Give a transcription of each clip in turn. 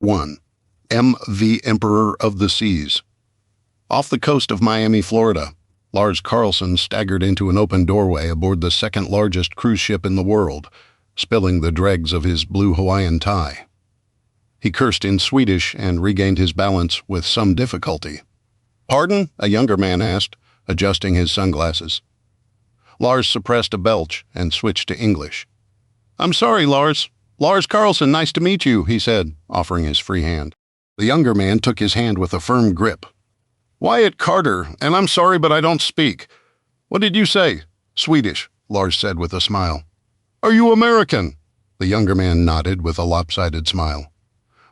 1. M. the Emperor of the Seas. Off the coast of Miami, Florida, Lars Carlson staggered into an open doorway aboard the second-largest cruise ship in the world, spilling the dregs of his blue Hawaiian tie. He cursed in Swedish and regained his balance with some difficulty. "Pardon?" a younger man asked, adjusting his sunglasses. Lars suppressed a belch and switched to English. "I'm sorry, Lars. Lars Carlson, nice to meet you," he said, offering his free hand. The younger man took his hand with a firm grip. "Wyatt Carter, and I'm sorry but I don't speak. What did you say?" "Swedish," Lars said with a smile. "Are you American?" The younger man nodded with a lopsided smile.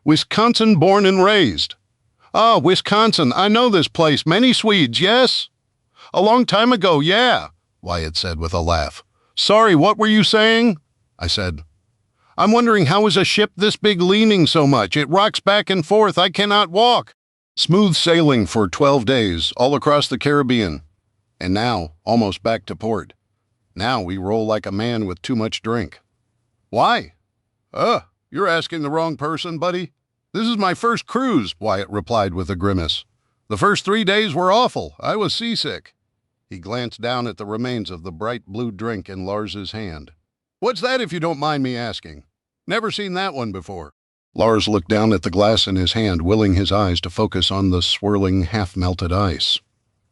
"Wisconsin born and raised." "Ah, Wisconsin, I know this place. Many Swedes, yes?" "A long time ago, yeah," Wyatt said with a laugh. "Sorry, what were you saying?" I said, "I'm wondering how is a ship this big leaning so much? It rocks back and forth. I cannot walk." "Smooth sailing for 12 days, all across the Caribbean. And now, almost back to port. Now we roll like a man with too much drink." "Why?" You're asking the wrong person, buddy. This is my first cruise," Wyatt replied with a grimace. "The first 3 days were awful. I was seasick." He glanced down at the remains of the bright blue drink in Lars's hand. "What's that, if you don't mind me asking? Never seen that one before." Lars looked down at the glass in his hand, willing his eyes to focus on the swirling, half-melted ice.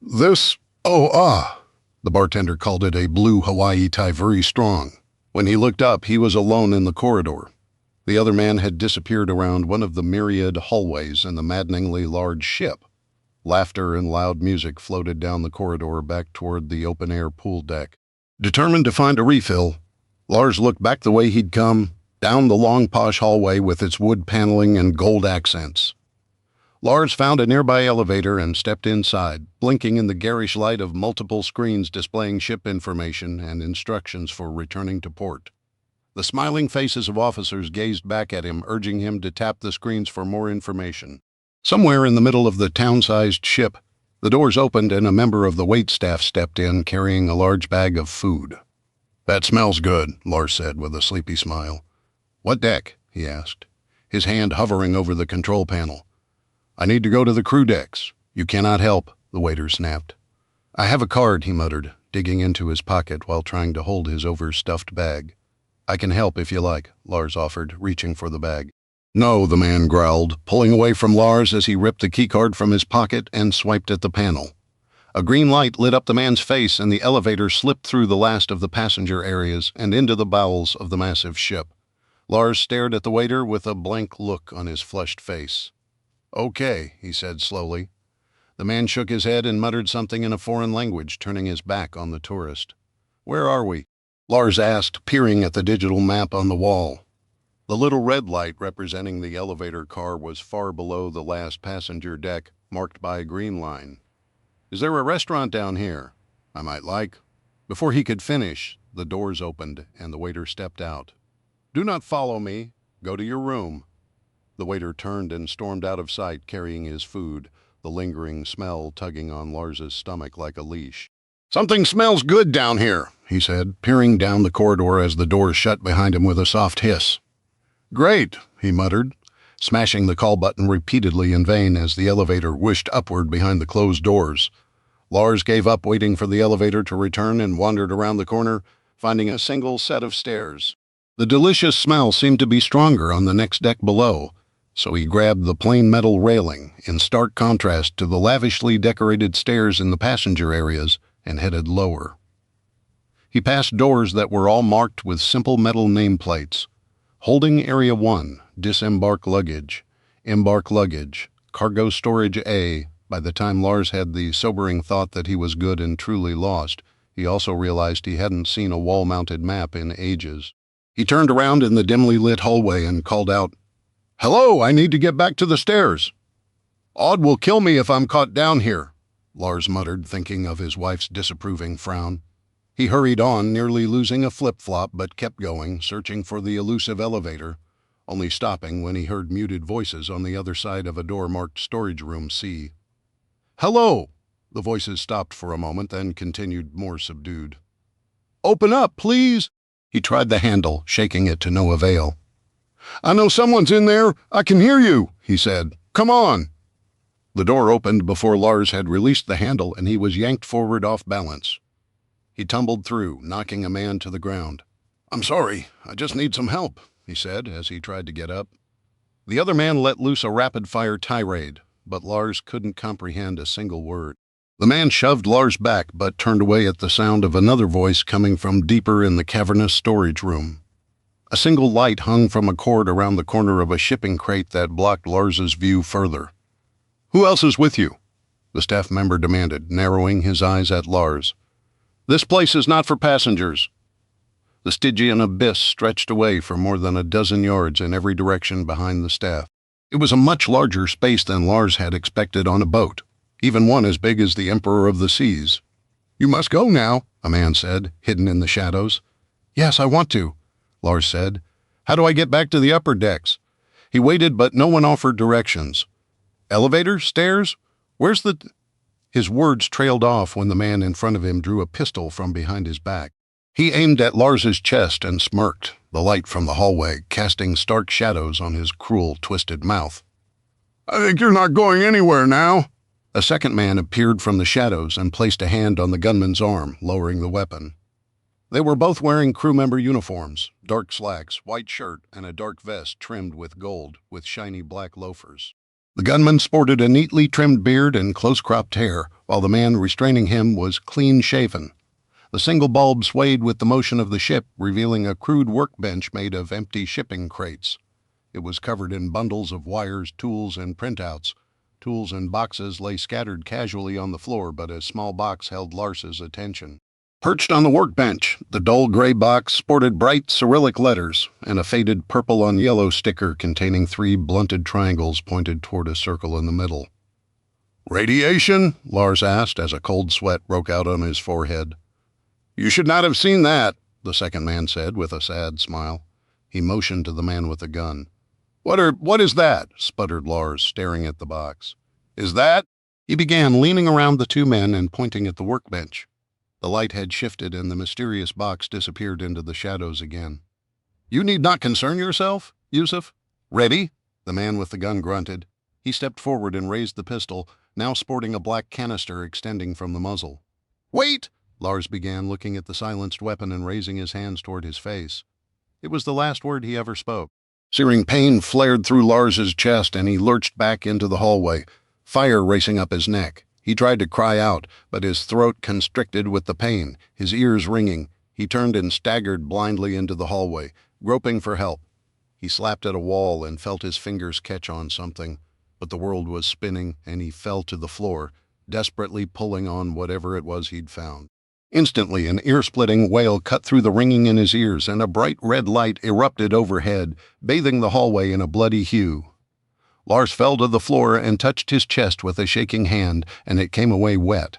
"This, the bartender called it a blue Hawaii tie, very strong. When he looked up, he was alone in the corridor. The other man had disappeared around one of the myriad hallways in the maddeningly large ship. Laughter and loud music floated down the corridor back toward the open-air pool deck. Determined to find a refill, Lars looked back the way he'd come, down the long posh hallway with its wood paneling and gold accents. Lars found a nearby elevator and stepped inside, blinking in the garish light of multiple screens displaying ship information and instructions for returning to port. The smiling faces of officers gazed back at him, urging him to tap the screens for more information. Somewhere in the middle of the town-sized ship, the doors opened and a member of the waitstaff stepped in, carrying a large bag of food. "That smells good," Lars said with a sleepy smile. "What deck?" he asked, his hand hovering over the control panel. "I need to go to the crew decks." "You cannot help," the waiter snapped. "I have a card," he muttered, digging into his pocket while trying to hold his overstuffed bag. "I can help if you like," Lars offered, reaching for the bag. "No," the man growled, pulling away from Lars as he ripped the keycard from his pocket and swiped at the panel. A green light lit up the man's face and the elevator slipped through the last of the passenger areas and into the bowels of the massive ship. Lars stared at the waiter with a blank look on his flushed face. "Okay," he said slowly. The man shook his head and muttered something in a foreign language, turning his back on the tourist. "Where are we?" Lars asked, peering at the digital map on the wall. The little red light representing the elevator car was far below the last passenger deck, marked by a green line. "Is there a restaurant down here? I might like." Before he could finish, the doors opened and the waiter stepped out. "Do not follow me. Go to your room." The waiter turned and stormed out of sight, carrying his food, the lingering smell tugging on Lars's stomach like a leash. "Something smells good down here," he said, peering down the corridor as the doors shut behind him with a soft hiss. "Great," he muttered, smashing the call button repeatedly in vain as the elevator whooshed upward behind the closed doors. Lars gave up waiting for the elevator to return and wandered around the corner, finding a single set of stairs. The delicious smell seemed to be stronger on the next deck below, so he grabbed the plain metal railing, in stark contrast to the lavishly decorated stairs in the passenger areas, and headed lower. He passed doors that were all marked with simple metal nameplates. Holding Area 1, Disembark Luggage, Embark Luggage, Cargo Storage A. By the time Lars had the sobering thought that he was good and truly lost, he also realized he hadn't seen a wall-mounted map in ages. He turned around in the dimly lit hallway and called out, "Hello, I need to get back to the stairs." "Aud will kill me if I'm caught down here," Lars muttered, thinking of his wife's disapproving frown. He hurried on, nearly losing a flip-flop, but kept going, searching for the elusive elevator, only stopping when he heard muted voices on the other side of a door marked Storage Room C. "Hello!" The voices stopped for a moment, then continued more subdued. "Open up, please!" He tried the handle, shaking it to no avail. "I know someone's in there. I can hear you," he said. "Come on." The door opened before Lars had released the handle, and he was yanked forward off balance. He tumbled through, knocking a man to the ground. "I'm sorry, I just need some help," he said as he tried to get up. The other man let loose a rapid-fire tirade, but Lars couldn't comprehend a single word. The man shoved Lars back, but turned away at the sound of another voice coming from deeper in the cavernous storage room. A single light hung from a cord around the corner of a shipping crate that blocked Lars's view further. "Who else is with you?" the staff member demanded, narrowing his eyes at Lars. "This place is not for passengers." The Stygian abyss stretched away for more than a dozen yards in every direction behind the staff. It was a much larger space than Lars had expected on a boat, even one as big as the Emperor of the Seas. "You must go now," a man said, hidden in the shadows. "Yes, I want to," Lars said. "How do I get back to the upper decks?" He waited, but no one offered directions. "Elevator? Stairs? Where's the—" His words trailed off when the man in front of him drew a pistol from behind his back. He aimed at Lars's chest and smirked, the light from the hallway casting stark shadows on his cruel, twisted mouth. "I think you're not going anywhere now." A second man appeared from the shadows and placed a hand on the gunman's arm, lowering the weapon. They were both wearing crew member uniforms, dark slacks, white shirt, and a dark vest trimmed with gold, with shiny black loafers. The gunman sported a neatly trimmed beard and close-cropped hair, while the man restraining him was clean-shaven. The single bulb swayed with the motion of the ship, revealing a crude workbench made of empty shipping crates. It was covered in bundles of wires, tools, and printouts. Tools and boxes lay scattered casually on the floor, but a small box held Lars's attention. Perched on the workbench, the dull gray box sported bright Cyrillic letters and a faded purple-on-yellow sticker containing 3 blunted triangles pointed toward a circle in the middle. "Radiation?" Lars asked as a cold sweat broke out on his forehead. "You should not have seen that," the second man said with a sad smile. He motioned to the man with the gun. What is that?" sputtered Lars, staring at the box. "Is that—" He began, leaning around the two men and pointing at the workbench. The light had shifted and the mysterious box disappeared into the shadows again. "You need not concern yourself, Yusuf." "Ready?" the man with the gun grunted. He stepped forward and raised the pistol, now sporting a black canister extending from the muzzle. "Wait!" Lars began, looking at the silenced weapon and raising his hands toward his face. It was the last word he ever spoke. Searing pain flared through Lars's chest and he lurched back into the hallway, fire racing up his neck. He tried to cry out, but his throat constricted with the pain, his ears ringing. He turned and staggered blindly into the hallway, groping for help. He slapped at a wall and felt his fingers catch on something, but the world was spinning and he fell to the floor, desperately pulling on whatever it was he'd found. Instantly, an ear-splitting wail cut through the ringing in his ears, and a bright red light erupted overhead, bathing the hallway in a bloody hue. Lars fell to the floor and touched his chest with a shaking hand, and it came away wet.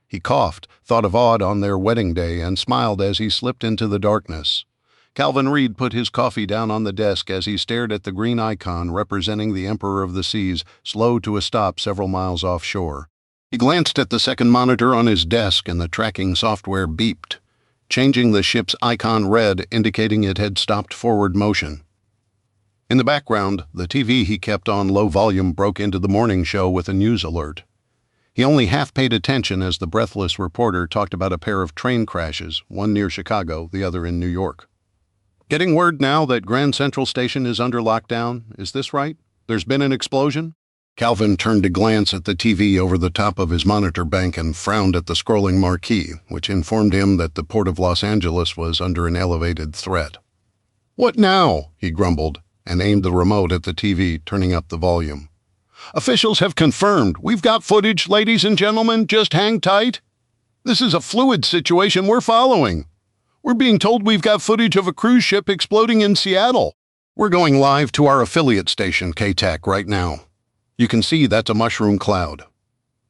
He coughed, thought of Aud on their wedding day, and smiled as he slipped into the darkness. Calvin Reed put his coffee down on the desk as he stared at the green icon representing the Emperor of the Seas, slow to a stop several miles offshore. He glanced at the second monitor on his desk and the tracking software beeped, changing the ship's icon red, indicating it had stopped forward motion. In the background, the TV he kept on low volume broke into the morning show with a news alert. He only half paid attention as the breathless reporter talked about a pair of train crashes, one near Chicago, the other in New York. "Getting word now that Grand Central Station is under lockdown. Is this right? There's been an explosion?" Calvin turned to glance at the TV over the top of his monitor bank and frowned at the scrolling marquee, which informed him that the Port of Los Angeles was under an elevated threat. "What now?" he grumbled, and aimed the remote at the TV, turning up the volume. "Officials have confirmed. We've got footage, ladies and gentlemen. Just hang tight. This is a fluid situation we're following. We're being told we've got footage of a cruise ship exploding in Seattle. We're going live to our affiliate station, KTAC, right now. You can see that's a mushroom cloud,"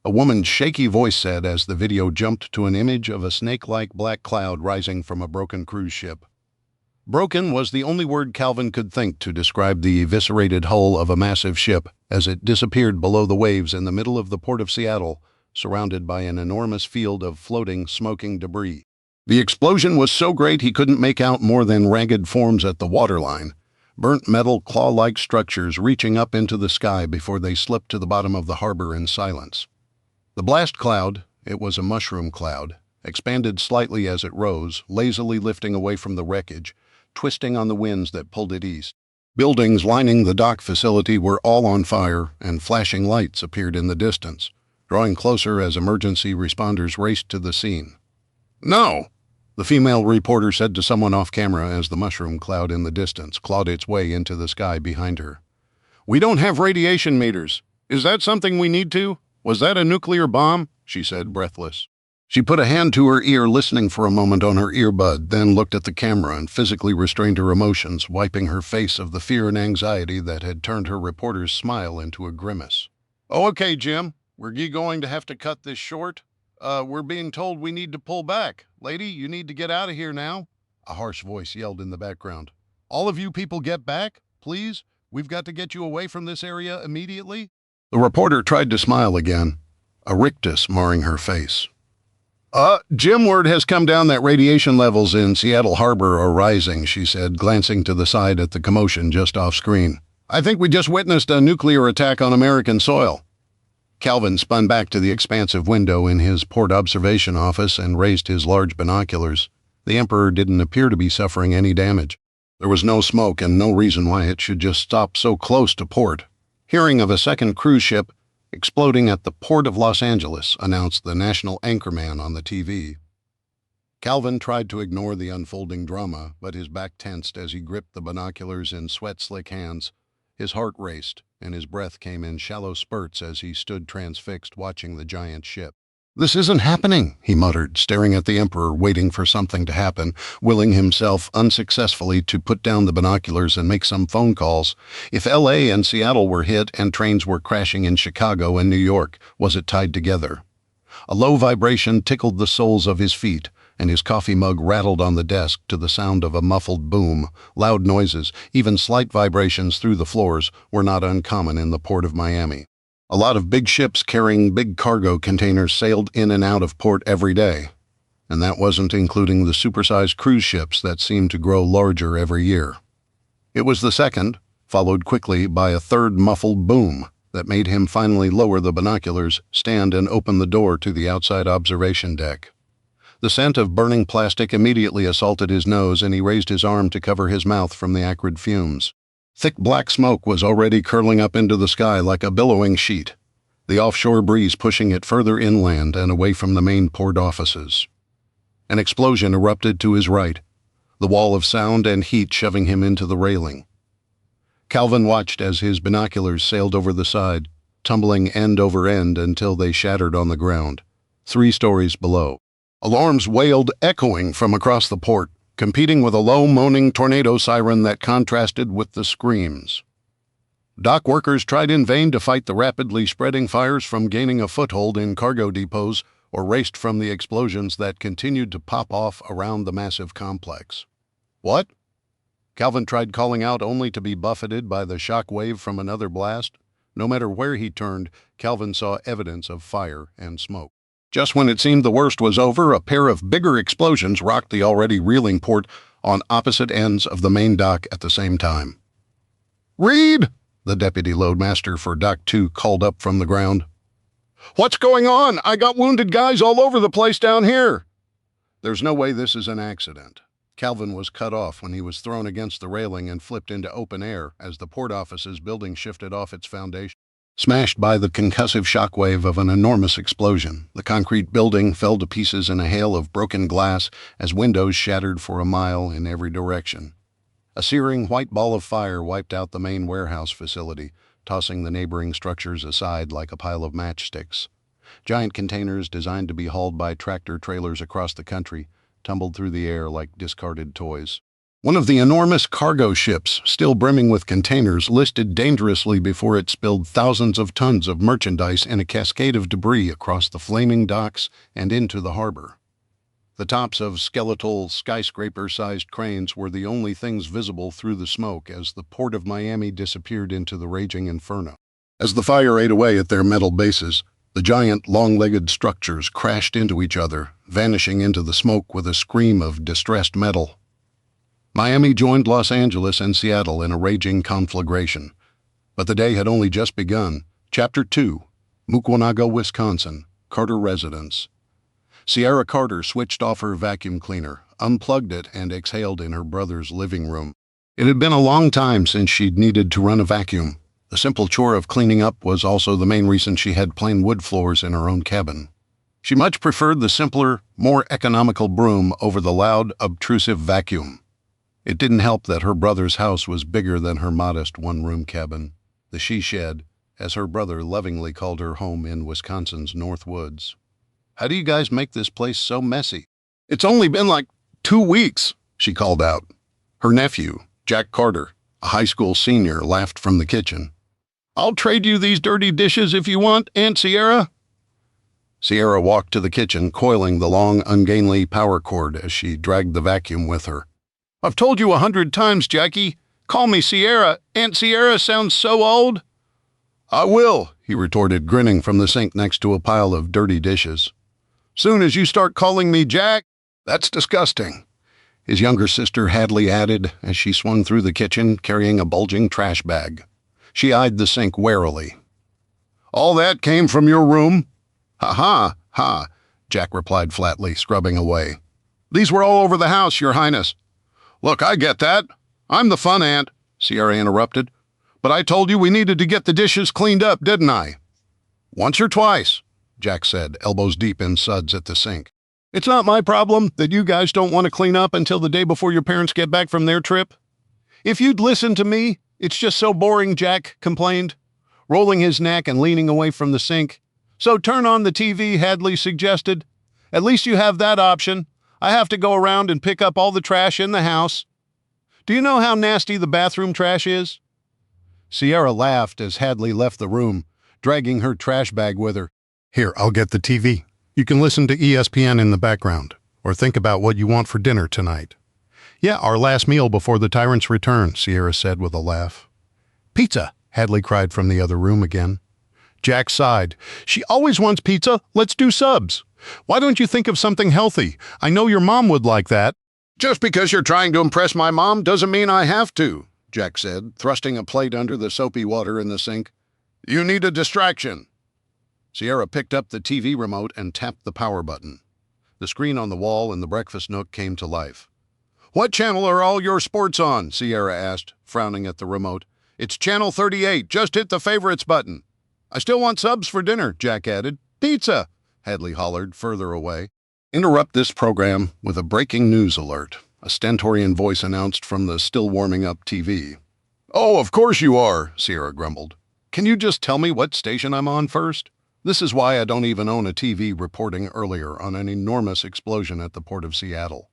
a woman's shaky voice said as the video jumped to an image of a snake-like black cloud rising from a broken cruise ship. Broken was the only word Calvin could think to describe the eviscerated hull of a massive ship as it disappeared below the waves in the middle of the port of Seattle, surrounded by an enormous field of floating, smoking debris. The explosion was so great he couldn't make out more than ragged forms at the waterline. burnt metal claw-like structures reaching up into the sky before they slipped to the bottom of the harbor in silence. The blast cloud, it was a mushroom cloud, expanded slightly as it rose, lazily lifting away from the wreckage, twisting on the winds that pulled it east. Buildings lining the dock facility were all on fire, and flashing lights appeared in the distance, drawing closer as emergency responders raced to the scene. "No!" the female reporter said to someone off camera as the mushroom cloud in the distance clawed its way into the sky behind her. "We don't have radiation meters. Is that something we need to? Was that a nuclear bomb?" she said, breathless. She put a hand to her ear, listening for a moment on her earbud, then looked at the camera and physically restrained her emotions, wiping her face of the fear and anxiety that had turned her reporter's smile into a grimace. "Oh, okay, Jim. We're going to have to cut this short. We're being told we need to pull back. Lady, you need to get out of here now," a harsh voice yelled in the background. "All of you people get back, please. We've got to get you away from this area immediately." The reporter tried to smile again, a rictus marring her face. Jim, word has come down that radiation levels in Seattle Harbor are rising," she said, glancing to the side at the commotion just off screen. "I think we just witnessed a nuclear attack on American soil." Calvin spun back to the expansive window in his port observation office and raised his large binoculars. The Emperor didn't appear to be suffering any damage. There was no smoke and no reason why it should just stop so close to port. Hearing of a second cruise ship exploding at the port of Los Angeles, announced the national anchorman on the TV. Calvin tried to ignore the unfolding drama, but his back tensed as he gripped the binoculars in sweat-slick hands. His heart raced, and his breath came in shallow spurts as he stood transfixed watching the giant ship. "This isn't happening," he muttered, staring at the Emperor, waiting for something to happen, willing himself unsuccessfully to put down the binoculars and make some phone calls. If L.A. and Seattle were hit and trains were crashing in Chicago and New York, was it tied together? A low vibration tickled the soles of his feet, and his coffee mug rattled on the desk to the sound of a muffled boom. Loud noises, even slight vibrations through the floors, were not uncommon in the port of Miami. A lot of big ships carrying big cargo containers sailed in and out of port every day, and that wasn't including the supersized cruise ships that seemed to grow larger every year. It was the second, followed quickly by a third muffled boom, that made him finally lower the binoculars, stand and open the door to the outside observation deck. The scent of burning plastic immediately assaulted his nose, and he raised his arm to cover his mouth from the acrid fumes. Thick black smoke was already curling up into the sky like a billowing sheet, the offshore breeze pushing it further inland and away from the main port offices. An explosion erupted to his right, the wall of sound and heat shoving him into the railing. Calvin watched as his binoculars sailed over the side, tumbling end over end until they shattered on the ground, 3 stories below. Alarms wailed, echoing from across the port, competing with a low, moaning tornado siren that contrasted with the screams. Dock workers tried in vain to fight the rapidly spreading fires from gaining a foothold in cargo depots or raced from the explosions that continued to pop off around the massive complex. "What?" Calvin tried calling out, only to be buffeted by the shock wave from another blast. No matter where he turned, Calvin saw evidence of fire and smoke. Just when it seemed the worst was over, a pair of bigger explosions rocked the already reeling port on opposite ends of the main dock at the same time. "Reed!" the deputy loadmaster for Dock 2 called up from the ground. "What's going on? I got wounded guys all over the place down here." "There's no way this is an accident." Calvin was cut off when he was thrown against the railing and flipped into open air as the port office's building shifted off its foundation. Smashed by the concussive shockwave of an enormous explosion, the concrete building fell to pieces in a hail of broken glass as windows shattered for a mile in every direction. A searing white ball of fire wiped out the main warehouse facility, tossing the neighboring structures aside like a pile of matchsticks. Giant containers designed to be hauled by tractor-trailers across the country tumbled through the air like discarded toys. One of the enormous cargo ships, still brimming with containers, listed dangerously before it spilled thousands of tons of merchandise in a cascade of debris across the flaming docks and into the harbor. The tops of skeletal, skyscraper-sized cranes were the only things visible through the smoke as the port of Miami disappeared into the raging inferno. As the fire ate away at their metal bases, the giant, long-legged structures crashed into each other, vanishing into the smoke with a scream of distressed metal. Miami joined Los Angeles and Seattle in a raging conflagration. But the day had only just begun. Chapter 2, Mukwonago, Wisconsin, Carter Residence. Sierra Carter switched off her vacuum cleaner, unplugged it, and exhaled in her brother's living room. It had been a long time since she'd needed to run a vacuum. The simple chore of cleaning up was also the main reason she had plain wood floors in her own cabin. She much preferred the simpler, more economical broom over the loud, obtrusive vacuum. It didn't help that her brother's house was bigger than her modest one-room cabin, the she-shed, as her brother lovingly called her home in Wisconsin's North Woods. "How do you guys make this place so messy?" "It's only been like 2 weeks, she called out. Her nephew, Jack Carter, a high school senior, laughed from the kitchen. "I'll trade you these dirty dishes if you want, Aunt Sierra." Sierra walked to the kitchen, coiling the long, ungainly power cord as she dragged the vacuum with her. "I've told you 100 times, Jackie. Call me Sierra. Aunt Sierra sounds so old." "I will," he retorted, grinning from the sink next to a pile of dirty dishes. "Soon as you start calling me Jack, that's disgusting," his younger sister Hadley added as she swung through the kitchen carrying a bulging trash bag. She eyed the sink warily. "All that came from your room?" "Ha, ha," Jack replied flatly, scrubbing away. "These were all over the house, Your Highness." "Look, I get that. I'm the fun aunt," Sierra interrupted. "But I told you we needed to get the dishes cleaned up, didn't I?" "Once or twice," Jack said, elbows deep in suds at the sink. "It's not my problem that you guys don't want to clean up until the day before your parents get back from their trip. If you'd listen to me, it's just so boring," Jack complained, rolling his neck and leaning away from the sink. "So turn on the TV," Hadley suggested. "At least you have that option. I have to go around and pick up all the trash in the house. Do you know how nasty the bathroom trash is?" Sierra laughed as Hadley left the room, dragging her trash bag with her. "Here, I'll get the TV. You can listen to ESPN in the background, or think about what you want for dinner tonight." "Yeah, our last meal before the tyrant's return," Sierra said with a laugh. "Pizza," Hadley cried from the other room again. Jack sighed. "She always wants pizza. Let's do subs. Why don't you think of something healthy? I know your mom would like that." "Just because you're trying to impress my mom doesn't mean I have to," Jack said, thrusting a plate under the soapy water in the sink. "You need a distraction." Sierra picked up the TV remote and tapped the power button. The screen on the wall in the breakfast nook came to life. "What channel are all your sports on?" Sierra asked, frowning at the remote. "It's channel 38. Just hit the favorites button." "I still want subs for dinner," Jack added. "Pizza," Hadley hollered further away. "Interrupt this program with a breaking news alert," a stentorian voice announced from the still-warming-up TV. "Oh, of course you are," Sierra grumbled. "Can you just tell me what station I'm on first? This is why I don't even own a TV reporting earlier on an enormous explosion at the port of Seattle.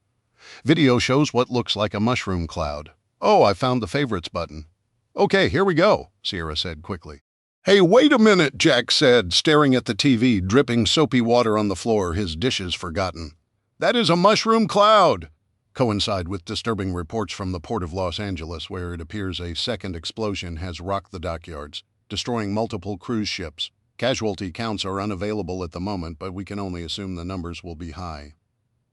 Video shows what looks like a mushroom cloud. Oh, I found the favorites button." "Okay, here we go," Sierra said quickly. "Hey, wait a minute," Jack said, staring at the TV, dripping soapy water on the floor, his dishes forgotten. "That is a mushroom cloud," coincide with disturbing reports from the port of Los Angeles, where it appears a second explosion has rocked the dockyards, destroying multiple cruise ships. Casualty counts are unavailable at the moment, but we can only assume the numbers will be high.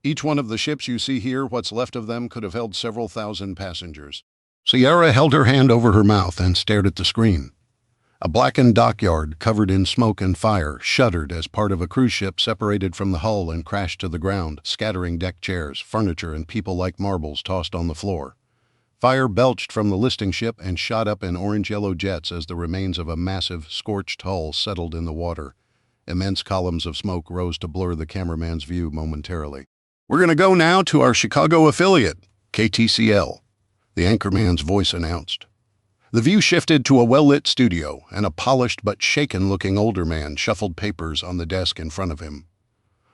Each one of the ships you see here, what's left of them, could have held several thousand passengers. Sierra held her hand over her mouth and stared at the screen. A blackened dockyard, covered in smoke and fire, shuddered as part of a cruise ship separated from the hull and crashed to the ground, scattering deck chairs, furniture, and people like marbles tossed on the floor. Fire belched from the listing ship and shot up in orange-yellow jets as the remains of a massive, scorched hull settled in the water. Immense columns of smoke rose to blur the cameraman's view momentarily. "We're going to go now to our Chicago affiliate, KTCL," the anchorman's voice announced. The view shifted to a well-lit studio, and a polished but shaken-looking older man shuffled papers on the desk in front of him.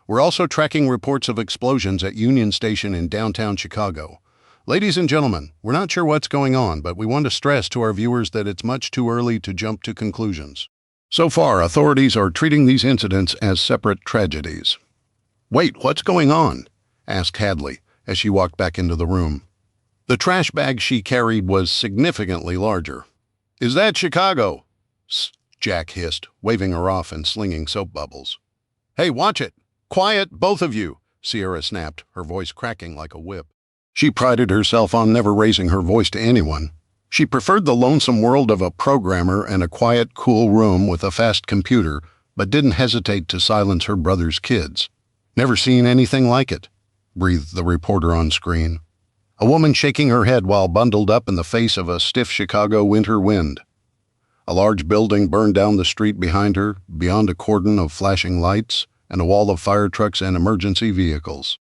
"We're also tracking reports of explosions at Union Station in downtown Chicago. Ladies and gentlemen, we're not sure what's going on, but we want to stress to our viewers that it's much too early to jump to conclusions. So far, authorities are treating these incidents as separate tragedies." "Wait, what's going on?" asked Hadley as she walked back into the room. The trash bag she carried was significantly larger. "Is that Chicago?" Jack hissed, waving her off and slinging soap bubbles. "Hey, watch it! Quiet, both of you!" Sierra snapped, her voice cracking like a whip. She prided herself on never raising her voice to anyone. She preferred the lonesome world of a programmer and a quiet, cool room with a fast computer, but didn't hesitate to silence her brother's kids. "Never seen anything like it," breathed the reporter on screen. A woman shaking her head while bundled up in the face of a stiff Chicago winter wind. A large building burned down the street behind her, beyond a cordon of flashing lights and a wall of fire trucks and emergency vehicles.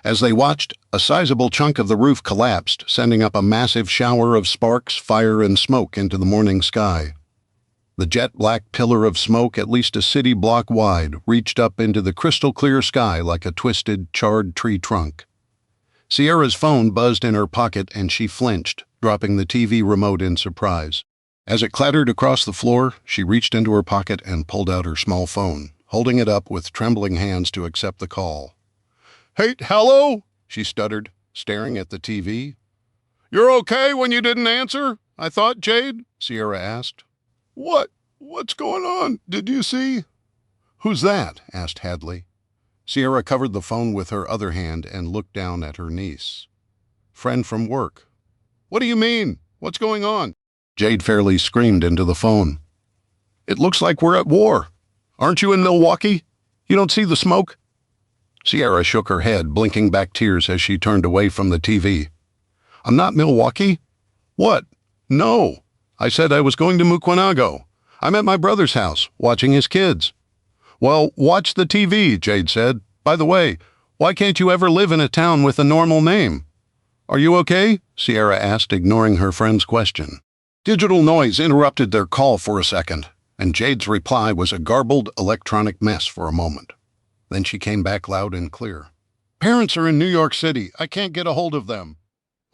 As they watched, a sizable chunk of the roof collapsed, sending up a massive shower of sparks, fire, and smoke into the morning sky. The jet-black pillar of smoke, at least a city block wide, reached up into the crystal-clear sky like a twisted, charred tree trunk. Sierra's phone buzzed in her pocket and she flinched, dropping the TV remote in surprise. As it clattered across the floor, she reached into her pocket and pulled out her small phone, holding it up with trembling hands to accept the call. "Hey, hello?" she stuttered, staring at the TV. "You're okay when you didn't answer, I thought, Jade?" Sierra asked. What's going on? Did you see?" "Who's that?" asked Hadley. Sierra covered the phone with her other hand and looked down at her niece. "Friend from work." "What do you mean? What's going on?" Jade fairly screamed into the phone. "It looks like we're at war. Aren't you in Milwaukee? You don't see the smoke?" Sierra shook her head, blinking back tears as she turned away from the TV. "I'm not Milwaukee." "What?" "No. I said I was going to Mukwonago. I'm at my brother's house, watching his kids." "Well, watch the TV," Jade said. "By the way, why can't you ever live in a town with a normal name?" "Are you okay?" Sierra asked, ignoring her friend's question. Digital noise interrupted their call for a second, and Jade's reply was a garbled electronic mess for a moment. Then she came back loud and clear. "Parents are in New York City. I can't get a hold of them."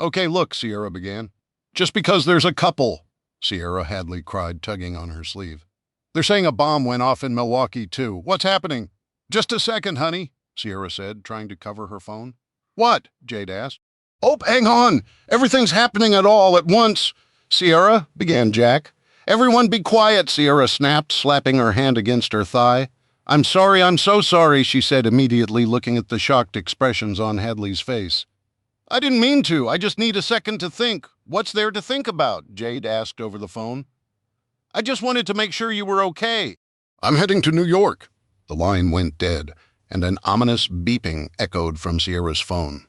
"Okay, look," Sierra began. "Just because there's a couple," Sierra Hadley cried, tugging on her sleeve. "They're saying a bomb went off in Milwaukee, too. What's happening?" "Just a second, honey," Sierra said, trying to cover her phone. "What?" Jade asked. "Oh, hang on. Everything's happening all at once." "Sierra," began Jack. "Everyone be quiet," Sierra snapped, slapping her hand against her thigh. I'm so sorry," she said immediately, looking at the shocked expressions on Hadley's face. "I didn't mean to. I just need a second to think." "What's there to think about?" Jade asked over the phone. "I just wanted to make sure you were okay." "I'm heading to New York." The line went dead, and an ominous beeping echoed from Sierra's phone.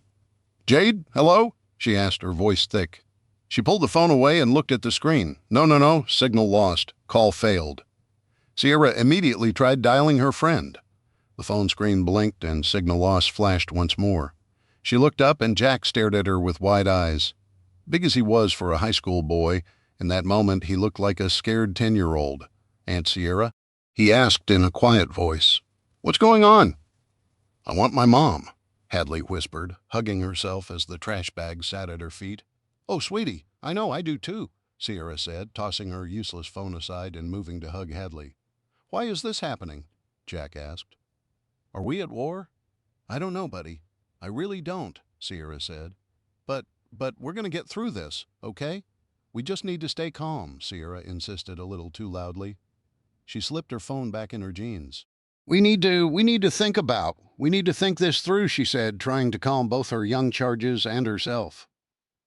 "Jade, hello?" she asked, her voice thick. She pulled the phone away and looked at the screen. No, signal lost. Call failed. Sierra immediately tried dialing her friend. The phone screen blinked and signal loss flashed once more. She looked up and Jack stared at her with wide eyes. Big as he was for a high school boy, in that moment he looked like a scared 10-year-old. "Aunt Sierra?" he asked in a quiet voice. "What's going on?" "I want my mom," Hadley whispered, hugging herself as the trash bag sat at her feet. "Oh, sweetie, I know I do too," Sierra said, tossing her useless phone aside and moving to hug Hadley. "Why is this happening?" Jack asked. "Are we at war?" "I don't know, buddy. I really don't," Sierra said. But we're going to get through this, okay? We just need to stay calm," Sierra insisted a little too loudly. She slipped her phone back in her jeans. We need to think this through," she said, trying to calm both her young charges and herself.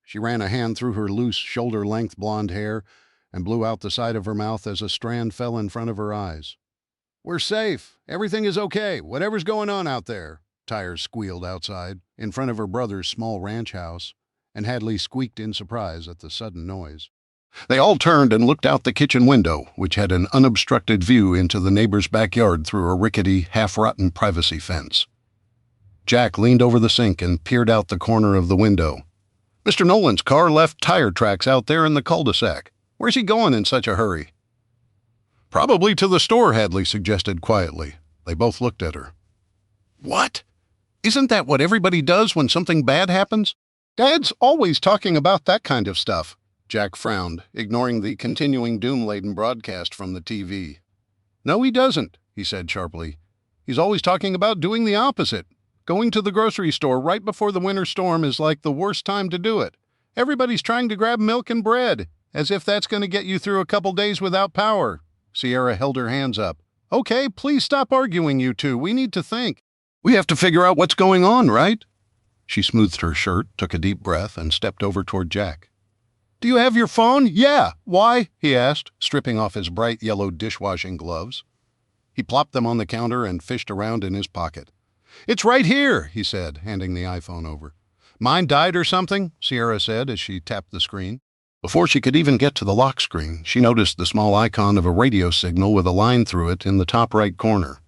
She ran a hand through her loose, shoulder-length blonde hair and blew out the side of her mouth as a strand fell in front of her eyes. "We're safe. Everything is okay. Whatever's going on out there," Tyres squealed outside, in front of her brother's small ranch house, and Hadley squeaked in surprise at the sudden noise. They all turned and looked out the kitchen window, which had an unobstructed view into the neighbor's backyard through a rickety, half-rotten privacy fence. Jack leaned over the sink and peered out the corner of the window. "Mr. Nolan's car left tire tracks out there in the cul-de-sac. Where's he going in such a hurry?" "Probably to the store," Hadley suggested quietly. They both looked at her. "What? Isn't that what everybody does when something bad happens?" "Dad's always talking about that kind of stuff." Jack frowned, ignoring the continuing doom-laden broadcast from the TV. "No, he doesn't," he said sharply. "He's always talking about doing the opposite. Going to the grocery store right before the winter storm is like the worst time to do it. Everybody's trying to grab milk and bread, as if that's going to get you through a couple days without power." Sierra held her hands up. "Okay, please stop arguing, you two. We need to think. We have to figure out what's going on, right?" She smoothed her shirt, took a deep breath, and stepped over toward Jack. "Do you have your phone?" "Yeah. Why?" he asked, stripping off his bright yellow dishwashing gloves. He plopped them on the counter and fished around in his pocket. "It's right here," he said, handing the iPhone over. "Mine died or something?" Sierra said as she tapped the screen. Before she could even get to the lock screen, she noticed the small icon of a radio signal with a line through it in the top right corner.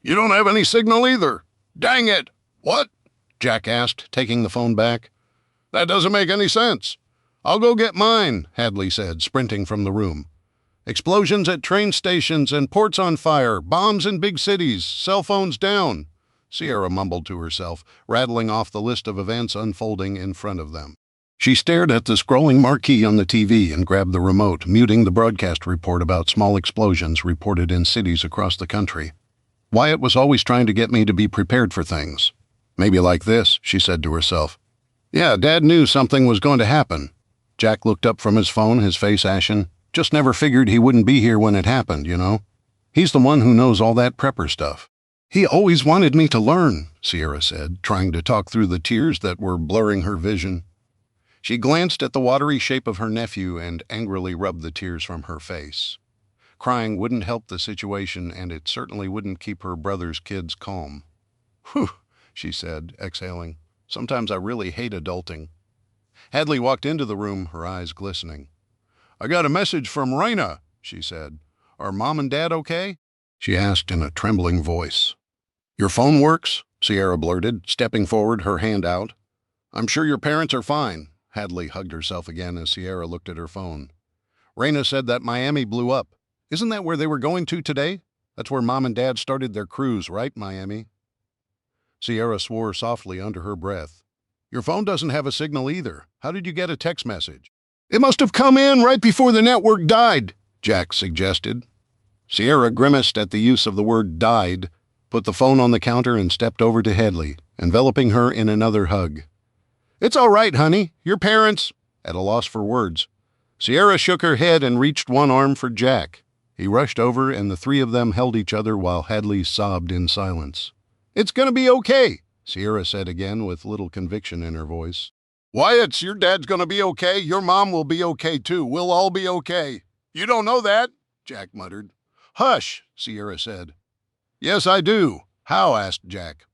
"You don't have any signal either. Dang it!" "What?" Jack asked, taking the phone back. "That doesn't make any sense." "I'll go get mine," Hadley said, sprinting from the room. "Explosions at train stations and ports on fire, bombs in big cities, cell phones down," Sierra mumbled to herself, rattling off the list of events unfolding in front of them. She stared at the scrolling marquee on the TV and grabbed the remote, muting the broadcast report about small explosions reported in cities across the country. Wyatt was always trying to get me to be prepared for things. Maybe like this, she said to herself. Yeah, Dad knew something was going to happen. Jack looked up from his phone, his face ashen. Just never figured he wouldn't be here when it happened, you know? He's the one who knows all that prepper stuff. He always wanted me to learn, Sierra said, trying to talk through the tears that were blurring her vision. She glanced at the watery shape of her nephew and angrily rubbed the tears from her face. Crying wouldn't help the situation, and it certainly wouldn't keep her brother's kids calm. Whew, she said, exhaling. Sometimes I really hate adulting. Hadley walked into the room, her eyes glistening. I got a message from Raina, she said. Are Mom and Dad okay? She asked in a trembling voice. Your phone works? Sierra blurted, stepping forward, her hand out. I'm sure your parents are fine. Hadley hugged herself again as Sierra looked at her phone. Raina said that Miami blew up. Isn't that where they were going to today? That's where Mom and Dad started their cruise, right, Miami? Sierra swore softly under her breath. Your phone doesn't have a signal either. How did you get a text message? It must have come in right before the network died, Jack suggested. Sierra grimaced at the use of the word died, put the phone on the counter and stepped over to Hadley, enveloping her in another hug. It's all right, honey. Your parents... At a loss for words, Sierra shook her head and reached one arm for Jack. He rushed over and the three of them held each other while Hadley sobbed in silence. It's gonna be okay, Sierra said again with little conviction in her voice. Wyatt, your dad's gonna be okay. Your mom will be okay too. We'll all be okay. You don't know that, Jack muttered. Hush, Sierra said. Yes, I do. How? Asked Jack.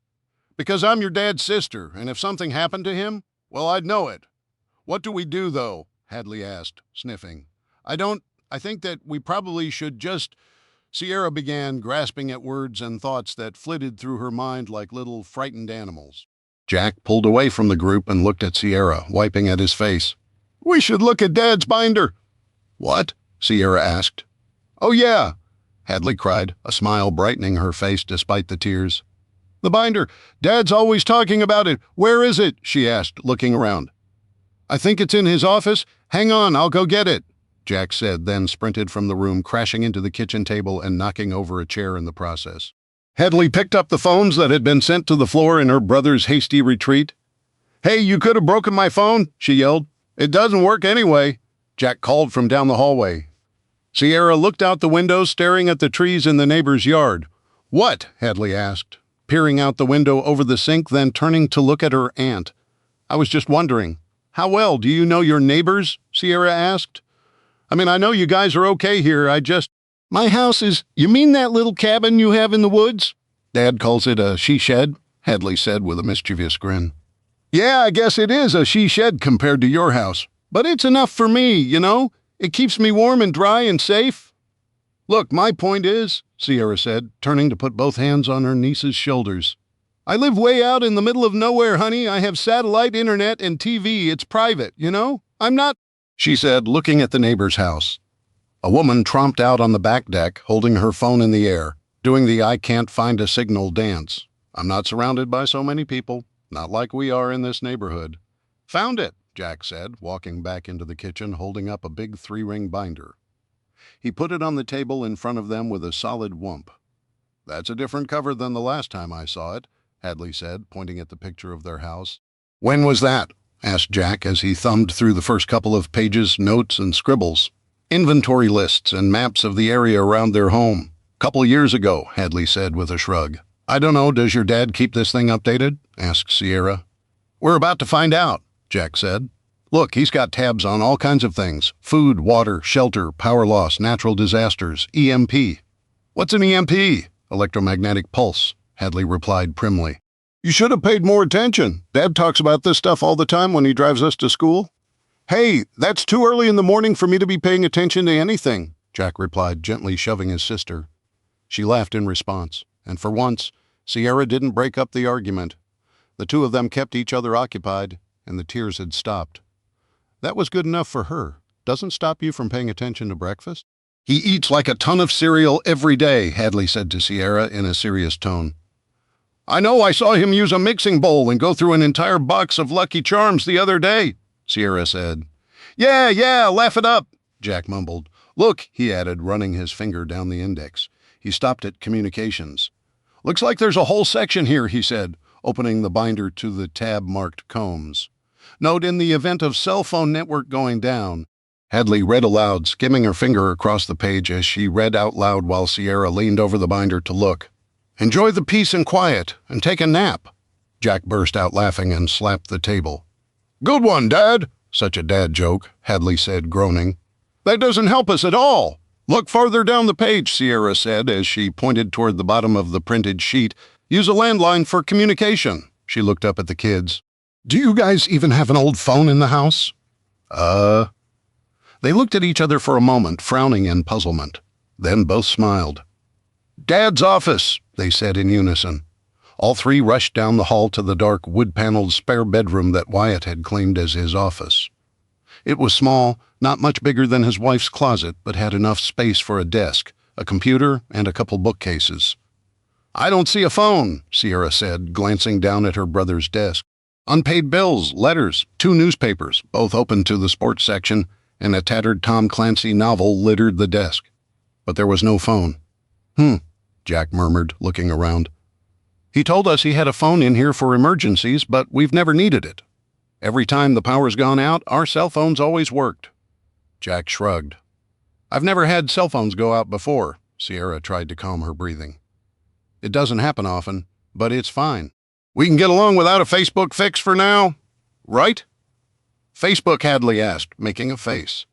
Because I'm your dad's sister, and if something happened to him, well, I'd know it. What do we do, though? Hadley asked, sniffing. I think that we probably should just... Sierra began, grasping at words and thoughts that flitted through her mind like little frightened animals. Jack pulled away from the group and looked at Sierra, wiping at his face. We should look at Dad's binder. What? Sierra asked. Oh, yeah, Hadley cried, a smile brightening her face despite the tears. The binder. Dad's always talking about it. Where is it? She asked, looking around. I think it's in his office. Hang on, I'll go get it, Jack said, then sprinted from the room, crashing into the kitchen table and knocking over a chair in the process. Hadley picked up the phones that had been sent to the floor in her brother's hasty retreat. Hey, you could have broken my phone, she yelled. It doesn't work anyway, Jack called from down the hallway. Sierra looked out the window, staring at the trees in the neighbor's yard. What? Hadley asked, peering out the window over the sink, then turning to look at her aunt. I was just wondering. How well do you know your neighbors? Sierra asked. I mean, I know you guys are okay here. My house is... You mean that little cabin you have in the woods? Dad calls it a she-shed, Hadley said with a mischievous grin. Yeah, I guess it is a she-shed compared to your house. But it's enough for me, you know? It keeps me warm and dry and safe. Look, my point is, Sierra said, turning to put both hands on her niece's shoulders. I live way out in the middle of nowhere, honey. I have satellite internet and TV. It's private, you know? I'm not... She said, looking at the neighbor's house. A woman tromped out on the back deck, holding her phone in the air, doing the I can't find a signal dance. I'm not surrounded by so many people, not like we are in this neighborhood. Found it, Jack said, walking back into the kitchen, holding up a big 3-ring binder. He put it on the table in front of them with a solid whump. That's a different cover than the last time I saw it, Hadley said, pointing at the picture of their house. When was that? Asked Jack as he thumbed through the first couple of pages, notes and scribbles. Inventory lists and maps of the area around their home. Couple years ago, Hadley said with a shrug. I don't know, does your dad keep this thing updated? Asked Sierra. "We're about to find out," Jack said. "Look, he's got tabs on all kinds of things: food, water, shelter, power loss, natural disasters, EMP." "What's an EMP?" "Electromagnetic pulse," Hadley replied primly. "You should have paid more attention. Dad talks about this stuff all the time when he drives us to school." "Hey, that's too early in the morning for me to be paying attention to anything," Jack replied, gently shoving his sister. She laughed in response, and for once, Sierra didn't break up the argument. The two of them kept each other occupied, and the tears had stopped. That was good enough for her. Doesn't stop you from paying attention to breakfast? "He eats like a ton of cereal every day," Hadley said to Sierra in a serious tone. "I know, I saw him use a mixing bowl and go through an entire box of Lucky Charms the other day," Sierra said. Yeah, laugh it up," Jack mumbled. "Look," he added, running his finger down the index. He stopped at communications. "Looks like there's a whole section here," he said, opening the binder to the tab marked Combs. "Note, in the event of cell phone network going down." Hadley read aloud, skimming her finger across the page as she read out loud while Sierra leaned over the binder to look. "Enjoy the peace and quiet, and take a nap." Jack burst out laughing and slapped the table. "Good one, Dad." "Such a dad joke," Hadley said, groaning. "That doesn't help us at all." "Look farther down the page," Sierra said as she pointed toward the bottom of the printed sheet. "Use a landline for communication." She looked up at the kids. "Do you guys even have an old phone in the house?" They looked at each other for a moment, frowning in puzzlement. Then both smiled. "Dad's office," they said in unison. All three rushed down the hall to the dark, wood-paneled spare bedroom that Wyatt had claimed as his office. It was small, not much bigger than his wife's closet, but had enough space for a desk, a computer, and a couple bookcases. "I don't see a phone," Sierra said, glancing down at her brother's desk. Unpaid bills, letters, 2 newspapers, both open to the sports section, and a tattered Tom Clancy novel littered the desk. But there was no phone. Jack murmured, looking around. "He told us he had a phone in here for emergencies, but we've never needed it. Every time the power's gone out, our cell phones always worked." Jack shrugged. "I've never had cell phones go out before," Sierra tried to calm her breathing. "It doesn't happen often, but it's fine. We can get along without a Facebook fix for now, right?" "Facebook," Hadley asked, making a face.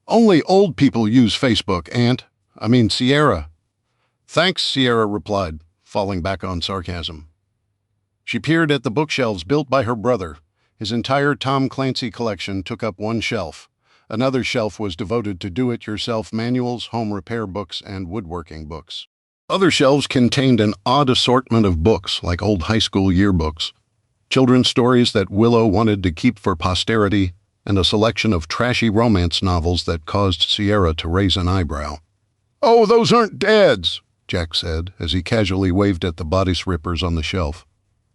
"Only old people use Facebook, Sierra." "Thanks," Sierra replied, falling back on sarcasm. She peered at the bookshelves built by her brother. His entire Tom Clancy collection took up one shelf. Another shelf was devoted to do-it-yourself manuals, home repair books, and woodworking books. Other shelves contained an odd assortment of books, like old high school yearbooks, children's stories that Willow wanted to keep for posterity, and a selection of trashy romance novels that caused Sierra to raise an eyebrow. "Oh, those aren't Dad's," Jack said, as he casually waved at the bodice rippers on the shelf.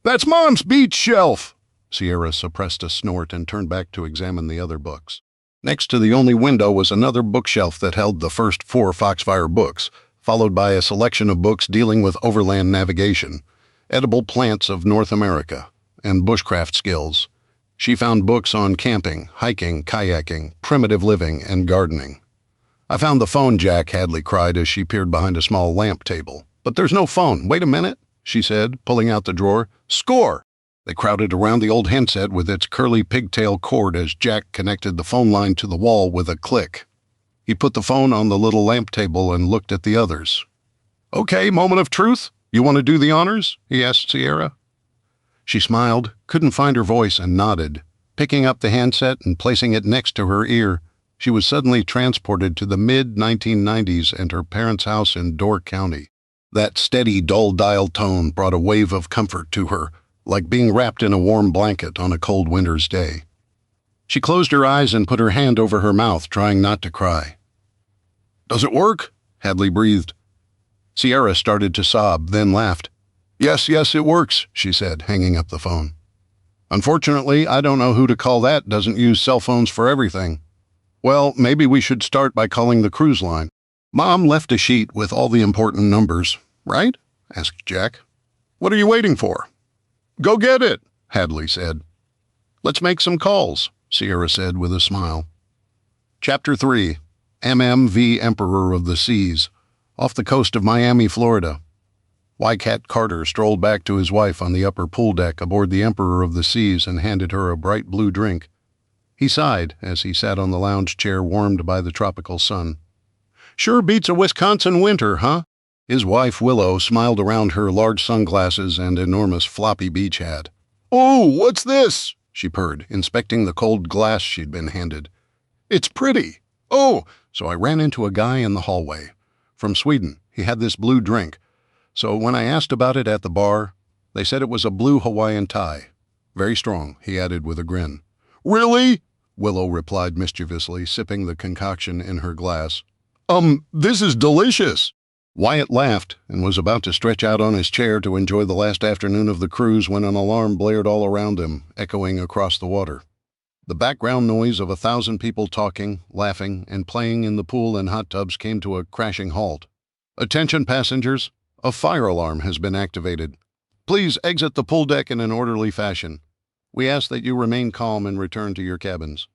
"That's Mom's beach shelf." Sierra suppressed a snort and turned back to examine the other books. Next to the only window was another bookshelf that held the first 4 Foxfire books, followed by a selection of books dealing with overland navigation, edible plants of North America, and bushcraft skills. She found books on camping, hiking, kayaking, primitive living, and gardening. "I found the phone," Jack, Hadley cried as she peered behind a small lamp table. "But there's no phone. Wait a minute," she said, pulling out the drawer. "Score!" They crowded around the old handset with its curly pigtail cord as Jack connected the phone line to the wall with a click. He put the phone on the little lamp table and looked at the others. "Okay, moment of truth. You want to do the honors?" he asked Sierra. She smiled, couldn't find her voice, and nodded. Picking up the handset and placing it next to her ear, she was suddenly transported to the mid-1990s and her parents' house in Door County. That steady, dull dial tone brought a wave of comfort to her, like being wrapped in a warm blanket on a cold winter's day. She closed her eyes and put her hand over her mouth, trying not to cry. "Does it work?" Hadley breathed. Sierra started to sob, then laughed. Yes, it works," she said, hanging up the phone. "Unfortunately, I don't know who to call that doesn't use cell phones for everything." "Well, maybe we should start by calling the cruise line." "Mom left a sheet with all the important numbers, right?" asked Jack. "What are you waiting for?" "Go get it," Hadley said. "Let's make some calls," Sierra said with a smile. Chapter 3. MMV Emperor of the Seas, off the coast of Miami, Florida. Wycat Carter strolled back to his wife on the upper pool deck aboard the Emperor of the Seas and handed her a bright blue drink. He sighed as he sat on the lounge chair warmed by the tropical sun. "Sure beats a Wisconsin winter, huh?" His wife, Willow, smiled around her large sunglasses and enormous floppy beach hat. "Oh, what's this?" she purred, inspecting the cold glass she'd been handed. "It's pretty. Oh, so I ran into a guy in the hallway. From Sweden. He had this blue drink. So when I asked about it at the bar, they said it was a blue Hawaiian tie. Very strong," he added with a grin. "Really?" Willow replied mischievously, sipping the concoction in her glass. This is delicious." Wyatt laughed and was about to stretch out on his chair to enjoy the last afternoon of the cruise when an alarm blared all around him, echoing across the water. The background noise of 1,000 people talking, laughing, and playing in the pool and hot tubs came to a crashing halt. "Attention passengers, a fire alarm has been activated. Please exit the pool deck in an orderly fashion. We ask that you remain calm and return to your cabins."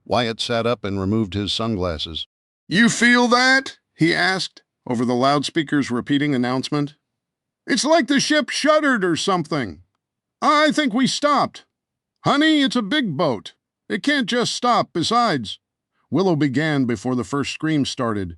Wyatt sat up and removed his sunglasses. "You feel that?" he asked, over the loudspeaker's repeating announcement. "It's like the ship shuddered or something. I think we stopped. Honey, it's a big boat. It can't just stop. Besides..." Willow began before the first scream started.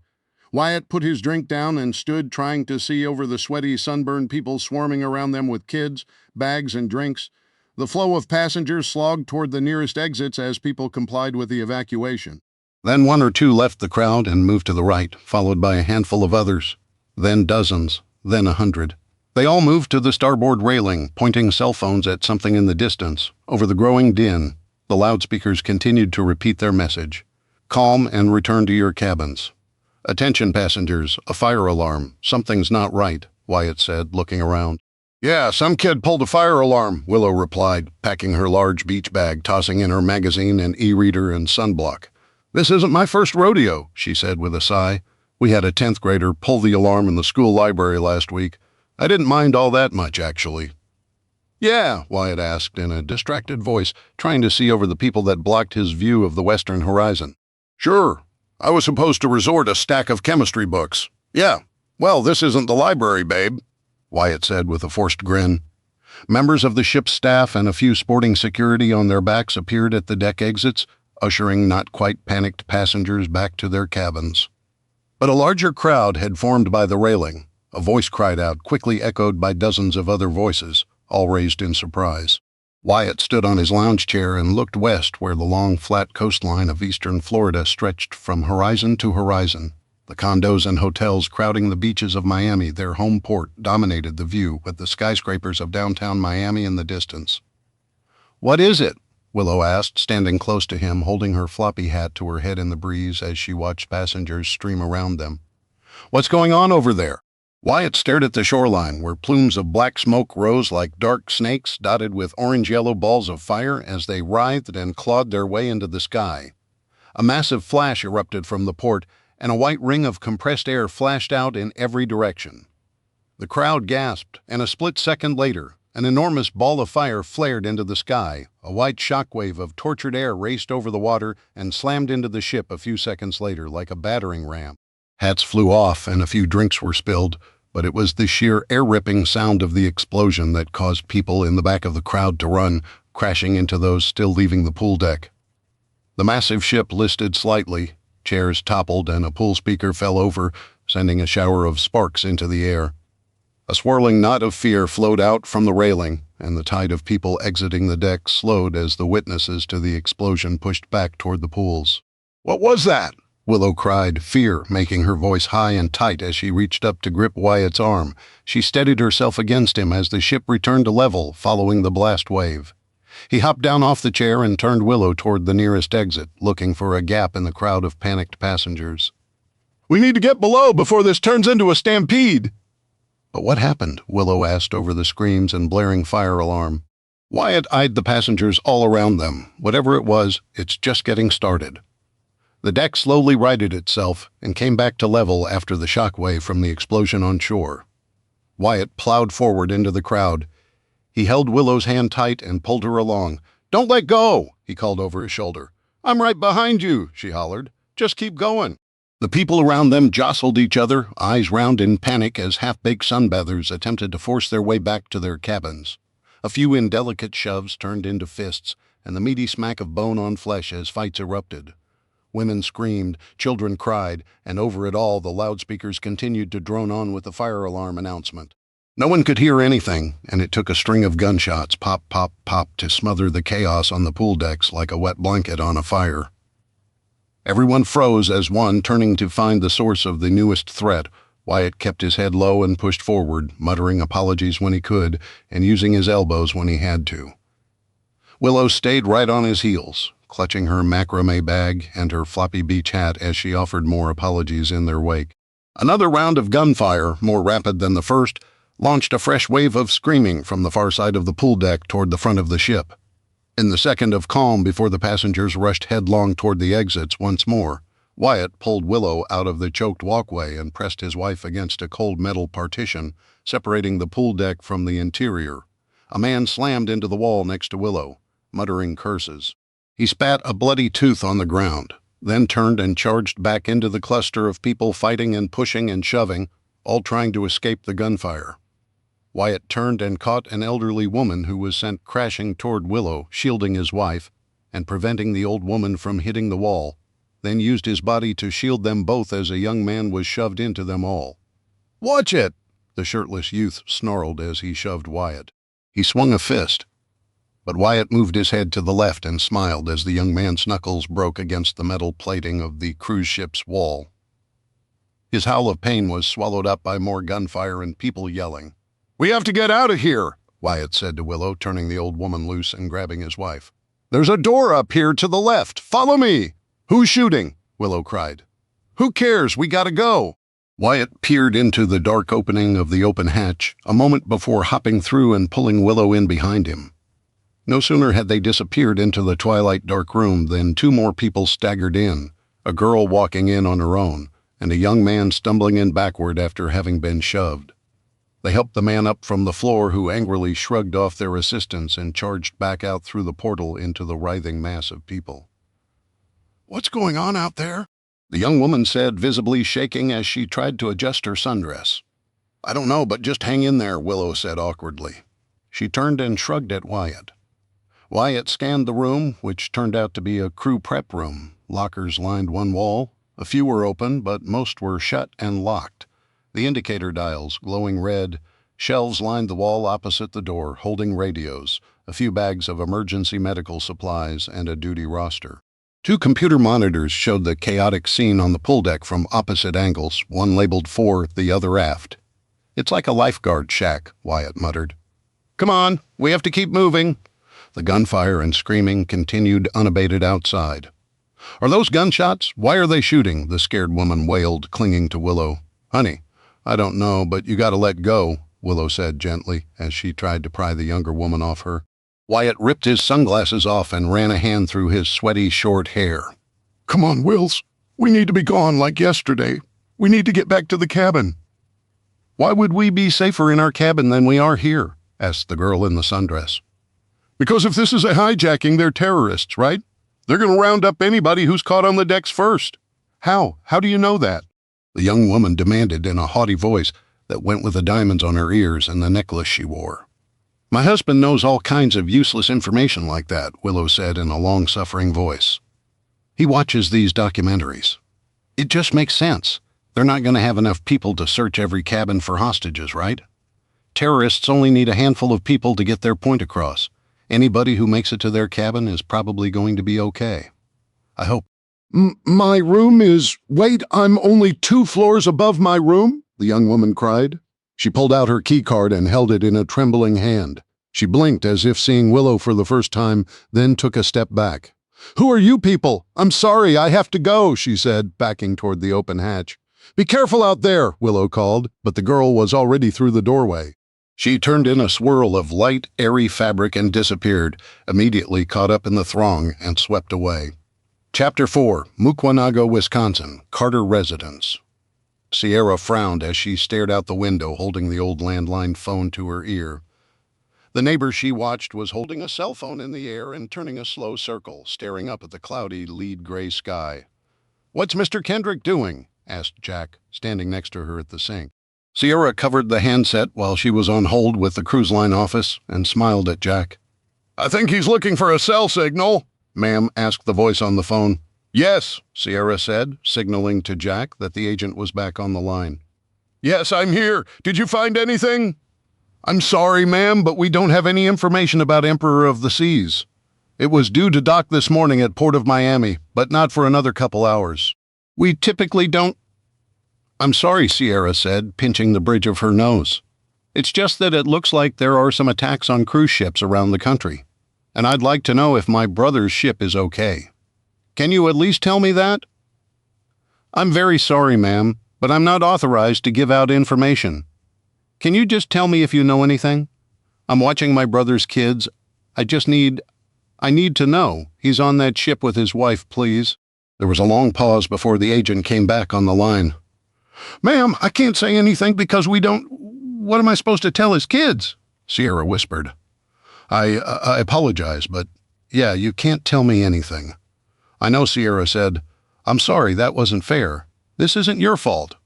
Wyatt put his drink down and stood trying to see over the sweaty, sunburned people swarming around them with kids, bags, and drinks. The flow of passengers slogged toward the nearest exits as people complied with the evacuation. Then 1 or 2 left the crowd and moved to the right, followed by a handful of others. Then dozens, then 100. They all moved to the starboard railing, pointing cell phones at something in the distance. Over the growing din, the loudspeakers continued to repeat their message. "Calm and return to your cabins." "Attention passengers, a fire alarm. Something's not right," Wyatt said, looking around. "Yeah, some kid pulled a fire alarm," Willow replied, packing her large beach bag, tossing in her magazine and e-reader and sunblock. "This isn't my first rodeo," she said with a sigh. "We had a 10th grader pull the alarm in the school library last week. I didn't mind all that much, actually." "Yeah?" Wyatt asked in a distracted voice, trying to see over the people that blocked his view of the western horizon. "Sure. I was supposed to resort a stack of chemistry books. Yeah. Well, this isn't the library, babe," Wyatt said with a forced grin. Members of the ship's staff and a few sporting security on their backs appeared at the deck exits, ushering not quite panicked passengers back to their cabins. But a larger crowd had formed by the railing. A voice cried out, quickly echoed by dozens of other voices, all raised in surprise. Wyatt stood on his lounge chair and looked west where the long, flat coastline of eastern Florida stretched from horizon to horizon. The condos and hotels crowding the beaches of Miami, their home port, dominated the view, with the skyscrapers of downtown Miami in the distance. "What is it?" Willow asked, standing close to him, holding her floppy hat to her head in the breeze as she watched passengers stream around them. "What's going on over there?" Wyatt stared at the shoreline, where plumes of black smoke rose like dark snakes dotted with orange-yellow balls of fire as they writhed and clawed their way into the sky. A massive flash erupted from the port, and a white ring of compressed air flashed out in every direction. The crowd gasped, and a split second later, an enormous ball of fire flared into the sky. A white shockwave of tortured air raced over the water and slammed into the ship a few seconds later like a battering ram. Hats flew off and a few drinks were spilled, but it was the sheer air-ripping sound of the explosion that caused people in the back of the crowd to run, crashing into those still leaving the pool deck. The massive ship listed slightly, chairs toppled, and a pool speaker fell over, sending a shower of sparks into the air. A swirling knot of fear flowed out from the railing, and the tide of people exiting the deck slowed as the witnesses to the explosion pushed back toward the pools. "What was that?" Willow cried, fear making her voice high and tight as she reached up to grip Wyatt's arm. She steadied herself against him as the ship returned to level, following the blast wave. He hopped down off the chair and turned Willow toward the nearest exit, looking for a gap in the crowd of panicked passengers. "We need to get below before this turns into a stampede." "But what happened?" Willow asked over the screams and blaring fire alarm. Wyatt eyed the passengers all around them. Whatever it was, it's just getting started. The deck slowly righted itself and came back to level after the shockwave from the explosion on shore. Wyatt plowed forward into the crowd. He held Willow's hand tight and pulled her along. "Don't let go," he called over his shoulder. "I'm right behind you," she hollered. "Just keep going." The people around them jostled each other, eyes round in panic as half-baked sunbathers attempted to force their way back to their cabins. A few indelicate shoves turned into fists, and the meaty smack of bone on flesh as fights erupted. Women screamed, children cried, and over it all the loudspeakers continued to drone on with the fire alarm announcement. No one could hear anything, and it took a string of gunshots, pop, pop, pop, to smother the chaos on the pool decks like a wet blanket on a fire. Everyone froze as one, turning to find the source of the newest threat. Wyatt kept his head low and pushed forward, muttering apologies when he could and using his elbows when he had to. Willow stayed right on his heels, clutching her macrame bag and her floppy beach hat as she offered more apologies in their wake. Another round of gunfire, more rapid than the first, launched a fresh wave of screaming from the far side of the pool deck toward the front of the ship. In the second of calm before the passengers rushed headlong toward the exits once more, Wyatt pulled Willow out of the choked walkway and pressed his wife against a cold metal partition separating the pool deck from the interior. A man slammed into the wall next to Willow, muttering curses. He spat a bloody tooth on the ground, then turned and charged back into the cluster of people fighting and pushing and shoving, all trying to escape the gunfire. Wyatt turned and caught an elderly woman who was sent crashing toward Willow, shielding his wife and preventing the old woman from hitting the wall, then used his body to shield them both as a young man was shoved into them all. "Watch it!" the shirtless youth snarled as he shoved Wyatt. He swung a fist, but Wyatt moved his head to the left and smiled as the young man's knuckles broke against the metal plating of the cruise ship's wall. His howl of pain was swallowed up by more gunfire and people yelling. "We have to get out of here," Wyatt said to Willow, turning the old woman loose and grabbing his wife. "There's a door up here to the left. Follow me." "Who's shooting?" Willow cried. "Who cares? We gotta go." Wyatt peered into the dark opening of the open hatch a moment before hopping through and pulling Willow in behind him. No sooner had they disappeared into the twilight dark room than two more people staggered in, a girl walking in on her own, and a young man stumbling in backward after having been shoved. They helped the man up from the floor, who angrily shrugged off their assistance and charged back out through the portal into the writhing mass of people. "What's going on out there?" the young woman said, visibly shaking as she tried to adjust her sundress. "I don't know, but just hang in there," Willow said awkwardly. She turned and shrugged at Wyatt. Wyatt scanned the room, which turned out to be a crew prep room. Lockers lined one wall. A few were open, but most were shut and locked. The indicator dials, glowing red, shelves lined the wall opposite the door, holding radios, a few bags of emergency medical supplies, and a duty roster. Two computer monitors showed the chaotic scene on the pool deck from opposite angles, one labeled fore, the other aft. "It's like a lifeguard shack," Wyatt muttered. "Come on, we have to keep moving." The gunfire and screaming continued unabated outside. "Are those gunshots? Why are they shooting?" the scared woman wailed, clinging to Willow. "Honey, I don't know, but you gotta let go," Willow said gently as she tried to pry the younger woman off her. Wyatt ripped his sunglasses off and ran a hand through his sweaty, short hair. "Come on, Wills. We need to be gone like yesterday. We need to get back to the cabin." "Why would we be safer in our cabin than we are here?" asked the girl in the sundress. "Because if this is a hijacking, they're terrorists, right? They're going to round up anybody who's caught on the decks first." "How? How do you know that?" the young woman demanded in a haughty voice that went with the diamonds on her ears and the necklace she wore. "My husband knows all kinds of useless information like that," Willow said in a long-suffering voice. "He watches these documentaries. It just makes sense. They're not going to have enough people to search every cabin for hostages, right? Terrorists only need a handful of people to get their point across. Anybody who makes it to their cabin is probably going to be okay. I hope." My room is... Wait, I'm only 2 floors above my room?" the young woman cried. She pulled out her key card and held it in a trembling hand. She blinked as if seeing Willow for the first time, then took a step back. "Who are you people? I'm sorry, I have to go," she said, backing toward the open hatch. "Be careful out there," Willow called, but the girl was already through the doorway. She turned in a swirl of light, airy fabric and disappeared, immediately caught up in the throng and swept away. Chapter 4, Mukwonago, Wisconsin, Carter Residence. Sierra frowned as she stared out the window, holding the old landline phone to her ear. The neighbor she watched was holding a cell phone in the air and turning a slow circle, staring up at the cloudy, lead-gray sky. "What's Mr. Kendrick doing?" asked Jack, standing next to her at the sink. Sierra covered the handset while she was on hold with the cruise line office and smiled at Jack. "I think he's looking for a cell signal," ma'am asked the voice on the phone. "Yes," Sierra said, signaling to Jack that the agent was back on the line. "Yes, I'm here. Did you find anything?" "I'm sorry, ma'am, but we don't have any information about Emperor of the Seas. It was due to dock this morning at Port of Miami, but not for another couple hours. We typically don't—" "I'm sorry," Sierra said, pinching the bridge of her nose. "It's just that it looks like there are some attacks on cruise ships around the country, and I'd like to know if my brother's ship is okay. Can you at least tell me that?" "I'm very sorry, ma'am, but I'm not authorized to give out information. Can you just tell me if you know anything? I'm watching my brother's kids. I need to know. He's on that ship with his wife, please." There was a long pause before the agent came back on the line. "Ma'am, I can't say anything because we don't— What am I supposed to tell his kids?" Sierra whispered. I apologize, but yeah, you can't tell me anything." "I know," Sierra said. "I'm sorry, that wasn't fair. This isn't your fault.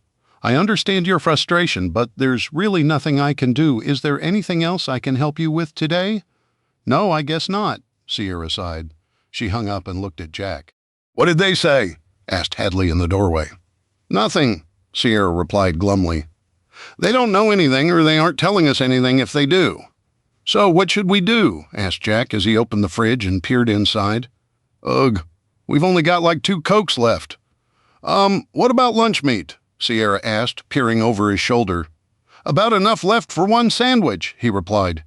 I understand your frustration, but there's really nothing I can do. Is there anything else I can help you with today?" "No, I guess not," Sierra sighed. She hung up and looked at Jack. "What did they say?" asked Hadley in the doorway. "Nothing," Sierra replied glumly. "They don't know anything, or they aren't telling us anything if they do." "So what should we do?" asked Jack as he opened the fridge and peered inside. "Ugh, we've only got like 2 Cokes left." What about lunch meat?" Sierra asked, peering over his shoulder. "About enough left for 1 sandwich," he replied.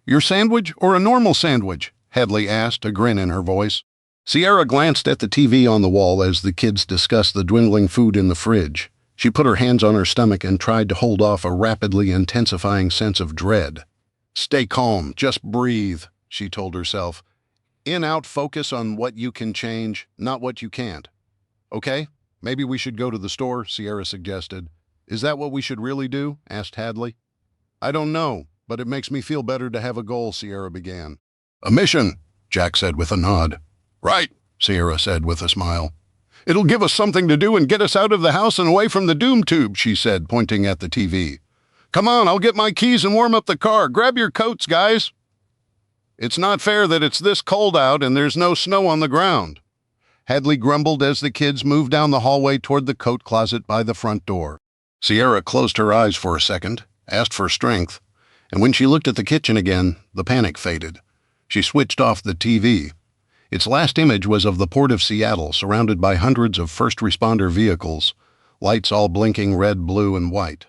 "Your sandwich or a normal sandwich?" Hadley asked, a grin in her voice. Sierra glanced at the TV on the wall as the kids discussed the dwindling food in the fridge. She put her hands on her stomach and tried to hold off a rapidly intensifying sense of dread. "Stay calm, just breathe," she told herself. "In-out focus on what you can change, not what you can't." "Okay, maybe we should go to the store," Sierra suggested. "Is that what we should really do?" asked Hadley. "I don't know, but it makes me feel better to have a goal," Sierra began. "A mission," Jack said with a nod. "Right," Sierra said with a smile. "It'll give us something to do and get us out of the house and away from the doom tube," she said, pointing at the TV. "Come on, I'll get my keys and warm up the car. Grab your coats, guys." "It's not fair that it's this cold out and there's no snow on the ground," Hadley grumbled as the kids moved down the hallway toward the coat closet by the front door. Sierra closed her eyes for a second, asked for strength, and when she looked at the kitchen again, the panic faded. She switched off the TV. Its last image was of the port of Seattle, surrounded by hundreds of first responder vehicles, lights all blinking red, blue, and white.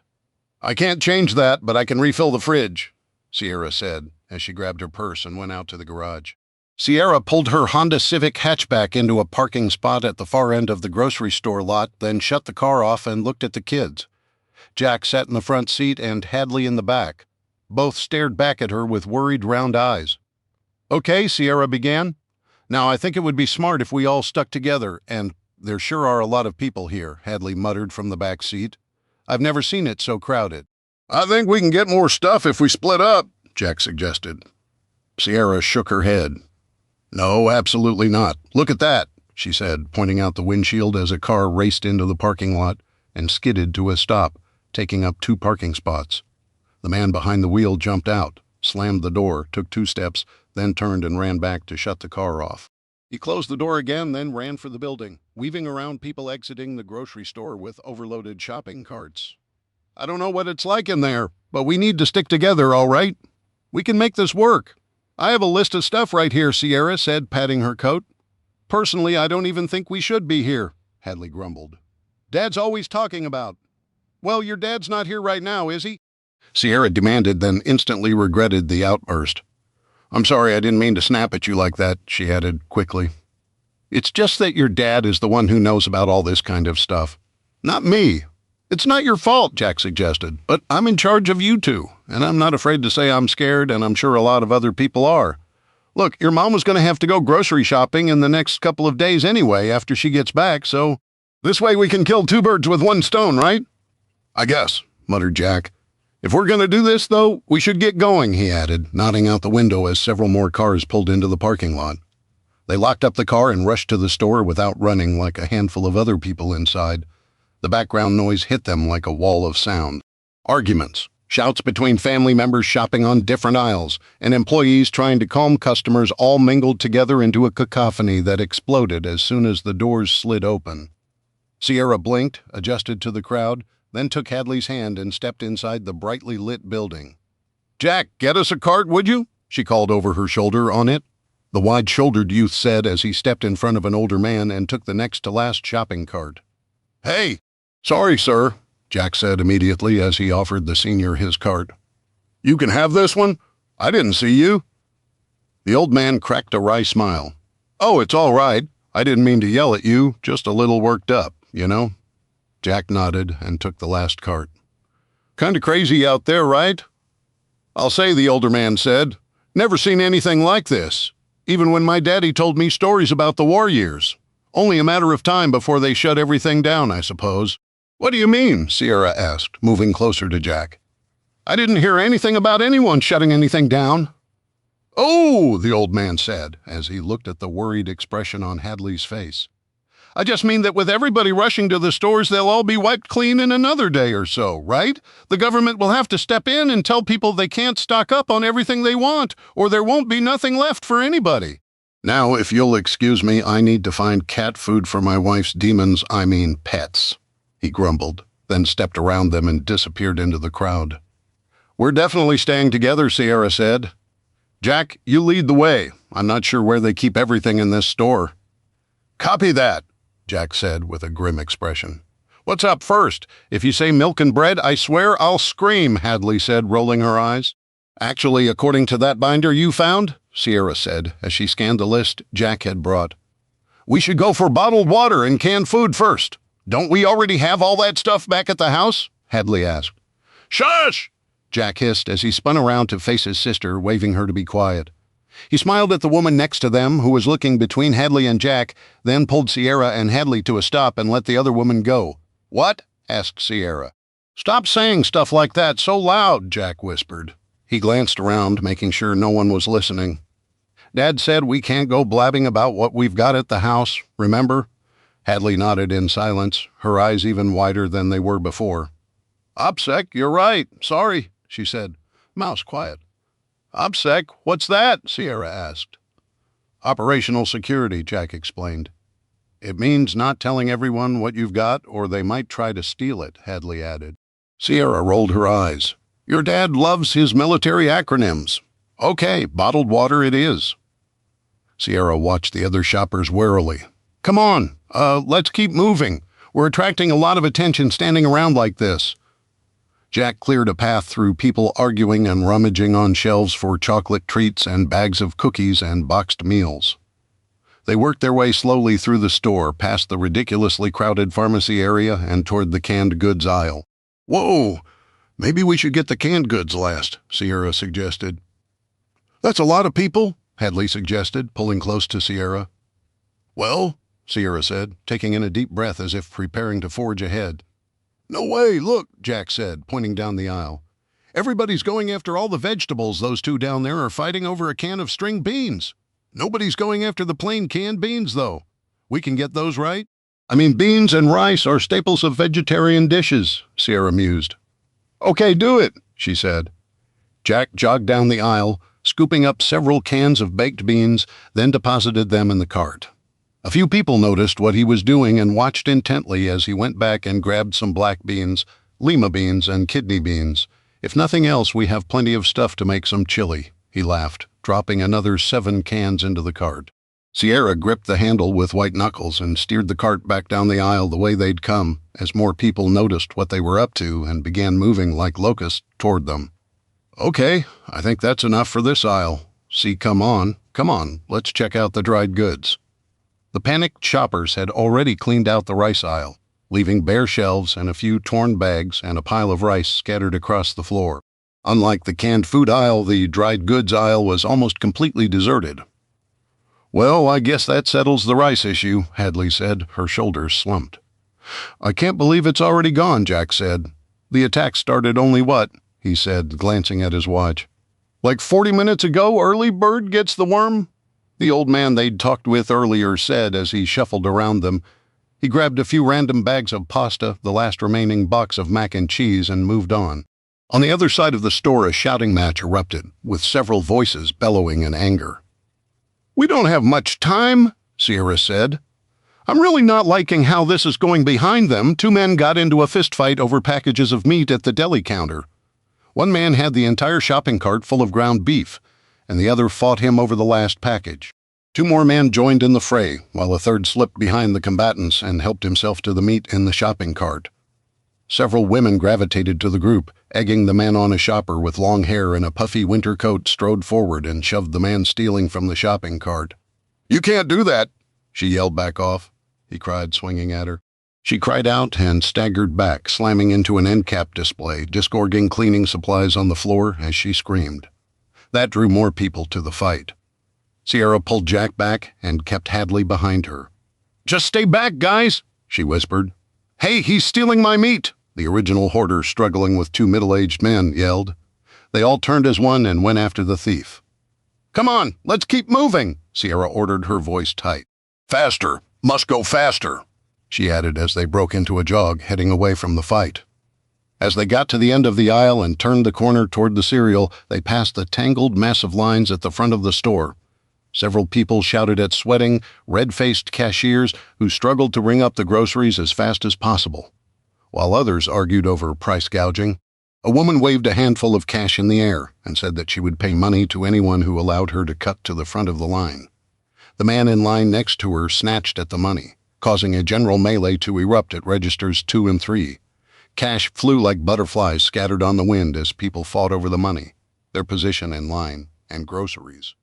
"I can't change that, but I can refill the fridge," Sierra said as she grabbed her purse and went out to the garage. Sierra pulled her Honda Civic hatchback into a parking spot at the far end of the grocery store lot, then shut the car off and looked at the kids. Jack sat in the front seat and Hadley in the back. Both stared back at her with worried round eyes. "Okay," Sierra began. "Now, I think it would be smart if we all stuck together, and there sure are a lot of people here," Hadley muttered from the back seat. "I've never seen it so crowded." "I think we can get more stuff if we split up," Jack suggested. Sierra shook her head. "No, absolutely not. Look at that," she said, pointing out the windshield as a car raced into the parking lot and skidded to a stop, taking up 2 parking spots. The man behind the wheel jumped out, slammed the door, took 2 steps, then turned and ran back to shut the car off. He closed the door again, then ran for the building, weaving around people exiting the grocery store with overloaded shopping carts. "I don't know what it's like in there, but we need to stick together, all right? We can make this work. I have a list of stuff right here," Sierra said, patting her coat. "Personally, I don't even think we should be here," Hadley grumbled. "Dad's always talking about—" "Well, your dad's not here right now, is he?" Sierra demanded, then instantly regretted the outburst. "I'm sorry, I didn't mean to snap at you like that," she added quickly. "It's just that your dad is the one who knows about all this kind of stuff. Not me. It's not your fault," Jack suggested, "but I'm in charge of you 2, and I'm not afraid to say I'm scared, and I'm sure a lot of other people are. Look, your mom was going to have to go grocery shopping in the next couple of days anyway after she gets back, so this way we can kill 2 birds with 1 stone, right?" "I guess," muttered Jack. "If we're going to do this, though, we should get going," he added, nodding out the window as several more cars pulled into the parking lot. They locked up the car and rushed to the store without running like a handful of other people inside. The background noise hit them like a wall of sound. Arguments, shouts between family members shopping on different aisles, and employees trying to calm customers all mingled together into a cacophony that exploded as soon as the doors slid open. Sierra blinked, adjusted to the crowd, then took Hadley's hand and stepped inside the brightly lit building. "Jack, get us a cart, would you?" she called over her shoulder on it. The wide-shouldered youth said as he stepped in front of an older man and took the next-to-last shopping cart. "Hey, sorry, sir," Jack said immediately as he offered the senior his cart. "You can have this one? I didn't see you." The old man cracked a wry smile. "Oh, it's all right. I didn't mean to yell at you, just a little worked up, you know." Jack nodded and took the last cart. "Kinda crazy out there, right?" "I'll say," the older man said. "Never seen anything like this. Even when my daddy told me stories about the war years. Only a matter of time before they shut everything down, I suppose." "What do you mean?" Sierra asked, moving closer to Jack. "I didn't hear anything about anyone shutting anything down." "Oh," the old man said, as he looked at the worried expression on Hadley's face. "I just mean that with everybody rushing to the stores, they'll all be wiped clean in another day or so, right? The government will have to step in and tell people they can't stock up on everything they want, or there won't be nothing left for anybody." "Now, if you'll excuse me, I need to find cat food for my wife's pets," he grumbled, then stepped around them and disappeared into the crowd. "We're definitely staying together," Sierra said. "Jack, you lead the way. I'm not sure where they keep everything in this store." "Copy that," Jack said with a grim expression. "What's up first? If you say milk and bread, I swear I'll scream," Hadley said, rolling her eyes. "Actually, according to that binder you found," Sierra said as she scanned the list Jack had brought, "we should go for bottled water and canned food first. Don't we already have all that stuff back at the house?" Hadley asked. "Shush!" Jack hissed as he spun around to face his sister, waving her to be quiet. He smiled at the woman next to them, who was looking between Hadley and Jack, then pulled Sierra and Hadley to a stop and let the other woman go. "What?" asked Sierra. "Stop saying stuff like that so loud," Jack whispered. He glanced around, making sure no one was listening. "Dad said we can't go blabbing about what we've got at the house, remember?" Hadley nodded in silence, her eyes even wider than they were before. "OPSEC, you're right. Sorry," she said. "Mouse, quiet." "OPSEC, what's that?" Sierra asked. "Operational security," Jack explained. "It means not telling everyone what you've got, or they might try to steal it," Hadley added. Sierra rolled her eyes. "Your dad loves his military acronyms. Okay, bottled water it is." Sierra watched the other shoppers warily. "Come on, let's keep moving. We're attracting a lot of attention standing around like this." Jack cleared a path through people arguing and rummaging on shelves for chocolate treats and bags of cookies and boxed meals. They worked their way slowly through the store, past the ridiculously crowded pharmacy area and toward the canned goods aisle. "Whoa, maybe we should get the canned goods last," Sierra suggested. "That's a lot of people," Hadley suggested, pulling close to Sierra. "Well," Sierra said, taking in a deep breath as if preparing to forge ahead. "No way, look," Jack said, pointing down the aisle. "Everybody's going after all the vegetables. Those two down there are fighting over a can of string beans. Nobody's going after the plain canned beans, though. We can get those, right?" "I mean, beans and rice are staples of vegetarian dishes," Sierra mused. "Okay, do it," she said. Jack jogged down the aisle, scooping up several cans of baked beans, then deposited them in the cart. A few people noticed what he was doing and watched intently as he went back and grabbed some black beans, lima beans, and kidney beans. "If nothing else, we have plenty of stuff to make some chili," he laughed, dropping another 7 cans into the cart. Sierra gripped the handle with white knuckles and steered the cart back down the aisle the way they'd come, as more people noticed what they were up to and began moving like locusts toward them. "Okay, I think that's enough for this aisle. See, come on, let's check out the dried goods." The panicked shoppers had already cleaned out the rice aisle, leaving bare shelves and a few torn bags and a pile of rice scattered across the floor. Unlike the canned food aisle, the dried goods aisle was almost completely deserted. "Well, I guess that settles the rice issue," Hadley said, her shoulders slumped. "I can't believe it's already gone," Jack said. "The attack started only what?" he said, glancing at his watch. "Like 40 minutes ago, early bird gets the worm?" the old man they'd talked with earlier said as he shuffled around them. He grabbed a few random bags of pasta, the last remaining box of mac and cheese, and moved on. On the other side of the store, a shouting match erupted, with several voices bellowing in anger. "We don't have much time," Sierra said. "I'm really not liking how this is going behind them." Two men got into a fistfight over packages of meat at the deli counter. One man had the entire shopping cart full of ground beef, and the other fought him over the last package. Two more men joined in the fray, while a third slipped behind the combatants and helped himself to the meat in the shopping cart. Several women gravitated to the group, egging the man on. A shopper with long hair and a puffy winter coat strode forward and shoved the man stealing from the shopping cart. "You can't do that," she yelled. "Back off," he cried, swinging at her. She cried out and staggered back, slamming into an end cap display, disgorging cleaning supplies on the floor as she screamed. That drew more people to the fight. Sierra pulled Jack back and kept Hadley behind her. "Just stay back, guys," she whispered. "Hey, he's stealing my meat," the original hoarder, struggling with two middle-aged men, yelled. They all turned as one and went after the thief. "Come on, let's keep moving," Sierra ordered, her voice tight. "Faster, must go faster," she added as they broke into a jog, heading away from the fight. As they got to the end of the aisle and turned the corner toward the cereal, they passed the tangled mess of lines at the front of the store. Several people shouted at sweating, red-faced cashiers who struggled to ring up the groceries as fast as possible, while others argued over price gouging. A woman waved a handful of cash in the air and said that she would pay money to anyone who allowed her to cut to the front of the line. The man in line next to her snatched at the money, causing a general melee to erupt at registers 2 and 3. Cash flew like butterflies scattered on the wind as people fought over the money, their position in line, and groceries.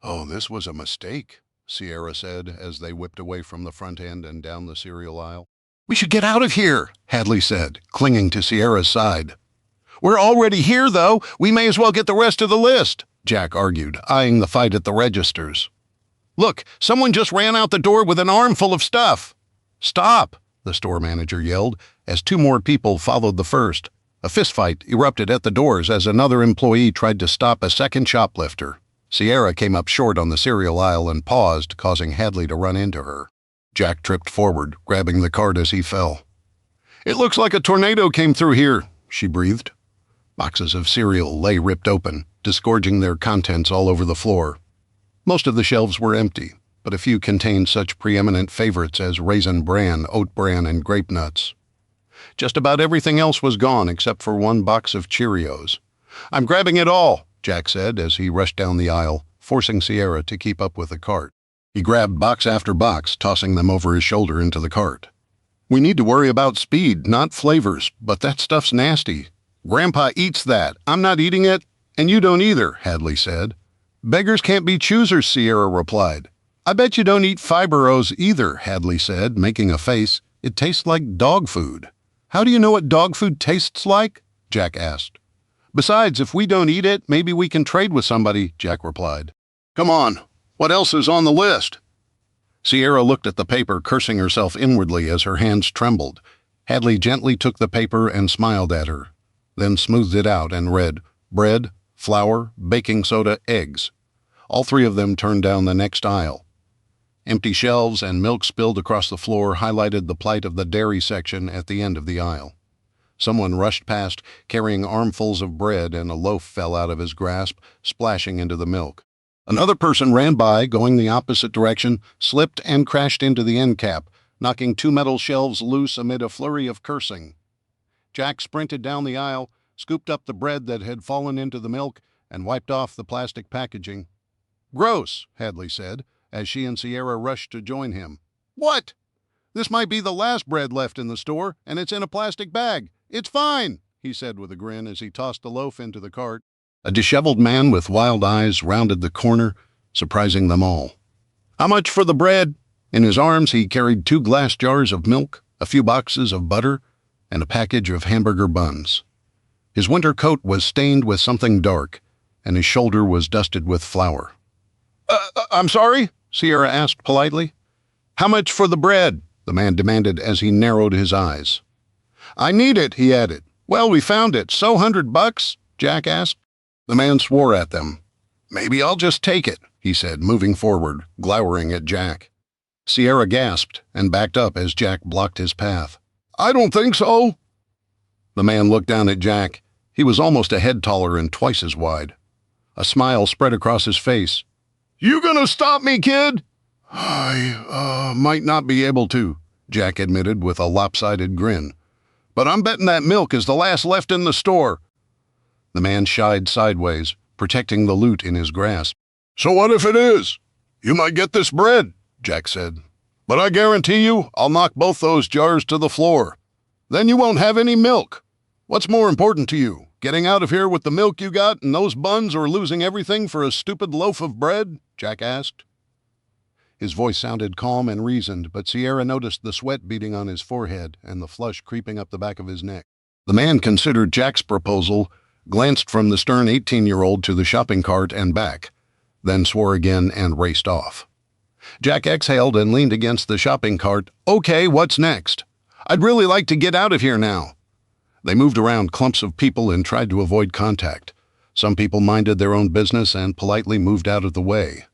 "Oh, this was a mistake," Sierra said as they whipped away from the front end and down the cereal aisle. "We should get out of here," Hadley said, clinging to Sierra's side. "We're already here, though. We may as well get the rest of the list," Jack argued, eyeing the fight at the registers. "Look, someone just ran out the door with an armful of stuff." "Stop," the store manager yelled, as two more people followed the first. A fistfight erupted at the doors as another employee tried to stop a second shoplifter. Sierra came up short on the cereal aisle and paused, causing Hadley to run into her. Jack tripped forward, grabbing the cart as he fell. "It looks like a tornado came through here," she breathed. Boxes of cereal lay ripped open, disgorging their contents all over the floor. Most of the shelves were empty, but a few contained such preeminent favorites as Raisin Bran, Oat Bran, and Grape Nuts. Just about everything else was gone except for one box of Cheerios. "I'm grabbing it all," Jack said as he rushed down the aisle, forcing Sierra to keep up with the cart. He grabbed box after box, tossing them over his shoulder into the cart. "We need to worry about speed, not flavors, but that stuff's nasty. Grandpa eats that. I'm not eating it, and you don't either," Hadley said. "Beggars can't be choosers," Sierra replied. "I bet you don't eat Fiberos either," Hadley said, making a face. "It tastes like dog food." "How do you know what dog food tastes like?" Jack asked. "Besides, if we don't eat it, maybe we can trade with somebody," Jack replied. "Come on, what else is on the list?" Sierra looked at the paper, cursing herself inwardly as her hands trembled. Hadley gently took the paper and smiled at her, then smoothed it out and read, "Bread, flour, baking soda, eggs." All three of them turned down the next aisle. Empty shelves and milk spilled across the floor highlighted the plight of the dairy section at the end of the aisle. Someone rushed past, carrying armfuls of bread, and a loaf fell out of his grasp, splashing into the milk. Another person ran by, going the opposite direction, slipped and crashed into the end cap, knocking two metal shelves loose amid a flurry of cursing. Jack sprinted down the aisle, scooped up the bread that had fallen into the milk, and wiped off the plastic packaging. "Gross," Hadley said, as she and Sierra rushed to join him. "What? This might be the last bread left in the store, and it's in a plastic bag. It's fine," he said with a grin as he tossed the loaf into the cart. A disheveled man with wild eyes rounded the corner, surprising them all. "How much for the bread?" In his arms he carried 2 glass jars of milk, a few boxes of butter, and a package of hamburger buns. His winter coat was stained with something dark, and his shoulder was dusted with flour. I'm sorry?" Sierra asked politely. "How much for the bread?" the man demanded as he narrowed his eyes. "I need it," he added. "Well, we found it. So $100? Jack asked. The man swore at them. "Maybe I'll just take it," he said, moving forward, glowering at Jack. Sierra gasped and backed up as Jack blocked his path. I don't think so. The man looked down at Jack. He was almost a head taller and twice as wide. A smile spread across his face. You gonna stop me, kid? I might not be able to, Jack admitted with a lopsided grin. But I'm betting that milk is the last left in the store. The man shied sideways, protecting the loot in his grasp. So what if it is? You might get this bread, Jack said. But I guarantee you I'll knock both those jars to the floor. Then you won't have any milk. What's more important to you, getting out of here with the milk you got and those buns or losing everything for a stupid loaf of bread? Jack asked. His voice sounded calm and reasoned, but Sierra noticed the sweat beading on his forehead and the flush creeping up the back of his neck. The man considered Jack's proposal, glanced from the stern 18-year-old to the shopping cart and back, then swore again and raced off. Jack exhaled and leaned against the shopping cart. Okay, what's next? I'd really like to get out of here now. They moved around clumps of people and tried to avoid contact. Some people minded their own business and politely moved out of the way.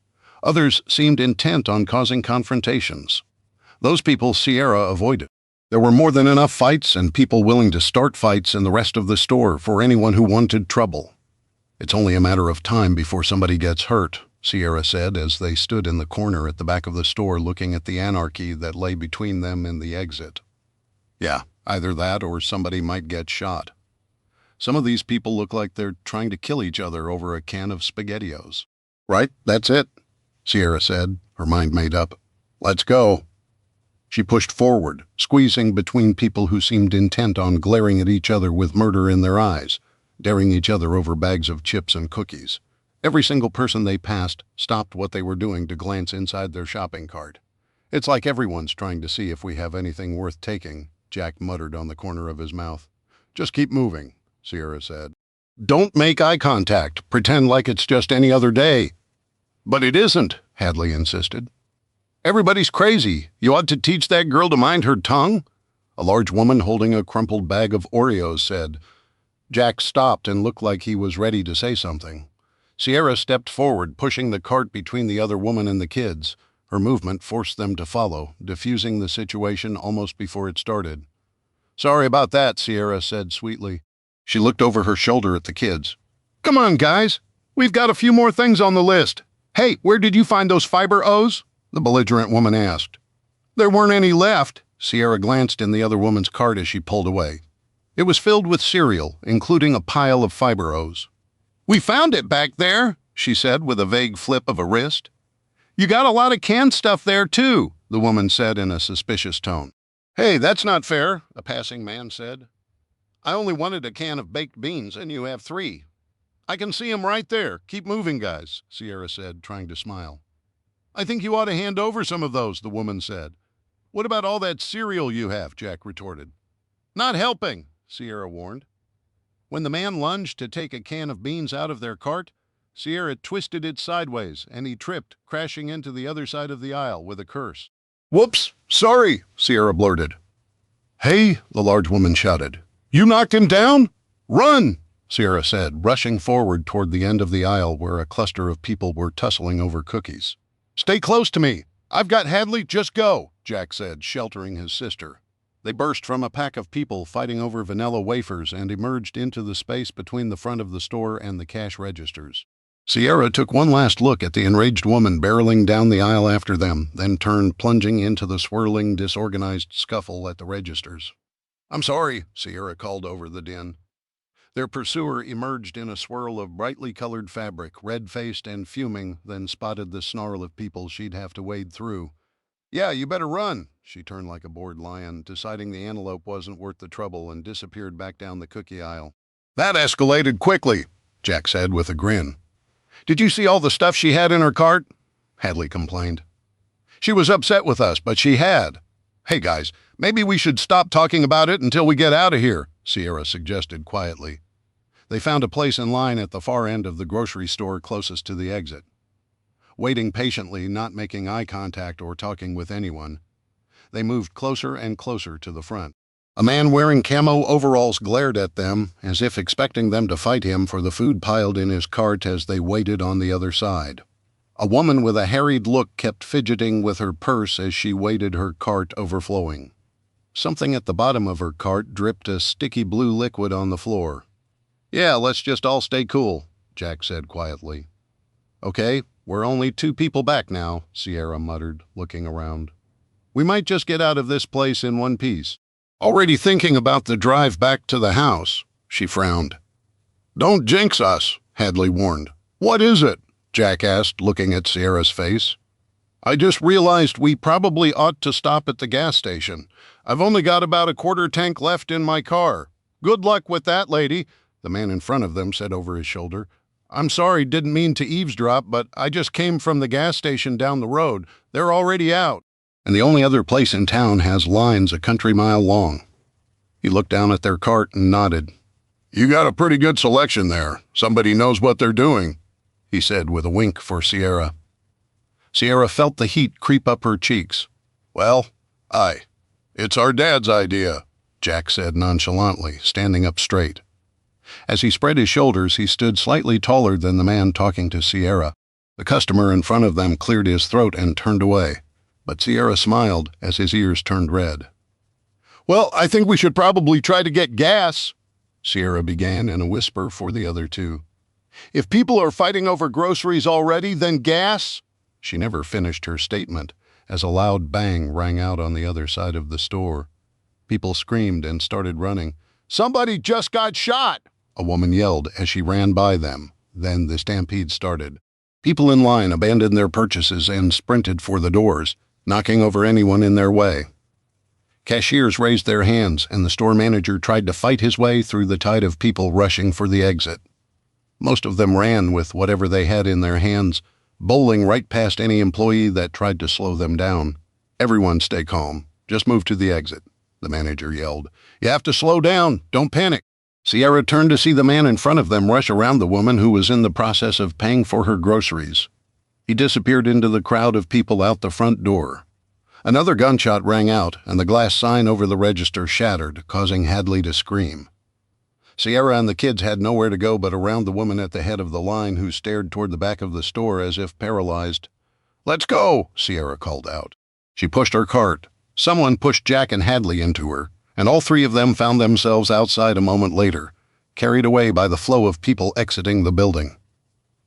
Others seemed intent on causing confrontations. Those people Sierra avoided. There were more than enough fights and people willing to start fights in the rest of the store for anyone who wanted trouble. It's only a matter of time before somebody gets hurt, Sierra said as they stood in the corner at the back of the store looking at the anarchy that lay between them and the exit. Yeah, either that or somebody might get shot. Some of these people look like they're trying to kill each other over a can of SpaghettiOs. Right, that's it, Sierra said, her mind made up. Let's go. She pushed forward, squeezing between people who seemed intent on glaring at each other with murder in their eyes, daring each other over bags of chips and cookies. Every single person they passed stopped what they were doing to glance inside their shopping cart. It's like everyone's trying to see if we have anything worth taking, Jack muttered on the corner of his mouth. Just keep moving, Sierra said. Don't make eye contact. Pretend like it's just any other day. But it isn't, Hadley insisted. Everybody's crazy. You ought to teach that girl to mind her tongue, a large woman holding a crumpled bag of Oreos said. Jack stopped and looked like he was ready to say something. Sierra stepped forward, pushing the cart between the other woman and the kids. Her movement forced them to follow, diffusing the situation almost before it started. Sorry about that, Sierra said sweetly. She looked over her shoulder at the kids. Come on, guys. We've got a few more things on the list. Hey, where did you find those fiber O's? The belligerent woman asked. There weren't any left. Sierra glanced in the other woman's cart as she pulled away. It was filled with cereal, including a pile of fiber O's. We found it back there, she said with a vague flip of a wrist. You got a lot of canned stuff there, too, the woman said in a suspicious tone. Hey, that's not fair, a passing man said. I only wanted a can of baked beans, and you have 3. I can see 'em right there. Keep moving, guys, Sierra said, trying to smile. I think you ought to hand over some of those, the woman said. What about all that cereal you have, Jack retorted. Not helping, Sierra warned. When the man lunged to take a can of beans out of their cart, Sierra twisted it sideways, and he tripped, crashing into the other side of the aisle with a curse. Whoops, sorry, Sierra blurted. Hey, the large woman shouted. You knocked him down? Run, Sierra said, rushing forward toward the end of the aisle where a cluster of people were tussling over cookies. Stay close to me. I've got Hadley, just go, Jack said, sheltering his sister. They burst from a pack of people fighting over vanilla wafers and emerged into the space between the front of the store and the cash registers. Sierra took one last look at the enraged woman barreling down the aisle after them, then turned plunging into the swirling, disorganized scuffle at the registers. I'm sorry, Sierra called over the din. Their pursuer emerged in a swirl of brightly colored fabric, red-faced and fuming, then spotted the snarl of people she'd have to wade through. Yeah, you better run, she turned like a bored lion, deciding the antelope wasn't worth the trouble, and disappeared back down the cookie aisle. That escalated quickly, Jack said with a grin. Did you see all the stuff she had in her cart? Hadley complained. She was upset with us, but she had. Hey guys, maybe we should stop talking about it until we get out of here, Sierra suggested quietly. They found a place in line at the far end of the grocery store closest to the exit. Waiting patiently, not making eye contact or talking with anyone, they moved closer and closer to the front. A man wearing camo overalls glared at them, as if expecting them to fight him for the food piled in his cart as they waited on the other side. A woman with a harried look kept fidgeting with her purse as she waited, her cart overflowing. Something at the bottom of her cart dripped a sticky blue liquid on the floor. "Yeah, let's just all stay cool," Jack said quietly. "Okay, we're only 2 people back now," Sierra muttered, looking around. "We might just get out of this place in one piece." "Already thinking about the drive back to the house," she frowned. "Don't jinx us," Hadley warned. "What is it?" Jack asked, looking at Sierra's face. "I just realized we probably ought to stop at the gas station. I've only got about a quarter tank left in my car." "Good luck with that, lady," the man in front of them said over his shoulder. "I'm sorry, didn't mean to eavesdrop, but I just came from the gas station down the road. They're already out. And the only other place in town has lines a country mile long." He looked down at their cart and nodded. "You got a pretty good selection there. Somebody knows what they're doing," he said with a wink for Sierra. Sierra felt the heat creep up her cheeks. "Well, it's our dad's idea," Jack said nonchalantly, standing up straight. As he spread his shoulders, he stood slightly taller than the man talking to Sierra. The customer in front of them cleared his throat and turned away, but Sierra smiled as his ears turned red. "Well, I think we should probably try to get gas," Sierra began in a whisper for the other two. "If people are fighting over groceries already, then gas—" She never finished her statement, as a loud bang rang out on the other side of the store. People screamed and started running. "Somebody just got shot!" a woman yelled as she ran by them. Then the stampede started. People in line abandoned their purchases and sprinted for the doors, knocking over anyone in their way. Cashiers raised their hands, and the store manager tried to fight his way through the tide of people rushing for the exit. Most of them ran with whatever they had in their hands, bowling right past any employee that tried to slow them down. "Everyone stay calm. Just move to the exit," the manager yelled. "You have to slow down. Don't panic." Sierra turned to see the man in front of them rush around the woman who was in the process of paying for her groceries. He disappeared into the crowd of people out the front door. Another gunshot rang out, and the glass sign over the register shattered, causing Hadley to scream. Sierra and the kids had nowhere to go but around the woman at the head of the line, who stared toward the back of the store as if paralyzed. "Let's go," Sierra called out. She pushed her cart. Someone pushed Jack and Hadley into her, and all 3 of them found themselves outside a moment later, carried away by the flow of people exiting the building.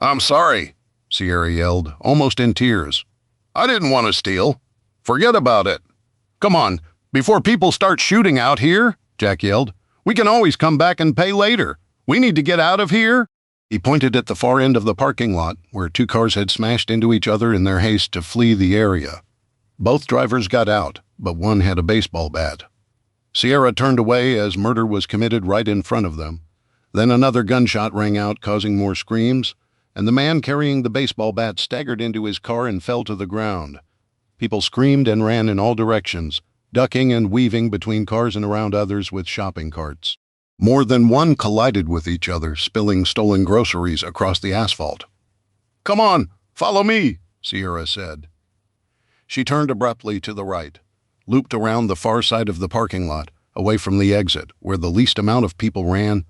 "I'm sorry," Sierra yelled, almost in tears. "I didn't want to steal. Forget about it." "Come on, before people start shooting out here," Jack yelled. "We can always come back and pay later. We need to get out of here." He pointed at the far end of the parking lot, where 2 cars had smashed into each other in their haste to flee the area. Both drivers got out, but one had a baseball bat. Sierra turned away as murder was committed right in front of them. Then another gunshot rang out, causing more screams, and the man carrying the baseball bat staggered into his car and fell to the ground. People screamed and ran in all directions, ducking and weaving between cars and around others with shopping carts. More than one collided with each other, spilling stolen groceries across the asphalt. "Come on, follow me," Sierra said. She turned abruptly to the right, looped around the far side of the parking lot, away from the exit, where the least amount of people ran.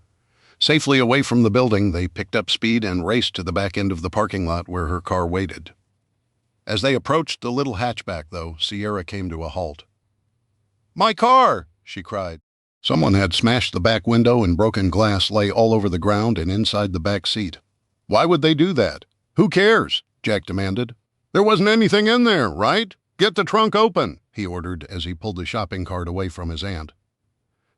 Safely away from the building, they picked up speed and raced to the back end of the parking lot where her car waited. As they approached the little hatchback, though, Sierra came to a halt. "My car!" she cried. Someone had smashed the back window, and broken glass lay all over the ground and inside the back seat. "Why would they do that?" "Who cares?" Jack demanded. "There wasn't anything in there, right? Get the trunk open," he ordered as he pulled the shopping cart away from his aunt.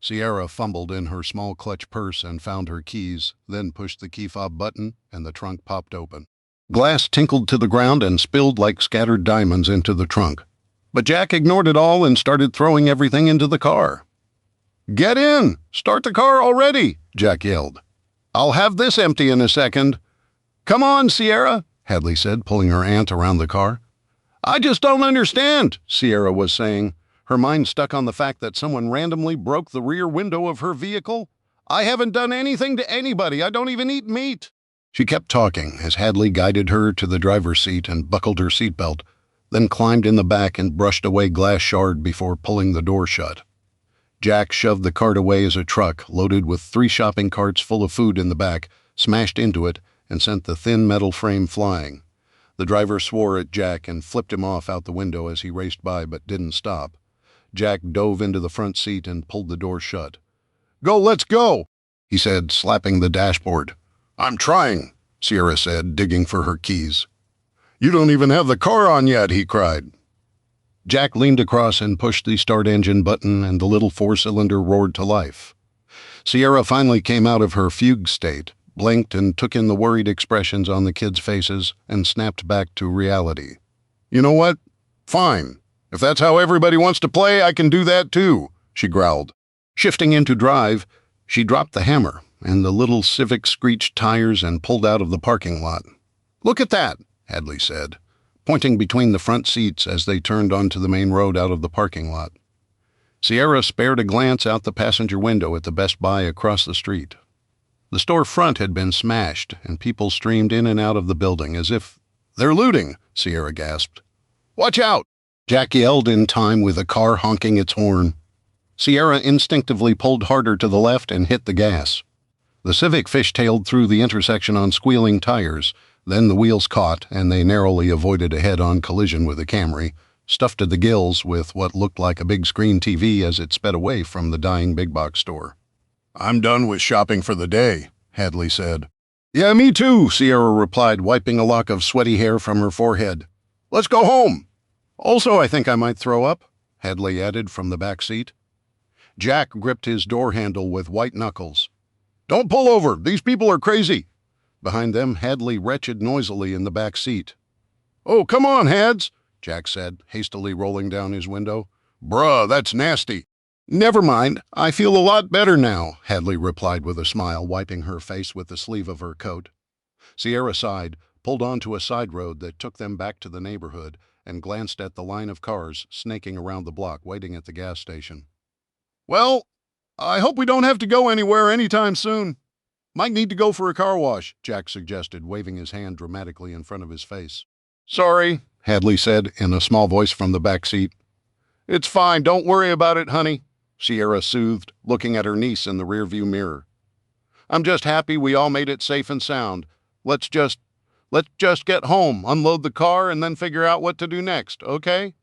Sierra fumbled in her small clutch purse and found her keys, then pushed the key fob button, and the trunk popped open. Glass tinkled to the ground and spilled like scattered diamonds into the trunk. But Jack ignored it all and started throwing everything into the car. "Get in! Start the car already!" Jack yelled. "I'll have this empty in a second." "Come on, Sierra," Hadley said, pulling her aunt around the car. "I just don't understand," Sierra was saying, her mind stuck on the fact that someone randomly broke the rear window of her vehicle. "I haven't done anything to anybody. I don't even eat meat." She kept talking as Hadley guided her to the driver's seat and buckled her seatbelt, then climbed in the back and brushed away glass shard before pulling the door shut. Jack shoved the cart away as a truck, loaded with 3 shopping carts full of food in the back, smashed into it and sent the thin metal frame flying. The driver swore at Jack and flipped him off out the window as he raced by but didn't stop. Jack dove into the front seat and pulled the door shut. "Go, let's go," he said, slapping the dashboard. "I'm trying," Sierra said, digging for her keys. "You don't even have the car on yet," he cried. Jack leaned across and pushed the start engine button, and the little four-cylinder roared to life. Sierra finally came out of her fugue state, blinked and took in the worried expressions on the kids' faces, and snapped back to reality. "You know what? Fine. If that's how everybody wants to play, I can do that too," she growled. Shifting into drive, she dropped the hammer, and the little Civic screeched tires and pulled out of the parking lot. "Look at that," Hadley said, pointing between the front seats as they turned onto the main road out of the parking lot. Sierra spared a glance out the passenger window at the Best Buy across the street. The store front had been smashed, and people streamed in and out of the building as if— "They're looting," Sierra gasped. "Watch out!" Jack yelled in time with the car honking its horn. Sierra instinctively pulled harder to the left and hit the gas. The Civic fishtailed through the intersection on squealing tires. Then the wheels caught, and they narrowly avoided a head-on collision with the Camry, stuffed to the gills with what looked like a big screen TV as it sped away from the dying big-box store. "I'm done with shopping for the day," Hadley said. "Yeah, me too," Sierra replied, wiping a lock of sweaty hair from her forehead. "Let's go home." "Also, I think I might throw up," Hadley added from the back seat. Jack gripped his door handle with white knuckles. "Don't pull over. These people are crazy." Behind them, Hadley retched noisily in the back seat. "Oh, come on, Hads," Jack said, hastily rolling down his window. "Bruh, that's nasty." "Never mind. I feel a lot better now," Hadley replied with a smile, wiping her face with the sleeve of her coat. Sierra sighed, pulled onto a side road that took them back to the neighborhood, and glanced at the line of cars snaking around the block waiting at the gas station. "Well, I hope we don't have to go anywhere anytime soon. Might need to go for a car wash," Jack suggested, waving his hand dramatically in front of his face. "Sorry," Hadley said in a small voice from the back seat. "It's fine, don't worry about it, honey," Sierra soothed, looking at her niece in the rearview mirror. "I'm just happy we all made it safe and sound. Let's just get home, unload the car, and then figure out what to do next, okay?"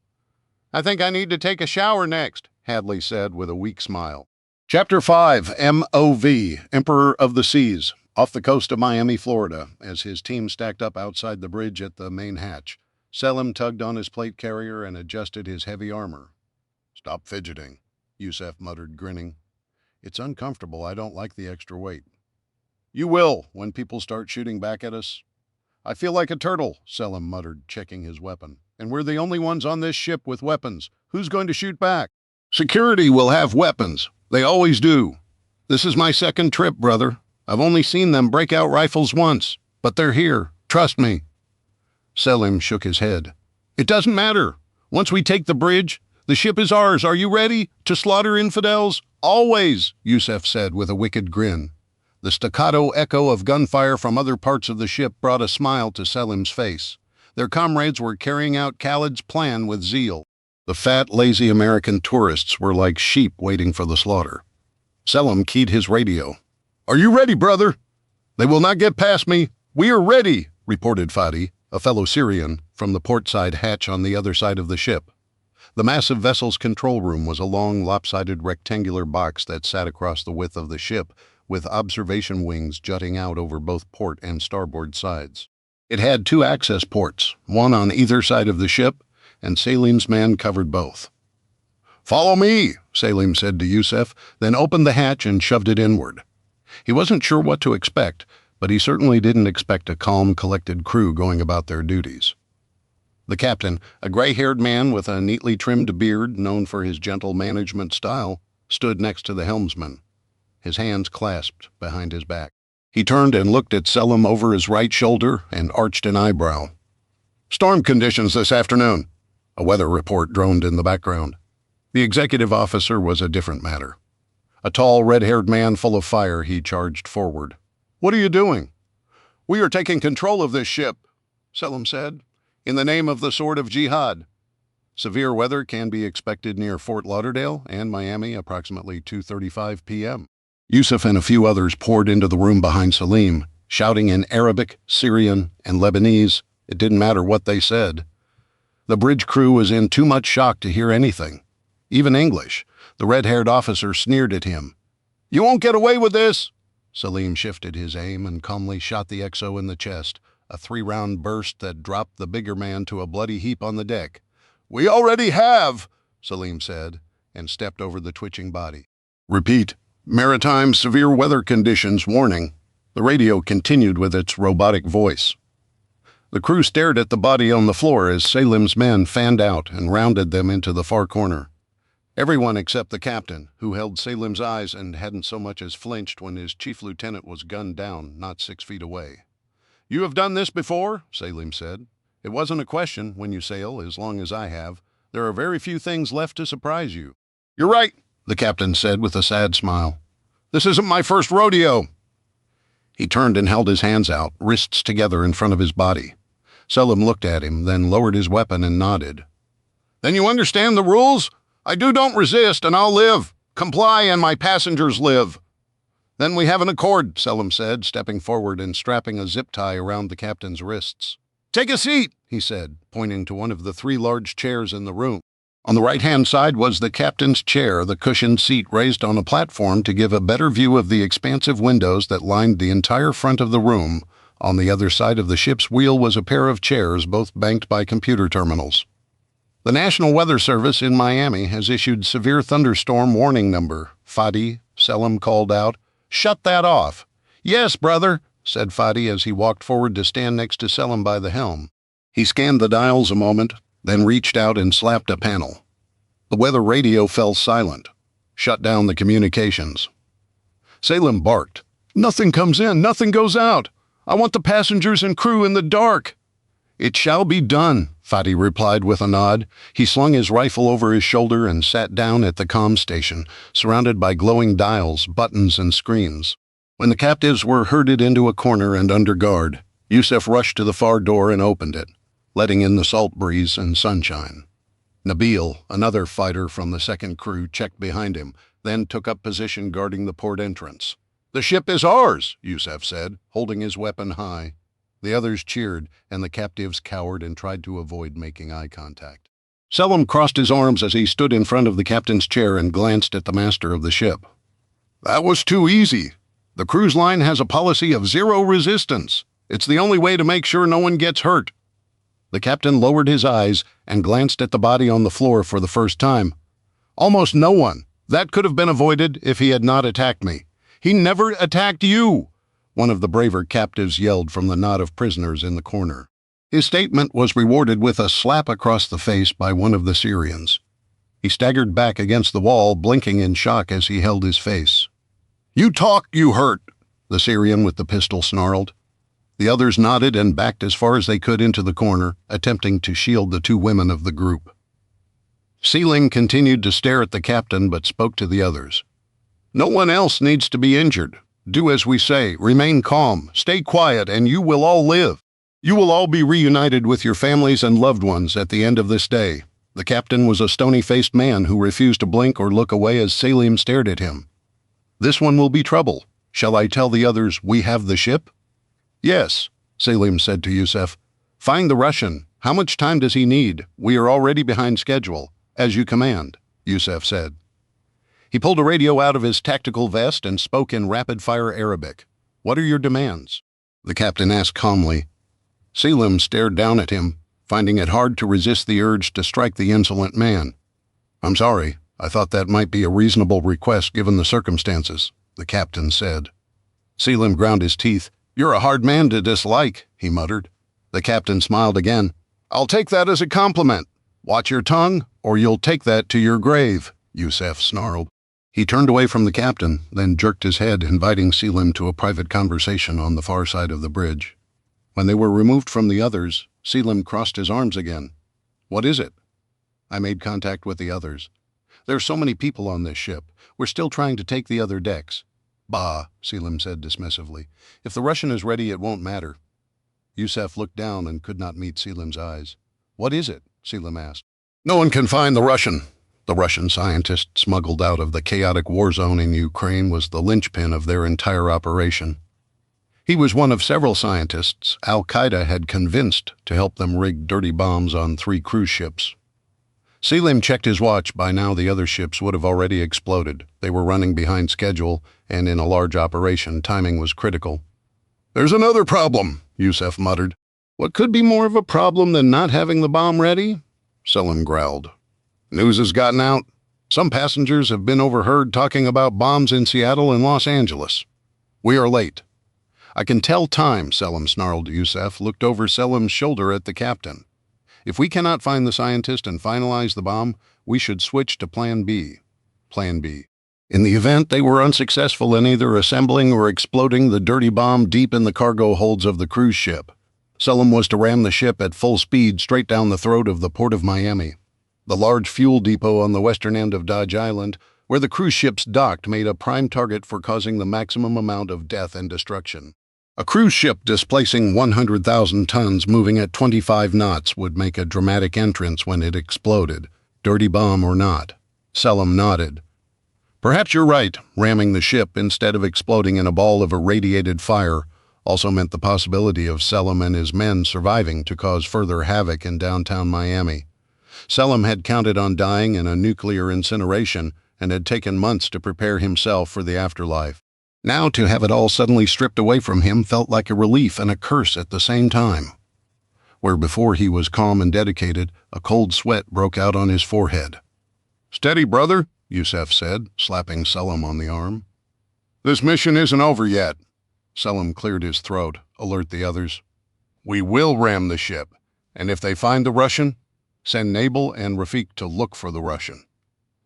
"I think I need to take a shower next," Hadley said with a weak smile. Chapter 5, MOV, Emperor of the Seas, off the coast of Miami, Florida, as his team stacked up outside the bridge at the main hatch. Selim tugged on his plate carrier and adjusted his heavy armor. "Stop fidgeting," Yusef muttered, grinning. "It's uncomfortable. I don't like the extra weight." "You will, when people start shooting back at us." "I feel like a turtle," Selim muttered, checking his weapon. "And we're the only ones on this ship with weapons. Who's going to shoot back?" "Security will have weapons. They always do. This is my second trip, brother. I've only seen them break out rifles once, but they're here. Trust me." Selim shook his head. "It doesn't matter. Once we take the bridge, the ship is ours. Are you ready to slaughter infidels?" "Always," Yusef said with a wicked grin. The staccato echo of gunfire from other parts of the ship brought a smile to Selim's face. Their comrades were carrying out Khalid's plan with zeal. The fat, lazy American tourists were like sheep waiting for the slaughter. Selim keyed his radio. "Are you ready, brother?" "They will not get past me. We are ready," reported Fadi, a fellow Syrian, from the portside hatch on the other side of the ship. The massive vessel's control room was a long, lopsided rectangular box that sat across the width of the ship, with observation wings jutting out over both port and starboard sides. It had 2 access ports, one on either side of the ship, and Salim's man covered both. "Follow me," Salim said to Yusef, then opened the hatch and shoved it inward. He wasn't sure what to expect, but he certainly didn't expect a calm, collected crew going about their duties. The captain, a gray-haired man with a neatly trimmed beard known for his gentle management style, stood next to the helmsman, his hands clasped behind his back. He turned and looked at Selim over his right shoulder and arched an eyebrow. "Storm conditions this afternoon." A weather report droned in the background. The executive officer was a different matter. A tall, red-haired man full of fire, he charged forward. "What are you doing?" "We are taking control of this ship," Selim said, "in the name of the Sword of Jihad. Severe weather can be expected near Fort Lauderdale and Miami approximately 2:35 p.m. Yusuf and a few others poured into the room behind Salim, shouting in Arabic, Syrian, and Lebanese, It didn't matter what they said. The bridge crew was in too much shock to hear anything. Even English. The red-haired officer sneered at him. "You won't get away with this!" Selim shifted his aim and calmly shot the XO in the chest, a 3-round burst that dropped the bigger man to a bloody heap on the deck. "We already have," Selim said, and stepped over the twitching body. "Repeat. Maritime severe weather conditions warning." The radio continued with its robotic voice. The crew stared at the body on the floor as Selim's men fanned out and rounded them into the far corner. Everyone except the captain, who held Selim's eyes and hadn't so much as flinched when his chief lieutenant was gunned down not 6 feet away. "You have done this before," Selim said. "It wasn't a question when you sail as long as I have. There are very few things left to surprise you." "You're right," the captain said with a sad smile. "This isn't my first rodeo." He turned and held his hands out, wrists together in front of his body. Selim looked at him, then lowered his weapon and nodded. "Then you understand the rules? I don't resist, and I'll live. Comply, and my passengers live." "Then we have an accord," Selim said, stepping forward and strapping a zip tie around the captain's wrists. "Take a seat," he said, pointing to one of the 3 large chairs in the room. On the right-hand side was the captain's chair, the cushioned seat raised on a platform to give a better view of the expansive windows that lined the entire front of the room. On the other side of the ship's wheel was a pair of chairs, both banked by computer terminals. "The National Weather Service in Miami has issued severe thunderstorm warning number." "Fadi," Selim called out. "Shut that off." "Yes, brother," said Fadi as he walked forward to stand next to Selim by the helm. He scanned the dials a moment, then reached out and slapped a panel. The weather radio fell silent. "Shut down the communications." Selim barked. "Nothing comes in, nothing goes out. I want the passengers and crew in the dark." "It shall be done," Fadi replied with a nod. He slung his rifle over his shoulder and sat down at the comm station, surrounded by glowing dials, buttons, and screens. When the captives were herded into a corner and under guard, Yusuf rushed to the far door and opened it, letting in the salt breeze and sunshine. Nabil, another fighter from the second crew, checked behind him, then took up position guarding the port entrance. "The ship is ours," Yusuf said, holding his weapon high. The others cheered, and the captives cowered and tried to avoid making eye contact. Selim crossed his arms as he stood in front of the captain's chair and glanced at the master of the ship. "That was too easy. The cruise line has a policy of zero resistance. It's the only way to make sure no one gets hurt." The captain lowered his eyes and glanced at the body on the floor for the first time. "Almost no one. That could have been avoided if he had not attacked me." "He never attacked you," one of the braver captives yelled from the knot of prisoners in the corner. His statement was rewarded with a slap across the face by one of the Syrians. He staggered back against the wall, blinking in shock as he held his face. "You talk, you hurt," the Syrian with the pistol snarled. The others nodded and backed as far as they could into the corner, attempting to shield the 2 women of the group. Selim continued to stare at the captain but spoke to the others. "No one else needs to be injured. Do as we say, remain calm, stay quiet, and you will all live. You will all be reunited with your families and loved ones at the end of this day." The captain was a stony-faced man who refused to blink or look away as Selim stared at him. "This one will be trouble. Shall I tell the others we have the ship?" "Yes," Selim said to Yusuf. "Find the Russian. How much time does he need? We are already behind schedule." "As you command," Yusuf said. He pulled a radio out of his tactical vest and spoke in rapid-fire Arabic. "What are your demands?" the captain asked calmly. Selim stared down at him, finding it hard to resist the urge to strike the insolent man. "I'm sorry. I thought that might be a reasonable request given the circumstances," the captain said. Selim ground his teeth. "You're a hard man to dislike," he muttered. The captain smiled again. "I'll take that as a compliment. Watch your tongue, or you'll take that to your grave," Yusuf snarled. He turned away from the captain, then jerked his head, inviting Selim to a private conversation on the far side of the bridge. When they were removed from the others, Selim crossed his arms again. "What is it?" I made contact with the others. "There's so many people on this ship. We're still trying to take the other decks." "Bah," Selim said dismissively. "If the Russian is ready, it won't matter." Yusuf looked down and could not meet Selim's eyes. "What is it?" Selim asked. "No one can find the Russian." The Russian scientist smuggled out of the chaotic war zone in Ukraine was the linchpin of their entire operation. He was one of several scientists Al-Qaeda had convinced to help them rig dirty bombs on 3 cruise ships. Selim checked his watch. By now the other ships would have already exploded. They were running behind schedule, and in a large operation, timing was critical. "There's another problem," Yusef muttered. "What could be more of a problem than not having the bomb ready?" Selim growled. "News has gotten out. Some passengers have been overheard talking about bombs in Seattle and Los Angeles. We are late." "I can tell time," Selim snarled. Yusef looked over Selim's shoulder at the captain. "If we cannot find the scientist and finalize the bomb, we should switch to Plan B. Plan B. In the event they were unsuccessful in either assembling or exploding the dirty bomb deep in the cargo holds of the cruise ship, Selim was to ram the ship at full speed straight down the throat of the Port of Miami. The large fuel depot on the western end of Dodge Island, where the cruise ships docked, made a prime target for causing the maximum amount of death and destruction. A cruise ship displacing 100,000 tons moving at 25 knots would make a dramatic entrance when it exploded, dirty bomb or not. Selim nodded. "Perhaps you're right. Ramming the ship instead of exploding in a ball of irradiated fire also meant the possibility of Selim and his men surviving to cause further havoc in downtown Miami. Selim had counted on dying in a nuclear incineration and had taken months to prepare himself for the afterlife. Now to have it all suddenly stripped away from him felt like a relief and a curse at the same time. Where before he was calm and dedicated, a cold sweat broke out on his forehead. "Steady, brother," Yusef said, slapping Selim on the arm. "This mission isn't over yet." Selim cleared his throat, alert the others. "We will ram the ship, and if they find the Russian, send Nabil and Rafik to look for the Russian,"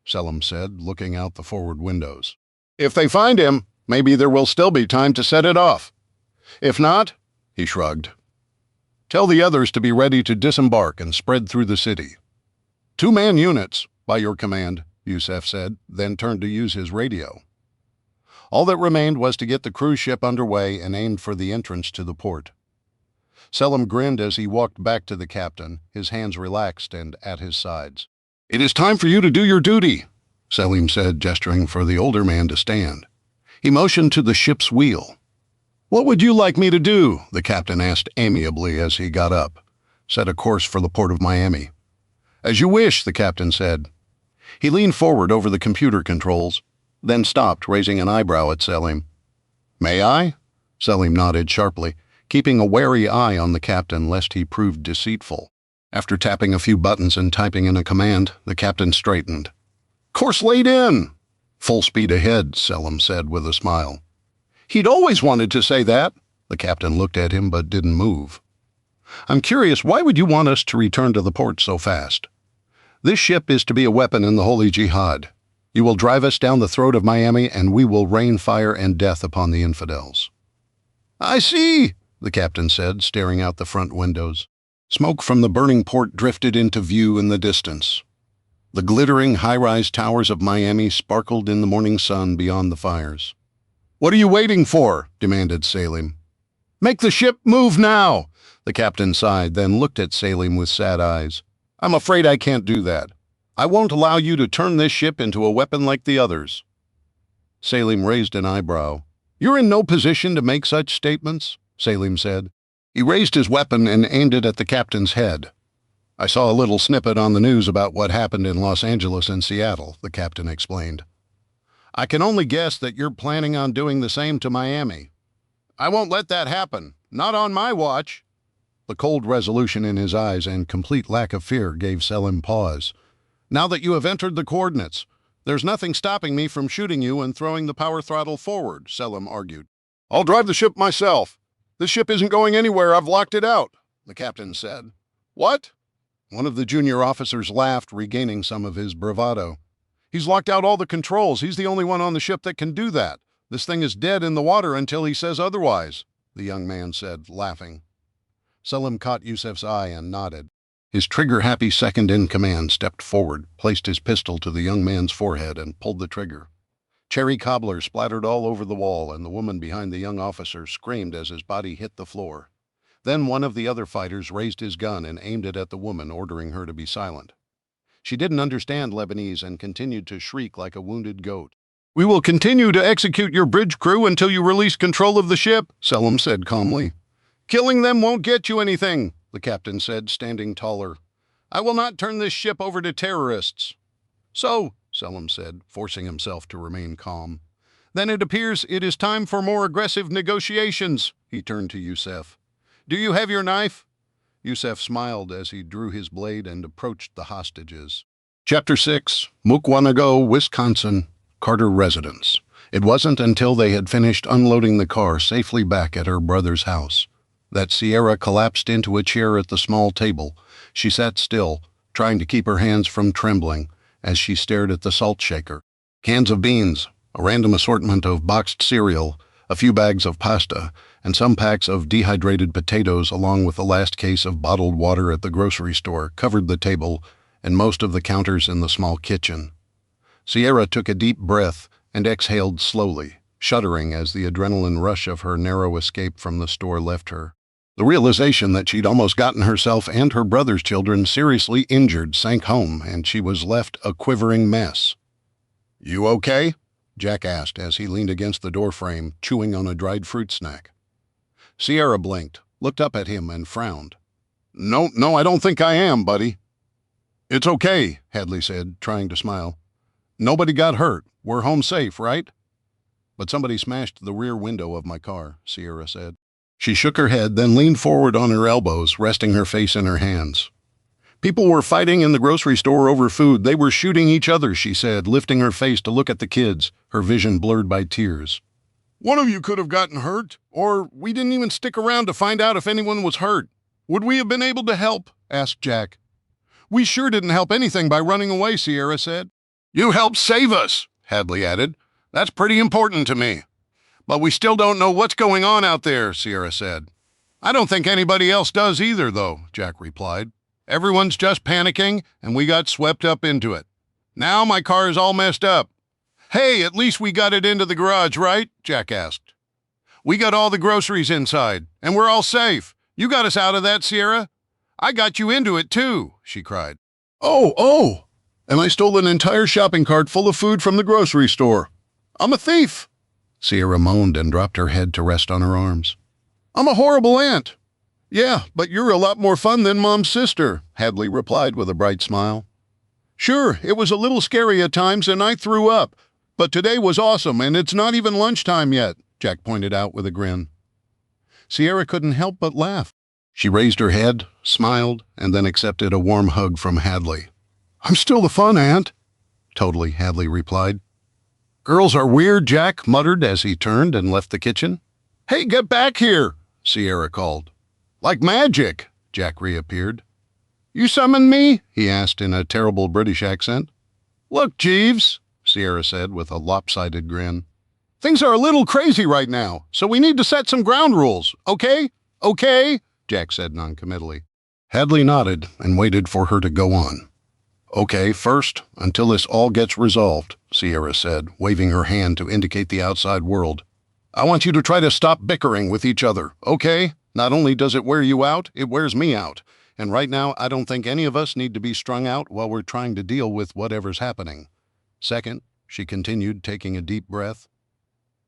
Selim said, looking out the forward windows. "If they find him, maybe there will still be time to set it off. If not," he shrugged, "tell the others to be ready to disembark and spread through the city. 2-man units, by your command," Yusef said, then turned to use his radio. All that remained was to get the cruise ship underway and aimed for the entrance to the port. Selim grinned as he walked back to the captain, his hands relaxed and at his sides. "It is time for you to do your duty," Selim said, gesturing for the older man to stand. He motioned to the ship's wheel. "What would you like me to do?" the captain asked amiably as he got up. "Set a course for the Port of Miami." "As you wish," the captain said. He leaned forward over the computer controls, then stopped, raising an eyebrow at Selim. "May I?" Selim nodded sharply, keeping a wary eye on the captain lest he proved deceitful. After tapping a few buttons and typing in a command, the captain straightened. "Course laid in." "Full speed ahead," Selim said with a smile. "He'd always wanted to say that." The captain looked at him but didn't move. "I'm curious, why would you want us to return to the port so fast? This ship is to be a weapon in the Holy Jihad. You will drive us down the throat of Miami, and we will rain fire and death upon the infidels." "I see," the captain said, staring out the front windows. Smoke from the burning port drifted into view in the distance. The glittering high-rise towers of Miami sparkled in the morning sun beyond the fires. "What are you waiting for?" demanded Selim. "Make the ship move now!" The captain sighed, then looked at Selim with sad eyes. "I'm afraid I can't do that. I won't allow you to turn this ship into a weapon like the others." Selim raised an eyebrow. "You're in no position to make such statements," Selim said. He raised his weapon and aimed it at the captain's head. "I saw a little snippet on the news about what happened in Los Angeles and Seattle," the captain explained. "I can only guess that you're planning on doing the same to Miami." "I won't let that happen. Not on my watch." The cold resolution in his eyes and complete lack of fear gave Selim pause. "Now that you have entered the coordinates, there's nothing stopping me from shooting you and throwing the power throttle forward," Selim argued. "I'll drive the ship myself. This ship isn't going anywhere. I've locked it out," the captain said. "What?" One of the junior officers laughed, regaining some of his bravado. "He's locked out all the controls. He's the only one on the ship that can do that. This thing is dead in the water until he says otherwise," the young man said, laughing. Selim caught Yusef's eye and nodded. His trigger-happy second-in-command stepped forward, placed his pistol to the young man's forehead, and pulled the trigger. Cherry cobbler splattered all over the wall, and the woman behind the young officer screamed as his body hit the floor. Then one of the other fighters raised his gun and aimed it at the woman, ordering her to be silent. She didn't understand Lebanese and continued to shriek like a wounded goat. We will continue to execute your bridge crew until you release control of the ship, Selim said calmly. Killing them won't get you anything, the captain said, standing taller. I will not turn this ship over to terrorists. So, Selim said, forcing himself to remain calm. Then it appears it is time for more aggressive negotiations, he turned to Yusef. Do you have your knife? Yusef smiled as he drew his blade and approached the hostages. Chapter 6, Mukwonago, Wisconsin, Carter residence. It wasn't until they had finished unloading the car safely back at her brother's house that Sierra collapsed into a chair at the small table. She sat still, trying to keep her hands from trembling as she stared at the salt shaker. Cans of beans, a random assortment of boxed cereal, a few bags of pasta, and some packs of dehydrated potatoes along with the last case of bottled water at the grocery store covered the table and most of the counters in the small kitchen. Sierra took a deep breath and exhaled slowly, shuddering as the adrenaline rush of her narrow escape from the store left her. The realization that she'd almost gotten herself and her brother's children seriously injured sank home, and she was left a quivering mess. You okay? Jack asked as he leaned against the doorframe, chewing on a dried fruit snack. Sierra blinked, looked up at him, and frowned. No, I don't think I am, buddy. It's okay, Hadley said, trying to smile. Nobody got hurt. We're home safe, right? But somebody smashed the rear window of my car, Sierra said. She shook her head, then leaned forward on her elbows, resting her face in her hands. People were fighting in the grocery store over food. They were shooting each other, she said, lifting her face to look at the kids, her vision blurred by tears. One of you could have gotten hurt, or we didn't even stick around to find out if anyone was hurt. Would we have been able to help? Asked Jack. We sure didn't help anything by running away, Sierra said. You helped save us, Hadley added. That's pretty important to me. But we still don't know what's going on out there, Sierra said. I don't think anybody else does either, though, Jack replied. Everyone's just panicking, and we got swept up into it. Now my car is all messed up. Hey, at least we got it into the garage, right? Jack asked. We got all the groceries inside, and we're all safe. You got us out of that, Sierra? I got you into it, too, she cried. Oh, and I stole an entire shopping cart full of food from the grocery store. I'm a thief. Sierra moaned and dropped her head to rest on her arms. I'm a horrible aunt. Yeah, but you're a lot more fun than Mom's sister, Hadley replied with a bright smile. Sure, it was a little scary at times and I threw up, but today was awesome and it's not even lunchtime yet, Jack pointed out with a grin. Sierra couldn't help but laugh. She raised her head, smiled, and then accepted a warm hug from Hadley. I'm still the fun aunt. Totally, Hadley replied. Girls are weird, Jack muttered as he turned and left the kitchen. Hey, get back here, Sierra called. Like magic, Jack reappeared. You summoned me? He asked in a terrible British accent. Look, Jeeves, Sierra said with a lopsided grin. Things are a little crazy right now, so we need to set some ground rules, okay? Okay, Jack said noncommittally. Hadley nodded and waited for her to go on. Okay, first, until this all gets resolved, Sierra said, waving her hand to indicate the outside world. I want you to try to stop bickering with each other, okay? Not only does it wear you out, it wears me out. And right now, I don't think any of us need to be strung out while we're trying to deal with whatever's happening. Second, she continued, taking a deep breath.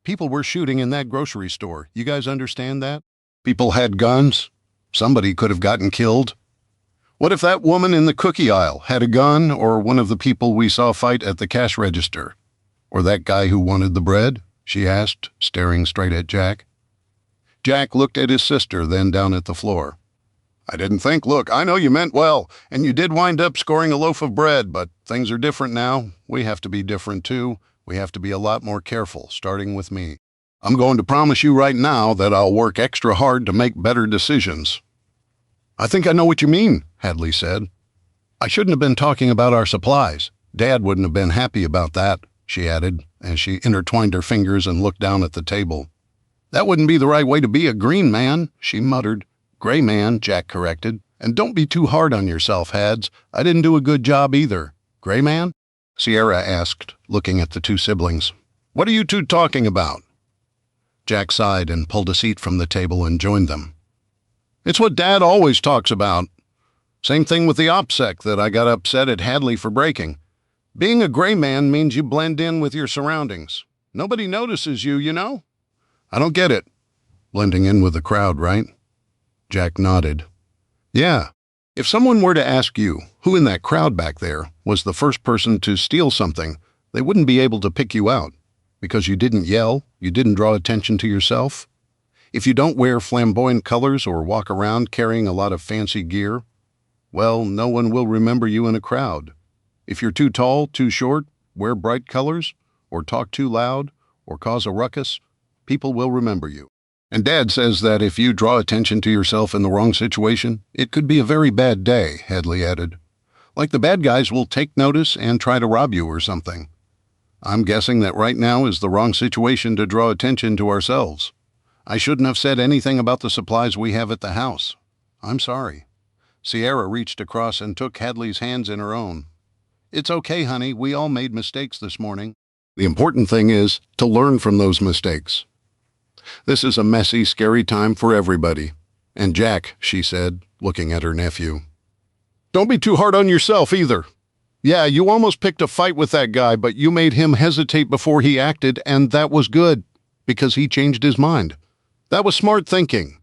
People were shooting in that grocery store. You guys understand that? People had guns. Somebody could have gotten killed. What if that woman in the cookie aisle had a gun, or one of the people we saw fight at the cash register? Or that guy who wanted the bread? She asked, staring straight at Jack. Jack looked at his sister, then down at the floor. I didn't think. Look, I know you meant well, and you did wind up scoring a loaf of bread, but things are different now. We have to be different too. We have to be a lot more careful, starting with me. I'm going to promise you right now that I'll work extra hard to make better decisions. I think I know what you mean, Hadley said. I shouldn't have been talking about our supplies. Dad wouldn't have been happy about that, she added, as she intertwined her fingers and looked down at the table. That wouldn't be the right way to be a green man, she muttered. Gray man, Jack corrected. And don't be too hard on yourself, Hads. I didn't do a good job either. Gray man? Sierra asked, looking at the two siblings. What are you two talking about? Jack sighed and pulled a seat from the table and joined them. It's what Dad always talks about. Same thing with the OPSEC that I got upset at Hadley for breaking. Being a gray man means you blend in with your surroundings. Nobody notices you, you know? I don't get it. Blending in with the crowd, right? Jack nodded. Yeah. If someone were to ask you who in that crowd back there was the first person to steal something, they wouldn't be able to pick you out because you didn't yell, you didn't draw attention to yourself. If you don't wear flamboyant colors or walk around carrying a lot of fancy gear, well, no one will remember you in a crowd. If you're too tall, too short, wear bright colors, or talk too loud, or cause a ruckus, people will remember you. And Dad says that if you draw attention to yourself in the wrong situation, it could be a very bad day, Hadley added. Like the bad guys will take notice and try to rob you or something. I'm guessing that right now is the wrong situation to draw attention to ourselves. I shouldn't have said anything about the supplies we have at the house. I'm sorry. Sierra reached across and took Hadley's hands in her own. It's okay, honey. We all made mistakes this morning. The important thing is to learn from those mistakes. This is a messy, scary time for everybody. And Jack, she said, looking at her nephew. Don't be too hard on yourself either. Yeah, you almost picked a fight with that guy, but you made him hesitate before he acted, and that was good, because he changed his mind. That was smart thinking.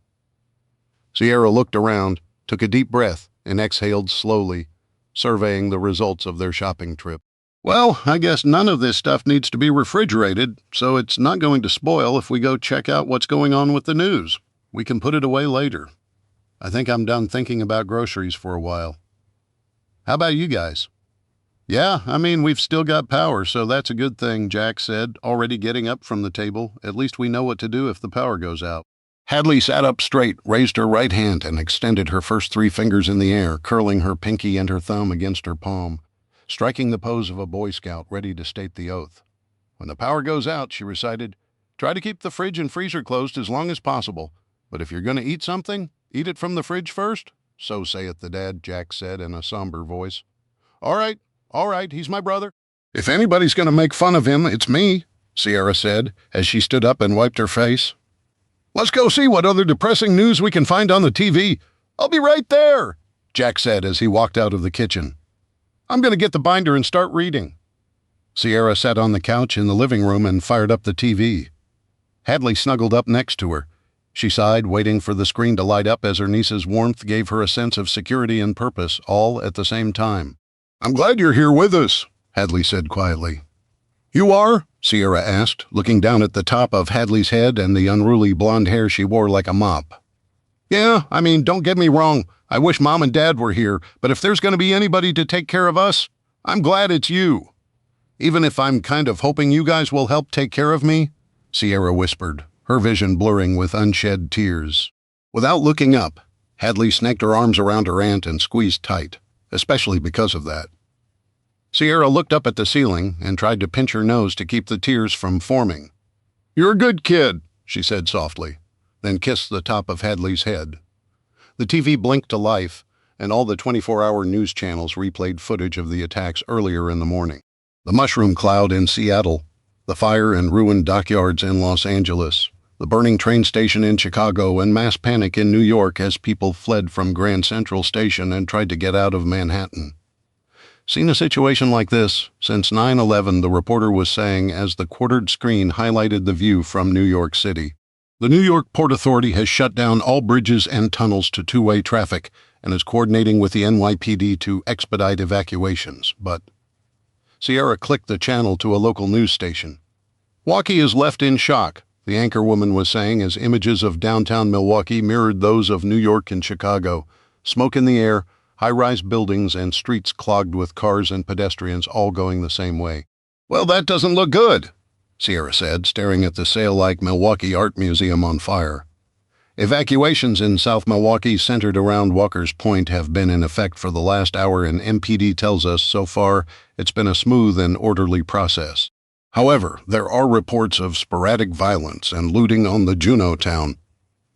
Sierra looked around, took a deep breath, and exhaled slowly, surveying the results of their shopping trip. Well, I guess none of this stuff needs to be refrigerated, so it's not going to spoil if we go check out what's going on with the news. We can put it away later. I think I'm done thinking about groceries for a while. How about you guys? Yeah, I mean, we've still got power, so that's a good thing, Jack said, already getting up from the table. At least we know what to do if the power goes out. Hadley sat up straight, raised her right hand, and extended her first 3 fingers in the air, curling her pinky and her thumb against her palm, striking the pose of a Boy Scout ready to state the oath. When the power goes out, she recited, try to keep the fridge and freezer closed as long as possible, but if you're going to eat something, eat it from the fridge first. So saith the dad, Jack said in a somber voice. All right, he's my brother. If anybody's going to make fun of him, it's me, Sierra said, as she stood up and wiped her face. Let's go see what other depressing news we can find on the TV. I'll be right there, Jack said as he walked out of the kitchen. I'm going to get the binder and start reading. Sierra sat on the couch in the living room and fired up the TV. Hadley snuggled up next to her. She sighed, waiting for the screen to light up as her niece's warmth gave her a sense of security and purpose, all at the same time. I'm glad you're here with us, Hadley said quietly. You are? Sierra asked, looking down at the top of Hadley's head and the unruly blonde hair she wore like a mop. Yeah, I mean, don't get me wrong. I wish Mom and Dad were here, but if there's going to be anybody to take care of us, I'm glad it's you. Even if I'm kind of hoping you guys will help take care of me, Sierra whispered, her vision blurring with unshed tears. Without looking up, Hadley snaked her arms around her aunt and squeezed tight, especially because of that. Sierra looked up at the ceiling and tried to pinch her nose to keep the tears from forming. You're a good kid, she said softly, then kissed the top of Hadley's head. The TV blinked to life, and all the 24-hour news channels replayed footage of the attacks earlier in the morning. The mushroom cloud in Seattle, the fire and ruined dockyards in Los Angeles, the burning train station in Chicago, and mass panic in New York as people fled from Grand Central Station and tried to get out of Manhattan. Seen a situation like this since 9/11, the reporter was saying as the quartered screen highlighted the view from New York City. The New York Port Authority has shut down all bridges and tunnels to two-way traffic and is coordinating with the NYPD to expedite evacuations, but Sierra clicked the channel to a local news station. Milwaukee is left in shock, the anchorwoman was saying as images of downtown Milwaukee mirrored those of New York and Chicago. Smoke in the air, high-rise buildings, and streets clogged with cars and pedestrians all going the same way. Well, that doesn't look good, Sierra said, staring at the sail-like Milwaukee Art Museum on fire. Evacuations in South Milwaukee centered around Walker's Point have been in effect for the last hour, and MPD tells us so far it's been a smooth and orderly process. However, there are reports of sporadic violence and looting on the Juneau town.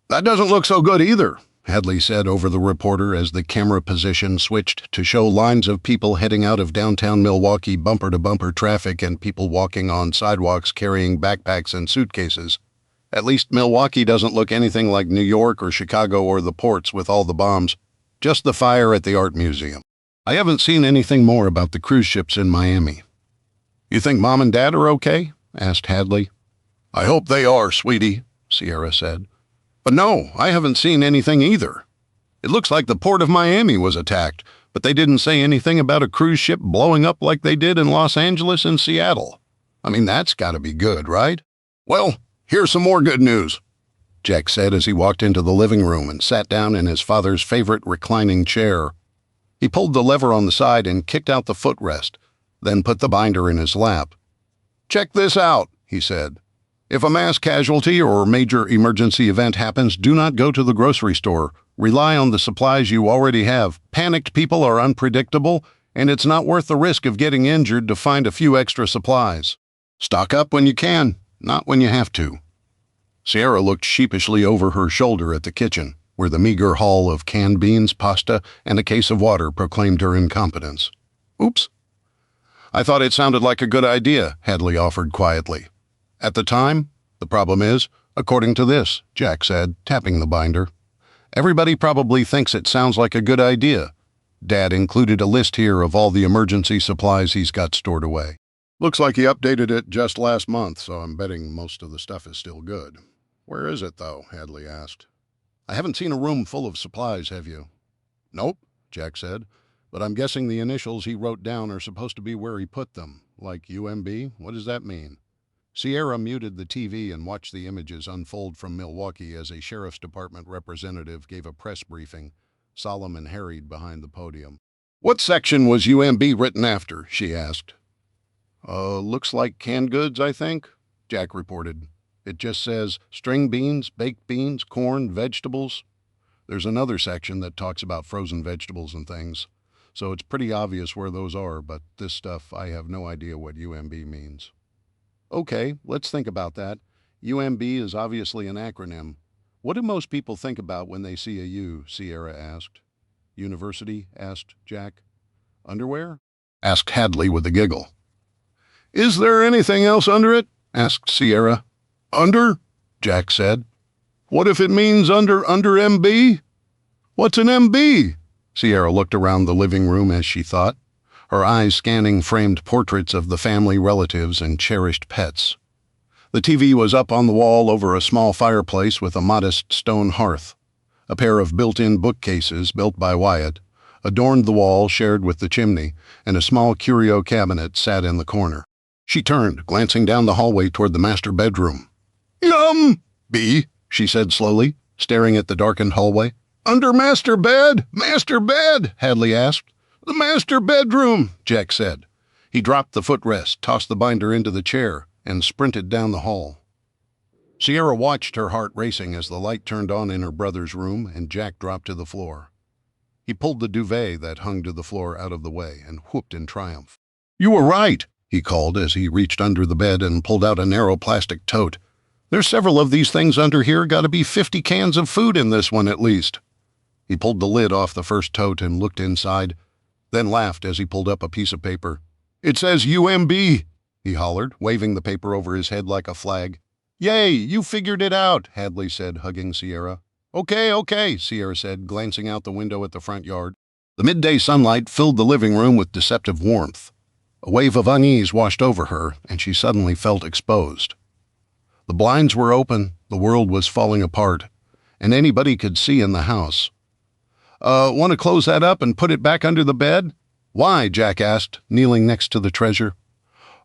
That doesn't look so good either, Hadley said over the reporter as the camera position switched to show lines of people heading out of downtown Milwaukee, bumper-to-bumper traffic, and people walking on sidewalks carrying backpacks and suitcases. At least Milwaukee doesn't look anything like New York or Chicago or the ports with all the bombs, just the fire at the art museum. I haven't seen anything more about the cruise ships in Miami. "You think Mom and Dad are okay?" asked Hadley. "I hope they are, sweetie," Sierra said. "But no, I haven't seen anything either. It looks like the port of Miami was attacked, but they didn't say anything about a cruise ship blowing up like they did in Los Angeles and Seattle. I mean, that's got to be good, right?" "Well, here's some more good news," Jack said as he walked into the living room and sat down in his father's favorite reclining chair. He pulled the lever on the side and kicked out the footrest, then put the binder in his lap. "Check this out," he said. "If a mass casualty or major emergency event happens, do not go to the grocery store. Rely on the supplies you already have. Panicked people are unpredictable, and it's not worth the risk of getting injured to find a few extra supplies. Stock up when you can, not when you have to." Sierra looked sheepishly over her shoulder at the kitchen, where the meager haul of canned beans, pasta, and a case of water proclaimed her incompetence. "Oops." "I thought it sounded like a good idea," Hadley offered quietly. "At the time? The problem is, according to this," Jack said, tapping the binder. "Everybody probably thinks it sounds like a good idea. Dad included a list here of all the emergency supplies he's got stored away. Looks like he updated it just last month, so I'm betting most of the stuff is still good." "Where is it, though?" Hadley asked. "I haven't seen a room full of supplies, have you?" "Nope," Jack said, "but I'm guessing the initials he wrote down are supposed to be where he put them. Like UMB? What does that mean?" Sierra muted the TV and watched the images unfold from Milwaukee as a sheriff's department representative gave a press briefing, solemn and harried behind the podium. "What section was UMB written after?" she asked. Looks like canned goods, I think," Jack reported. "It just says string beans, baked beans, corn, vegetables. There's another section that talks about frozen vegetables and things, so it's pretty obvious where those are, but this stuff, I have no idea what UMB means." "Okay, let's think about that. UMB is obviously an acronym. What do most people think about when they see a U?" Sierra asked. "University?" asked Jack. "Underwear?" asked Hadley with a giggle. "Is there anything else under it?" asked Sierra. "Under?" Jack said. "What if it means under MB? What's an MB?" Sierra looked around the living room as she thought, her eyes scanning framed portraits of the family relatives and cherished pets. The TV was up on the wall over a small fireplace with a modest stone hearth. A pair of built-in bookcases, built by Wyatt, adorned the wall shared with the chimney, and a small curio cabinet sat in the corner. She turned, glancing down the hallway toward the master bedroom. "B," she said slowly, staring at the darkened hallway. "Under master bed? Master bed?" Hadley asked. "The master bedroom," Jack said. He dropped the footrest, tossed the binder into the chair, and sprinted down the hall. Sierra watched, her heart racing as the light turned on in her brother's room and Jack dropped to the floor. He pulled the duvet that hung to the floor out of the way and whooped in triumph. "You were right," he called as he reached under the bed and pulled out a narrow plastic tote. "There's several of these things under here. Got to be 50 cans of food in this one at least." He pulled the lid off the first tote and looked inside, then laughed as he pulled up a piece of paper. "It says UMB," he hollered, waving the paper over his head like a flag. "Yay, you figured it out," Hadley said, hugging Sierra. Okay, Sierra said, glancing out the window at the front yard. The midday sunlight filled the living room with deceptive warmth. A wave of unease washed over her, and she suddenly felt exposed. The blinds were open, the world was falling apart, and anybody could see in the house. Want to close that up and put it back under the bed?" "Why?" Jack asked, kneeling next to the treasure.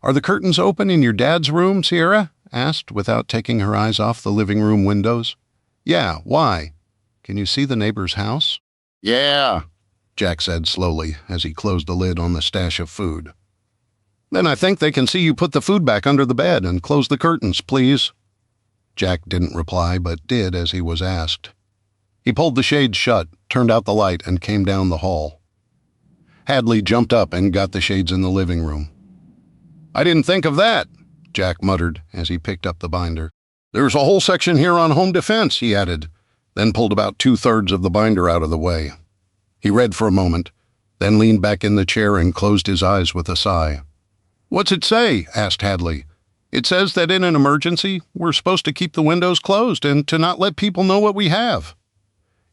"Are the curtains open in your dad's room?" Sierra asked, without taking her eyes off the living room windows. "Yeah, why? Can you see the neighbor's house?" "Yeah," Jack said slowly as he closed the lid on the stash of food. "Then I think they can see you put the food back under the bed and close the curtains, please." Jack didn't reply, but did as he was asked. He pulled the shades shut, turned out the light, and came down the hall. Hadley jumped up and got the shades in the living room. "I didn't think of that," Jack muttered as he picked up the binder. "There's a whole section here on home defense," he added, then pulled about 2/3 of the binder out of the way. He read for a moment, then leaned back in the chair and closed his eyes with a sigh. "What's it say?" asked Hadley. "It says that in an emergency, we're supposed to keep the windows closed and to not let people know what we have."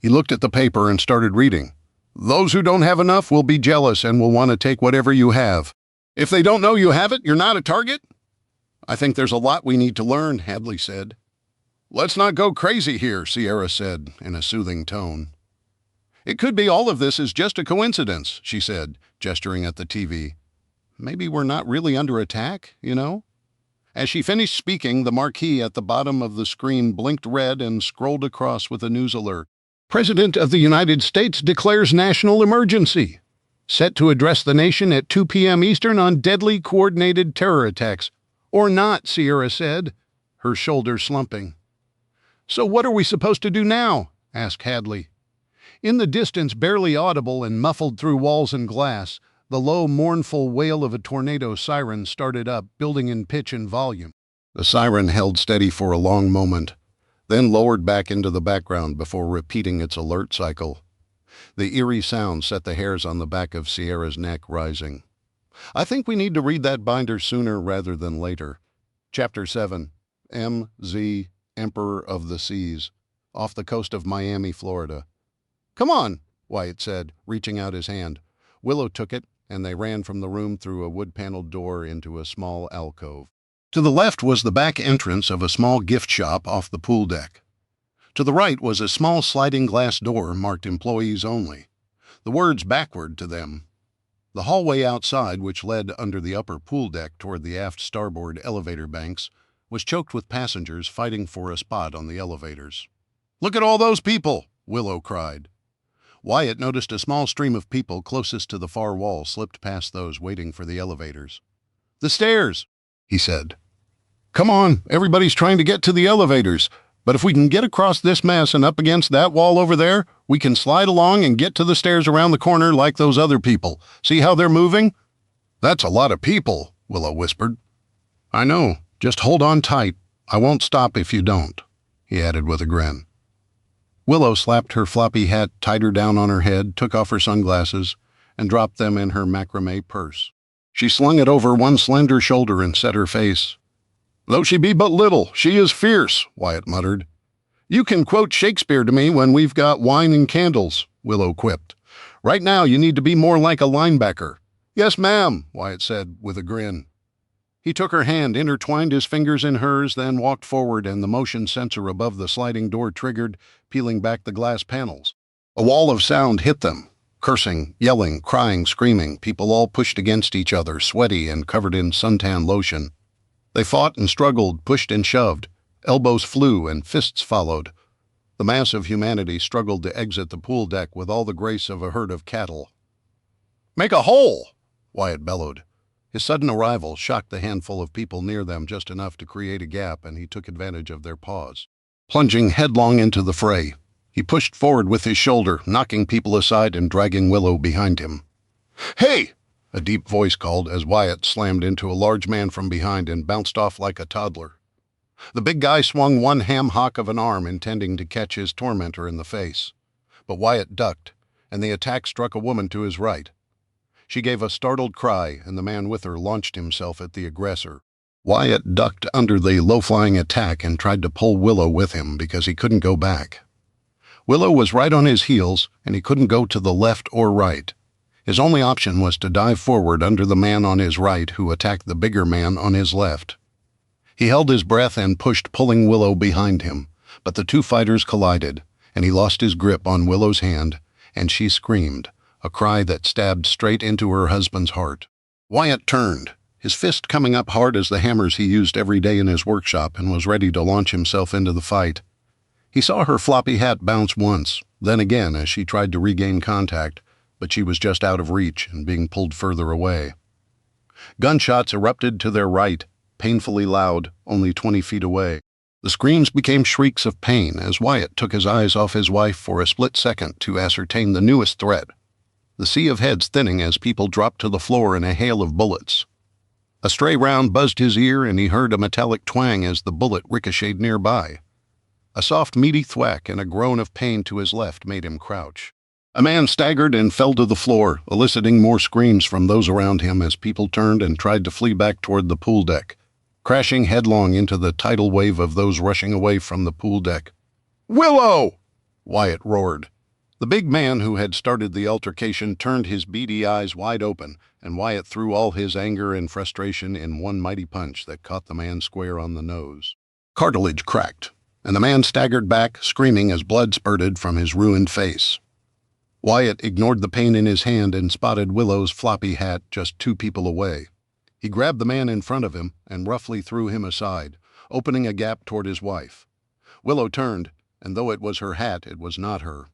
He looked at the paper and started reading. "Those who don't have enough will be jealous and will want to take whatever you have. If they don't know you have it, you're not a target? I think there's a lot we need to learn, Hadley said. Let's not go crazy here, Sierra said in a soothing tone. It could be all of this is just a coincidence, she said, gesturing at the TV. Maybe we're not really under attack, you know? As she finished speaking, the marquee at the bottom of the screen blinked red and scrolled across with a news alert. President of the United States declares national emergency. Set to address the nation at 2 p.m. Eastern on deadly coordinated terror attacks. Or not, Sierra said, her shoulders slumping. So what are we supposed to do now? Asked Hadley. In the distance, barely audible and muffled through walls and glass, the low, mournful wail of a tornado siren started up, building in pitch and volume. The siren held steady for a long moment, then lowered back into the background before repeating its alert cycle. The eerie sound set the hairs on the back of Sierra's neck rising. I think we need to read that binder sooner rather than later. Chapter 7, M.Z., Emperor of the Seas, off the coast of Miami, Florida. Come on, Wyatt said, reaching out his hand. Willow took it, and they ran from the room through a wood-paneled door into a small alcove. To the left was the back entrance of a small gift shop off the pool deck. To the right was a small sliding glass door marked employees only, the words backward to them. The hallway outside, which led under the upper pool deck toward the aft starboard elevator banks, was choked with passengers fighting for a spot on the elevators. "Look at all those people!" Willow cried. Wyatt noticed a small stream of people closest to the far wall slipped past those waiting for the elevators. "The stairs," he said. "Come on, everybody's trying to get to the elevators. But if we can get across this mess and up against that wall over there, we can slide along and get to the stairs around the corner like those other people. See how they're moving?" "That's a lot of people," Willow whispered. "I know. Just hold on tight. I won't stop if you don't," he added with a grin. Willow slapped her floppy hat tighter down on her head, took off her sunglasses, and dropped them in her macrame purse. She slung it over one slender shoulder and set her face. "Though she be but little, she is fierce," Wyatt muttered. "You can quote Shakespeare to me when we've got wine and candles," Willow quipped. "Right now you need to be more like a linebacker." "Yes, ma'am," Wyatt said with a grin. He took her hand, intertwined his fingers in hers, then walked forward, and the motion sensor above the sliding door triggered, peeling back the glass panels. A wall of sound hit them. Cursing, yelling, crying, screaming, people all pushed against each other, sweaty and covered in suntan lotion. They fought and struggled, pushed and shoved. Elbows flew and fists followed. The mass of humanity struggled to exit the pool deck with all the grace of a herd of cattle. "Make a hole!" Wyatt bellowed. His sudden arrival shocked the handful of people near them just enough to create a gap, and he took advantage of their pause. Plunging headlong into the fray, he pushed forward with his shoulder, knocking people aside and dragging Willow behind him. "Hey!" a deep voice called as Wyatt slammed into a large man from behind and bounced off like a toddler. The big guy swung one ham hock of an arm, intending to catch his tormentor in the face. But Wyatt ducked, and the attack struck a woman to his right. She gave a startled cry, and the man with her launched himself at the aggressor. Wyatt ducked under the low-flying attack and tried to pull Willow with him because he couldn't go back. Willow was right on his heels, and he couldn't go to the left or right. His only option was to dive forward under the man on his right who attacked the bigger man on his left. He held his breath and pushed, pulling Willow behind him, but the two fighters collided, and he lost his grip on Willow's hand, and she screamed, a cry that stabbed straight into her husband's heart. Wyatt turned, his fist coming up hard as the hammers he used every day in his workshop, and was ready to launch himself into the fight. He saw her floppy hat bounce once, then again as she tried to regain contact, but she was just out of reach and being pulled further away. Gunshots erupted to their right, painfully loud, only 20 feet away. The screams became shrieks of pain as Wyatt took his eyes off his wife for a split second to ascertain the newest threat. The sea of heads thinning as people dropped to the floor in a hail of bullets. A stray round buzzed his ear, and he heard a metallic twang as the bullet ricocheted nearby. A soft, meaty thwack and a groan of pain to his left made him crouch. A man staggered and fell to the floor, eliciting more screams from those around him as people turned and tried to flee back toward the pool deck, crashing headlong into the tidal wave of those rushing away from the pool deck. "Willow!" Wyatt roared. The big man who had started the altercation turned his beady eyes wide open, and Wyatt threw all his anger and frustration in one mighty punch that caught the man square on the nose. Cartilage cracked, and the man staggered back, screaming as blood spurted from his ruined face. Wyatt ignored the pain in his hand and spotted Willow's floppy hat just 2 people away. He grabbed the man in front of him and roughly threw him aside, opening a gap toward his wife. Willow turned, and though it was her hat, it was not her.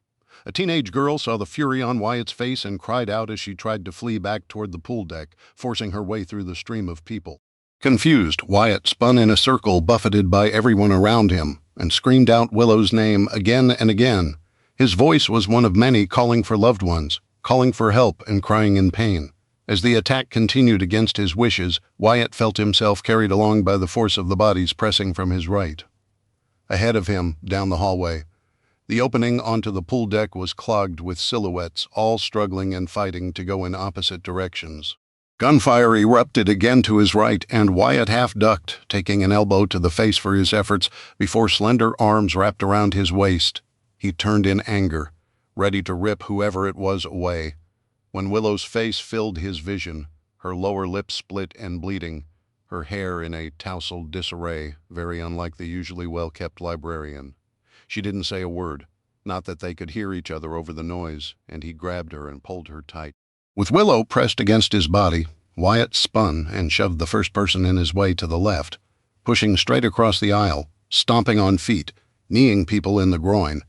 A teenage girl saw the fury on Wyatt's face and cried out as she tried to flee back toward the pool deck, forcing her way through the stream of people. Confused, Wyatt spun in a circle buffeted by everyone around him and screamed out Willow's name again and again. His voice was one of many calling for loved ones, calling for help and crying in pain. As the attack continued against his wishes, Wyatt felt himself carried along by the force of the bodies pressing from his right. Ahead of him, down the hallway, the opening onto the pool deck was clogged with silhouettes, all struggling and fighting to go in opposite directions. Gunfire erupted again to his right, and Wyatt half-ducked, taking an elbow to the face for his efforts before slender arms wrapped around his waist. He turned in anger, ready to rip whoever it was away. When Willow's face filled his vision, her lower lip split and bleeding, her hair in a tousled disarray, very unlike the usually well-kept librarian. She didn't say a word, not that they could hear each other over the noise, and he grabbed her and pulled her tight. With Willow pressed against his body, Wyatt spun and shoved the first person in his way to the left, pushing straight across the aisle, stomping on feet, kneeing people in the groin,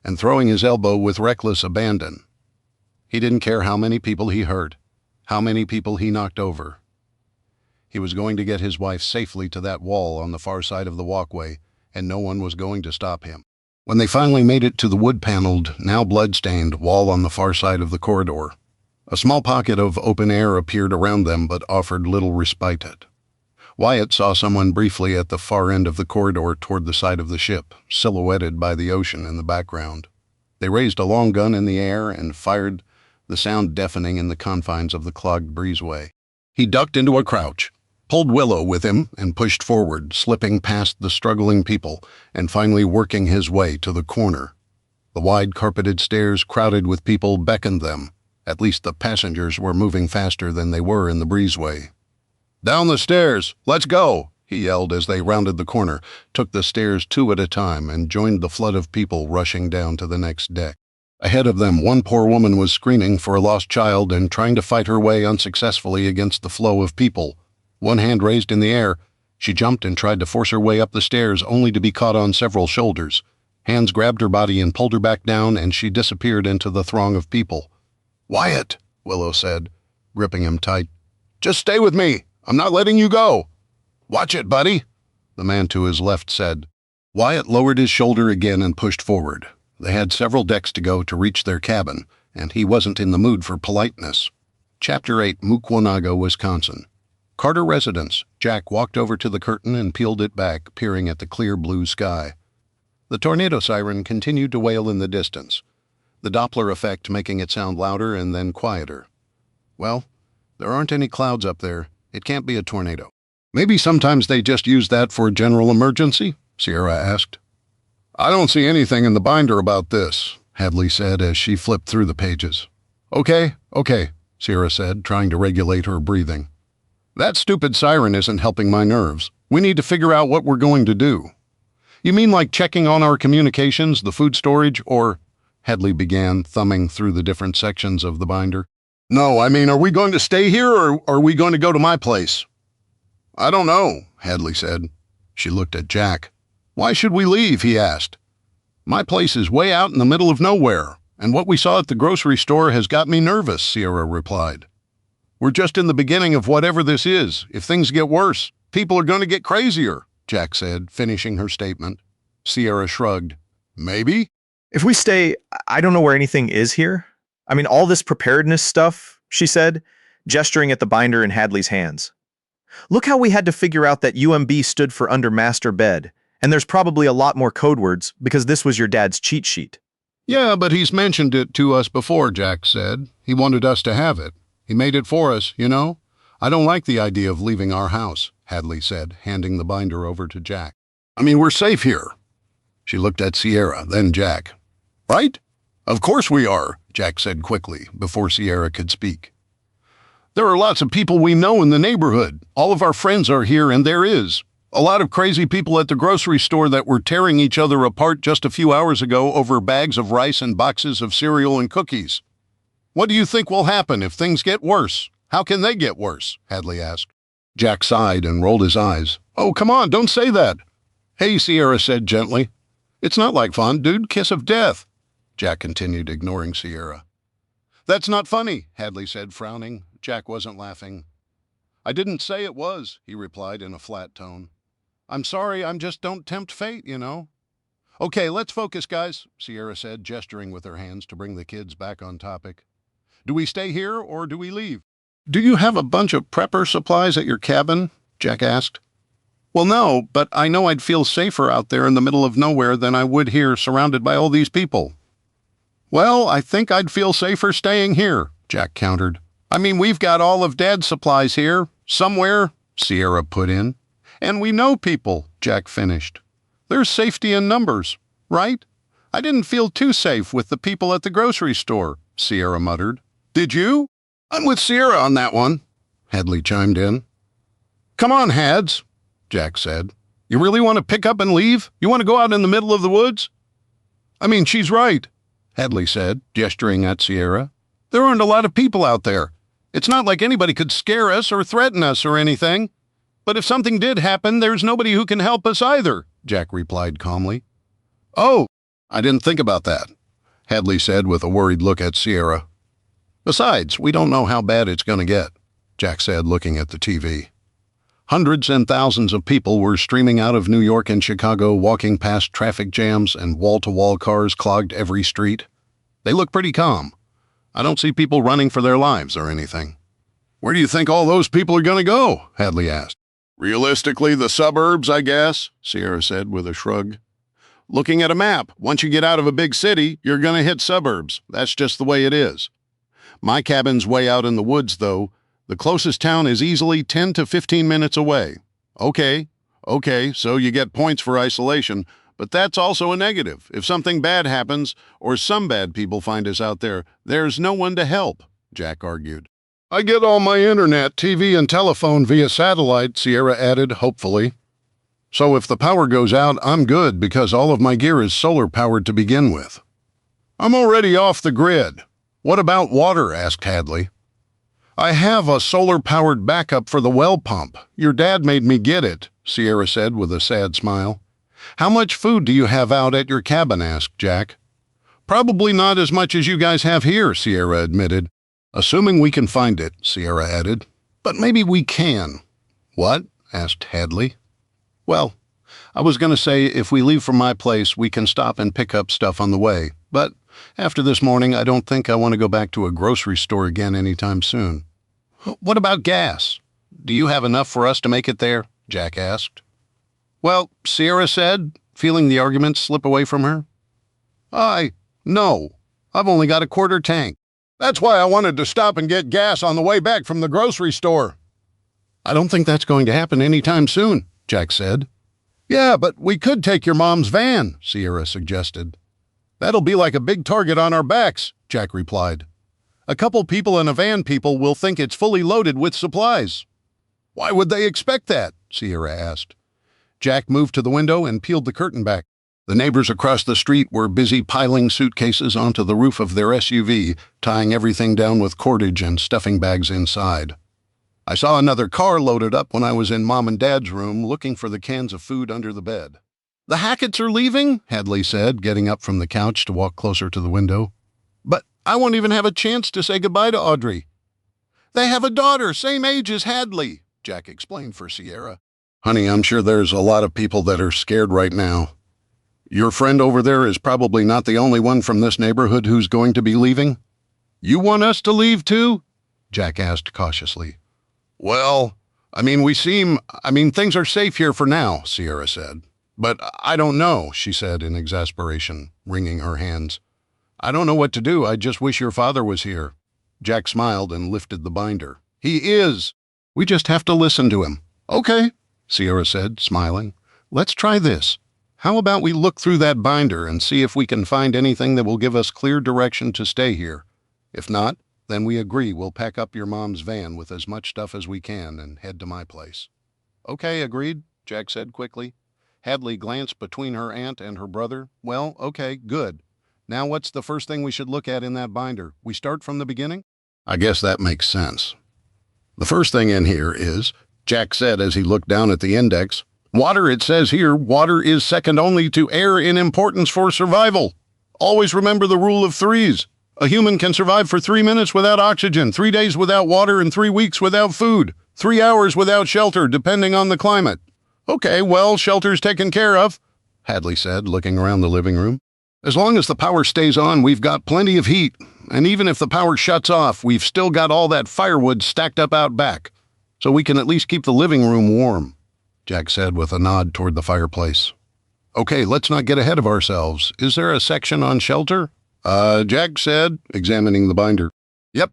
and throwing his elbow with reckless abandon. He didn't care how many people he hurt, how many people he knocked over. He was going to get his wife safely to that wall on the far side of the walkway, and no one was going to stop him. When they finally made it to the wood-paneled, now blood-stained, wall on the far side of the corridor, a small pocket of open air appeared around them but offered little respite. Wyatt saw someone briefly at the far end of the corridor toward the side of the ship, silhouetted by the ocean in the background. They raised a long gun in the air and fired, the sound deafening in the confines of the clogged breezeway. He ducked into a crouch, pulled Willow with him, and pushed forward, slipping past the struggling people and finally working his way to the corner. The wide carpeted stairs crowded with people beckoned them. At least the passengers were moving faster than they were in the breezeway. "Down the stairs! Let's go!" he yelled as they rounded the corner, took the stairs 2 at a time, and joined the flood of people rushing down to the next deck. Ahead of them, one poor woman was screaming for a lost child and trying to fight her way unsuccessfully against the flow of people. One hand raised in the air, she jumped and tried to force her way up the stairs, only to be caught on several shoulders. Hands grabbed her body and pulled her back down, and she disappeared into the throng of people. "Wyatt," Willow said, gripping him tight. "Just stay with me. I'm not letting you go." "Watch it, buddy," the man to his left said. Wyatt lowered his shoulder again and pushed forward. They had several decks to go to reach their cabin, and he wasn't in the mood for politeness. Chapter 8, Mukwanago, Wisconsin. Carter residence. Jack walked over to the curtain and peeled it back, peering at the clear blue sky. The tornado siren continued to wail in the distance, the Doppler effect making it sound louder and then quieter. "Well, there aren't any clouds up there. It can't be a tornado." "Maybe sometimes they just use that for a general emergency?" Sierra asked. "I don't see anything in the binder about this," Hadley said as she flipped through the pages. Okay, Sierra said, trying to regulate her breathing. "That stupid siren isn't helping my nerves. We need to figure out what we're going to do." "You mean like checking on our communications, the food storage, or—" Hadley began, thumbing through the different sections of the binder. "No, I mean, are we going to stay here, or are we going to go to my place?" "I don't know," Hadley said. She looked at Jack. "Why should we leave?" he asked. "My place is way out in the middle of nowhere, and what we saw at the grocery store has got me nervous," Sierra replied. "We're just in the beginning of whatever this is. If things get worse, people are going to get crazier," Jack said, finishing her statement. Sierra shrugged. "Maybe." "If we stay, I don't know where anything is here. I mean, all this preparedness stuff," she said, gesturing at the binder in Hadley's hands. "Look how we had to figure out that UMB stood for under master bed, and there's probably a lot more code words because this was your dad's cheat sheet." "Yeah, but he's mentioned it to us before," Jack said. "He wanted us to have it. He made it for us, you know? I don't like the idea of leaving our house," Hadley said, handing the binder over to Jack. "I mean, we're safe here." She looked at Sierra, then Jack. "Right?" Of course we are, Jack said quickly, before Sierra could speak. There are lots of people we know in the neighborhood. All of our friends are here, and there is a lot of crazy people at the grocery store that were tearing each other apart just a few hours ago over bags of rice and boxes of cereal and cookies. What do you think will happen if things get worse? How can they get worse? Hadley asked. Jack sighed and rolled his eyes. Oh, come on, don't say that. Hey, Sierra said gently. It's not like fun, dude. Kiss of death. Jack continued, ignoring Sierra. That's not funny, Hadley said, frowning. Jack wasn't laughing. I didn't say it was, he replied in a flat tone. I'm sorry, just don't tempt fate, you know. Okay, let's focus, guys, Sierra said, gesturing with her hands to bring the kids back on topic. Do we stay here or do we leave? Do you have a bunch of prepper supplies at your cabin? Jack asked. Well, no, but I know I'd feel safer out there in the middle of nowhere than I would here surrounded by all these people. Well, I think I'd feel safer staying here, Jack countered. I mean, we've got all of Dad's supplies here, somewhere, Sierra put in. And we know people, Jack finished. There's safety in numbers, right? I didn't feel too safe with the people at the grocery store, Sierra muttered. Did you? I'm with Sierra on that one, Hadley chimed in. Come on, Hads, Jack said. You really want to pick up and leave? You want to go out in the middle of the woods? I mean, she's right, Hadley said, gesturing at Sierra. There aren't a lot of people out there. It's not like anybody could scare us or threaten us or anything. But if something did happen, there's nobody who can help us either, Jack replied calmly. Oh, I didn't think about that, Hadley said with a worried look at Sierra. Besides, we don't know how bad it's going to get, Jack said, looking at the TV. Hundreds and thousands of people were streaming out of New York and Chicago, walking past traffic jams and wall-to-wall cars clogged every street. They look pretty calm. I don't see people running for their lives or anything. Where do you think all those people are going to go? Hadley asked. Realistically, the suburbs, I guess, Sierra said with a shrug. Looking at a map, once you get out of a big city, you're going to hit suburbs. That's just the way it is. My cabin's way out in the woods, though. The closest town is easily 10 to 15 minutes away. Okay, so you get points for isolation, but that's also a negative. If something bad happens, or some bad people find us out there, there's no one to help, Jack argued. I get all my internet, TV, and telephone via satellite, Sierra added, hopefully. So if the power goes out, I'm good because all of my gear is solar-powered to begin with. I'm already off the grid. What about water? Asked Hadley. I have a solar-powered backup for the well pump. Your dad made me get it, Sierra said with a sad smile. How much food do you have out at your cabin? Asked Jack. Probably not as much as you guys have here, Sierra admitted. Assuming we can find it, Sierra added. But maybe we can. What? Asked Hadley. Well, I was going to say if we leave from my place, we can stop and pick up stuff on the way. But after this morning, I don't think I want to go back to a grocery store again anytime soon. What about gas? Do you have enough for us to make it there? Jack asked. Well, Sierra said, feeling the argument slip away from her. No. I've only got a quarter tank. That's why I wanted to stop and get gas on the way back from the grocery store. I don't think that's going to happen anytime soon, Jack said. Yeah, but we could take your mom's van, Sierra suggested. That'll be like a big target on our backs, Jack replied. A couple people in a van people will think it's fully loaded with supplies. Why would they expect that? Sierra asked. Jack moved to the window and peeled the curtain back. The neighbors across the street were busy piling suitcases onto the roof of their SUV, tying everything down with cordage and stuffing bags inside. I saw another car loaded up when I was in Mom and Dad's room looking for the cans of food under the bed. The Hacketts are leaving, Hadley said, getting up from the couch to walk closer to the window. But I won't even have a chance to say goodbye to Audrey. They have a daughter, same age as Hadley, Jack explained for Sierra. Honey, I'm sure there's a lot of people that are scared right now. Your friend over there is probably not the only one from this neighborhood who's going to be leaving. You want us to leave too? Jack asked cautiously. Well, things are safe here for now, Sierra said. But I don't know, she said in exasperation, wringing her hands. I don't know what to do. I just wish your father was here. Jack smiled and lifted the binder. He is. We just have to listen to him. Okay, Sierra said, smiling. Let's try this. How about we look through that binder and see if we can find anything that will give us clear direction to stay here? If not, then we agree we'll pack up your mom's van with as much stuff as we can and head to my place." "Okay, agreed," Jack said quickly. Hadley glanced between her aunt and her brother. "Well, okay, good. Now what's the first thing we should look at in that binder? We start from the beginning?" "I guess that makes sense. The first thing in here is," Jack said as he looked down at the index, "water. It says here, water is second only to air in importance for survival. Always remember the rule of threes. A human can survive for 3 minutes without oxygen, 3 days without water, and 3 weeks without food, 3 hours without shelter, depending on the climate." "Okay, well, shelter's taken care of," Hadley said, looking around the living room. "As long as the power stays on, we've got plenty of heat. And even if the power shuts off, we've still got all that firewood stacked up out back. So we can at least keep the living room warm," Jack said with a nod toward the fireplace. "Okay, let's not get ahead of ourselves. Is there a section on shelter?" Jack said, examining the binder. "Yep.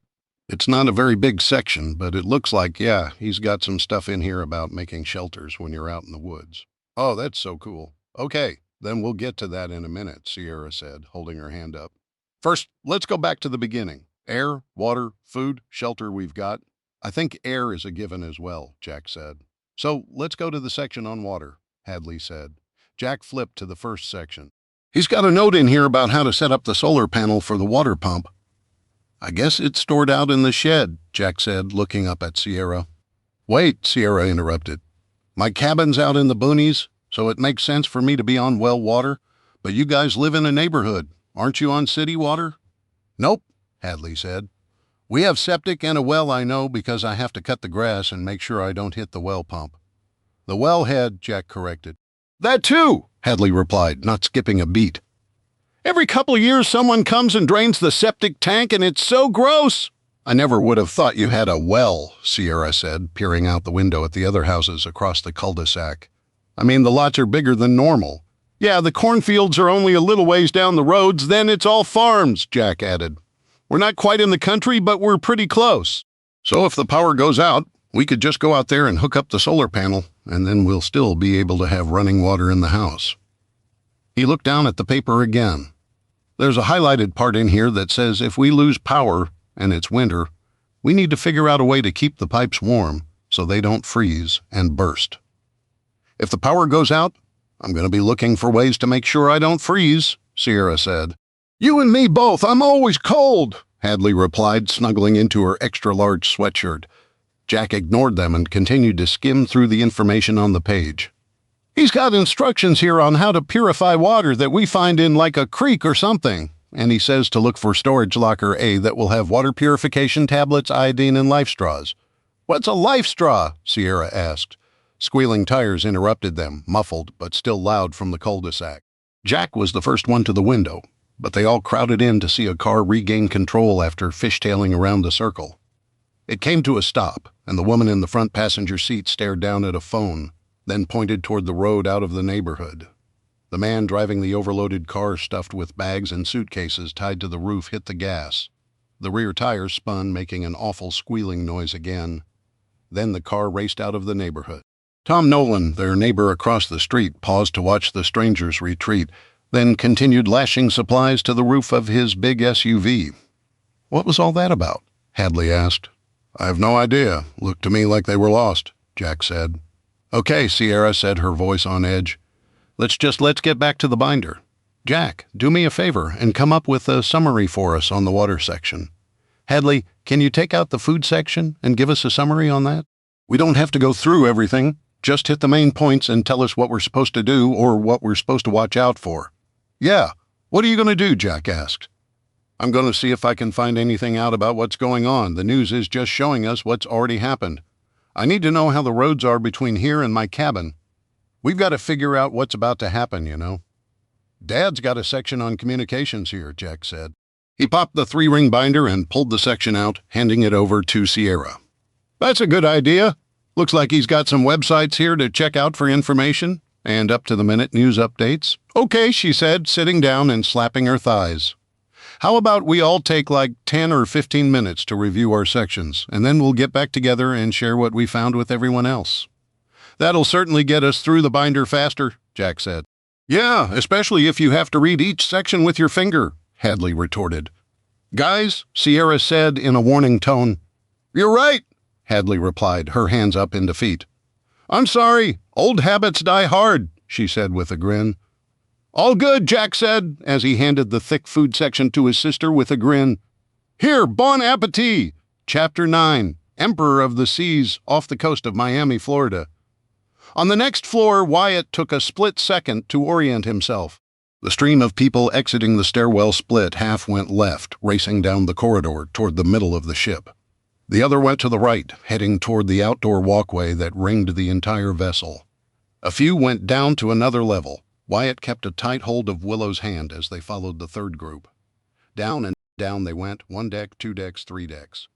It's not a very big section, but it looks like, yeah, he's got some stuff in here about making shelters when you're out in the woods." "Oh, that's so cool. Okay, then we'll get to that in a minute," Sierra said, holding her hand up. "First, let's go back to the beginning. Air, water, food, shelter we've got. I think air is a given as well," Jack said. "So let's go to the section on water," Hadley said. Jack flipped to the first section. "He's got a note in here about how to set up the solar panel for the water pump." "I guess it's stored out in the shed," Jack said, looking up at Sierra. "Wait," Sierra interrupted. "My cabin's out in the boonies, so it makes sense for me to be on well water, but you guys live in a neighborhood. Aren't you on city water?" "Nope," Hadley said. "We have septic and a well, I know, because I have to cut the grass and make sure I don't hit the well pump." "The wellhead," Jack corrected. "That too," Hadley replied, not skipping a beat. "Every couple of years someone comes and drains the septic tank and it's so gross." "I never would have thought you had a well," Sierra said, peering out the window at the other houses across the cul-de-sac. "I mean, the lots are bigger than normal." "Yeah, the cornfields are only a little ways down the roads, then it's all farms," Jack added. "We're not quite in the country, but we're pretty close. So if the power goes out, we could just go out there and hook up the solar panel, and then we'll still be able to have running water in the house." He looked down at the paper again. "There's a highlighted part in here that says if we lose power, and it's winter, we need to figure out a way to keep the pipes warm so they don't freeze and burst. If the power goes out, I'm going to be looking for ways to make sure I don't freeze," Sierra said. "You and me both. I'm always cold," Hadley replied, snuggling into her extra-large sweatshirt. Jack ignored them and continued to skim through the information on the page. "He's got instructions here on how to purify water that we find in like a creek or something, and he says to look for storage locker A that will have water purification tablets, iodine, and life straws." "What's a life straw?" Sierra asked. Squealing tires interrupted them, muffled but still loud from the cul-de-sac. Jack was the first one to the window, but they all crowded in to see a car regain control after fishtailing around the circle. It came to a stop, and the woman in the front passenger seat stared down at a phone, then pointed toward the road out of the neighborhood. The man driving the overloaded car stuffed with bags and suitcases tied to the roof hit the gas. The rear tires spun, making an awful squealing noise again. Then the car raced out of the neighborhood. Tom Nolan, their neighbor across the street, paused to watch the strangers retreat, then continued lashing supplies to the roof of his big SUV. "What was all that about?" Hadley asked. "I have no idea. Looked to me like they were lost," Jack said. "Okay," Sierra said, her voice on edge. Let's get back to the binder. Jack, do me a favor and come up with a summary for us on the water section. Hadley, can you take out the food section and give us a summary on that? We don't have to go through everything. Just hit the main points and tell us what we're supposed to do or what we're supposed to watch out for." "Yeah. What are you going to do?" Jack asked. "I'm going to see if I can find anything out about what's going on. The news is just showing us what's already happened. I need to know how the roads are between here and my cabin. We've got to figure out what's about to happen, you know." "Dad's got a section on communications here," Jack said. He popped the 3-ring binder and pulled the section out, handing it over to Sierra. "That's a good idea. Looks like he's got some websites here to check out for information and up-to-the-minute news updates." "Okay," she said, sitting down and slapping her thighs. "How about we all take like 10 or 15 minutes to review our sections, and then we'll get back together and share what we found with everyone else." "That'll certainly get us through the binder faster," Jack said. Yeah, especially if you have to read each section with your finger, Hadley retorted. Guys, Sierra said in a warning tone. You're right, Hadley replied, her hands up in defeat. I'm sorry, old habits die hard, she said with a grin. All good, Jack said, as he handed the thick food section to his sister with a grin. Here, bon appetit! Chapter 9, Emperor of the Seas, off the coast of Miami, Florida. On the next floor, Wyatt took a split second to orient himself. The stream of people exiting the stairwell split. Half went left, racing down the corridor toward the middle of the ship. The other went to the right, heading toward the outdoor walkway that ringed the entire vessel. A few went down to another level. Wyatt kept a tight hold of Willow's hand as they followed the third group. Down and down they went, 1 deck, 2 decks, 3 decks.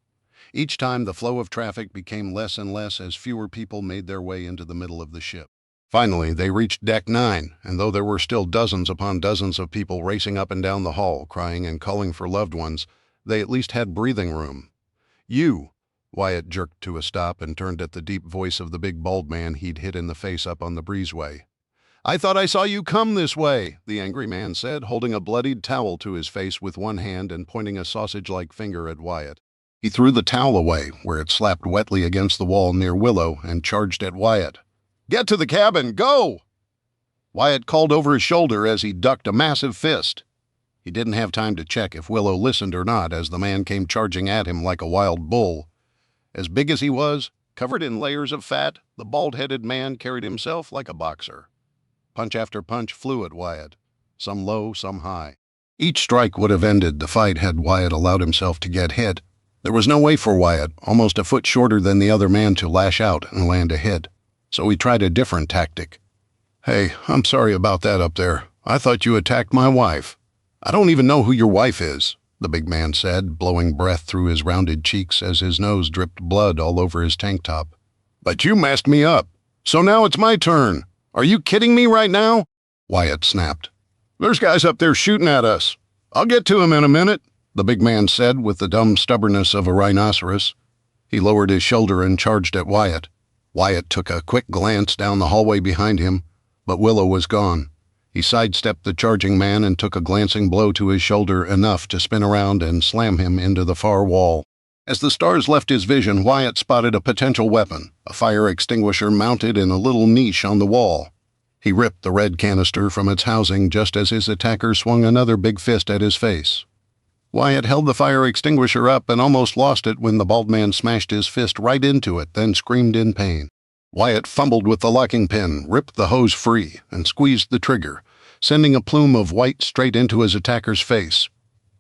Each time the flow of traffic became less and less as fewer people made their way into the middle of the ship. Finally, they reached Deck 9, and though there were still dozens upon dozens of people racing up and down the hall, crying and calling for loved ones, they at least had breathing room. You, Wyatt jerked to a stop and turned at the deep voice of the big bald man he'd hit in the face up on the breezeway. I thought I saw you come this way, the angry man said, holding a bloodied towel to his face with one hand and pointing a sausage-like finger at Wyatt. He threw the towel away, where it slapped wetly against the wall near Willow, and charged at Wyatt. Get to the cabin, go! Wyatt called over his shoulder as he ducked a massive fist. He didn't have time to check if Willow listened or not as the man came charging at him like a wild bull. As big as he was, covered in layers of fat, the bald-headed man carried himself like a boxer. Punch after punch flew at Wyatt, some low, some high. Each strike would have ended the fight had Wyatt allowed himself to get hit. There was no way for Wyatt, almost a foot shorter than the other man, to lash out and land a hit. So he tried a different tactic. Hey, I'm sorry about that up there. I thought you attacked my wife. I don't even know who your wife is, the big man said, blowing breath through his rounded cheeks as his nose dripped blood all over his tank top. But you messed me up. So now it's my turn. Are you kidding me right now? Wyatt snapped. There's guys up there shooting at us. I'll get to him in a minute, the big man said with the dumb stubbornness of a rhinoceros. He lowered his shoulder and charged at Wyatt. Wyatt took a quick glance down the hallway behind him, but Willow was gone. He sidestepped the charging man and took a glancing blow to his shoulder, enough to spin around and slam him into the far wall. As the stars left his vision, Wyatt spotted a potential weapon, a fire extinguisher mounted in a little niche on the wall. He ripped the red canister from its housing just as his attacker swung another big fist at his face. Wyatt held the fire extinguisher up and almost lost it when the bald man smashed his fist right into it, then screamed in pain. Wyatt fumbled with the locking pin, ripped the hose free, and squeezed the trigger, sending a plume of white straight into his attacker's face,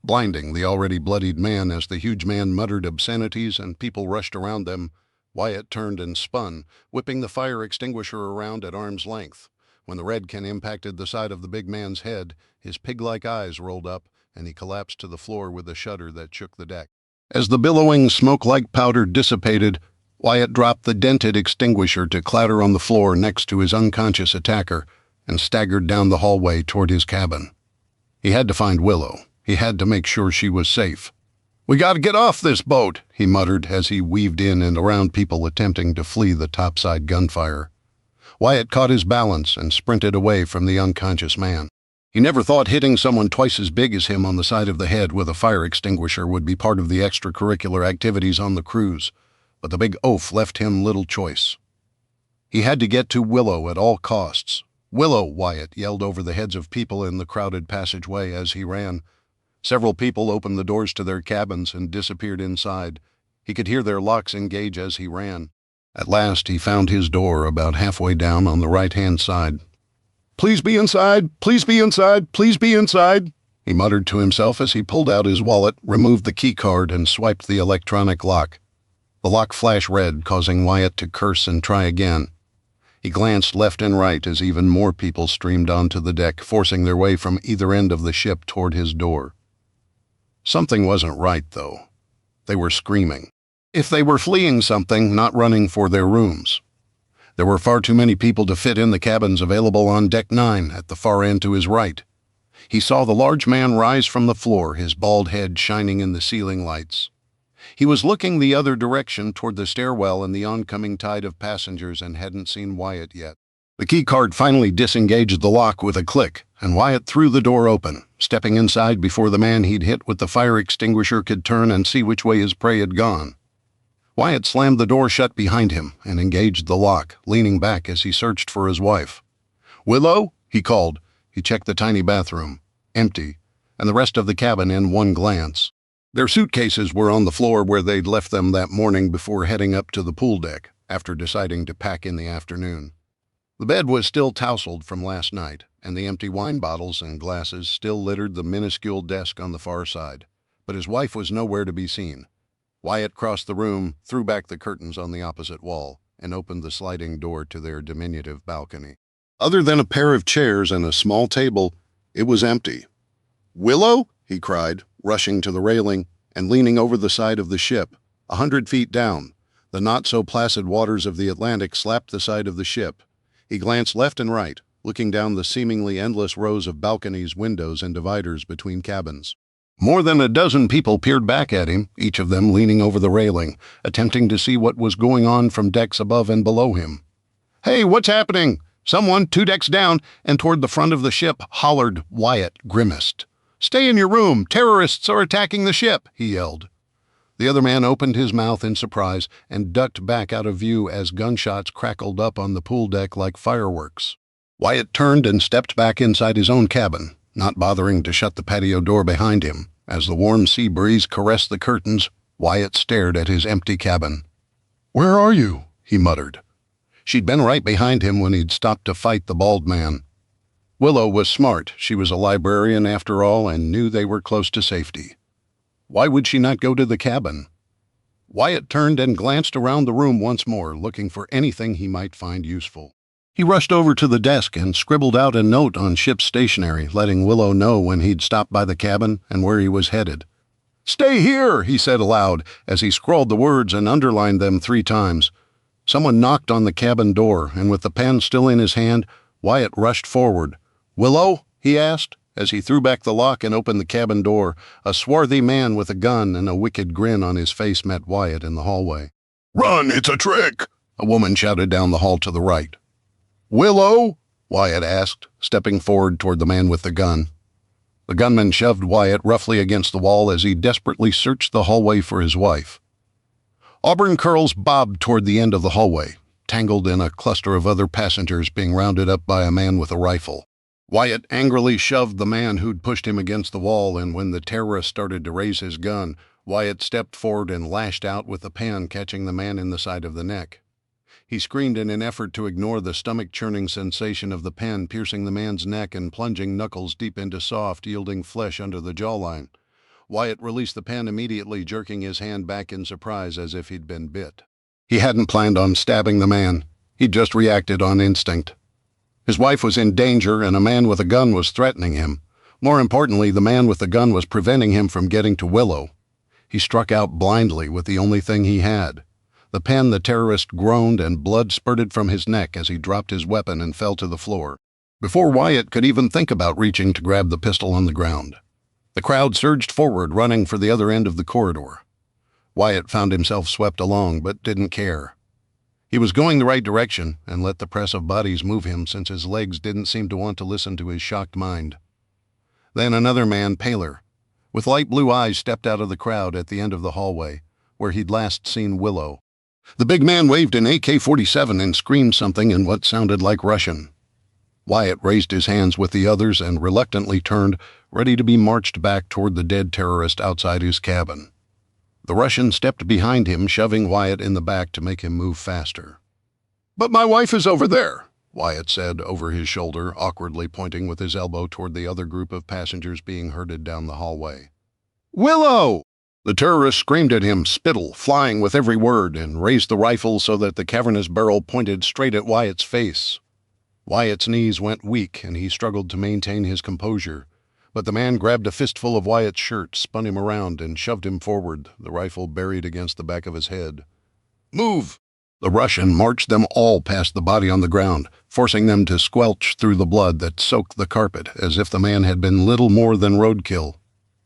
blinding the already bloodied man. As the huge man muttered obscenities and people rushed around them, Wyatt turned and spun, whipping the fire extinguisher around at arm's length. When the red can impacted the side of the big man's head, his pig-like eyes rolled up, and he collapsed to the floor with a shudder that shook the deck. As the billowing, smoke-like powder dissipated, Wyatt dropped the dented extinguisher to clatter on the floor next to his unconscious attacker and staggered down the hallway toward his cabin. He had to find Willow. He had to make sure she was safe. We gotta get off this boat, he muttered as he weaved in and around people attempting to flee the topside gunfire. Wyatt caught his balance and sprinted away from the unconscious man. He never thought hitting someone twice as big as him on the side of the head with a fire extinguisher would be part of the extracurricular activities on the cruise, but the big oaf left him little choice. He had to get to Willow at all costs. Willow, Wyatt yelled over the heads of people in the crowded passageway as he ran. Several people opened the doors to their cabins and disappeared inside. He could hear their locks engage as he ran. At last he found his door about halfway down on the right-hand side. Please be inside, please be inside, please be inside, he muttered to himself as he pulled out his wallet, removed the key card, and swiped the electronic lock. The lock flashed red, causing Wyatt to curse and try again. He glanced left and right as even more people streamed onto the deck, forcing their way from either end of the ship toward his door. Something wasn't right, though. They were screaming. If they were fleeing something, not running for their rooms. There were far too many people to fit in the cabins available on Deck 9 at the far end to his right. He saw the large man rise from the floor, his bald head shining in the ceiling lights. He was looking the other direction toward the stairwell and the oncoming tide of passengers and hadn't seen Wyatt yet. The key card finally disengaged the lock with a click, and Wyatt threw the door open, stepping inside before the man he'd hit with the fire extinguisher could turn and see which way his prey had gone. Wyatt slammed the door shut behind him and engaged the lock, leaning back as he searched for his wife. "Willow?" he called. He checked the tiny bathroom. Empty, and the rest of the cabin in one glance. Their suitcases were on the floor where they'd left them that morning before heading up to the pool deck, after deciding to pack in the afternoon. The bed was still tousled from last night, and the empty wine bottles and glasses still littered the minuscule desk on the far side, but his wife was nowhere to be seen. Wyatt crossed the room, threw back the curtains on the opposite wall, and opened the sliding door to their diminutive balcony. Other than a pair of chairs and a small table, it was empty. "Willow?" he cried, rushing to the railing and leaning over the side of the ship. 100 feet down, the not-so-placid waters of the Atlantic slapped the side of the ship. He glanced left and right, looking down the seemingly endless rows of balconies, windows, and dividers between cabins. More than a dozen people peered back at him, each of them leaning over the railing, attempting to see what was going on from decks above and below him. "Hey, what's happening?" Someone 2 decks down and toward the front of the ship hollered. Wyatt grimaced. "Stay in your room! Terrorists are attacking the ship!" he yelled. The other man opened his mouth in surprise and ducked back out of view as gunshots crackled up on the pool deck like fireworks. Wyatt turned and stepped back inside his own cabin, not bothering to shut the patio door behind him. As the warm sea breeze caressed the curtains, Wyatt stared at his empty cabin. "Where are you?" he muttered. She'd been right behind him when he'd stopped to fight the bald man. Willow was smart. She was a librarian after all and knew they were close to safety. Why would she not go to the cabin? Wyatt turned and glanced around the room once more, looking for anything he might find useful. He rushed over to the desk and scribbled out a note on ship's stationery, letting Willow know when he'd stopped by the cabin and where he was headed. "Stay here," he said aloud as he scrawled the words and underlined them 3 times. Someone knocked on the cabin door, and with the pen still in his hand, Wyatt rushed forward. "Willow?" he asked, as he threw back the lock and opened the cabin door. A swarthy man with a gun and a wicked grin on his face met Wyatt in the hallway. "Run, it's a trick!" a woman shouted down the hall to the right. "Willow?" Wyatt asked, stepping forward toward the man with the gun. The gunman shoved Wyatt roughly against the wall as he desperately searched the hallway for his wife. Auburn curls bobbed toward the end of the hallway, tangled in a cluster of other passengers being rounded up by a man with a rifle. Wyatt angrily shoved the man who'd pushed him against the wall, and when the terrorist started to raise his gun, Wyatt stepped forward and lashed out with the pen, catching the man in the side of the neck. He screamed in an effort to ignore the stomach-churning sensation of the pen piercing the man's neck and plunging knuckles deep into soft, yielding flesh under the jawline. Wyatt released the pen immediately, jerking his hand back in surprise as if he'd been bit. He hadn't planned on stabbing the man. He'd just reacted on instinct. His wife was in danger, and a man with a gun was threatening him. More importantly, the man with the gun was preventing him from getting to Willow. He struck out blindly with the only thing he had. The pen, the terrorist groaned, and blood spurted from his neck as he dropped his weapon and fell to the floor, before Wyatt could even think about reaching to grab the pistol on the ground. The crowd surged forward, running for the other end of the corridor. Wyatt found himself swept along, but didn't care. He was going the right direction and let the press of bodies move him, since his legs didn't seem to want to listen to his shocked mind. Then another man, paler, with light blue eyes, stepped out of the crowd at the end of the hallway, where he'd last seen Willow. The big man waved an AK-47 and screamed something in what sounded like Russian. Wyatt raised his hands with the others and reluctantly turned, ready to be marched back toward the dead terrorist outside his cabin. The Russian stepped behind him, shoving Wyatt in the back to make him move faster. "But my wife is over there," Wyatt said over his shoulder, awkwardly pointing with his elbow toward the other group of passengers being herded down the hallway. "Willow!" The terrorist screamed at him, spittle flying with every word, and raised the rifle so that the cavernous barrel pointed straight at Wyatt's face. Wyatt's knees went weak, and he struggled to maintain his composure. But the man grabbed a fistful of Wyatt's shirt, spun him around, and shoved him forward, the rifle buried against the back of his head. "Move!" The Russian marched them all past the body on the ground, forcing them to squelch through the blood that soaked the carpet as if the man had been little more than roadkill.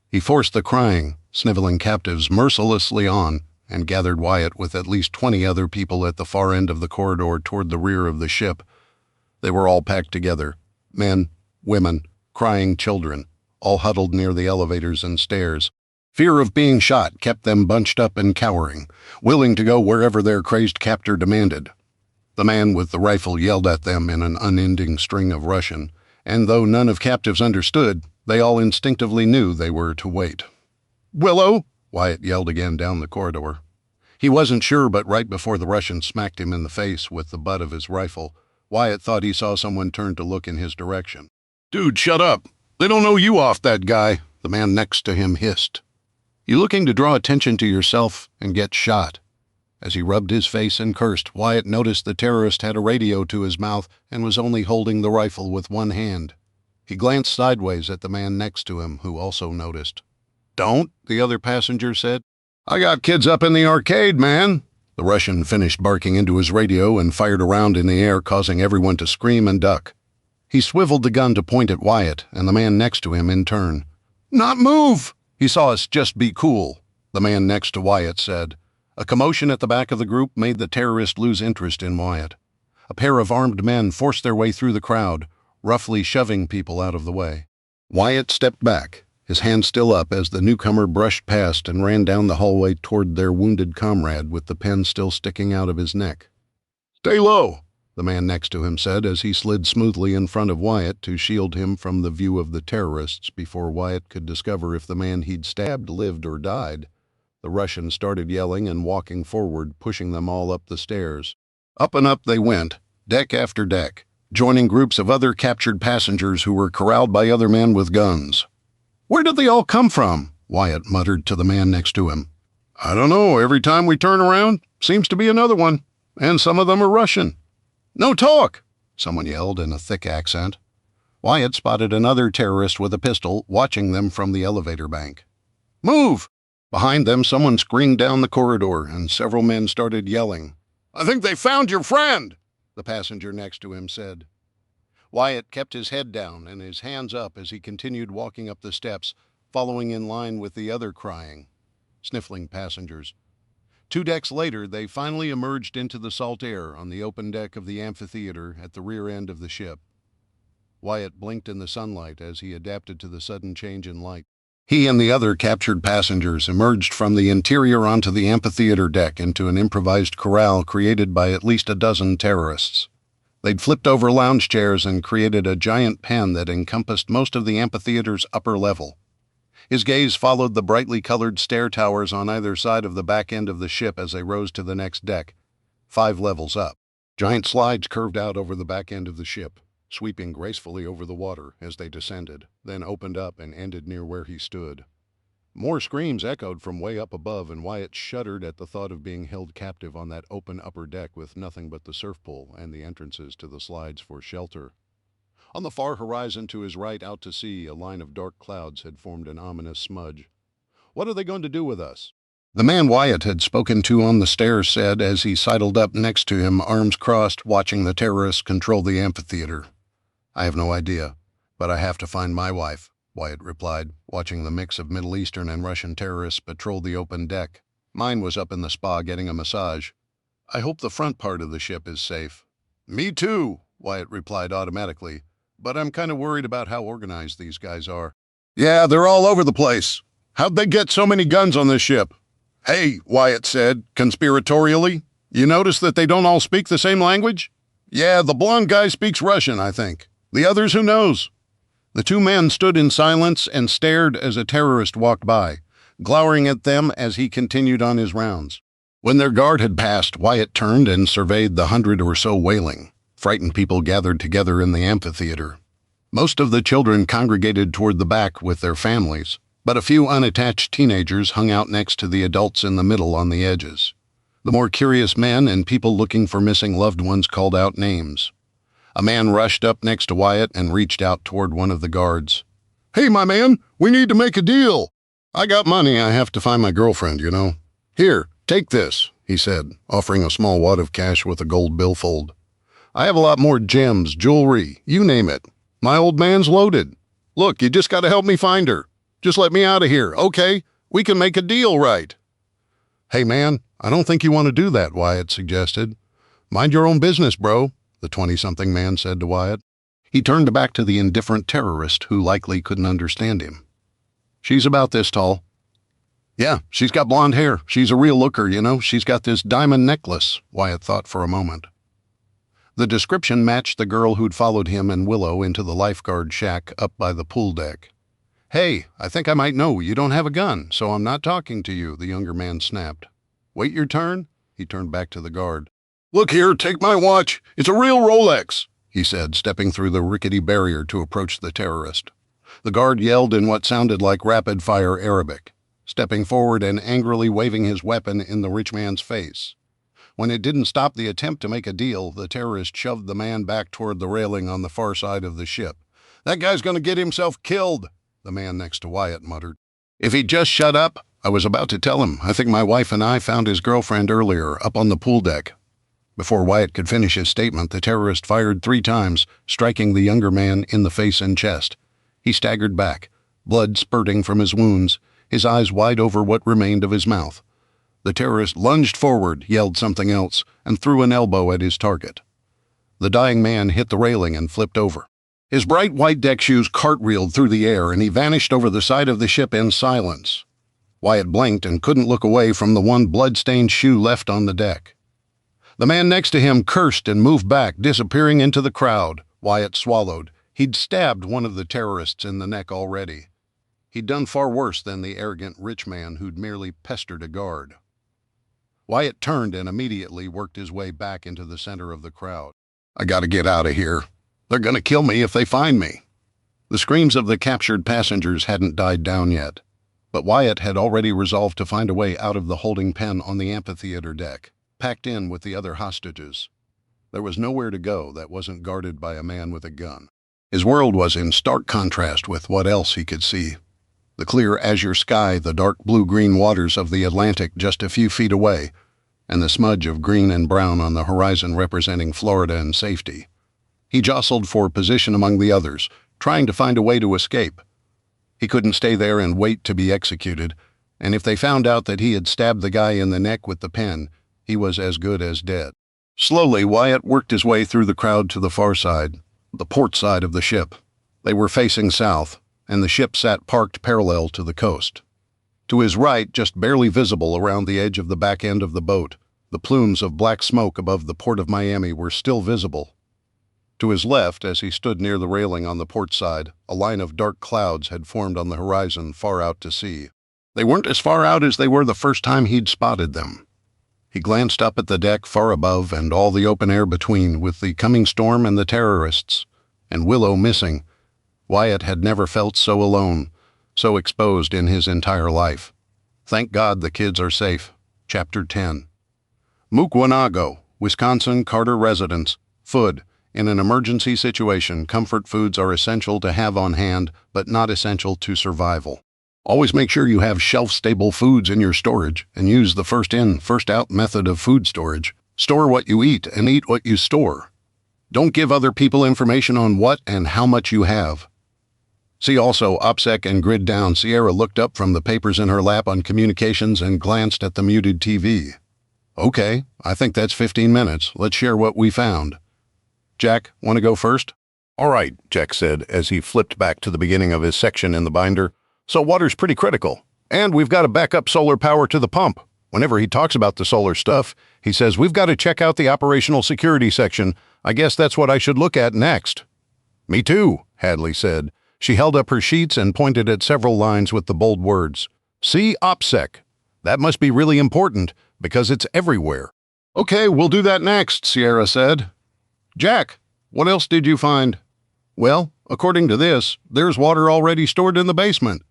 He forced the crying, sniveling captives mercilessly on, and gathered Wyatt with at least 20 other people at the far end of the corridor toward the rear of the ship. They were all packed together. Men, women, crying children, all huddled near the elevators and stairs. Fear of being shot kept them bunched up and cowering, willing to go wherever their crazed captor demanded. The man with the rifle yelled at them in an unending string of Russian, and though none of captives understood, they all instinctively knew they were to wait. "Willow!" Wyatt yelled again down the corridor. He wasn't sure, but right before the Russian smacked him in the face with the butt of his rifle, Wyatt thought he saw someone turn to look in his direction. "Dude, shut up! They don't know you off that guy," the man next to him hissed. "You looking to draw attention to yourself and get shot?" As he rubbed his face and cursed, Wyatt noticed the terrorist had a radio to his mouth and was only holding the rifle with one hand. He glanced sideways at the man next to him, who also noticed. "Don't," the other passenger said. "I got kids up in the arcade, man." The Russian finished barking into his radio and fired a round in the air, causing everyone to scream and duck. He swiveled the gun to point at Wyatt and the man next to him in turn. "Not move!" "He saw us, just be cool," the man next to Wyatt said. A commotion at the back of the group made the terrorist lose interest in Wyatt. A pair of armed men forced their way through the crowd, roughly shoving people out of the way. Wyatt stepped back, his hand still up as the newcomer brushed past and ran down the hallway toward their wounded comrade with the pen still sticking out of his neck. "Stay low," the man next to him said as he slid smoothly in front of Wyatt to shield him from the view of the terrorists before Wyatt could discover if the man he'd stabbed lived or died. The Russian started yelling and walking forward, pushing them all up the stairs. Up and up they went, deck after deck, joining groups of other captured passengers who were corralled by other men with guns. "Where did they all come from?" Wyatt muttered to the man next to him. "I don't know. Every time we turn around, seems to be another one. And some of them are Russian." "No talk!" someone yelled in a thick accent. Wyatt spotted another terrorist with a pistol, watching them from the elevator bank. "Move!" Behind them, someone screamed down the corridor, and several men started yelling. "I think they found your friend," the passenger next to him said. Wyatt kept his head down and his hands up as he continued walking up the steps, following in line with the other crying, sniffling passengers. 2 decks later, they finally emerged into the salt air on the open deck of the amphitheater at the rear end of the ship. Wyatt blinked in the sunlight as he adapted to the sudden change in light. He and the other captured passengers emerged from the interior onto the amphitheater deck into an improvised corral created by at least a dozen terrorists. They'd flipped over lounge chairs and created a giant pen that encompassed most of the amphitheater's upper level. His gaze followed the brightly colored stair towers on either side of the back end of the ship as they rose to the next deck, 5 levels up. Giant slides curved out over the back end of the ship, sweeping gracefully over the water as they descended, then opened up and ended near where he stood. More screams echoed from way up above, and Wyatt shuddered at the thought of being held captive on that open upper deck with nothing but the surf pool and the entrances to the slides for shelter. On the far horizon to his right, out to sea, a line of dark clouds had formed an ominous smudge. "What are they going to do with us?" The man Wyatt had spoken to on the stairs said as he sidled up next to him, arms crossed, watching the terrorists control the amphitheater. "I have no idea, but I have to find my wife," Wyatt replied, watching the mix of Middle Eastern and Russian terrorists patrol the open deck. "Mine was up in the spa getting a massage. I hope the front part of the ship is safe." "Me too," Wyatt replied automatically, "but I'm kind of worried about how organized these guys are." "Yeah, they're all over the place. How'd they get so many guns on this ship?" "Hey," Wyatt said, conspiratorially, "you notice that they don't all speak the same language?" "Yeah, the blonde guy speaks Russian, I think. The others, who knows?" The 2 men stood in silence and stared as a terrorist walked by, glowering at them as he continued on his rounds. When their guard had passed, Wyatt turned and surveyed the 100 or so wailing, frightened people gathered together in the amphitheater. Most of the children congregated toward the back with their families, but a few unattached teenagers hung out next to the adults in the middle on the edges. The more curious men and people looking for missing loved ones called out names. A man rushed up next to Wyatt and reached out toward one of the guards. "Hey, my man, we need to make a deal. I got money. I have to find my girlfriend, you know. Here, take this," he said, offering a small wad of cash with a gold billfold. "I have a lot more gems, jewelry, you name it. My old man's loaded. Look, you just got to help me find her. Just let me out of here, okay? We can make a deal, right?" "Hey, man, I don't think you want to do that," Wyatt suggested. "Mind your own business, bro. the 20-something man said to Wyatt. He turned back to the indifferent terrorist who likely couldn't understand him. She's about this tall. Yeah, she's got blonde hair. She's a real looker, you know. She's got this diamond necklace, Wyatt thought for a moment. The description matched the girl who'd followed him and Willow into the lifeguard shack up by the pool deck. Hey, I think I might know you don't have a gun, so I'm not talking to you, the younger man snapped. Wait your turn? He turned back to the guard. Look here, take my watch. It's a real Rolex, he said, stepping through the rickety barrier to approach the terrorist. The guard yelled in what sounded like rapid-fire Arabic, stepping forward and angrily waving his weapon in the rich man's face. When it didn't stop the attempt to make a deal, the terrorist shoved the man back toward the railing on the far side of the ship. That guy's going to get himself killed, the man next to Wyatt muttered. If he'd just shut up, I was about to tell him. I think my wife and I found his girlfriend earlier, up on the pool deck. Before Wyatt could finish his statement, the terrorist fired 3 times, striking the younger man in the face and chest. He staggered back, blood spurting from his wounds, his eyes wide over what remained of his mouth. The terrorist lunged forward, yelled something else, and threw an elbow at his target. The dying man hit the railing and flipped over. His bright white deck shoes cartwheeled through the air, and he vanished over the side of the ship in silence. Wyatt blinked and couldn't look away from the one blood-stained shoe left on the deck. The man next to him cursed and moved back, disappearing into the crowd. Wyatt swallowed. He'd stabbed one of the terrorists in the neck already. He'd done far worse than the arrogant rich man who'd merely pestered a guard. Wyatt turned and immediately worked his way back into the center of the crowd. I gotta get out of here. They're gonna kill me if they find me. The screams of the captured passengers hadn't died down yet, but Wyatt had already resolved to find a way out of the holding pen on the amphitheater deck, packed in with the other hostages. There was nowhere to go that wasn't guarded by a man with a gun. His world was in stark contrast with what else he could see. The clear azure sky, the dark blue-green waters of the Atlantic just a few feet away, and the smudge of green and brown on the horizon representing Florida and safety. He jostled for position among the others, trying to find a way to escape. He couldn't stay there and wait to be executed, and if they found out that he had stabbed the guy in the neck with the pen, he was as good as dead. Slowly, Wyatt worked his way through the crowd to the far side, the port side of the ship. They were facing south, and the ship sat parked parallel to the coast. To his right, just barely visible around the edge of the back end of the boat, the plumes of black smoke above the port of Miami were still visible. To his left, as he stood near the railing on the port side, a line of dark clouds had formed on the horizon far out to sea. They weren't as far out as they were the first time he'd spotted them. He glanced up at the deck far above and all the open air between, with the coming storm and the terrorists, and Willow missing. Wyatt had never felt so alone, so exposed in his entire life. Thank God the kids are safe. Chapter 10. Mukwonago, Wisconsin Carter residence. Food. In an emergency situation, comfort foods are essential to have on hand, but not essential to survival. Always make sure you have shelf-stable foods in your storage and use the first-in, first-out method of food storage. Store what you eat and eat what you store. Don't give other people information on what and how much you have. See also OPSEC and Grid Down. Sierra looked up from the papers in her lap on communications and glanced at the muted TV. Okay, I think that's 15 minutes. Let's share what we found. Jack, want to go first? All right, Jack said as he flipped back to the beginning of his section in the binder. So water's pretty critical. And we've got to back up solar power to the pump. Whenever he talks about the solar stuff, he says we've got to check out the operational security section. I guess that's what I should look at next. Me too, Hadley said. She held up her sheets and pointed at several lines with the bold words. See OPSEC. That must be really important, because it's everywhere. Okay, we'll do that next, Sierra said. Jack, what else did you find? Well, according to this, there's water already stored in the basement.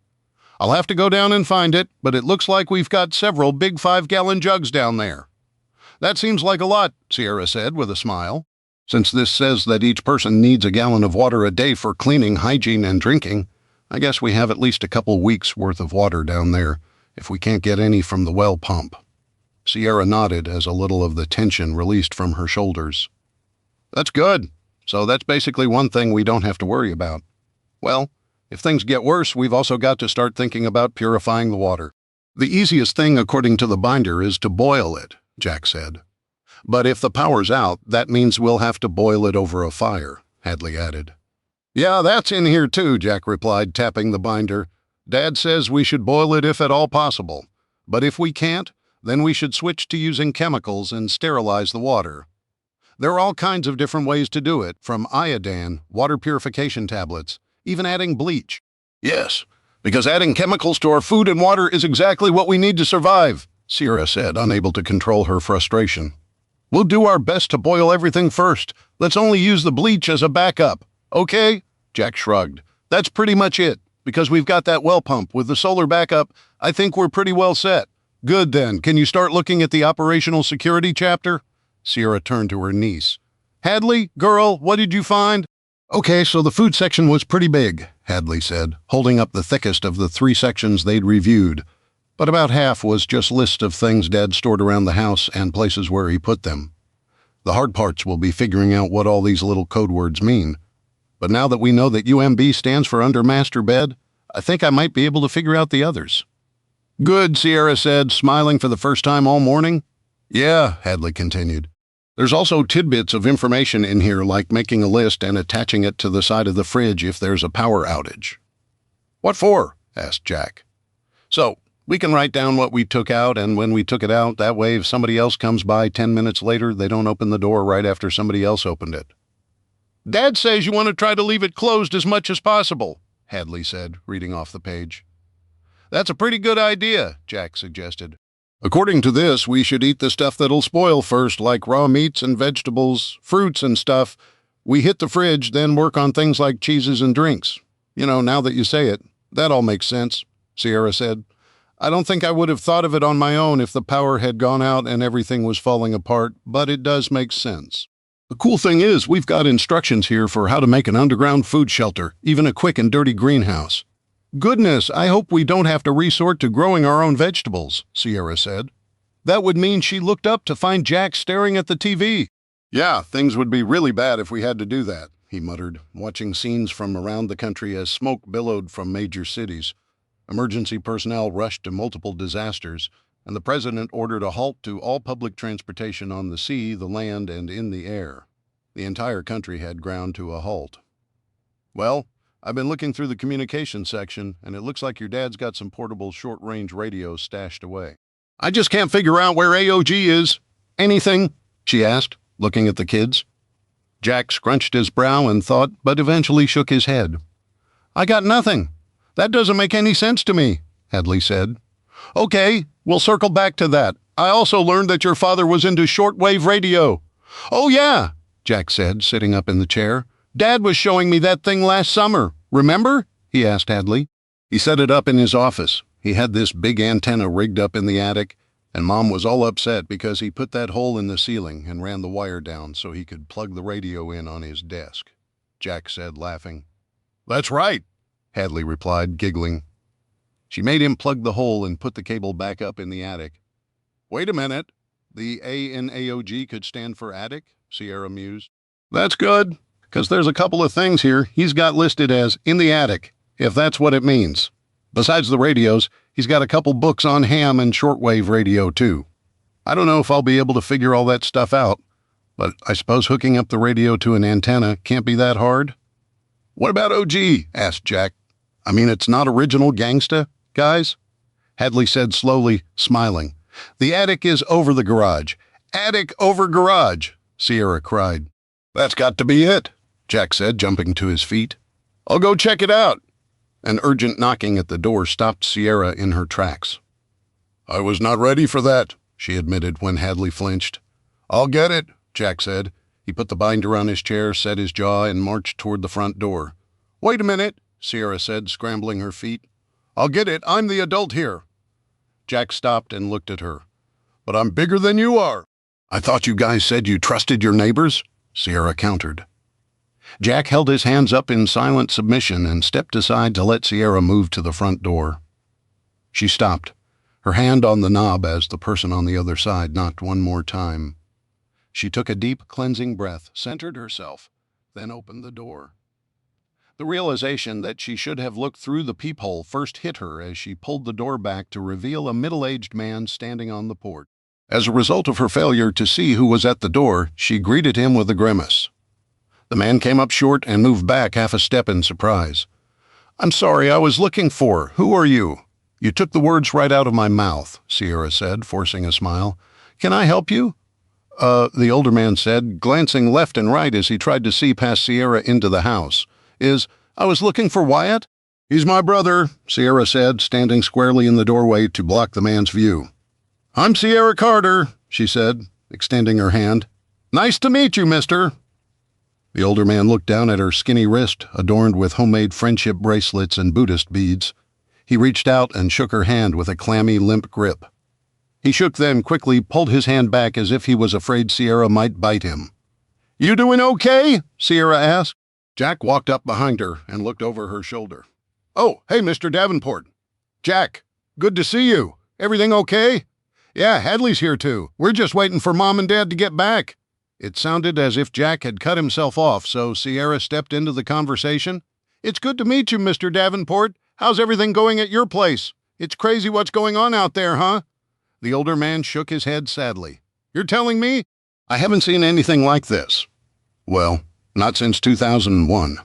I'll have to go down and find it, but it looks like we've got several big 5-gallon jugs down there. That seems like a lot, Sierra said with a smile. Since this says that each person needs a gallon of water a day for cleaning, hygiene, and drinking, I guess we have at least a couple weeks' worth of water down there, if we can't get any from the well pump. Sierra nodded as a little of the tension released from her shoulders. That's good. So that's basically one thing we don't have to worry about. Well, if things get worse, we've also got to start thinking about purifying the water. The easiest thing, according to the binder, is to boil it, Jack said. But if the power's out, that means we'll have to boil it over a fire, Hadley added. Yeah, that's in here too, Jack replied, tapping the binder. Dad says we should boil it if at all possible. But if we can't, then we should switch to using chemicals and sterilize the water. There are all kinds of different ways to do it, from iodine, water purification tablets, even adding bleach. Yes, because adding chemicals to our food and water is exactly what we need to survive, Sierra said, unable to control her frustration. We'll do our best to boil everything first. Let's only use the bleach as a backup. Okay? Jack shrugged. That's pretty much it. Because we've got that well pump with the solar backup, I think we're pretty well set. Good then. Can you start looking at the operational security chapter? Sierra turned to her niece. Hadley, girl, what did you find? Okay, so the food section was pretty big, Hadley said, holding up the thickest of the 3 sections they'd reviewed. But about half was just lists of things Dad stored around the house and places where he put them. The hard parts will be figuring out what all these little code words mean. But now that we know that UMB stands for Under Master Bed, I think I might be able to figure out the others. Good, Sierra said, smiling for the first time all morning. Yeah, Hadley continued. There's also tidbits of information in here, like making a list and attaching it to the side of the fridge if there's a power outage. What for? Asked Jack. So, we can write down what we took out and when we took it out. That way, if somebody else comes by 10 minutes later, they don't open the door right after somebody else opened it. Dad says you want to try to leave it closed as much as possible, Hadley said, reading off the page. That's a pretty good idea, Jack suggested. According to this, we should eat the stuff that'll spoil first, like raw meats and vegetables, fruits and stuff. We hit the fridge, then work on things like cheeses and drinks. You know, now that you say it, that all makes sense, Sierra said. I don't think I would have thought of it on my own if the power had gone out and everything was falling apart, but it does make sense. The cool thing is, we've got instructions here for how to make an underground food shelter, even a quick and dirty greenhouse. Goodness, I hope we don't have to resort to growing our own vegetables, Sierra said. That would mean she looked up to find Jack staring at the TV. Yeah, things would be really bad if we had to do that, he muttered, watching scenes from around the country as smoke billowed from major cities. Emergency personnel rushed to multiple disasters, and the president ordered a halt to all public transportation on the sea, the land, and in the air. The entire country had ground to a halt. Well, I've been looking through the communications section, and it looks like your dad's got some portable short-range radios stashed away. I just can't figure out where AOG is. Anything? She asked, looking at the kids. Jack scrunched his brow and thought, but eventually shook his head. I got nothing. That doesn't make any sense to me, Hadley said. Okay, we'll circle back to that. I also learned that your father was into shortwave radio. Oh yeah, Jack said, sitting up in the chair. Dad was showing me that thing last summer. Remember? He asked Hadley. He set it up in his office. He had this big antenna rigged up in the attic, and Mom was all upset because he put that hole in the ceiling and ran the wire down so he could plug the radio in on his desk. Jack said, laughing. That's right, Hadley replied, giggling. She made him plug the hole and put the cable back up in the attic. Wait a minute. The A in AOG could stand for attic, Sierra mused. That's good, because there's a couple of things here he's got listed as in the attic, if that's what it means. Besides the radios, he's got a couple books on ham and shortwave radio, too. I don't know if I'll be able to figure all that stuff out, but I suppose hooking up the radio to an antenna can't be that hard. What about OG? Asked Jack. I mean, it's not original gangsta, guys? Hadley said slowly, smiling. The attic is over the garage. Attic over garage, Sierra cried. That's got to be it, Jack said, jumping to his feet. I'll go check it out. An urgent knocking at the door stopped Sierra in her tracks. I was not ready for that, she admitted when Hadley flinched. I'll get it, Jack said. He put the binder on his chair, set his jaw, and marched toward the front door. Wait a minute, Sierra said, scrambling her feet. I'll get it. I'm the adult here. Jack stopped and looked at her. But I'm bigger than you are. I thought you guys said you trusted your neighbors, Sierra countered. Jack held his hands up in silent submission and stepped aside to let Sierra move to the front door. She stopped, her hand on the knob as the person on the other side knocked one more time. She took a deep, cleansing breath, centered herself, then opened the door. The realization that she should have looked through the peephole first hit her as she pulled the door back to reveal a middle-aged man standing on the porch. As a result of her failure to see who was at the door, she greeted him with a grimace. The man came up short and moved back half a step in surprise. "I'm sorry, I was looking for. Who are you?" "You took the words right out of my mouth," Sierra said, forcing a smile. "Can I help you?" The older man said, glancing left and right as he tried to see past Sierra into the house. I was looking for Wyatt?" "He's my brother," Sierra said, standing squarely in the doorway to block the man's view. "I'm Sierra Carter," she said, extending her hand. "Nice to meet you, mister." The older man looked down at her skinny wrist, adorned with homemade friendship bracelets and Buddhist beads. He reached out and shook her hand with a clammy, limp grip. He shook, then quickly pulled his hand back as if he was afraid Sierra might bite him. "You doing okay?" Sierra asked. Jack walked up behind her and looked over her shoulder. "Oh, hey, Mr. Davenport." "Jack, good to see you. Everything okay?" "Yeah, Hadley's here too. We're just waiting for Mom and Dad to get back." It sounded as if Jack had cut himself off, so Sierra stepped into the conversation. "It's good to meet you, Mr. Davenport. How's everything going at your place? It's crazy what's going on out there, huh?" The older man shook his head sadly. "You're telling me?" "I haven't seen anything like this. Well, not since 2001.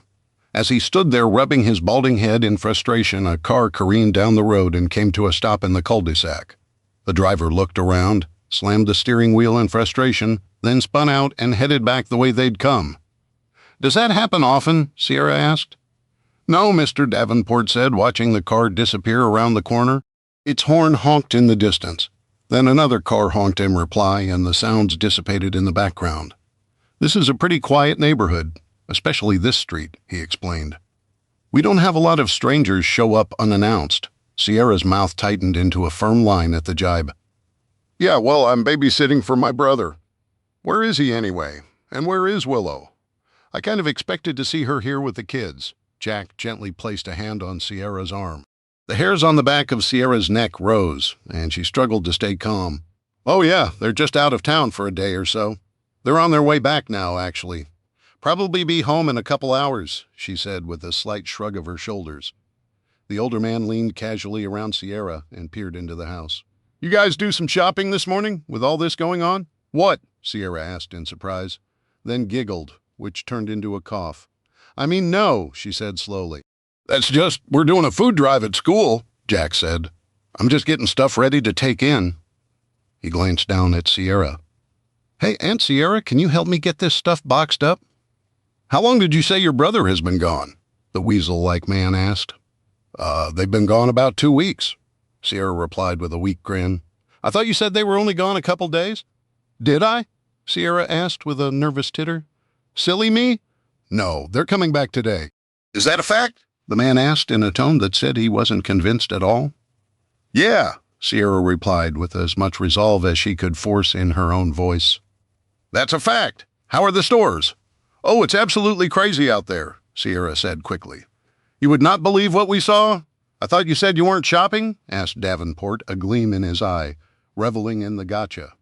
As he stood there rubbing his balding head in frustration, a car careened down the road and came to a stop in the cul-de-sac. The driver looked around, slammed the steering wheel in frustration, then spun out and headed back the way they'd come. "Does that happen often?" Sierra asked. "No," Mr. Davenport said, watching the car disappear around the corner. Its horn honked in the distance. Then another car honked in reply, and the sounds dissipated in the background. "This is a pretty quiet neighborhood, especially this street," he explained. "We don't have a lot of strangers show up unannounced." Sierra's mouth tightened into a firm line at the jibe. "Yeah, well, I'm babysitting for my brother." "Where is he anyway? And where is Willow?" "I kind of expected to see her here with the kids." Jack gently placed a hand on Sierra's arm. The hairs on the back of Sierra's neck rose, and she struggled to stay calm. "Oh yeah, they're just out of town for a day or so. They're on their way back now, actually. Probably be home in a couple hours," she said with a slight shrug of her shoulders. The older man leaned casually around Sierra and peered into the house. "You guys do some shopping this morning, with all this going on?" "What?" Sierra asked in surprise, then giggled, which turned into a cough. "I mean, no," she said slowly. "That's just, we're doing a food drive at school," Jack said. "I'm just getting stuff ready to take in." He glanced down at Sierra. "Hey, Aunt Sierra, can you help me get this stuff boxed up?" "How long did you say your brother has been gone?" the weasel-like man asked. They've been gone about 2 weeks," Sierra replied with a weak grin. "I thought you said they were only gone a couple days." "Did I?" Sierra asked with a nervous titter. "Silly me? No, they're coming back today." "Is that a fact?" the man asked in a tone that said he wasn't convinced at all. "Yeah," Sierra replied with as much resolve as she could force in her own voice. "That's a fact. How are the stores?" "Oh, it's absolutely crazy out there," Sierra said quickly. "You would not believe what we saw?" "I thought you said you weren't shopping?" asked Davenport, a gleam in his eye, reveling in the gotcha.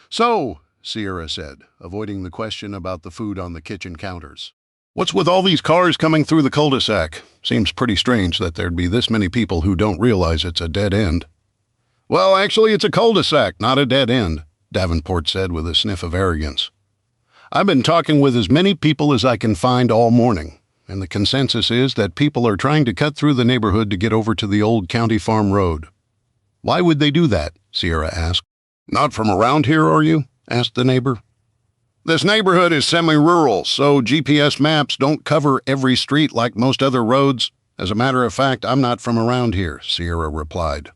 "So," Sierra said, avoiding the question about the food on the kitchen counters. "What's with all these cars coming through the cul-de-sac? Seems pretty strange that there'd be this many people who don't realize it's a dead end." "Well, actually, it's a cul-de-sac, not a dead end," Davenport said with a sniff of arrogance. "I've been talking with as many people as I can find all morning, and the consensus is that people are trying to cut through the neighborhood to get over to the old county farm road." "Why would they do that?" Sierra asked. "Not from around here, are you?" asked the neighbor. "This neighborhood is semi-rural, so GPS maps don't cover every street like most other roads. As a matter of fact, I'm not from around here," Sierra replied.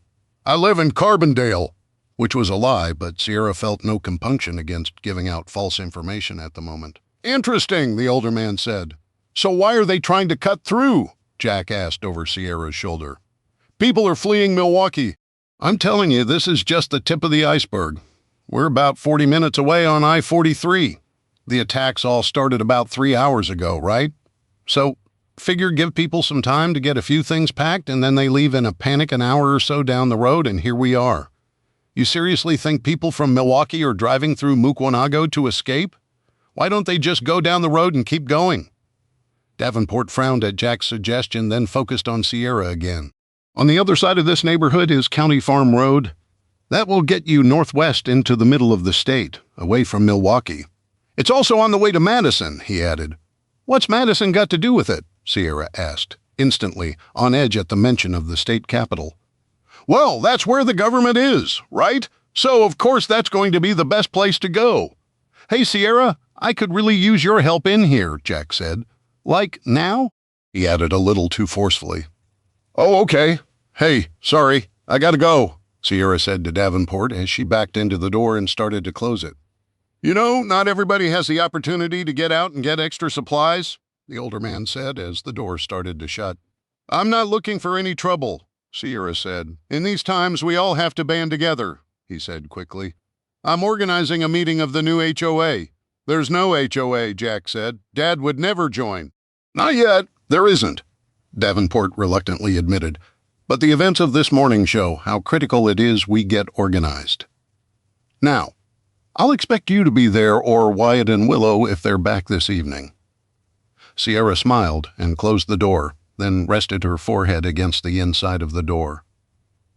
"I live in Carbondale," which was a lie, but Sierra felt no compunction against giving out false information at the moment. "Interesting," the older man said. "So why are they trying to cut through?" Jack asked over Sierra's shoulder. "People are fleeing Milwaukee." "I'm telling you, this is just the tip of the iceberg. We're about 40 minutes away on I-43. The attacks all started about 3 hours ago, right? So, figure give people some time to get a few things packed and then they leave in a panic an hour or so down the road and here we are. You seriously think people from Milwaukee are driving through Mukwonago to escape? Why don't they just go down the road and keep going?" Davenport frowned at Jack's suggestion, then focused on Sierra again. "On the other side of this neighborhood is County Farm Road. That will get you northwest into the middle of the state, away from Milwaukee. It's also on the way to Madison, he added. What's Madison got to do with it? Sierra asked, instantly on edge at the mention of the state capital. Well, that's where the government is, right? So, of course, that's going to be the best place to go. Hey, Sierra, I could really use your help in here, Jack said. Like now? He added a little too forcefully. Oh, okay. Hey, sorry, I gotta go, Sierra said to Davenport as she backed into the door and started to close it. You know, not everybody has the opportunity to get out and get extra supplies, the older man said as the door started to shut. I'm not looking for any trouble, Sierra said. In these times, we all have to band together, he said quickly. I'm organizing a meeting of the new HOA. There's no HOA, Jack said. Dad would never join. Not yet. There isn't, Davenport reluctantly admitted. But the events of this morning show how critical it is we get organized. Now, I'll expect you to be there or Wyatt and Willow if they're back this evening. Sierra smiled and closed the door, then rested her forehead against the inside of the door.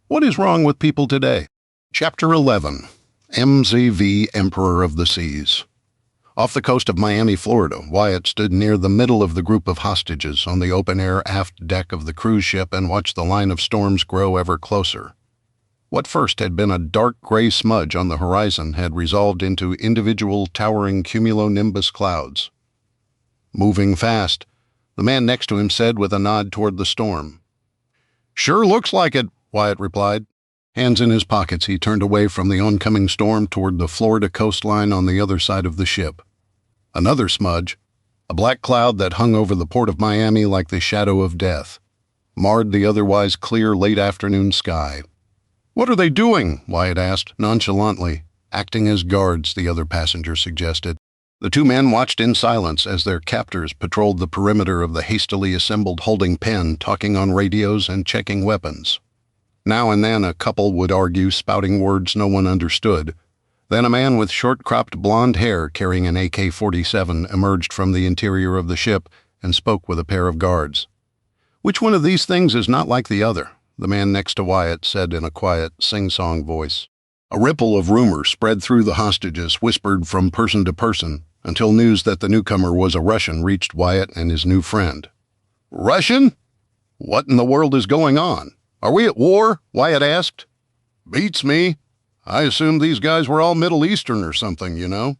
What is wrong with people today? Chapter 11. MZV Emperor of the Seas. Off the coast of Miami, Florida, Wyatt stood near the middle of the group of hostages on the open-air aft deck of the cruise ship and watched the line of storms grow ever closer. What first had been a dark gray smudge on the horizon had resolved into individual towering cumulonimbus clouds. Moving fast, the man next to him said with a nod toward the storm. Sure looks like it, Wyatt replied. Hands in his pockets, he turned away from the oncoming storm toward the Florida coastline on the other side of the ship. Another smudge, a black cloud that hung over the port of Miami like the shadow of death, marred the otherwise clear late afternoon sky. What are they doing? Wyatt asked, nonchalantly, acting as guards, the other passenger suggested. The two men watched in silence as their captors patrolled the perimeter of the hastily assembled holding pen, talking on radios and checking weapons. Now and then a couple would argue, spouting words no one understood. Then a man with short-cropped blonde hair carrying an AK-47 emerged from the interior of the ship and spoke with a pair of guards. Which one of these things is not like the other? The man next to Wyatt said in a quiet, sing-song voice. A ripple of rumor spread through the hostages, whispered from person to person, until news that the newcomer was a Russian reached Wyatt and his new friend. Russian? What in the world is going on? Are we at war? Wyatt asked. Beats me. I assumed these guys were all Middle Eastern or something, you know.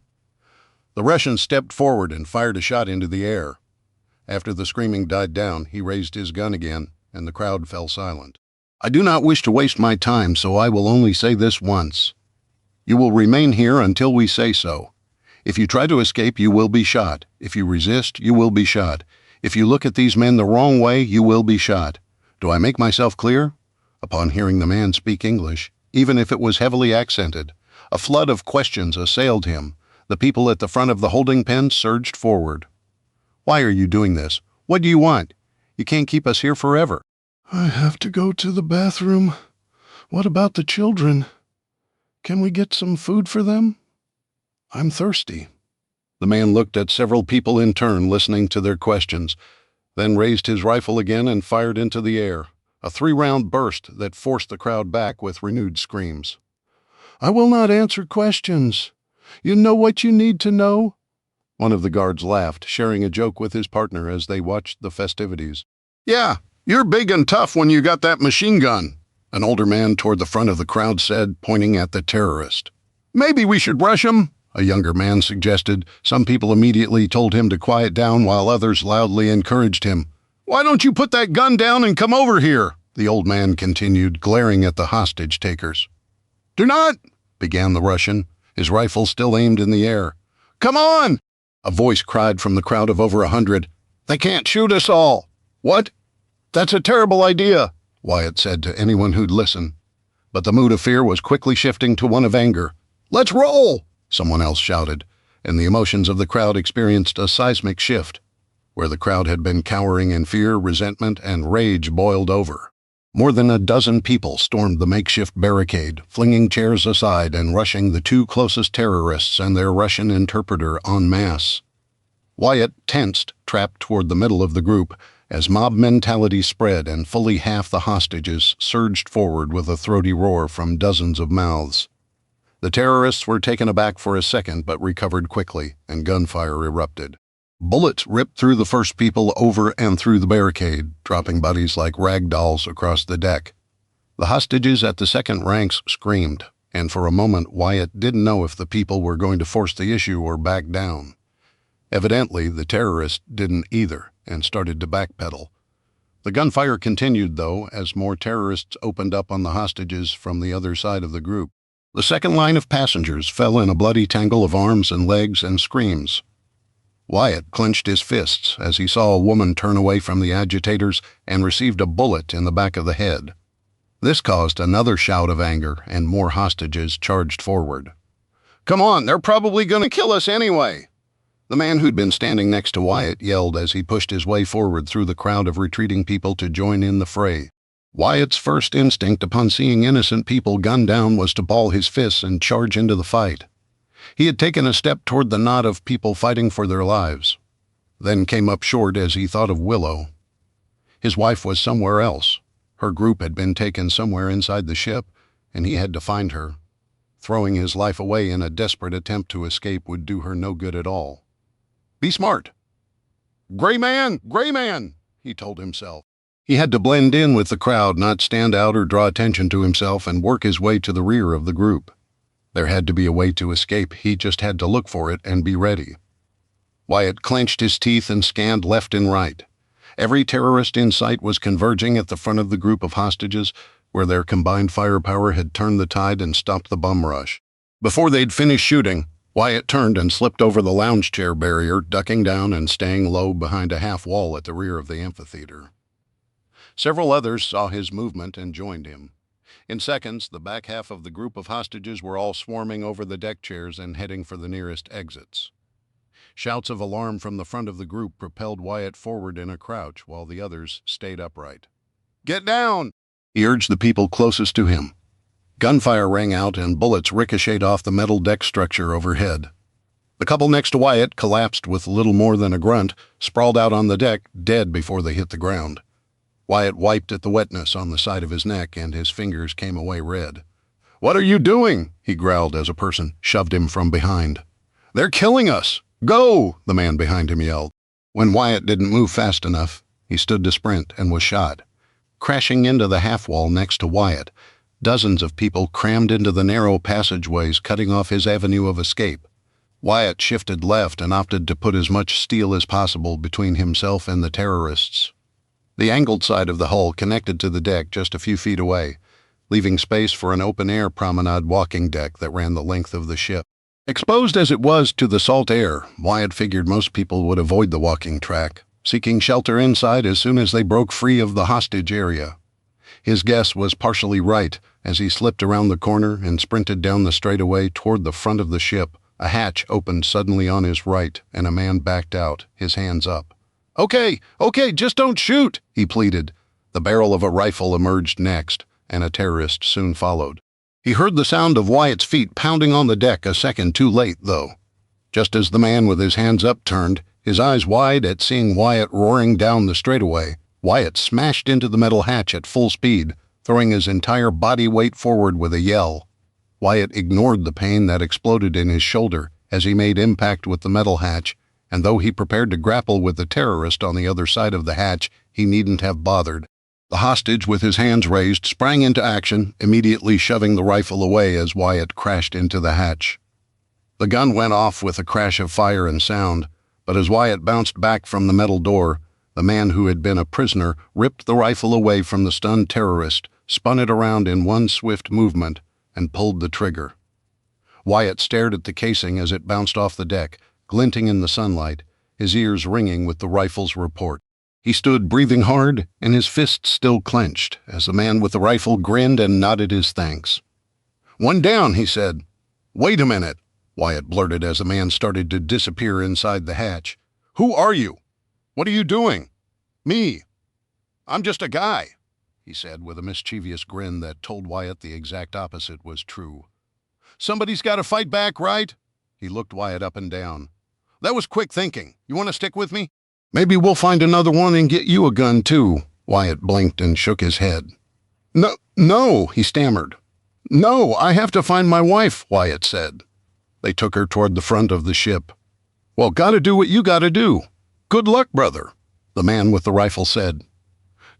The Russian stepped forward and fired a shot into the air. After the screaming died down, he raised his gun again, and the crowd fell silent. I do not wish to waste my time, so I will only say this once. You will remain here until we say so. If you try to escape, you will be shot. If you resist, you will be shot. If you look at these men the wrong way, you will be shot. Do I make myself clear? Upon hearing the man speak English, even if it was heavily accented, a flood of questions assailed him. The people at the front of the holding pen surged forward. Why are you doing this? What do you want? You can't keep us here forever. I have to go to the bathroom. What about the children? Can we get some food for them? I'm thirsty. The man looked at several people in turn, listening to their questions, then raised his rifle again and fired into the air, a 3-round burst that forced the crowd back with renewed screams. I will not answer questions. You know what you need to know? One of the guards laughed, sharing a joke with his partner as they watched the festivities. Yeah, you're big and tough when you got that machine gun, an older man toward the front of the crowd said, pointing at the terrorist. Maybe we should rush him, a younger man suggested. Some people immediately told him to quiet down while others loudly encouraged him. Why don't you put that gun down and come over here? The old man continued, glaring at the hostage takers. Do not, began the Russian, his rifle still aimed in the air. Come on! A voice cried from the crowd of over 100. They can't shoot us all. What? That's a terrible idea, Wyatt said to anyone who'd listen. But the mood of fear was quickly shifting to one of anger. Let's roll, someone else shouted, and the emotions of the crowd experienced a seismic shift. Where the crowd had been cowering in fear, resentment, and rage boiled over. More than a dozen people stormed the makeshift barricade, flinging chairs aside and rushing the two closest terrorists and their Russian interpreter en masse. Wyatt tensed, trapped toward the middle of the group, As mob mentality spread and fully half the hostages surged forward with a throaty roar from dozens of mouths. The terrorists were taken aback for a second but recovered quickly, and gunfire erupted. Bullets ripped through the first people over and through the barricade, dropping bodies like rag dolls across the deck. The hostages at the second ranks screamed, and for a moment Wyatt didn't know if the people were going to force the issue or back down. Evidently, the terrorists didn't either, and started to backpedal. The gunfire continued, though, as more terrorists opened up on the hostages from the other side of the group. The second line of passengers fell in a bloody tangle of arms and legs and screams. Wyatt clenched his fists as he saw a woman turn away from the agitators and received a bullet in the back of the head. This caused another shout of anger, and more hostages charged forward. "Come on, they're probably going to kill us anyway!" The man who'd been standing next to Wyatt yelled as he pushed his way forward through the crowd of retreating people to join in the fray. Wyatt's first instinct upon seeing innocent people gunned down was to ball his fists and charge into the fight. He had taken a step toward the knot of people fighting for their lives, then came up short as he thought of Willow. His wife was somewhere else. Her group had been taken somewhere inside the ship, and he had to find her. Throwing his life away in a desperate attempt to escape would do her no good at all. "Be smart." Gray man, he told himself. He had to blend in with the crowd, not stand out or draw attention to himself, and work his way to the rear of the group. There had to be a way to escape. He just had to look for it and be ready. Wyatt clenched his teeth and scanned left and right. Every terrorist in sight was converging at the front of the group of hostages, where their combined firepower had turned the tide and stopped the bum rush. Before they'd finished shooting, Wyatt turned and slipped over the lounge chair barrier, ducking down and staying low behind a half wall at the rear of the amphitheater. Several others saw his movement and joined him. In seconds, the back half of the group of hostages were all swarming over the deck chairs and heading for the nearest exits. Shouts of alarm from the front of the group propelled Wyatt forward in a crouch while the others stayed upright. "Get down!" he urged the people closest to him. Gunfire rang out and bullets ricocheted off the metal deck structure overhead. The couple next to Wyatt collapsed with little more than a grunt, sprawled out on the deck, dead before they hit the ground. Wyatt wiped at the wetness on the side of his neck, and his fingers came away red. "What are you doing?" he growled as a person shoved him from behind. "They're killing us! Go!" the man behind him yelled. When Wyatt didn't move fast enough, he stood to sprint and was shot. Crashing into the half wall next to Wyatt, dozens of people crammed into the narrow passageways, cutting off his avenue of escape. Wyatt shifted left and opted to put as much steel as possible between himself and the terrorists. The angled side of the hull connected to the deck just a few feet away, leaving space for an open-air promenade walking deck that ran the length of the ship. Exposed as it was to the salt air, Wyatt figured most people would avoid the walking track, seeking shelter inside as soon as they broke free of the hostage area. His guess was partially right as he slipped around the corner and sprinted down the straightaway toward the front of the ship. A hatch opened suddenly on his right, and a man backed out, his hands up. Okay, just don't shoot," he pleaded. The barrel of a rifle emerged next, and a terrorist soon followed. He heard the sound of Wyatt's feet pounding on the deck a second too late, though. Just as the man with his hands up turned, his eyes wide at seeing Wyatt roaring down the straightaway, Wyatt smashed into the metal hatch at full speed, throwing his entire body weight forward with a yell. Wyatt ignored the pain that exploded in his shoulder as he made impact with the metal hatch, and though he prepared to grapple with the terrorist on the other side of the hatch, he needn't have bothered. The hostage, with his hands raised, sprang into action, immediately shoving the rifle away as Wyatt crashed into the hatch. The gun went off with a crash of fire and sound, but as Wyatt bounced back from the metal door, the man who had been a prisoner ripped the rifle away from the stunned terrorist, spun it around in one swift movement, and pulled the trigger. Wyatt stared at the casing as it bounced off the deck, glinting in the sunlight, his ears ringing with the rifle's report. He stood breathing hard, and his fists still clenched, as the man with the rifle grinned and nodded his thanks. "One down," he said. "Wait a minute," Wyatt blurted as the man started to disappear inside the hatch. "Who are you? What are you doing?" "Me. I'm just a guy," he said with a mischievous grin that told Wyatt the exact opposite was true. "Somebody's got to fight back, right?" He looked Wyatt up and down. "That was quick thinking. You want to stick with me?" Maybe we'll find another one and get you a gun, too. Wyatt blinked and shook his head. No, he stammered. No, I have to find my wife, Wyatt said. They took her toward the front of the ship. Well, gotta do what you gotta do. Good luck, brother, the man with the rifle said.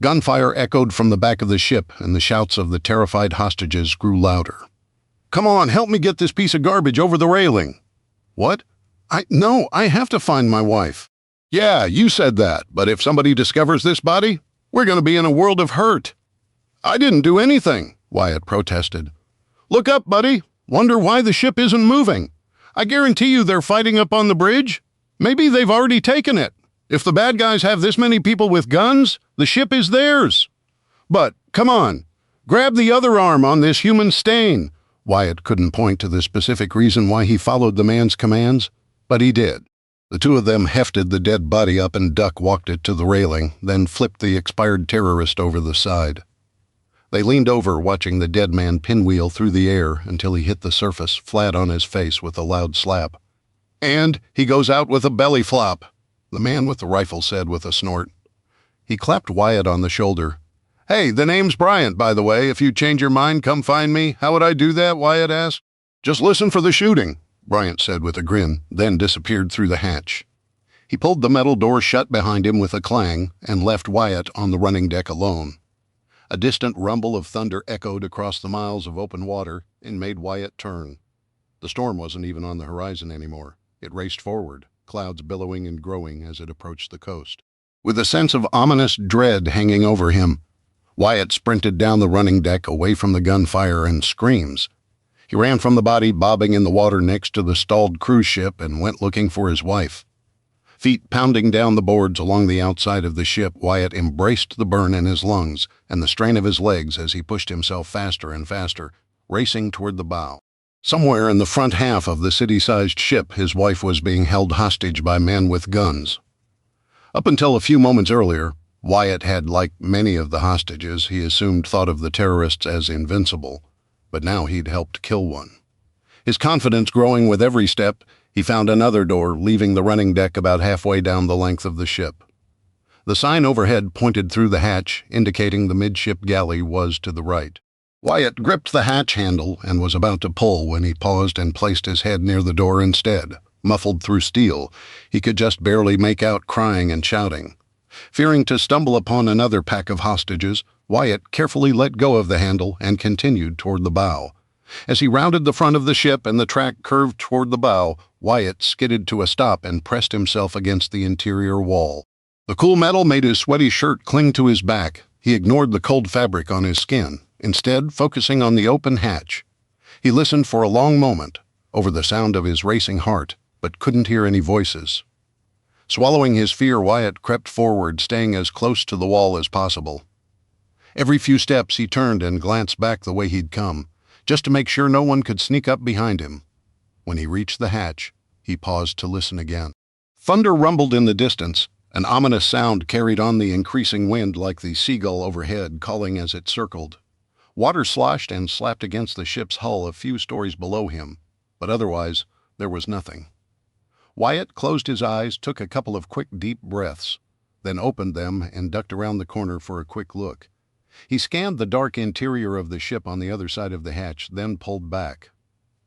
Gunfire echoed from the back of the ship, and the shouts of the terrified hostages grew louder. Come on, help me get this piece of garbage over the railing. What? No, I have to find my wife. Yeah, you said that, but if somebody discovers this body, we're going to be in a world of hurt. I didn't do anything, Wyatt protested. Look up, buddy. Wonder why the ship isn't moving. I guarantee you they're fighting up on the bridge. Maybe they've already taken it. If the bad guys have this many people with guns, the ship is theirs. But, come on, grab the other arm on this human stain. Wyatt couldn't point to the specific reason why he followed the man's commands, but he did. The two of them hefted the dead body up and Duck walked it to the railing, then flipped the expired terrorist over the side. They leaned over, watching the dead man pinwheel through the air until he hit the surface flat on his face with a loud slap. And he goes out with a belly flop, the man with the rifle said with a snort. He clapped Wyatt on the shoulder. Hey, the name's Bryant, by the way. If you change your mind, come find me. How would I do that? Wyatt asked. Just listen for the shooting, Bryant said with a grin, then disappeared through the hatch. He pulled the metal door shut behind him with a clang and left Wyatt on the running deck alone. A distant rumble of thunder echoed across the miles of open water and made Wyatt turn. The storm wasn't even on the horizon anymore. It raced forward, clouds billowing and growing as it approached the coast. With a sense of ominous dread hanging over him, Wyatt sprinted down the running deck away from the gunfire and screams. He ran from the body bobbing in the water next to the stalled cruise ship and went looking for his wife. Feet pounding down the boards along the outside of the ship, Wyatt embraced the burn in his lungs and the strain of his legs as he pushed himself faster and faster, racing toward the bow. Somewhere in the front half of the city-sized ship, his wife was being held hostage by men with guns. Up until a few moments earlier, Wyatt had, like many of the hostages, he assumed thought of the terrorists as invincible, but now he'd helped kill one. His confidence growing with every step, he found another door, leaving the running deck about halfway down the length of the ship. The sign overhead pointed through the hatch, indicating the midship galley was to the right. Wyatt gripped the hatch handle and was about to pull when he paused and placed his head near the door instead. Muffled through steel, he could just barely make out crying and shouting. Fearing to stumble upon another pack of hostages, Wyatt carefully let go of the handle and continued toward the bow. As he rounded the front of the ship and the track curved toward the bow, Wyatt skidded to a stop and pressed himself against the interior wall. The cool metal made his sweaty shirt cling to his back. He ignored the cold fabric on his skin, instead focusing on the open hatch. He listened for a long moment, over the sound of his racing heart, but couldn't hear any voices. Swallowing his fear, Wyatt crept forward, staying as close to the wall as possible. Every few steps he turned and glanced back the way he'd come, just to make sure no one could sneak up behind him. When he reached the hatch, he paused to listen again. Thunder rumbled in the distance, an ominous sound carried on the increasing wind like the seagull overhead calling as it circled. Water sloshed and slapped against the ship's hull a few stories below him, but otherwise there was nothing. Wyatt closed his eyes, took a couple of quick, deep breaths, then opened them and ducked around the corner for a quick look. He scanned the dark interior of the ship on the other side of the hatch, then pulled back.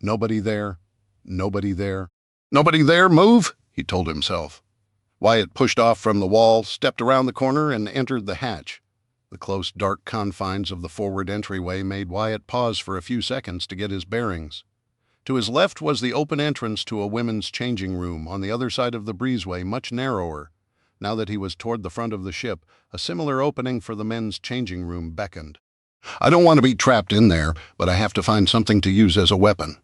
Nobody there. Nobody there. Nobody there, move, he told himself. Wyatt pushed off from the wall, stepped around the corner, and entered the hatch. The close, dark confines of the forward entryway made Wyatt pause for a few seconds to get his bearings. To his left was the open entrance to a women's changing room on the other side of the breezeway, much narrower. Now that he was toward the front of the ship, a similar opening for the men's changing room beckoned. I don't want to be trapped in there, but I have to find something to use as a weapon.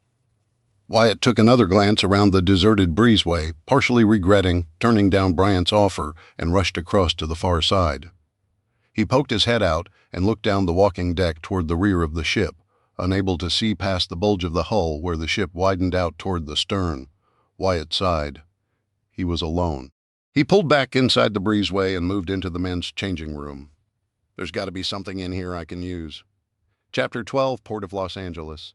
Wyatt took another glance around the deserted breezeway, partially regretting turning down Bryant's offer, and rushed across to the far side. He poked his head out and looked down the walking deck toward the rear of the ship, unable to see past the bulge of the hull where the ship widened out toward the stern. Wyatt sighed. He was alone. He pulled back inside the breezeway and moved into the men's changing room. There's got to be something in here I can use. Chapter 12, Port of Los Angeles.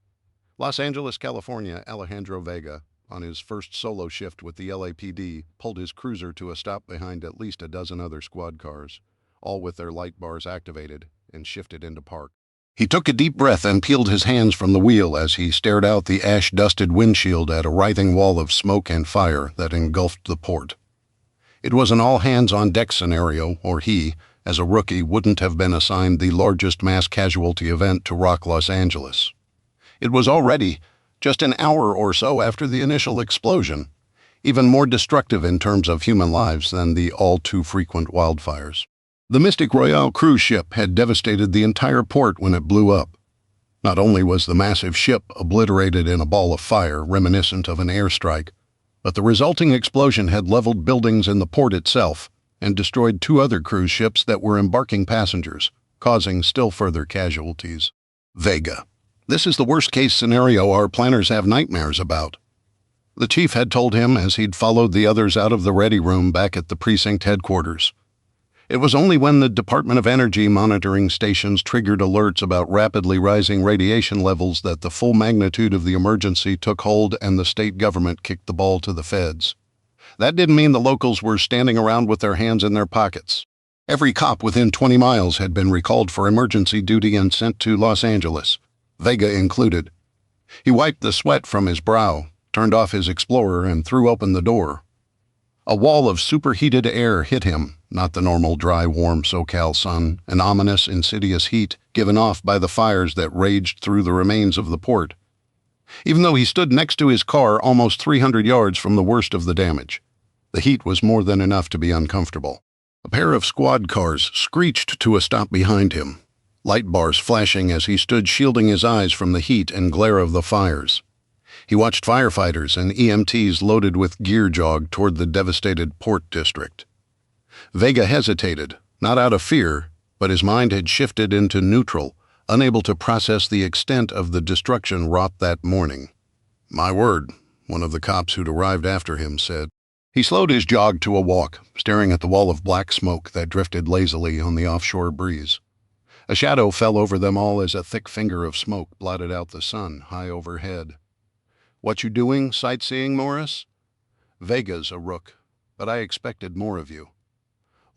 Los Angeles, California, Alejandro Vega, on his first solo shift with the LAPD, pulled his cruiser to a stop behind at least a dozen other squad cars, all with their light bars activated, and shifted into park. He took a deep breath and peeled his hands from the wheel as he stared out the ash-dusted windshield at a writhing wall of smoke and fire that engulfed the port. It was an all-hands-on-deck scenario, or he, as a rookie, wouldn't have been assigned the largest mass casualty event to rock Los Angeles. It was already just an hour or so after the initial explosion, even more destructive in terms of human lives than the all-too-frequent wildfires. The Mystic Royale cruise ship had devastated the entire port when it blew up. Not only was the massive ship obliterated in a ball of fire reminiscent of an airstrike, but the resulting explosion had leveled buildings in the port itself and destroyed 2 other cruise ships that were embarking passengers, causing still further casualties. Vega. This is the worst-case scenario our planners have nightmares about. The chief had told him as he'd followed the others out of the ready room back at the precinct headquarters. It was only when the Department of Energy monitoring stations triggered alerts about rapidly rising radiation levels that the full magnitude of the emergency took hold and the state government kicked the ball to the feds. That didn't mean the locals were standing around with their hands in their pockets. Every cop within 20 miles had been recalled for emergency duty and sent to Los Angeles, Vega included. He wiped the sweat from his brow, turned off his Explorer, and threw open the door. A wall of superheated air hit him, not the normal dry, warm SoCal sun, an ominous, insidious heat given off by the fires that raged through the remains of the port. Even though he stood next to his car almost 300 yards from the worst of the damage, the heat was more than enough to be uncomfortable. A pair of squad cars screeched to a stop behind him, light bars flashing as he stood shielding his eyes from the heat and glare of the fires. He watched firefighters and EMTs loaded with gear jog toward the devastated port district. Vega hesitated, not out of fear, but his mind had shifted into neutral, unable to process the extent of the destruction wrought that morning. "My word," one of the cops who'd arrived after him said. He slowed his jog to a walk, staring at the wall of black smoke that drifted lazily on the offshore breeze. A shadow fell over them all as a thick finger of smoke blotted out the sun high overhead. "What you doing, sightseeing, Morris?" "Vega's a rook, but I expected more of you."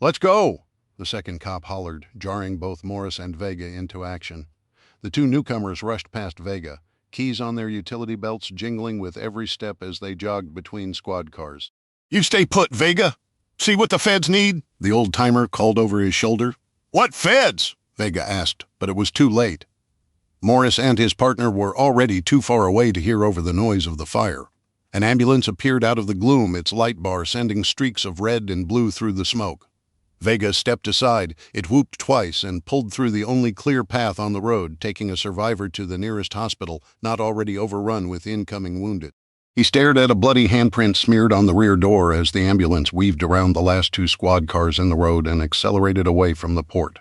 "Let's go," the second cop hollered, jarring both Morris and Vega into action. The 2 newcomers rushed past Vega, keys on their utility belts jingling with every step as they jogged between squad cars. "You stay put, Vega. See what the feds need?" the old-timer called over his shoulder. "What feds?" Vega asked, but it was too late. Morris and his partner were already too far away to hear over the noise of the fire. An ambulance appeared out of the gloom, its light bar sending streaks of red and blue through the smoke. Vega stepped aside, it whooped twice, and pulled through the only clear path on the road, taking a survivor to the nearest hospital, not already overrun with incoming wounded. He stared at a bloody handprint smeared on the rear door as the ambulance weaved around the last 2 squad cars in the road and accelerated away from the port.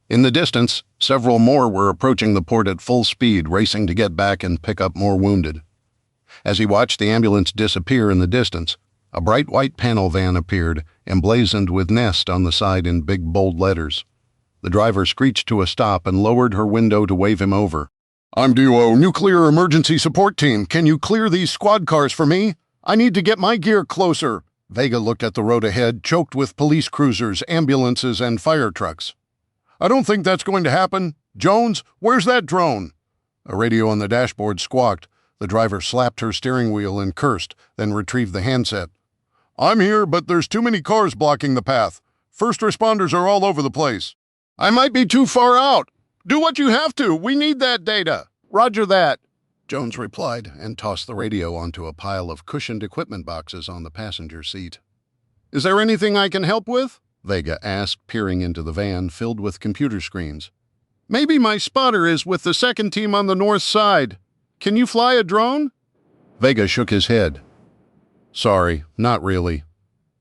In the distance, several more were approaching the port at full speed, racing to get back and pick up more wounded. As he watched the ambulance disappear in the distance, a bright white panel van appeared, emblazoned with Nest on the side in big bold letters. The driver screeched to a stop and lowered her window to wave him over. "I'm DUO, Nuclear Emergency Support Team. Can you clear these squad cars for me? I need to get my gear closer." Vega looked at the road ahead, choked with police cruisers, ambulances, and fire trucks. "I don't think that's going to happen. Jones, where's that drone?" A radio on the dashboard squawked. The driver slapped her steering wheel and cursed, then retrieved the handset. "I'm here, but there's too many cars blocking the path. First responders are all over the place." "I might be too far out. Do what you have to. We need that data." "Roger that," Jones replied and tossed the radio onto a pile of cushioned equipment boxes on the passenger seat. "Is there anything I can help with?" Vega asked, peering into the van filled with computer screens. "Maybe my spotter is with the second team on the north side. Can you fly a drone?" Vega shook his head. "Sorry, not really."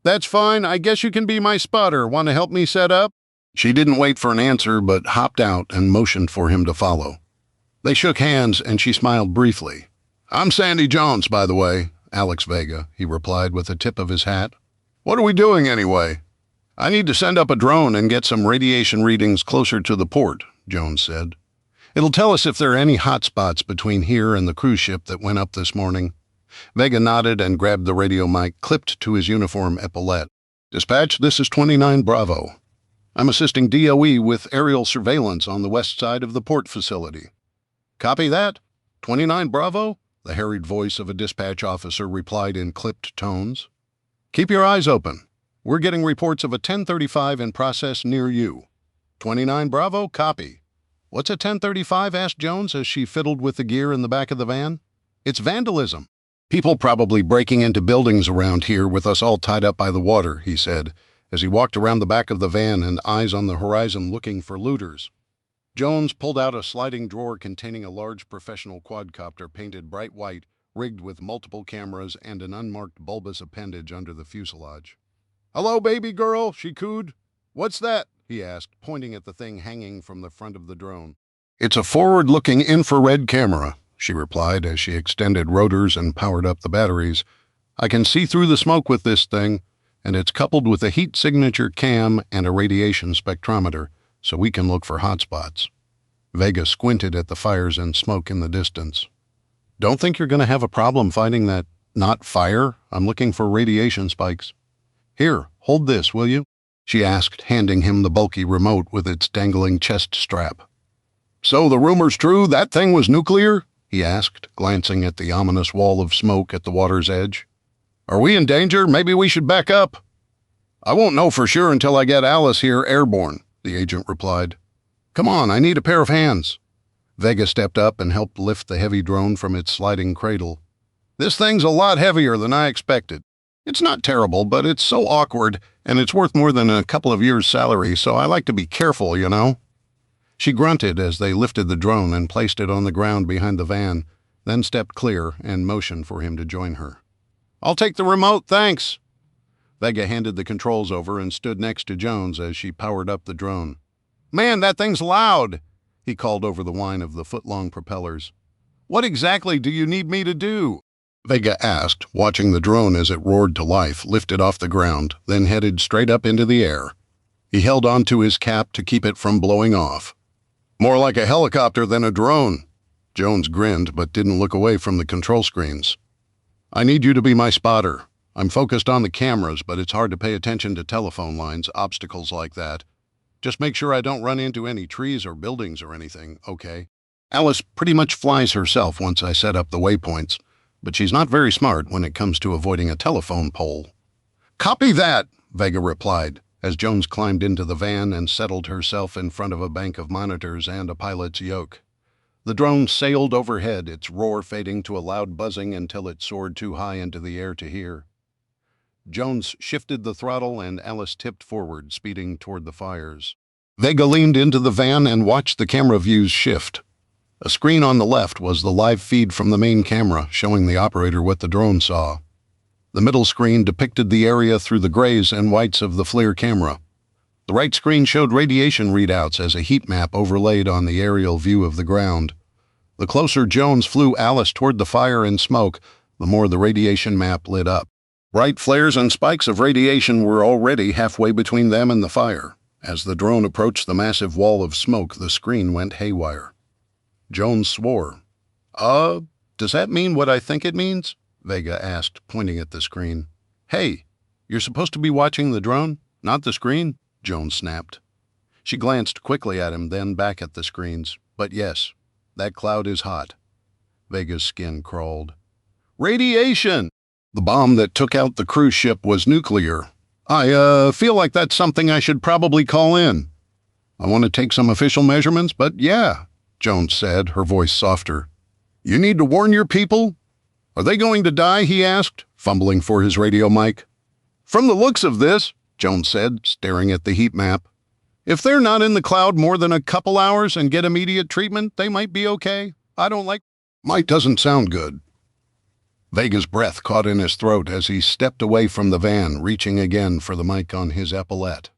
"That's fine. I guess you can be my spotter. Want to help me set up?" She didn't wait for an answer, but hopped out and motioned for him to follow. They shook hands, and she smiled briefly. "I'm Sandy Jones, by the way, Alex Vega," he replied with a tip of his hat. "What are we doing anyway?" "I need to send up a drone and get some radiation readings closer to the port," Jones said. "It'll tell us if there are any hot spots between here and the cruise ship that went up this morning. Vega nodded and grabbed the radio mic clipped to his uniform epaulette. "Dispatch, this is 29 Bravo. I'm assisting DOE with aerial surveillance on the west side of the port facility." "Copy that. 29 Bravo?" the harried voice of a dispatch officer replied in clipped tones. "Keep your eyes open. We're getting reports of a 1035 in process near you." 29 Bravo, copy. "What's a 1035? asked Jones as she fiddled with the gear in the back of the van. "It's vandalism. People probably breaking into buildings around here with us all tied up by the water," he said, as he walked around the back of the van and eyes on the horizon looking for looters. Jones pulled out a sliding drawer containing a large professional quadcopter painted bright white, rigged with multiple cameras and an unmarked bulbous appendage under the fuselage. "Hello, baby girl," she cooed. "What's that?" he asked, pointing at the thing hanging from the front of the drone. "It's a forward-looking infrared camera," she replied as she extended rotors and powered up the batteries. "I can see through the smoke with this thing, and it's coupled with a heat signature cam and a radiation spectrometer, so we can look for hotspots." Vega squinted at the fires and smoke in the distance. "Don't think you're going to have a problem finding that not fire. I'm looking for radiation spikes." "Here, hold this, will you?" she asked, handing him the bulky remote with its dangling chest strap. "So the rumor's true? That thing was nuclear?" he asked, glancing at the ominous wall of smoke at the water's edge. "Are we in danger? Maybe we should back up." "I won't know for sure until I get Alice here airborne," the agent replied. "Come on, I need a pair of hands." Vega stepped up and helped lift the heavy drone from its sliding cradle. "This thing's a lot heavier than I expected. It's not terrible, but it's so awkward, and it's worth more than a couple of years' salary, so I like to be careful, you know." She grunted as they lifted the drone and placed it on the ground behind the van, then stepped clear and motioned for him to join her. "I'll take the remote, thanks." Vega handed the controls over and stood next to Jones as she powered up the drone. "Man, that thing's loud," he called over the whine of the foot-long propellers. "What exactly do you need me to do?" Vega asked, watching the drone as it roared to life, lifted off the ground, then headed straight up into the air. He held onto his cap to keep it from blowing off. "More like a helicopter than a drone." Jones grinned but didn't look away from the control screens. "I need you to be my spotter. I'm focused on the cameras, but it's hard to pay attention to telephone lines, obstacles like that. Just make sure I don't run into any trees or buildings or anything, okay? Alice pretty much flies herself once I set up the waypoints, but she's not very smart when it comes to avoiding a telephone pole." "Copy that," Vega replied, as Jones climbed into the van and settled herself in front of a bank of monitors and a pilot's yoke. The drone sailed overhead, its roar fading to a loud buzzing until it soared too high into the air to hear. Jones shifted the throttle and Alice tipped forward, speeding toward the fires. Vega leaned into the van and watched the camera views shift. A screen on the left was the live feed from the main camera, showing the operator what the drone saw. The middle screen depicted the area through the grays and whites of the FLIR camera. The right screen showed radiation readouts as a heat map overlaid on the aerial view of the ground. The closer Jones flew Alice toward the fire and smoke, the more the radiation map lit up. Bright flares and spikes of radiation were already halfway between them and the fire. As the drone approached the massive wall of smoke, the screen went haywire. Jones swore. Does that mean what I think it means?" Vega asked, pointing at the screen. "Hey, you're supposed to be watching the drone, not the screen," Jones snapped. She glanced quickly at him, then back at the screens. "But yes, that cloud is hot." Vega's skin crawled. "Radiation! The bomb that took out the cruise ship was nuclear. I feel like that's something I should probably call in. I want to take some official measurements, but yeah," Jones said, her voice softer. "You need to warn your people?" "Are they going to die?" he asked, fumbling for his radio mic. "From the looks of this," Jones said, staring at the heat map, "if they're not in the cloud more than a couple hours and get immediate treatment, they might be okay. I don't like—" "Might doesn't sound good." Vega's breath caught in his throat as he stepped away from the van, reaching again for the mic on his epaulette.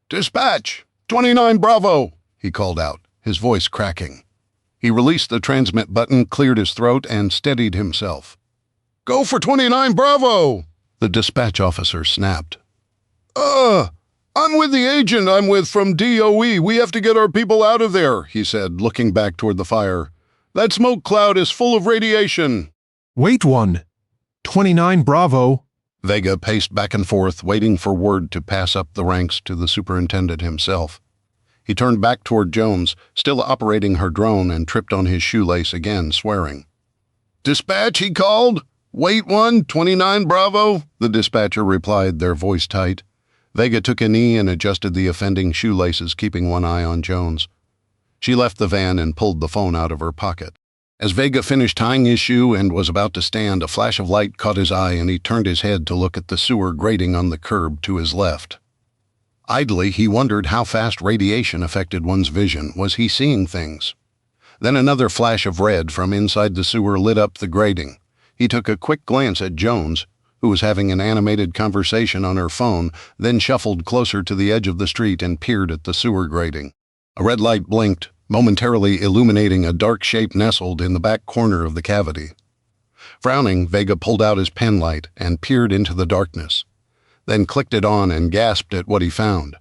"Dispatch! 29 Bravo!" he called out, his voice cracking. He released the transmit button, cleared his throat, and steadied himself. "Go for 29 Bravo!" the dispatch officer snapped. I'm with the agent I'm with from DOE. We have to get our people out of there," he said, looking back toward the fire. "That smoke cloud is full of radiation." Wait one, 29 Bravo. Vega paced back and forth, waiting for word to pass up the ranks to the superintendent himself. He turned back toward Jones, still operating her drone, and tripped on his shoelace again, swearing. "Dispatch," he called. "Wait 1, 29 Bravo," the dispatcher replied, their voice tight. Vega took a knee and adjusted the offending shoelaces, keeping one eye on Jones. She left the van and pulled the phone out of her pocket. As Vega finished tying his shoe and was about to stand, a flash of light caught his eye and he turned his head to look at the sewer grating on the curb to his left. Idly, he wondered how fast radiation affected one's vision. Was he seeing things? Then another flash of red from inside the sewer lit up the grating. He took a quick glance at Jones, who was having an animated conversation on her phone, then shuffled closer to the edge of the street and peered at the sewer grating. A red light blinked, momentarily illuminating a dark shape nestled in the back corner of the cavity. Frowning, Vega pulled out his pen light and peered into the darkness, then clicked it on and gasped at what he found.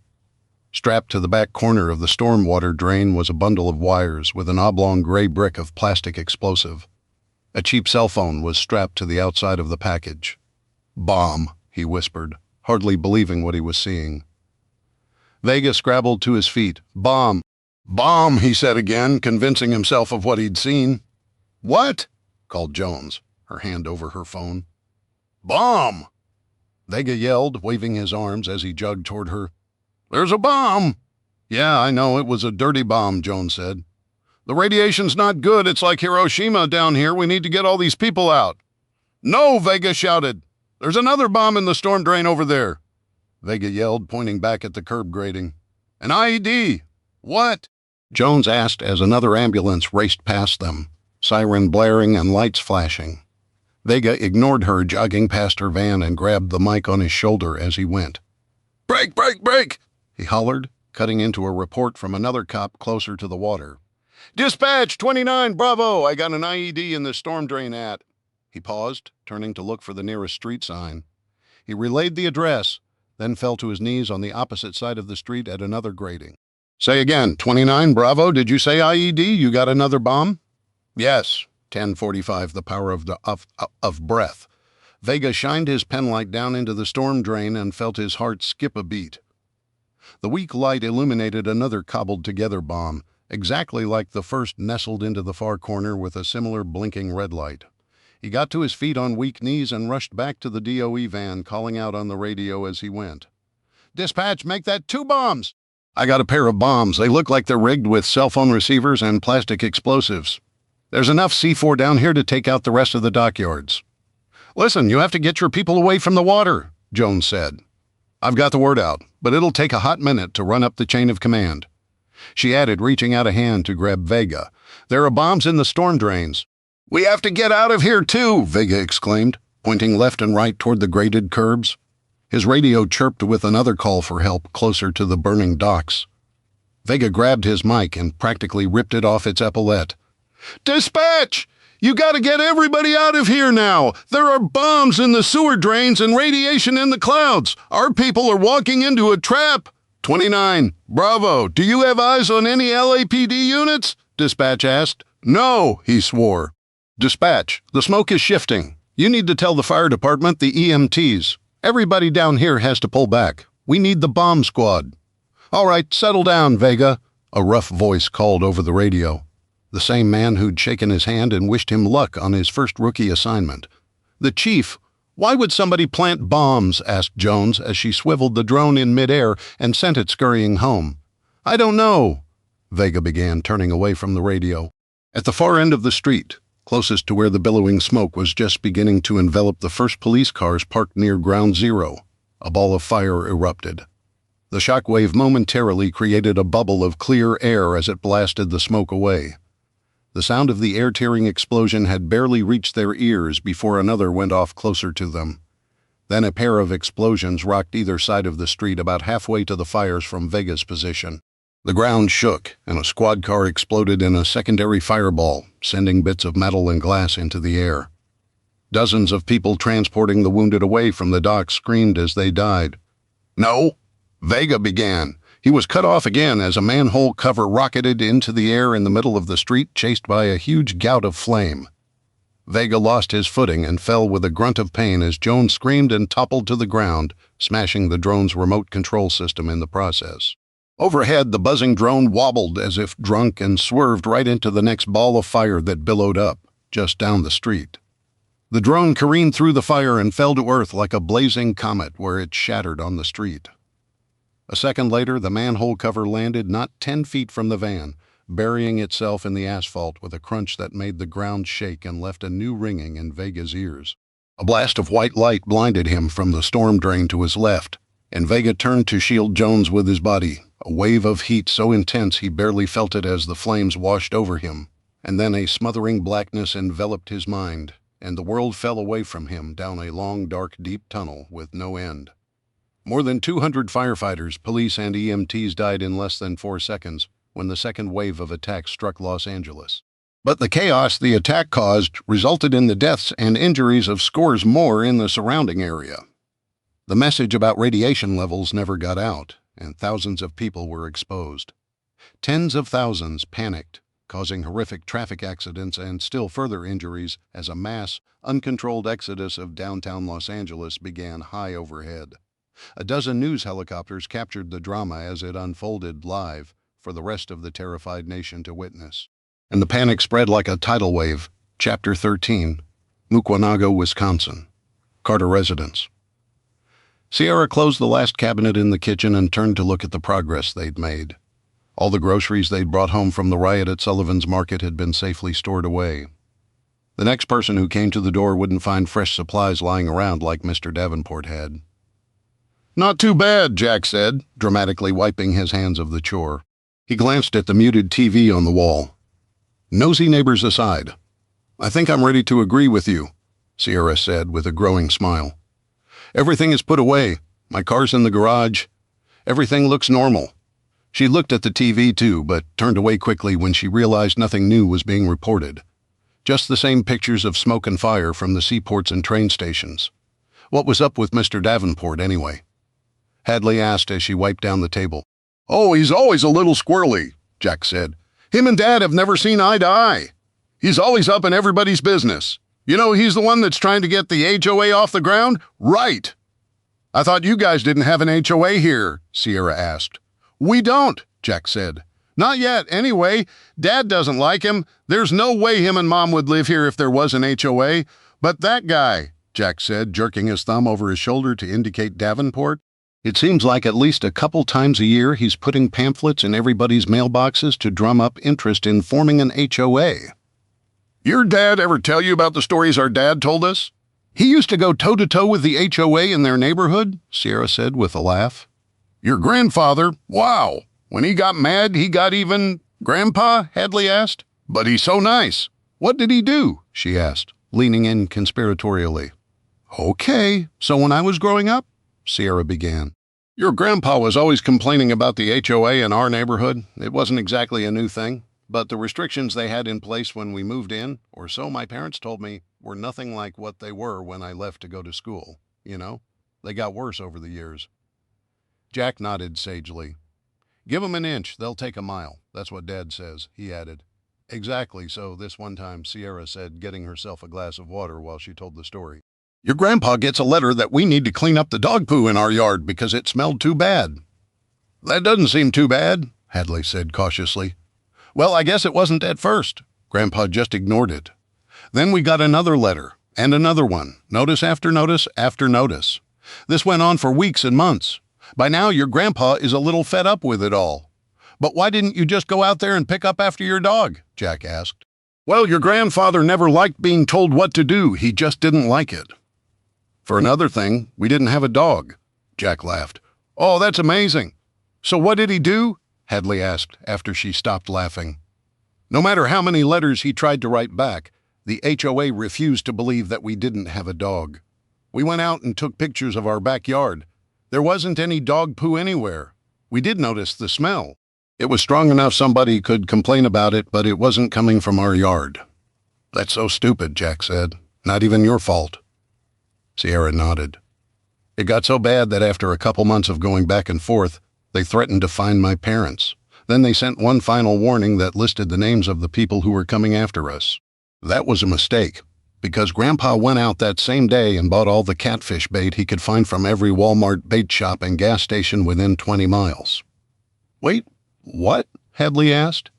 Strapped to the back corner of the stormwater drain was a bundle of wires with an oblong gray brick of plastic explosive. A cheap cell phone was strapped to the outside of the package. "Bomb," he whispered, hardly believing what he was seeing. Vega scrabbled to his feet. "Bomb. Bomb," he said again, convincing himself of what he'd seen. "What?" called Jones, her hand over her phone. "Bomb!" Vega yelled, waving his arms as he jogged toward her. "There's a bomb!" "Yeah, I know, it was a dirty bomb," Jones said. "The radiation's not good. It's like Hiroshima down here. We need to get all these people out." "No!" Vega shouted. "There's another bomb in the storm drain over there." Vega yelled, pointing back at the curb grating. "An IED!" "What?" Jones asked as another ambulance raced past them, siren blaring and lights flashing. Vega ignored her, jogging past her van, and grabbed the mic on his shoulder as he went. "Brake, brake, brake!" he hollered, cutting into a report from another cop closer to the water. "Dispatch, 29 Bravo, I got an IED in the storm drain at..." He paused, turning to look for the nearest street sign. He relayed the address, then fell to his knees on the opposite side of the street at another grating. "Say again, 29 Bravo, did you say IED? You got another bomb?" "Yes." 10:45, the power of breath. Vega shined his penlight down into the storm drain and felt his heart skip a beat. The weak light illuminated another cobbled-together bomb, exactly like the first, nestled into the far corner with a similar blinking red light. He got to his feet on weak knees and rushed back to the DOE van, calling out on the radio as he went. "Dispatch, make that 2 bombs!" "I got a pair of bombs. They look like they're rigged with cell phone receivers and plastic explosives. There's enough C4 down here to take out the rest of the dockyards." "Listen, you have to get your people away from the water," Jones said. "I've got the word out, but it'll take a hot minute to run up the chain of command." She added, reaching out a hand to grab Vega. "There are bombs in the storm drains." "We have to get out of here too," Vega exclaimed, pointing left and right toward the graded curbs. His radio chirped with another call for help closer to the burning docks. Vega grabbed his mic and practically ripped it off its epaulette. "Dispatch! You gotta get everybody out of here now! There are bombs in the sewer drains and radiation in the clouds! Our people are walking into a trap!" 29 Bravo, do you have eyes on any LAPD units? Dispatch asked. "No," he swore. "Dispatch, the smoke is shifting. You need to tell the fire department, the EMTs. Everybody down here has to pull back. We need the bomb squad." "All right, settle down, Vega," a rough voice called over the radio. The same man who'd shaken his hand and wished him luck on his first rookie assignment. "The chief, why would somebody plant bombs?" asked Jones as she swiveled the drone in midair and sent it scurrying home. "I don't know," Vega began, turning away from the radio. At the far end of the street, closest to where the billowing smoke was just beginning to envelop the first police cars parked near Ground Zero, a ball of fire erupted. The shockwave momentarily created a bubble of clear air as it blasted the smoke away. The sound of the air-tearing explosion had barely reached their ears before another went off closer to them. Then a pair of explosions rocked either side of the street about halfway to the fires from Vega's position. The ground shook, and a squad car exploded in a secondary fireball, sending bits of metal and glass into the air. Dozens of people transporting the wounded away from the dock screamed as they died. "No," Vega began. He was cut off again as a manhole cover rocketed into the air in the middle of the street, chased by a huge gout of flame. Vega lost his footing and fell with a grunt of pain as Jones screamed and toppled to the ground, smashing the drone's remote control system in the process. Overhead, the buzzing drone wobbled as if drunk and swerved right into the next ball of fire that billowed up, just down the street. The drone careened through the fire and fell to earth like a blazing comet where it shattered on the street. A second later, the manhole cover landed not 10 feet from the van, burying itself in the asphalt with a crunch that made the ground shake and left a new ringing in Vega's ears. A blast of white light blinded him from the storm drain to his left, and Vega turned to shield Jones with his body, a wave of heat so intense he barely felt it as the flames washed over him, and then a smothering blackness enveloped his mind, and the world fell away from him down a long, dark, deep tunnel with no end. More than 200 firefighters, police, and EMTs died in less than 4 seconds when the second wave of attacks struck Los Angeles. But the chaos the attack caused resulted in the deaths and injuries of scores more in the surrounding area. The message about radiation levels never got out, and thousands of people were exposed. Tens of thousands panicked, causing horrific traffic accidents and still further injuries as a mass, uncontrolled exodus of downtown Los Angeles began high overhead. A dozen news helicopters captured the drama as it unfolded live for the rest of the terrified nation to witness. And the panic spread like a tidal wave. Chapter 13, Mukwanago, Wisconsin. Carter residence. Sierra closed the last cabinet in the kitchen and turned to look at the progress they'd made. All the groceries they'd brought home from the riot at Sullivan's Market had been safely stored away. The next person who came to the door wouldn't find fresh supplies lying around like Mr. Davenport had. "Not too bad," Jack said, dramatically wiping his hands of the chore. He glanced at the muted TV on the wall. Nosy neighbors aside, "I think I'm ready to agree with you," Sierra said with a growing smile. "Everything is put away. My car's in the garage. Everything looks normal." She looked at the TV too, but turned away quickly when she realized nothing new was being reported. Just the same pictures of smoke and fire from the seaports and train stations. What was up with Mr. Davenport anyway? Hadley asked as she wiped down the table. "Oh, he's always a little squirrely," Jack said. "Him and Dad have never seen eye to eye. He's always up in everybody's business. You know, he's the one that's trying to get the HOA off the ground? Right!" "I thought you guys didn't have an HOA here," Sierra asked. "We don't," Jack said. "Not yet, anyway. Dad doesn't like him. There's no way him and Mom would live here if there was an HOA. But that guy," Jack said, jerking his thumb over his shoulder to indicate Davenport. "It seems like at least a couple times a year he's putting pamphlets in everybody's mailboxes to drum up interest in forming an HOA. Your dad ever tell you about the stories our dad told us? He used to go toe-to-toe with the HOA in their neighborhood," Sierra said with a laugh. "Your grandfather? Wow! When he got mad, he got even—" "Grandpa?" Hadley asked. "But he's so nice." "What did he do?" she asked, leaning in conspiratorially. "Okay, so when I was growing up," Sierra began, "your grandpa was always complaining about the HOA in our neighborhood. It wasn't exactly a new thing, but the restrictions they had in place when we moved in, or so my parents told me, were nothing like what they were when I left to go to school. You know, they got worse over the years." Jack nodded sagely. "Give 'em an inch, they'll take a mile. That's what Dad says," he added. "Exactly, so this one time," Sierra said, getting herself a glass of water while she told the story. "Your grandpa gets a letter that we need to clean up the dog poo in our yard because it smelled too bad." "That doesn't seem too bad," Hadley said cautiously. "Well, I guess it wasn't at first." Grandpa just ignored it. "Then we got another letter, and another one, notice after notice after notice. This went on for weeks and months. By now, your grandpa is a little fed up with it all." "But why didn't you just go out there and pick up after your dog?" Jack asked. "Well, your grandfather never liked being told what to do. He just didn't like it. For another thing, we didn't have a dog." Jack laughed. "Oh, that's amazing. So what did he do?" Hadley asked after she stopped laughing. "No matter how many letters he tried to write back, the HOA refused to believe that we didn't have a dog. We went out and took pictures of our backyard. There wasn't any dog poo anywhere. We did notice the smell. It was strong enough somebody could complain about it, but it wasn't coming from our yard." "That's so stupid," Jack said. "Not even your fault." Sierra nodded. "It got so bad that after a couple months of going back and forth, they threatened to fine my parents. Then they sent one final warning that listed the names of the people who were coming after us. That was a mistake. Because Grandpa went out that same day and bought all the catfish bait he could find from every Walmart bait shop and gas station within 20 miles. Wait, what? Hadley asked.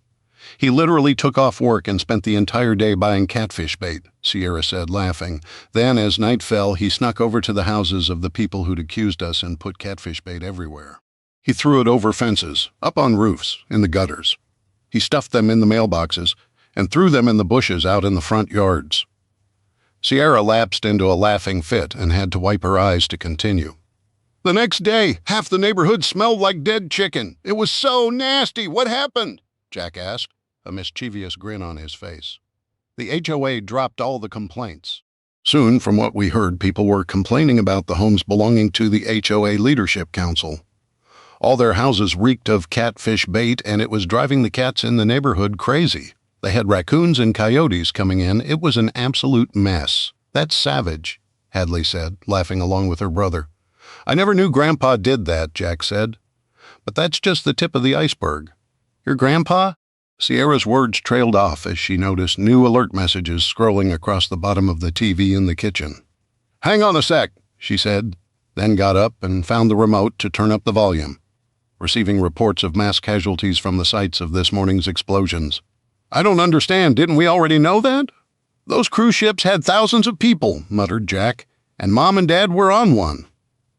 He literally took off work and spent the entire day buying catfish bait, Sierra said, laughing. Then, as night fell, he snuck over to the houses of the people who'd accused us and put catfish bait everywhere. He threw it over fences, up on roofs, in the gutters. He stuffed them in the mailboxes and threw them in the bushes out in the front yards. Sierra lapsed into a laughing fit and had to wipe her eyes to continue. The next day, half the neighborhood smelled like dead chicken. It was so nasty. What happened? Jack asked, a mischievous grin on his face. The HOA dropped all the complaints. Soon, from what we heard, people were complaining about the homes belonging to the HOA Leadership Council. All their houses reeked of catfish bait, and it was driving the cats in the neighborhood crazy. They had raccoons and coyotes coming in. It was an absolute mess. That's savage, Hadley said, laughing along with her brother. I never knew Grandpa did that, Jack said. But that's just the tip of the iceberg. Your grandpa? Sierra's words trailed off as she noticed new alert messages scrolling across the bottom of the TV in the kitchen. Hang on a sec, she said, then got up and found the remote to turn up the volume, receiving reports of mass casualties from the sites of this morning's explosions. I don't understand. Didn't we already know that? Those cruise ships had thousands of people, muttered Jack, and Mom and Dad were on one.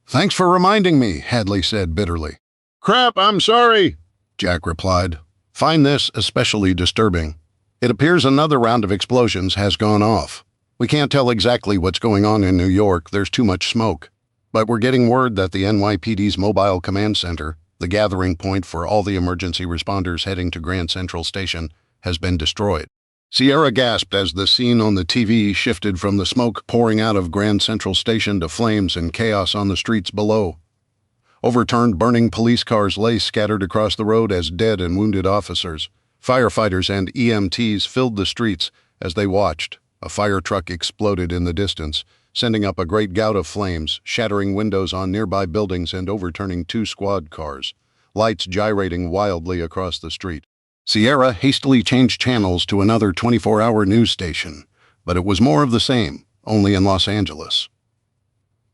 Thanks for reminding me, Hadley said bitterly. Crap, I'm sorry, Jack replied. Find this especially disturbing. It appears another round of explosions has gone off. We can't tell exactly what's going on in New York. There's too much smoke. But we're getting word that the NYPD's mobile command center, the gathering point for all the emergency responders heading to Grand Central Station, has been destroyed. Sierra gasped as the scene on the TV shifted from the smoke pouring out of Grand Central Station to flames and chaos on the streets below. Overturned, burning police cars lay scattered across the road as dead and wounded officers. Firefighters and EMTs filled the streets as they watched. A fire truck exploded in the distance, sending up a great gout of flames, shattering windows on nearby buildings and overturning 2 squad cars, lights gyrating wildly across the street. Sierra hastily changed channels to another 24-hour news station, but it was more of the same, only in Los Angeles.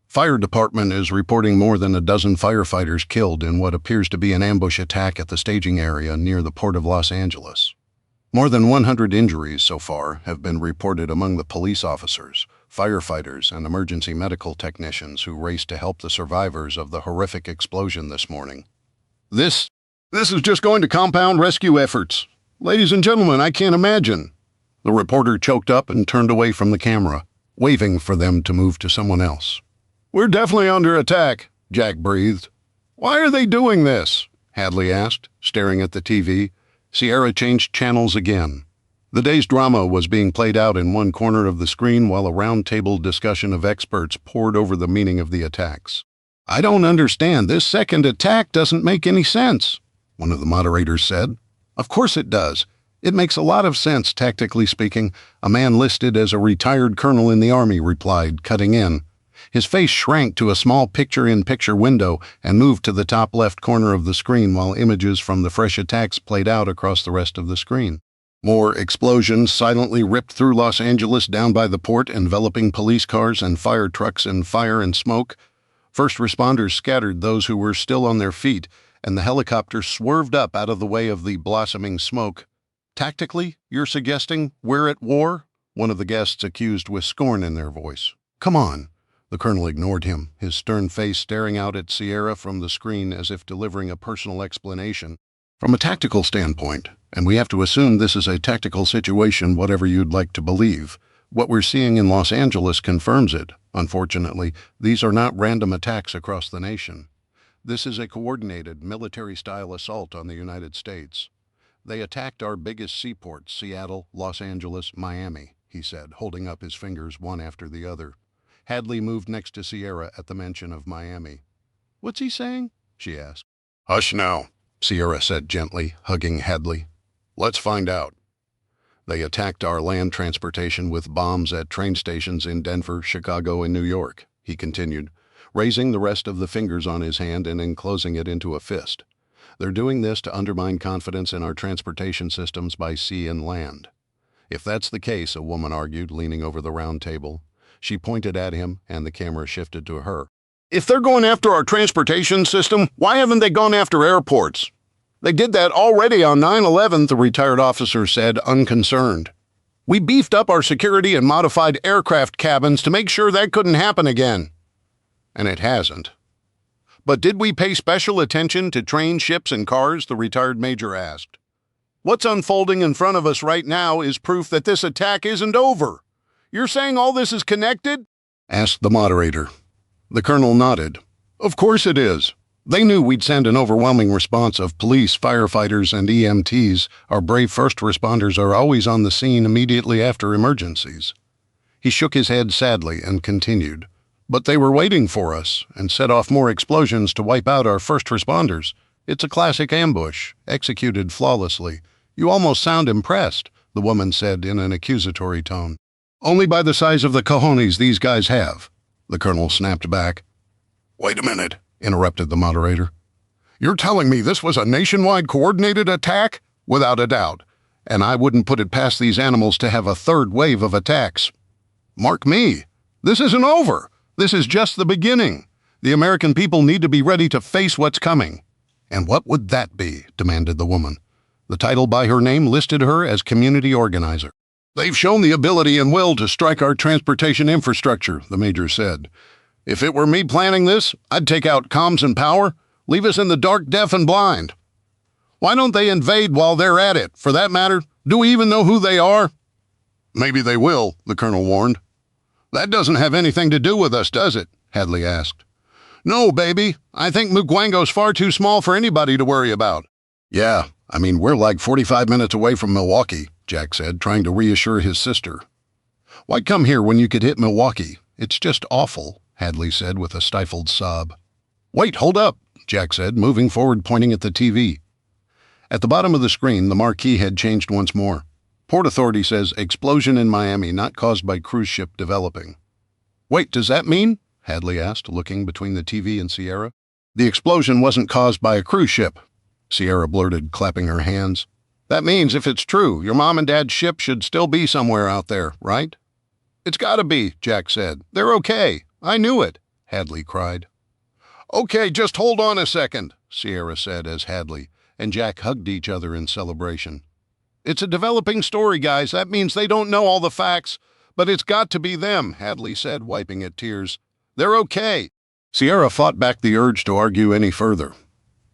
Fire department is reporting more than a dozen firefighters killed in what appears to be an ambush attack at the staging area near the port of Los Angeles. More than 100 injuries so far have been reported among the police officers, firefighters, and emergency medical technicians who raced to help the survivors of the horrific explosion this morning. This is just going to compound rescue efforts. Ladies and gentlemen, I can't imagine. The reporter choked up and turned away from the camera, waving for them to move to someone else. We're definitely under attack, Jack breathed. Why are they doing this? Hadley asked, staring at the TV. Sierra changed channels again. The day's drama was being played out in one corner of the screen while a round-table discussion of experts poured over the meaning of the attacks. I don't understand. This second attack doesn't make any sense, one of the moderators said. Of course it does. It makes a lot of sense, tactically speaking, a man listed as a retired colonel in the Army replied, cutting in. His face shrank to a small picture-in-picture window and moved to the top left corner of the screen while images from the fresh attacks played out across the rest of the screen. More explosions silently ripped through Los Angeles down by the port, enveloping police cars and fire trucks in fire and smoke. First responders scattered those who were still on their feet, and the helicopter swerved up out of the way of the blossoming smoke. Tactically, you're suggesting we're at war? One of the guests accused with scorn in their voice. Come on. The colonel ignored him, his stern face staring out at Sierra from the screen as if delivering a personal explanation. From a tactical standpoint, and we have to assume this is a tactical situation whatever you'd like to believe, what we're seeing in Los Angeles confirms it. Unfortunately, these are not random attacks across the nation. This is a coordinated military-style assault on the United States. They attacked our biggest seaports, Seattle, Los Angeles, Miami, he said, holding up his fingers one after the other. Hadley moved next to Sierra at the mention of Miami. What's he saying? She asked. Hush now, Sierra said gently, hugging Hadley. Let's find out. They attacked our land transportation with bombs at train stations in Denver, Chicago, and New York, he continued, raising the rest of the fingers on his hand and enclosing it into a fist. They're doing this to undermine confidence in our transportation systems by sea and land. If that's the case, a woman argued, leaning over the round table. She pointed at him, and the camera shifted to her. If they're going after our transportation system, why haven't they gone after airports? They did that already on 9/11, the retired officer said, unconcerned. We beefed up our security and modified aircraft cabins to make sure that couldn't happen again. And it hasn't. But did we pay special attention to trains, ships, and cars? The retired major asked. What's unfolding in front of us right now is proof that this attack isn't over. You're saying all this is connected? Asked the moderator. The colonel nodded. Of course it is. They knew we'd send an overwhelming response of police, firefighters, and EMTs. Our brave first responders are always on the scene immediately after emergencies. He shook his head sadly and continued. But they were waiting for us and set off more explosions to wipe out our first responders. It's a classic ambush, executed flawlessly. You almost sound impressed, the woman said in an accusatory tone. Only by the size of the cojones these guys have, the colonel snapped back. Wait a minute, interrupted the moderator. You're telling me this was a nationwide coordinated attack? Without a doubt. And I wouldn't put it past these animals to have a third wave of attacks. Mark me. This isn't over. This is just the beginning. The American people need to be ready to face what's coming. And what would that be? Demanded the woman. The title by her name listed her as community organizer. They've shown the ability and will to strike our transportation infrastructure, the major said. If it were me planning this, I'd take out comms and power, leave us in the dark, deaf, and blind. Why don't they invade while they're at it? For that matter, do we even know who they are? Maybe they will, the colonel warned. That doesn't have anything to do with us, does it? Hadley asked. No, baby. I think Mukwango's far too small for anybody to worry about. Yeah, I mean, we're like 45 minutes away from Milwaukee, Jack said, trying to reassure his sister. Why come here when you could hit Milwaukee? It's just awful, Hadley said with a stifled sob. Wait, hold up, Jack said, moving forward, pointing at the TV. At the bottom of the screen, the marquee had changed once more. Port Authority says, explosion in Miami not caused by cruise ship developing. Wait, does that mean? Hadley asked, looking between the TV and Sierra. The explosion wasn't caused by a cruise ship, Sierra blurted, clapping her hands. That means, if it's true, your mom and dad's ship should still be somewhere out there, right? It's gotta be, Jack said. They're okay. I knew it, Hadley cried. Okay, just hold on a second, Sierra said as Hadley and Jack hugged each other in celebration. It's a developing story, guys. That means they don't know all the facts. But it's got to be them, Hadley said, wiping at tears. They're okay. Sierra fought back the urge to argue any further.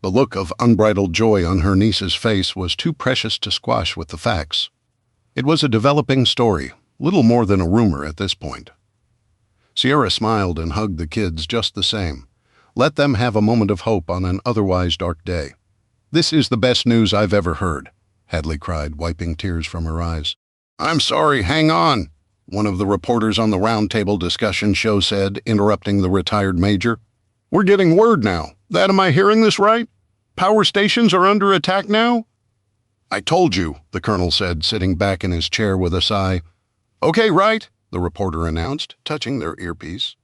The look of unbridled joy on her niece's face was too precious to squash with the facts. It was a developing story, little more than a rumor at this point. Sierra smiled and hugged the kids just the same. Let them have a moment of hope on an otherwise dark day. This is the best news I've ever heard, Hadley cried, wiping tears from her eyes. I'm sorry, hang on, one of the reporters on the round table discussion show said, interrupting the retired major. We're getting word now. Am I hearing this right? Power stations are under attack now? I told you, the colonel said, sitting back in his chair with a sigh. Okay, right, the reporter announced, touching their earpiece.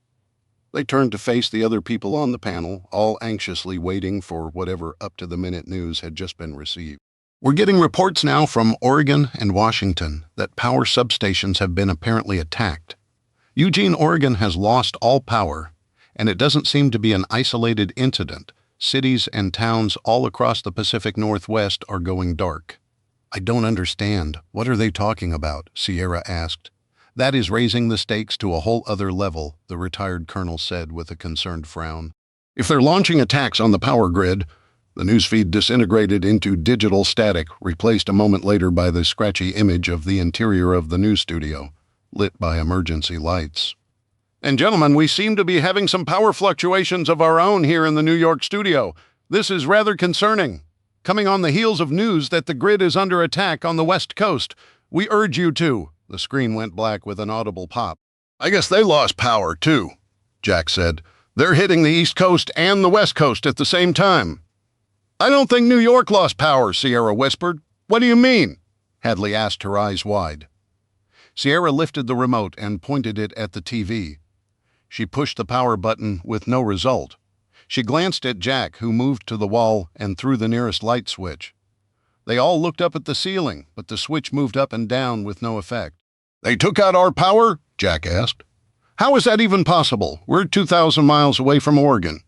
They turned to face the other people on the panel, all anxiously waiting for whatever up-to-the-minute news had just been received. We're getting reports now from Oregon and Washington that power substations have been apparently attacked. Eugene, Oregon has lost all power, and it doesn't seem to be an isolated incident. Cities and towns all across the Pacific Northwest are going dark. I don't understand. What are they talking about? Sierra asked. That is raising the stakes to a whole other level, the retired colonel said with a concerned frown. If they're launching attacks on the power grid, the newsfeed disintegrated into digital static, replaced a moment later by the scratchy image of the interior of the news studio, lit by emergency lights. And gentlemen, we seem to be having some power fluctuations of our own here in the New York studio. This is rather concerning. Coming on the heels of news that the grid is under attack on the West Coast, we urge you to. The screen went black with an audible pop. I guess they lost power, too, Jack said. They're hitting the East Coast and the West Coast at the same time. I don't think New York lost power, Sierra whispered. What do you mean? Hadley asked, her eyes wide. Sierra lifted the remote and pointed it at the TV. She pushed the power button with no result. She glanced at Jack, who moved to the wall and threw the nearest light switch. They all looked up at the ceiling, but the switch moved up and down with no effect. "They took out our power?" Jack asked. "How is that even possible? We're 2,000 miles away from Oregon."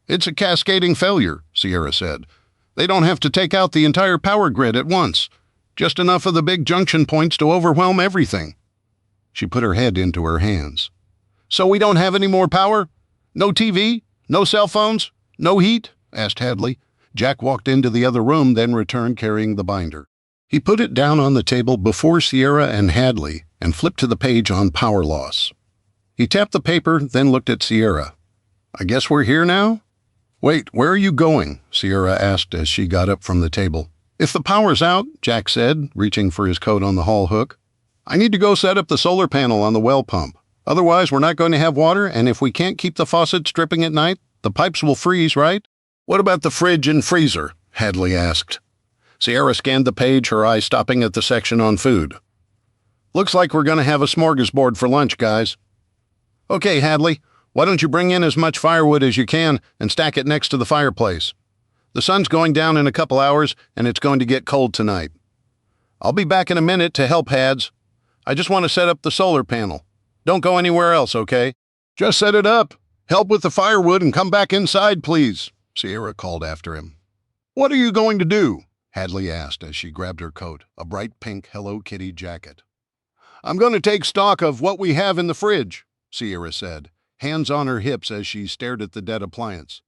"It's a cascading failure," Sierra said. "They don't have to take out the entire power grid at once. Just enough of the big junction points to overwhelm everything." She put her head into her hands. "So we don't have any more power? No TV? No cell phones? No heat?" asked Hadley. Jack walked into the other room, then returned carrying the binder. He put it down on the table before Sierra and Hadley and flipped to the page on power loss. He tapped the paper, then looked at Sierra. "I guess we're here now?" "Wait, where are you going?" Sierra asked as she got up from the table. "If the power's out," Jack said, reaching for his coat on the hall hook, "I need to go set up the solar panel on the well pump. Otherwise, we're not going to have water, and if we can't keep the faucets dripping at night, the pipes will freeze, right?" "What about the fridge and freezer?" Hadley asked. Sierra scanned the page, her eyes stopping at the section on food. "Looks like we're going to have a smorgasbord for lunch, guys." "Okay, Hadley, why don't you bring in as much firewood as you can and stack it next to the fireplace? The sun's going down in a couple hours, and it's going to get cold tonight. I'll be back in a minute to help, Hads. I just want to set up the solar panel. Don't go anywhere else, okay?" "Just set it up. Help with the firewood and come back inside, please," Sierra called after him. "What are you going to do?" Hadley asked as she grabbed her coat, a bright pink Hello Kitty jacket. "I'm going to take stock of what we have in the fridge," Sierra said, hands on her hips as she stared at the dead appliance,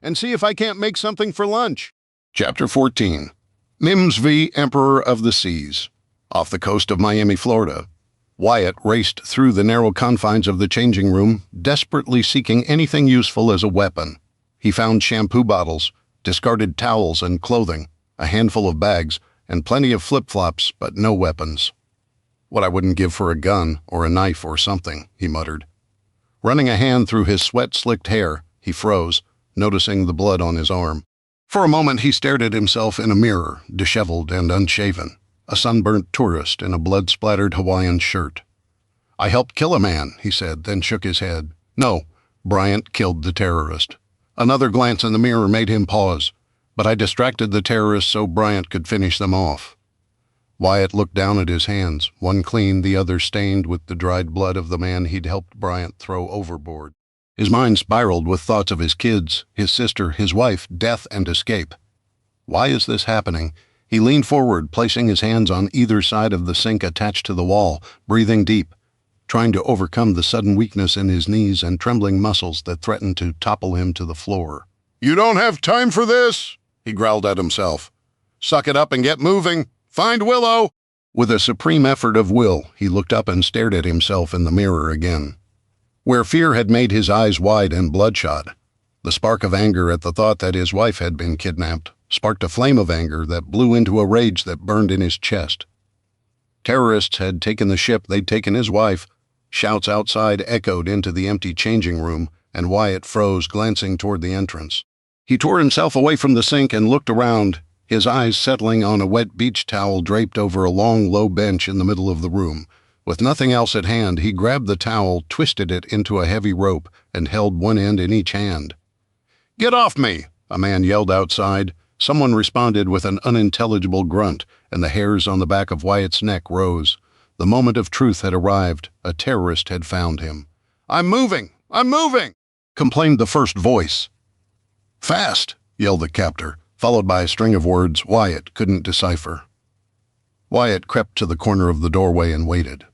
"and see if I can't make something for lunch." Chapter 14. Mims v. Emperor of the Seas. Off the coast of Miami, Florida, Wyatt raced through the narrow confines of the changing room, desperately seeking anything useful as a weapon. He found shampoo bottles, discarded towels and clothing, a handful of bags, and plenty of flip-flops, but no weapons. "What I wouldn't give for a gun or a knife or something," he muttered. Running a hand through his sweat-slicked hair, he froze, noticing the blood on his arm. For a moment he stared at himself in a mirror, disheveled and unshaven, a sunburnt tourist in a blood-splattered Hawaiian shirt. "I helped kill a man," he said, then shook his head. "No, Bryant killed the terrorist." Another glance in the mirror made him pause, but I distracted the terrorists so Bryant could finish them off. Wyatt looked down at his hands, one clean, the other stained with the dried blood of the man he'd helped Bryant throw overboard. His mind spiraled with thoughts of his kids, his sister, his wife, death, and escape. Why is this happening? He leaned forward, placing his hands on either side of the sink attached to the wall, breathing deep, trying to overcome the sudden weakness in his knees and trembling muscles that threatened to topple him to the floor. "You don't have time for this," he growled at himself. "Suck it up and get moving. Find Willow." With a supreme effort of will, he looked up and stared at himself in the mirror again. Where fear had made his eyes wide and bloodshot, the spark of anger at the thought that his wife had been kidnapped sparked a flame of anger that blew into a rage that burned in his chest. Terrorists had taken the ship, they'd taken his wife. Shouts outside echoed into the empty changing room, and Wyatt froze, glancing toward the entrance. He tore himself away from the sink and looked around, his eyes settling on a wet beach towel draped over a long, low bench in the middle of the room. With nothing else at hand, he grabbed the towel, twisted it into a heavy rope, and held one end in each hand. "Get off me!" a man yelled outside. Someone responded with an unintelligible grunt, and the hairs on the back of Wyatt's neck rose. The moment of truth had arrived. A terrorist had found him. "I'm moving! I'm moving!" complained the first voice. "Fast!" yelled the captor, followed by a string of words Wyatt couldn't decipher. Wyatt crept to the corner of the doorway and waited.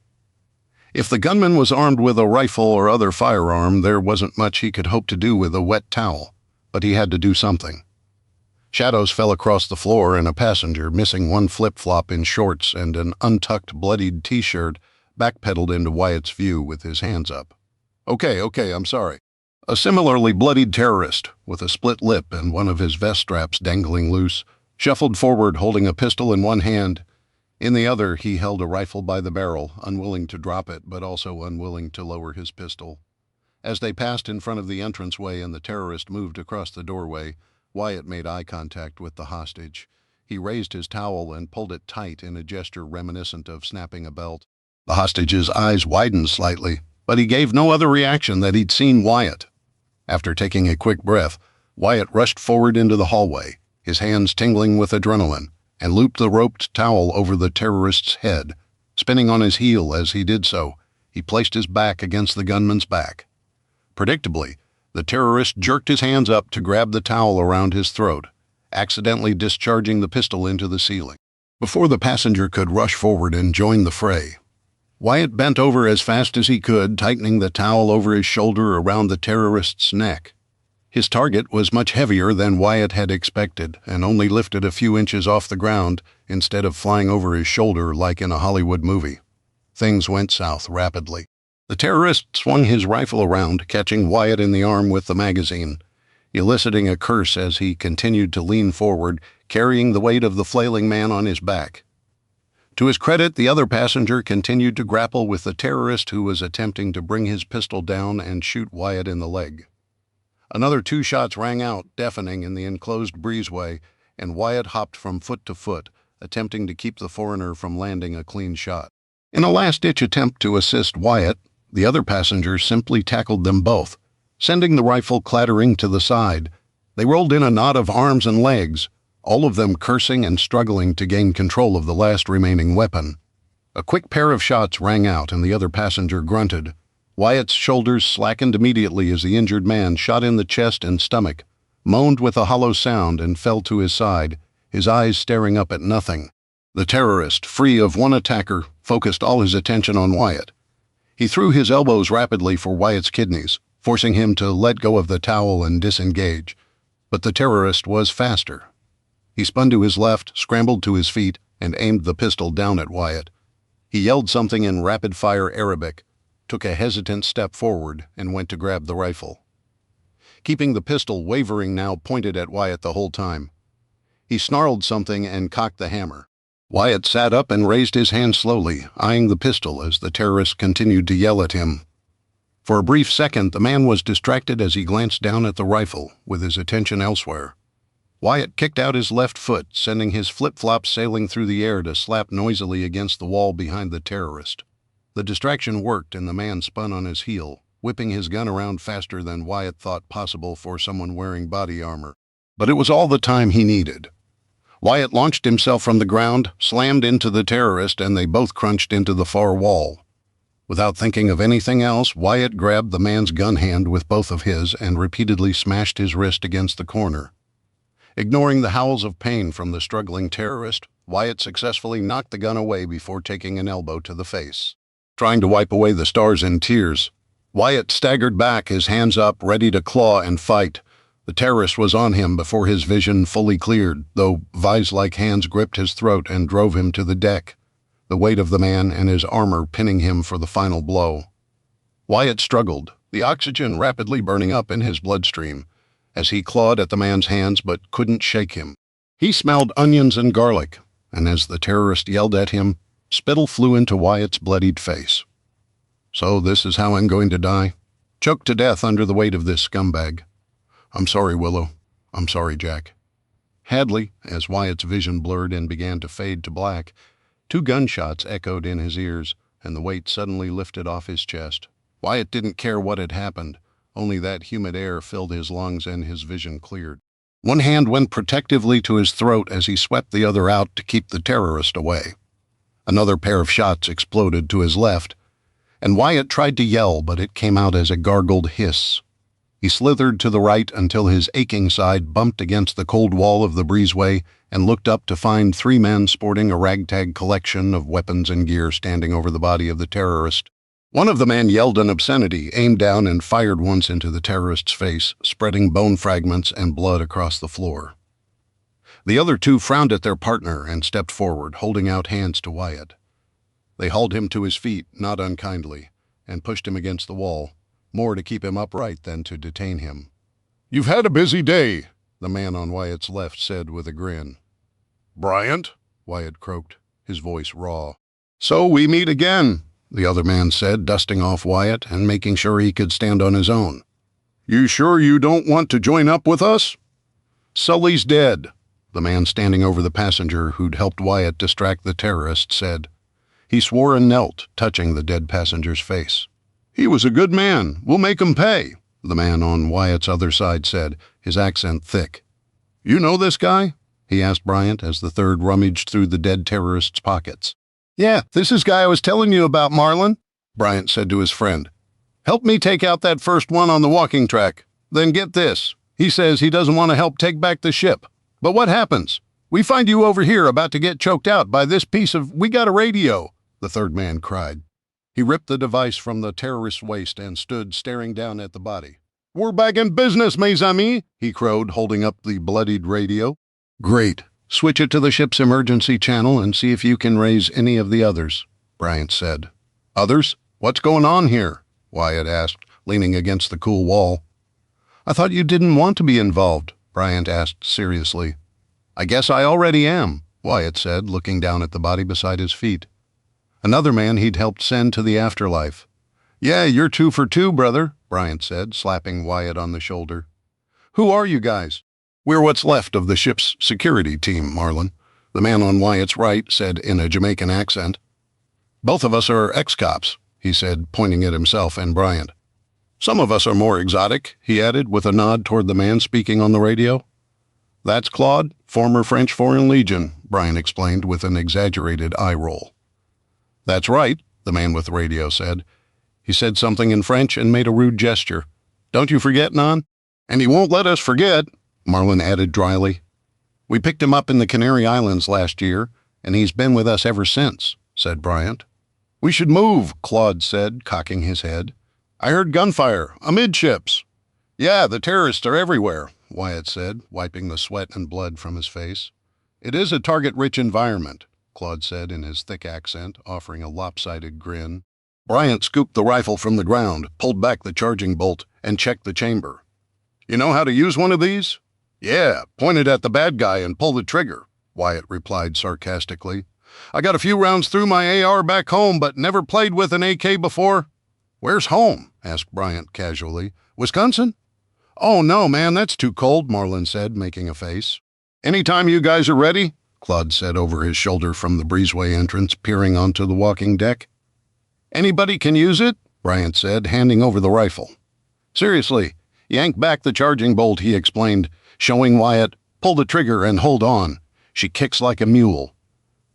If the gunman was armed with a rifle or other firearm, there wasn't much he could hope to do with a wet towel, but he had to do something. Shadows fell across the floor, and a passenger, missing one flip-flop in shorts and an untucked, bloodied T-shirt, backpedaled into Wyatt's view with his hands up. Okay, I'm sorry." A similarly bloodied terrorist, with a split lip and one of his vest straps dangling loose, shuffled forward holding a pistol in one hand. In the other, he held a rifle by the barrel, unwilling to drop it, but also unwilling to lower his pistol. As they passed in front of the entranceway and the terrorist moved across the doorway, Wyatt made eye contact with the hostage. He raised his towel and pulled it tight in a gesture reminiscent of snapping a belt. The hostage's eyes widened slightly, but he gave no other reaction that he'd seen Wyatt. After taking a quick breath, Wyatt rushed forward into the hallway, his hands tingling with adrenaline, and looped the roped towel over the terrorist's head. Spinning on his heel as he did so, he placed his back against the gunman's back. Predictably, the terrorist jerked his hands up to grab the towel around his throat, accidentally discharging the pistol into the ceiling. Before the passenger could rush forward and join the fray, Wyatt bent over as fast as he could, tightening the towel over his shoulder around the terrorist's neck. His target was much heavier than Wyatt had expected and only lifted a few inches off the ground instead of flying over his shoulder like in a Hollywood movie. Things went south rapidly. The terrorist swung his rifle around, catching Wyatt in the arm with the magazine, eliciting a curse as he continued to lean forward, carrying the weight of the flailing man on his back. To his credit, the other passenger continued to grapple with the terrorist who was attempting to bring his pistol down and shoot Wyatt in the leg. Another 2 shots rang out, deafening in the enclosed breezeway, and Wyatt hopped from foot to foot, attempting to keep the foreigner from landing a clean shot. In a last-ditch attempt to assist Wyatt, the other passenger simply tackled them both, sending the rifle clattering to the side. They rolled in a knot of arms and legs, all of them cursing and struggling to gain control of the last remaining weapon. A quick pair of shots rang out and the other passenger grunted. Wyatt's shoulders slackened immediately as the injured man, shot in the chest and stomach, moaned with a hollow sound and fell to his side, his eyes staring up at nothing. The terrorist, free of one attacker, focused all his attention on Wyatt. He threw his elbows rapidly for Wyatt's kidneys, forcing him to let go of the towel and disengage. But the terrorist was faster. He spun to his left, scrambled to his feet, and aimed the pistol down at Wyatt. He yelled something in rapid-fire Arabic, took a hesitant step forward, and went to grab the rifle, keeping the pistol wavering now pointed at Wyatt the whole time. He snarled something and cocked the hammer. Wyatt sat up and raised his hand slowly, eyeing the pistol as the terrorist continued to yell at him. For a brief second, the man was distracted as he glanced down at the rifle, with his attention elsewhere. Wyatt kicked out his left foot, sending his flip-flops sailing through the air to slap noisily against the wall behind the terrorist. The distraction worked and the man spun on his heel, whipping his gun around faster than Wyatt thought possible for someone wearing body armor. But it was all the time he needed. Wyatt launched himself from the ground, slammed into the terrorist, and they both crunched into the far wall. Without thinking of anything else, Wyatt grabbed the man's gun hand with both of his and repeatedly smashed his wrist against the corner. Ignoring the howls of pain from the struggling terrorist, Wyatt successfully knocked the gun away before taking an elbow to the face. Trying to wipe away the stars and tears, Wyatt staggered back, his hands up, ready to claw and fight. The terrorist was on him before his vision fully cleared, though vise-like hands gripped his throat and drove him to the deck, the weight of the man and his armor pinning him for the final blow. Wyatt struggled, the oxygen rapidly burning up in his bloodstream, as he clawed at the man's hands but couldn't shake him. He smelled onions and garlic, and as the terrorist yelled at him, spittle flew into Wyatt's bloodied face. So this is how I'm going to die? Choked to death under the weight of this scumbag. I'm sorry, Willow. I'm sorry, Jack. Hadley, as Wyatt's vision blurred and began to fade to black, 2 gunshots echoed in his ears, and the weight suddenly lifted off his chest. Wyatt didn't care what had happened. Only that humid air filled his lungs and his vision cleared. One hand went protectively to his throat as he swept the other out to keep the terrorist away. Another pair of shots exploded to his left, and Wyatt tried to yell, but it came out as a gargled hiss. He slithered to the right until his aching side bumped against the cold wall of the breezeway and looked up to find 3 men sporting a ragtag collection of weapons and gear standing over the body of the terrorist. One of the men yelled an obscenity, aimed down, and fired once into the terrorist's face, spreading bone fragments and blood across the floor. The other 2 frowned at their partner and stepped forward, holding out hands to Wyatt. They hauled him to his feet, not unkindly, and pushed him against the wall, more to keep him upright than to detain him. "You've had a busy day," the man on Wyatt's left said with a grin. "Bryant," Wyatt croaked, his voice raw. "So we meet again," the other man said, dusting off Wyatt and making sure he could stand on his own. "You sure you don't want to join up with us?" "Sully's dead," the man standing over the passenger who'd helped Wyatt distract the terrorist said. He swore and knelt, touching the dead passenger's face. "He was a good man. We'll make him pay," the man on Wyatt's other side said, his accent thick. "You know this guy?" he asked Bryant as the third rummaged through the dead terrorist's pockets. Yeah, this is guy I was telling you about, Marlin, Bryant said to his friend. Help me take out that first one on the walking track. Then get this. He says he doesn't want to help take back the ship. But what happens? We find you over here about to get choked out by this piece of... We got a radio, the third man cried. He ripped the device from the terrorist's waist and stood staring down at the body. We're back in business, mes amis, he crowed, holding up the bloodied radio. Great. Switch it to the ship's emergency channel and see if you can raise any of the others, Bryant said. Others? What's going on here? Wyatt asked, leaning against the cool wall. I thought you didn't want to be involved, Bryant asked seriously. I guess I already am, Wyatt said, looking down at the body beside his feet. Another man he'd helped send to the afterlife. Yeah, you're 2 for 2, brother, Bryant said, slapping Wyatt on the shoulder. Who are you guys? We're what's left of the ship's security team, Marlin, the man on Wyatt's right said in a Jamaican accent. Both of us are ex-cops, he said, pointing at himself and Bryant. Some of us are more exotic, he added with a nod toward the man speaking on the radio. That's Claude, former French Foreign Legion, Bryant explained with an exaggerated eye roll. That's right, the man with the radio said. He said something in French and made a rude gesture. Don't you forget, Non? And he won't let us forget, Marlin added dryly. We picked him up in the Canary Islands last year, and he's been with us ever since, said Bryant. We should move, Claude said, cocking his head. I heard gunfire, amidships. Yeah, the terrorists are everywhere, Wyatt said, wiping the sweat and blood from his face. It is a target-rich environment, Claude said in his thick accent, offering a lopsided grin. Bryant scooped the rifle from the ground, pulled back the charging bolt, and checked the chamber. You know how to use one of these? Yeah, point it at the bad guy and pull the trigger, Wyatt replied sarcastically. I got a few rounds through my AR back home, but never played with an AK before. Where's home? Asked Bryant casually. Wisconsin? Oh, no, man, that's too cold, Marlin said, making a face. Anytime you guys are ready, Claude said over his shoulder from the breezeway entrance, peering onto the walking deck. Anybody can use it, Bryant said, handing over the rifle. Seriously, yank back the charging bolt, he explained, showing Wyatt, pull the trigger and hold on. She kicks like a mule.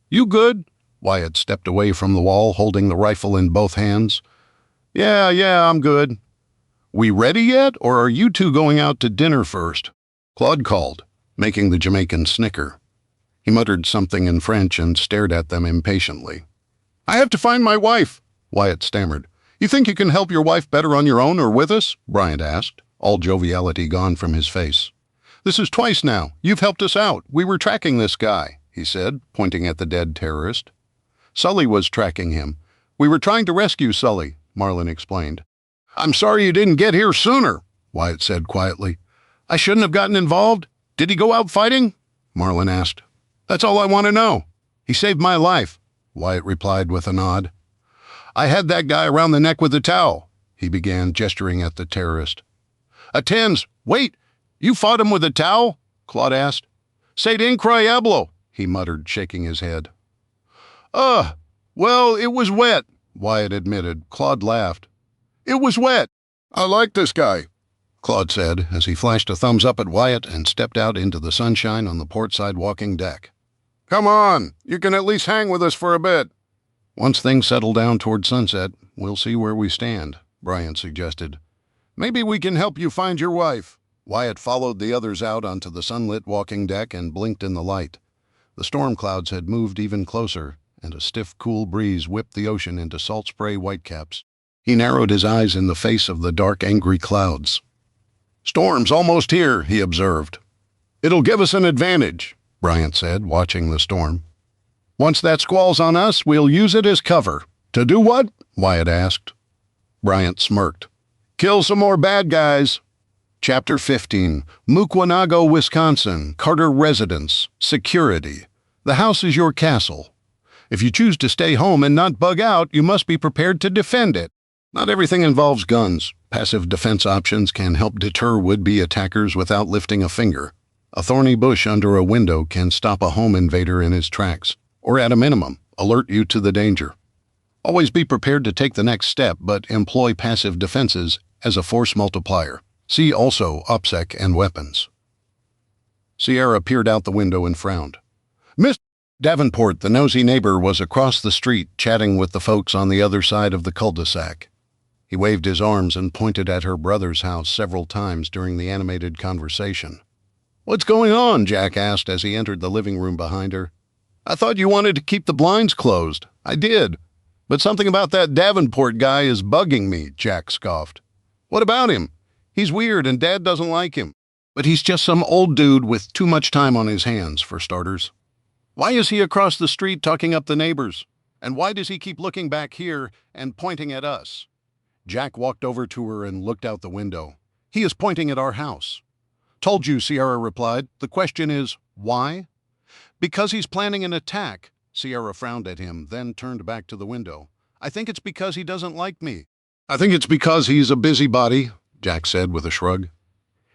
You good? Wyatt stepped away from the wall, holding the rifle in both hands. Yeah, I'm good. We ready yet, or are you two going out to dinner first? Claude called, making the Jamaican snicker. He muttered something in French and stared at them impatiently. I have to find my wife, Wyatt stammered. You think you can help your wife better on your own or with us? Bryant asked, all joviality gone from his face. This is twice now. You've helped us out. We were tracking this guy, he said, pointing at the dead terrorist. Sully was tracking him. We were trying to rescue Sully, Marlin explained. I'm sorry you didn't get here sooner, Wyatt said quietly. I shouldn't have gotten involved. Did he go out fighting? Marlin asked. That's all I want to know. He saved my life, Wyatt replied with a nod. I had that guy around the neck with a towel, he began, gesturing at the terrorist. Attends, wait, you fought him with a towel? Claude asked. C'est incroyable, he muttered, shaking his head. Well, it was wet, Wyatt admitted. Claude laughed. It was wet. I like this guy, Claude said as he flashed a thumbs up at Wyatt and stepped out into the sunshine on the portside walking deck. Come on, you can at least hang with us for a bit. Once things settle down toward sunset, we'll see where we stand, Bryant suggested. Maybe we can help you find your wife. Wyatt followed the others out onto the sunlit walking deck and blinked in the light. The storm clouds had moved even closer, and a stiff, cool breeze whipped the ocean into salt spray whitecaps. He narrowed his eyes in the face of the dark, angry clouds. Storm's almost here, he observed. It'll give us an advantage, Bryant said, watching the storm. Once that squall's on us, we'll use it as cover. To do what? Wyatt asked. Bryant smirked. Kill some more bad guys. Chapter 15, Mukwanago, Wisconsin, Carter Residence, Security. The house is your castle. If you choose to stay home and not bug out, you must be prepared to defend it. Not everything involves guns. Passive defense options can help deter would-be attackers without lifting a finger. A thorny bush under a window can stop a home invader in his tracks, or at a minimum, alert you to the danger. Always be prepared to take the next step, but employ passive defenses as a force multiplier. See also OPSEC and weapons. Sierra peered out the window and frowned. Miss Davenport, the nosy neighbor, was across the street chatting with the folks on the other side of the cul-de-sac. He waved his arms and pointed at her brother's house several times during the animated conversation. What's going on? Jack asked as he entered the living room behind her. I thought you wanted to keep the blinds closed. I did. But something about that Davenport guy is bugging me, Jack scoffed. What about him? He's weird and Dad doesn't like him. But he's just some old dude with too much time on his hands, for starters. Why is he across the street talking up the neighbors? And why does he keep looking back here and pointing at us? Jack walked over to her and looked out the window. He is pointing at our house. Told you, Sierra replied. The question is, why? Because he's planning an attack. Sierra frowned at him, then turned back to the window. I think it's because he doesn't like me. I think it's because he's a busybody, Jack said with a shrug.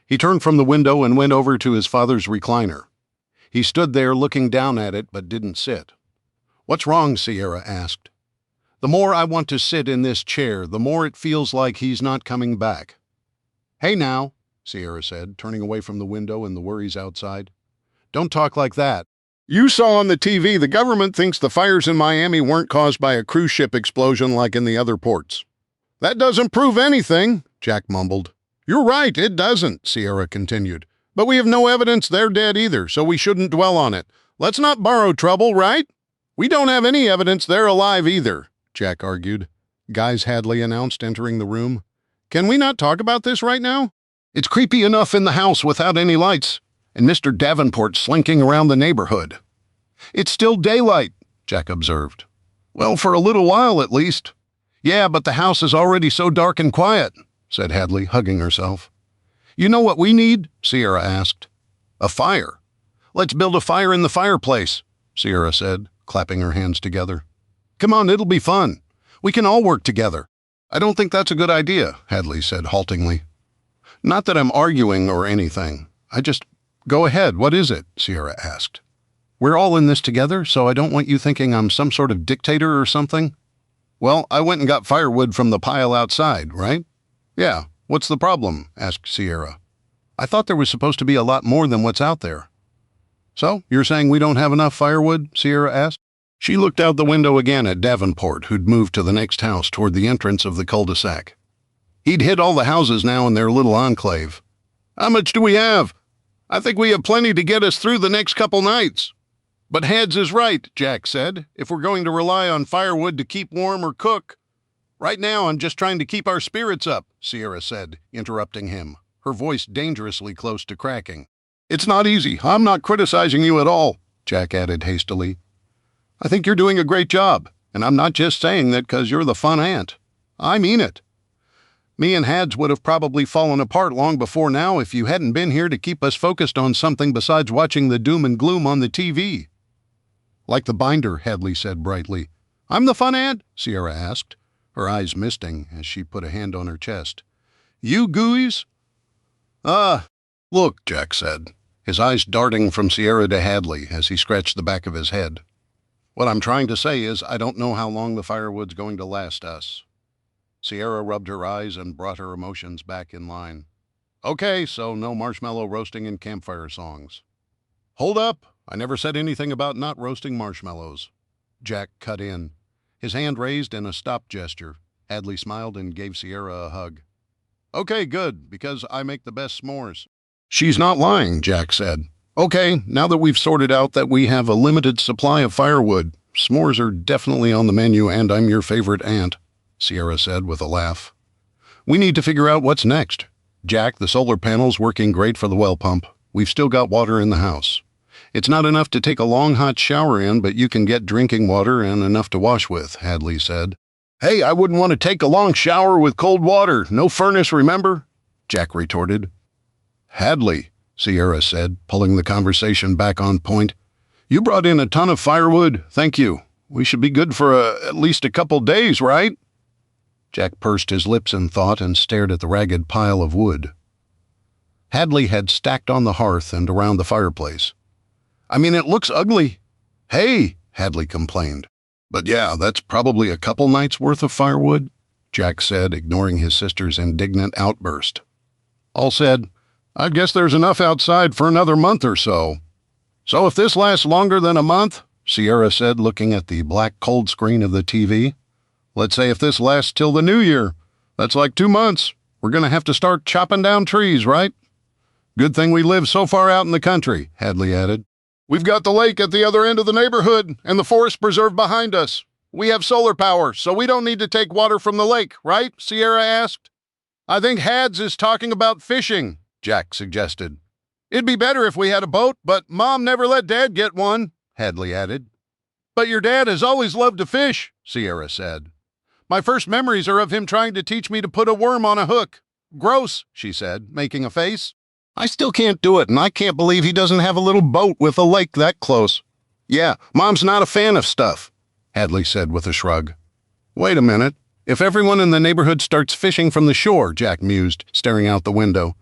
He turned from the window and went over to his father's recliner. He stood there looking down at it but didn't sit. What's wrong? Sierra asked. The more I want to sit in this chair, the more it feels like he's not coming back. Hey now, Sierra said, turning away from the window and the worries outside. Don't talk like that. You saw on the TV the government thinks the fires in Miami weren't caused by a cruise ship explosion like in the other ports. That doesn't prove anything, Jack mumbled. You're right, it doesn't, Sierra continued. But we have no evidence they're dead either, so we shouldn't dwell on it. Let's not borrow trouble, right? We don't have any evidence they're alive either, Jack argued. Guys, Hadley announced, entering the room. Can we not talk about this right now? It's creepy enough in the house without any lights, and Mr. Davenport slinking around the neighborhood. It's still daylight, Jack observed. Well, for a little while at least. Yeah, but the house is already so dark and quiet, said Hadley, hugging herself. You know what we need? Sierra asked. A fire. Let's build a fire in the fireplace, Sierra said, clapping her hands together. Come on, it'll be fun. We can all work together. I don't think that's a good idea, Hadley said haltingly. Not that I'm arguing or anything. Go ahead, what is it? Sierra asked. We're all in this together, so I don't want you thinking I'm some sort of dictator or something. Well, I went and got firewood from the pile outside, right? Yeah, what's the problem? Asked Sierra. I thought there was supposed to be a lot more than what's out there. So, you're saying we don't have enough firewood? Sierra asked. She looked out the window again at Davenport, who'd moved to the next house toward the entrance of the cul-de-sac. He'd hit all the houses now in their little enclave. How much do we have? I think we have plenty to get us through the next couple nights. But Hads is right, Jack said, if we're going to rely on firewood to keep warm or cook. Right now I'm just trying to keep our spirits up, Sierra said, interrupting him, her voice dangerously close to cracking. It's not easy. I'm not criticizing you at all, Jack added hastily. I think you're doing a great job, and I'm not just saying that because you're the fun aunt. I mean it. Me and Hads would have probably fallen apart long before now if you hadn't been here to keep us focused on something besides watching the doom and gloom on the TV. Like the binder, Hadley said brightly. I'm the fun aunt? Sierra asked, her eyes misting as she put a hand on her chest. You gooeyes? Look, Jack said, his eyes darting from Sierra to Hadley as he scratched the back of his head. What I'm trying to say is I don't know how long the firewood's going to last us. Sierra rubbed her eyes and brought her emotions back in line. Okay, so no marshmallow roasting and campfire songs. Hold up! I never said anything about not roasting marshmallows. Jack cut in, his hand raised in a stop gesture. Hadley smiled and gave Sierra a hug. Okay, good, because I make the best s'mores. She's not lying, Jack said. Okay, now that we've sorted out that we have a limited supply of firewood, s'mores are definitely on the menu and I'm your favorite aunt, Sierra said with a laugh. We need to figure out what's next. Jack, the solar panel's working great for the well pump. We've still got water in the house. It's not enough to take a long hot shower in, but you can get drinking water and enough to wash with, Hadley said. Hey, I wouldn't want to take a long shower with cold water. No furnace, remember? Jack retorted. Hadley, Sierra said, pulling the conversation back on point. You brought in a ton of firewood. Thank you. We should be good for at least a couple days, right? Jack pursed his lips in thought and stared at the ragged pile of wood. Hadley had stacked on the hearth and around the fireplace. I mean, it looks ugly. Hey, Hadley complained. But yeah, that's probably a couple nights' worth of firewood, Jack said, ignoring his sister's indignant outburst. All said, I guess there's enough outside for another month or so. So if this lasts longer than a month, Sierra said, looking at the black cold screen of the TV. Let's say if this lasts till the new year. That's like 2 months. We're going to have to start chopping down trees, right? Good thing we live so far out in the country, Hadley added. We've got the lake at the other end of the neighborhood and the forest preserve behind us. We have solar power, so we don't need to take water from the lake, right? Sierra asked. I think Hads is talking about fishing, Jack suggested. It'd be better if we had a boat, but Mom never let Dad get one, Hadley added. But your dad has always loved to fish, Sierra said. My first memories are of him trying to teach me to put a worm on a hook. Gross, she said, making a face. I still can't do it, and I can't believe he doesn't have a little boat with a lake that close. Yeah, Mom's not a fan of stuff, Hadley said with a shrug. Wait a minute. If everyone in the neighborhood starts fishing from the shore, Jack mused, staring out the window,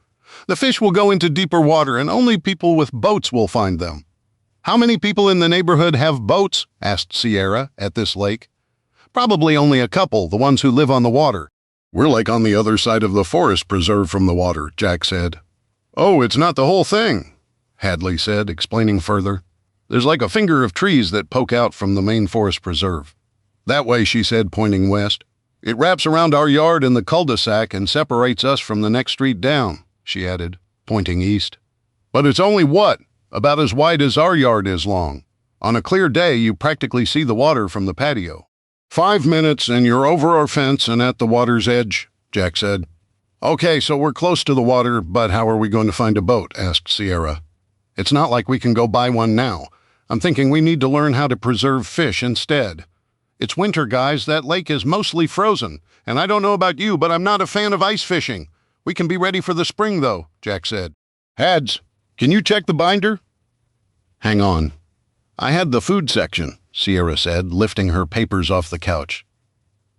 the fish will go into deeper water and only people with boats will find them. How many people in the neighborhood have boats? Asked Sierra at this lake. Probably only a couple, the ones who live on the water. We're like on the other side of the forest preserve from the water, Jack said. Oh, it's not the whole thing, Hadley said, explaining further. There's like a finger of trees that poke out from the main forest preserve. That way, she said, pointing west. It wraps around our yard in the cul-de-sac and separates us from the next street down, she added, pointing east. But it's only what? About as wide as our yard is long. On a clear day, you practically see the water from the patio. 5 minutes and you're over our fence and at the water's edge, Jack said. Okay, so we're close to the water, but how are we going to find a boat? Asked Sierra. It's not like we can go buy one now. I'm thinking we need to learn how to preserve fish instead. It's winter, guys. That lake is mostly frozen, and I don't know about you, but I'm not a fan of ice fishing. We can be ready for the spring, though, Jack said. Hads, can you check the binder? Hang on. I had the food section, Sierra said, lifting her papers off the couch.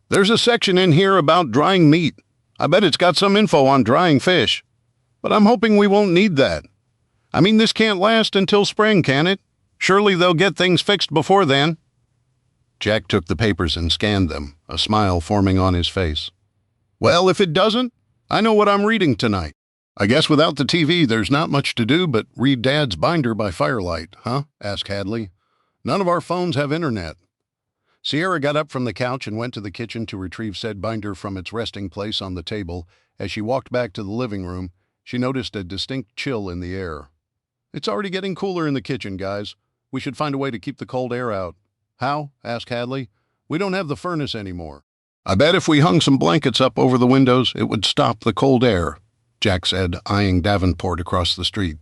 There's a section in here about drying meat. I bet it's got some info on drying fish. But I'm hoping we won't need that. I mean, this can't last until spring, can it? Surely they'll get things fixed before then. Jack took the papers and scanned them, a smile forming on his face. Well, if it doesn't, I know what I'm reading tonight. I guess without the TV, there's not much to do but read Dad's binder by firelight, huh? Asked Hadley. None of our phones have internet. Sierra got up from the couch and went to the kitchen to retrieve said binder from its resting place on the table. As she walked back to the living room, she noticed a distinct chill in the air. It's already getting cooler in the kitchen, guys. We should find a way to keep the cold air out. How? Asked Hadley. We don't have the furnace anymore. I bet if we hung some blankets up over the windows, it would stop the cold air, Jack said, eyeing Davenport across the street.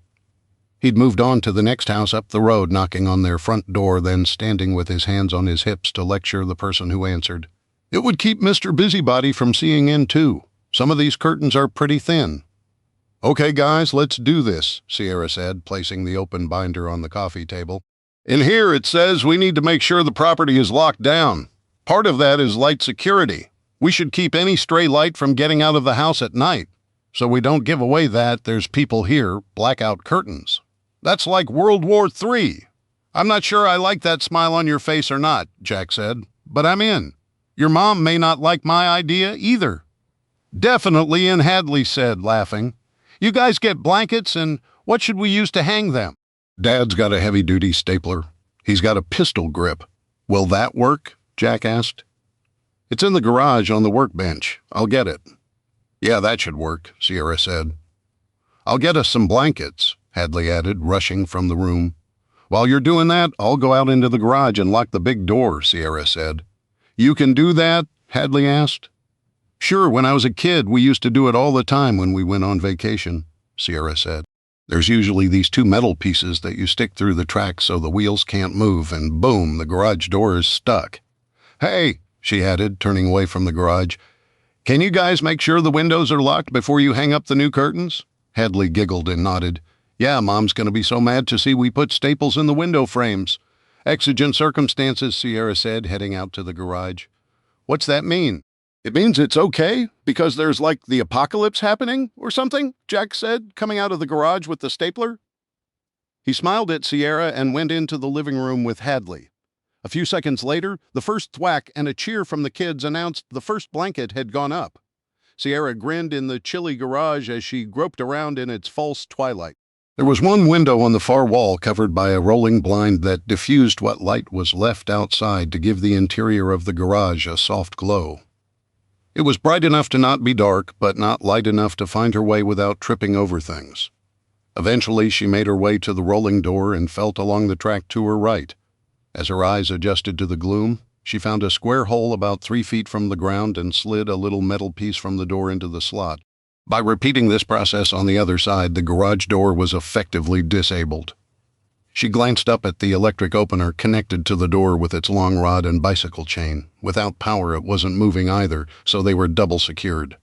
He'd moved on to the next house up the road, knocking on their front door, then standing with his hands on his hips to lecture the person who answered. It would keep Mr. Busybody from seeing in, too. Some of these curtains are pretty thin. Okay, guys, let's do this, Sierra said, placing the open binder on the coffee table. In here, it says we need to make sure the property is locked down. Part of that is light security. We should keep any stray light from getting out of the house at night, so we don't give away that there's people here, blackout curtains. That's like World War III. I'm not sure I like that smile on your face or not, Jack said, but I'm in. Your mom may not like my idea either. Definitely in, Hadley said, laughing. You guys get blankets, and what should we use to hang them? Dad's got a heavy-duty stapler. He's got a pistol grip. Will that work? Jack asked. It's in the garage on the workbench. I'll get it. Yeah, that should work, Sierra said. I'll get us some blankets, Hadley added, rushing from the room. While you're doing that, I'll go out into the garage and lock the big door, Sierra said. You can do that? Hadley asked. Sure, when I was a kid, we used to do it all the time when we went on vacation, Sierra said. There's usually these 2 metal pieces that you stick through the tracks so the wheels can't move, and boom, the garage door is stuck. Hey, she added, turning away from the garage, can you guys make sure the windows are locked before you hang up the new curtains? Hadley giggled and nodded. Yeah, Mom's going to be so mad to see we put staples in the window frames. Exigent circumstances, Sierra said, heading out to the garage. What's that mean? It means it's okay, because there's like the apocalypse happening or something, Jack said, coming out of the garage with the stapler. He smiled at Sierra and went into the living room with Hadley. A few seconds later, the first thwack and a cheer from the kids announced the first blanket had gone up. Sierra grinned in the chilly garage as she groped around in its false twilight. There was one window on the far wall covered by a rolling blind that diffused what light was left outside to give the interior of the garage a soft glow. It was bright enough to not be dark, but not light enough to find her way without tripping over things. Eventually, she made her way to the rolling door and felt along the track to her right. As her eyes adjusted to the gloom, she found a square hole about 3 feet from the ground and slid a little metal piece from the door into the slot. By repeating this process on the other side, the garage door was effectively disabled. She glanced up at the electric opener connected to the door with its long rod and bicycle chain. Without power, it wasn't moving either, so they were double secured.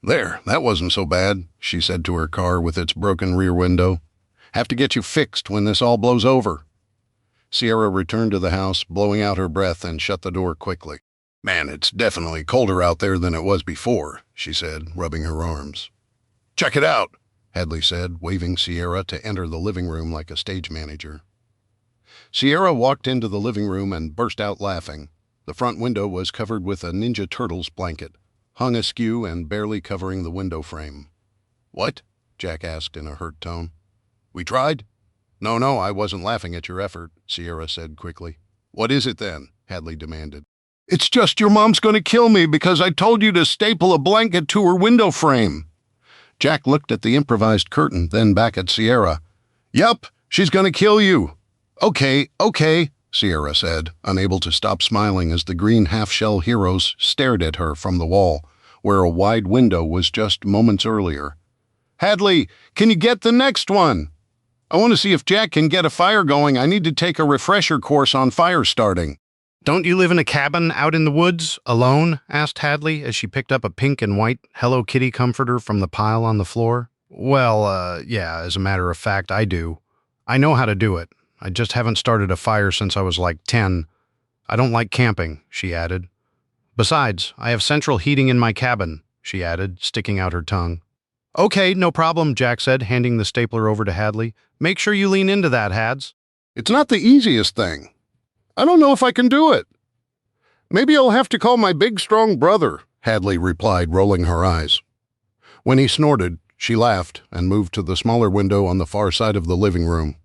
"There, that wasn't so bad," she said to her car with its broken rear window. "Have to get you fixed when this all blows over." Sierra returned to the house, blowing out her breath, and shut the door quickly. "Man, it's definitely colder out there than it was before," she said, rubbing her arms. "Check it out," Hadley said, waving Sierra to enter the living room like a stage manager. Sierra walked into the living room and burst out laughing. The front window was covered with a Ninja Turtles blanket, hung askew and barely covering the window frame. "What?" Jack asked in a hurt tone. "We tried?" No, I wasn't laughing at your effort," Sierra said quickly. "What is it then?" Hadley demanded. "It's just your mom's going to kill me because I told you to staple a blanket to her window frame." Jack looked at the improvised curtain, then back at Sierra. "Yup, she's going to kill you." Okay, Sierra said, unable to stop smiling as the green half-shell heroes stared at her from the wall, where a wide window was just moments earlier. "Hadley, can you get the next one? I want to see if Jack can get a fire going. I need to take a refresher course on fire starting." "Don't you live in a cabin out in the woods, alone?" asked Hadley as she picked up a pink and white Hello Kitty comforter from the pile on the floor. Well, yeah, as a matter of fact, I do. I know how to do it. I just haven't started a fire since I was like 10. I don't like camping," she added. "Besides, I have central heating in my cabin," she added, sticking out her tongue. "Okay, no problem," Jack said, handing the stapler over to Hadley. "Make sure you lean into that, Hads." "It's not the easiest thing. I don't know if I can do it." "Maybe I'll have to call my big, strong brother," Hadley replied, rolling her eyes. When he snorted, she laughed and moved to the smaller window on the far side of the living room.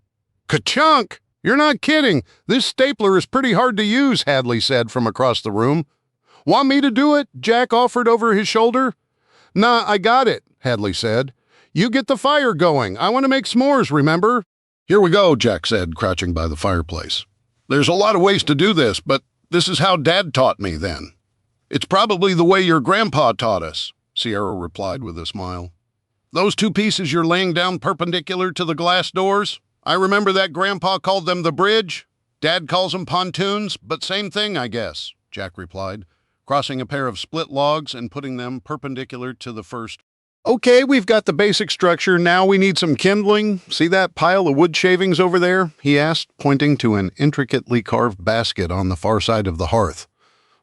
"Ka-chunk! You're not kidding. This stapler is pretty hard to use," Hadley said from across the room. "Want me to do it?" Jack offered over his shoulder. "Nah, I got it," Hadley said. "You get the fire going. I want to make s'mores, remember?" "Here we go," Jack said, crouching by the fireplace. "There's a lot of ways to do this, but this is how Dad taught me then." "It's probably the way your grandpa taught us," Sierra replied with a smile. "Those two pieces you're laying down perpendicular to the glass doors? I remember that Grandpa called them the bridge. Dad calls them pontoons, but same thing, I guess," Jack replied, crossing a pair of split logs and putting them perpendicular to the first. "Okay, we've got the basic structure. Now we need some kindling. See that pile of wood shavings over there?" he asked, pointing to an intricately carved basket on the far side of the hearth.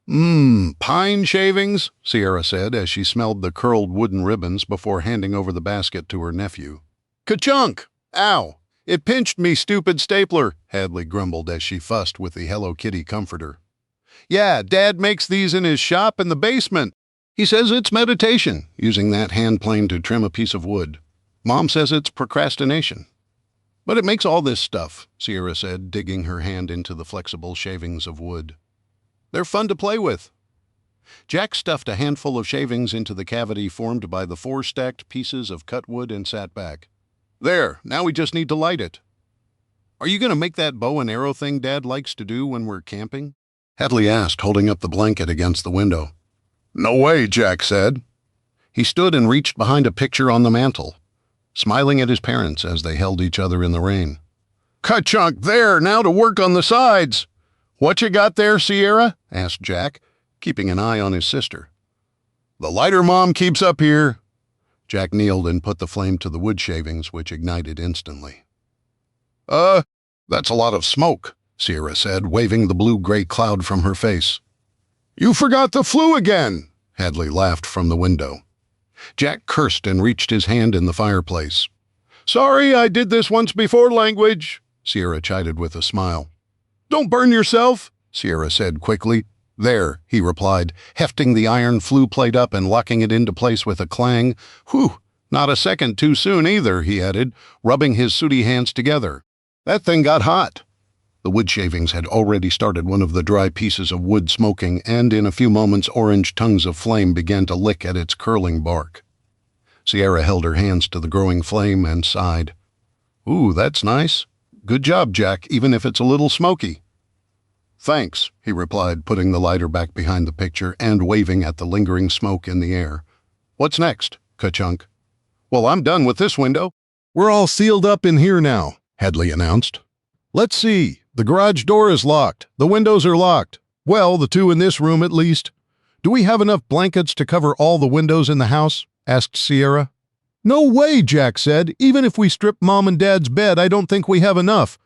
Pine shavings," Sierra said as she smelled the curled wooden ribbons before handing over the basket to her nephew. "Ka-chunk! Ow! It pinched me, stupid stapler," Hadley grumbled as she fussed with the Hello Kitty comforter. "Yeah, Dad makes these in his shop in the basement. He says it's meditation, using that hand plane to trim a piece of wood. Mom says it's procrastination. But it makes all this stuff," Sierra said, digging her hand into the flexible shavings of wood. "They're fun to play with." Jack stuffed a handful of shavings into the cavity formed by the 4 stacked pieces of cut wood and sat back. "There, now we just need to light it." "Are you going to make that bow and arrow thing Dad likes to do when we're camping?" Hadley asked, holding up the blanket against the window. "No way," Jack said. He stood and reached behind a picture on the mantel, smiling at his parents as they held each other in the rain. "Ka-chunk, there, now to work on the sides." "What you got there, Sierra?" asked Jack, keeping an eye on his sister. "The lighter Mom keeps up here." Jack kneeled and put the flame to the wood shavings, which ignited instantly. That's a lot of smoke," Sierra said, waving the blue-gray cloud from her face. "You forgot the flu again," Hadley laughed from the window. Jack cursed and reached his hand in the fireplace. "Sorry, I did this once before, language," Sierra chided with a smile. "Don't burn yourself," Sierra said quickly, There, he replied, hefting the iron flue plate up and locking it into place with a clang. Whew, not a second too soon either, he added, rubbing his sooty hands together. That thing got hot. The wood shavings had already started one of the dry pieces of wood smoking, and in a few moments orange tongues of flame began to lick at its curling bark. Sierra held her hands to the growing flame and sighed. Ooh, that's nice. Good job, Jack, even if it's a little smoky. Thanks, he replied, putting the lighter back behind the picture and waving at the lingering smoke in the air. What's next, Ka-Chunk? Well, I'm done with this window. We're all sealed up in here now, Hadley announced. Let's see. The garage door is locked. The windows are locked. Well, the two in this room at least. Do we have enough blankets to cover all the windows in the house? Asked Sierra. No way, Jack said. Even if we strip Mom and Dad's bed, I don't think we have enough.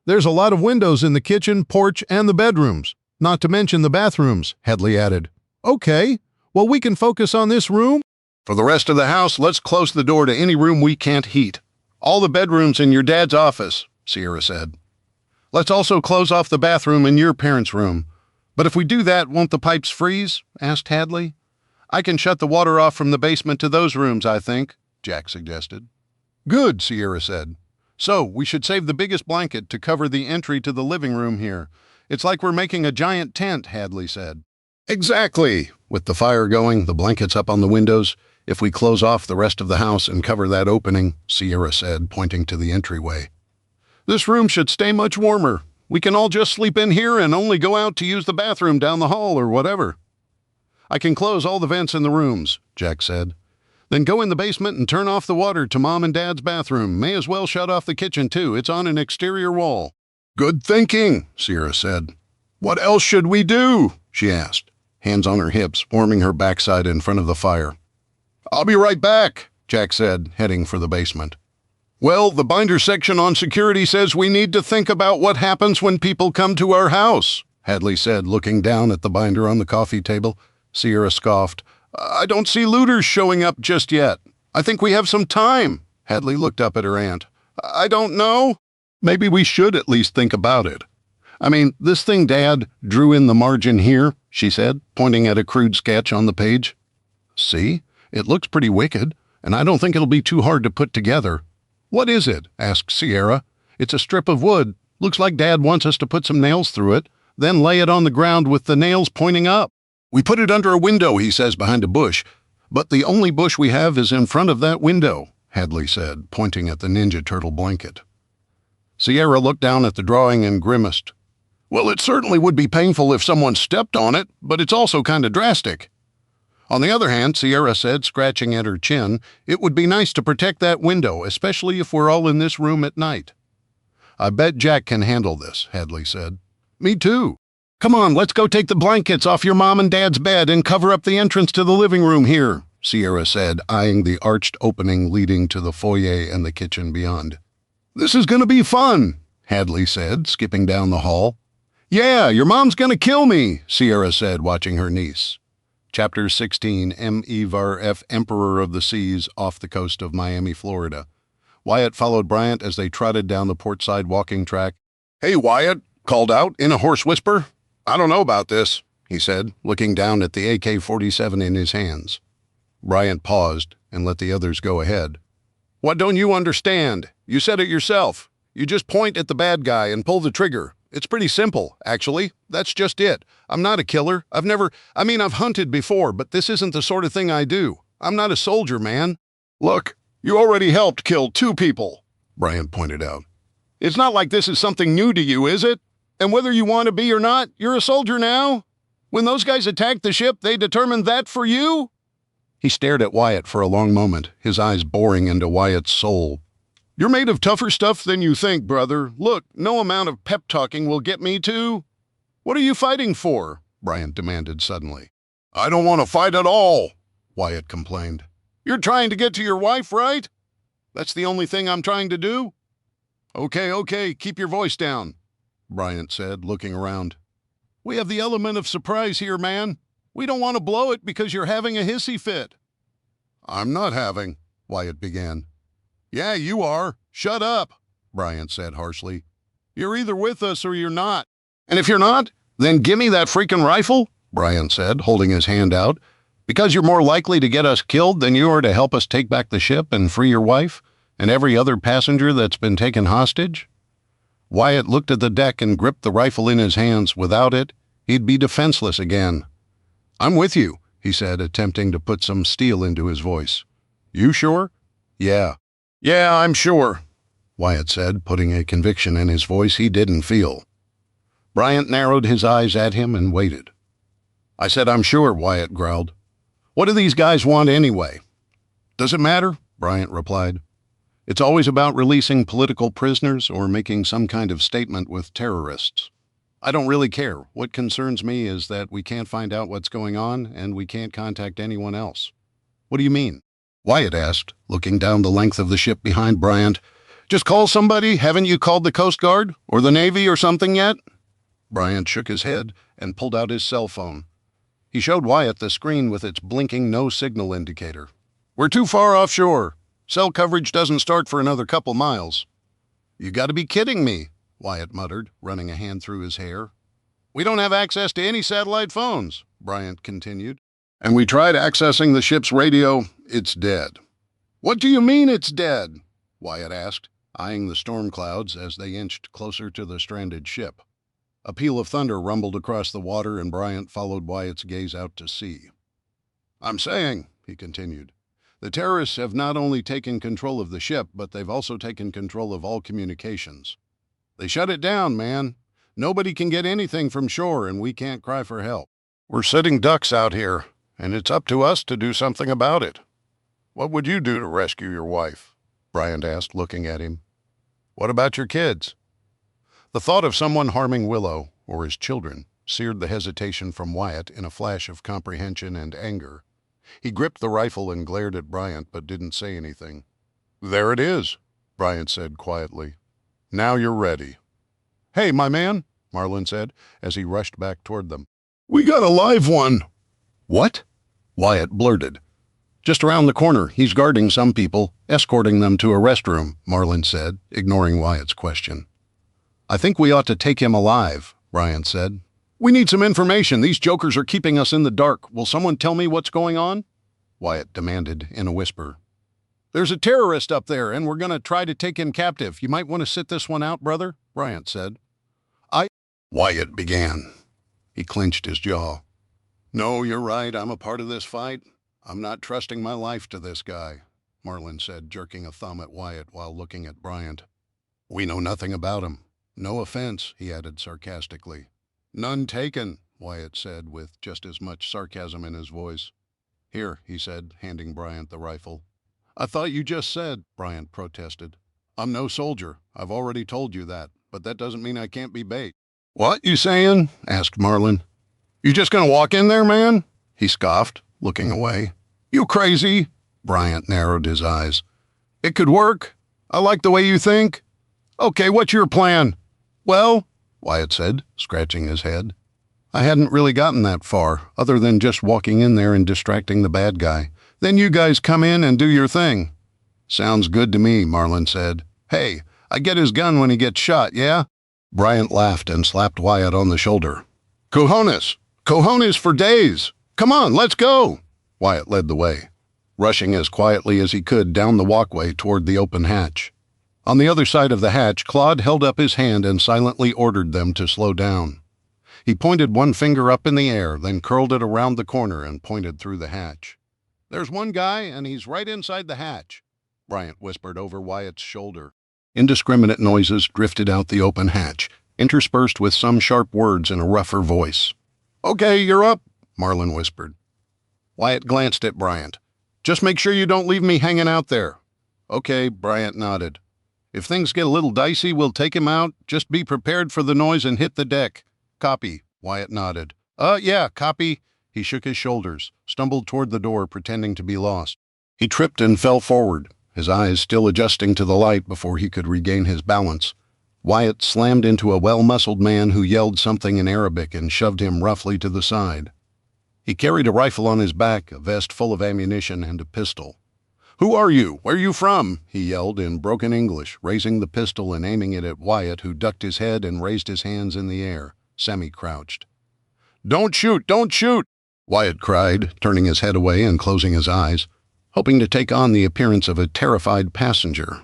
There's a lot of windows in the kitchen, porch, and the bedrooms. Not to mention the bathrooms, Hadley added. Okay, well, we can focus on this room. For the rest of the house, let's close the door to any room we can't heat. All the bedrooms in your dad's office, Sierra said. Let's also close off the bathroom in your parents' room. But if we do that, won't the pipes freeze? Asked Hadley. I can shut the water off from the basement to those rooms, I think, Jack suggested. Good, Sierra said. So, we should save the biggest blanket to cover the entry to the living room here. It's like we're making a giant tent, Hadley said. Exactly. With the fire going, the blankets up on the windows, if we close off the rest of the house and cover that opening, Sierra said, pointing to the entryway. This room should stay much warmer. We can all just sleep in here and only go out to use the bathroom down the hall or whatever. I can close all the vents in the rooms, Jack said. Then go in the basement and turn off the water to Mom and Dad's bathroom. May as well shut off the kitchen, too. It's on an exterior wall. Good thinking, Sierra said. What else should we do? She asked, hands on her hips, warming her backside in front of the fire. I'll be right back, Jack said, heading for the basement. Well, the binder section on security says we need to think about what happens when people come to our house, Hadley said, looking down at the binder on the coffee table. Sierra scoffed. I don't see looters showing up just yet. I think we have some time. Hadley looked up at her aunt. I don't know. Maybe we should at least think about it. I mean, this thing Dad drew in the margin here, she said, pointing at a crude sketch on the page. See? It looks pretty wicked, and I don't think it'll be too hard to put together. What is it? Asked Sierra. It's a strip of wood. Looks like Dad wants us to put some nails through it, then lay it on the ground with the nails pointing up. We put it under a window, he says, behind a bush. But the only bush we have is in front of that window, Hadley said, pointing at the Ninja Turtle blanket. Sierra looked down at the drawing and grimaced. Well, it certainly would be painful if someone stepped on it, but it's also kind of drastic. On the other hand, Sierra said, scratching at her chin, it would be nice to protect that window, especially if we're all in this room at night. I bet Jack can handle this, Hadley said. Me too. Come on, let's go take the blankets off your Mom and Dad's bed and cover up the entrance to the living room here, Sierra said, eyeing the arched opening leading to the foyer and the kitchen beyond. This is going to be fun, Hadley said, skipping down the hall. Yeah, your mom's going to kill me, Sierra said, watching her niece. Chapter 16, M.E.V.A.R.F. Emperor of the Seas, off the coast of Miami, Florida. Wyatt followed Bryant as they trotted down the portside walking track. Hey, Wyatt, called out in a hoarse whisper. I don't know about this, he said, looking down at the AK-47 in his hands. Bryant paused and let the others go ahead. What don't you understand? You said it yourself. You just point at the bad guy and pull the trigger. It's pretty simple, actually. That's just it. I'm not a killer. I've hunted before, but this isn't the sort of thing I do. I'm not a soldier, man. Look, you already helped kill 2 people, Bryant pointed out. It's not like this is something new to you, is it? And whether you want to be or not, you're a soldier now. When those guys attacked the ship, they determined that for you? He stared at Wyatt for a long moment, his eyes boring into Wyatt's soul. You're made of tougher stuff than you think, brother. Look, no amount of pep-talking will get me to. What are you fighting for? Bryant demanded suddenly. I don't want to fight at all, Wyatt complained. You're trying to get to your wife, right? That's the only thing I'm trying to do? Okay, keep your voice down, Bryant said, looking around. We have the element of surprise here, man. We don't want to blow it because you're having a hissy fit. I'm not having, Wyatt began. Yeah, you are. Shut up, Bryant said harshly. You're either with us or you're not. And if you're not, then give me that freaking rifle, Bryant said, holding his hand out. Because you're more likely to get us killed than you are to help us take back the ship and free your wife and every other passenger that's been taken hostage? Wyatt looked at the deck and gripped the rifle in his hands. Without it, he'd be defenseless again. I'm with you, he said, attempting to put some steel into his voice. You sure? Yeah. Yeah, I'm sure, Wyatt said, putting a conviction in his voice he didn't feel. Bryant narrowed his eyes at him and waited. I said I'm sure, Wyatt growled. What do these guys want anyway? Does it matter? Bryant replied. It's always about releasing political prisoners or making some kind of statement with terrorists. I don't really care. What concerns me is that we can't find out what's going on and we can't contact anyone else. What do you mean? Wyatt asked, looking down the length of the ship behind Bryant. Just call somebody. Haven't you called the Coast Guard or the Navy or something yet? Bryant shook his head and pulled out his cell phone. He showed Wyatt the screen with its blinking no-signal indicator. We're too far offshore. Cell coverage doesn't start for another couple miles. You gotta be kidding me, Wyatt muttered, running a hand through his hair. We don't have access to any satellite phones, Bryant continued. And we tried accessing the ship's radio. It's dead. What do you mean it's dead? Wyatt asked, eyeing the storm clouds as they inched closer to the stranded ship. A peal of thunder rumbled across the water, and Bryant followed Wyatt's gaze out to sea. I'm saying, he continued, the terrorists have not only taken control of the ship, but they've also taken control of all communications. They shut it down, man. Nobody can get anything from shore, and we can't cry for help. We're sitting ducks out here, and it's up to us to do something about it. What would you do to rescue your wife? Bryant asked, looking at him. What about your kids? The thought of someone harming Willow, or his children, seared the hesitation from Wyatt in a flash of comprehension and anger. He gripped the rifle and glared at Bryant, but didn't say anything. There it is, Bryant said quietly. Now you're ready. Hey, my man, Marlin said, as he rushed back toward them. We got a live one. What? Wyatt blurted. Just around the corner, he's guarding some people, escorting them to a restroom, Marlin said, ignoring Wyatt's question. I think we ought to take him alive, Bryant said. We need some information. These jokers are keeping us in the dark. Will someone tell me what's going on? Wyatt demanded in a whisper. There's a terrorist up there, and we're going to try to take him captive. You might want to sit this one out, brother, Bryant said. Wyatt began. He clenched his jaw. No, you're right. I'm a part of this fight. I'm not trusting my life to this guy, Marlin said, jerking a thumb at Wyatt while looking at Bryant. We know nothing about him. No offense, he added sarcastically. None taken, Wyatt said, with just as much sarcasm in his voice. Here, he said, handing Bryant the rifle. I thought you just said, Bryant protested. I'm no soldier. I've already told you that, but that doesn't mean I can't be bait. What you saying? Asked Marlin. You just gonna walk in there, man? He scoffed, looking away. You crazy? Bryant narrowed his eyes. It could work. I like the way you think. Okay, what's your plan? Well, Wyatt said, scratching his head. I hadn't really gotten that far, other than just walking in there and distracting the bad guy. Then you guys come in and do your thing. Sounds good to me, Marlin said. Hey, I get his gun when he gets shot, yeah? Bryant laughed and slapped Wyatt on the shoulder. Cojones! Cojones for days! Come on, let's go! Wyatt led the way, rushing as quietly as he could down the walkway toward the open hatch. On the other side of the hatch, Claude held up his hand and silently ordered them to slow down. He pointed one finger up in the air, then curled it around the corner and pointed through the hatch. There's one guy, and he's right inside the hatch, Bryant whispered over Wyatt's shoulder. Indiscriminate noises drifted out the open hatch, interspersed with some sharp words in a rougher voice. Okay, you're up, Marlin whispered. Wyatt glanced at Bryant. Just make sure you don't leave me hanging out there. Okay, Bryant nodded. If things get a little dicey, we'll take him out. Just be prepared for the noise and hit the deck. Copy, Wyatt nodded. Yeah, copy. He shook his shoulders, stumbled toward the door, pretending to be lost. He tripped and fell forward, his eyes still adjusting to the light before he could regain his balance. Wyatt slammed into a well-muscled man who yelled something in Arabic and shoved him roughly to the side. He carried a rifle on his back, a vest full of ammunition, and a pistol. Who are you? Where are you from? He yelled in broken English, raising the pistol and aiming it at Wyatt, who ducked his head and raised his hands in the air, semi-crouched. "Don't shoot! Don't shoot!" Wyatt cried, turning his head away and closing his eyes, hoping to take on the appearance of a terrified passenger.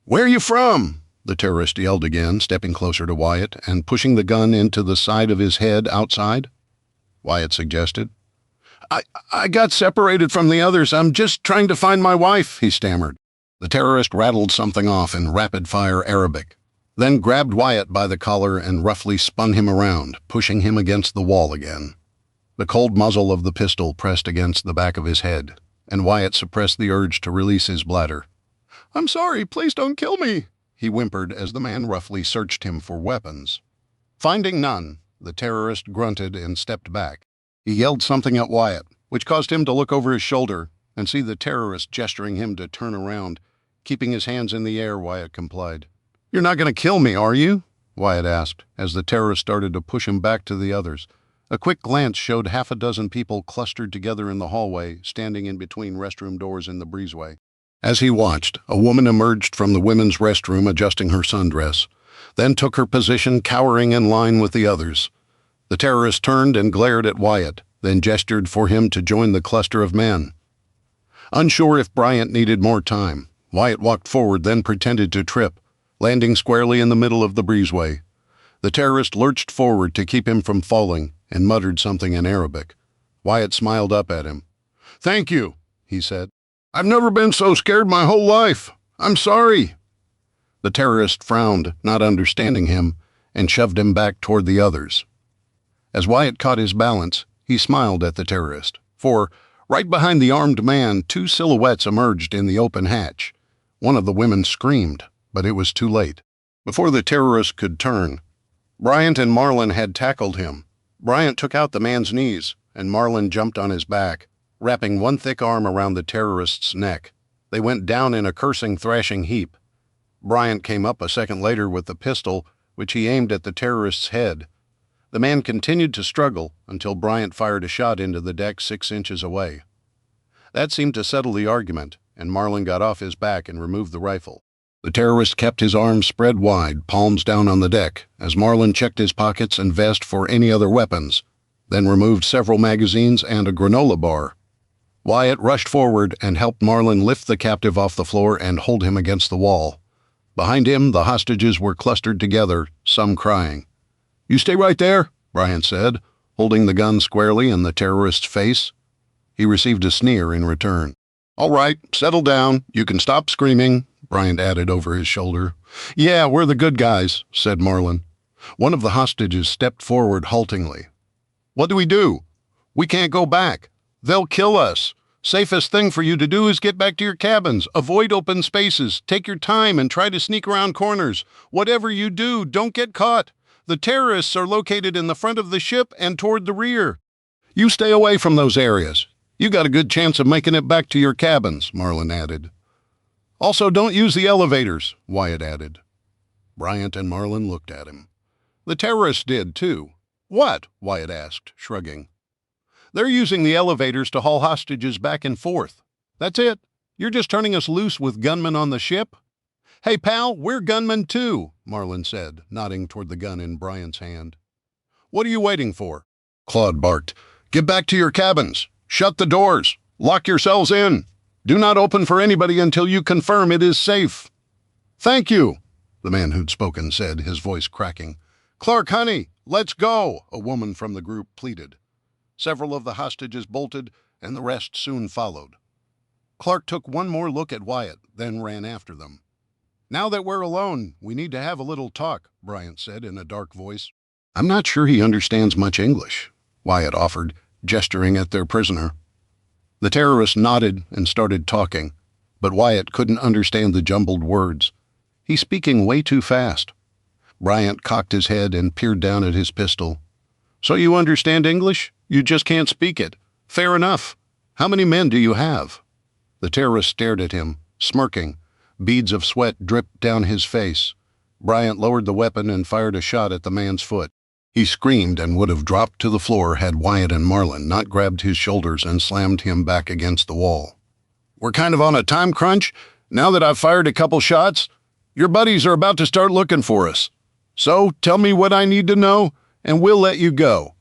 "Where are you from?" the terrorist yelled again, stepping closer to Wyatt and pushing the gun into the side of his head outside. Wyatt suggested. I got separated from the others. I'm just trying to find my wife," he stammered. The terrorist rattled something off in rapid-fire Arabic, then grabbed Wyatt by the collar and roughly spun him around, pushing him against the wall again. The cold muzzle of the pistol pressed against the back of his head, and Wyatt suppressed the urge to release his bladder. "I'm sorry, please don't kill me," he whimpered as the man roughly searched him for weapons. Finding none, the terrorist grunted and stepped back. He yelled something at Wyatt, which caused him to look over his shoulder and see the terrorist gesturing him to turn around. Keeping his hands in the air, Wyatt complied. "You're not going to kill me, are you?" Wyatt asked, as the terrorist started to push him back to the others. A quick glance showed half a dozen people clustered together in the hallway, standing in between restroom doors in the breezeway. As he watched, a woman emerged from the women's restroom adjusting her sundress, then took her position cowering in line with the others. The terrorist turned and glared at Wyatt, then gestured for him to join the cluster of men. Unsure if Bryant needed more time, Wyatt walked forward, then pretended to trip, landing squarely in the middle of the breezeway. The terrorist lurched forward to keep him from falling and muttered something in Arabic. Wyatt smiled up at him. "Thank you," he said. "I've never been so scared my whole life. I'm sorry." The terrorist frowned, not understanding him, and shoved him back toward the others. As Wyatt caught his balance, he smiled at the terrorist, for, right behind the armed man, two silhouettes emerged in the open hatch. One of the women screamed, but it was too late. Before the terrorist could turn, Bryant and Marlin had tackled him. Bryant took out the man's knees, and Marlin jumped on his back, wrapping one thick arm around the terrorist's neck. They went down in a cursing, thrashing heap. Bryant came up a second later with the pistol, which he aimed at the terrorist's head. The man continued to struggle until Bryant fired a shot into the deck 6 inches away. That seemed to settle the argument, and Marlin got off his back and removed the rifle. The terrorist kept his arms spread wide, palms down on the deck, as Marlin checked his pockets and vest for any other weapons, then removed several magazines and a granola bar. Wyatt rushed forward and helped Marlin lift the captive off the floor and hold him against the wall. Behind him, the hostages were clustered together, some crying. "You stay right there," Bryant said, holding the gun squarely in the terrorist's face. He received a sneer in return. "All right, settle down. You can stop screaming," Bryant added over his shoulder. "Yeah, we're the good guys," said Marlin. One of the hostages stepped forward haltingly. "What do we do? We can't go back. They'll kill us. Safest thing for you to do is get back to your cabins. Avoid open spaces. Take your time and try to sneak around corners. Whatever you do, don't get caught. The terrorists are located in the front of the ship and toward the rear. You stay away from those areas. You got a good chance of making it back to your cabins," Marlin added. "Also, don't use the elevators," Wyatt added. Bryant and Marlin looked at him. The terrorists did, too. "What?" Wyatt asked, shrugging. "They're using the elevators to haul hostages back and forth. That's it. You're just turning us loose with gunmen on the ship?" "Hey, pal, we're gunmen too," Marlin said, nodding toward the gun in Bryant's hand. "What are you waiting for?" Claude barked. "Get back to your cabins. Shut the doors. Lock yourselves in. Do not open for anybody until you confirm it is safe." "Thank you," the man who'd spoken said, his voice cracking. "Clark, honey, let's go," a woman from the group pleaded. Several of the hostages bolted, and the rest soon followed. Clark took one more look at Wyatt, then ran after them. "Now that we're alone, we need to have a little talk," Bryant said in a dark voice. "I'm not sure he understands much English," Wyatt offered, gesturing at their prisoner. The terrorist nodded and started talking, but Wyatt couldn't understand the jumbled words. "He's speaking way too fast." Bryant cocked his head and peered down at his pistol. "So you understand English? You just can't speak it. Fair enough. How many men do you have?" The terrorist stared at him, smirking. Beads of sweat dripped down his face. Bryant lowered the weapon and fired a shot at the man's foot. He screamed and would have dropped to the floor had Wyatt and Marlin not grabbed his shoulders and slammed him back against the wall. "We're kind of on a time crunch. Now that I've fired a couple shots, your buddies are about to start looking for us. So tell me what I need to know, and we'll let you go."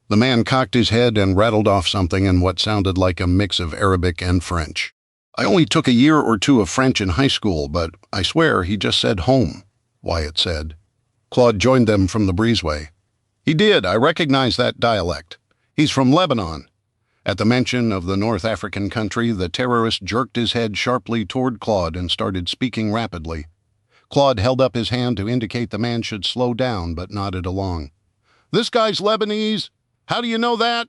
The man cocked his head and rattled off something in what sounded like a mix of Arabic and French. I only took a year or two of French in high school, but I swear he just said home, Wyatt said. Claude joined them from the breezeway. He did, I recognize that dialect. He's from Lebanon. At the mention of the North African country, the terrorist jerked his head sharply toward Claude and started speaking rapidly. Claude held up his hand to indicate the man should slow down, but nodded along. "This guy's Lebanese. How do you know that?"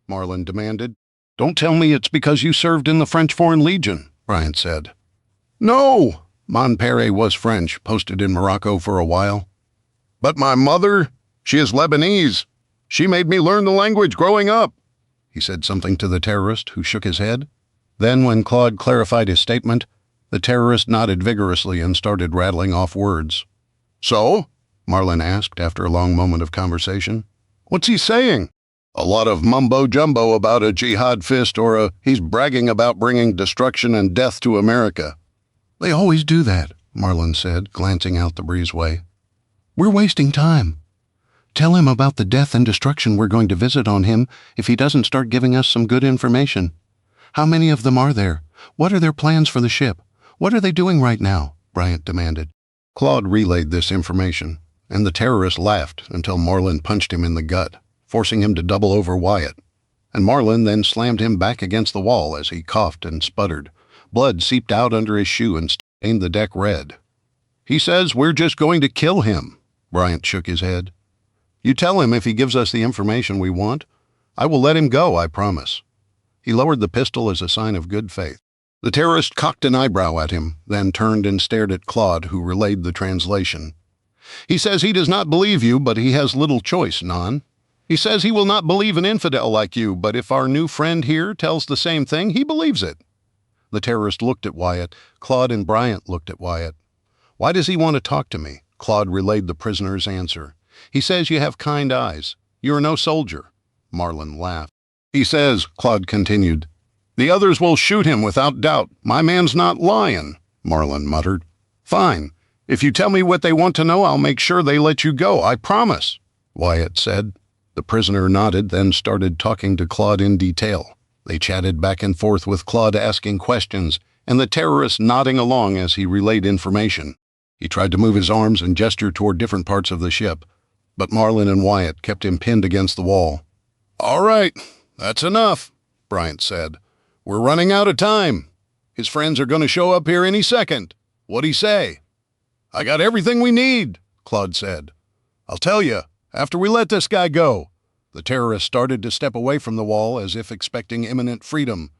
Marlin demanded. "Don't tell me it's because you served in the French Foreign Legion," Bryant said. "No." Monpere was French, posted in Morocco for a while. "But my mother, she is Lebanese. She made me learn the language growing up." He said something to the terrorist, who shook his head. Then, when Claude clarified his statement, the terrorist nodded vigorously and started rattling off words. "So?" Marlin asked after a long moment of conversation. "What's he saying?" "A lot of mumbo-jumbo about a jihad fist or he's bragging about bringing destruction and death to America." "They always do that," Marlin said, glancing out the breezeway. "We're wasting time. Tell him about the death and destruction we're going to visit on him if he doesn't start giving us some good information. How many of them are there? What are their plans for the ship? What are they doing right now?" Bryant demanded. Claude relayed this information, and the terrorist laughed until Marlin punched him in the gut, forcing him to double over Wyatt. And Marlin then slammed him back against the wall as he coughed and sputtered. Blood seeped out under his shoe and stained the deck red. "He says we're just going to kill him." Bryant shook his head. "You tell him if he gives us the information we want. I will let him go, I promise." He lowered the pistol as a sign of good faith. The terrorist cocked an eyebrow at him, then turned and stared at Claude, who relayed the translation. "He says he does not believe you, but he has little choice, Non. He says he will not believe an infidel like you, but if our new friend here tells the same thing, he believes it." The terrorist looked at Wyatt. Claude and Bryant looked at Wyatt. "Why does he want to talk to me?" Claude relayed the prisoner's answer. "He says you have kind eyes. You are no soldier." Marlin laughed. "He says," Claude continued, "the others will shoot him without doubt. My man's not lying," Marlin muttered. "Fine. If you tell me what they want to know, I'll make sure they let you go. I promise," Wyatt said. The prisoner nodded, then started talking to Claude in detail. They chatted back and forth with Claude asking questions, and the terrorist nodding along as he relayed information. He tried to move his arms and gesture toward different parts of the ship, but Marlin and Wyatt kept him pinned against the wall. "All right, that's enough," Bryant said. "We're running out of time. His friends are going to show up here any second. What'd he say?" "I got everything we need," Claude said. "I'll tell you, after we let this guy go." The terrorist started to step away from the wall as if expecting imminent freedom.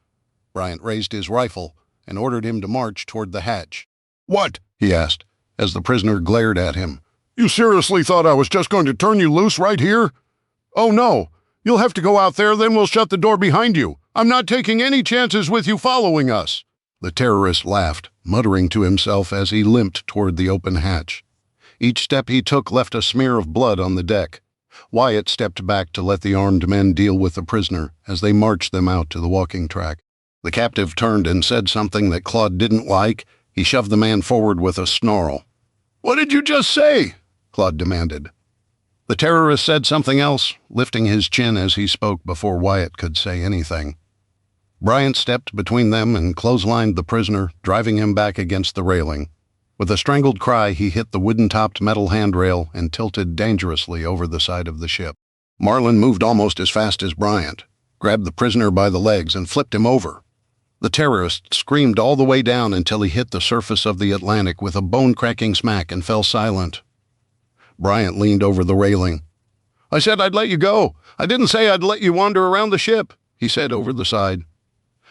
Bryant raised his rifle and ordered him to march toward the hatch. "What?" he asked, as the prisoner glared at him. "You seriously thought I was just going to turn you loose right here?" "Oh, no. You'll have to go out there, then we'll shut the door behind you. I'm not taking any chances with you following us." The terrorist laughed, muttering to himself as he limped toward the open hatch. Each step he took left a smear of blood on the deck. Wyatt stepped back to let the armed men deal with the prisoner as they marched them out to the walking track. The captive turned and said something that Claude didn't like. He shoved the man forward with a snarl. "What did you just say?" Claude demanded. The terrorist said something else, lifting his chin as he spoke before Wyatt could say anything. Bryant stepped between them and clotheslined the prisoner, driving him back against the railing. With a strangled cry, he hit the wooden-topped metal handrail and tilted dangerously over the side of the ship. Marlin moved almost as fast as Bryant, grabbed the prisoner by the legs and flipped him over. The terrorist screamed all the way down until he hit the surface of the Atlantic with a bone-cracking smack and fell silent. Bryant leaned over the railing. "I said I'd let you go. I didn't say I'd let you wander around the ship," he said over the side.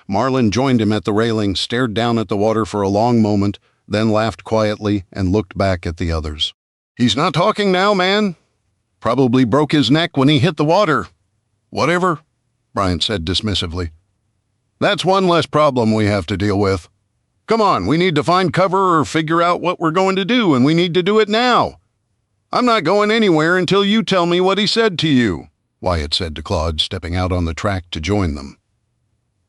Marlin joined him at the railing, stared down at the water for a long moment, then laughed quietly and looked back at the others. "He's not talking now, man. Probably broke his neck when he hit the water." "Whatever," Bryant said dismissively. "That's one less problem we have to deal with. Come on, we need to find cover or figure out what we're going to do, and we need to do it now. I'm not going anywhere until you tell me what he said to you," Wyatt said to Claude, stepping out on the track to join them.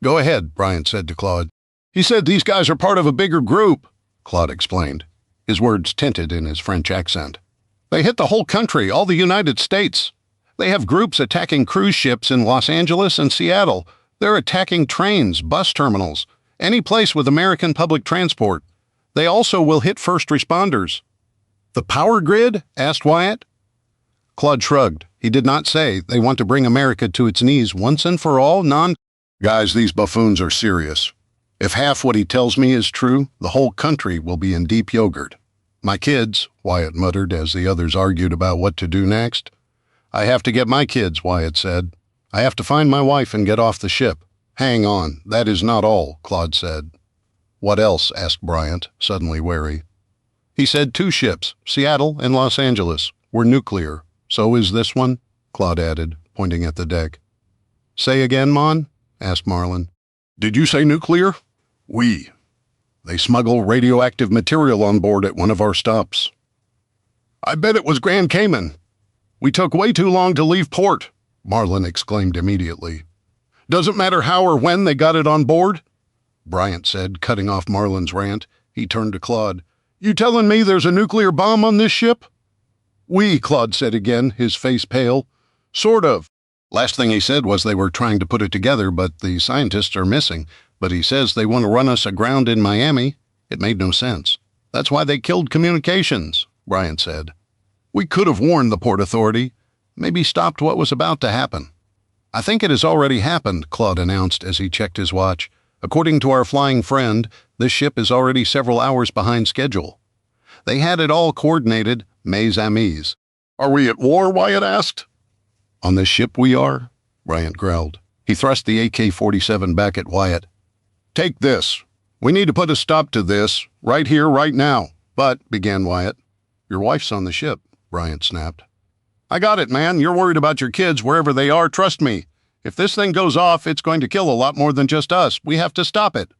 "Go ahead," Bryant said to Claude. "He said these guys are part of a bigger group," Claude explained, his words tinted in his French accent. "They hit the whole country, all the United States. They have groups attacking cruise ships in Los Angeles and Seattle. They're attacking trains, bus terminals, any place with American public transport. They also will hit first responders." "The power grid?" asked Wyatt. Claude shrugged. He did not say they want to bring America to its knees once and for all. Guys, these buffoons are serious. If half what he tells me is true, the whole country will be in deep yogurt. "My kids," Wyatt muttered as the others argued about what to do next. "I have to get my kids," Wyatt said. "I have to find my wife and get off the ship." "Hang on, that is not all," Claude said. "What else?" asked Bryant, suddenly wary. He said 2 ships, Seattle and Los Angeles, were nuclear. "So is this one?" Claude added, pointing at the deck. "Say again, Mon?" asked Marlin. "Did you say nuclear?" "Oui. They smuggle radioactive material on board at one of our stops." "I bet it was Grand Cayman. We took way too long to leave port," Marlin exclaimed immediately. "Doesn't matter how or when they got it on board?" Bryant said, cutting off Marlin's rant. He turned to Claude. "You telling me there's a nuclear bomb on this ship?" "Oui," Claude said again, his face pale. "Sort of." Last thing he said was they were trying to put it together, but the scientists are missing. But he says they want to run us aground in Miami. It made no sense. "That's why they killed communications," Bryant said. "We could have warned the Port Authority. Maybe stopped what was about to happen." "I think it has already happened," Claude announced as he checked his watch. "According to our flying friend, this ship is already several hours behind schedule. They had it all coordinated, mes amis." "Are we at war?" Wyatt asked. "On this ship we are," Bryant growled. He thrust the AK-47 back at Wyatt. "Take this. We need to put a stop to this, right here, right now." "But," began Wyatt. "Your wife's on the ship," Bryant snapped. "I got it, man. You're worried about your kids wherever they are. Trust me. If this thing goes off, it's going to kill a lot more than just us. We have to stop it.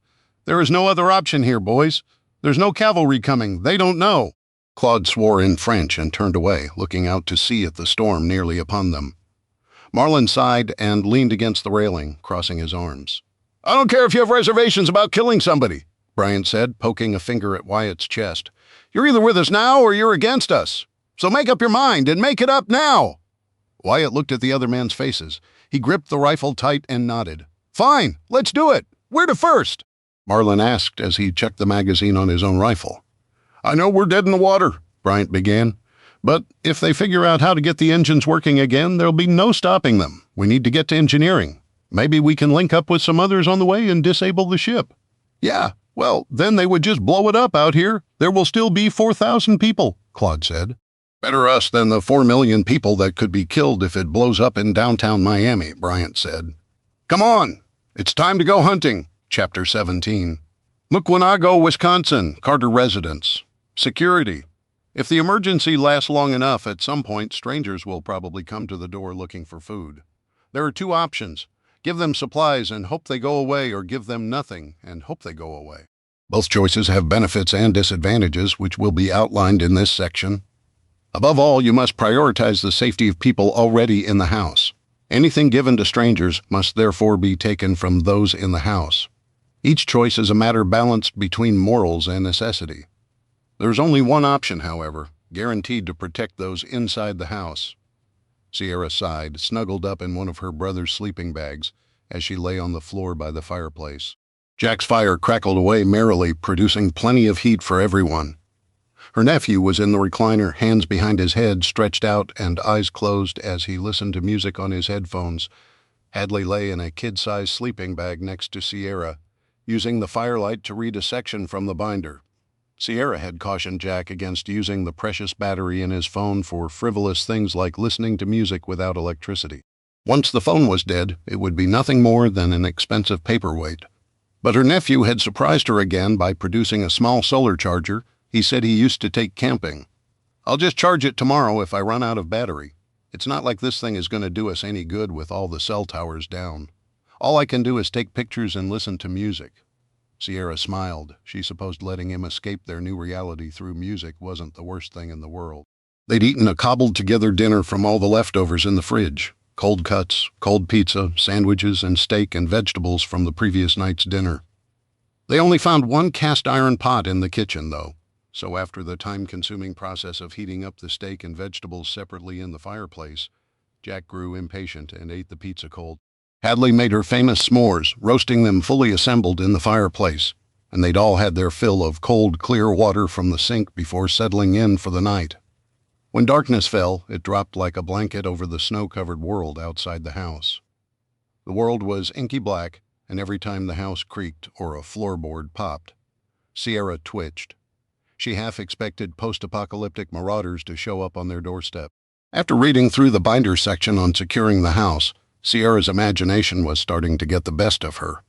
There is no other option here, boys. There's no cavalry coming. They don't know." Claude swore in French and turned away, looking out to sea at the storm nearly upon them. Marlin sighed and leaned against the railing, crossing his arms. "I don't care if you have reservations about killing somebody," Bryant said, poking a finger at Wyatt's chest. "You're either with us now or you're against us. So make up your mind, and make it up now." Wyatt looked at the other men's faces. He gripped the rifle tight and nodded. "Fine, let's do it. Where to first?" Marlin asked as he checked the magazine on his own rifle. "I know we're dead in the water," Bryant began. "But if they figure out how to get the engines working again, there'll be no stopping them. We need to get to engineering. Maybe we can link up with some others on the way and disable the ship." "Yeah, well, then they would just blow it up out here. There will still be 4,000 people," Claude said. "Better us than the 4 million people that could be killed if it blows up in downtown Miami," Bryant said. "Come on, it's time to go hunting." Chapter 17. Mukwonago, Wisconsin, Carter residence. Security. If the emergency lasts long enough, at some point strangers will probably come to the door looking for food. There are 2 options. Give them supplies and hope they go away, or give them nothing and hope they go away. Both choices have benefits and disadvantages, which will be outlined in this section. Above all, you must prioritize the safety of people already in the house. Anything given to strangers must therefore be taken from those in the house. Each choice is a matter balanced between morals and necessity. There's only one option, however, guaranteed to protect those inside the house. Sierra sighed, snuggled up in one of her brother's sleeping bags as she lay on the floor by the fireplace. Jack's fire crackled away merrily, producing plenty of heat for everyone. Her nephew was in the recliner, hands behind his head, stretched out and eyes closed as he listened to music on his headphones. Hadley lay in a kid-sized sleeping bag next to Sierra, using the firelight to read a section from the binder. Sierra had cautioned Jack against using the precious battery in his phone for frivolous things like listening to music without electricity. Once the phone was dead, it would be nothing more than an expensive paperweight. But her nephew had surprised her again by producing a small solar charger. He said he used to take camping. "I'll just charge it tomorrow if I run out of battery. It's not like this thing is going to do us any good with all the cell towers down. All I can do is take pictures and listen to music." Sierra smiled. She supposed letting him escape their new reality through music wasn't the worst thing in the world. They'd eaten a cobbled-together dinner from all the leftovers in the fridge. Cold cuts, cold pizza, sandwiches, and steak and vegetables from the previous night's dinner. They only found one cast-iron pot in the kitchen, though. So after the time-consuming process of heating up the steak and vegetables separately in the fireplace, Jack grew impatient and ate the pizza cold. Hadley made her famous s'mores, roasting them fully assembled in the fireplace, and they'd all had their fill of cold, clear water from the sink before settling in for the night. When darkness fell, it dropped like a blanket over the snow-covered world outside the house. The world was inky black, and every time the house creaked or a floorboard popped, Sierra twitched. She half expected post-apocalyptic marauders to show up on their doorstep. After reading through the binder section on securing the house, Sierra's imagination was starting to get the best of her.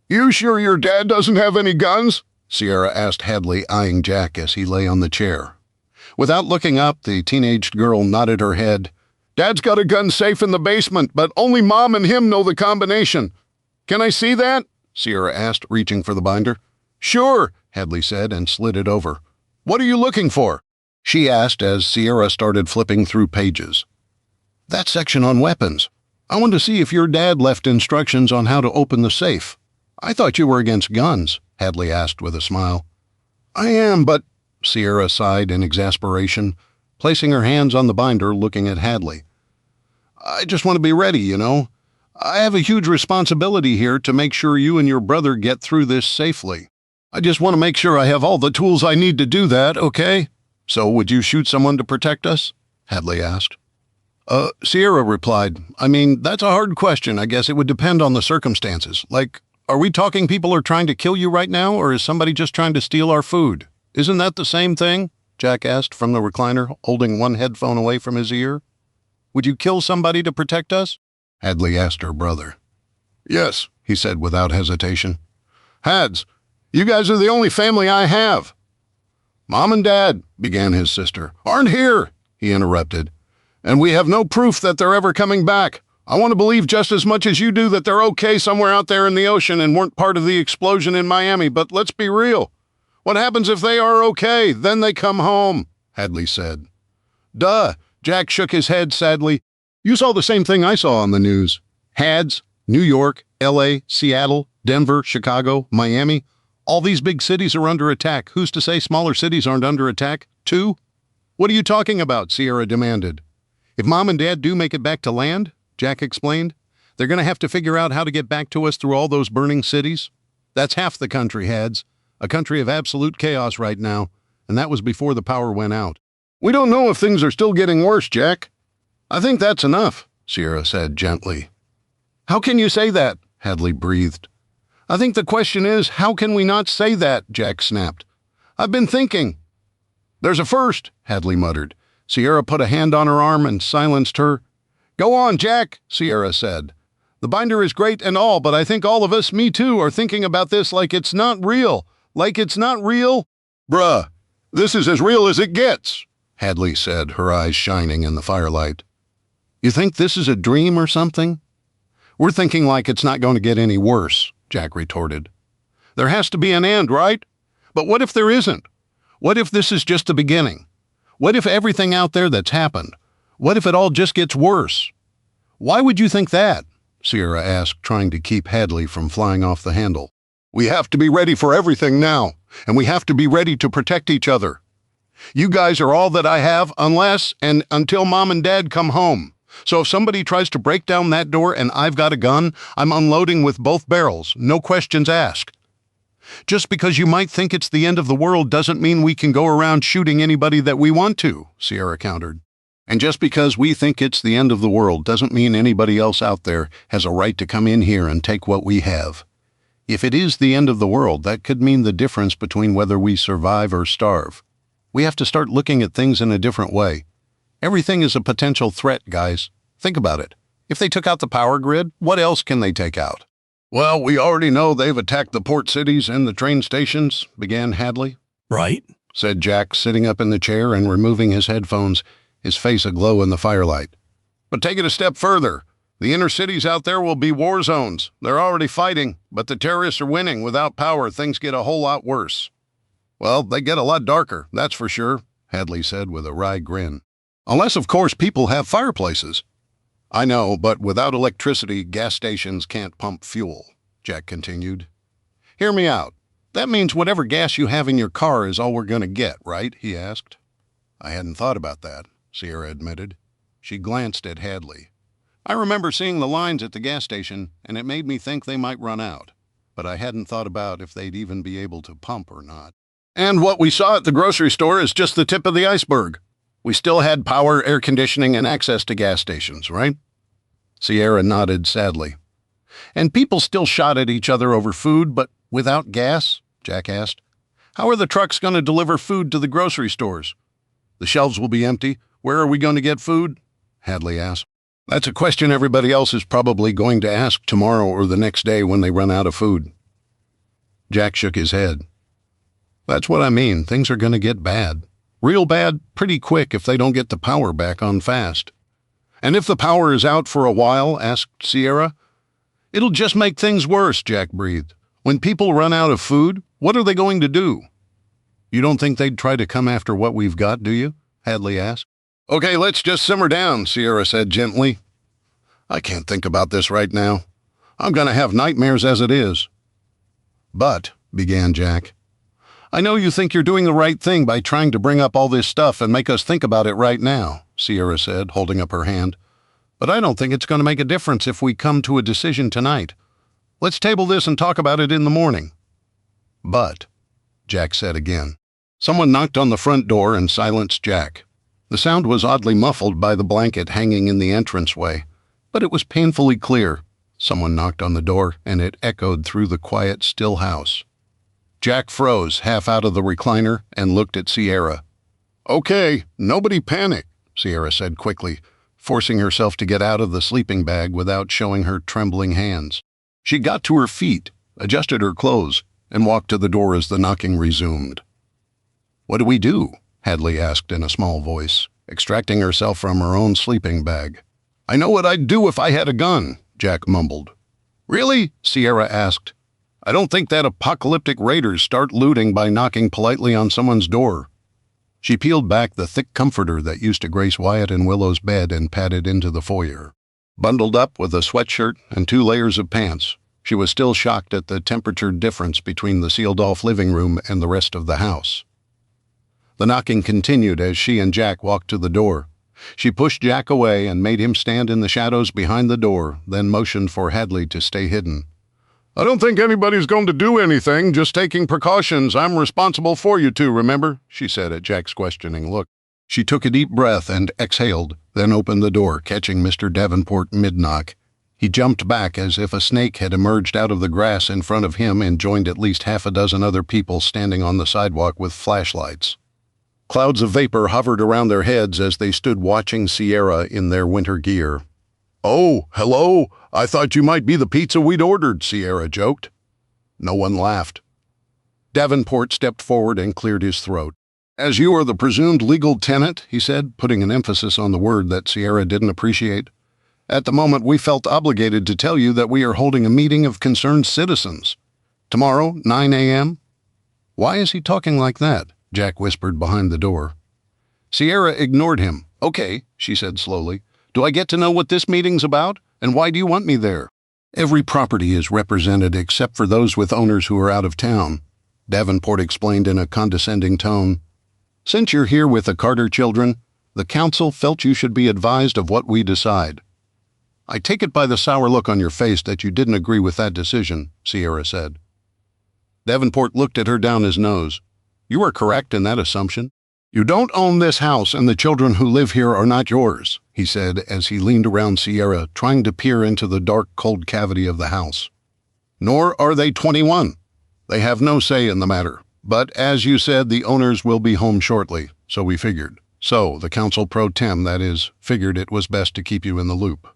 "You sure your dad doesn't have any guns?" Sierra asked Hadley, eyeing Jack as he lay on the chair. Without looking up, the teenaged girl nodded her head. "Dad's got a gun safe in the basement, but only Mom and him know the combination." "Can I see that?" Sierra asked, reaching for the binder. "Sure," Hadley said and slid it over. "What are you looking for?" she asked as Sierra started flipping through pages. "That section on weapons. I want to see if your dad left instructions on how to open the safe." "I thought you were against guns," Hadley asked with a smile. "I am, but—" Sierra sighed in exasperation, placing her hands on the binder, looking at Hadley. "I just want to be ready, you know. I have a huge responsibility here to make sure you and your brother get through this safely. I just want to make sure I have all the tools I need to do that, okay? So would you shoot someone to protect us?" Hadley asked. Sierra replied, "I mean, that's a hard question. I guess it would depend on the circumstances. Like, are we talking people are trying to kill you right now, or is somebody just trying to steal our food? Isn't that the same thing?" Jack asked from the recliner, holding one headphone away from his ear. "Would you kill somebody to protect us?" Hadley asked her brother. "Yes," he said without hesitation. "Hads, you guys are the only family I have." "Mom and Dad," began his sister. "Aren't here," he interrupted. "And we have no proof that they're ever coming back. I want to believe just as much as you do that they're okay somewhere out there in the ocean and weren't part of the explosion in Miami, but let's be real. What happens if they are okay? Then they come home," Hadley said. "Duh," Jack shook his head sadly. "You saw the same thing I saw on the news. Hads, New York, L.A., Seattle, Denver, Chicago, Miami. All these big cities are under attack. Who's to say smaller cities aren't under attack, too?" "What are you talking about?" Sierra demanded. "If Mom and Dad do make it back to land," Jack explained, "they're going to have to figure out how to get back to us through all those burning cities. That's half the country, Hads. A country of absolute chaos right now, and that was before the power went out." "We don't know if things are still getting worse, Jack." "I think that's enough," Sierra said gently. "How can you say that?" Hadley breathed. "I think the question is, how can we not say that?" Jack snapped. "I've been thinking." "There's a first," Hadley muttered. Sierra put a hand on her arm and silenced her. "Go on, Jack," Sierra said. "The binder is great and all, but I think all of us, me too, are thinking about this like it's not real. Like it's not real." "Bruh, this is as real as it gets," Hadley said, her eyes shining in the firelight. "You think this is a dream or something?" "We're thinking like it's not going to get any worse," Jack retorted. "There has to be an end, right? But what if there isn't? What if this is just the beginning? What if everything out there that's happened? What if it all just gets worse?" "Why would you think that?" Sierra asked, trying to keep Hadley from flying off the handle. "We have to be ready for everything now, and we have to be ready to protect each other. You guys are all that I have unless and until Mom and Dad come home. So if somebody tries to break down that door and I've got a gun, I'm unloading with both barrels, no questions asked. Just because you might think it's the end of the world doesn't mean we can go around shooting anybody that we want to," Sierra countered. "And just because we think it's the end of the world doesn't mean anybody else out there has a right to come in here and take what we have. If it is the end of the world, that could mean the difference between whether we survive or starve. We have to start looking at things in a different way. Everything is a potential threat, guys. Think about it. If they took out the power grid, what else can they take out?" "Well, we already know they've attacked the port cities and the train stations," began Hadley. "Right," said Jack, sitting up in the chair and removing his headphones, his face aglow in the firelight. "But take it a step further. The inner cities out there will be war zones. They're already fighting, but the terrorists are winning. Without power, things get a whole lot worse." "Well, they get a lot darker, that's for sure," Hadley said with a wry grin. "Unless, of course, people have fireplaces." "I know, but without electricity, gas stations can't pump fuel," Jack continued. "Hear me out. That means whatever gas you have in your car is all we're going to get, right?" he asked. "I hadn't thought about that," Sierra admitted. She glanced at Hadley. "I remember seeing the lines at the gas station, and it made me think they might run out. But I hadn't thought about if they'd even be able to pump or not. And what we saw at the grocery store is just the tip of the iceberg. We still had power, air conditioning, and access to gas stations, right?" Sierra nodded sadly. "And people still shot at each other over food, but without gas?" Jack asked. "How are the trucks going to deliver food to the grocery stores? The shelves will be empty. Where are we going to get food?" Hadley asked. "That's a question everybody else is probably going to ask tomorrow or the next day when they run out of food." Jack shook his head. "That's what I mean. Things are going to get bad. Real bad, pretty quick if they don't get the power back on fast." "And if the power is out for a while?" asked Sierra. "It'll just make things worse," Jack breathed. "When people run out of food, what are they going to do?" "You don't think they'd try to come after what we've got, do you?" Hadley asked. "Okay, let's just simmer down," Sierra said gently. "I can't think about this right now. I'm going to have nightmares as it is." "But," began Jack. "I know you think you're doing the right thing by trying to bring up all this stuff and make us think about it right now," Sierra said, holding up her hand. "But I don't think it's going to make a difference if we come to a decision tonight. Let's table this and talk about it in the morning." "But," Jack said again. Someone knocked on the front door and silenced Jack. The sound was oddly muffled by the blanket hanging in the entranceway, but it was painfully clear. Someone knocked on the door, and it echoed through the quiet, still house. Jack froze, half out of the recliner, and looked at Sierra. "Okay, nobody panic," Sierra said quickly, forcing herself to get out of the sleeping bag without showing her trembling hands. She got to her feet, adjusted her clothes, and walked to the door as the knocking resumed. "What do we do?" Hadley asked in a small voice, extracting herself from her own sleeping bag. "I know what I'd do if I had a gun," Jack mumbled. "Really?" Sierra asked. "I don't think that apocalyptic raiders start looting by knocking politely on someone's door." She peeled back the thick comforter that used to grace Wyatt and Willow's bed and padded into the foyer. Bundled up with a sweatshirt and 2 layers of pants, she was still shocked at the temperature difference between the sealed-off living room and the rest of the house. The knocking continued as she and Jack walked to the door. She pushed Jack away and made him stand in the shadows behind the door, then motioned for Hadley to stay hidden. "I don't think anybody's going to do anything, just taking precautions. I'm responsible for you two, remember?" she said at Jack's questioning look. She took a deep breath and exhaled, then opened the door, catching Mr. Davenport mid-knock. He jumped back as if a snake had emerged out of the grass in front of him and joined at least half a dozen other people standing on the sidewalk with flashlights. Clouds of vapor hovered around their heads as they stood watching Sierra in their winter gear. "Oh, hello! I thought you might be the pizza we'd ordered," Sierra joked. No one laughed. Davenport stepped forward and cleared his throat. "As you are the presumed legal tenant," he said, putting an emphasis on the word that Sierra didn't appreciate, "at the moment we felt obligated to tell you that we are holding a meeting of concerned citizens. Tomorrow, 9 a.m. "Why is he talking like that?" Jack whispered behind the door. Sierra ignored him. "Okay," she said slowly. "Do I get to know what this meeting's about? And why do you want me there?" "Every property is represented except for those with owners who are out of town," Davenport explained in a condescending tone. "Since you're here with the Carter children, the council felt you should be advised of what we decide." "I take it by the sour look on your face that you didn't agree with that decision," Sierra said. Davenport looked at her down his nose. "You are correct in that assumption. You don't own this house, and the children who live here are not yours," he said as he leaned around Sierra, trying to peer into the dark, cold cavity of the house. "Nor are they 21. They have no say in the matter. But as you said, the owners will be home shortly, so we figured. So, the council pro tem, that is, figured it was best to keep you in the loop."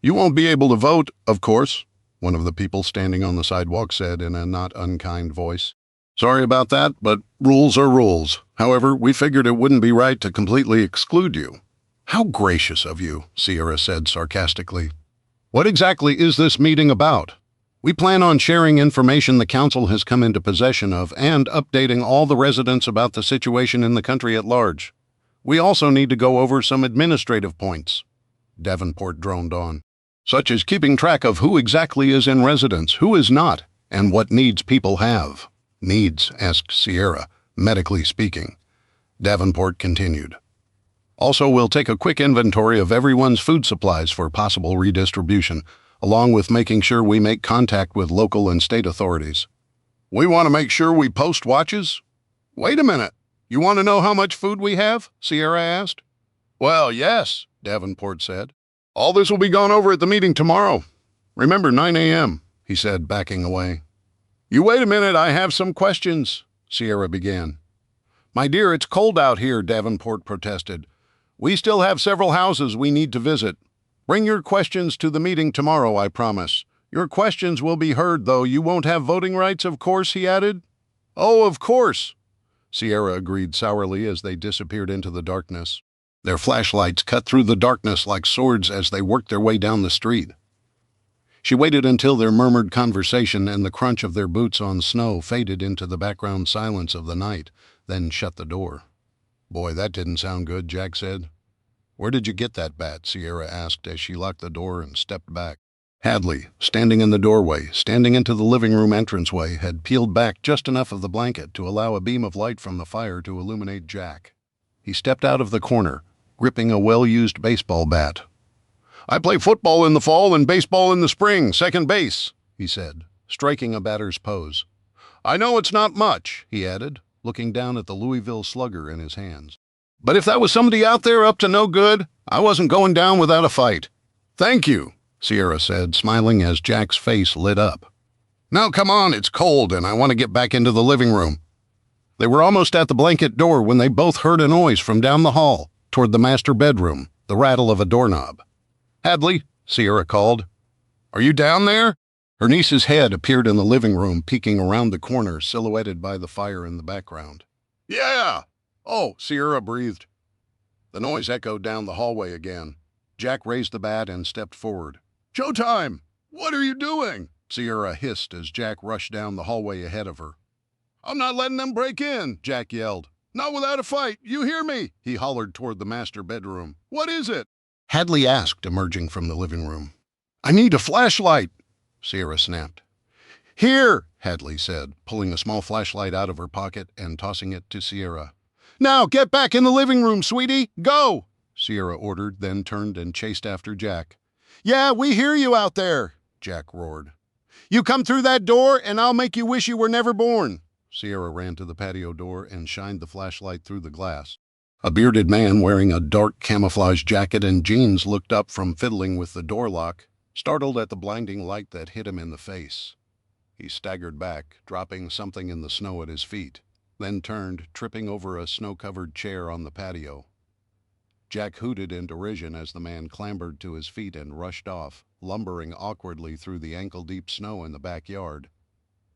"You won't be able to vote, of course," one of the people standing on the sidewalk said in a not unkind voice. "Sorry about that, but rules are rules. However, we figured it wouldn't be right to completely exclude you." "How gracious of you," Sierra said sarcastically. "What exactly is this meeting about?" "We plan on sharing information the council has come into possession of and updating all the residents about the situation in the country at large. We also need to go over some administrative points," Davenport droned on, "such as keeping track of who exactly is in residence, who is not, and what needs people have." "Needs?" asked Sierra, "medically speaking." Davenport continued. Also, we'll take a quick inventory of everyone's food supplies for possible redistribution, along with making sure we make contact with local and state authorities. We want to make sure we post watches? Wait a minute. You want to know how much food we have? Sierra asked. Well, yes, Davenport said. All this will be gone over at the meeting tomorrow. Remember, 9 a.m., he said, backing away. You wait a minute, I have some questions, Sierra began. My dear, it's cold out here, Davenport protested. We still have several houses we need to visit. Bring your questions to the meeting tomorrow, I promise. Your questions will be heard, though you won't have voting rights, of course, he added. Oh, of course, Sierra agreed sourly as they disappeared into the darkness. Their flashlights cut through the darkness like swords as they worked their way down the street. She waited until their murmured conversation and the crunch of their boots on snow faded into the background silence of the night, then shut the door. Boy, that didn't sound good, Jack said. Where did you get that bat? Sierra asked as she locked the door and stepped back. Hadley, standing in the doorway, standing into the living room entranceway, had peeled back just enough of the blanket to allow a beam of light from the fire to illuminate Jack. He stepped out of the corner, gripping a well-used baseball bat. I play football in the fall and baseball in the spring, second base, he said, striking a batter's pose. I know it's not much, he added, looking down at the Louisville Slugger in his hands. But if that was somebody out there up to no good, I wasn't going down without a fight. Thank you, Sierra said, smiling as Jack's face lit up. Now come on, it's cold and I want to get back into the living room. They were almost at the blanket door when they both heard a noise from down the hall, toward the master bedroom, the rattle of a doorknob. Hadley, Sierra called. Are you down there? Her niece's head appeared in the living room, peeking around the corner, silhouetted by the fire in the background. Yeah! Oh, Sierra breathed. The noise echoed down the hallway again. Jack raised the bat and stepped forward. Showtime! What are you doing? Sierra hissed as Jack rushed down the hallway ahead of her. I'm not letting them break in, Jack yelled. Not without a fight, you hear me? He hollered toward the master bedroom. What is it? Hadley asked, emerging from the living room. I need a flashlight, Sierra snapped. Here, Hadley said, pulling a small flashlight out of her pocket and tossing it to Sierra. Now, get back in the living room, sweetie. Go, Sierra ordered, then turned and chased after Jack. Yeah, we hear you out there, Jack roared. You come through that door and I'll make you wish you were never born. Sierra ran to the patio door and shined the flashlight through the glass. A bearded man wearing a dark camouflage jacket and jeans looked up from fiddling with the door lock, startled at the blinding light that hit him in the face. He staggered back, dropping something in the snow at his feet, then turned, tripping over a snow-covered chair on the patio. Jack hooted in derision as the man clambered to his feet and rushed off, lumbering awkwardly through the ankle-deep snow in the backyard.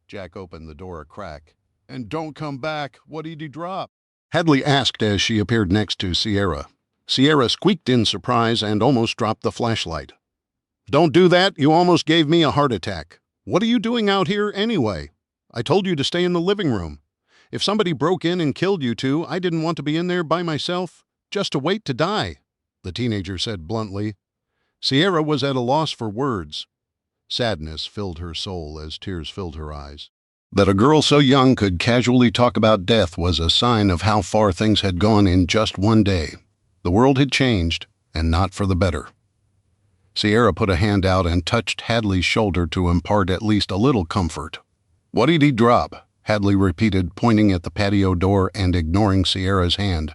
Jack opened the door a crack. And don't come back. What did he drop? Hadley asked as she appeared next to Sierra. Sierra squeaked in surprise and almost dropped the flashlight. Don't do that. You almost gave me a heart attack. What are you doing out here anyway? I told you to stay in the living room. If somebody broke in and killed you two, I didn't want to be in there by myself, just to wait to die, the teenager said bluntly. Sierra was at a loss for words. Sadness filled her soul as tears filled her eyes. That a girl so young could casually talk about death was a sign of how far things had gone in just one day. The world had changed, and not for the better. Sierra put a hand out and touched Hadley's shoulder to impart at least a little comfort. What did he drop? Hadley repeated, pointing at the patio door and ignoring Sierra's hand.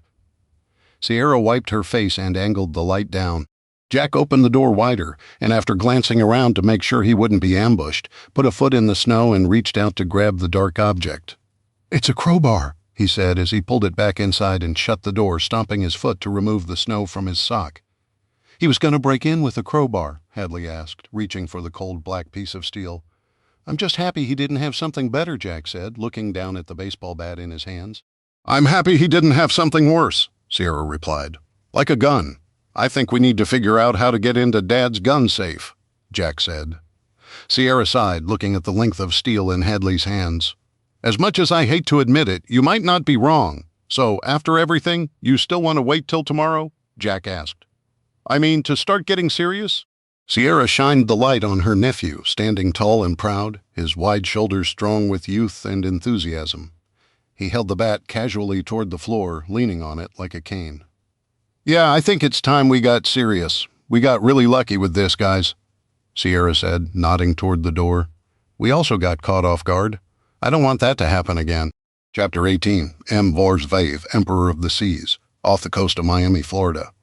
Sierra wiped her face and angled the light down. Jack opened the door wider, and after glancing around to make sure he wouldn't be ambushed, put a foot in the snow and reached out to grab the dark object. It's a crowbar, he said as he pulled it back inside and shut the door, stomping his foot to remove the snow from his sock. He was going to break in with a crowbar, Hadley asked, reaching for the cold black piece of steel. I'm just happy he didn't have something better, Jack said, looking down at the baseball bat in his hands. I'm happy he didn't have something worse, Sierra replied. Like a gun. I think we need to figure out how to get into Dad's gun safe, Jack said. Sierra sighed, looking at the length of steel in Hadley's hands. As much as I hate to admit it, you might not be wrong. So, after everything, you still want to wait till tomorrow? Jack asked. I mean, to start getting serious? Sierra shined the light on her nephew, standing tall and proud, his wide shoulders strong with youth and enthusiasm. He held the bat casually toward the floor, leaning on it like a cane. Yeah, I think it's time we got serious. We got really lucky with this, guys, Sierra said, nodding toward the door. We also got caught off guard. I don't want that to happen again. Chapter 18, M. Vors Vave, Emperor of the Seas, off the coast of Miami, Florida.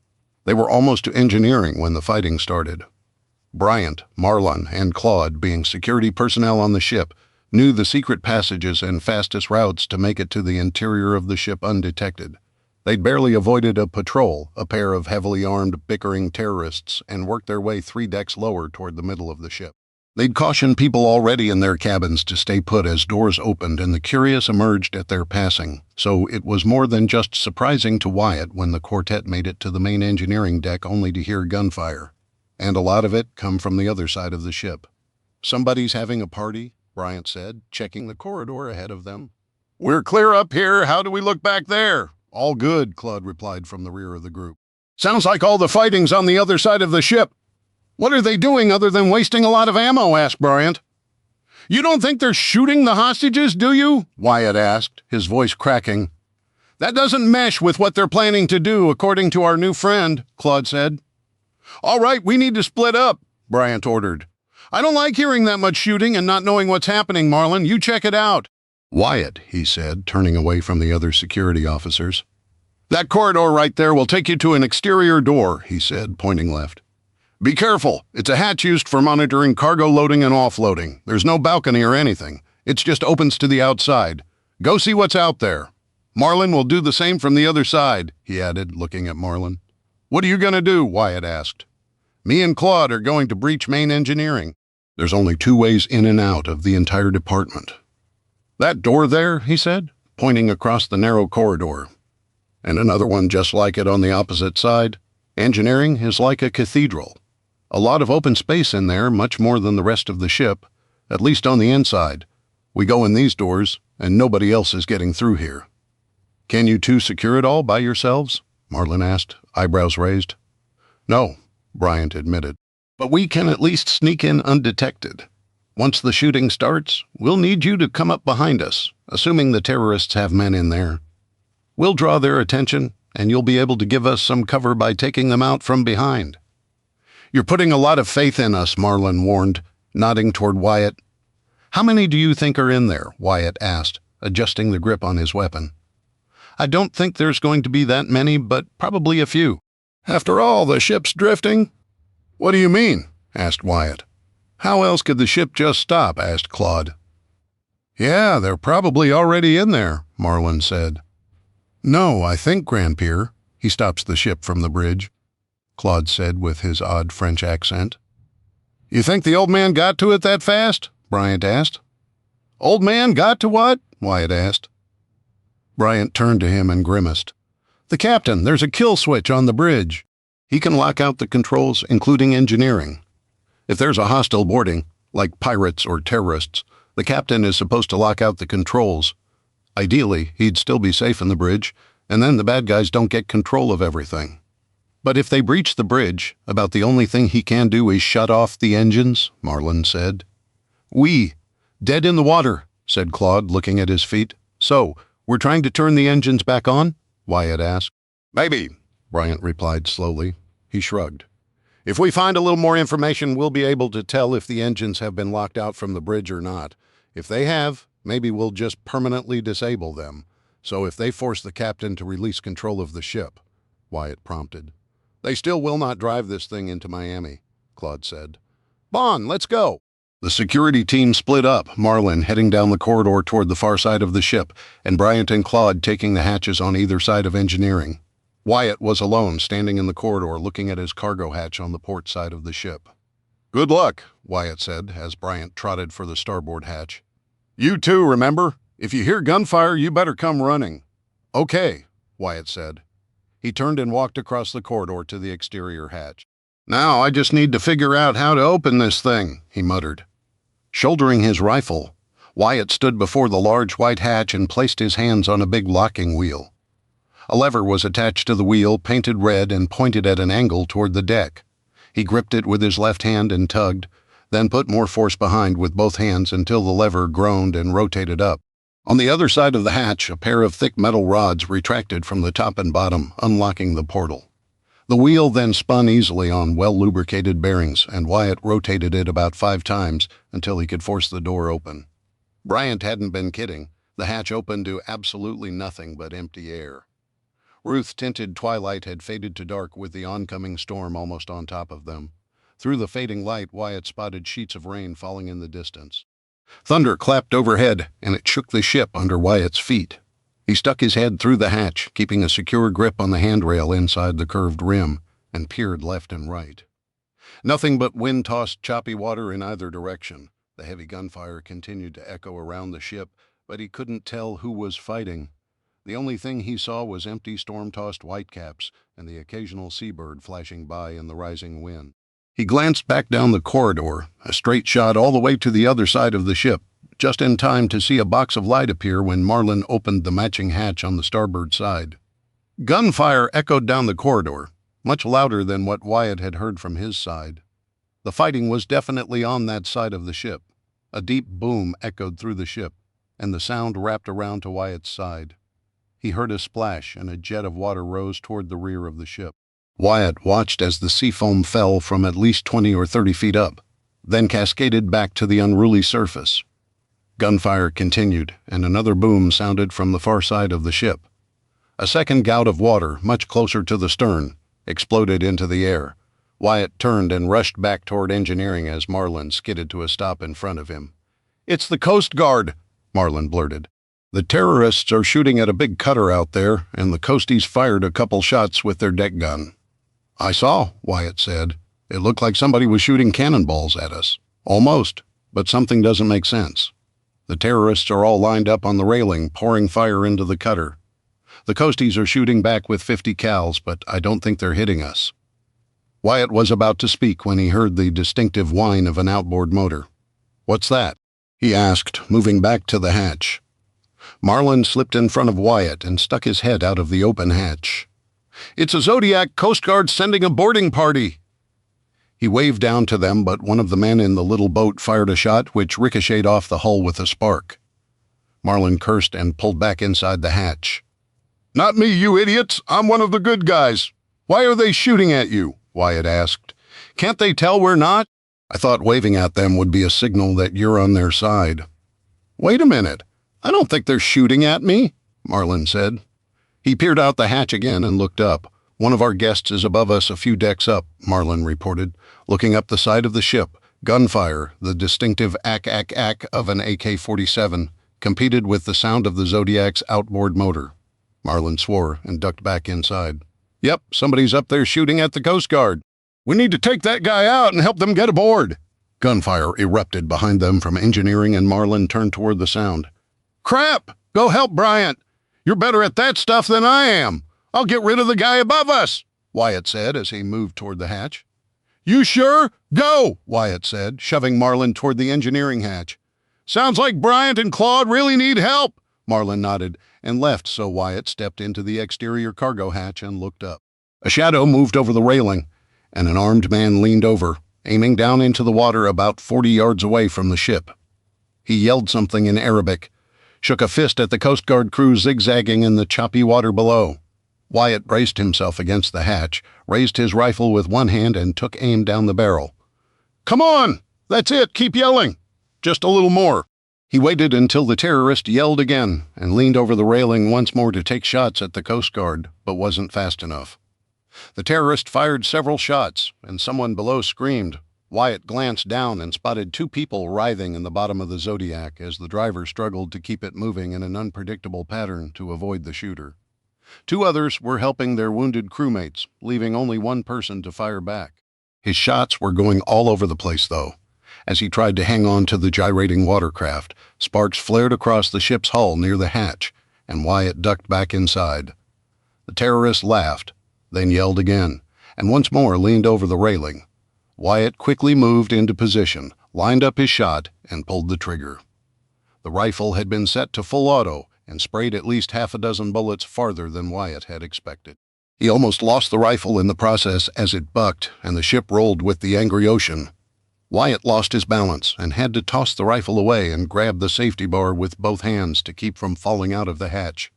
They were almost to engineering when the fighting started. Bryant, Marlon, and Claude, being security personnel on the ship, knew the secret passages and fastest routes to make it to the interior of the ship undetected. They'd barely avoided a patrol, a pair of heavily armed, bickering terrorists, and worked their way 3 decks lower toward the middle of the ship. They'd cautioned people already in their cabins to stay put as doors opened and the curious emerged at their passing, so it was more than just surprising to Wyatt when the quartet made it to the main engineering deck only to hear gunfire. And a lot of it come from the other side of the ship. Somebody's having a party, Bryant said, checking the corridor ahead of them. We're clear up here. How do we look back there? All good, Claude replied from the rear of the group. Sounds like all the fighting's on the other side of the ship. What are they doing other than wasting a lot of ammo? Asked Bryant. You don't think they're shooting the hostages, do you? Wyatt asked, his voice cracking. That doesn't mesh with what they're planning to do, according to our new friend, Claude said. All right, we need to split up, Bryant ordered. I don't like hearing that much shooting and not knowing what's happening, Marlon. You check it out. Wyatt, he said, turning away from the other security officers. That corridor right there will take you to an exterior door, he said, pointing left. Be careful. It's a hatch used for monitoring cargo loading and offloading. There's no balcony or anything. It just opens to the outside. Go see what's out there. Marlon will do the same from the other side, he added, looking at Marlon. What are you going to do? Wyatt asked. Me and Claude are going to breach main engineering. There's only 2 ways in and out of the entire department. That door there, he said, pointing across the narrow corridor. And another one just like it on the opposite side. Engineering is like a cathedral. A lot of open space in there, much more than the rest of the ship, at least on the inside. We go in these doors, and nobody else is getting through here. Can you 2 secure it all by yourselves? Marlon asked, eyebrows raised. No, Bryant admitted. But we can at least sneak in undetected. Once the shooting starts, we'll need you to come up behind us, assuming the terrorists have men in there. We'll draw their attention, and you'll be able to give us some cover by taking them out from behind. You're putting a lot of faith in us, Marlon warned, nodding toward Wyatt. How many do you think are in there? Wyatt asked, adjusting the grip on his weapon. I don't think there's going to be that many, but probably a few. After all, the ship's drifting? What do you mean? Asked Wyatt. How else could the ship just stop? Asked Claude. Yeah, they're probably already in there, Marlon said. No, I think, Grandpierre. He stops the ship from the bridge, Claude said with his odd French accent. You think the old man got to it that fast? Bryant asked. Old man got to what? Wyatt asked. Bryant turned to him and grimaced. The captain, there's a kill switch on the bridge. He can lock out the controls, including engineering. If there's a hostile boarding, like pirates or terrorists, the captain is supposed to lock out the controls. Ideally, he'd still be safe in the bridge, and then the bad guys don't get control of everything. But if they breach the bridge, about the only thing he can do is shut off the engines, Marlon said. Dead in the water, said Claude, looking at his feet. So, we're trying to turn the engines back on? Wyatt asked. Maybe, Bryant replied slowly. He shrugged. If we find a little more information, we'll be able to tell if the engines have been locked out from the bridge or not. If they have, maybe we'll just permanently disable them. So if they force the captain to release control of the ship, Wyatt prompted. They still will not drive this thing into Miami, Claude said. Bon, let's go. The security team split up, Marlon heading down the corridor toward the far side of the ship, and Bryant and Claude taking the hatches on either side of engineering. Wyatt was alone, standing in the corridor looking at his cargo hatch on the port side of the ship. Good luck, Wyatt said as Bryant trotted for the starboard hatch. You too, remember? If you hear gunfire, you better come running. Okay, Wyatt said. He turned and walked across the corridor to the exterior hatch. Now I just need to figure out how to open this thing, he muttered. Shouldering his rifle, Wyatt stood before the large white hatch and placed his hands on a big locking wheel. A lever was attached to the wheel, painted red and pointed at an angle toward the deck. He gripped it with his left hand and tugged, then put more force behind with both hands until the lever groaned and rotated up. On the other side of the hatch, a pair of thick metal rods retracted from the top and bottom, unlocking the portal. The wheel then spun easily on well-lubricated bearings, and Wyatt rotated it about 5 times until he could force the door open. Bryant hadn't been kidding. The hatch opened to absolutely nothing but empty air. Ruth-tinted twilight had faded to dark with the oncoming storm almost on top of them. Through the fading light, Wyatt spotted sheets of rain falling in the distance. Thunder clapped overhead, and it shook the ship under Wyatt's feet. He stuck his head through the hatch, keeping a secure grip on the handrail inside the curved rim, and peered left and right. Nothing but wind-tossed, choppy water in either direction. The heavy gunfire continued to echo around the ship, but he couldn't tell who was fighting. The only thing he saw was empty, storm-tossed whitecaps and the occasional seabird flashing by in the rising wind. He glanced back down the corridor, a straight shot all the way to the other side of the ship, just in time to see a box of light appear when Marlin opened the matching hatch on the starboard side. Gunfire echoed down the corridor, much louder than what Wyatt had heard from his side. The fighting was definitely on that side of the ship. A deep boom echoed through the ship, and the sound wrapped around to Wyatt's side. He heard a splash, and a jet of water rose toward the rear of the ship. Wyatt watched as the sea foam fell from at least 20 or 30 feet up, then cascaded back to the unruly surface. Gunfire continued, and another boom sounded from the far side of the ship. A second gout of water, much closer to the stern, exploded into the air. Wyatt turned and rushed back toward engineering as Marlin skidded to a stop in front of him. "It's the Coast Guard," Marlin blurted. "The terrorists are shooting at a big cutter out there, and the coasties fired a couple shots with their deck gun." "I saw," Wyatt said. "It looked like somebody was shooting cannonballs at us." "Almost, but something doesn't make sense. The terrorists are all lined up on the railing, pouring fire into the cutter. The coasties are shooting back with 50 cals, but I don't think they're hitting us." Wyatt was about to speak when he heard the distinctive whine of an outboard motor. "What's that?" he asked, moving back to the hatch. Marlin slipped in front of Wyatt and stuck his head out of the open hatch. "It's a Zodiac Coast Guard sending a boarding party." He waved down to them, but one of the men in the little boat fired a shot which ricocheted off the hull with a spark. Marlin cursed and pulled back inside the hatch. "Not me, you idiots! I'm one of the good guys. Why are they shooting at you?" Wyatt asked. "Can't they tell we're not?" "I thought waving at them would be a signal that you're on their side." "Wait a minute. I don't think they're shooting at me," Marlin said. He peered out the hatch again and looked up. "One of our guests is above us a few decks up," Marlin reported, looking up the side of the ship. Gunfire, the distinctive ack-ack-ack of an AK-47, competed with the sound of the Zodiac's outboard motor. Marlin swore and ducked back inside. "Yep, somebody's up there shooting at the Coast Guard. We need to take that guy out and help them get aboard." Gunfire erupted behind them from engineering, and Marlin turned toward the sound. "Crap! Go help Bryant! You're better at that stuff than I am. I'll get rid of the guy above us," Wyatt said as he moved toward the hatch. "You sure? Go," Wyatt said, shoving Marlin toward the engineering hatch. "Sounds like Bryant and Claude really need help." Marlin nodded and left, so Wyatt stepped into the exterior cargo hatch and looked up. A shadow moved over the railing, and an armed man leaned over, aiming down into the water about 40 yards away from the ship. He yelled something in Arabic, shook a fist at the Coast Guard crew zigzagging in the choppy water below. Wyatt braced himself against the hatch, raised his rifle with one hand, and took aim down the barrel. "Come on! That's it! Keep yelling! Just a little more!" He waited until the terrorist yelled again and leaned over the railing once more to take shots at the Coast Guard, but wasn't fast enough. The terrorist fired several shots, and someone below screamed. Wyatt glanced down and spotted 2 people writhing in the bottom of the Zodiac as the driver struggled to keep it moving in an unpredictable pattern to avoid the shooter. 2 others were helping their wounded crewmates, leaving only one person to fire back. His shots were going all over the place, though. As he tried to hang on to the gyrating watercraft, sparks flared across the ship's hull near the hatch, and Wyatt ducked back inside. The terrorist laughed, then yelled again, and once more leaned over the railing. Wyatt quickly moved into position, lined up his shot, and pulled the trigger. The rifle had been set to full auto and sprayed at least half a dozen bullets farther than Wyatt had expected. He almost lost the rifle in the process as it bucked and the ship rolled with the angry ocean. Wyatt lost his balance and had to toss the rifle away and grab the safety bar with both hands to keep from falling out of the hatch.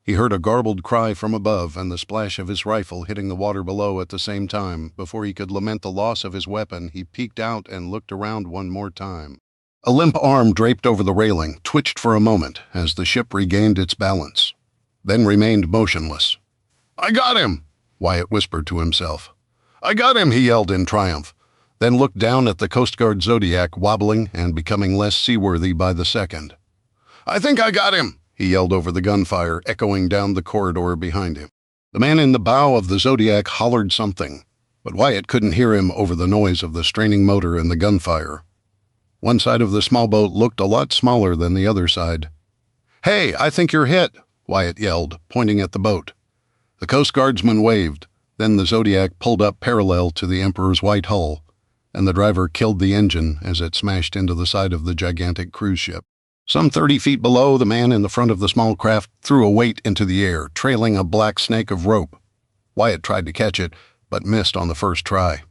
He heard a garbled cry from above and the splash of his rifle hitting the water below at the same time. Before he could lament the loss of his weapon, he peeked out and looked around one more time. A limp arm draped over the railing twitched for a moment as the ship regained its balance, then remained motionless. "I got him!" Wyatt whispered to himself. "I got him!" he yelled in triumph, then looked down at the Coast Guard Zodiac wobbling and becoming less seaworthy by the second. "I think I got him!" he yelled over the gunfire echoing down the corridor behind him. The man in the bow of the Zodiac hollered something, but Wyatt couldn't hear him over the noise of the straining motor and the gunfire. One side of the small boat looked a lot smaller than the other side. "Hey, I think you're hit," Wyatt yelled, pointing at the boat. The Coast Guardsman waved, then the Zodiac pulled up parallel to the Emperor's white hull, and the driver killed the engine as it smashed into the side of the gigantic cruise ship. Some 30 feet below, the man in the front of the small craft threw a weight into the air, trailing a black snake of rope. Wyatt tried to catch it, but missed on the first try.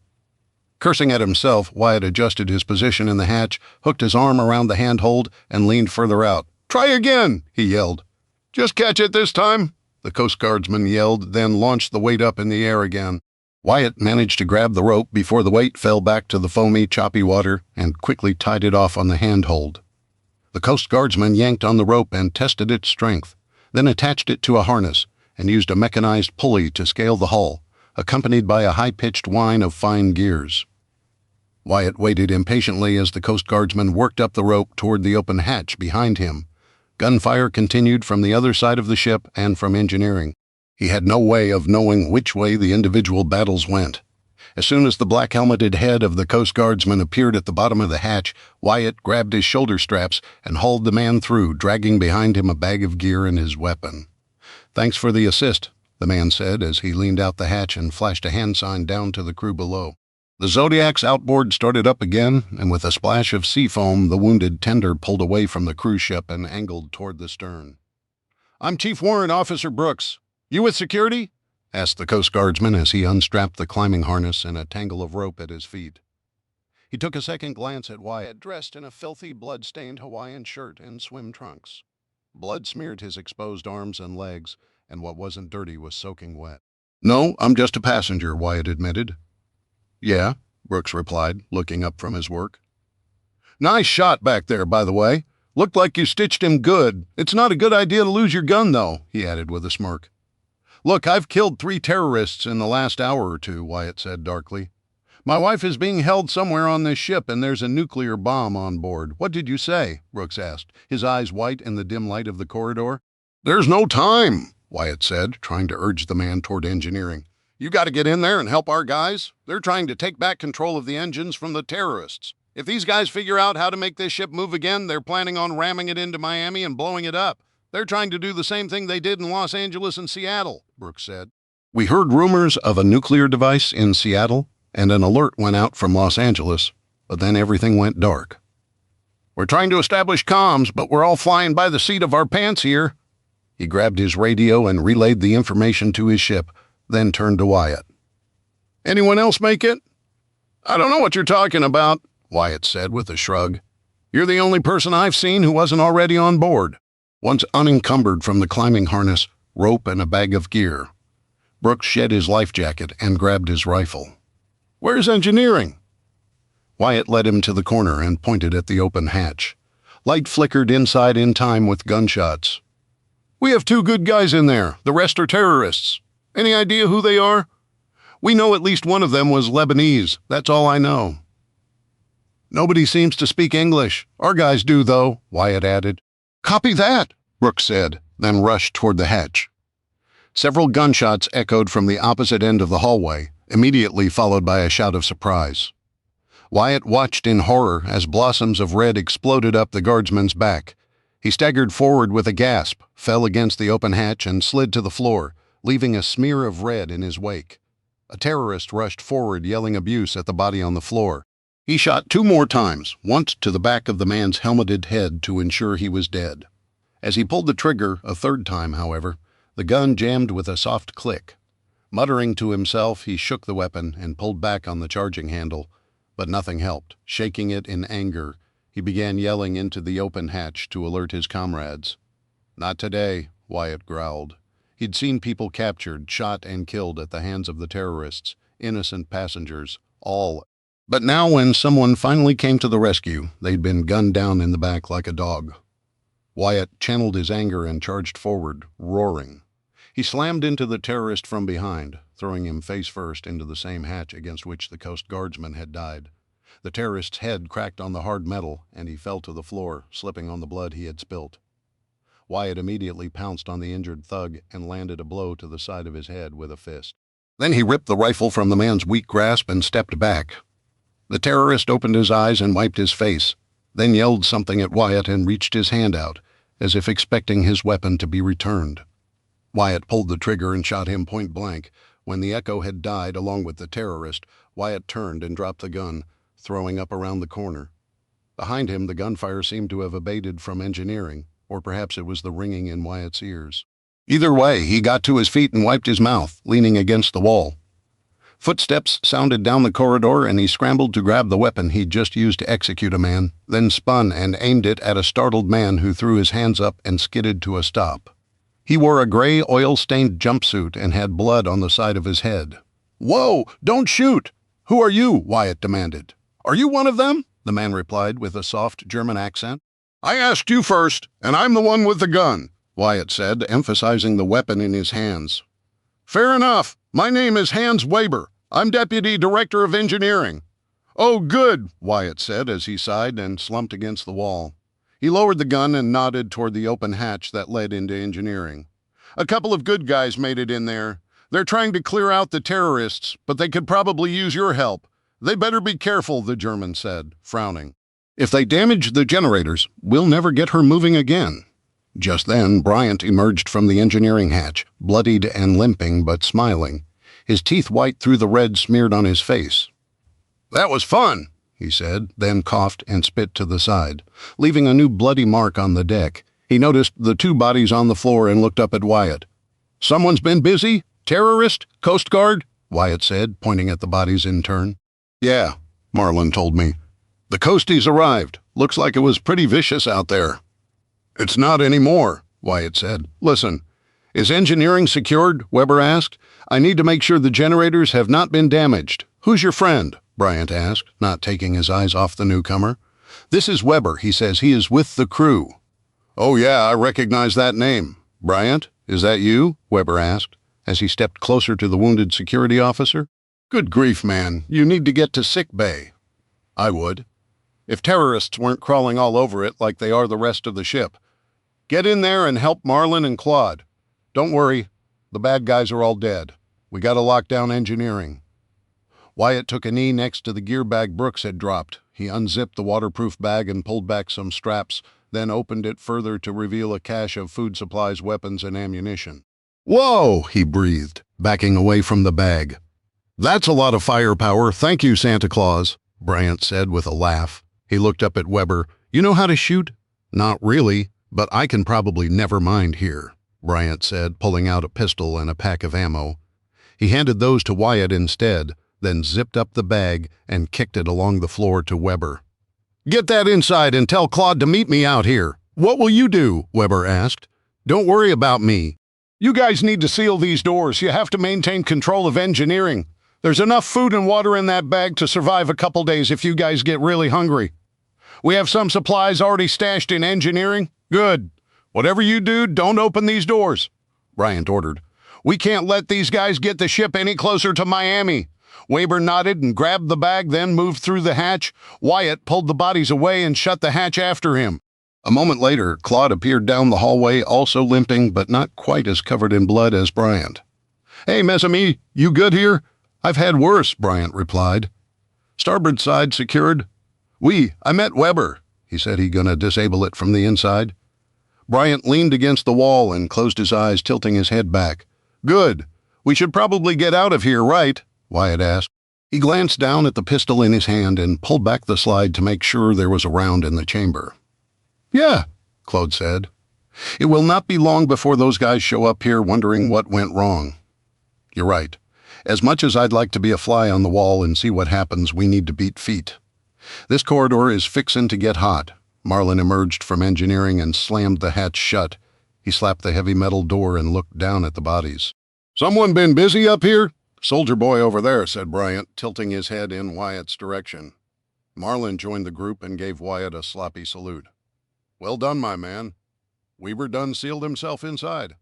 Cursing at himself, Wyatt adjusted his position in the hatch, hooked his arm around the handhold, and leaned further out. "Try again!" he yelled. "Just catch it this time!" the Coast Guardsman yelled, then launched the weight up in the air again. Wyatt managed to grab the rope before the weight fell back to the foamy, choppy water and quickly tied it off on the handhold. The Coast Guardsman yanked on the rope and tested its strength, then attached it to a harness and used a mechanized pulley to scale the hull, accompanied by a high-pitched whine of fine gears. Wyatt waited impatiently as the Coast Guardsman worked up the rope toward the open hatch behind him. Gunfire continued from the other side of the ship and from engineering. He had no way of knowing which way the individual battles went. As soon as the black-helmeted head of the Coast Guardsman appeared at the bottom of the hatch, Wyatt grabbed his shoulder straps and hauled the man through, dragging behind him a bag of gear and his weapon. "Thanks for the assist," the man said as he leaned out the hatch and flashed a hand sign down to the crew below. The Zodiac's outboard started up again, and with a splash of sea foam, the wounded tender pulled away from the cruise ship and angled toward the stern. "I'm Chief Warrant Officer Brooks. You with security?" asked the Coast Guardsman as he unstrapped the climbing harness and a tangle of rope at his feet. He took a second glance at Wyatt, dressed in a filthy, blood-stained Hawaiian shirt and swim trunks. Blood smeared his exposed arms and legs, and what wasn't dirty was soaking wet. "No, I'm just a passenger," Wyatt admitted. "Yeah," Brooks replied, looking up from his work. "Nice shot back there, by the way. Looked like you stitched him good. It's not a good idea to lose your gun, though," he added with a smirk. "Look, I've killed 3 terrorists in the last hour or two," Wyatt said darkly. "My wife is being held somewhere on this ship, and there's a nuclear bomb on board." "What did you say?" Brooks asked, his eyes white in the dim light of the corridor. "There's no time," Wyatt said, trying to urge the man toward engineering. "You got to get in there and help our guys. They're trying to take back control of the engines from the terrorists. If these guys figure out how to make this ship move again, they're planning on ramming it into Miami and blowing it up. They're trying to do the same thing they did in Los Angeles and Seattle," Brooks said. "We heard rumors of a nuclear device in Seattle, and an alert went out from Los Angeles, but then everything went dark. We're trying to establish comms, but we're all flying by the seat of our pants here." He grabbed his radio and relayed the information to his ship, then turned to Wyatt. "Anyone else make it?" "I don't know what you're talking about," Wyatt said with a shrug. "You're the only person I've seen who wasn't already on board." Once unencumbered from the climbing harness, rope, and a bag of gear, Brooks shed his life jacket and grabbed his rifle. "Where's engineering?" Wyatt led him to the corner and pointed at the open hatch. Light flickered inside in time with gunshots. "We have 2 good guys in there. The rest are terrorists. Any idea who they are?" "We know at least one of them was Lebanese. That's all I know." "Nobody seems to speak English. Our guys do, though," Wyatt added. "Copy that," Brooks said, then rushed toward the hatch. Several gunshots echoed from the opposite end of the hallway, immediately followed by a shout of surprise. Wyatt watched in horror as blossoms of red exploded up the guardsman's back. He staggered forward with a gasp, fell against the open hatch, and slid to the floor, leaving a smear of red in his wake. A terrorist rushed forward, yelling abuse at the body on the floor. He shot 2 more times, once to the back of the man's helmeted head to ensure he was dead. As he pulled the trigger a 3rd time, however, the gun jammed with a soft click. Muttering to himself, he shook the weapon and pulled back on the charging handle, but nothing helped. Shaking it in anger, he began yelling into the open hatch to alert his comrades. "Not today," Wyatt growled. He'd seen people captured, shot, and killed at the hands of the terrorists, innocent passengers, all. But now when someone finally came to the rescue, they'd been gunned down in the back like a dog. Wyatt channeled his anger and charged forward, roaring. He slammed into the terrorist from behind, throwing him face first into the same hatch against which the Coast Guardsman had died. The terrorist's head cracked on the hard metal, and he fell to the floor, slipping on the blood he had spilt. Wyatt immediately pounced on the injured thug and landed a blow to the side of his head with a fist. Then he ripped the rifle from the man's weak grasp and stepped back. The terrorist opened his eyes and wiped his face, then yelled something at Wyatt and reached his hand out, as if expecting his weapon to be returned. Wyatt pulled the trigger and shot him point blank. When the echo had died along with the terrorist, Wyatt turned and dropped the gun, throwing up around the corner. Behind him, the gunfire seemed to have abated from engineering, or perhaps it was the ringing in Wyatt's ears. Either way, he got to his feet and wiped his mouth, leaning against the wall. Footsteps sounded down the corridor, and he scrambled to grab the weapon he'd just used to execute a man, then spun and aimed it at a startled man who threw his hands up and skidded to a stop. He wore a gray, oil-stained jumpsuit and had blood on the side of his head. "Whoa! Don't shoot! Who are you?" Wyatt demanded. "Are you one of them?" the man replied with a soft German accent. "I asked you first, and I'm the one with the gun," Wyatt said, emphasizing the weapon in his hands. "Fair enough. My name is Hans Weber. I'm Deputy Director of Engineering." "Oh, good," Wyatt said as he sighed and slumped against the wall. He lowered the gun and nodded toward the open hatch that led into engineering. "A couple of good guys made it in there. They're trying to clear out the terrorists, but they could probably use your help. They better be careful," the German said, frowning. "If they damage the generators, we'll never get her moving again." Just then, Bryant emerged from the engineering hatch, bloodied and limping but smiling, his teeth white through the red smeared on his face. "That was fun," he said, then coughed and spit to the side, leaving a new bloody mark on the deck. He noticed the two bodies on the floor and looked up at Wyatt. "Someone's been busy? Terrorist? Coast Guard?" Wyatt said, pointing at the bodies in turn. "Yeah," Marlin told me. "The Coasties arrived. Looks like it was pretty vicious out there." "It's not anymore," Wyatt said. "Listen, is engineering secured?" Weber asked. "I need to make sure the generators have not been damaged." "Who's your friend?" Bryant asked, not taking his eyes off the newcomer. "This is Weber. He says he is with the crew." "Oh yeah, I recognize that name. Bryant, is that you?" Weber asked, as he stepped closer to the wounded security officer. "Good grief, man. You need to get to sick bay." "I would. If terrorists weren't crawling all over it like they are the rest of the ship. Get in there and help Marlin and Claude. Don't worry, the bad guys are all dead. We gotta lock down engineering." Wyatt took a knee next to the gear bag Brooks had dropped. He unzipped the waterproof bag and pulled back some straps, then opened it further to reveal a cache of food supplies, weapons, and ammunition. "Whoa!" he breathed, backing away from the bag. "That's a lot of firepower. Thank you, Santa Claus," Bryant said with a laugh. He looked up at Weber. "You know how to shoot?" "Not really, but I can probably never mind here," Bryant said, pulling out a pistol and a pack of ammo. He handed those to Wyatt instead, then zipped up the bag and kicked it along the floor to Weber. "Get that inside and tell Claude to meet me out here." "What will you do?" Weber asked. "Don't worry about me. You guys need to seal these doors. You have to maintain control of engineering. There's enough food and water in that bag to survive a couple days if you guys get really hungry. We have some supplies already stashed in engineering. Good. Whatever you do, don't open these doors," Bryant ordered. "We can't let these guys get the ship any closer to Miami." Weber nodded and grabbed the bag, then moved through the hatch. Wyatt pulled the bodies away and shut the hatch after him. A moment later, Claude appeared down the hallway, also limping, but not quite as covered in blood as Bryant. "Hey, mes amis, you good here?" "I've had worse," Bryant replied. "Starboard side secured?" "Oui, I met Weber. He said he gonna disable it from the inside." Bryant leaned against the wall and closed his eyes, tilting his head back. "Good. We should probably get out of here, right?" Wyatt asked. He glanced down at the pistol in his hand and pulled back the slide to make sure there was a round in the chamber. "Yeah," Claude said. "It will not be long before those guys show up here wondering what went wrong." "You're right. As much as I'd like to be a fly on the wall and see what happens, we need to beat feet. This corridor is fixin' to get hot." Marlin emerged from engineering and slammed the hatch shut. He slapped the heavy metal door and looked down at the bodies. "Someone been busy up here?" "Soldier boy over there," said Bryant, tilting his head in Wyatt's direction. Marlin joined the group and gave Wyatt a sloppy salute. "Well done, my man." Weber done sealed himself inside.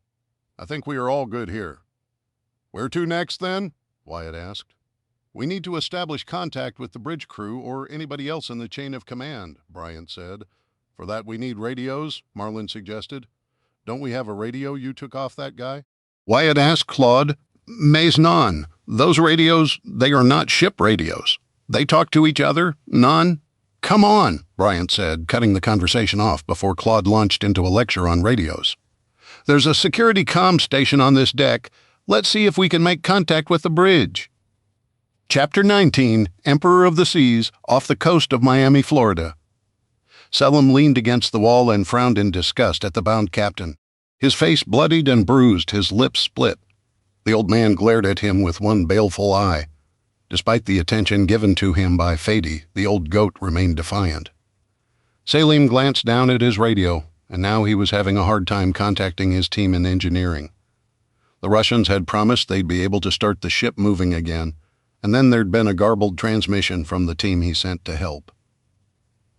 "I think we are all good here." "Where to next, then?" Wyatt asked. "We need to establish contact with the bridge crew or anybody else in the chain of command," Bryant said. "For that we need radios," Marlin suggested. "Don't we have a radio you took off that guy?" Wyatt asked Claude. "Mais non. Those radios, they are not ship radios. They talk to each other, non." "Come on," Bryant said, cutting the conversation off before Claude launched into a lecture on radios. "There's a security comm station on this deck. Let's see if we can make contact with the bridge." Chapter 19, Emperor of the Seas, off the coast of Miami, Florida. Selim leaned against the wall and frowned in disgust at the bound captain. His face bloodied and bruised, his lips split. The old man glared at him with one baleful eye. Despite the attention given to him by Fady, the old goat remained defiant. Selim glanced down at his radio, and now he was having a hard time contacting his team in engineering. The Russians had promised they'd be able to start the ship moving again, and then there'd been a garbled transmission from the team he sent to help.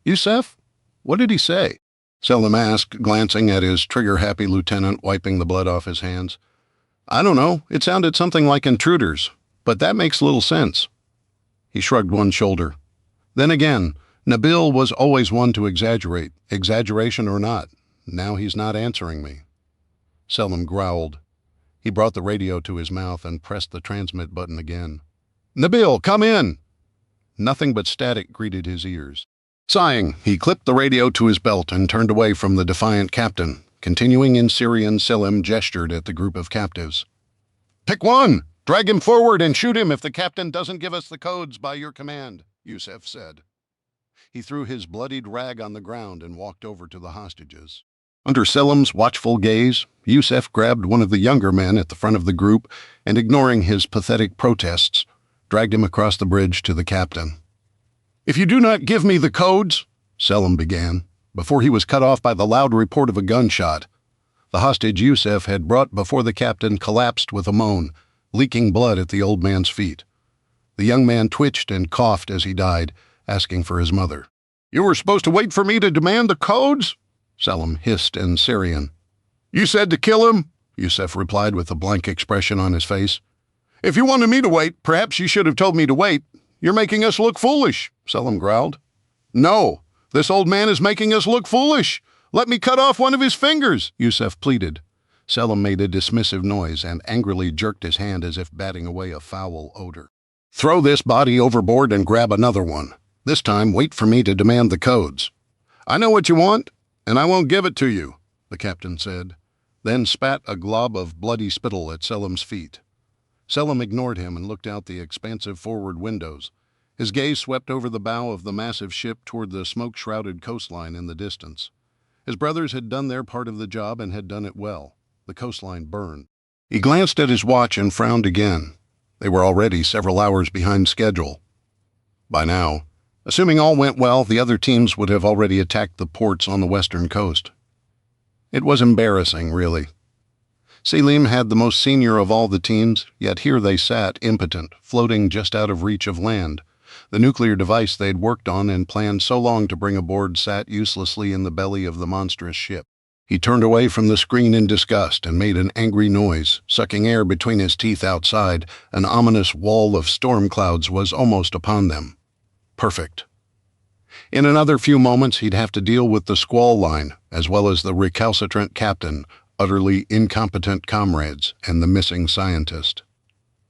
"Yusef? What did he say?" Selim asked, glancing at his trigger-happy lieutenant wiping the blood off his hands. "I don't know. It sounded something like intruders, but that makes little sense." He shrugged one shoulder. Then again, Nabil was always one to exaggerate, exaggeration or not. Now he's not answering me. Selim growled. He brought the radio to his mouth and pressed the transmit button again. "Nabil, come in!" Nothing but static greeted his ears. Sighing, he clipped the radio to his belt and turned away from the defiant captain. Continuing in Syrian, Selim gestured at the group of captives. "Pick one! Drag him forward and shoot him if the captain doesn't give us the codes by your command," Yusef said. He threw his bloodied rag on the ground and walked over to the hostages. Under Selim's watchful gaze, Yusef grabbed one of the younger men at the front of the group and, ignoring his pathetic protests, dragged him across the bridge to the captain. "If you do not give me the codes," Selim began, before he was cut off by the loud report of a gunshot. The hostage Yusef had brought before the captain collapsed with a moan, leaking blood at the old man's feet. The young man twitched and coughed as he died, asking for his mother. "You were supposed to wait for me to demand the codes?" Selim hissed in Syrian. "You said to kill him," Yusef replied with a blank expression on his face. "If you wanted me to wait, perhaps you should have told me to wait. You're making us look foolish," Selim growled. "No, this old man is making us look foolish. Let me cut off one of his fingers," Yusef pleaded. Selim made a dismissive noise and angrily jerked his hand as if batting away a foul odor. "Throw this body overboard and grab another one. This time, wait for me to demand the codes." "I know what you want, and I won't give it to you," the captain said, then spat a glob of bloody spittle at Selim's feet. Selim ignored him and looked out the expansive forward windows. His gaze swept over the bow of the massive ship toward the smoke-shrouded coastline in the distance. His brothers had done their part of the job and had done it well. The coastline burned. He glanced at his watch and frowned again. They were already several hours behind schedule. By now, assuming all went well, the other teams would have already attacked the ports on the western coast. It was embarrassing, really. Selim had the most senior of all the teams, yet here they sat, impotent, floating just out of reach of land. The nuclear device they'd worked on and planned so long to bring aboard sat uselessly in the belly of the monstrous ship. He turned away from the screen in disgust and made an angry noise, sucking air between his teeth outside. An ominous wall of storm clouds was almost upon them. Perfect. In another few moments, he'd have to deal with the squall line, as well as the recalcitrant captain, utterly incompetent comrades, and the missing scientist.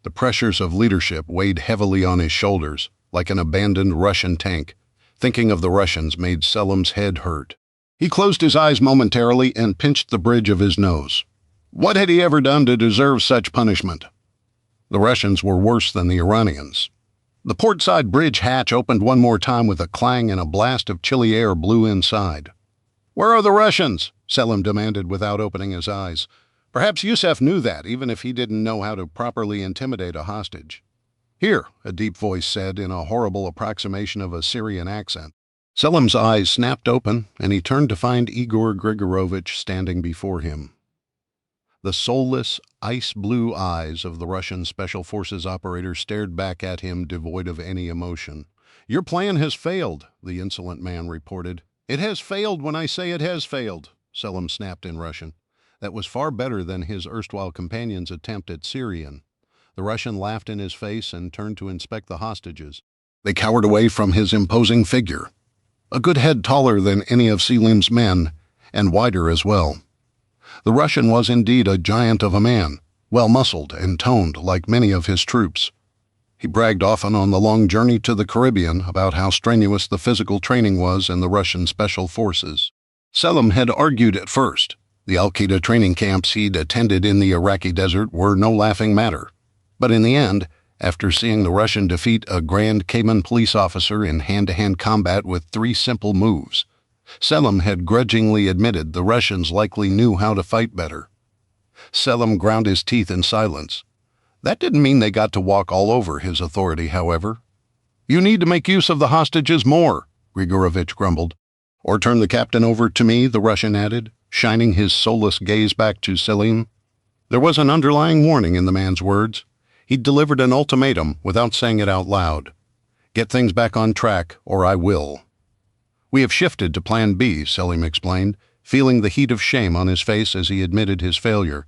The pressures of leadership weighed heavily on his shoulders, like an abandoned Russian tank. Thinking of the Russians made Selim's head hurt. He closed his eyes momentarily and pinched the bridge of his nose. What had he ever done to deserve such punishment? The Russians were worse than the Iranians. The portside bridge hatch opened one more time with a clang and a blast of chilly air blew inside. "Where are the Russians?" Selim demanded without opening his eyes. Perhaps Yusef knew that, even if he didn't know how to properly intimidate a hostage. "Here," a deep voice said in a horrible approximation of a Syrian accent. Selim's eyes snapped open, and he turned to find Igor Grigorovich standing before him. The soulless, ice-blue eyes of the Russian Special Forces operator stared back at him, devoid of any emotion. "Your plan has failed," the insolent man reported. "It has failed when I say it has failed," Selim snapped in Russian. That was far better than his erstwhile companion's attempt at Syrian. The Russian laughed in his face and turned to inspect the hostages. They cowered away from his imposing figure, a good head taller than any of Selim's men, and wider as well. The Russian was indeed a giant of a man, well-muscled and toned like many of his troops. He bragged often on the long journey to the Caribbean about how strenuous the physical training was in the Russian Special Forces. Selim had argued at first. The Al-Qaeda training camps he'd attended in the Iraqi desert were no laughing matter. But in the end, after seeing the Russian defeat a Grand Cayman police officer in hand-to-hand combat with 3 simple moves, Selim had grudgingly admitted the Russians likely knew how to fight better. Selim ground his teeth in silence. That didn't mean they got to walk all over his authority, however. "You need to make use of the hostages more," Grigorovich grumbled. "Or turn the captain over to me," the Russian added, shining his soulless gaze back to Selim. There was an underlying warning in the man's words. He'd delivered an ultimatum without saying it out loud. "Get things back on track, or I will." "We have shifted to Plan B," Selim explained, feeling the heat of shame on his face as he admitted his failure.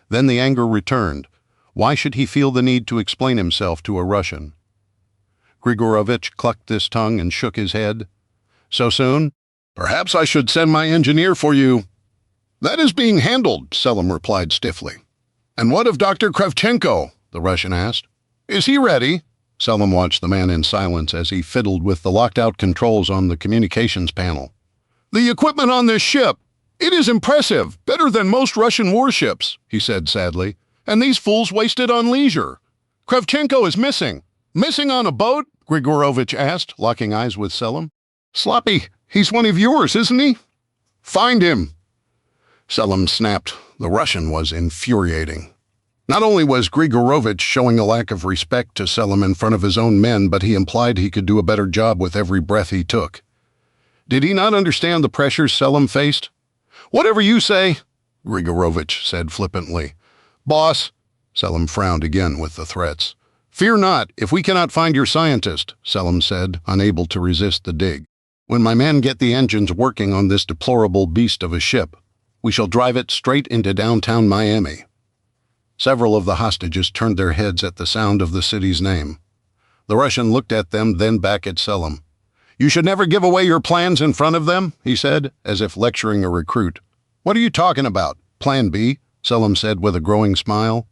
Then the anger returned. Why should he feel the need to explain himself to a Russian? Grigorovich clucked his tongue and shook his head. "So soon? Perhaps I should send my engineer for you." "That is being handled," Selim replied stiffly. "And what of Dr. Kravchenko?" the Russian asked. "Is he ready?" Selim watched the man in silence as he fiddled with the locked-out controls on the communications panel. "The equipment on this ship, it is impressive, better than most Russian warships," he said sadly. "And these fools wasted on leisure. Kravchenko is missing." "Missing on a boat?" Grigorovich asked, locking eyes with Selim. "Sloppy, he's one of yours, isn't he?" "Find him." Selim snapped. The Russian was infuriating. Not only was Grigorovich showing a lack of respect to Selim in front of his own men, but he implied he could do a better job with every breath he took. Did he not understand the pressures Selim faced? "Whatever you say," Grigorovich said flippantly. "Boss," Selim frowned again with the threats. "Fear not, if we cannot find your scientist," Selim said, unable to resist the dig. "When my men get the engines working on this deplorable beast of a ship, we shall drive it straight into downtown Miami." Several of the hostages turned their heads at the sound of the city's name. The Russian looked at them, then back at Selim. "You should never give away your plans in front of them," he said, as if lecturing a recruit. "What are you talking about? Plan B?" Selim said with a growing smile.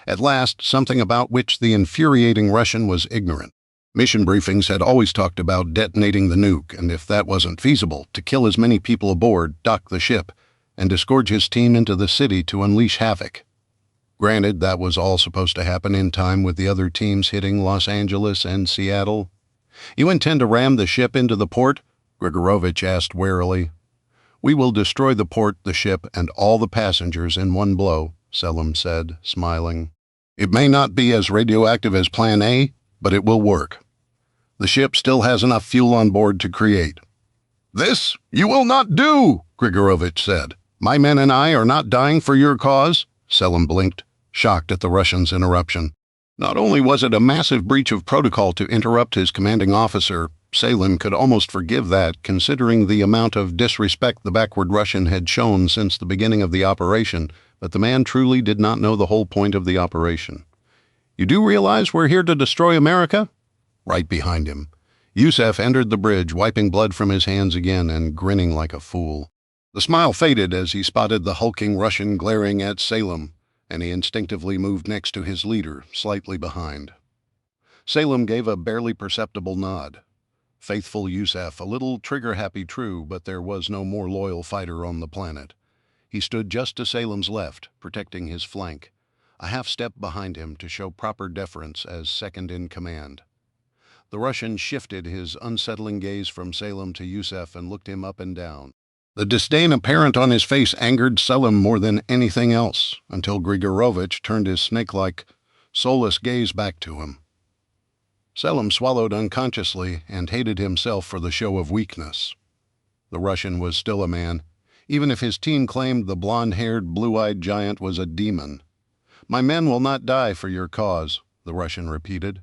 At last, something about which the infuriating Russian was ignorant. Mission briefings had always talked about detonating the nuke, and if that wasn't feasible, to kill as many people aboard, dock the ship, and disgorge his team into the city to unleash havoc. Granted, that was all supposed to happen in time with the other teams hitting Los Angeles and Seattle. "You intend to ram the ship into the port?" Grigorovich asked warily. "We will destroy the port, the ship, and all the passengers in one blow," Selim said, smiling. "It may not be as radioactive as Plan A, but it will work. The ship still has enough fuel on board to create." "This you will not do," Grigorovich said. "My men and I are not dying for your cause." Selim blinked, shocked at the Russian's interruption. Not only was it a massive breach of protocol to interrupt his commanding officer, Selim could almost forgive that, considering the amount of disrespect the backward Russian had shown since the beginning of the operation, but the man truly did not know the whole point of the operation. "You do realize we're here to destroy America?" Right behind him, Yusef entered the bridge, wiping blood from his hands again and grinning like a fool. The smile faded as he spotted the hulking Russian glaring at Selim, and he instinctively moved next to his leader, slightly behind. Selim gave a barely perceptible nod. Faithful Yusef, a little trigger-happy, true, but there was no more loyal fighter on the planet. He stood just to Selim's left, protecting his flank, a half step behind him to show proper deference as second in command. The Russian shifted his unsettling gaze from Selim to Yusef and looked him up and down. The disdain apparent on his face angered Selim more than anything else, until Grigorovich turned his snake-like, soulless gaze back to him. Selim swallowed unconsciously and hated himself for the show of weakness. The Russian was still a man. even if his team claimed the blond-haired, blue-eyed giant was a demon. "My men will not die for your cause," the Russian repeated.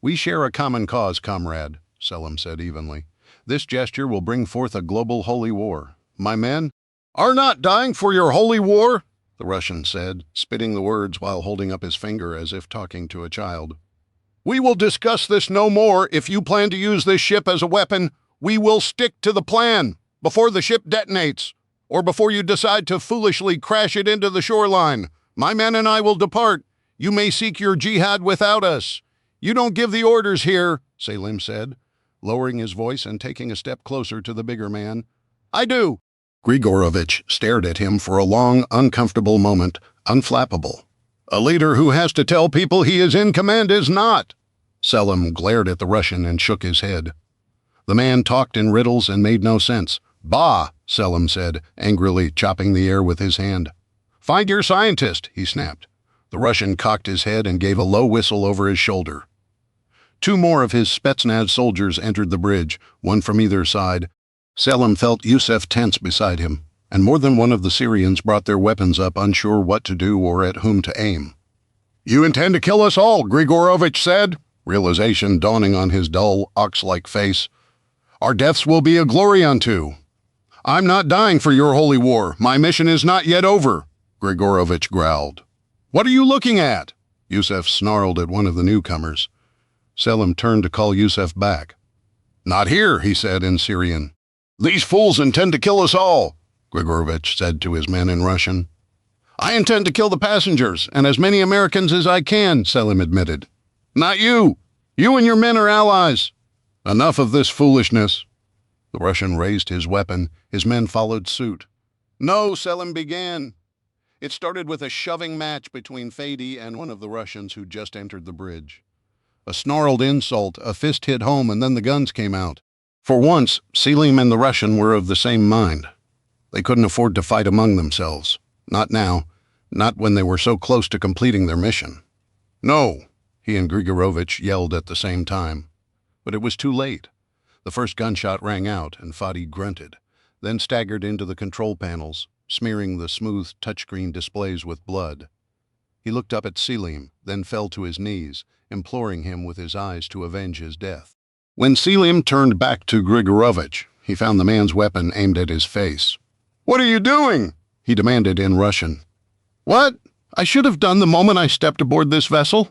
"We share a common cause, comrade," Selim said evenly. "This gesture will bring forth a global holy war. My men are not dying for your holy war," the Russian said, spitting the words while holding up his finger as if talking to a child. "We will discuss this no more. If you plan to use this ship as a weapon, we will stick to the plan before the ship detonates, or before you decide to foolishly crash it into the shoreline. My men and I will depart. You may seek your jihad without us." "You don't give the orders here," Selim said, lowering his voice and taking a step closer to the bigger man. "I do." Grigorovich stared at him for a long, uncomfortable moment, unflappable. "A leader who has to tell people he is in command is not." Selim glared at the Russian and shook his head. The man talked in riddles and made no sense. "Bah," Selim said, angrily chopping the air with his hand. "Find your scientist," he snapped. The Russian cocked his head and gave a low whistle over his shoulder. Two more of his Spetsnaz soldiers entered the bridge, one from either side. Selim felt Yusef tense beside him, and more than one of the Syrians brought their weapons up, unsure what to do or at whom to aim. "You intend to kill us all," Grigorovich said, realization dawning on his dull, ox-like face. "Our deaths will be a glory unto." "I'm not dying for your holy war. My mission is not yet over," Grigorovich growled. "What are you looking at?" Yusef snarled at one of the newcomers. Selim turned to call Yusef back. "Not here," he said in Syrian. "These fools intend to kill us all," Grigorovich said to his men in Russian. "I intend to kill the passengers, and as many Americans as I can," Selim admitted. "Not you. You and your men are allies." "Enough of this foolishness." The Russian raised his weapon. His men followed suit. "No," Selim began. It started with a shoving match between Fady and one of the Russians who just entered the bridge. A snarled insult, a fist hit home, and then the guns came out. For once, Selim and the Russian were of the same mind. They couldn't afford to fight among themselves. Not now. Not when they were so close to completing their mission. "No," he and Grigorovich yelled at the same time. But it was too late. The first gunshot rang out, and Fady grunted, then staggered into the control panels, smearing the smooth touchscreen displays with blood. He looked up at Selim, then fell to his knees, imploring him with his eyes to avenge his death. When Selim turned back to Grigorovich, he found the man's weapon aimed at his face. "What are you doing?" he demanded in Russian. "What I should have done the moment I stepped aboard this vessel."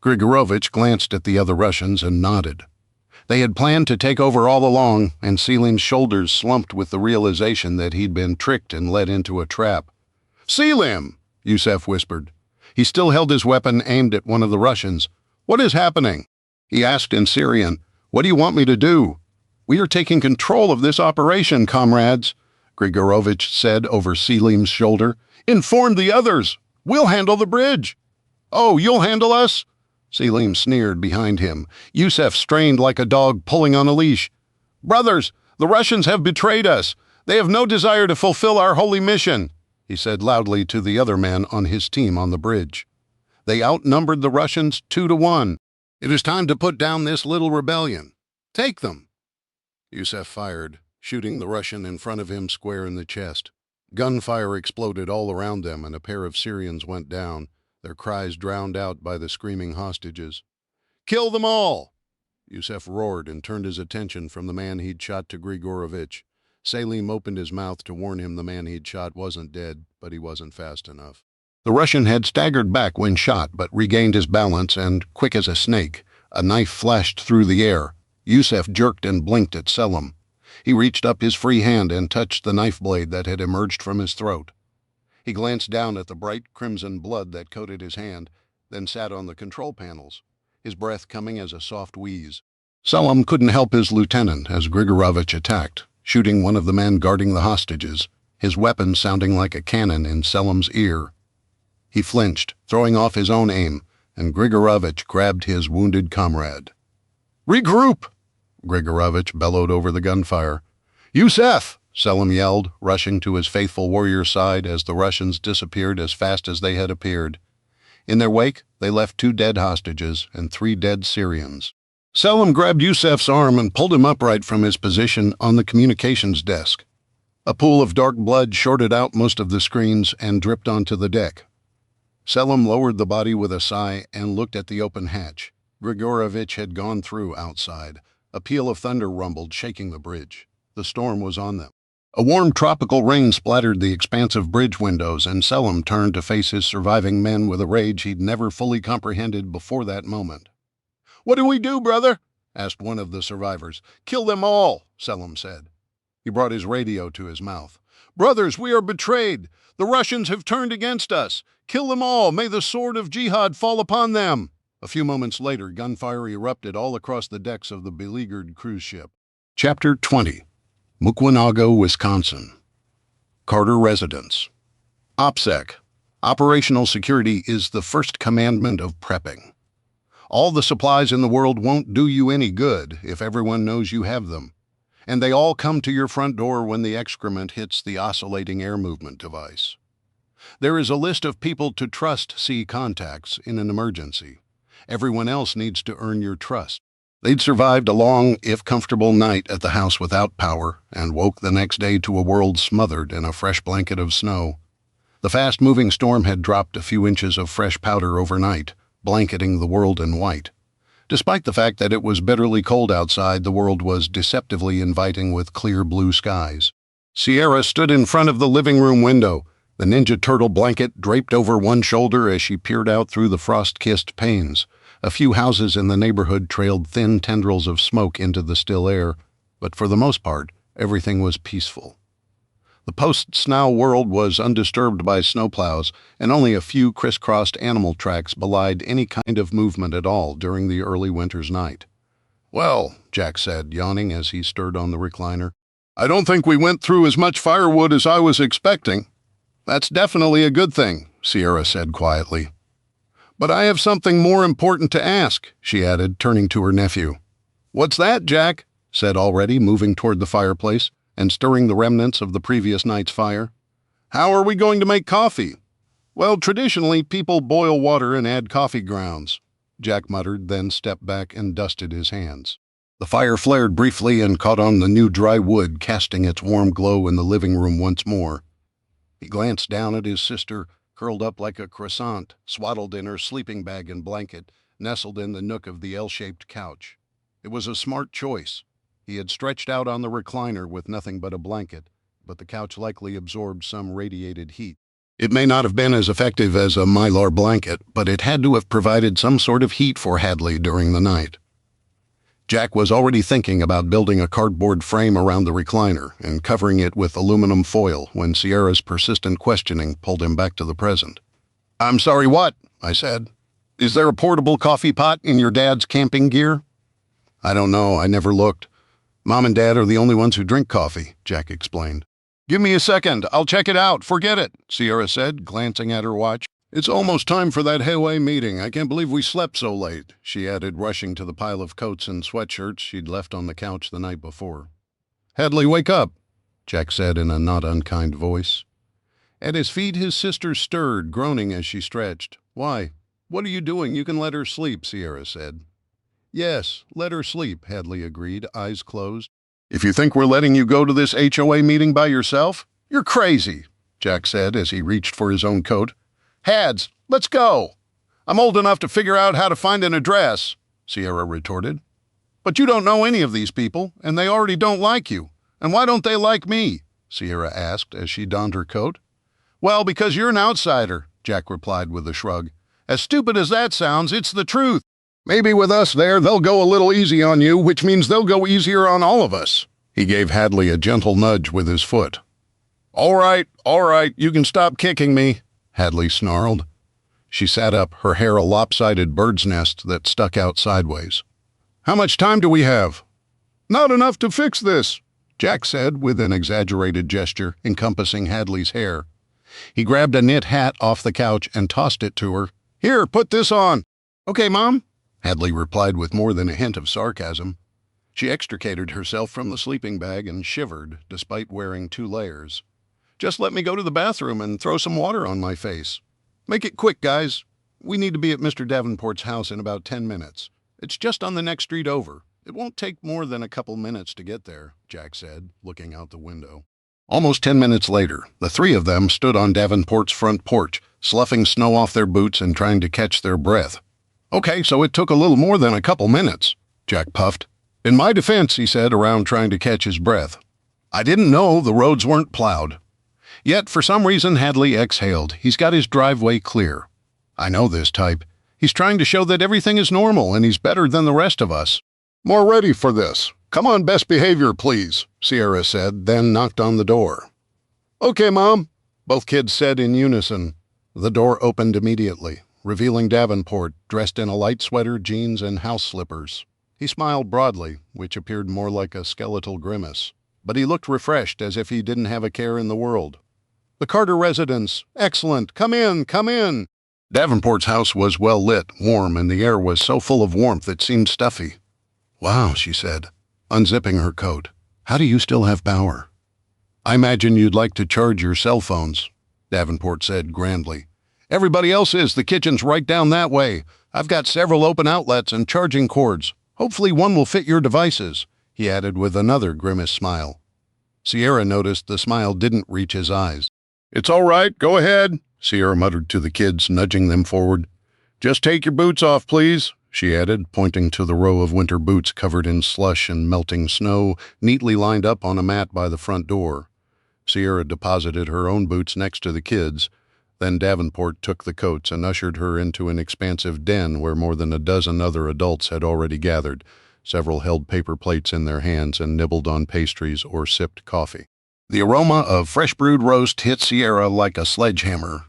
Grigorovich glanced at the other Russians and nodded. They had planned to take over all along, and Selim's shoulders slumped with the realization that he'd been tricked and led into a trap. "Selim!" Yusef whispered. He still held his weapon aimed at one of the Russians. "What is happening?" He asked in Syrian. "What do you want me to do?" "We are taking control of this operation, comrades," Grigorovich said over Selim's shoulder. "Inform the others. We'll handle the bridge." "Oh, you'll handle us?" Selim sneered behind him. Yusef strained like a dog pulling on a leash. "Brothers, the Russians have betrayed us. They have no desire to fulfill our holy mission," he said loudly to the other men on his team on the bridge. "They outnumbered the Russians 2-1. It is time to put down this little rebellion. Take them." Yusef fired, shooting the Russian in front of him square in the chest. Gunfire exploded all around them, and a pair of Syrians went down, their cries drowned out by the screaming hostages. "Kill them all!" Yusef roared and turned his attention from the man he'd shot to Grigorovich. Selim opened his mouth to warn him the man he'd shot wasn't dead, but he wasn't fast enough. The Russian had staggered back when shot, but regained his balance, and, quick as a snake, a knife flashed through the air. Yusef jerked and blinked at Selim. He reached up his free hand and touched the knife blade that had emerged from his throat. He glanced down at the bright crimson blood that coated his hand, then sat on the control panels, his breath coming as a soft wheeze. Selim couldn't help his lieutenant as Grigorovich attacked, shooting one of the men guarding the hostages, his weapon sounding like a cannon in Selim's ear. He flinched, throwing off his own aim, and Grigorovich grabbed his wounded comrade. "Regroup!" Grigorovich bellowed over the gunfire. "Yusef!" Selim yelled, rushing to his faithful warrior's side as the Russians disappeared as fast as they had appeared. In their wake, they left 2 dead hostages and 3 dead Syrians. Selim grabbed Yusef's arm and pulled him upright from his position on the communications desk. A pool of dark blood shorted out most of the screens and dripped onto the deck. Selim lowered the body with a sigh and looked at the open hatch. Grigorovich had gone through outside. A peal of thunder rumbled, shaking the bridge. The storm was on them. A warm tropical rain splattered the expansive bridge windows, and Selim turned to face his surviving men with a rage he'd never fully comprehended before that moment. "What do we do, brother?" asked one of the survivors. "Kill them all," Selim said. He brought his radio to his mouth. "Brothers, we are betrayed. The Russians have turned against us. Kill them all. May the sword of jihad fall upon them." A few moments later, gunfire erupted all across the decks of the beleaguered cruise ship. Chapter 20. Mukwanago, Wisconsin. Carter Residence. OPSEC. Operational security is the first commandment of prepping. All the supplies in the world won't do you any good if everyone knows you have them. And they all come to your front door when the excrement hits the oscillating air movement device. There is a list of people to trust C contacts in an emergency. Everyone else needs to earn your trust. They'd survived a long, if comfortable, night at the house without power and woke the next day to a world smothered in a fresh blanket of snow. The fast-moving storm had dropped a few inches of fresh powder overnight, blanketing the world in white. Despite the fact that it was bitterly cold outside, the world was deceptively inviting with clear blue skies. Sierra stood in front of the living room window, the Ninja Turtle blanket draped over one shoulder as she peered out through the frost-kissed panes. A few houses in the neighborhood trailed thin tendrils of smoke into the still air, but for the most part, everything was peaceful. The post-snow world was undisturbed by snowplows, and only a few crisscrossed animal tracks belied any kind of movement at all during the early winter's night. "Well," Jack said, yawning as he stirred on the recliner, "I don't think we went through as much firewood as I was expecting." "That's definitely a good thing," Sierra said quietly. "But I have something more important to ask," she added, turning to her nephew. "What's that, Jack?" said Already, moving toward the fireplace and stirring the remnants of the previous night's fire. "How are we going to make coffee?" "Well, traditionally, people boil water and add coffee grounds," Jack muttered, then stepped back and dusted his hands. The fire flared briefly and caught on the new dry wood, casting its warm glow in the living room once more. He glanced down at his sister, curled up like a croissant, swaddled in her sleeping bag and blanket, nestled in the nook of the L-shaped couch. It was a smart choice. He had stretched out on the recliner with nothing but a blanket, but the couch likely absorbed some radiated heat. It may not have been as effective as a Mylar blanket, but it had to have provided some sort of heat for Hadley during the night. Jack was already thinking about building a cardboard frame around the recliner and covering it with aluminum foil when Sierra's persistent questioning pulled him back to the present. "I'm sorry, what?" I said. "Is there a portable coffee pot in your dad's camping gear?" "I don't know. I never looked. Mom and Dad are the only ones who drink coffee," Jack explained. "Give me a second. I'll check it out. Forget it," Sierra said, glancing at her watch. "It's almost time for that Hayway meeting. I can't believe we slept so late," she added, rushing to the pile of coats and sweatshirts she'd left on the couch the night before. "Hadley, wake up," Jack said in a not unkind voice. At his feet, his sister stirred, groaning as she stretched. "Why? What are you doing? You can let her sleep," Sierra said. "Yes, let her sleep," Hadley agreed, eyes closed. "If you think we're letting you go to this HOA meeting by yourself, you're crazy," Jack said as he reached for his own coat. "Hads, let's go." "I'm old enough to figure out how to find an address," Sierra retorted. "But you don't know any of these people, and they already don't like you. And why don't they like me?" Sierra asked as she donned her coat. "Well, because you're an outsider," Jack replied with a shrug. "As stupid as that sounds, it's the truth. Maybe with us there, they'll go a little easy on you, which means they'll go easier on all of us." He gave Hadley a gentle nudge with his foot. All right, you can stop kicking me," Hadley snarled. She sat up, her hair a lopsided bird's nest that stuck out sideways. "How much time do we have?" "Not enough to fix this," Jack said with an exaggerated gesture encompassing Hadley's hair. He grabbed a knit hat off the couch and tossed it to her. "Here, put this on." "Okay, Mom," Hadley replied with more than a hint of sarcasm. She extricated herself from the sleeping bag and shivered, despite wearing 2 layers. "Just let me go to the bathroom and throw some water on my face. Make it quick, guys. We need to be at Mr. Davenport's house in about 10 minutes. It's just on the next street over. It won't take more than a couple minutes to get there," Jack said, looking out the window. Almost 10 minutes later, the three of them stood on Davenport's front porch, sloughing snow off their boots and trying to catch their breath. "Okay, so it took a little more than a couple minutes," Jack puffed. "In my defense," he said, around trying to catch his breath, "I didn't know the roads weren't plowed." Yet, for some reason, Hadley exhaled. He's got his driveway clear. "I know this type. He's trying to show that everything is normal and he's better than the rest of us." "More ready for this. Come on, best behavior, please," Sierra said, then knocked on the door. "Okay, Mom," both kids said in unison. The door opened immediately, revealing Davenport, dressed in a light sweater, jeans, and house slippers. He smiled broadly, which appeared more like a skeletal grimace, but he looked refreshed, as if he didn't have a care in the world. "The Carter residence. Excellent. Come in, come in." Davenport's house was well lit, warm, and the air was so full of warmth it seemed stuffy. "Wow," she said, unzipping her coat. "How do you still have power?" "I imagine you'd like to charge your cell phones," Davenport said grandly. "Everybody else is. The kitchen's right down that way. I've got several open outlets and charging cords. Hopefully one will fit your devices," he added with another grimace smile. Sierra noticed the smile didn't reach his eyes. "It's all right. Go ahead," Sierra muttered to the kids, nudging them forward. "Just take your boots off, please," she added, pointing to the row of winter boots covered in slush and melting snow, neatly lined up on a mat by the front door. Sierra deposited her own boots next to the kids. Then Davenport took the coats and ushered her into an expansive den where more than a dozen other adults had already gathered. Several held paper plates in their hands and nibbled on pastries or sipped coffee. The aroma of fresh-brewed roast hit Sierra like a sledgehammer.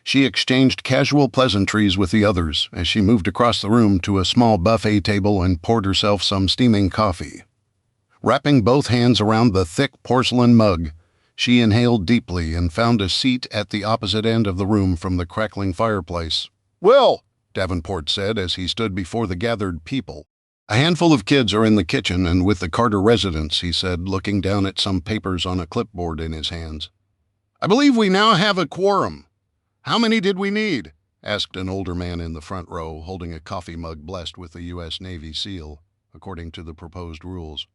She exchanged casual pleasantries with the others as she moved across the room to a small buffet table and poured herself some steaming coffee. Wrapping both hands around the thick porcelain mug, she inhaled deeply and found a seat at the opposite end of the room from the crackling fireplace. "Well," Davenport said as he stood before the gathered people. "A handful of kids are in the kitchen and with the Carter residence," he said, looking down at some papers on a clipboard in his hands. "I believe we now have a quorum. How many did we need?" asked an older man in the front row, holding a coffee mug blessed with the U.S. Navy seal, according to the proposed rules.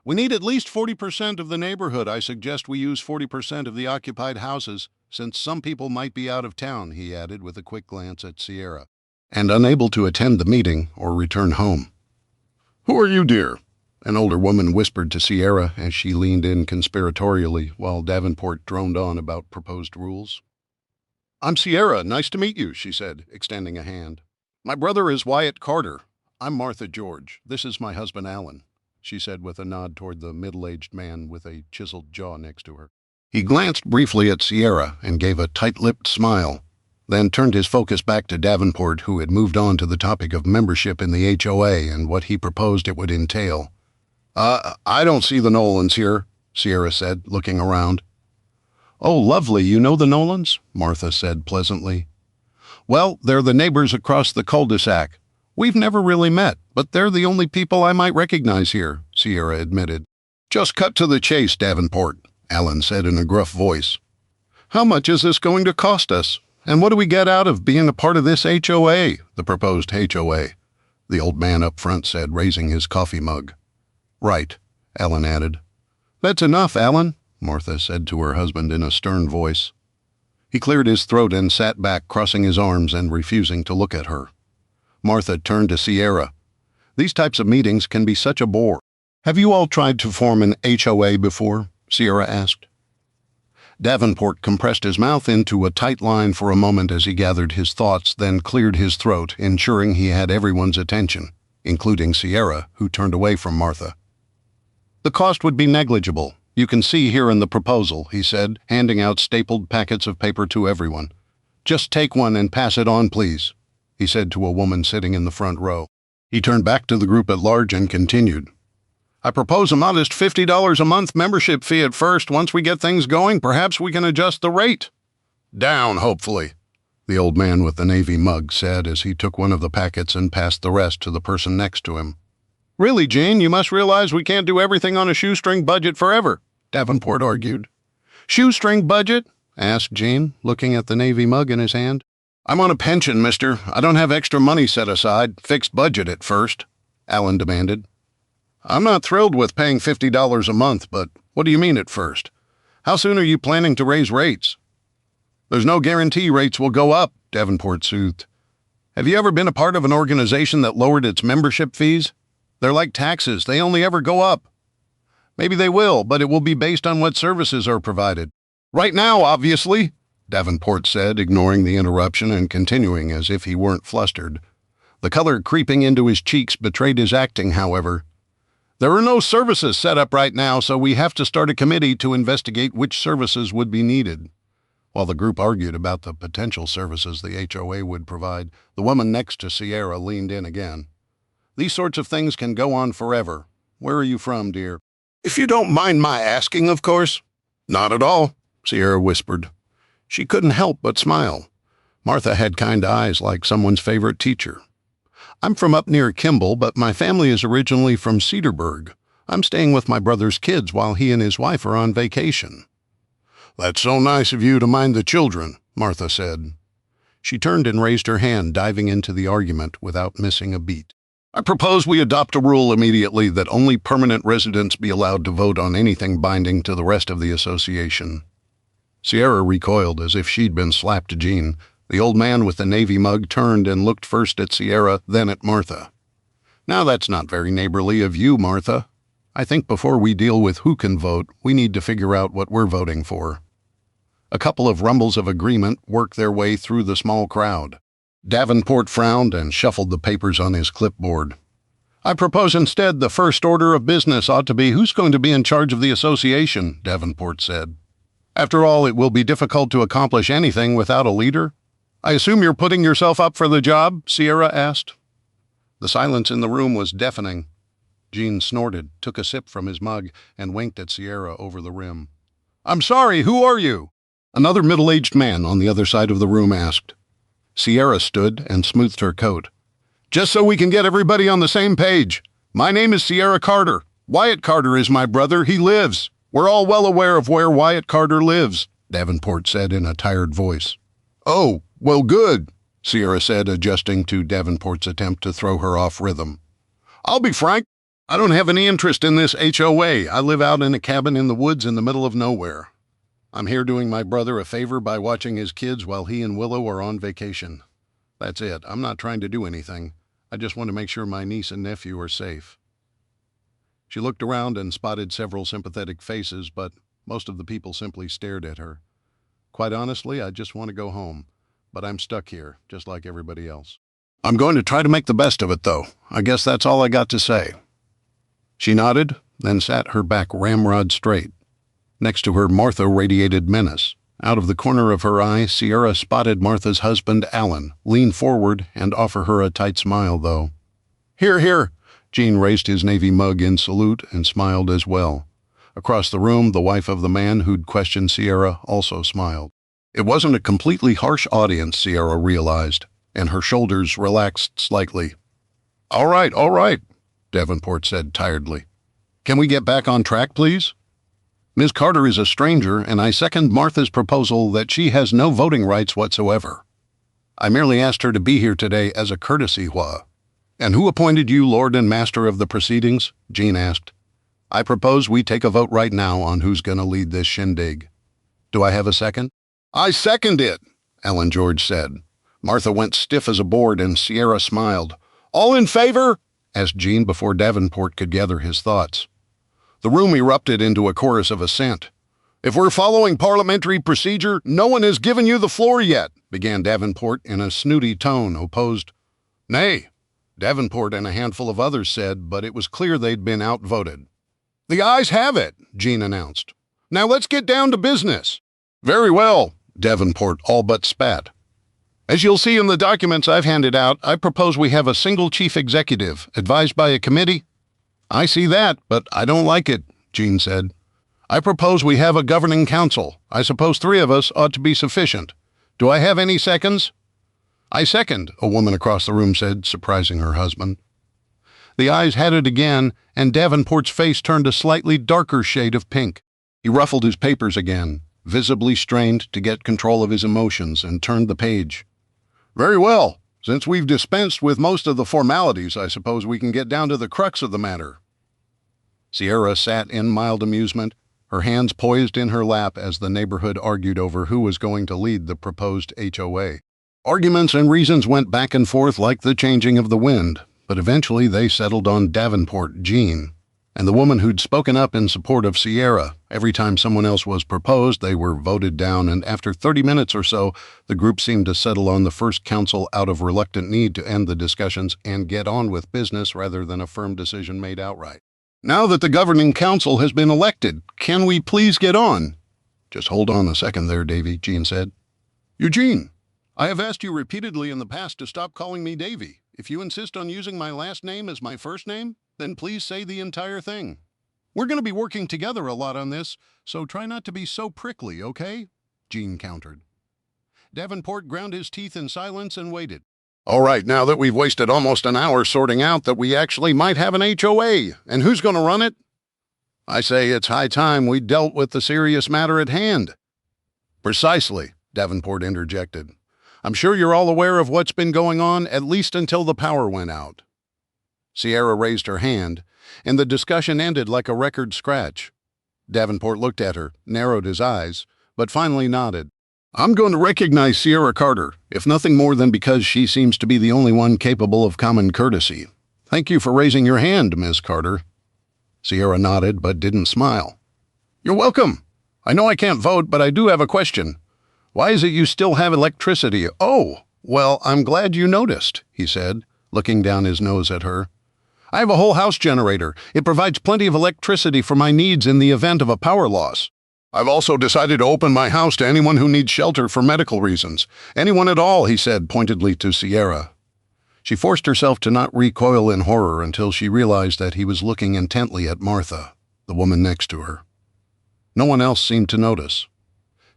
"We need at least 40% of the neighborhood. I suggest we use 40% of the occupied houses, since some people might be out of town," he added with a quick glance at Sierra, "and unable to attend the meeting or return home." "Who are you, dear?" an older woman whispered to Sierra as she leaned in conspiratorially while Davenport droned on about proposed rules. "I'm Sierra. Nice to meet you," she said, extending a hand. "My brother is Wyatt Carter. I'm Martha George. This is my husband, Alan," she said with a nod toward the middle-aged man with a chiseled jaw next to her. He glanced briefly at Sierra and gave a tight-lipped smile, then turned his focus back to Davenport, who had moved on to the topic of membership in the HOA and what he proposed it would entail. I don't see the Nolans here," Sierra said, looking around. "Oh, lovely. You know the Nolans?" Martha said pleasantly. "Well, they're the neighbors across the cul-de-sac. We've never really met, but they're the only people I might recognize here," Sierra admitted. "Just cut to the chase, Davenport," Alan said in a gruff voice. "How much is this going to cost us? And what do we get out of being a part of this HOA, the proposed HOA?" the old man up front said, raising his coffee mug. "Right," Alan added. "That's enough, Alan," Martha said to her husband in a stern voice. He cleared his throat and sat back, crossing his arms and refusing to look at her. Martha turned to Sierra. "These types of meetings can be such a bore. Have you all tried to form an HOA before?" Sierra asked. Davenport compressed his mouth into a tight line for a moment as he gathered his thoughts, then cleared his throat, ensuring he had everyone's attention, including Sierra, who turned away from Martha. "The cost would be negligible. You can see here in the proposal," he said, handing out stapled packets of paper to everyone. "Just take one and pass it on, please," he said to a woman sitting in the front row. He turned back to the group at large and continued. "I propose a modest $50 a month membership fee at first. Once we get things going, perhaps we can adjust the rate." "Down, hopefully," the old man with the navy mug said as he took one of the packets and passed the rest to the person next to him. "Really, Jane, you must realize we can't do everything on a shoestring budget forever," Davenport argued. "Shoestring budget?" asked Jane, looking at the navy mug in his hand. "I'm on a pension, mister. I don't have extra money set aside. Fixed budget at first," Alan demanded. "I'm not thrilled with paying $50 a month, but what do you mean at first? How soon are you planning to raise rates? There's no guarantee rates will go up, Davenport soothed. Have you ever been a part of an organization that lowered its membership fees? They're like taxes, they only ever go up. Maybe they will, but it will be based on what services are provided. Right now, obviously, Davenport said, ignoring the interruption and continuing as if he weren't flustered. The color creeping into his cheeks betrayed his acting, however. There are no services set up right now, so we have to start a committee to investigate which services would be needed. While the group argued about the potential services the HOA would provide, the woman next to Sierra leaned in again. These sorts of things can go on forever. Where are you from, dear? If you don't mind my asking, of course. Not at all, Sierra whispered. She couldn't help but smile. Martha had kind eyes like someone's favorite teacher. I'm from up near Kimball, but my family is originally from Cedarburg. I'm staying with my brother's kids while he and his wife are on vacation. That's so nice of you to mind the children, Martha said. She turned and raised her hand, diving into the argument without missing a beat. I propose we adopt a rule immediately that only permanent residents be allowed to vote on anything binding to the rest of the association. Sierra recoiled as if she'd been slapped to Jean. The old man with the navy mug turned and looked first at Sierra, then at Martha. Now that's not very neighborly of you, Martha. I think before we deal with who can vote, we need to figure out what we're voting for. A couple of rumbles of agreement worked their way through the small crowd. Davenport frowned and shuffled the papers on his clipboard. I propose instead the first order of business ought to be who's going to be in charge of the association, Davenport said. After all, it will be difficult to accomplish anything without a leader. I assume you're putting yourself up for the job? Sierra asked. The silence in the room was deafening. Jean snorted, took a sip from his mug, and winked at Sierra over the rim. I'm sorry, who are you? Another middle-aged man on the other side of the room asked. Sierra stood and smoothed her coat. Just so we can get everybody on the same page. My name is Sierra Carter. Wyatt Carter is my brother. He lives. We're all well aware of where Wyatt Carter lives, Davenport said in a tired voice. Oh, well, good, Sierra said, adjusting to Davenport's attempt to throw her off rhythm. I'll be frank. I don't have any interest in this HOA. I live out in a cabin in the woods in the middle of nowhere. I'm here doing my brother a favor by watching his kids while he and Willow are on vacation. That's it. I'm not trying to do anything. I just want to make sure my niece and nephew are safe. She looked around and spotted several sympathetic faces, but most of the people simply stared at her. Quite honestly, I just want to go home, but I'm stuck here, just like everybody else. I'm going to try to make the best of it, though. I guess that's all I got to say. She nodded, then sat her back ramrod straight. Next to her, Martha radiated menace. Out of the corner of her eye, Sierra spotted Martha's husband, Alan, lean forward and offer her a tight smile, though. Here, here. Jean raised his navy mug in salute and smiled as well. Across the room, the wife of the man who'd questioned Sierra also smiled. It wasn't a completely harsh audience, Sierra realized, and her shoulders relaxed slightly. All right, Davenport said tiredly. Can we get back on track, please? Ms. Carter is a stranger, and I second Martha's proposal that she has no voting rights whatsoever. I merely asked her to be here today as a courtesy. And who appointed you Lord and Master of the proceedings? Jean asked. I propose we take a vote right now on who's going to lead this shindig. Do I have a second? I second it, Ellen George said. Martha went stiff as a board, and Sierra smiled. All in favor? Asked Jean before Davenport could gather his thoughts. The room erupted into a chorus of assent. If we're following parliamentary procedure, no one has given you the floor yet, began Davenport in a snooty tone, opposed. Nay, Davenport and a handful of others said, but it was clear they'd been outvoted. The ayes have it, Jean announced. Now let's get down to business. Very well, Davenport all but spat. As you'll see in the documents I've handed out, I propose we have a single chief executive, advised by a committee. I see that, but I don't like it, Jean said. I propose we have a governing council. I suppose 3 of us ought to be sufficient. Do I have any seconds? I second, a woman across the room said, surprising her husband. The ayes had it again, and Davenport's face turned a slightly darker shade of pink. He ruffled his papers again, visibly strained to get control of his emotions, and turned the page. Very well. Since we've dispensed with most of the formalities, I suppose we can get down to the crux of the matter. Sierra sat in mild amusement, her hands poised in her lap as the neighborhood argued over who was going to lead the proposed HOA. Arguments and reasons went back and forth like the changing of the wind, but eventually they settled on Davenport Jean, and the woman who'd spoken up in support of Sierra. Every time someone else was proposed, they were voted down, and after 30 minutes or so, the group seemed to settle on the first council out of reluctant need to end the discussions and get on with business rather than a firm decision made outright. Now that the governing council has been elected, can we please get on? Just hold on a second there, Davy, Jean said. Eugene, I have asked you repeatedly in the past to stop calling me Davy. If you insist on using my last name as my first name, then please say the entire thing. We're going to be working together a lot on this, so try not to be so prickly, okay? Jean countered. Davenport ground his teeth in silence and waited. All right, now that we've wasted almost an hour sorting out that we actually might have an HOA, and who's going to run it? I say it's high time we dealt with the serious matter at hand. Precisely, Davenport interjected. I'm sure you're all aware of what's been going on, at least until the power went out. Sierra raised her hand, and the discussion ended like a record scratch. Davenport looked at her, narrowed his eyes, but finally nodded. I'm going to recognize Sierra Carter, if nothing more than because she seems to be the only one capable of common courtesy. Thank you for raising your hand, Miss Carter. Sierra nodded but didn't smile. You're welcome. I know I can't vote, but I do have a question. Why is it you still have electricity? Oh, well, I'm glad you noticed, he said, looking down his nose at her. I have a whole house generator. It provides plenty of electricity for my needs in the event of a power loss. I've also decided to open my house to anyone who needs shelter for medical reasons. Anyone at all, he said pointedly to Sierra. She forced herself to not recoil in horror until she realized that he was looking intently at Martha, the woman next to her. No one else seemed to notice.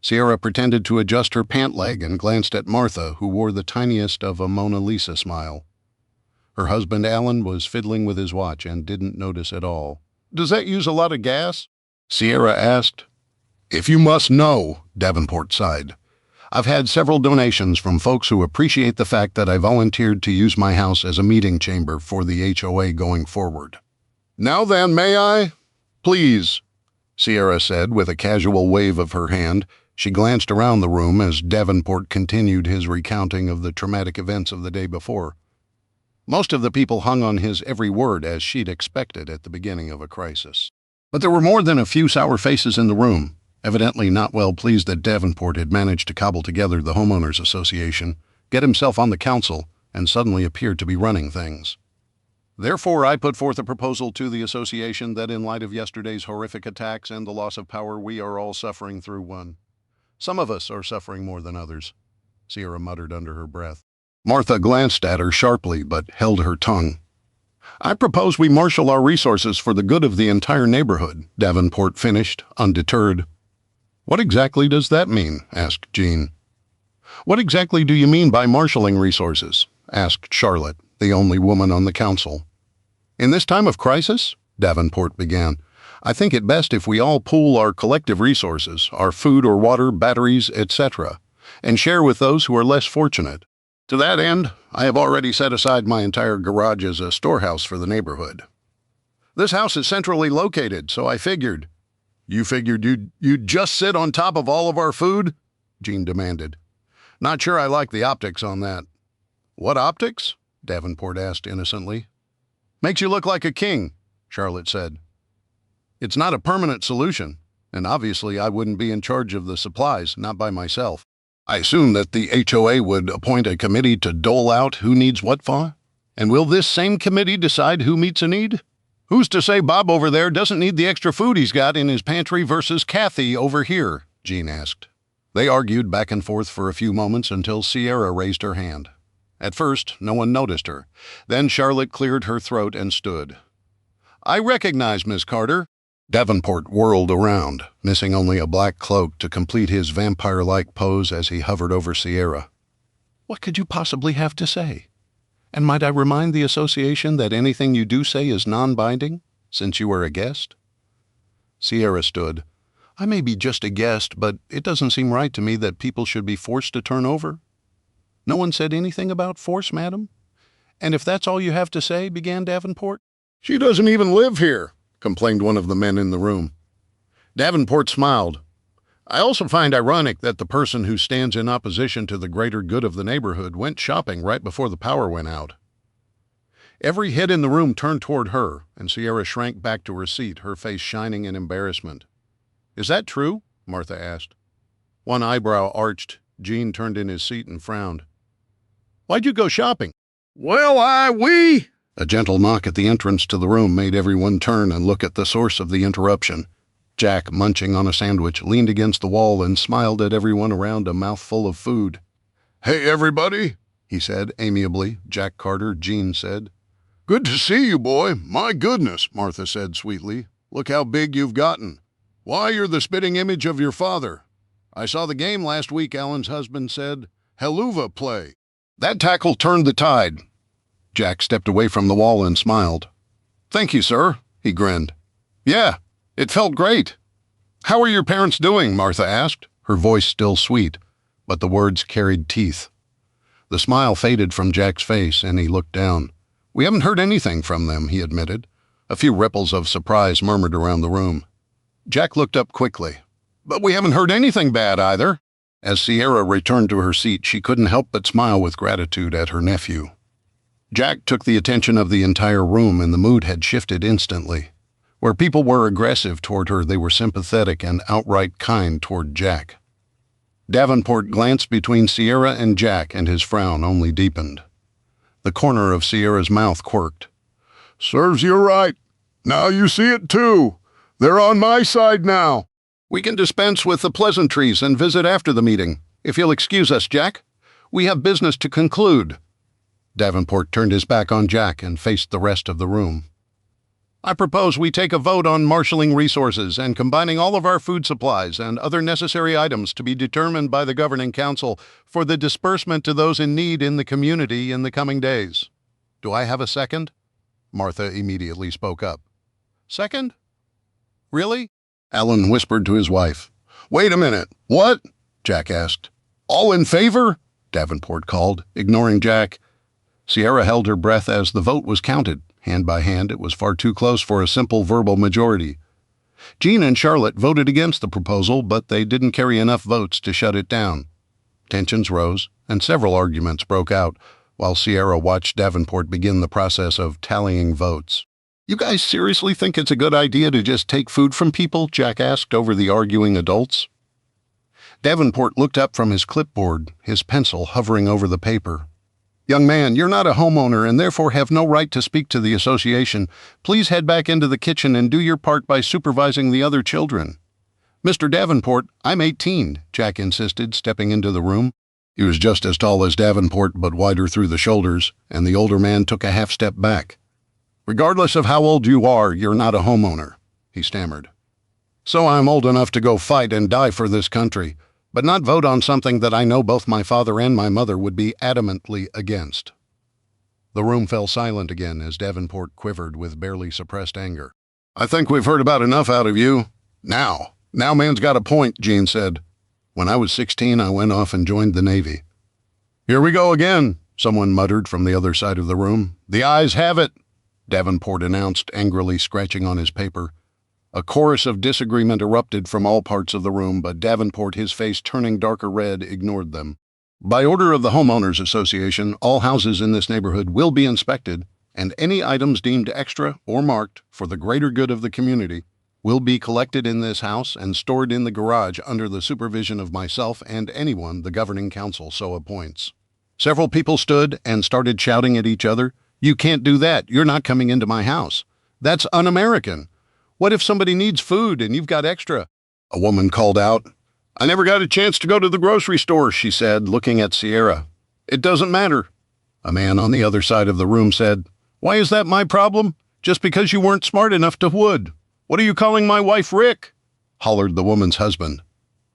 Sierra pretended to adjust her pant leg and glanced at Martha, who wore the tiniest of a Mona Lisa smile. Her husband, Alan, was fiddling with his watch and didn't notice at all. Does that use a lot of gas? Sierra asked. If you must know, Davenport sighed. I've had several donations from folks who appreciate the fact that I volunteered to use my house as a meeting chamber for the HOA going forward. Now then, may I? Please, Sierra said with a casual wave of her hand. She glanced around the room as Davenport continued his recounting of the traumatic events of the day before. Most of the people hung on his every word, as she'd expected at the beginning of a crisis. But there were more than a few sour faces in the room, evidently not well pleased that Davenport had managed to cobble together the homeowners association, get himself on the council, and suddenly appeared to be running things. Therefore, I put forth a proposal to the association that in light of yesterday's horrific attacks and the loss of power, we are all suffering through one. Some of us are suffering more than others, Sierra muttered under her breath. Martha glanced at her sharply but held her tongue. I propose we marshal our resources for the good of the entire neighborhood, Davenport finished, undeterred. What exactly does that mean? Asked Jean. What exactly do you mean by marshaling resources? Asked Charlotte, the only woman on the council. In this time of crisis, Davenport began, I think it best if we all pool our collective resources, our food or water, batteries, etc., and share with those who are less fortunate. To that end, I have already set aside my entire garage as a storehouse for the neighborhood. This house is centrally located, so I figured. You figured you'd just sit on top of all of our food? Jean demanded. Not sure I like the optics on that. What optics? Davenport asked innocently. Makes you look like a king, Charlotte said. It's not a permanent solution, and obviously I wouldn't be in charge of the supplies, not by myself. I assume that the HOA would appoint a committee to dole out who needs what for? And will this same committee decide who meets a need? Who's to say Bob over there doesn't need the extra food he's got in his pantry versus Kathy over here? Jean asked. They argued back and forth for a few moments until Sierra raised her hand. At first, no one noticed her. Then Charlotte cleared her throat and stood. I recognize Miss Carter. Davenport whirled around, missing only a black cloak to complete his vampire-like pose as he hovered over Sierra. What could you possibly have to say? And might I remind the association that anything you do say is non-binding, since you are a guest? Sierra stood. I may be just a guest, but it doesn't seem right to me that people should be forced to turn over. No one said anything about force, madam? And if that's all you have to say, began Davenport. She doesn't even live here, complained one of the men in the room. Davenport smiled. I also find ironic that the person who stands in opposition to the greater good of the neighborhood went shopping right before the power went out. Every head in the room turned toward her, and Sierra shrank back to her seat, her face shining in embarrassment. Is that true? Martha asked. One eyebrow arched. Gene turned in his seat and frowned. Why'd you go shopping? Well, we... A gentle knock at the entrance to the room made everyone turn and look at the source of the interruption. Jack, munching on a sandwich, leaned against the wall and smiled at everyone around, a mouthful of food. Hey, everybody, he said amiably. Jack Carter, Gene said. Good to see you, boy. My goodness, Martha said sweetly. Look how big you've gotten. Why, you're the spitting image of your father. I saw the game last week, Alan's husband said. Helluva play. That tackle turned the tide. Jack stepped away from the wall and smiled. Thank you, sir, he grinned. Yeah, it felt great. How are your parents doing? Martha asked, her voice still sweet, but the words carried teeth. The smile faded from Jack's face, and he looked down. We haven't heard anything from them, he admitted. A few ripples of surprise murmured around the room. Jack looked up quickly. But we haven't heard anything bad either. As Sierra returned to her seat, she couldn't help but smile with gratitude at her nephew. Jack took the attention of the entire room, and the mood had shifted instantly. Where people were aggressive toward her, they were sympathetic and outright kind toward Jack. Davenport glanced between Sierra and Jack, and his frown only deepened. The corner of Sierra's mouth quirked. Serves you right. Now you see it too. They're on my side now. We can dispense with the pleasantries and visit after the meeting. If you'll excuse us, Jack, we have business to conclude. Davenport turned his back on Jack and faced the rest of the room. I propose we take a vote on marshaling resources and combining all of our food supplies and other necessary items to be determined by the Governing Council for the disbursement to those in need in the community in the coming days. Do I have a second? Martha immediately spoke up. Second? Really? Alan whispered to his wife. Wait a minute. What? Jack asked. All in favor? Davenport called, ignoring Jack. Sierra held her breath as the vote was counted. Hand by hand, it was far too close for a simple verbal majority. Jean and Charlotte voted against the proposal, but they didn't carry enough votes to shut it down. Tensions rose, and several arguments broke out, while Sierra watched Davenport begin the process of tallying votes. You guys seriously think it's a good idea to just take food from people? Jack asked over the arguing adults. Davenport looked up from his clipboard, his pencil hovering over the paper. Young man, you're not a homeowner and therefore have no right to speak to the association. Please head back into the kitchen and do your part by supervising the other children. Mr. Davenport, I'm 18, Jack insisted, stepping into the room. He was just as tall as Davenport, but wider through the shoulders, and the older man took a half step back. Regardless of how old you are, you're not a homeowner, he stammered. So I'm old enough to go fight and die for this country, but not vote on something that I know both my father and my mother would be adamantly against. The room fell silent again as Davenport quivered with barely suppressed anger. I think we've heard about enough out of you. Now man's got a point, Jean said. When I was 16, I went off and joined the Navy. Here we go again, someone muttered from the other side of the room. The ayes have it, Davenport announced, angrily scratching on his paper. A chorus of disagreement erupted from all parts of the room, but Davenport, his face turning darker red, ignored them. By order of the Homeowners Association, all houses in this neighborhood will be inspected, and any items deemed extra or marked for the greater good of the community will be collected in this house and stored in the garage under the supervision of myself and anyone the Governing Council so appoints. Several people stood and started shouting at each other, You can't do that. You're not coming into my house. That's un-American. What if somebody needs food and you've got extra? A woman called out. I never got a chance to go to the grocery store, she said, looking at Sierra. It doesn't matter. A man on the other side of the room said, Why is that my problem? Just because you weren't smart enough to would. What are you calling my wife Rick? Hollered the woman's husband.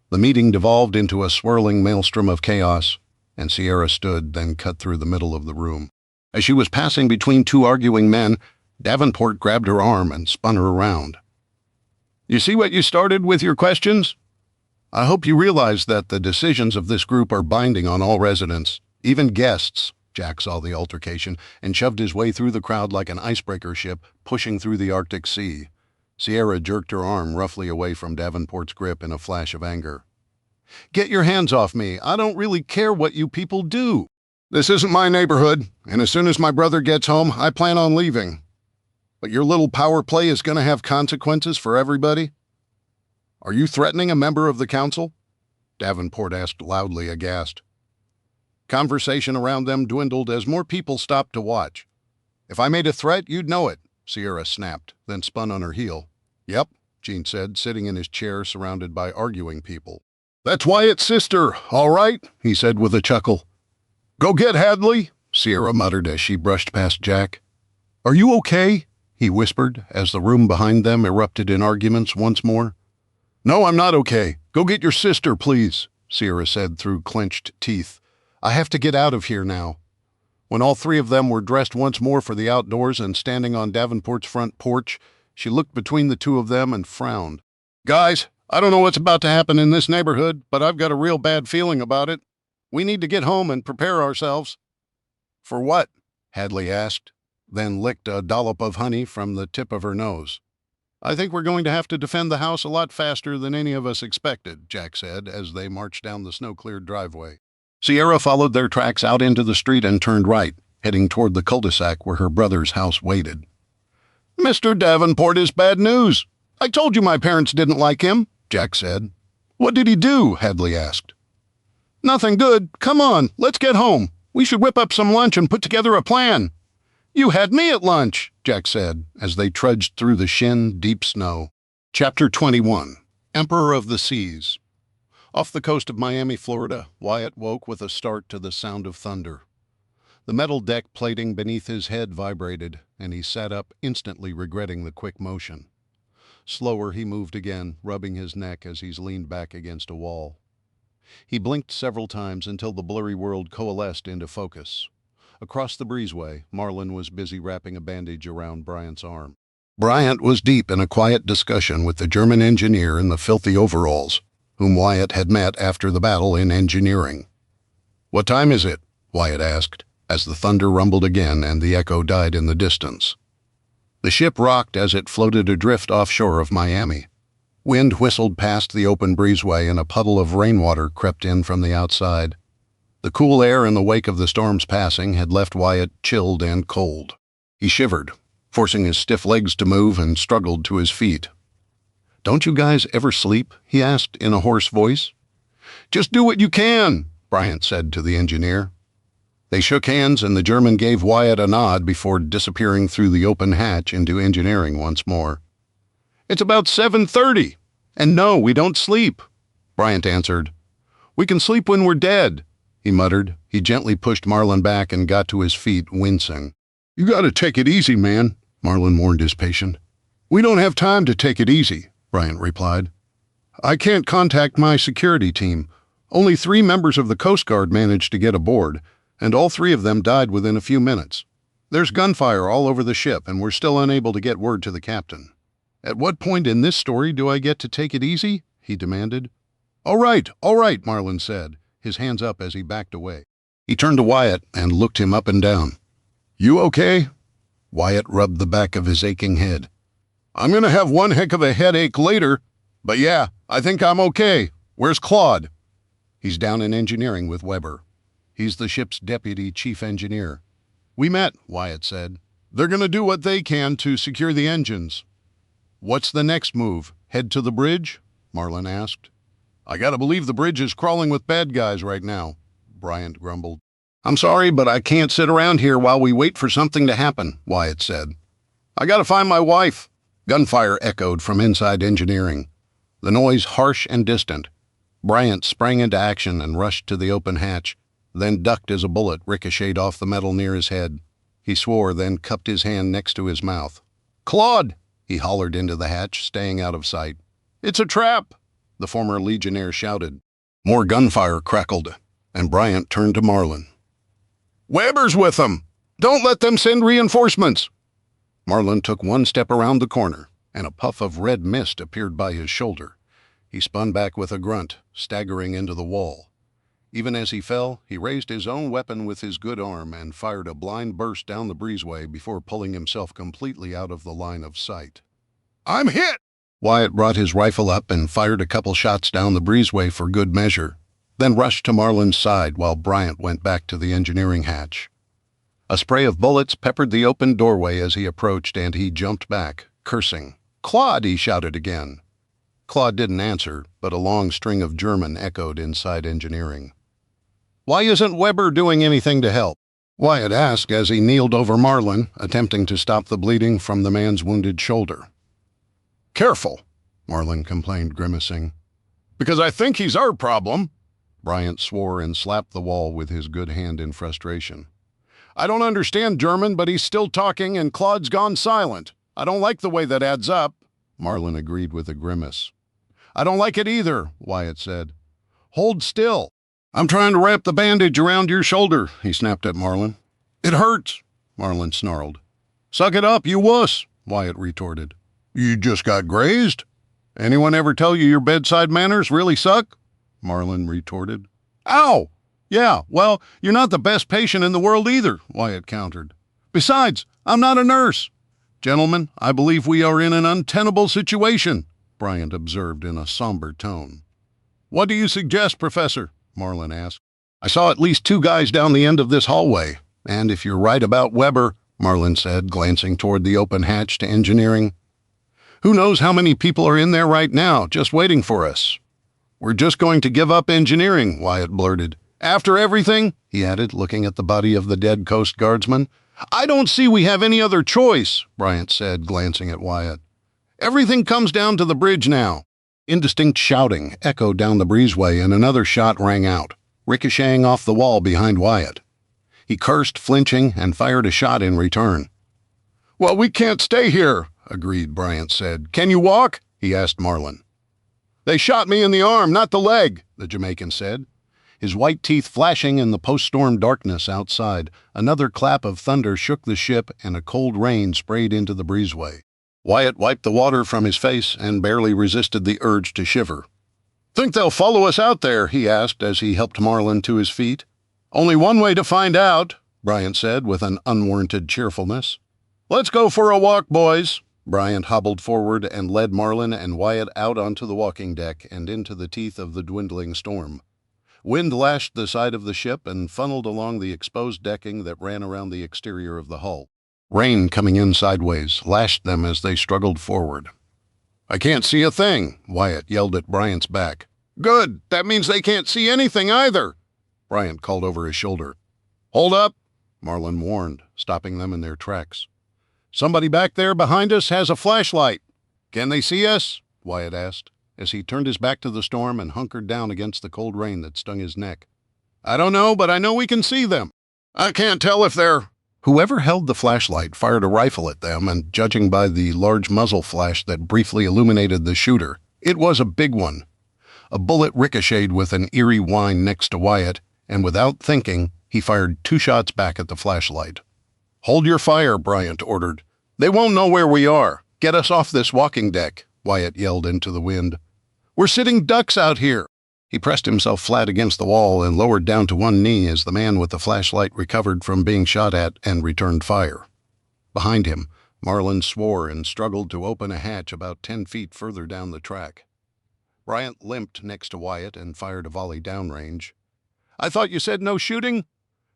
The meeting devolved into a swirling maelstrom of chaos, and Sierra stood, then cut through the middle of the room. As she was passing between two arguing men, Davenport grabbed her arm and spun her around. You see what you started with your questions? I hope you realize that the decisions of this group are binding on all residents, even guests. Jack saw the altercation and shoved his way through the crowd like an icebreaker ship pushing through the Arctic Sea. Sierra jerked her arm roughly away from Davenport's grip in a flash of anger. "Get your hands off me. I don't really care what you people do. This isn't my neighborhood, and as soon as my brother gets home, I plan on leaving. But your little power play is going to have consequences for everybody." "Are you threatening a member of the council?" Davenport asked loudly, aghast. Conversation around them dwindled as more people stopped to watch. "If I made a threat, you'd know it," Sierra snapped, then spun on her heel. "Yep," Gene said, sitting in his chair surrounded by arguing people. "That's Wyatt's sister, all right," he said with a chuckle. "Go get Hadley," Sierra muttered as she brushed past Jack. "Are you okay?" he whispered as the room behind them erupted in arguments once more. "No, I'm not okay. Go get your sister, please," Sierra said through clenched teeth. "I have to get out of here now." When all three of them were dressed once more for the outdoors and standing on Davenport's front porch, she looked between the two of them and frowned. "Guys, I don't know what's about to happen in this neighborhood, but I've got a real bad feeling about it. We need to get home and prepare ourselves." "For what?" Hadley asked, then licked a dollop of honey from the tip of her nose. "I think we're going to have to defend the house a lot faster than any of us expected," Jack said as they marched down the snow-cleared driveway. Sierra followed their tracks out into the street and turned right, heading toward the cul-de-sac where her brother's house waited. "Mr. Davenport is bad news. I told you my parents didn't like him," Jack said. "What did he do?" Hadley asked. "Nothing good. Come on, let's get home. We should whip up some lunch and put together a plan." "You had me at lunch," Jack said, as they trudged through the shin-deep snow. Chapter 21. Emperor of the Seas. Off the coast of Miami, Florida, Wyatt woke with a start to the sound of thunder. The metal deck plating beneath his head vibrated, and he sat up, instantly regretting the quick motion. Slower he moved again, rubbing his neck as he leaned back against a wall. He blinked several times until the blurry world coalesced into focus. Across the breezeway, Marlin was busy wrapping a bandage around Bryant's arm. Bryant was deep in a quiet discussion with the German engineer in the filthy overalls, whom Wyatt had met after the battle in engineering. "What time is it?" Wyatt asked, as the thunder rumbled again and the echo died in the distance. The ship rocked as it floated adrift offshore of Miami. Wind whistled past the open breezeway and a puddle of rainwater crept in from the outside. The cool air in the wake of the storm's passing had left Wyatt chilled and cold. He shivered, forcing his stiff legs to move, and struggled to his feet. "Don't you guys ever sleep?" he asked in a hoarse voice. "Just do what you can," Bryant said to the engineer. They shook hands, and the German gave Wyatt a nod before disappearing through the open hatch into engineering once more. "It's about 7:30, and no, we don't sleep," Bryant answered. "We can sleep when we're dead," he muttered. He gently pushed Marlin back and got to his feet, wincing. "You gotta take it easy, man," Marlin warned his patient. "We don't have time to take it easy," Bryant replied. "I can't contact my security team. Only 3 members of the Coast Guard managed to get aboard, and all 3 of them died within a few minutes. There's gunfire all over the ship, and we're still unable to get word to the captain." "At what point in this story do I get to take it easy?" he demanded. All right, Marlin said, his hands up as he backed away. He turned to Wyatt and looked him up and down. "You okay?" Wyatt rubbed the back of his aching head. "I'm going to have one heck of a headache later, but yeah, I think I'm okay. Where's Claude?" "He's down in engineering with Weber. He's the ship's deputy chief engineer." "We met," Wyatt said. "They're going to do what they can to secure the engines." "What's the next move? Head to the bridge?" Marlin asked. "I gotta believe the bridge is crawling with bad guys right now," Bryant grumbled. "I'm sorry, but I can't sit around here while we wait for something to happen," Wyatt said. "I gotta find my wife." Gunfire echoed from inside engineering, the noise harsh and distant. Bryant sprang into action and rushed to the open hatch, then ducked as a bullet ricocheted off the metal near his head. He swore, then cupped his hand next to his mouth. "Claude!" he hollered into the hatch, staying out of sight. "It's a trap!" the former Legionnaire shouted. More gunfire crackled, and Bryant turned to Marlin. "Weber's with them! Don't let them send reinforcements!" Marlin took one step around the corner, and a puff of red mist appeared by his shoulder. He spun back with a grunt, staggering into the wall. Even as he fell, he raised his own weapon with his good arm and fired a blind burst down the breezeway before pulling himself completely out of the line of sight. I'm hit! Wyatt brought his rifle up and fired a couple shots down the breezeway for good measure, then rushed to Marlin's side while Bryant went back to the engineering hatch. A spray of bullets peppered the open doorway as he approached, and he jumped back, cursing. "Claude!" he shouted again. Claude didn't answer, but a long string of German echoed inside engineering. "Why isn't Weber doing anything to help?" Wyatt asked as he kneeled over Marlin, attempting to stop the bleeding from the man's wounded shoulder. Careful, Marlin complained, grimacing. because I think he's our problem. Bryant swore and slapped the wall with his good hand in frustration. I don't understand German, but he's still talking and Claude's gone silent. I don't like the way that adds up. Marlin agreed with a grimace. I don't like it either, Wyatt said. Hold still. "I'm trying to wrap the bandage around your shoulder," he snapped at Marlin. It hurts, Marlin snarled. Suck it up, you wuss, Wyatt retorted. You just got grazed? Anyone ever tell you your bedside manners really suck? Marlin retorted. Ow! Yeah, well, you're not the best patient in the world either, Wyatt countered. Besides, I'm not a nurse. Gentlemen, I believe we are in an untenable situation, Bryant observed in a somber tone. What do you suggest, Professor? Marlin asked. I saw at least 2 guys down the end of this hallway, and if you're right about Weber, Marlin said, glancing toward the open hatch to engineering. Who knows how many people are in there right now, just waiting for us? We're just going to give up engineering, Wyatt blurted. After everything, he added, looking at the body of the dead Coast Guardsman. I don't see we have any other choice, Bryant said, glancing at Wyatt. Everything comes down to the bridge now. Indistinct shouting echoed down the breezeway, and another shot rang out, ricocheting off the wall behind Wyatt. He cursed, flinching, and fired a shot in return. Well, we can't stay here, agreed, Bryant said. Can you walk? He asked Marlin. They shot me in the arm, not the leg, the Jamaican said. His white teeth flashing in the post-storm darkness outside, another clap of thunder shook the ship and a cold rain sprayed into the breezeway. Wyatt wiped the water from his face and barely resisted the urge to shiver. Think they'll follow us out there? He asked as he helped Marlin to his feet. Only one way to find out, Bryant said with an unwarranted cheerfulness. Let's go for a walk, boys. Bryant hobbled forward and led Marlin and Wyatt out onto the walking deck and into the teeth of the dwindling storm. Wind lashed the side of the ship and funneled along the exposed decking that ran around the exterior of the hull. Rain, coming in sideways, lashed them as they struggled forward. I can't see a thing, Wyatt yelled at Bryant's back. Good, that means they can't see anything either, Bryant called over his shoulder. Hold up, Marlin warned, stopping them in their tracks. Somebody back there behind us has a flashlight. Can they see us? Wyatt asked, as he turned his back to the storm and hunkered down against the cold rain that stung his neck. I don't know, but I know we can see them. I can't tell if they're... Whoever held the flashlight fired a rifle at them, and judging by the large muzzle flash that briefly illuminated the shooter, it was a big one. A bullet ricocheted with an eerie whine next to Wyatt, and without thinking, he fired 2 shots back at the flashlight. Hold your fire, Bryant ordered. They won't know where we are. Get us off this walking deck, Wyatt yelled into the wind. We're sitting ducks out here. He pressed himself flat against the wall and lowered down to one knee as the man with the flashlight recovered from being shot at and returned fire. Behind him, Marlin swore and struggled to open a hatch about 10 feet further down the track. Bryant limped next to Wyatt and fired a volley downrange. I thought you said no shooting?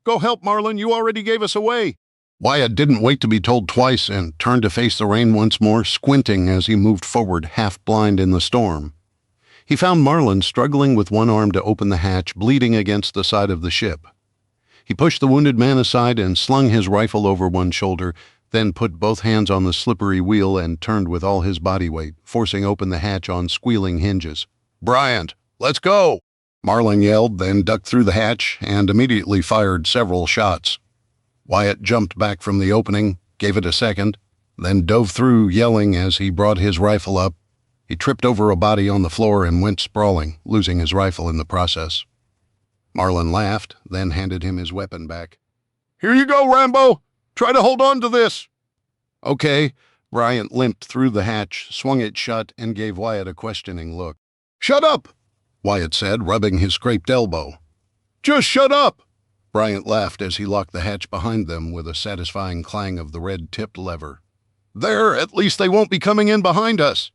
Go help, Marlin. You already gave us away. Wyatt didn't wait to be told twice and turned to face the rain once more, squinting as he moved forward, half blind in the storm. He found Marlin struggling with one arm to open the hatch, bleeding against the side of the ship. He pushed the wounded man aside and slung his rifle over one shoulder, then put both hands on the slippery wheel and turned with all his body weight, forcing open the hatch on squealing hinges. Bryant, let's go, Marlin yelled, then ducked through the hatch and immediately fired several shots. Wyatt jumped back from the opening, gave it a second, then dove through, yelling as he brought his rifle up. He tripped over a body on the floor and went sprawling, losing his rifle in the process. Marlin laughed, then handed him his weapon back. Here you go, Rambo. Try to hold on to this. Okay. Bryant limped through the hatch, swung it shut, and gave Wyatt a questioning look. Shut up, Wyatt said, rubbing his scraped elbow. Just shut up. Bryant laughed as he locked the hatch behind them with a satisfying clang of the red-tipped lever. There, at least they won't be coming in behind us.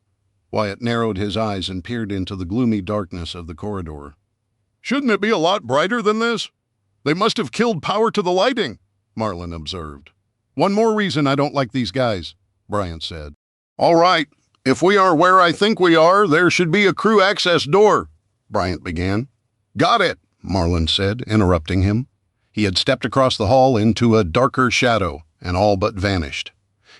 Wyatt narrowed his eyes and peered into the gloomy darkness of the corridor. Shouldn't it be a lot brighter than this? They must have killed power to the lighting, Marlin observed. One more reason I don't like these guys, Bryant said. All right, if we are where I think we are, there should be a crew access door, Bryant began. Got it, Marlin said, interrupting him. He had stepped across the hall into a darker shadow and all but vanished.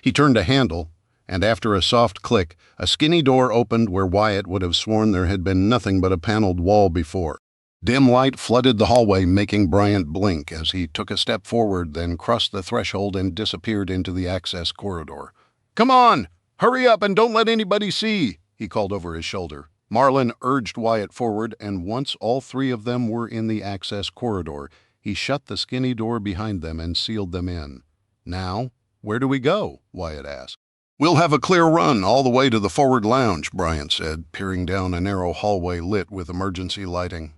He turned a handle, and after a soft click, a skinny door opened where Wyatt would have sworn there had been nothing but a paneled wall before. Dim light flooded the hallway, making Bryant blink as he took a step forward, then crossed the threshold and disappeared into the access corridor. Come on! Hurry up and don't let anybody see, he called over his shoulder. Marlin urged Wyatt forward, and once all three of them were in the access corridor, he shut the skinny door behind them and sealed them in. Now, where do we go? Wyatt asked. We'll have a clear run all the way to the forward lounge, Bryant said, peering down a narrow hallway lit with emergency lighting.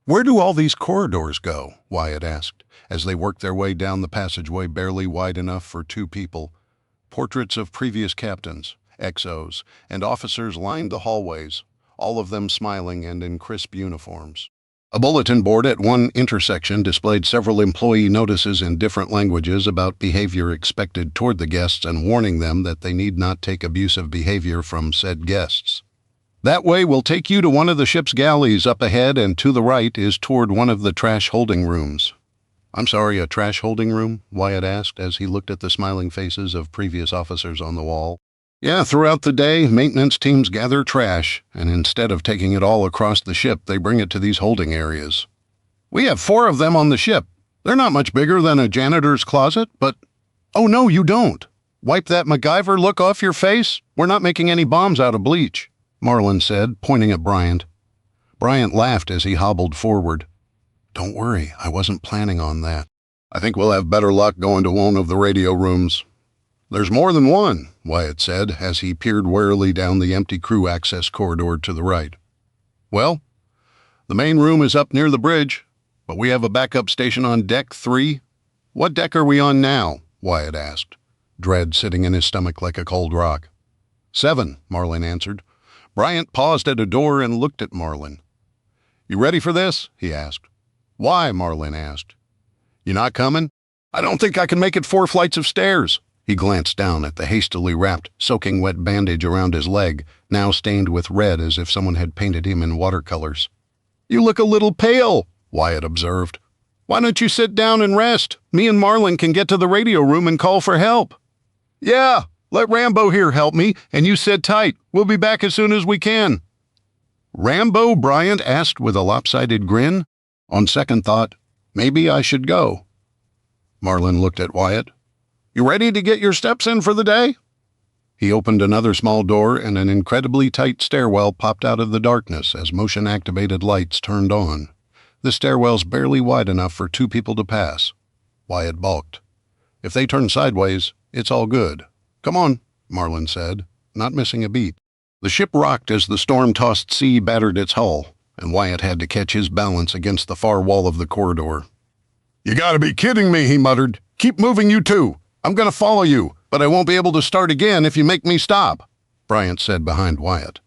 Where do all these corridors go? Wyatt asked, as they worked their way down the passageway barely wide enough for two people. Portraits of previous captains, XOs, and officers lined the hallways, all of them smiling and in crisp uniforms. A bulletin board at one intersection displayed several employee notices in different languages about behavior expected toward the guests and warning them that they need not take abusive behavior from said guests. That way will take you to one of the ship's galleys up ahead, and to the right is toward one of the trash holding rooms. I'm sorry, a trash holding room? Wyatt asked as he looked at the smiling faces of previous officers on the wall. Yeah, throughout the day, maintenance teams gather trash, and instead of taking it all across the ship, they bring it to these holding areas. We have 4 of them on the ship. They're not much bigger than a janitor's closet, but... Oh, no, you don't. Wipe that MacGyver look off your face. We're not making any bombs out of bleach, Marlin said, pointing at Bryant. Bryant laughed as he hobbled forward. Don't worry, I wasn't planning on that. I think we'll have better luck going to one of the radio rooms. There's more than one, Wyatt said, as he peered warily down the empty crew access corridor to the right. Well, the main room is up near the bridge, but we have a backup station on deck 3. What deck are we on now? Wyatt asked, dread sitting in his stomach like a cold rock. 7, Marlin answered. Bryant paused at a door and looked at Marlin. You ready for this? He asked. Why? Marlin asked. You not coming? I don't think I can make it 4 flights of stairs. He glanced down at the hastily wrapped, soaking wet bandage around his leg, now stained with red as if someone had painted him in watercolors. You look a little pale, Wyatt observed. Why don't you sit down and rest? Me and Marlin can get to the radio room and call for help. Yeah, let Rambo here help me, and you sit tight. We'll be back as soon as we can. Rambo? Bryant asked with a lopsided grin. On second thought, maybe I should go. Marlin looked at Wyatt. You ready to get your steps in for the day? He opened another small door, and an incredibly tight stairwell popped out of the darkness as motion-activated lights turned on. The stairwell's barely wide enough for 2 people to pass. Wyatt balked. If they turn sideways, it's all good. Come on, Marlin said, not missing a beat. The ship rocked as the storm-tossed sea battered its hull, and Wyatt had to catch his balance against the far wall of the corridor. You gotta be kidding me, he muttered. Keep moving, you two. I'm going to follow you, but I won't be able to start again if you make me stop, Bryant said behind Wyatt.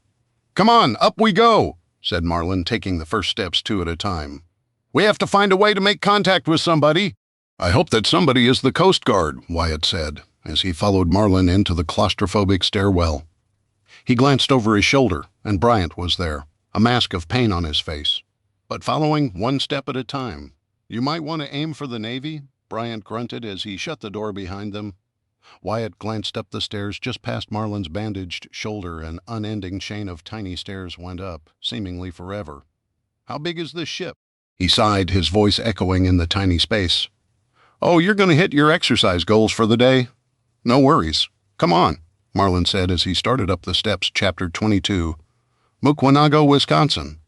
Come on, up we go, said Marlin, taking the first steps 2 at a time. We have to find a way to make contact with somebody. I hope that somebody is the Coast Guard, Wyatt said, as he followed Marlin into the claustrophobic stairwell. He glanced over his shoulder, and Bryant was there, a mask of pain on his face, but following 1 step at a time. You might want to aim for the Navy, Bryant grunted as he shut the door behind them. Wyatt glanced up the stairs just past Marlin's bandaged shoulder. An unending chain of tiny stairs went up, seemingly forever. How big is this ship? He sighed, his voice echoing in the tiny space. Oh, you're going to hit your exercise goals for the day? No worries. Come on, Marlin said as he started up the steps, Chapter 22. Mukwonago, Wisconsin.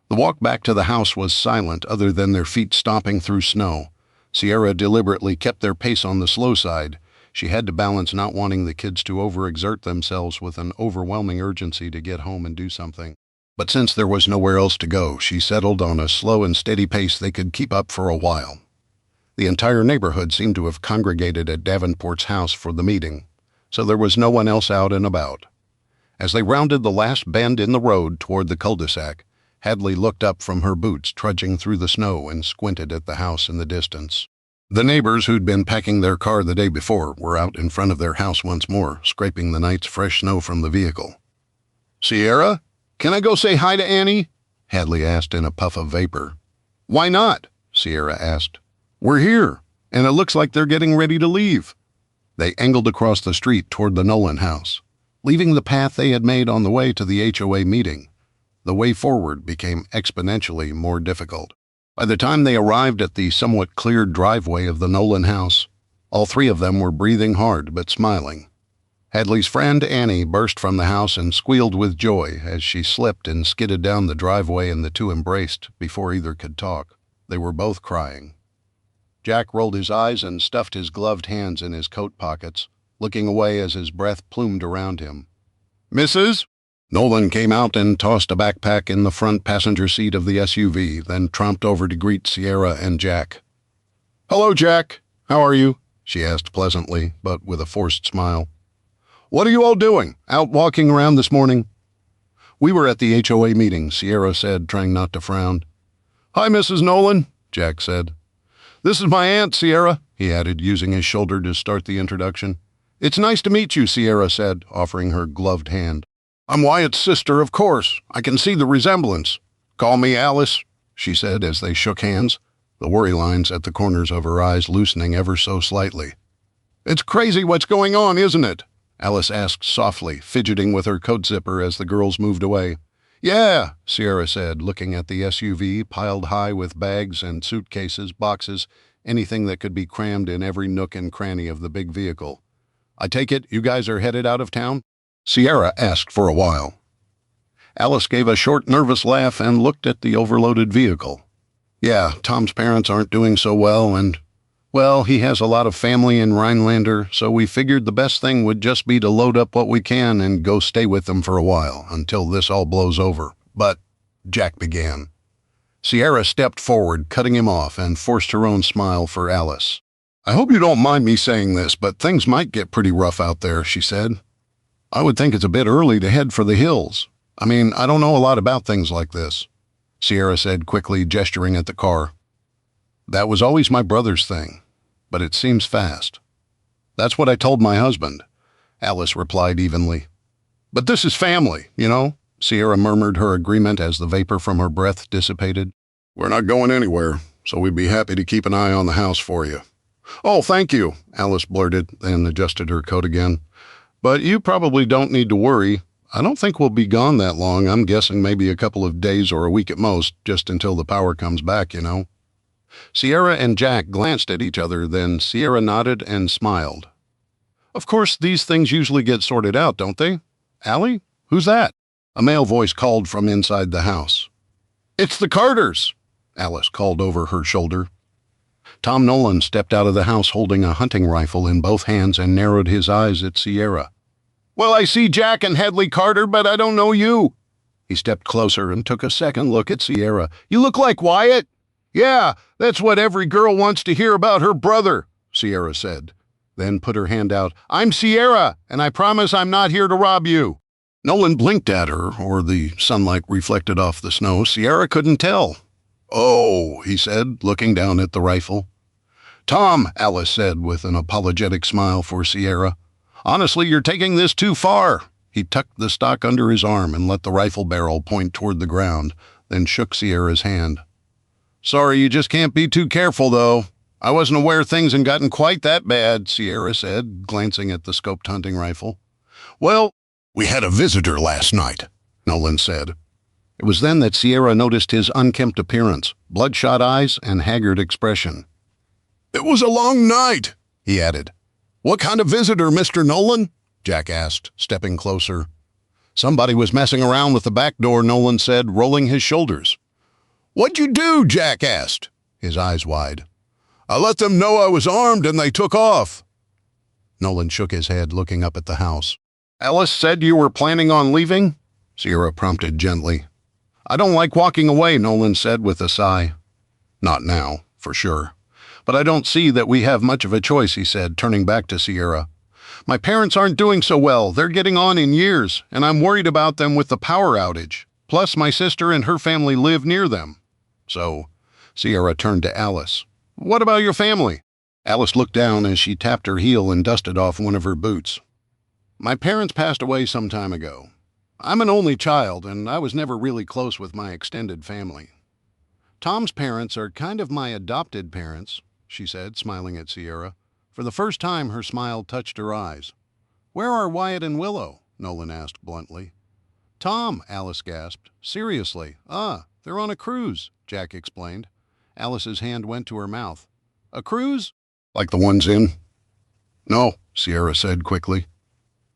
The walk back to the house was silent other than their feet stomping through snow. Sierra deliberately kept their pace on the slow side. She had to balance not wanting the kids to overexert themselves with an overwhelming urgency to get home and do something. But since there was nowhere else to go, she settled on a slow and steady pace they could keep up for a while. The entire neighborhood seemed to have congregated at Davenport's house for the meeting. so there was no one else out and about. As they rounded the last bend in the road toward the cul-de-sac, Hadley looked up from her boots trudging through the snow and squinted at the house in the distance. The neighbors who'd been packing their car the day before were out in front of their house once more, scraping the night's fresh snow from the vehicle. "Sierra, can I go say hi to Annie?" Hadley asked in a puff of vapor. "Why not?" Sierra asked. "We're here, and it looks like they're getting ready to leave." They angled across the street toward the Nolan house, leaving the path they had made on the way to the HOA meeting. The way forward became exponentially more difficult. By the time they arrived at the somewhat cleared driveway of the Nolan house, all three of them were breathing hard but smiling. Hadley's friend Annie burst from the house and squealed with joy as she slipped and skidded down the driveway, and the two embraced before either could talk. They were both crying. Jack rolled his eyes and stuffed his gloved hands in his coat pockets, looking away as his breath plumed around him. "Mrs.?" Nolan came out and tossed a backpack in the front passenger seat of the SUV, then tromped over to greet Sierra and Jack. "Hello, Jack. How are you?" she asked pleasantly, but with a forced smile. "What are you all doing? Out walking around this morning?" "We were at the HOA meeting," Sierra said, trying not to frown. "Hi, Mrs. Nolan," Jack said. "This is my aunt, Sierra," he added, using his shoulder to start the introduction. "It's nice to meet you," Sierra said, offering her gloved hand. "I'm Wyatt's sister, of course. I can see the resemblance. Call me Alice," she said as they shook hands, the worry lines at the corners of her eyes loosening ever so slightly. "It's crazy what's going on, isn't it?" Alice asked softly, fidgeting with her coat zipper as the girls moved away. "Yeah," Sierra said, looking at the SUV piled high with bags and suitcases, boxes, anything that could be crammed in every nook and cranny of the big vehicle. "I take it you guys are headed out of town?" Sierra asked for a while. Alice gave a short, nervous laugh and looked at the overloaded vehicle. "Yeah, Tom's parents aren't doing so well, and, well, he has a lot of family in Rhinelander, so we figured the best thing would just be to load up what we can and go stay with them for a while, until this all blows over. But," Jack began. Sierra stepped forward, cutting him off, and forced her own smile for Alice. "I hope you don't mind me saying this, but things might get pretty rough out there," she said. "I would think it's a bit early to head for the hills. I mean, I don't know a lot about things like this," Sierra said quickly, gesturing at the car. "That was always my brother's thing, but it seems fast." "That's what I told my husband," Alice replied evenly. "But this is family, you know," Sierra murmured her agreement as the vapor from her breath dissipated. "We're not going anywhere, so we'd be happy to keep an eye on the house for you." "Oh, thank you," Alice blurted, then adjusted her coat again. "But you probably don't need to worry. I don't think we'll be gone that long. I'm guessing maybe a couple of days or a week at most, just until the power comes back, you know." Sierra and Jack glanced at each other, then Sierra nodded and smiled. "Of course, these things usually get sorted out, don't they? Allie? Who's that?" A male voice called from inside the house. "It's the Carters," Alice called over her shoulder. Tom Nolan stepped out of the house holding a hunting rifle in both hands and narrowed his eyes at Sierra. "Well, I see Jack and Hadley Carter, but I don't know you." He stepped closer and took a second look at Sierra. "You look like Wyatt." "Yeah, that's what every girl wants to hear about her brother," Sierra said, then put her hand out. "I'm Sierra, and I promise I'm not here to rob you." Nolan blinked at her, or the sunlight reflected off the snow. Sierra couldn't tell. "Oh," he said, looking down at the rifle. "Tom," Alice said with an apologetic smile for Sierra, "honestly, you're taking this too far." He tucked the stock under his arm and let the rifle barrel point toward the ground, then shook Sierra's hand. "Sorry, you just can't be too careful, though. I wasn't aware things had gotten quite that bad," Sierra said, glancing at the scoped hunting rifle. "Well, we had a visitor last night," Nolan said. It was then that Sierra noticed his unkempt appearance, bloodshot eyes, and haggard expression. "It was a long night," he added. "What kind of visitor, Mr. Nolan?" Jack asked, stepping closer. "Somebody was messing around with the back door," Nolan said, rolling his shoulders. "What'd you do?" Jack asked, his eyes wide. "I let them know I was armed and they took off." Nolan shook his head, looking up at the house. "Alice said you were planning on leaving?" Sierra prompted gently. "I don't like walking away," Nolan said with a sigh. "Not now, for sure. But I don't see that we have much of a choice," he said, turning back to Sierra. My parents aren't doing so well. They're getting on in years, and I'm worried about them with the power outage. Plus, my sister and her family live near them. So, Sierra turned to Alice. What about your family? Alice looked down as she tapped her heel and dusted off one of her boots. My parents passed away some time ago. I'm an only child, and I was never really close with my extended family. Tom's parents are kind of my adopted parents, she said, smiling at Sierra. For the first time, her smile touched her eyes. Where are Wyatt and Willow? Nolan asked bluntly. Tom, Alice gasped. Seriously? They're on a cruise, Jack explained. Alice's hand went to her mouth. A cruise? Like the ones in? No, Sierra said quickly.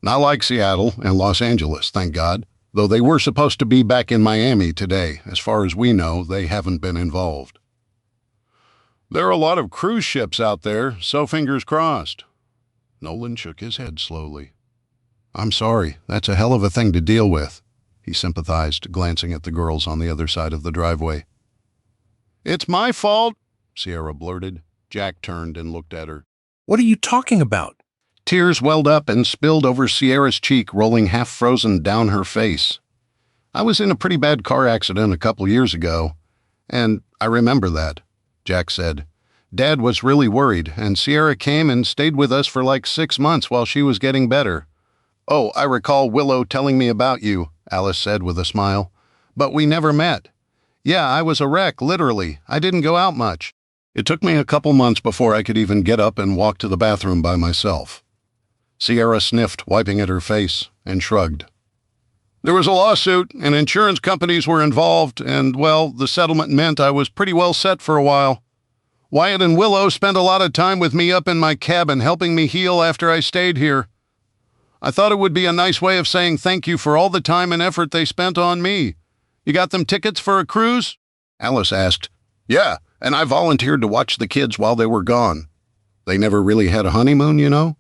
Not like Seattle and Los Angeles, thank God, though they were supposed to be back in Miami today. As far as we know, they haven't been involved. There are a lot of cruise ships out there, so fingers crossed. Nolan shook his head slowly. I'm sorry, that's a hell of a thing to deal with, he sympathized, glancing at the girls on the other side of the driveway. It's my fault, Sierra blurted. Jack turned and looked at her. What are you talking about? Tears welled up and spilled over Sierra's cheek, rolling half-frozen down her face. I was in a pretty bad car accident a couple years ago, and I remember that, Jack said. Dad was really worried, and Sierra came and stayed with us for like 6 months while she was getting better. Oh, I recall Willow telling me about you, Alice said with a smile. But we never met. Yeah, I was a wreck, literally. I didn't go out much. It took me a couple months before I could even get up and walk to the bathroom by myself. Sierra sniffed, wiping at her face, and shrugged. There was a lawsuit, and insurance companies were involved, and, well, the settlement meant I was pretty well set for a while. Wyatt and Willow spent a lot of time with me up in my cabin, helping me heal after I stayed here. I thought it would be a nice way of saying thank you for all the time and effort they spent on me. You got them tickets for a cruise? Alice asked. Yeah, and I volunteered to watch the kids while they were gone. They never really had a honeymoon, you know?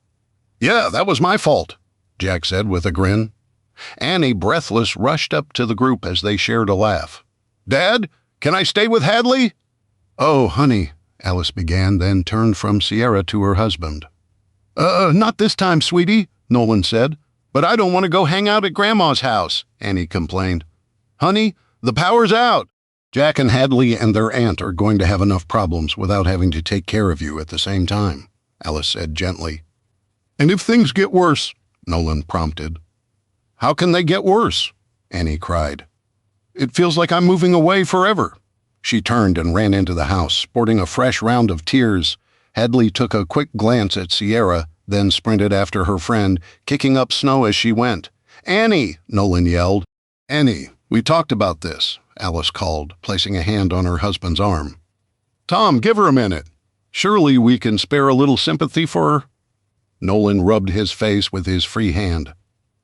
Yeah, that was my fault, Jack said with a grin. Annie, breathless, rushed up to the group as they shared a laugh. Dad, can I stay with Hadley? Oh, honey, Alice began, then turned from Sierra to her husband. Not this time, sweetie, Nolan said. But I don't want to go hang out at Grandma's house, Annie complained. Honey, the power's out. Jack and Hadley and their aunt are going to have enough problems without having to take care of you at the same time, Alice said gently. And if things get worse, Nolan prompted. How can they get worse? Annie cried. It feels like I'm moving away forever. She turned and ran into the house, sporting a fresh round of tears. Hadley took a quick glance at Sierra, then sprinted after her friend, kicking up snow as she went. Annie, Nolan yelled. Annie, we talked about this, Alice called, placing a hand on her husband's arm. Tom, give her a minute. Surely we can spare a little sympathy for her? Nolan rubbed his face with his free hand.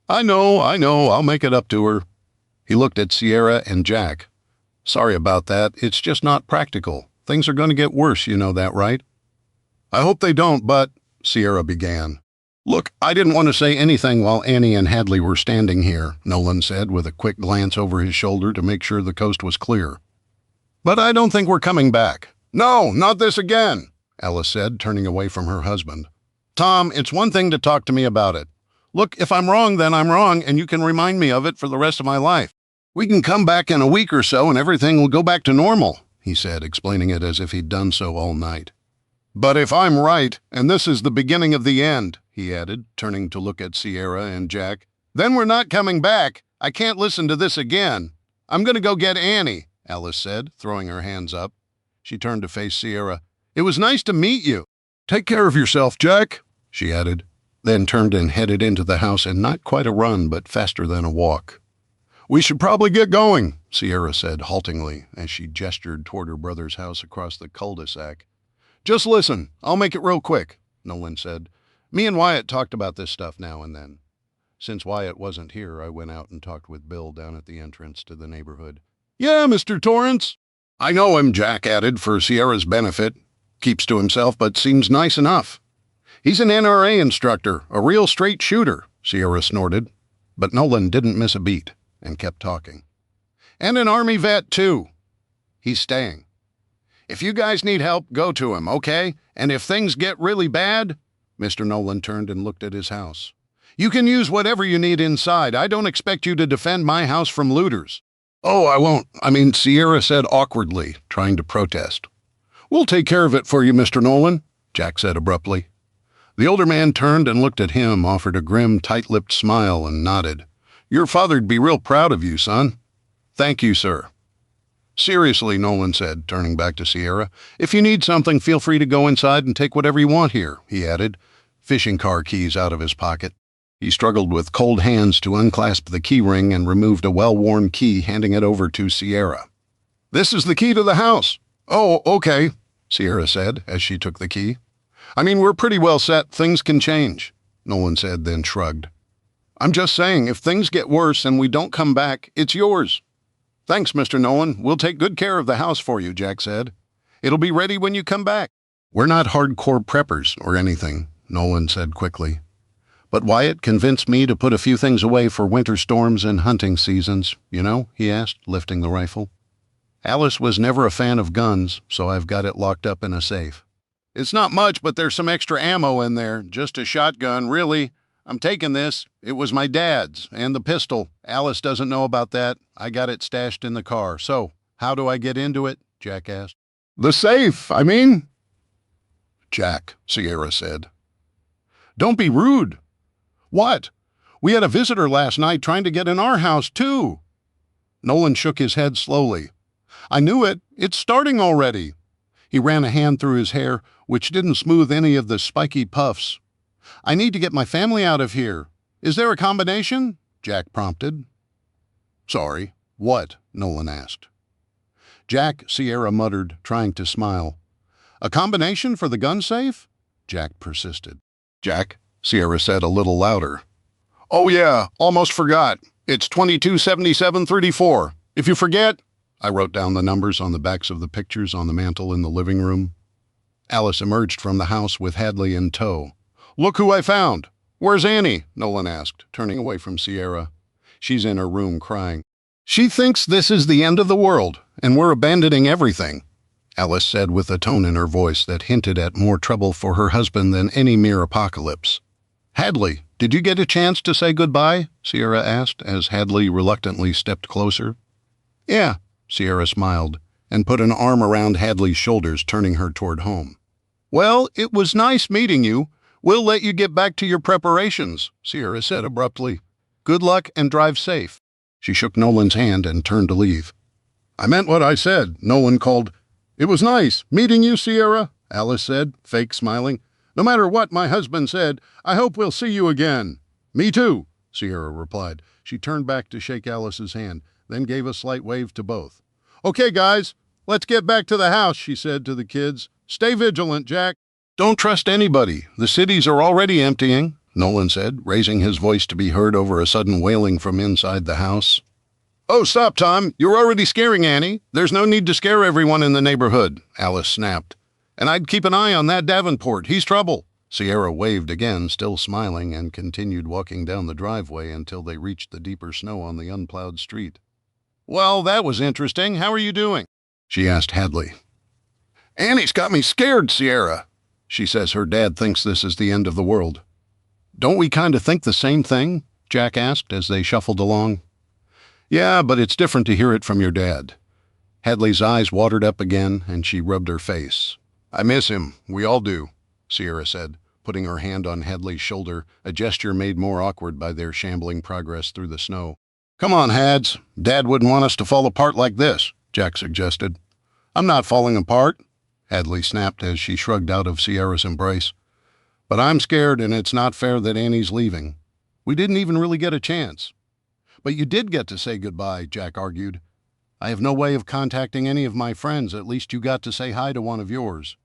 I know, I'll make it up to her. He looked at Sierra and Jack. Sorry about that, it's just not practical. Things are going to get worse, you know that, right? I hope they don't, but, Sierra began. Look, I didn't want to say anything while Annie and Hadley were standing here, Nolan said with a quick glance over his shoulder to make sure the coast was clear. But I don't think we're coming back. No, not this again, Alice said, turning away from her husband. Tom, it's one thing to talk to me about it. Look, if I'm wrong, then I'm wrong, and you can remind me of it for the rest of my life. We can come back in a week or so and everything will go back to normal, he said, explaining it as if he'd done so all night. But if I'm right, and this is the beginning of the end, he added, turning to look at Sierra and Jack, then we're not coming back. I can't listen to this again. I'm going to go get Annie, Alice said, throwing her hands up. She turned to face Sierra. It was nice to meet you. Take care of yourself, Jack, she added, then turned and headed into the house in not quite a run, but faster than a walk. We should probably get going, Sierra said haltingly as she gestured toward her brother's house across the cul-de-sac. Just listen, I'll make it real quick, Nolan said. Me and Wyatt talked about this stuff now and then. Since Wyatt wasn't here, I went out and talked with Bill down at the entrance to the neighborhood. Yeah, Mr. Torrance. I know him, Jack added, for Sierra's benefit. Keeps to himself, but seems nice enough. He's an NRA instructor, a real straight shooter, Sierra snorted. But Nolan didn't miss a beat and kept talking. And an Army vet, too. He's staying. If you guys need help, go to him, okay? And if things get really bad, Mr. Nolan turned and looked at his house. You can use whatever you need inside. I don't expect you to defend my house from looters. Oh, I won't. Sierra said awkwardly, trying to protest. We'll take care of it for you, Mr. Nolan, Jack said abruptly. The older man turned and looked at him, offered a grim, tight-lipped smile, and nodded. Your father'd be real proud of you, son. Thank you, sir. Seriously, Nolan said, turning back to Sierra. If you need something, feel free to go inside and take whatever you want here, he added, fishing car keys out of his pocket. He struggled with cold hands to unclasp the key ring and removed a well-worn key, handing it over to Sierra. This is the key to the house. Oh, okay, Sierra said as she took the key. We're pretty well set. Things can change, Nolan said, then shrugged. I'm just saying, if things get worse and we don't come back, it's yours. Thanks, Mr. Nolan. We'll take good care of the house for you, Jack said. It'll be ready when you come back. We're not hardcore preppers or anything, Nolan said quickly. But Wyatt convinced me to put a few things away for winter storms and hunting seasons, he asked, lifting the rifle. Alice was never a fan of guns, so I've got it locked up in a safe. It's not much, but there's some extra ammo in there. Just a shotgun, really. I'm taking this. It was my dad's, and the pistol. Alice doesn't know about that. I got it stashed in the car. So, how do I get into it? Jack asked. The safe, Jack, Sierra said. Don't be rude. What? We had a visitor last night trying to get in our house, too. Nolan shook his head slowly. I knew it. It's starting already. He ran a hand through his hair, which didn't smooth any of the spiky puffs. I need to get my family out of here. Is there a combination? Jack prompted. Sorry, what? Nolan asked. Jack, Sierra muttered, trying to smile. A combination for the gun safe? Jack persisted. Jack, Sierra said a little louder. Oh yeah, almost forgot. It's 227734. If you forget, I wrote down the numbers on the backs of the pictures on the mantel in the living room. Alice emerged from the house with Hadley in tow. Look who I found. Where's Annie? Nolan asked, turning away from Sierra. She's in her room crying. She thinks this is the end of the world, and we're abandoning everything, Alice said with a tone in her voice that hinted at more trouble for her husband than any mere apocalypse. Hadley, did you get a chance to say goodbye? Sierra asked as Hadley reluctantly stepped closer. Yeah, Sierra smiled and put an arm around Hadley's shoulders, turning her toward home. Well, it was nice meeting you. We'll let you get back to your preparations, Sierra said abruptly. Good luck and drive safe. She shook Nolan's hand and turned to leave. I meant what I said, Nolan called. It was nice meeting you, Sierra, Alice said, fake smiling. No matter what my husband said, I hope we'll see you again. Me too, Sierra replied. She turned back to shake Alice's hand, then gave a slight wave to both. Okay, guys, let's get back to the house, she said to the kids. Stay vigilant, Jack. Don't trust anybody. The cities are already emptying, Nolan said, raising his voice to be heard over a sudden wailing from inside the house. Oh, stop, Tom. You're already scaring Annie. There's no need to scare everyone in the neighborhood, Alice snapped. And I'd keep an eye on that Davenport. He's trouble. Sierra waved again, still smiling, and continued walking down the driveway until they reached the deeper snow on the unplowed street. Well, that was interesting. How are you doing? She asked Hadley. Annie's got me scared, Sierra. She says her dad thinks this is the end of the world. Don't we kind of think the same thing? Jack asked as they shuffled along. Yeah, but it's different to hear it from your dad. Hadley's eyes watered up again, and she rubbed her face. I miss him. We all do, Sierra said, putting her hand on Hadley's shoulder, a gesture made more awkward by their shambling progress through the snow. Come on, Hads. Dad wouldn't want us to fall apart like this, Jack suggested. I'm not falling apart, Hadley snapped as she shrugged out of Sierra's embrace. But I'm scared, and it's not fair that Annie's leaving. We didn't even really get a chance. But you did get to say goodbye, Jack argued. I have no way of contacting any of my friends. At least you got to say hi to one of yours.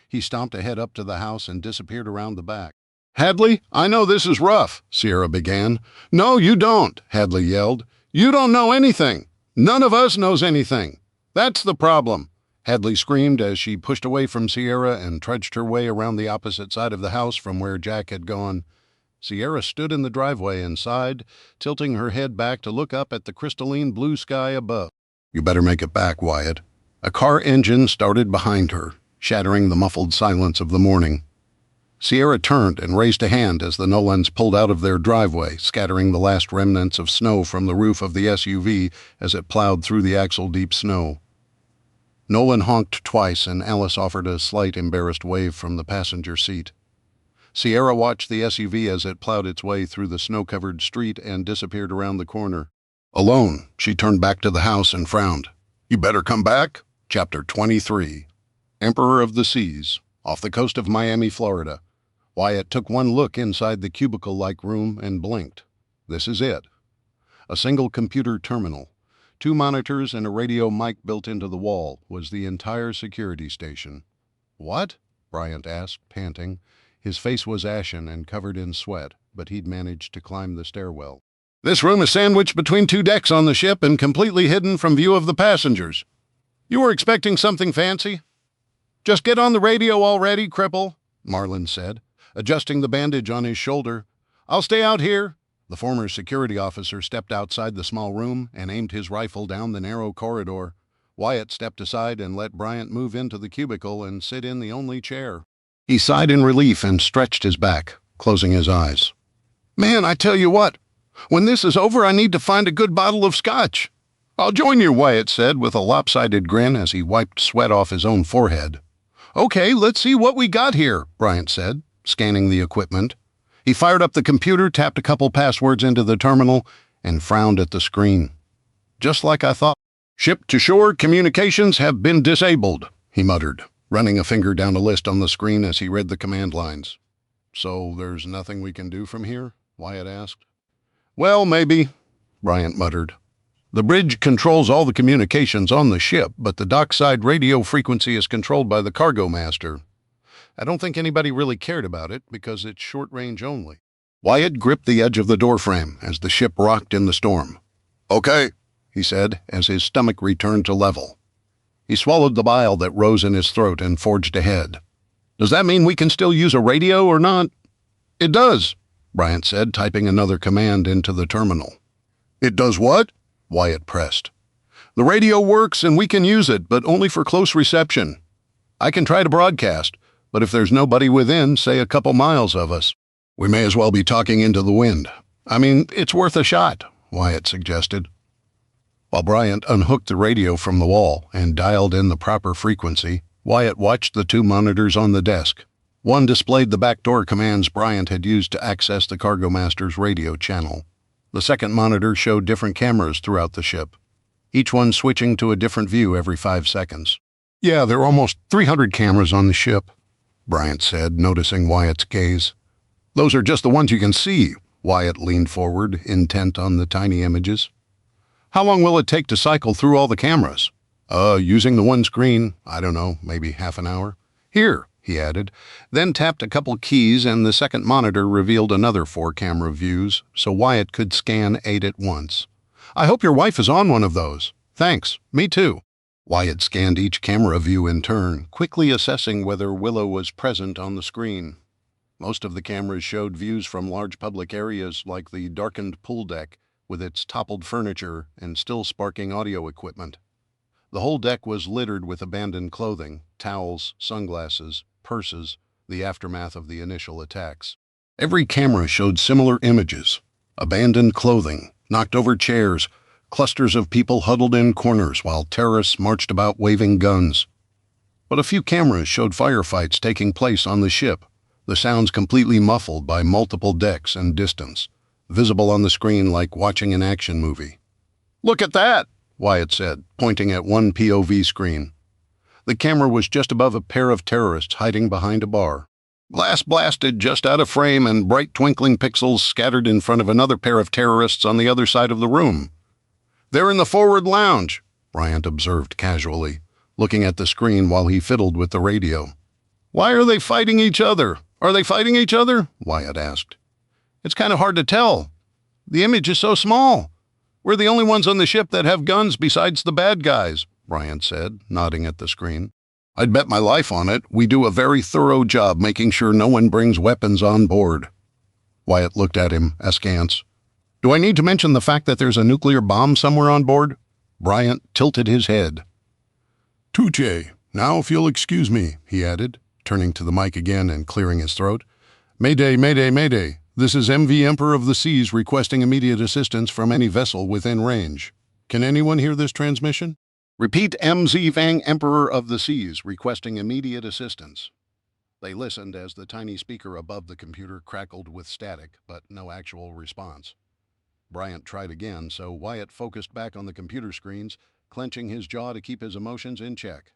He stomped ahead up to the house and disappeared around the back. Hadley, I know this is rough, Sierra began. No, you don't, Hadley yelled. You don't know anything. None of us knows anything. That's the problem, Hadley screamed as she pushed away from Sierra and trudged her way around the opposite side of the house from where Jack had gone. Sierra stood in the driveway and sighed, tilting her head back to look up at the crystalline blue sky above. You better make it back, Wyatt. A car engine started behind her, shattering the muffled silence of the morning. Sierra turned and raised a hand as the Nolans pulled out of their driveway, scattering the last remnants of snow from the roof of the SUV as it plowed through the axle-deep snow. Nolan honked twice, and Alice offered a slight embarrassed wave from the passenger seat. Sierra watched the SUV as it plowed its way through the snow-covered street and disappeared around the corner. Alone, she turned back to the house and frowned. "You better come back." Chapter 23. Emperor of the Seas. Off the coast of Miami, Florida. Wyatt took one look inside the cubicle-like room and blinked. This is it. A single computer terminal, 2 monitors and a radio mic built into the wall was the entire security station. "What?" Bryant asked, panting. His face was ashen and covered in sweat, but he'd managed to climb the stairwell. "This room is sandwiched between 2 decks on the ship and completely hidden from view of the passengers. You were expecting something fancy?" "Just get on the radio already, cripple," Marlin said, adjusting the bandage on his shoulder. "I'll stay out here." The former security officer stepped outside the small room and aimed his rifle down the narrow corridor. Wyatt stepped aside and let Bryant move into the cubicle and sit in the only chair. He sighed in relief and stretched his back, closing his eyes. "Man, I tell you what, when this is over, I need to find a good bottle of scotch." "I'll join you," Wyatt said with a lopsided grin as he wiped sweat off his own forehead. "Okay, let's see what we got here," Bryant said, scanning the equipment. He fired up the computer, tapped a couple passwords into the terminal, and frowned at the screen. "Just like I thought. Ship-to-shore communications have been disabled," he muttered, running a finger down a list on the screen as he read the command lines. "So there's nothing we can do from here?" Wyatt asked. "Well, maybe," Bryant muttered. "The bridge controls all the communications on the ship, but the dockside radio frequency is controlled by the cargo master. I don't think anybody really cared about it because it's short range only." Wyatt gripped the edge of the doorframe as the ship rocked in the storm. "Okay," he said as his stomach returned to level. He swallowed the bile that rose in his throat and forged ahead. "Does that mean we can still use a radio or not?" "It does," Bryant said, typing another command into the terminal. "It does what?" Wyatt pressed. "The radio works and we can use it, but only for close reception. I can try to broadcast, but if there's nobody within, say a couple miles of us, we may as well be talking into the wind. I mean, it's worth a shot," Wyatt suggested. While Bryant unhooked the radio from the wall and dialed in the proper frequency, Wyatt watched the 2 monitors on the desk. One displayed the backdoor commands Bryant had used to access the cargo master's radio channel. The second monitor showed different cameras throughout the ship, each one switching to a different view every 5 seconds. "Yeah, there are almost 300 cameras on the ship," Bryant said, noticing Wyatt's gaze. "Those are just the ones you can see." Wyatt leaned forward, intent on the tiny images. "How long will it take to cycle through all the cameras?" Using the one screen, I don't know, maybe half an hour." "Here," he added, then tapped a couple keys and the second monitor revealed another 4 camera views, so Wyatt could scan 8 at once. "I hope your wife is on one of those." "Thanks, me too." Wyatt scanned each camera view in turn, quickly assessing whether Willow was present on the screen. Most of the cameras showed views from large public areas like the darkened pool deck with its toppled furniture and still sparking audio equipment. The whole deck was littered with abandoned clothing, towels, sunglasses, purses, the aftermath of the initial attacks. Every camera showed similar images: abandoned clothing, knocked over chairs, clusters of people huddled in corners while terrorists marched about waving guns. But a few cameras showed firefights taking place on the ship, the sounds completely muffled by multiple decks and distance, visible on the screen like watching an action movie. "Look at that," Wyatt said, pointing at one POV screen. The camera was just above a pair of terrorists hiding behind a bar. Glass blasted just out of frame and bright twinkling pixels scattered in front of another pair of terrorists on the other side of the room. "They're in the forward lounge," Bryant observed casually, looking at the screen while he fiddled with the radio. "Why are they fighting each other? Are they fighting each other?" Wyatt asked. "It's kind of hard to tell. The image is so small. We're the only ones on the ship that have guns besides the bad guys," Bryant said, nodding at the screen. "I'd bet my life on it. We do a very thorough job making sure no one brings weapons on board." Wyatt looked at him, askance. "Do I need to mention the fact that there's a nuclear bomb somewhere on board?" Bryant tilted his head. "Tuche, now if you'll excuse me," he added, turning to the mic again and clearing his throat. Mayday, mayday, mayday. This is MV Emperor of the Seas requesting immediate assistance from any vessel within range. Can anyone hear this transmission? Repeat, MZ Vang, Emperor of the Seas, requesting immediate assistance. They listened as the tiny speaker above the computer crackled with static, but no actual response. Bryant tried again, so Wyatt focused back on the computer screens, clenching his jaw to keep his emotions in check.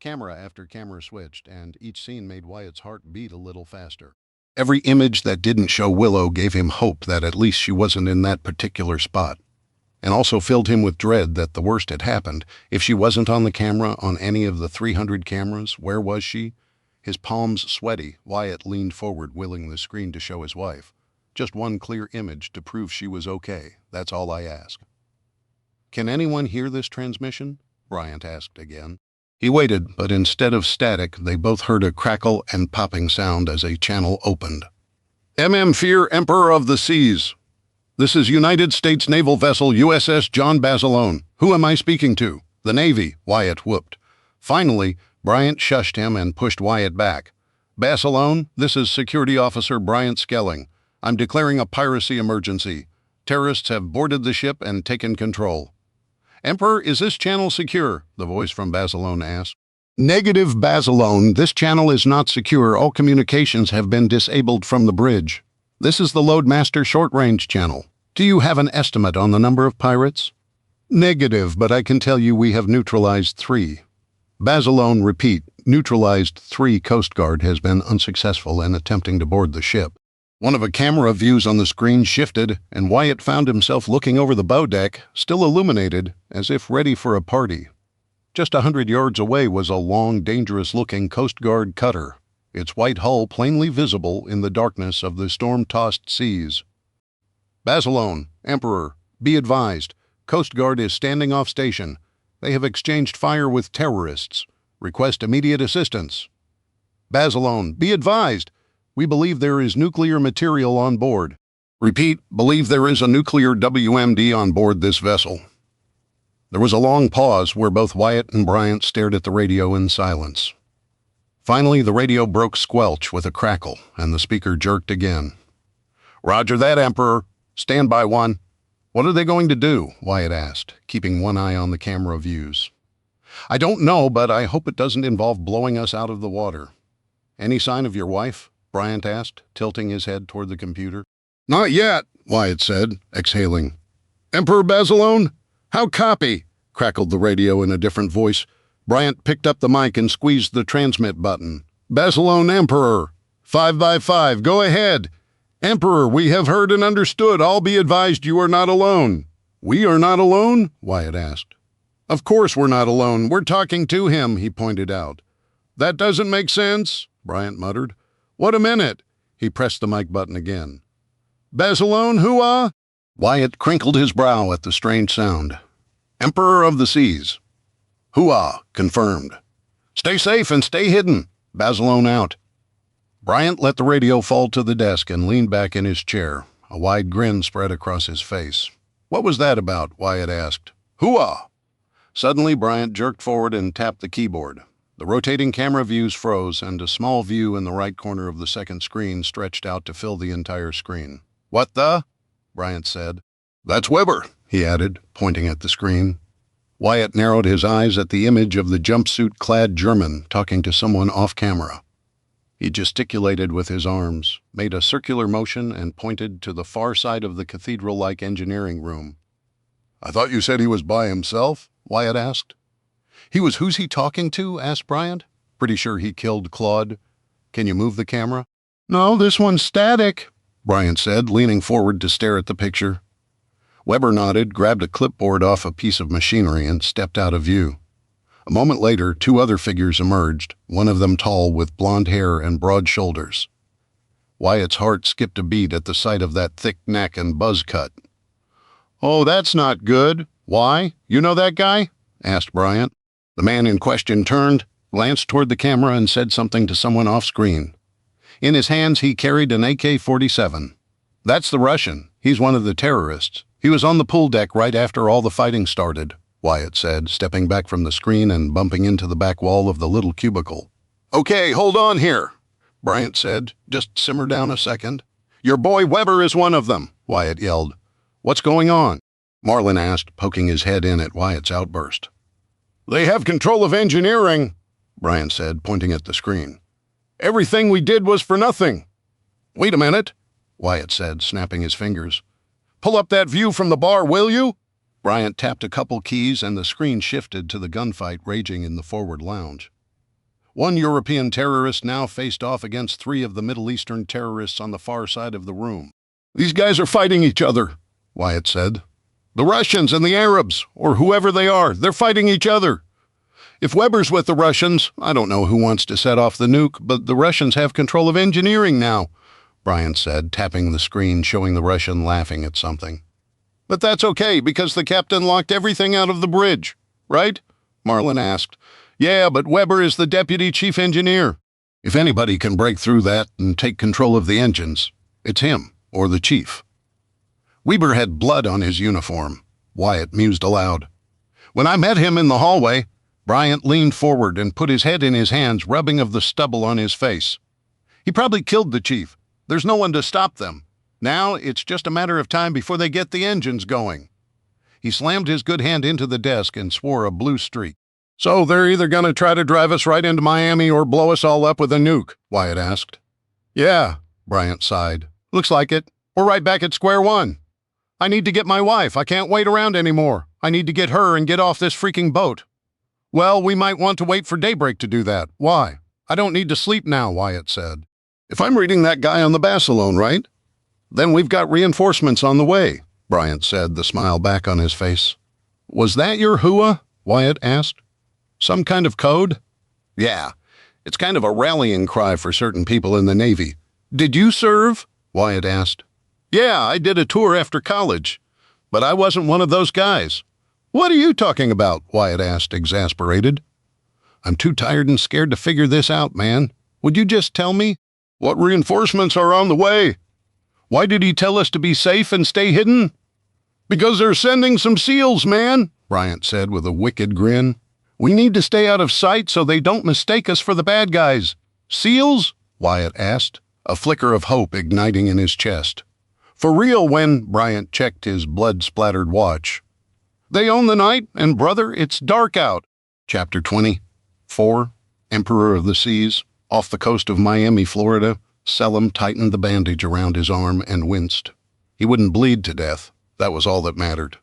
Camera after camera switched, and each scene made Wyatt's heart beat a little faster. Every image that didn't show Willow gave him hope that at least she wasn't in that particular spot, and also filled him with dread that the worst had happened. If she wasn't on the camera on any of the 300 cameras, where was she? His palms sweaty, Wyatt leaned forward, willing the screen to show his wife. Just one clear image to prove she was okay. That's all I ask. Can anyone hear this transmission? Bryant asked again. He waited, but instead of static, they both heard a crackle and popping sound as a channel opened. Fear, Emperor of the Seas. This is United States Naval Vessel USS John Basilone. Who am I speaking to? The Navy, Wyatt whooped. Finally, Bryant shushed him and pushed Wyatt back. Basilone, this is Security Officer Bryant Skelling. I'm declaring a piracy emergency. Terrorists have boarded the ship and taken control. Emperor, is this channel secure? The voice from Basilone asked. Negative, Basilone. This channel is not secure. All communications have been disabled from the bridge. This is the Loadmaster short-range channel. Do you have an estimate on the number of pirates? Negative, but I can tell you we have neutralized 3. Basilone, repeat, neutralized 3. Coast Guard has been unsuccessful in attempting to board the ship. One of the camera views on the screen shifted, and Wyatt found himself looking over the bow deck, still illuminated, as if ready for a party. Just 100 yards away was a long, dangerous-looking Coast Guard cutter, its white hull plainly visible in the darkness of the storm-tossed seas. Basilone, Emperor, be advised, Coast Guard is standing off station. They have exchanged fire with terrorists. Request immediate assistance. Basilone, be advised. We believe there is nuclear material on board. Repeat, believe there is a nuclear WMD on board this vessel. There was a long pause where both Wyatt and Bryant stared at the radio in silence. Finally, the radio broke squelch with a crackle, and the speaker jerked again. Roger that, Emperor. Stand by 1. What are they going to do? Wyatt asked, keeping one eye on the camera views. I don't know, but I hope it doesn't involve blowing us out of the water. Any sign of your wife? Bryant asked, tilting his head toward the computer. Not yet, Wyatt said, exhaling. Emperor Basilone? How copy? Crackled the radio in a different voice. Bryant picked up the mic and squeezed the transmit button. Basilone Emperor. 5 by 5, go ahead. Emperor, we have heard and understood. All be advised you are not alone. We are not alone? Wyatt asked. Of course we're not alone. We're talking to him, he pointed out. That doesn't make sense, Bryant muttered. What a minute! He pressed the mic button again. Basilone, hoo-ah? Wyatt crinkled his brow at the strange sound. Emperor of the Seas. Hoo-ah, confirmed. Stay safe and stay hidden. Basilone out. Bryant let the radio fall to the desk and leaned back in his chair. A wide grin spread across his face. What was that about? Wyatt asked. Hoo-ah! Suddenly, Bryant jerked forward and tapped the keyboard. The rotating camera views froze, and a small view in the right corner of the second screen stretched out to fill the entire screen. What the? Bryant said. That's Weber, he added, pointing at the screen. Wyatt narrowed his eyes at the image of the jumpsuit-clad German talking to someone off-camera. He gesticulated with his arms, made a circular motion, and pointed to the far side of the cathedral-like engineering room. I thought you said he was by himself? Wyatt asked. Who's he talking to? Asked Bryant. Pretty sure he killed Claude. Can you move the camera? No, this one's static, Bryant said, leaning forward to stare at the picture. Weber nodded, grabbed a clipboard off a piece of machinery, and stepped out of view. A moment later, 2 other figures emerged, one of them tall with blonde hair and broad shoulders. Wyatt's heart skipped a beat at the sight of that thick neck and buzz cut. Oh, that's not good. Why? You know that guy? Asked Bryant. The man in question turned, glanced toward the camera, and said something to someone off-screen. In his hands, he carried an AK-47. That's the Russian. He's one of the terrorists. He was on the pool deck right after all the fighting started, Wyatt said, stepping back from the screen and bumping into the back wall of the little cubicle. Okay, hold on here. Bryant said. Just simmer down a second. Your boy Weber is one of them, Wyatt yelled. What's going on? Marlin asked, poking his head in at Wyatt's outburst. They have control of engineering, Bryant said, pointing at the screen. Everything we did was for nothing. Wait a minute, Wyatt said, snapping his fingers. Pull up that view from the bar, will you? Bryant tapped a couple keys and the screen shifted to the gunfight raging in the forward lounge. One European terrorist now faced off against 3 of the Middle Eastern terrorists on the far side of the room. These guys are fighting each other, Wyatt said. The Russians and the Arabs, or whoever they are, they're fighting each other. If Weber's with the Russians, I don't know who wants to set off the nuke, but the Russians have control of engineering now, Bryant said, tapping the screen, showing the Russian laughing at something. But that's okay, because the captain locked everything out of the bridge, right? Marlin asked. Yeah, but Weber is the deputy chief engineer. If anybody can break through that and take control of the engines, it's him, or the chief. Weber had blood on his uniform, Wyatt mused aloud. When I met him in the hallway, Bryant leaned forward and put his head in his hands, rubbing of the stubble on his face. He probably killed the chief. There's no one to stop them. Now it's just a matter of time before they get the engines going. He slammed his good hand into the desk and swore a blue streak. So they're either going to try to drive us right into Miami or blow us all up with a nuke, Wyatt asked. Yeah, Bryant sighed. Looks like it. We're right back at square one. I need to get my wife. I can't wait around anymore. I need to get her and get off this freaking boat. Well, we might want to wait for daybreak to do that. Why? I don't need to sleep now, Wyatt said. If I'm reading that guy on the Basilone, right? Then we've got reinforcements on the way, Bryant said, the smile back on his face. Was that your hua? Wyatt asked. Some kind of code? Yeah, it's kind of a rallying cry for certain people in the Navy. Did you serve? Wyatt asked. Yeah, I did a tour after college, but I wasn't one of those guys. What are you talking about? Wyatt asked, exasperated. I'm too tired and scared to figure this out, man. Would you just tell me? What reinforcements are on the way? Why did he tell us to be safe and stay hidden? Because they're sending some SEALs, man, Bryant said with a wicked grin. We need to stay out of sight so they don't mistake us for the bad guys. SEALs? Wyatt asked, a flicker of hope igniting in his chest. For real when, Bryant checked his blood-splattered watch. They own the night, and brother, it's dark out. Chapter 20. 4. Emperor of the Seas. Off the coast of Miami, Florida, Selim tightened the bandage around his arm and winced. He wouldn't bleed to death. That was all that mattered.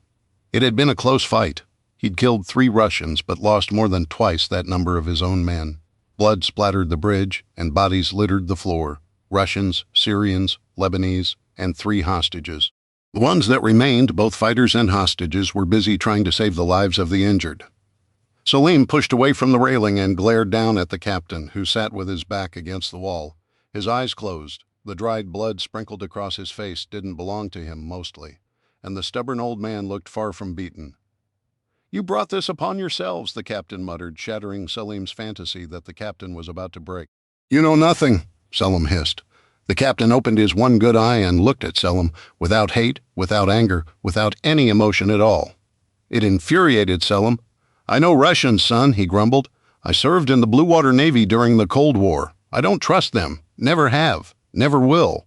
It had been a close fight. He'd killed 3 Russians, but lost more than twice that number of his own men. Blood splattered the bridge, and bodies littered the floor. Russians, Syrians, Lebanese, and 3 hostages. The ones that remained, both fighters and hostages, were busy trying to save the lives of the injured. Selim pushed away from the railing and glared down at the captain, who sat with his back against the wall. His eyes closed. The dried blood sprinkled across his face didn't belong to him, mostly, and the stubborn old man looked far from beaten. You brought this upon yourselves, the captain muttered, shattering Selim's fantasy that the captain was about to break. You know nothing, Selim hissed. The captain opened his one good eye and looked at Selim, without hate, without anger, without any emotion at all. It infuriated Selim. I know Russian, son, he grumbled. I served in the Blue Water Navy during the Cold War. I don't trust them. Never have. Never will.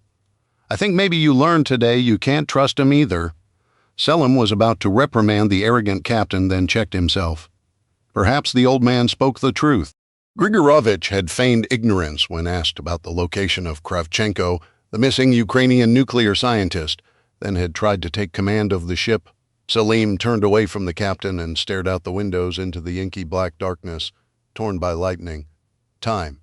I think maybe you learned today you can't trust them either. Selim was about to reprimand the arrogant captain, then checked himself. Perhaps the old man spoke the truth. Grigorovich had feigned ignorance when asked about the location of Kravchenko, the missing Ukrainian nuclear scientist, then had tried to take command of the ship. Selim turned away from the captain and stared out the windows into the inky black darkness, torn by lightning. Time.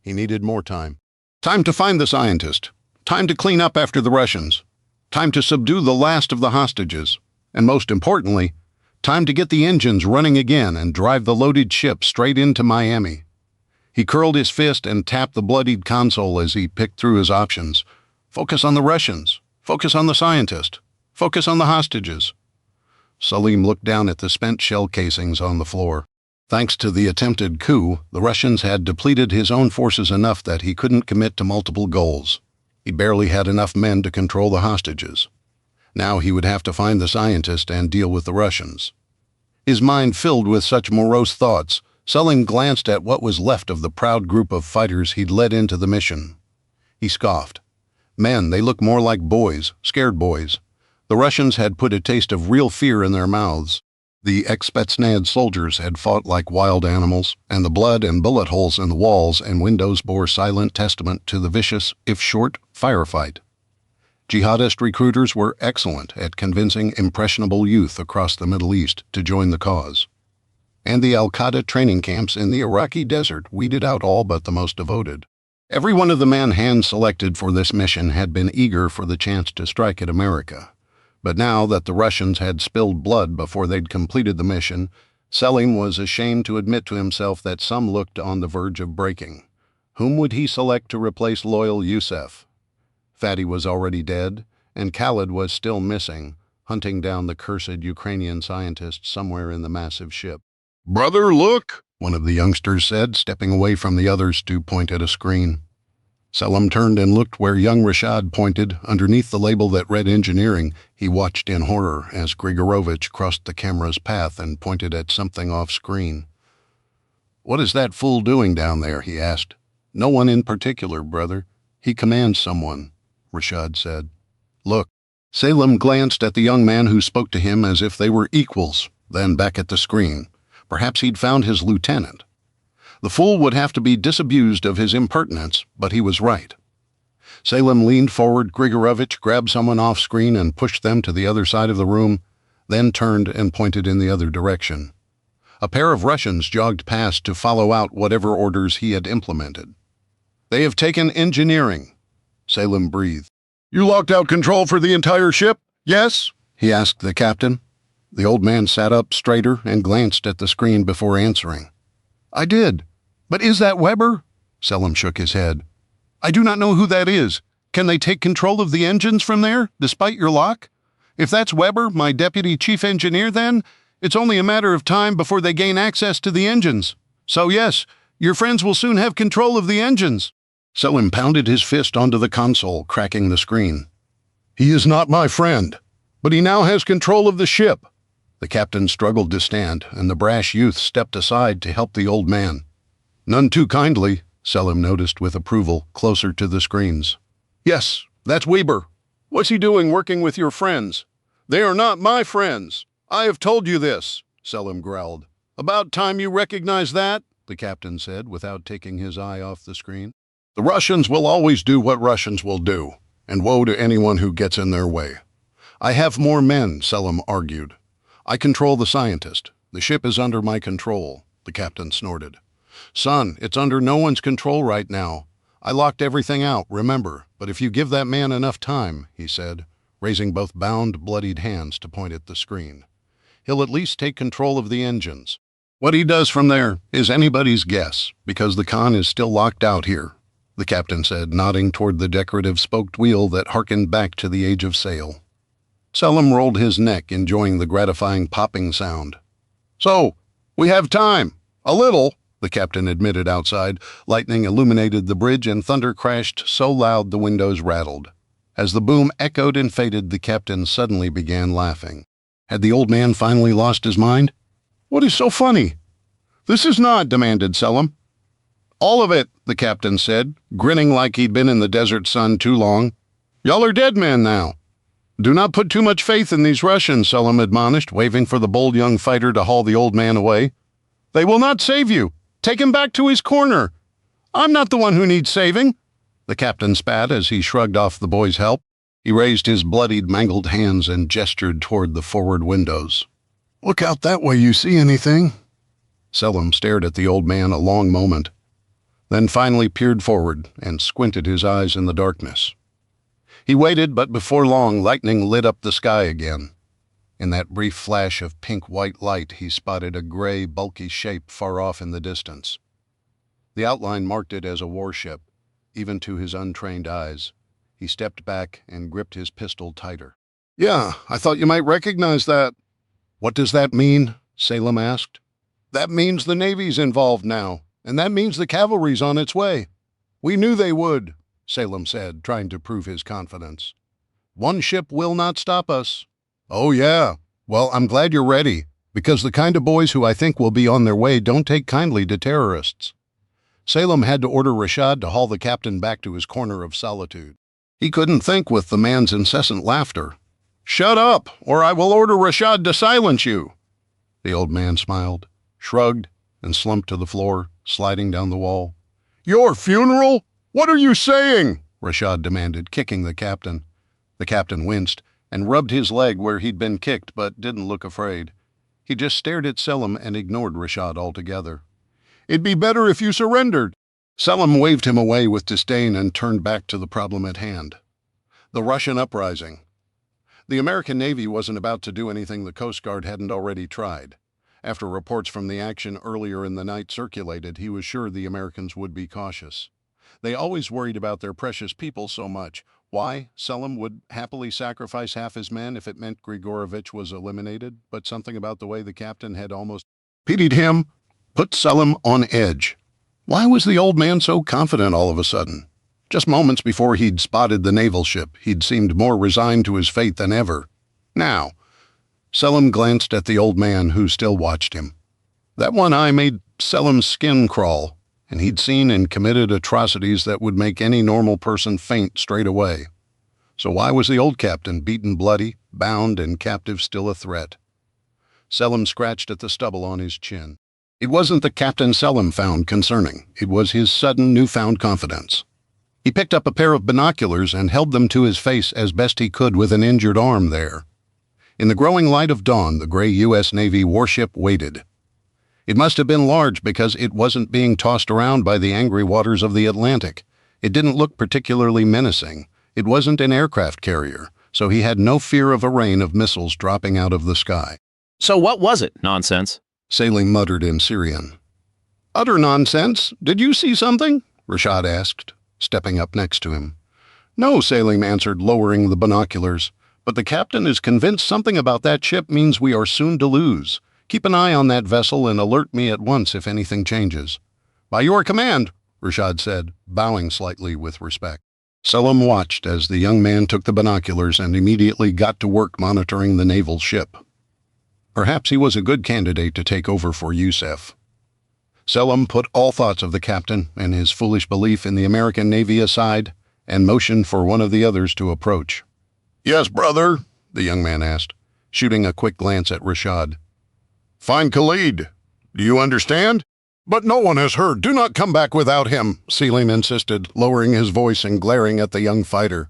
He needed more time. Time to find the scientist. Time to clean up after the Russians. Time to subdue the last of the hostages. And most importantly, time to get the engines running again and drive the loaded ship straight into Miami. He curled his fist and tapped the bloodied console as he picked through his options. Focus on the Russians. Focus on the scientist. Focus on the hostages. Selim looked down at the spent shell casings on the floor. Thanks to the attempted coup, the Russians had depleted his own forces enough that he couldn't commit to multiple goals. He barely had enough men to control the hostages. Now he would have to find the scientist and deal with the Russians. His mind filled with such morose thoughts, Selim glanced at what was left of the proud group of fighters he'd led into the mission. He scoffed. Men, they look more like boys, scared boys. The Russians had put a taste of real fear in their mouths. The ex-Spetsnaz soldiers had fought like wild animals, and the blood and bullet holes in the walls and windows bore silent testament to the vicious, if short, firefight. Jihadist recruiters were excellent at convincing impressionable youth across the Middle East to join the cause. And the Al-Qaeda training camps in the Iraqi desert weeded out all but the most devoted. Every one of the men hand-selected for this mission had been eager for the chance to strike at America. But now that the Russians had spilled blood before they'd completed the mission, Selim was ashamed to admit to himself that some looked on the verge of breaking. Whom would he select to replace loyal Yusef? Fatty was already dead, and Khalid was still missing, hunting down the cursed Ukrainian scientist somewhere in the massive ship. "Brother, look!" one of the youngsters said, stepping away from the others to point at a screen. Selim turned and looked where young Rashad pointed. Underneath the label that read engineering, he watched in horror as Grigorovich crossed the camera's path and pointed at something off screen. "What is that fool doing down there?" he asked. "No one in particular, brother. He commands someone," Rashad said. "Look." Selim glanced at the young man who spoke to him as if they were equals, then back at the screen. Perhaps he'd found his lieutenant. The fool would have to be disabused of his impertinence, but he was right. Selim leaned forward. Grigorovich grabbed someone off screen and pushed them to the other side of the room, then turned and pointed in the other direction. A pair of Russians jogged past to follow out whatever orders he had implemented. "They have taken engineering," Selim breathed. "You locked out control for the entire ship? Yes?" he asked the captain. The old man sat up straighter and glanced at the screen before answering. "I did. But is that Weber?" Selim shook his head. "I do not know who that is. Can they take control of the engines from there, despite your lock? If that's Weber, my deputy chief engineer, then it's only a matter of time before they gain access to the engines. So yes, your friends will soon have control of the engines." Selim pounded his fist onto the console, cracking the screen. "He is not my friend, but he now has control of the ship." The captain struggled to stand, and the brash youth stepped aside to help the old man. "None too kindly," Selim noticed with approval, closer to the screens. "Yes, that's Weber. What's he doing working with your friends?" "They are not my friends. I have told you this," Selim growled. "About time you recognize that," the captain said without taking his eye off the screen. "The Russians will always do what Russians will do, and woe to anyone who gets in their way. I have more men," Selim argued. "I control the scientist. The ship is under my control," the captain snorted. "Son, it's under no one's control right now. I locked everything out, remember, but if you give that man enough time," he said, raising both bound, bloodied hands to point at the screen, "he'll at least take control of the engines. What he does from there is anybody's guess, because the Khan is still locked out here," the captain said, nodding toward the decorative spoked wheel that harkened back to the age of sail. Selim rolled his neck, enjoying the gratifying popping sound. "So, we have time. A little," the captain admitted outside. Lightning illuminated the bridge and thunder crashed so loud the windows rattled. As the boom echoed and faded, the captain suddenly began laughing. Had the old man finally lost his mind? "What is so funny?" "This is not," demanded Selim. "All of it," the captain said, grinning like he'd been in the desert sun too long. "Y'all are dead men now." "Do not put too much faith in these Russians," Selim admonished, waving for the bold young fighter to haul the old man away. "They will not save you. Take him back to his corner." "I'm not the one who needs saving," the captain spat as he shrugged off the boy's help. He raised his bloodied, mangled hands and gestured toward the forward windows. "Look out that way, you see anything?" Selim stared at the old man a long moment, then finally peered forward and squinted his eyes in the darkness. He waited, but before long, lightning lit up the sky again. In that brief flash of pink-white light, he spotted a gray, bulky shape far off in the distance. The outline marked it as a warship, even to his untrained eyes. He stepped back and gripped his pistol tighter. "Yeah, I thought you might recognize that." "What does that mean?" Selim asked. "That means the Navy's involved now, and that means the cavalry's on its way." "We knew they would," Selim said, trying to prove his confidence. "One ship will not stop us." "Oh, yeah. Well, I'm glad you're ready." Because the kind of boys who I think will be on their way don't take kindly to terrorists. Salem had to order Rashad to haul the captain back to his corner of solitude. He couldn't think with the man's incessant laughter. "Shut up, or I will order Rashad to silence you." The old man smiled, shrugged, and slumped to the floor, sliding down the wall. "Your funeral? What are you saying?" Rashad demanded, kicking the captain. The captain winced and rubbed his leg where he'd been kicked but didn't look afraid. He just stared at Selim and ignored Rashad altogether. "It'd be better if you surrendered." Selim waved him away with disdain and turned back to the problem at hand. The Russian uprising. The American Navy wasn't about to do anything the Coast Guard hadn't already tried. After reports from the action earlier in the night circulated, he was sure the Americans would be cautious. They always worried about their precious people so much. Why? Selim would happily sacrifice half his men if it meant Grigorovich was eliminated, but something about the way the captain had almost pitied him put Selim on edge. Why was the old man so confident all of a sudden? Just moments before he'd spotted the naval ship, he'd seemed more resigned to his fate than ever. Now, Selim glanced at the old man who still watched him. That one eye made Selim's skin crawl, and he'd seen and committed atrocities that would make any normal person faint straight away. So why was the old captain beaten bloody, bound, and captive still a threat? Selim scratched at the stubble on his chin. It wasn't the Captain Selim found concerning. It was his sudden newfound confidence. He picked up a pair of binoculars and held them to his face as best he could with an injured arm there. In the growing light of dawn, the gray U.S. Navy warship waited. It must have been large because it wasn't being tossed around by the angry waters of the Atlantic. It didn't look particularly menacing. It wasn't an aircraft carrier, so he had no fear of a rain of missiles dropping out of the sky. So what was it? Nonsense. Selim muttered in Syrian. "Utter nonsense. Did you see something?" Rashad asked, stepping up next to him. "No," Selim answered, lowering the binoculars. "But the captain is convinced something about that ship means we are soon to lose. Keep an eye on that vessel and alert me at once if anything changes." "By your command," Rashad said, bowing slightly with respect. Selim watched as the young man took the binoculars and immediately got to work monitoring the naval ship. Perhaps he was a good candidate to take over for Yusef. Selim put all thoughts of the captain and his foolish belief in the American Navy aside and motioned for one of the others to approach. "Yes, brother?" the young man asked, shooting a quick glance at Rashad. "Find Khalid. Do you understand?" "But no one has heard. Do not come back without him," Selim insisted, lowering his voice and glaring at the young fighter.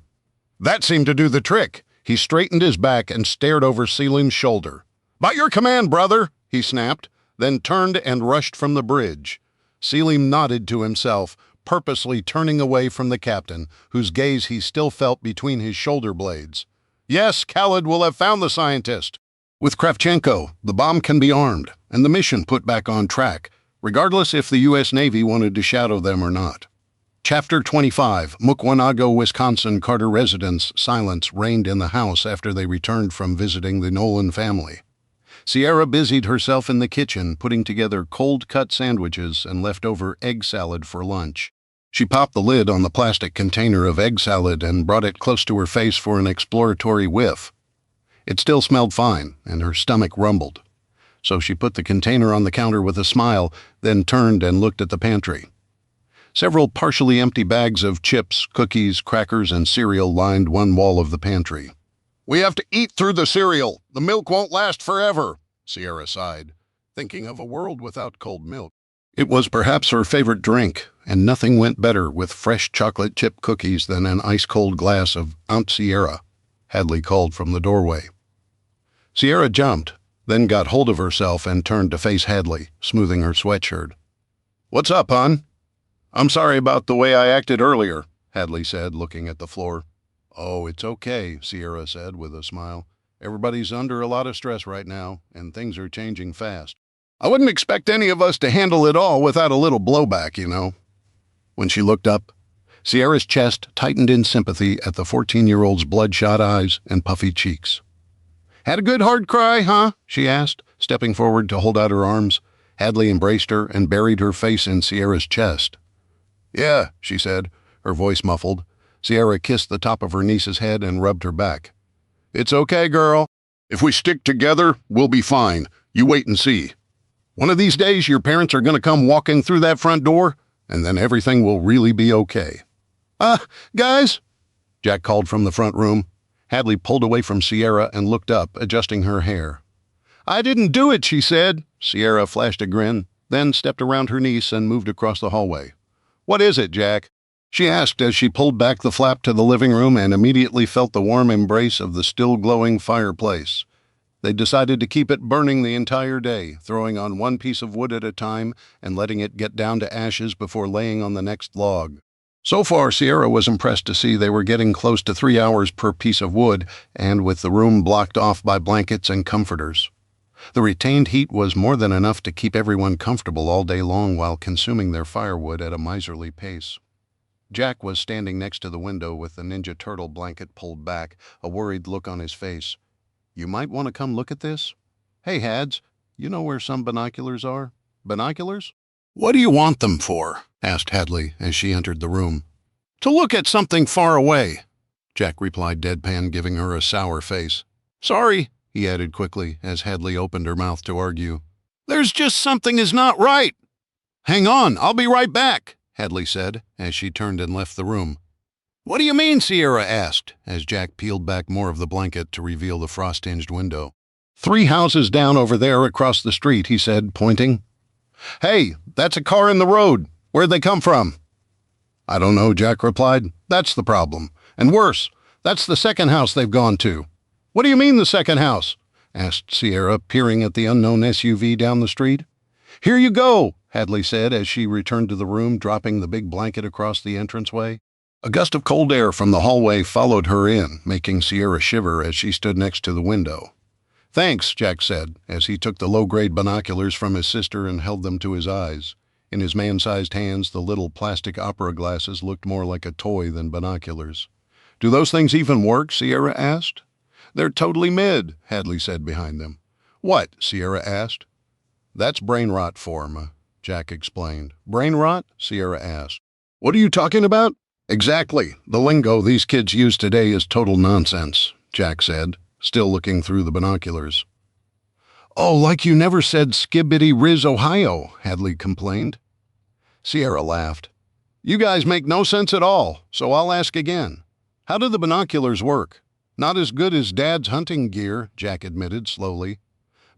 That seemed to do the trick. He straightened his back and stared over Selim's shoulder. "By your command, brother," he snapped, then turned and rushed from the bridge. Selim nodded to himself, purposely turning away from the captain, whose gaze he still felt between his shoulder blades. "Yes, Khalid will have found the scientist. With Kravchenko, the bomb can be armed, and the mission put back on track, regardless if the U.S. Navy wanted to shadow them or not." Chapter 25, Mukwonago, Wisconsin Carter residents' silence reigned in the house after they returned from visiting the Nolan family. Sierra busied herself in the kitchen, putting together cold-cut sandwiches and leftover egg salad for lunch. She popped the lid on the plastic container of egg salad and brought it close to her face for an exploratory whiff. It still smelled fine, and her stomach rumbled. So she put the container on the counter with a smile, then turned and looked at the pantry. Several partially empty bags of chips, cookies, crackers, and cereal lined one wall of the pantry. "We have to eat through the cereal. The milk won't last forever," Sierra sighed, thinking of a world without cold milk. It was perhaps her favorite drink, and nothing went better with fresh chocolate chip cookies than an ice-cold glass of Aunt Sierra, Hadley called from the doorway. Sierra jumped, then got hold of herself and turned to face Hadley, smoothing her sweatshirt. "What's up, hon?" "I'm sorry about the way I acted earlier," Hadley said, looking at the floor. "Oh, it's okay," Sierra said with a smile. "Everybody's under a lot of stress right now, and things are changing fast. I wouldn't expect any of us to handle it all without a little blowback, you know." When she looked up, Sierra's chest tightened in sympathy at the 14-year-old's bloodshot eyes and puffy cheeks. "Had a good hard cry, huh?" she asked, stepping forward to hold out her arms. Hadley embraced her and buried her face in Sierra's chest. "Yeah," she said, her voice muffled. Sierra kissed the top of her niece's head and rubbed her back. "It's okay, girl. If we stick together, we'll be fine. You wait and see. One of these days, your parents are going to come walking through that front door, and then everything will really be okay. Guys, Jack called from the front room. Hadley pulled away from Sierra and looked up, adjusting her hair. I didn't do it, she said. Sierra flashed a grin, then stepped around her niece and moved across the hallway. What is it, Jack? She asked as she pulled back the flap to the living room and immediately felt the warm embrace of the still glowing fireplace. They decided to keep it burning the entire day, throwing on one piece of wood at a time and letting it get down to ashes before laying on the next log. So far, Sierra was impressed to see they were getting close to 3 hours per piece of wood, and with the room blocked off by blankets and comforters. The retained heat was more than enough to keep everyone comfortable all day long while consuming their firewood at a miserly pace. Jack was standing next to the window with the Ninja Turtle blanket pulled back, a worried look on his face. You might want to come look at this? Hey, Hads, you know where some binoculars are? Binoculars? What do you want them for? Asked Hadley as she entered the room. To look at something far away, Jack replied deadpan, giving her a sour face. Sorry, he added quickly as Hadley opened her mouth to argue. There's just something is not right. Hang on, I'll be right back, Hadley said as she turned and left the room. What do you mean? Sierra asked as Jack peeled back more of the blanket to reveal the frost-tinged window. 3 houses down over there across the street, he said, pointing. Hey, that's a car in the road. Where'd they come from? I don't know, Jack replied. That's the problem. And worse, that's the second house they've gone to. What do you mean the second house? Asked Sierra, peering at the unknown SUV down the street. Here you go, Hadley said as she returned to the room, dropping the big blanket across the entranceway. A gust of cold air from the hallway followed her in, making Sierra shiver as she stood next to the window. Thanks, Jack said, as he took the low-grade binoculars from his sister and held them to his eyes. In his man-sized hands, the little plastic opera glasses looked more like a toy than binoculars. Do those things even work? Sierra asked. They're totally mid, Hadley said behind them. What? Sierra asked. That's brain rot form, Jack explained. Brain rot? Sierra asked. What are you talking about? Exactly. The lingo these kids use today is total nonsense, Jack said, still looking through the binoculars. Oh, like you never said Skibbity Riz, Ohio, Hadley complained. Sierra laughed. You guys make no sense at all, so I'll ask again. How do the binoculars work? Not as good as Dad's hunting gear, Jack admitted slowly.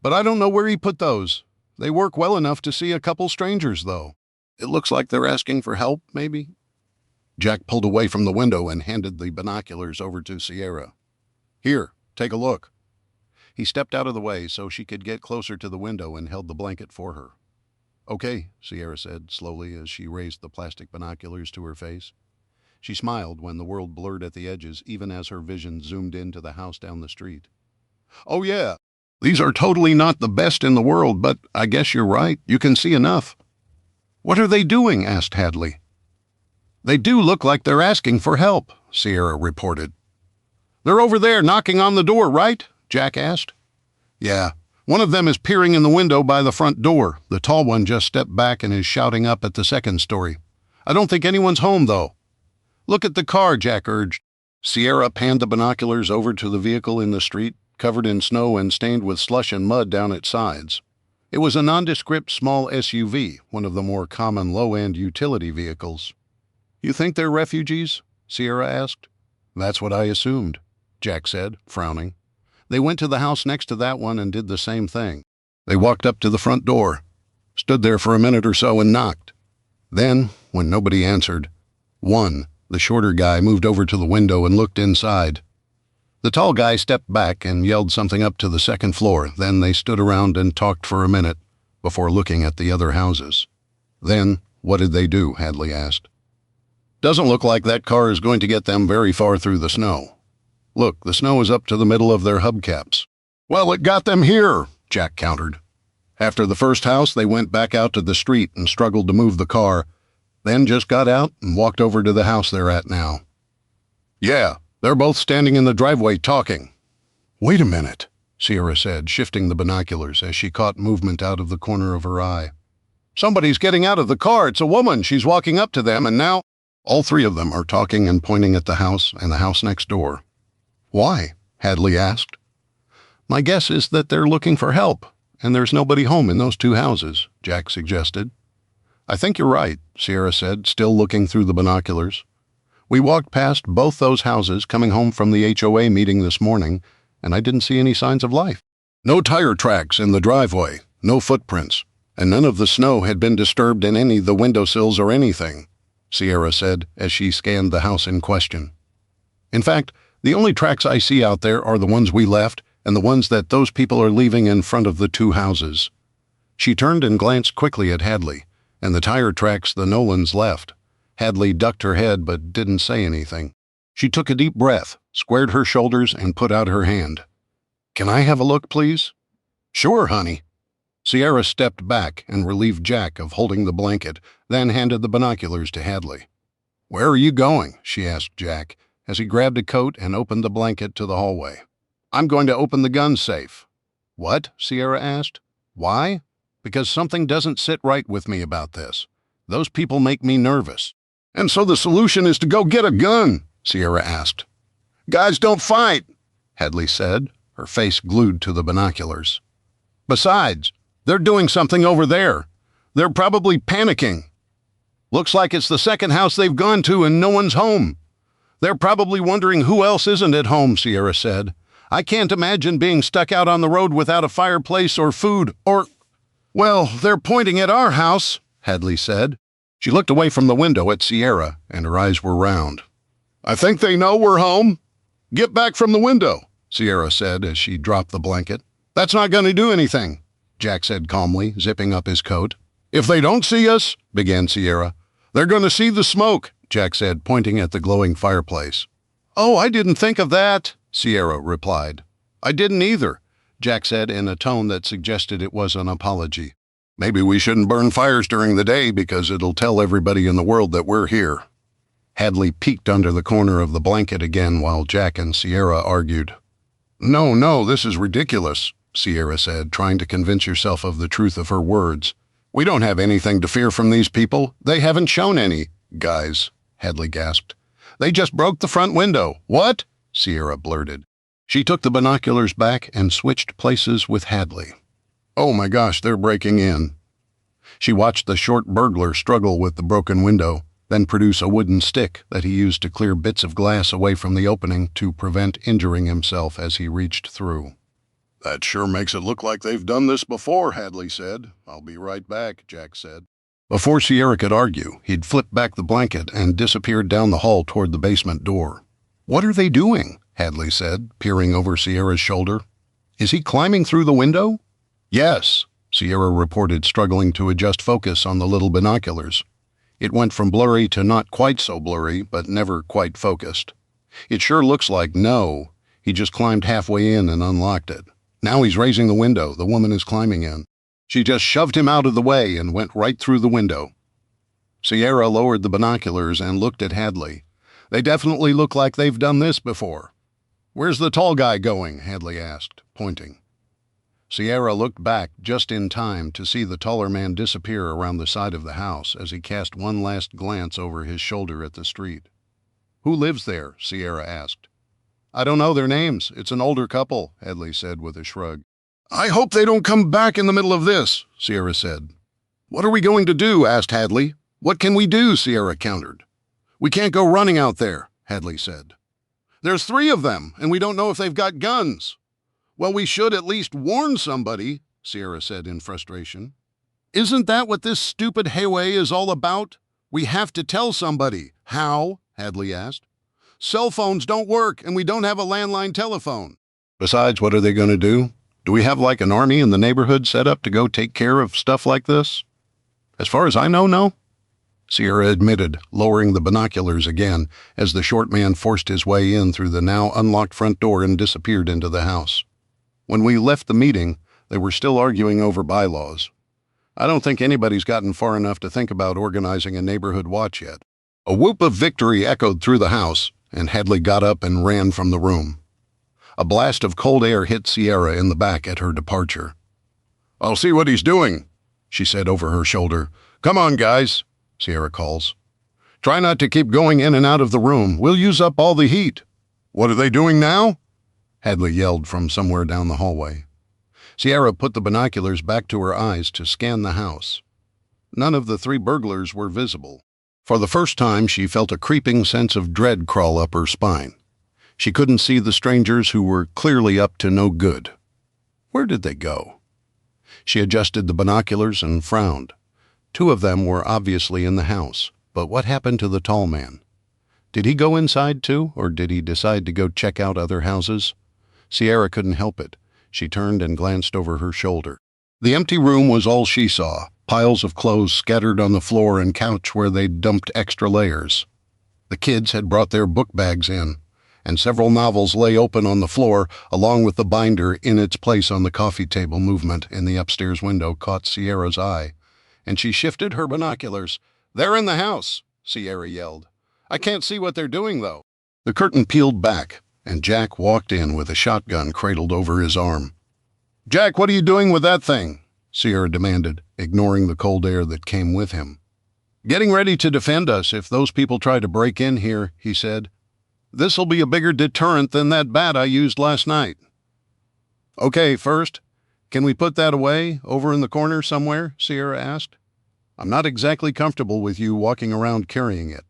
But I don't know where he put those. They work well enough to see a couple strangers, though. It looks like they're asking for help, maybe? Jack pulled away from the window and handed the binoculars over to Sierra. Here, take a look. He stepped out of the way so she could get closer to the window and held the blanket for her. Okay, Sierra said slowly as she raised the plastic binoculars to her face. She smiled when the world blurred at the edges, even as her vision zoomed into the house down the street. Oh yeah, these are totally not the best in the world, but I guess you're right. You can see enough. What are they doing? Asked Hadley. They do look like they're asking for help, Sierra reported. They're over there knocking on the door, right? Jack asked. Yeah. One of them is peering in the window by the front door. The tall one just stepped back and is shouting up at the second story. I don't think anyone's home, though. Look at the car, Jack urged. Sierra panned the binoculars over to the vehicle in the street, covered in snow and stained with slush and mud down its sides. It was a nondescript small SUV, one of the more common low-end utility vehicles. You think they're refugees? Sierra asked. That's what I assumed, Jack said, frowning. They went to the house next to that one and did the same thing. They walked up to the front door, stood there for a minute or so and knocked. Then, when nobody answered, one, the shorter guy, moved over to the window and looked inside. The tall guy stepped back and yelled something up to the second floor. Then they stood around and talked for a minute before looking at the other houses. Then, what did they do? Hadley asked. Doesn't look like that car is going to get them very far through the snow. Look, the snow is up to the middle of their hubcaps. Well, it got them here, Jack countered. After the first house, they went back out to the street and struggled to move the car, then just got out and walked over to the house they're at now. Yeah, they're both standing in the driveway talking. Wait a minute, Sierra said, shifting the binoculars as she caught movement out of the corner of her eye. Somebody's getting out of the car. It's a woman. She's walking up to them, and now all 3 of them are talking and pointing at the house and the house next door. Why? Hadley asked. My guess is that they're looking for help, and there's nobody home in those two houses, Jack suggested. I think you're right, Sierra said, still looking through the binoculars. We walked past both those houses coming home from the HOA meeting this morning, and I didn't see any signs of life. No tire tracks in the driveway, no footprints, and none of the snow had been disturbed in any of the windowsills or anything, Sierra said as she scanned the house in question. In fact, the only tracks I see out there are the ones we left and the ones that those people are leaving in front of the two houses. She turned and glanced quickly at Hadley, and the tire tracks the Nolans left. Hadley ducked her head but didn't say anything. She took a deep breath, squared her shoulders, and put out her hand. Can I have a look, please? Sure, honey. Sierra stepped back and relieved Jack of holding the blanket, then handed the binoculars to Hadley. Where are you going? She asked Jack, as he grabbed a coat and opened the blanket to the hallway. I'm going to open the gun safe. What? Sierra asked. Why? Because something doesn't sit right with me about this. Those people make me nervous. And so the solution is to go get a gun? Sierra asked. Guys don't fight, Hadley said, her face glued to the binoculars. Besides, they're doing something over there. They're probably panicking. Looks like it's the second house they've gone to and no one's home. They're probably wondering who else isn't at home, Sierra said. I can't imagine being stuck out on the road without a fireplace or food or... Well, they're pointing at our house, Hadley said. She looked away from the window at Sierra, and her eyes were round. I think they know we're home. Get back from the window, Sierra said as she dropped the blanket. That's not going to do anything, Jack said calmly, zipping up his coat. If they don't see us, began Sierra. They're going to see the smoke, Jack said, pointing at the glowing fireplace. Oh, I didn't think of that, Sierra replied. I didn't either, Jack said in a tone that suggested it was an apology. Maybe we shouldn't burn fires during the day because it'll tell everybody in the world that we're here. Hadley peeked under the corner of the blanket again while Jack and Sierra argued. No, this is ridiculous, Sierra said, trying to convince herself of the truth of her words. We don't have anything to fear from these people. They haven't shown any. Guys, Hadley gasped. They just broke the front window. What? Sierra blurted. She took the binoculars back and switched places with Hadley. Oh my gosh, they're breaking in. She watched the short burglar struggle with the broken window, then produce a wooden stick that he used to clear bits of glass away from the opening to prevent injuring himself as he reached through. That sure makes it look like they've done this before, Hadley said. I'll be right back, Jack said. Before Sierra could argue, he'd flipped back the blanket and disappeared down the hall toward the basement door. What are they doing? Hadley said, peering over Sierra's shoulder. Is he climbing through the window? Yes, Sierra reported, struggling to adjust focus on the little binoculars. It went from blurry to not quite so blurry, but never quite focused. It sure looks like no. He just climbed halfway in and unlocked it. Now he's raising the window the woman is climbing in. She just shoved him out of the way and went right through the window. Sierra lowered the binoculars and looked at Hadley. They definitely look like they've done this before. Where's the tall guy going? Hadley asked, pointing. Sierra looked back just in time to see the taller man disappear around the side of the house as he cast one last glance over his shoulder at the street. Who lives there? Sierra asked. I don't know their names. It's an older couple, Hadley said with a shrug. I hope they don't come back in the middle of this, Sierra said. What are we going to do? Asked Hadley. What can we do? Sierra countered. We can't go running out there, Hadley said. There's 3 of them, and we don't know if they've got guns. Well, we should at least warn somebody, Sierra said in frustration. Isn't that what this stupid hayway is all about? We have to tell somebody. How? Hadley asked. Cell phones don't work, and we don't have a landline telephone. Besides, what are they going to do? Do we have like an army in the neighborhood set up to go take care of stuff like this? As far as I know, no. Sierra admitted, lowering the binoculars again as the short man forced his way in through the now unlocked front door and disappeared into the house. When we left the meeting, they were still arguing over bylaws. I don't think anybody's gotten far enough to think about organizing a neighborhood watch yet. A whoop of victory echoed through the house, and Hadley got up and ran from the room. A blast of cold air hit Sierra in the back at her departure. I'll see what he's doing, she said over her shoulder. Come on, guys, Sierra calls. Try not to keep going in and out of the room. We'll use up all the heat. What are they doing now? Hadley yelled from somewhere down the hallway. Sierra put the binoculars back to her eyes to scan the house. None of the 3 burglars were visible. For the first time, she felt a creeping sense of dread crawl up her spine. She couldn't see the strangers who were clearly up to no good. Where did they go? She adjusted the binoculars and frowned. 2 of them were obviously in the house, but what happened to the tall man? Did he go inside too, or did he decide to go check out other houses? Sierra couldn't help it. She turned and glanced over her shoulder. The empty room was all she saw, piles of clothes scattered on the floor and couch where they'd dumped extra layers. The kids had brought their book bags in, and several novels lay open on the floor, along with the binder in its place on the coffee table. Movement in the upstairs window caught Sierra's eye, and she shifted her binoculars. "They're in the house," Sierra yelled. "I can't see what they're doing, though." The curtain peeled back, and Jack walked in with a shotgun cradled over his arm. "Jack, what are you doing with that thing?" Sierra demanded, ignoring the cold air that came with him. "Getting ready to defend us if those people try to break in here," he said. "This'll be a bigger deterrent than that bat I used last night." "Okay, first, can we put that away, over in the corner somewhere?" Sierra asked. "I'm not exactly comfortable with you walking around carrying it.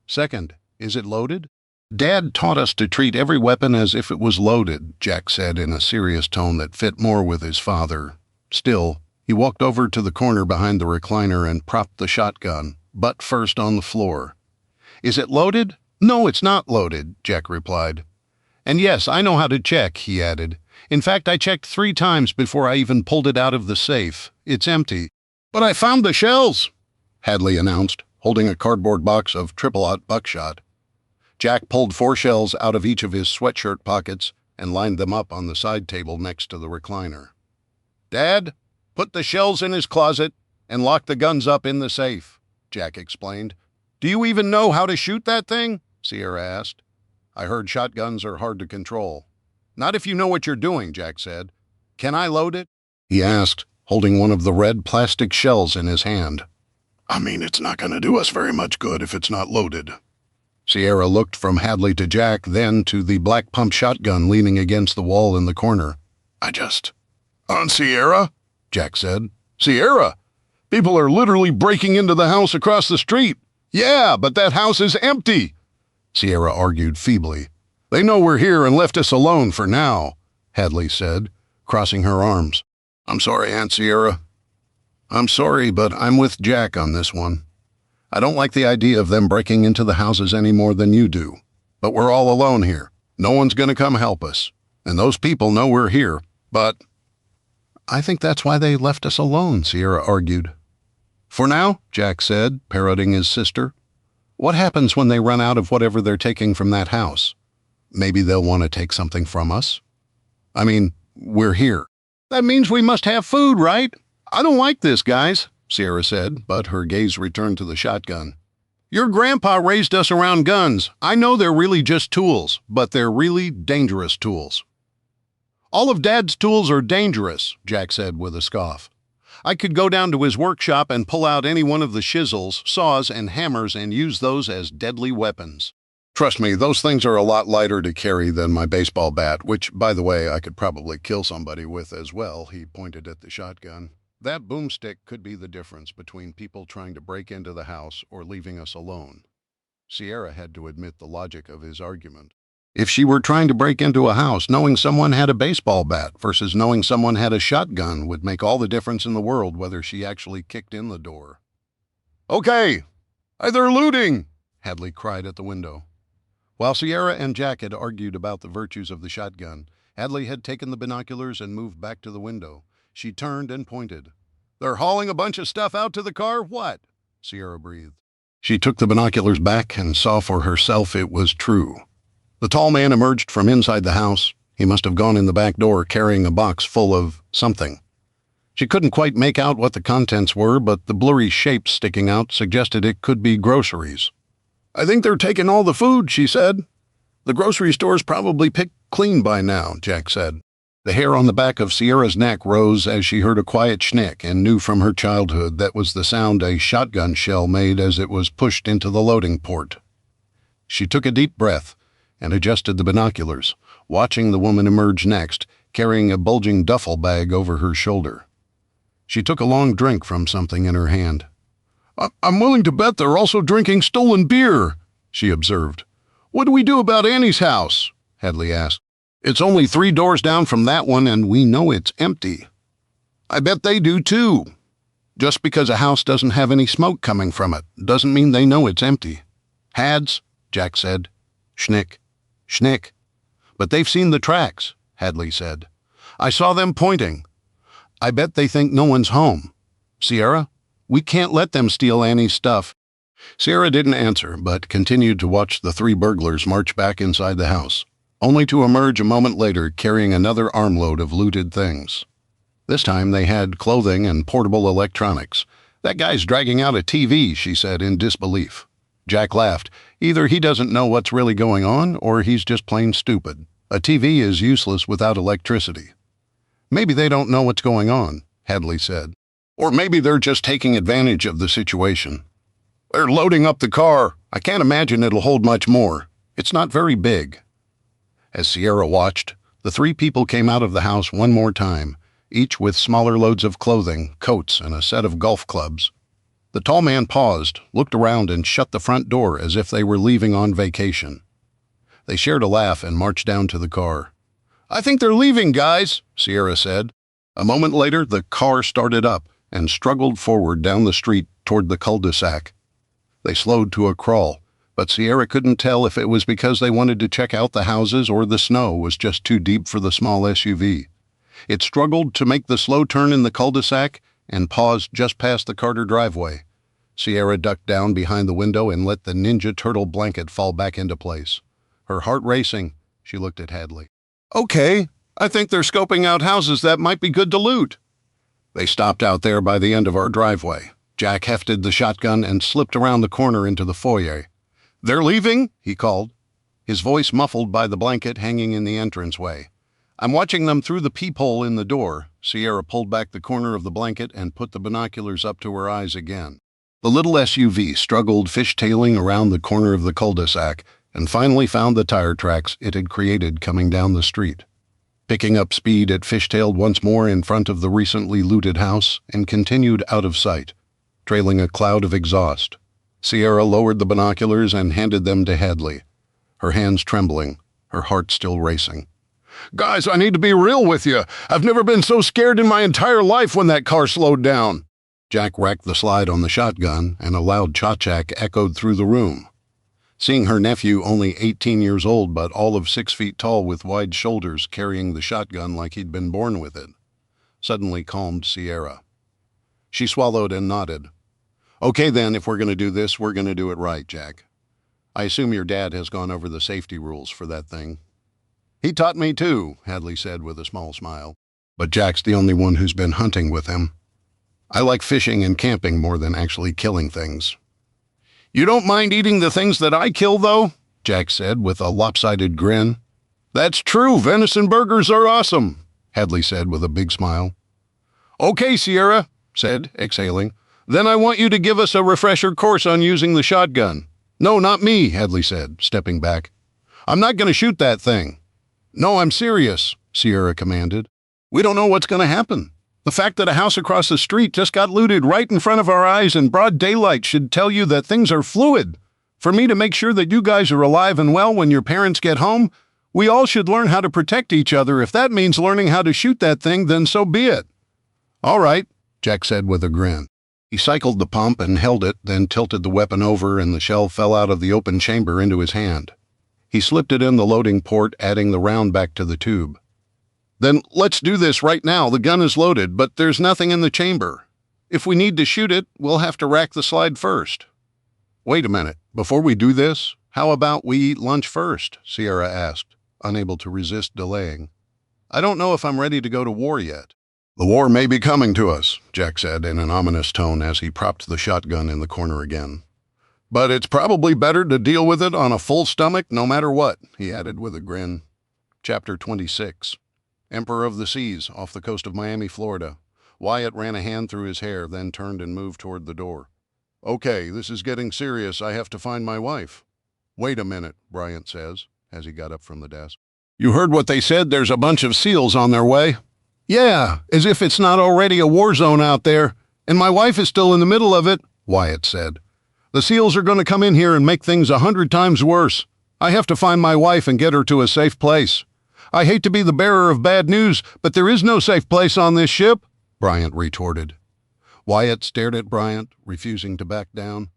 Second, is it loaded?" "Dad taught us to treat every weapon as if it was loaded," Jack said in a serious tone that fit more with his father. Still, he walked over to the corner behind the recliner and propped the shotgun, butt first on the floor. "Is it loaded?" "No, it's not loaded," Jack replied. "And yes, I know how to check," he added. "In fact, I checked 3 times before I even pulled it out of the safe. It's empty." "But I found the shells," Hadley announced, holding a cardboard box of triple-aught buckshot. Jack pulled 4 shells out of each of his sweatshirt pockets and lined them up on the side table next to the recliner. "Dad, put the shells in his closet and lock the guns up in the safe," Jack explained. "Do you even know how to shoot that thing?" Sierra asked. "I heard shotguns are hard to control." "Not if you know what you're doing," Jack said. "Can I load it?" he asked, holding one of the red plastic shells in his hand. I mean, it's not going to do us very much good if it's not loaded." Sierra looked from Hadley to Jack, then to the black pump shotgun leaning against the wall in the corner. "On Sierra?" Jack said. "Sierra? People are literally breaking into the house across the street." "Yeah, but that house is empty," Sierra argued feebly. "They know we're here and left us alone for now," Hadley said, crossing her arms. "I'm sorry, Aunt Sierra. I'm sorry, but I'm with Jack on this one. I don't like the idea of them breaking into the houses any more than you do. But we're all alone here. No one's going to come help us. And those people know we're here, but—" "I think that's why they left us alone," Sierra argued. "For now," Jack said, parroting his sister. "What happens when they run out of whatever they're taking from that house? Maybe they'll want to take something from us. I mean, we're here." "That means we must have food, right? I don't like this, guys," Sierra said, but her gaze returned to the shotgun. "Your grandpa raised us around guns. I know they're really just tools, but they're really dangerous tools." "All of Dad's tools are dangerous," Jack said with a scoff. "I could go down to his workshop and pull out any one of the chisels, saws, and hammers and use those as deadly weapons. Trust me, those things are a lot lighter to carry than my baseball bat, which, by the way, I could probably kill somebody with as well," he pointed at the shotgun. "That boomstick could be the difference between people trying to break into the house or leaving us alone." Sierra had to admit the logic of his argument. If she were trying to break into a house, knowing someone had a baseball bat versus knowing someone had a shotgun would make all the difference in the world whether she actually kicked in the door. "Okay, they're looting!" Hadley cried at the window. While Sierra and Jack had argued about the virtues of the shotgun, Hadley had taken the binoculars and moved back to the window. She turned and pointed. "They're hauling a bunch of stuff out to the car? What?" Sierra breathed. She took the binoculars back and saw for herself it was true. The tall man emerged from inside the house. He must have gone in the back door carrying a box full of something. She couldn't quite make out what the contents were, but the blurry shape sticking out suggested it could be groceries. "I think they're taking all the food," she said. "The grocery store's probably picked clean by now," Jack said. The hair on the back of Sierra's neck rose as she heard a quiet schnick and knew from her childhood that was the sound a shotgun shell made as it was pushed into the loading port. She took a deep breath and adjusted the binoculars, watching the woman emerge next, carrying a bulging duffel bag over her shoulder. She took a long drink from something in her hand. I'm willing to bet they're also drinking stolen beer, she observed. What do we do about Annie's house? Hadley asked. It's only 3 doors down from that one, and we know it's empty. I bet they do too. Just because a house doesn't have any smoke coming from it doesn't mean they know it's empty. Hads, Jack said. Schnick, schnick. But they've seen the tracks, Hadley said. I saw them pointing. I bet they think no one's home. Sierra, we can't let them steal Annie's stuff. Sierra didn't answer, but continued to watch the 3 burglars march back inside the house, only to emerge a moment later carrying another armload of looted things. This time they had clothing and portable electronics. That guy's dragging out a TV, she said in disbelief. Jack laughed. Either he doesn't know what's really going on, or he's just plain stupid. A TV is useless without electricity. Maybe they don't know what's going on, Hadley said. Or maybe they're just taking advantage of the situation. They're loading up the car. I can't imagine it'll hold much more. It's not very big. As Sierra watched, the 3 people came out of the house one more time, each with smaller loads of clothing, coats, and a set of golf clubs. The tall man paused, looked around, and shut the front door as if they were leaving on vacation. They shared a laugh and marched down to the car. I think they're leaving, guys, Sierra said. A moment later, the car started up and struggled forward down the street toward the cul-de-sac. They slowed to a crawl, but Sierra couldn't tell if it was because they wanted to check out the houses or the snow was just too deep for the small SUV. It struggled to make the slow turn in the cul-de-sac and paused just past the Carter driveway. Sierra ducked down behind the window and let the Ninja Turtle blanket fall back into place. Her heart racing, she looked at Hadley. Okay, I think they're scoping out houses that might be good to loot. They stopped out there by the end of our driveway. Jack hefted the shotgun and slipped around the corner into the foyer. They're leaving? He called, his voice muffled by the blanket hanging in the entranceway. I'm watching them through the peephole in the door. Sierra pulled back the corner of the blanket and put the binoculars up to her eyes again. The little SUV struggled fishtailing around the corner of the cul-de-sac and finally found the tire tracks it had created coming down the street. Picking up speed, it fishtailed once more in front of the recently looted house and continued out of sight, trailing a cloud of exhaust. Sierra lowered the binoculars and handed them to Hadley, her hands trembling, her heart still racing. Guys, I need to be real with you. I've never been so scared in my entire life when that car slowed down. Jack racked the slide on the shotgun, and a loud cha-chack echoed through the room. Seeing her nephew, only 18 years old but all of 6 feet tall with wide shoulders, carrying the shotgun like he'd been born with it, suddenly calmed Sierra. She swallowed and nodded. Okay then, if we're going to do this, we're going to do it right, Jack. I assume your dad has gone over the safety rules for that thing. He taught me too, Hadley said with a small smile. But Jack's the only one who's been hunting with him. I like fishing and camping more than actually killing things. You don't mind eating the things that I kill, though? Jack said with a lopsided grin. That's true. Venison burgers are awesome, Hadley said with a big smile. Okay, Sierra, said, exhaling. Then I want you to give us a refresher course on using the shotgun. No, not me, Hadley said, stepping back. I'm not going to shoot that thing. No, I'm serious, Sierra commanded. We don't know what's going to happen. The fact that a house across the street just got looted right in front of our eyes in broad daylight should tell you that things are fluid. For me to make sure that you guys are alive and well when your parents get home, we all should learn how to protect each other. If that means learning how to shoot that thing, then so be it. All right, Jack said with a grin. He cycled the pump and held it, then tilted the weapon over and the shell fell out of the open chamber into his hand. He slipped it in the loading port, adding the round back to the tube. Then let's do this right now. The gun is loaded, but there's nothing in the chamber. If we need to shoot it, we'll have to rack the slide first. Wait a minute. Before we do this, how about we eat lunch first? Sierra asked, unable to resist delaying. I don't know if I'm ready to go to war yet. The war may be coming to us, Jack said in an ominous tone as he propped the shotgun in the corner again. But it's probably better to deal with it on a full stomach no matter what, he added with a grin. Chapter 26. Emperor of the Seas, off the coast of Miami, Florida. Wyatt ran a hand through his hair, then turned and moved toward the door. Okay, this is getting serious. I have to find my wife. Wait a minute, Bryant says, as he got up from the desk. You heard what they said? There's a bunch of SEALs on their way. Yeah, as if it's not already a war zone out there. And my wife is still in the middle of it, Wyatt said. The SEALs are going to come in here and make things 100 times worse. I have to find my wife and get her to a safe place. I hate to be the bearer of bad news, but there is no safe place on this ship, Bryant retorted. Wyatt stared at Bryant, refusing to back down.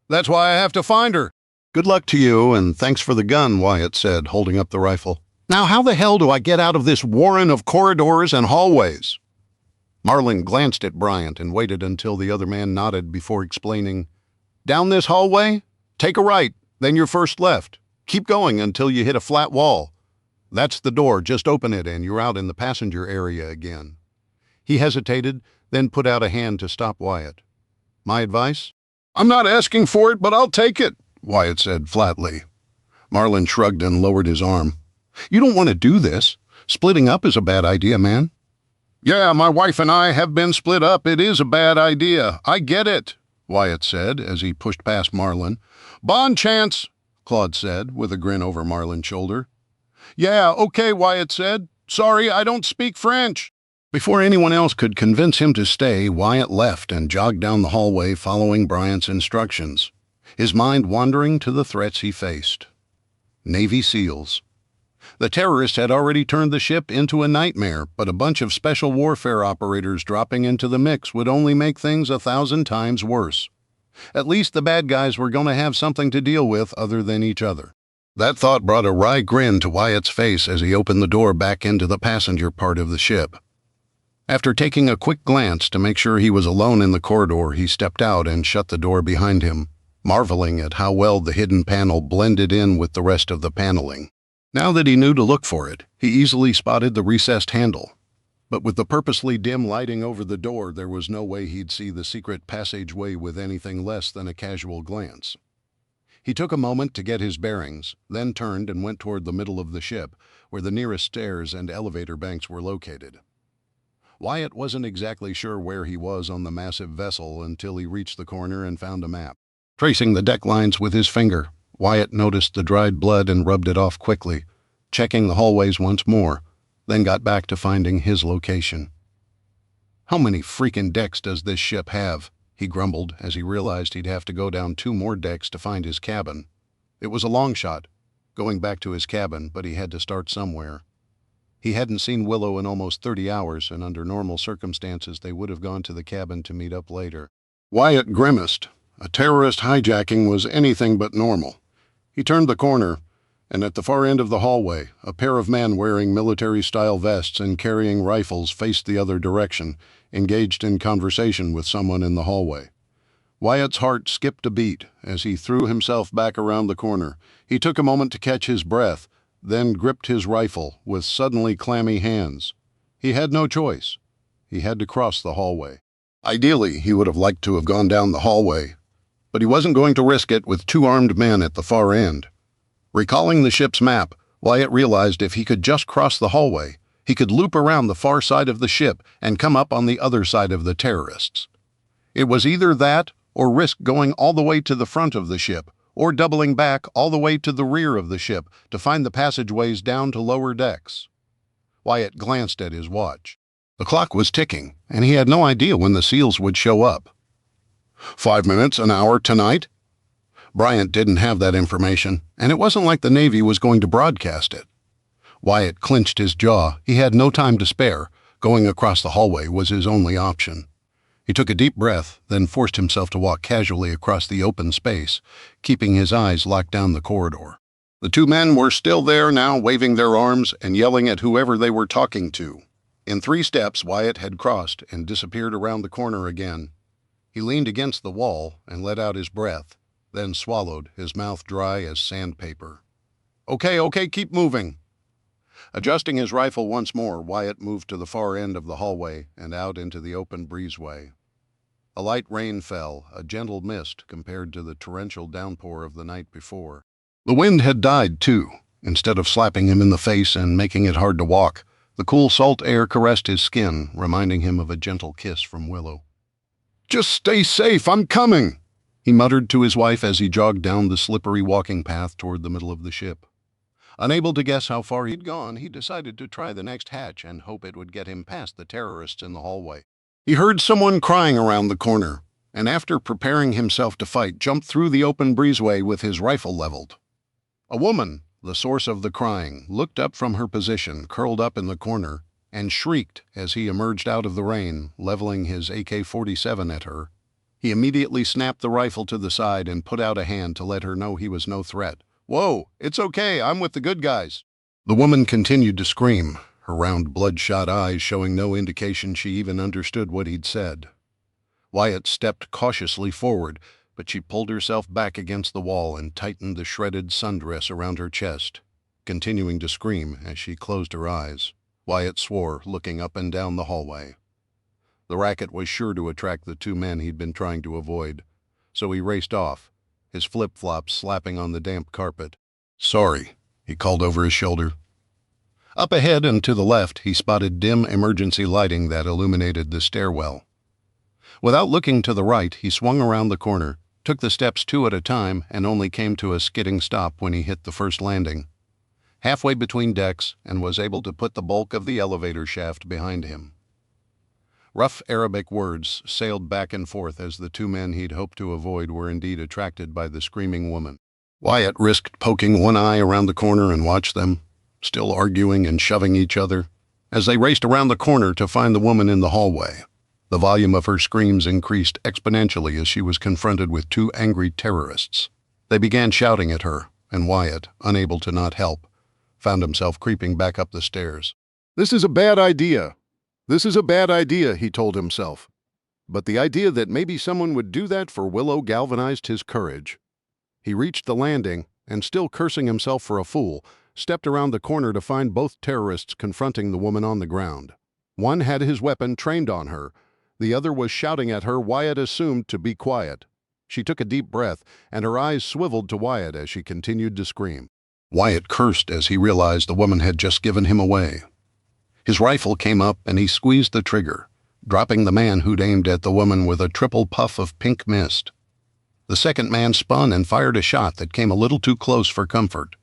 That's why I have to find her. Good luck to you, and thanks for the gun, Wyatt said, holding up the rifle. Now how the hell do I get out of this warren of corridors and hallways? Marlin glanced at Bryant and waited until the other man nodded before explaining. Down this hallway, take a right, then your first left. Keep going until you hit a flat wall. That's the door, just open it and you're out in the passenger area again. He hesitated, then put out a hand to stop Wyatt. My advice? I'm not asking for it, but I'll take it, Wyatt said flatly. Marlin shrugged and lowered his arm. You don't want to do this. Splitting up is a bad idea, man. Yeah, my wife and I have been split up. It is a bad idea. I get it, Wyatt said as he pushed past Marlin. Bon chance, Claude said with a grin over Marlin's shoulder. Yeah, okay, Wyatt said. Sorry, I don't speak French. Before anyone else could convince him to stay, Wyatt left and jogged down the hallway following Bryant's instructions, his mind wandering to the threats he faced. Navy SEALs. The terrorists had already turned the ship into a nightmare, but a bunch of special warfare operators dropping into the mix would only make things 1,000 times worse. At least the bad guys were going to have something to deal with other than each other. That thought brought a wry grin to Wyatt's face as he opened the door back into the passenger part of the ship. After taking a quick glance to make sure he was alone in the corridor, he stepped out and shut the door behind him, marveling at how well the hidden panel blended in with the rest of the paneling. Now that he knew to look for it, he easily spotted the recessed handle. But with the purposely dim lighting over the door, there was no way he'd see the secret passageway with anything less than a casual glance. He took a moment to get his bearings, then turned and went toward the middle of the ship, where the nearest stairs and elevator banks were located. Wyatt wasn't exactly sure where he was on the massive vessel until he reached the corner and found a map. Tracing the deck lines with his finger, Wyatt noticed the dried blood and rubbed it off quickly, checking the hallways once more, then got back to finding his location. How many freaking decks does this ship have? He grumbled as he realized he'd have to go down 2 more decks to find his cabin. It was a long shot, going back to his cabin, but he had to start somewhere. He hadn't seen Willow in almost 30 hours, and under normal circumstances they would have gone to the cabin to meet up later. Wyatt grimaced. A terrorist hijacking was anything but normal. He turned the corner, and at the far end of the hallway, a pair of men wearing military-style vests and carrying rifles faced the other direction, engaged in conversation with someone in the hallway. Wyatt's heart skipped a beat as he threw himself back around the corner. He took a moment to catch his breath, then gripped his rifle with suddenly clammy hands. He had no choice. He had to cross the hallway. Ideally, he would have liked to have gone down the hallway, but he wasn't going to risk it with 2 armed men at the far end. Recalling the ship's map, Wyatt realized if he could just cross the hallway, he could loop around the far side of the ship and come up on the other side of the terrorists. It was either that or risk going all the way to the front of the ship, or doubling back all the way to the rear of the ship to find the passageways down to lower decks. Wyatt glanced at his watch. The clock was ticking, and he had no idea when the SEALs would show up. 5 minutes, an hour tonight? Bryant didn't have that information, and it wasn't like the Navy was going to broadcast it. Wyatt clenched his jaw. He had no time to spare. Going across the hallway was his only option. He took a deep breath, then forced himself to walk casually across the open space, keeping his eyes locked down the corridor. The 2 men were still there now, waving their arms and yelling at whoever they were talking to. In 3 steps, Wyatt had crossed and disappeared around the corner again. He leaned against the wall and let out his breath, then swallowed, his mouth dry as sandpaper. Okay, keep moving. Adjusting his rifle once more, Wyatt moved to the far end of the hallway and out into the open breezeway. A light rain fell, a gentle mist compared to the torrential downpour of the night before. The wind had died, too. Instead of slapping him in the face and making it hard to walk, the cool salt air caressed his skin, reminding him of a gentle kiss from Willow. Just stay safe, I'm coming, he muttered to his wife as he jogged down the slippery walking path toward the middle of the ship. Unable to guess how far he'd gone, he decided to try the next hatch and hope it would get him past the terrorists in the hallway. He heard someone crying around the corner, and after preparing himself to fight, jumped through the open breezeway with his rifle leveled. A woman, the source of the crying, looked up from her position, curled up in the corner, and shrieked as he emerged out of the rain, leveling his AK-47 at her. He immediately snapped the rifle to the side and put out a hand to let her know he was no threat. "Whoa, it's okay, I'm with the good guys." The woman continued to scream, her round bloodshot eyes showing no indication she even understood what he'd said. Wyatt stepped cautiously forward, but she pulled herself back against the wall and tightened the shredded sundress around her chest, continuing to scream as she closed her eyes. Wyatt swore, looking up and down the hallway. The racket was sure to attract the two men he'd been trying to avoid, so he raced off, his flip-flops slapping on the damp carpet. "Sorry," he called over his shoulder. Up ahead and to the left, he spotted dim emergency lighting that illuminated the stairwell. Without looking to the right, he swung around the corner, took the steps 2 at a time, and only came to a skidding stop when he hit the first landing, halfway between decks, and was able to put the bulk of the elevator shaft behind him. Rough Arabic words sailed back and forth as the two men he'd hoped to avoid were indeed attracted by the screaming woman. Wyatt risked poking one eye around the corner and watched them, still arguing and shoving each other, as they raced around the corner to find the woman in the hallway. The volume of her screams increased exponentially as she was confronted with two angry terrorists. They began shouting at her, and Wyatt, unable to not help, found himself creeping back up the stairs. "This is a bad idea. This is a bad idea," he told himself. But the idea that maybe someone would do that for Willow galvanized his courage. He reached the landing, and still cursing himself for a fool, stepped around the corner to find both terrorists confronting the woman on the ground. One had his weapon trained on her. The other was shouting at her Wyatt assumed to be quiet. She took a deep breath, and her eyes swiveled to Wyatt as she continued to scream. Wyatt cursed as he realized the woman had just given him away. His rifle came up and he squeezed the trigger, dropping the man who'd aimed at the woman with a triple puff of pink mist. The second man spun and fired a shot that came a little too close for comfort.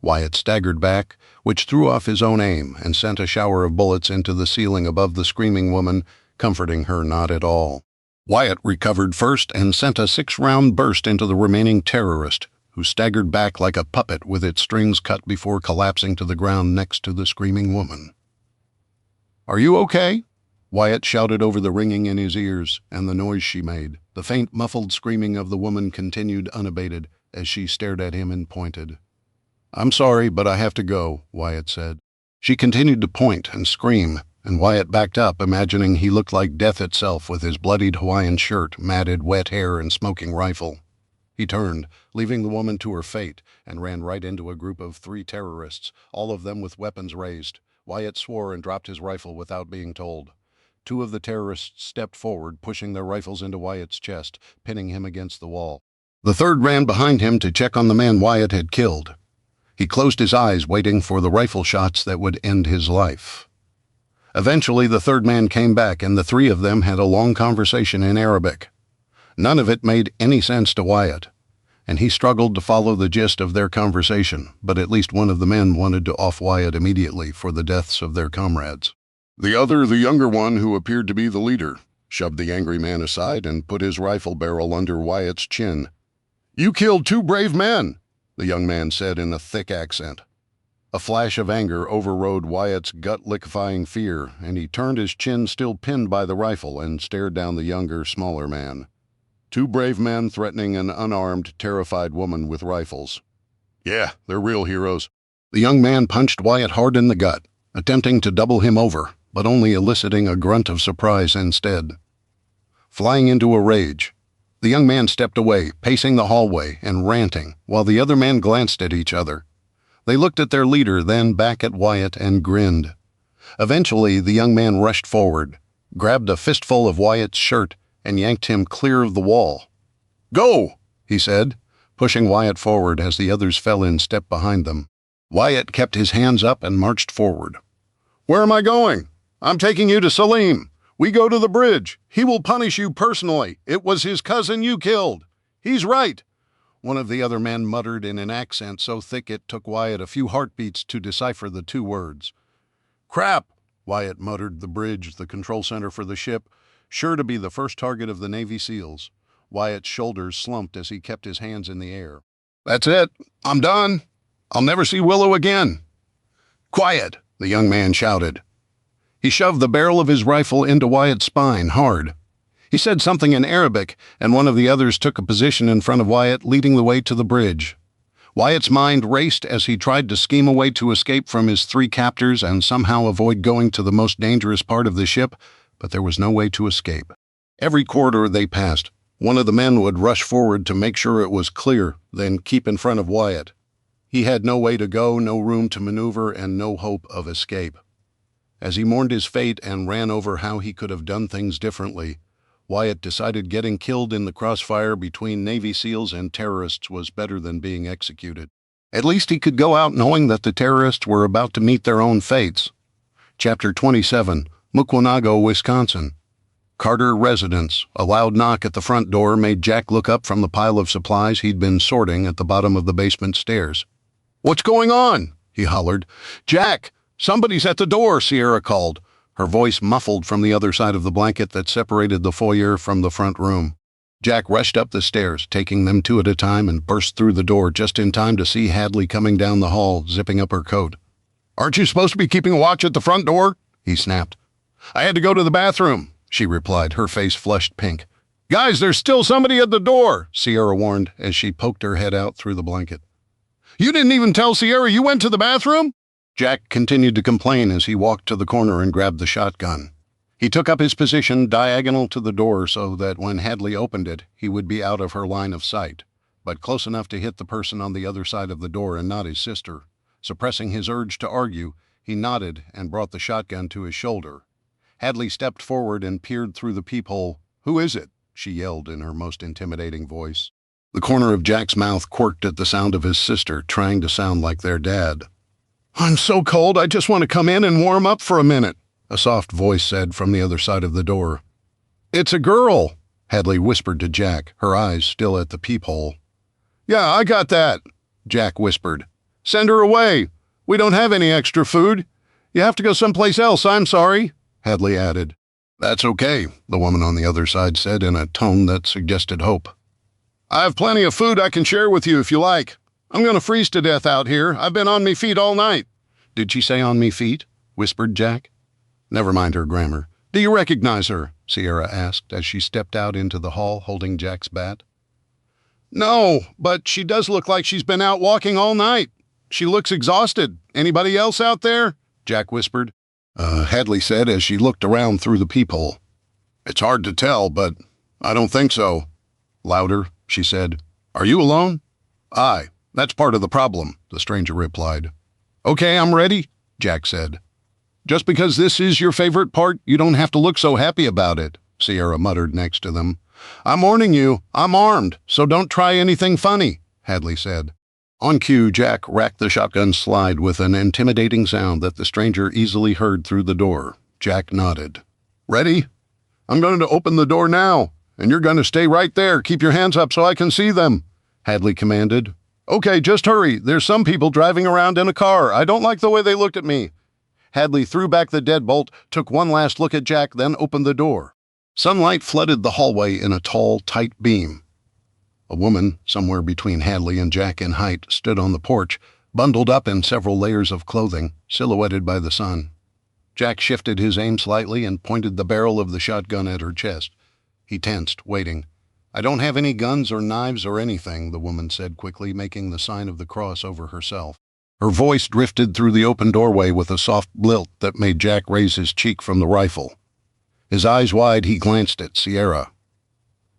Wyatt staggered back, which threw off his own aim and sent a shower of bullets into the ceiling above the screaming woman, comforting her not at all. Wyatt recovered first and sent a 6-round burst into the remaining terrorist, who staggered back like a puppet with its strings cut before collapsing to the ground next to the screaming woman. "Are you okay?" Wyatt shouted over the ringing in his ears and the noise she made. The faint, muffled screaming of the woman continued unabated as she stared at him and pointed. "I'm sorry, but I have to go," Wyatt said. She continued to point and scream, and Wyatt backed up, imagining he looked like death itself with his bloodied Hawaiian shirt, matted, wet hair, and smoking rifle. He turned, leaving the woman to her fate, and ran right into a group of 3 terrorists, all of them with weapons raised. Wyatt swore and dropped his rifle without being told. 2 of the terrorists stepped forward, pushing their rifles into Wyatt's chest, pinning him against the wall. The third ran behind him to check on the man Wyatt had killed. He closed his eyes, waiting for the rifle shots that would end his life. Eventually, the third man came back, and the 3 of them had a long conversation in Arabic. None of it made any sense to Wyatt, and he struggled to follow the gist of their conversation, but at least one of the men wanted to off Wyatt immediately for the deaths of their comrades. The other, the younger one, who appeared to be the leader, shoved the angry man aside and put his rifle barrel under Wyatt's chin. "You killed 2 brave men," the young man said in a thick accent. A flash of anger overrode Wyatt's gut-liquefying fear, and he turned his chin still pinned by the rifle and stared down the younger, smaller man. 2 brave men threatening an unarmed, terrified woman with rifles. "Yeah, they're real heroes." The young man punched Wyatt hard in the gut, attempting to double him over, but only eliciting a grunt of surprise instead. Flying into a rage, the young man stepped away, pacing the hallway and ranting, while the other men glanced at each other. They looked at their leader, then back at Wyatt, and grinned. Eventually, the young man rushed forward, grabbed a fistful of Wyatt's shirt, and yanked him clear of the wall. "Go!" he said, pushing Wyatt forward as the others fell in step behind them. Wyatt kept his hands up and marched forward. "Where am I going? I'm taking you to Salim. We go to the bridge. He will punish you personally. It was his cousin you killed. He's right. one of the other men muttered in an accent so thick it took Wyatt a few heartbeats to decipher the two words. "Crap," Wyatt muttered. The bridge, the control center for the ship, sure to be the first target of the Navy SEALs. Wyatt's shoulders slumped as he kept his hands in the air. "That's it. I'm done. I'll never see Willow again." "Quiet," the young man shouted. He shoved the barrel of his rifle into Wyatt's spine hard. He said something in Arabic, and one of the others took a position in front of Wyatt, leading the way to the bridge. Wyatt's mind raced as he tried to scheme a way to escape from his three captors and somehow avoid going to the most dangerous part of the ship, but there was no way to escape. Every corridor they passed, one of the men would rush forward to make sure it was clear, then keep in front of Wyatt. He had no way to go, no room to maneuver, and no hope of escape. As he mourned his fate and ran over how he could have done things differently, Wyatt decided getting killed in the crossfire between Navy SEALs and terrorists was better than being executed. At least he could go out knowing that the terrorists were about to meet their own fates. Chapter 27, Mukwonago, Wisconsin. Carter Residence. A loud knock at the front door made Jack look up from the pile of supplies he'd been sorting at the bottom of the basement stairs. "What's going on?" he hollered. "Jack, somebody's at the door," Sierra called, her voice muffled from the other side of the blanket that separated the foyer from the front room. Jack rushed up the stairs, taking them two at a time, and burst through the door just in time to see Hadley coming down the hall, zipping up her coat. "Aren't you supposed to be keeping watch at the front door?" he snapped. "I had to go to the bathroom," she replied, her face flushed pink. "Guys, there's still somebody at the door," Sierra warned as she poked her head out through the blanket. "You didn't even tell Sierra you went to the bathroom?" Jack continued to complain as he walked to the corner and grabbed the shotgun. He took up his position diagonal to the door so that when Hadley opened it, he would be out of her line of sight, but close enough to hit the person on the other side of the door and not his sister. Suppressing his urge to argue, he nodded and brought the shotgun to his shoulder. Hadley stepped forward and peered through the peephole. "Who is it?" she yelled in her most intimidating voice. The corner of Jack's mouth quirked at the sound of his sister trying to sound like their dad. "I'm so cold, I just want to come in and warm up for a minute," a soft voice said from the other side of the door. "It's a girl," Hadley whispered to Jack, her eyes still at the peephole. "Yeah, I got that," Jack whispered. "Send her away. We don't have any extra food. You have to go someplace else, I'm sorry," Hadley added. "That's okay," the woman on the other side said in a tone that suggested hope. "I have plenty of food I can share with you if you like. I'm going to freeze to death out here. I've been on me feet all night." "Did she say on me feet?" whispered Jack. "Never mind her grammar. Do you recognize her?" Sierra asked as she stepped out into the hall holding Jack's bat. "No, but she does look like she's been out walking all night. She looks exhausted. Anybody else out there?" Jack whispered. Hadley said as she looked around through the peephole. "It's hard to tell, but I don't think so." Louder, she said. "Are you alone?" "Aye, that's part of the problem," the stranger replied. "Okay, I'm ready," Jack said. "Just because this is your favorite part, you don't have to look so happy about it," Sierra muttered next to them. "I'm warning you, I'm armed, so don't try anything funny," Hadley said. On cue, Jack racked the shotgun slide with an intimidating sound that the stranger easily heard through the door. Jack nodded. "Ready? I'm going to open the door now, and you're going to stay right there. Keep your hands up so I can see them," Hadley commanded. "Okay, just hurry. There's some people driving around in a car. I don't like the way they looked at me." Hadley threw back the deadbolt, took one last look at Jack, then opened the door. Sunlight flooded the hallway in a tall, tight beam. A woman, somewhere between Hadley and Jack in height, stood on the porch, bundled up in several layers of clothing, silhouetted by the sun. Jack shifted his aim slightly and pointed the barrel of the shotgun at her chest. He tensed, waiting. "I don't have any guns or knives or anything," the woman said quickly, making the sign of the cross over herself. Her voice drifted through the open doorway with a soft lilt that made Jack raise his cheek from the rifle. His eyes wide, he glanced at Sierra.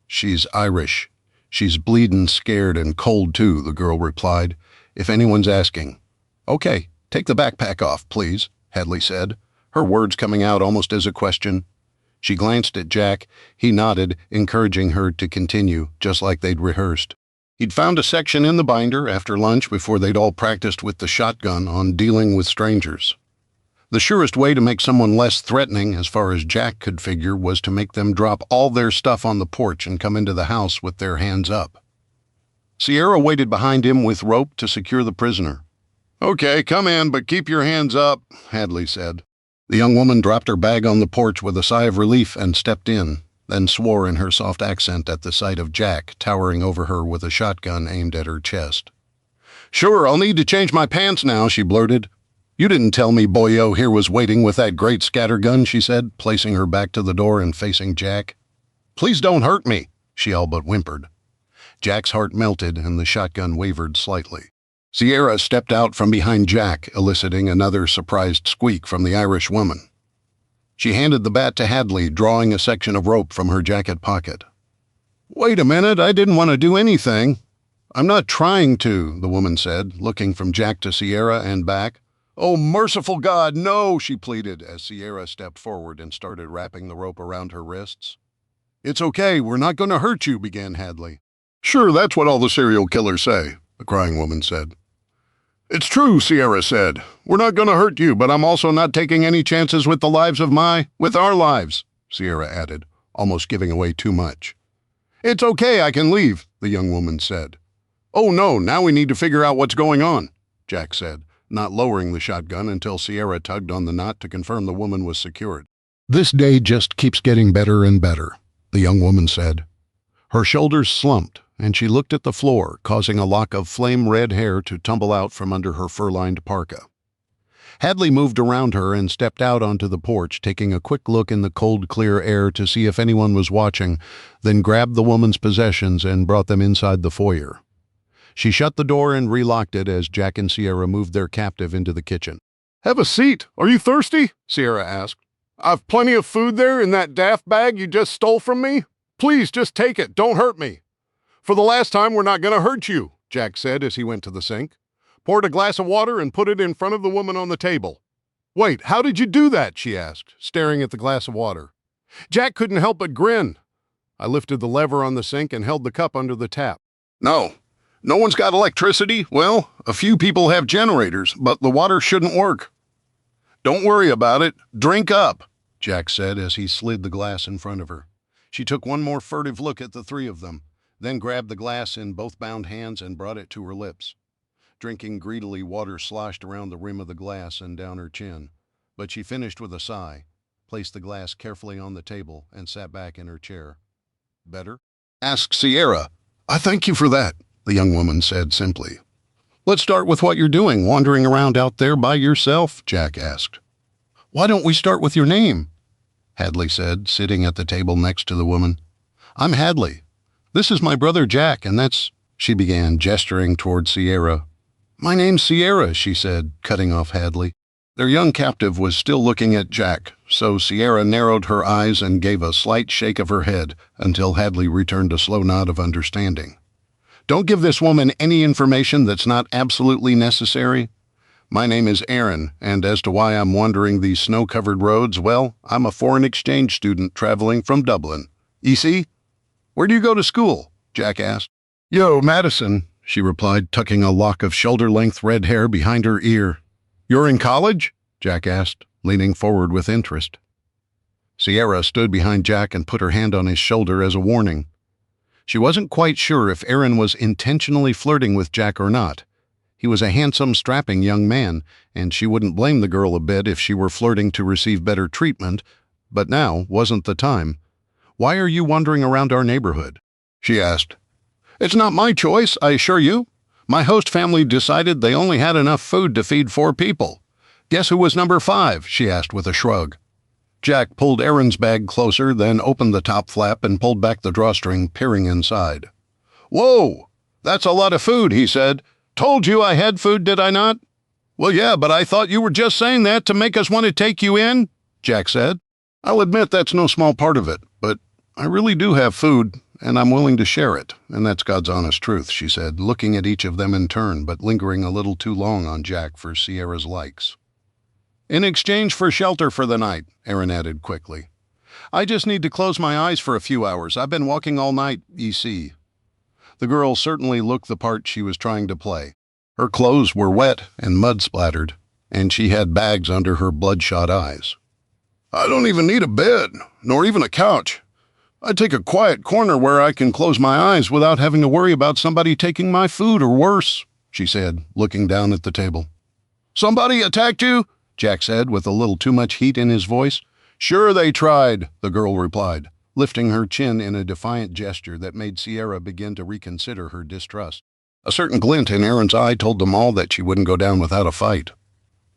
"She's Irish. She's bleedin' scared and cold, too," the girl replied, "if anyone's asking." "Okay, take the backpack off, please," Hadley said, her words coming out almost as a question. She glanced at Jack. He nodded, encouraging her to continue, just like they'd rehearsed. He'd found a section in the binder after lunch before they'd all practiced with the shotgun on dealing with strangers. The surest way to make someone less threatening, as far as Jack could figure, was to make them drop all their stuff on the porch and come into the house with their hands up. Sierra waited behind him with rope to secure the prisoner. Okay, come in, but keep your hands up, Hadley said. The young woman dropped her bag on the porch with a sigh of relief and stepped in, then swore in her soft accent at the sight of Jack towering over her with a shotgun aimed at her chest. Sure, I'll need to change my pants now, she blurted. You didn't tell me Boyo here was waiting with that great scattergun, she said, placing her back to the door and facing Jack. Please don't hurt me, she all but whimpered. Jack's heart melted and the shotgun wavered slightly. Sierra stepped out from behind Jack, eliciting another surprised squeak from the Irish woman. She handed the bat to Hadley, drawing a section of rope from her jacket pocket. Wait a minute, I didn't want to do anything. I'm not trying to, the woman said, looking from Jack to Sierra and back. Oh, merciful God, no, she pleaded as Sierra stepped forward and started wrapping the rope around her wrists. It's okay, we're not going to hurt you, began Hadley. Sure, that's what all the serial killers say, the crying woman said. It's true, Sierra said. We're not going to hurt you, but I'm also not taking any chances with with our lives, Sierra added, almost giving away too much. It's okay, I can leave, the young woman said. Oh no, now we need to figure out what's going on, Jack said, not lowering the shotgun until Sierra tugged on the knot to confirm the woman was secured. This day just keeps getting better and better, the young woman said. Her shoulders slumped, and she looked at the floor, causing a lock of flame-red hair to tumble out from under her fur-lined parka. Hadley moved around her and stepped out onto the porch, taking a quick look in the cold, clear air to see if anyone was watching, then grabbed the woman's possessions and brought them inside the foyer. She shut the door and relocked it as Jack and Sierra moved their captive into the kitchen. Have a seat. Are you thirsty? Sierra asked. I've plenty of food there in that daft bag you just stole from me. Please, just take it. Don't hurt me. For the last time, we're not going to hurt you, Jack said as he went to the sink. Poured a glass of water and put it in front of the woman on the table. Wait, how did you do that? She asked, staring at the glass of water. Jack couldn't help but grin. I lifted the lever on the sink and held the cup under the tap. No one's got electricity. Well, a few people have generators, but the water shouldn't work. Don't worry about it. Drink up, Jack said as he slid the glass in front of her. She took one more furtive look at the three of them, then grabbed the glass in both bound hands and brought it to her lips. Drinking greedily, water sloshed around the rim of the glass and down her chin, but she finished with a sigh, placed the glass carefully on the table, and sat back in her chair. Better? Asked Sierra. I thank you for that, the young woman said simply. Let's start with what you're doing, wandering around out there by yourself, Jack asked. Why don't we start with your name? Hadley said, sitting at the table next to the woman. I'm Hadley. This is my brother Jack, and that's, she began, gesturing toward Sierra. My name's Sierra, she said, cutting off Hadley. Their young captive was still looking at Jack, so Sierra narrowed her eyes and gave a slight shake of her head until Hadley returned a slow nod of understanding. Don't give this woman any information that's not absolutely necessary. My name is Aaron, and as to why I'm wandering these snow-covered roads, well, I'm a foreign exchange student traveling from Dublin. You see? Where do you go to school? Jack asked. Yo, Madison, she replied, tucking a lock of shoulder-length red hair behind her ear. You're in college? Jack asked, leaning forward with interest. Sierra stood behind Jack and put her hand on his shoulder as a warning. She wasn't quite sure if Aaron was intentionally flirting with Jack or not. He was a handsome, strapping young man, and she wouldn't blame the girl a bit if she were flirting to receive better treatment, but now wasn't the time. Why are you wandering around our neighborhood? She asked. It's not my choice, I assure you. My host family decided they only had enough food to feed 4 people. Guess who was number 5? She asked with a shrug. Jack pulled Aaron's bag closer, then opened the top flap and pulled back the drawstring, peering inside. Whoa, that's a lot of food, he said. Told you I had food, did I not? Well, yeah, but I thought you were just saying that to make us want to take you in, Jack said. I'll admit that's no small part of it, but I really do have food, and I'm willing to share it, and that's God's honest truth, she said, looking at each of them in turn, but lingering a little too long on Jack for Sierra's likes. In exchange for shelter for the night, Aaron added quickly. I just need to close my eyes for a few hours. I've been walking all night, you see. The girl certainly looked the part she was trying to play. Her clothes were wet and mud-splattered, and she had bags under her bloodshot eyes. I don't even need a bed, nor even a couch. I take a quiet corner where I can close my eyes without having to worry about somebody taking my food or worse, she said, looking down at the table. Somebody attacked you? Jack said with a little too much heat in his voice. Sure they tried, the girl replied, lifting her chin in a defiant gesture that made Sierra begin to reconsider her distrust. A certain glint in Aaron's eye told them all that she wouldn't go down without a fight.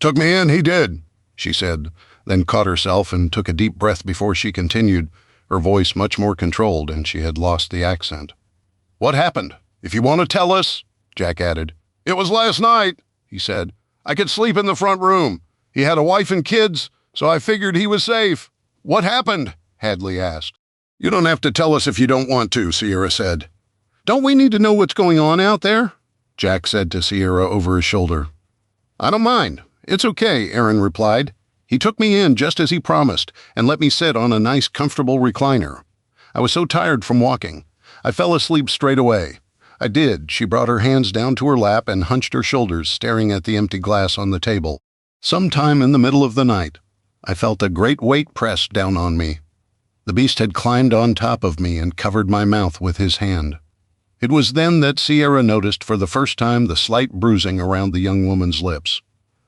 Took me in, he did, she said, then caught herself and took a deep breath before she continued, her voice much more controlled, and she had lost the accent. What happened? If you want to tell us, Jack added. It was last night, he said. I could sleep in the front room. He had a wife and kids, so I figured he was safe. What happened? Hadley asked. You don't have to tell us if you don't want to, Sierra said. Don't we need to know what's going on out there? Jack said to Sierra over his shoulder. I don't mind. It's okay, Aaron replied. He took me in just as he promised and let me sit on a nice, comfortable recliner. I was so tired from walking. I fell asleep straight away. I did. She brought her hands down to her lap and hunched her shoulders, staring at the empty glass on the table. Sometime in the middle of the night, I felt a great weight pressed down on me. The beast had climbed on top of me and covered my mouth with his hand. It was then that Sierra noticed for the first time the slight bruising around the young woman's lips.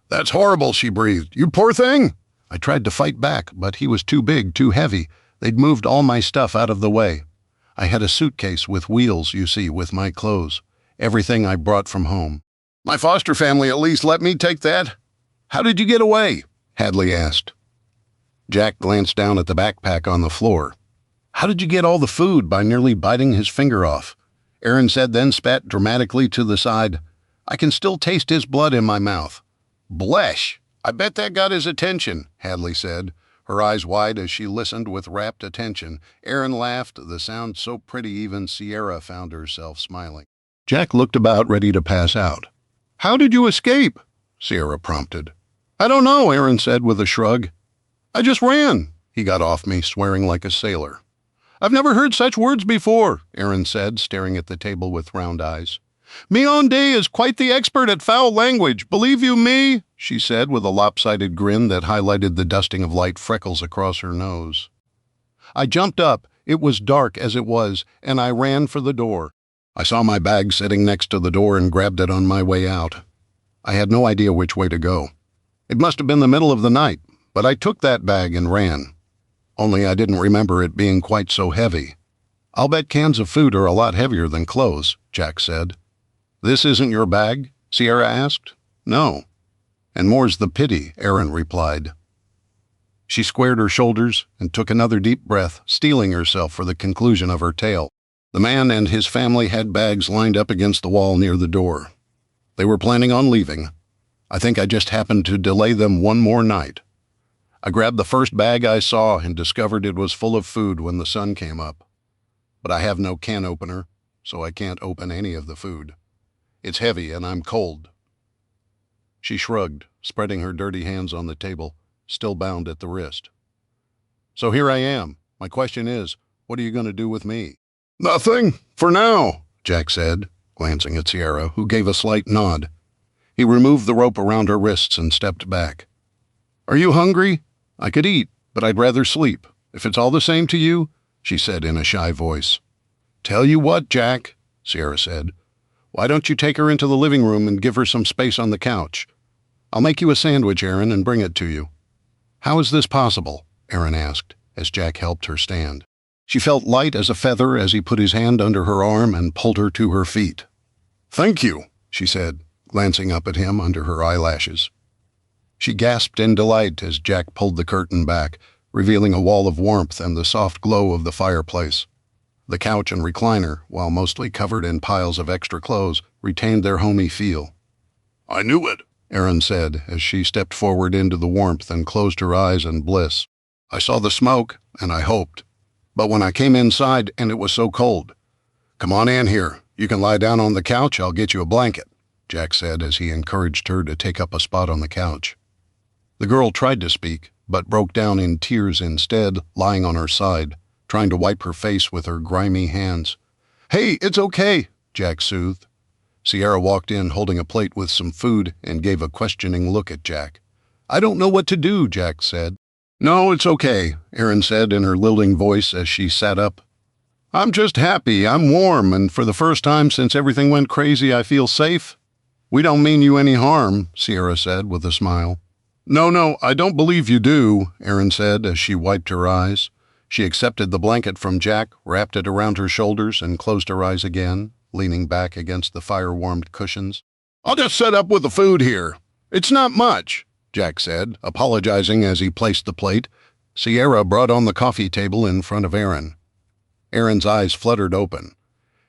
That's horrible, she breathed. You poor thing! I tried to fight back, but he was too big, too heavy. They'd moved all my stuff out of the way. I had a suitcase with wheels, you see, with my clothes. Everything I brought from home. My foster family at least let me take that. How did you get away? Hadley asked. Jack glanced down at the backpack on the floor. How did you get all the food? By nearly biting his finger off. Aaron said, then spat dramatically to the side. I can still taste his blood in my mouth. Blesh! I bet that got his attention, Hadley said, her eyes wide as she listened with rapt attention. Aaron laughed, the sound so pretty even Sierra found herself smiling. Jack looked about, ready to pass out. How did you escape? Sierra prompted. I don't know, Aaron said with a shrug. I just ran. He got off me, swearing like a sailor. I've never heard such words before, Aaron said, staring at the table with round eyes. Mionde is quite the expert at foul language, believe you me, she said with a lopsided grin that highlighted the dusting of light freckles across her nose. I jumped up. It was dark as it was, and I ran for the door. I saw my bag sitting next to the door and grabbed it on my way out. I had no idea which way to go. It must have been the middle of the night, but I took that bag and ran. Only I didn't remember it being quite so heavy. I'll bet cans of food are a lot heavier than clothes, Jack said. This isn't your bag? Sierra asked. No. And more's the pity, Aaron replied. She squared her shoulders and took another deep breath, steeling herself for the conclusion of her tale. The man and his family had bags lined up against the wall near the door. They were planning on leaving. I think I just happened to delay them one more night. I grabbed the first bag I saw and discovered it was full of food when the sun came up. But I have no can opener, so I can't open any of the food. It's heavy and I'm cold. She shrugged, spreading her dirty hands on the table, still bound at the wrist. So here I am. My question is, what are you going to do with me? Nothing, for now, Jack said, glancing at Sierra, who gave a slight nod. He removed the rope around her wrists and stepped back. Are you hungry? I could eat, but I'd rather sleep. If it's all the same to you, she said in a shy voice. Tell you what, Jack, Sierra said. Why don't you take her into the living room and give her some space on the couch? I'll make you a sandwich, Aaron, and bring it to you. How is this possible? Aaron asked, as Jack helped her stand. She felt light as a feather as he put his hand under her arm and pulled her to her feet. Thank you, she said, glancing up at him under her eyelashes. She gasped in delight as Jack pulled the curtain back, revealing a wall of warmth and the soft glow of the fireplace. The couch and recliner, while mostly covered in piles of extra clothes, retained their homey feel. I knew it, Aaron said as she stepped forward into the warmth and closed her eyes in bliss. I saw the smoke, and I hoped. But when I came inside, and it was so cold. Come on in here. You can lie down on the couch. I'll get you a blanket, Jack said as he encouraged her to take up a spot on the couch. The girl tried to speak, but broke down in tears instead, lying on her side, trying to wipe her face with her grimy hands. Hey, it's okay, Jack soothed. Sierra walked in holding a plate with some food and gave a questioning look at Jack. I don't know what to do, Jack said. No, it's okay, Aaron said in her lilting voice as she sat up, I'm just happy. I'm warm, and for the first time since everything went crazy, I feel safe. We don't mean you any harm, Sierra said with a smile. No, I don't believe you do, Erin said as she wiped her eyes. She accepted the blanket from Jack, wrapped it around her shoulders, and closed her eyes again, leaning back against the fire-warmed cushions. I'll just set up with the food here. It's not much, Jack said, apologizing as he placed the plate. Sierra brought on the coffee table in front of Erin. Erin's eyes fluttered open.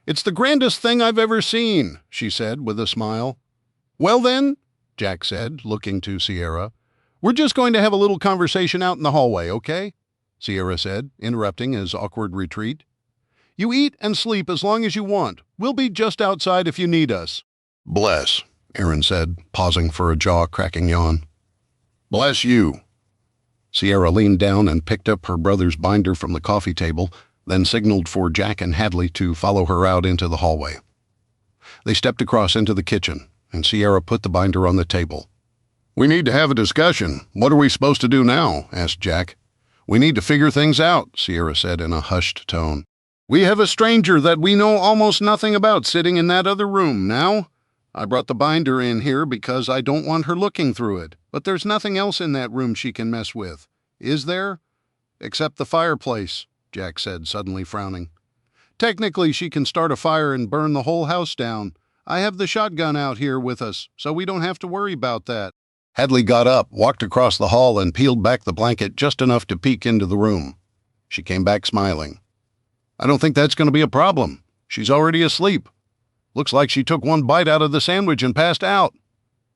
It's the grandest thing I've ever seen, she said with a smile. Well then, Jack said, looking to Sierra, we're just going to have a little conversation out in the hallway, okay? Sierra said, interrupting his awkward retreat. You eat and sleep as long as you want. We'll be just outside if you need us. Bless, Erin said, pausing for a jaw-cracking yawn. Bless you. Sierra leaned down and picked up her brother's binder from the coffee table, then signaled for Jack and Hadley to follow her out into the hallway. They stepped across into the kitchen, and Sierra put the binder on the table. We need to have a discussion. What are we supposed to do now? Asked Jack. We need to figure things out, Sierra said in a hushed tone. We have a stranger that we know almost nothing about sitting in that other room now. I brought the binder in here because I don't want her looking through it, but there's nothing else in that room she can mess with. Is there? Except the fireplace, Jack said, suddenly frowning. Technically, she can start a fire and burn the whole house down. I have the shotgun out here with us, so we don't have to worry about that. Hadley got up, walked across the hall, and peeled back the blanket just enough to peek into the room. She came back smiling. I don't think that's going to be a problem. She's already asleep. Looks like she took one bite out of the sandwich and passed out.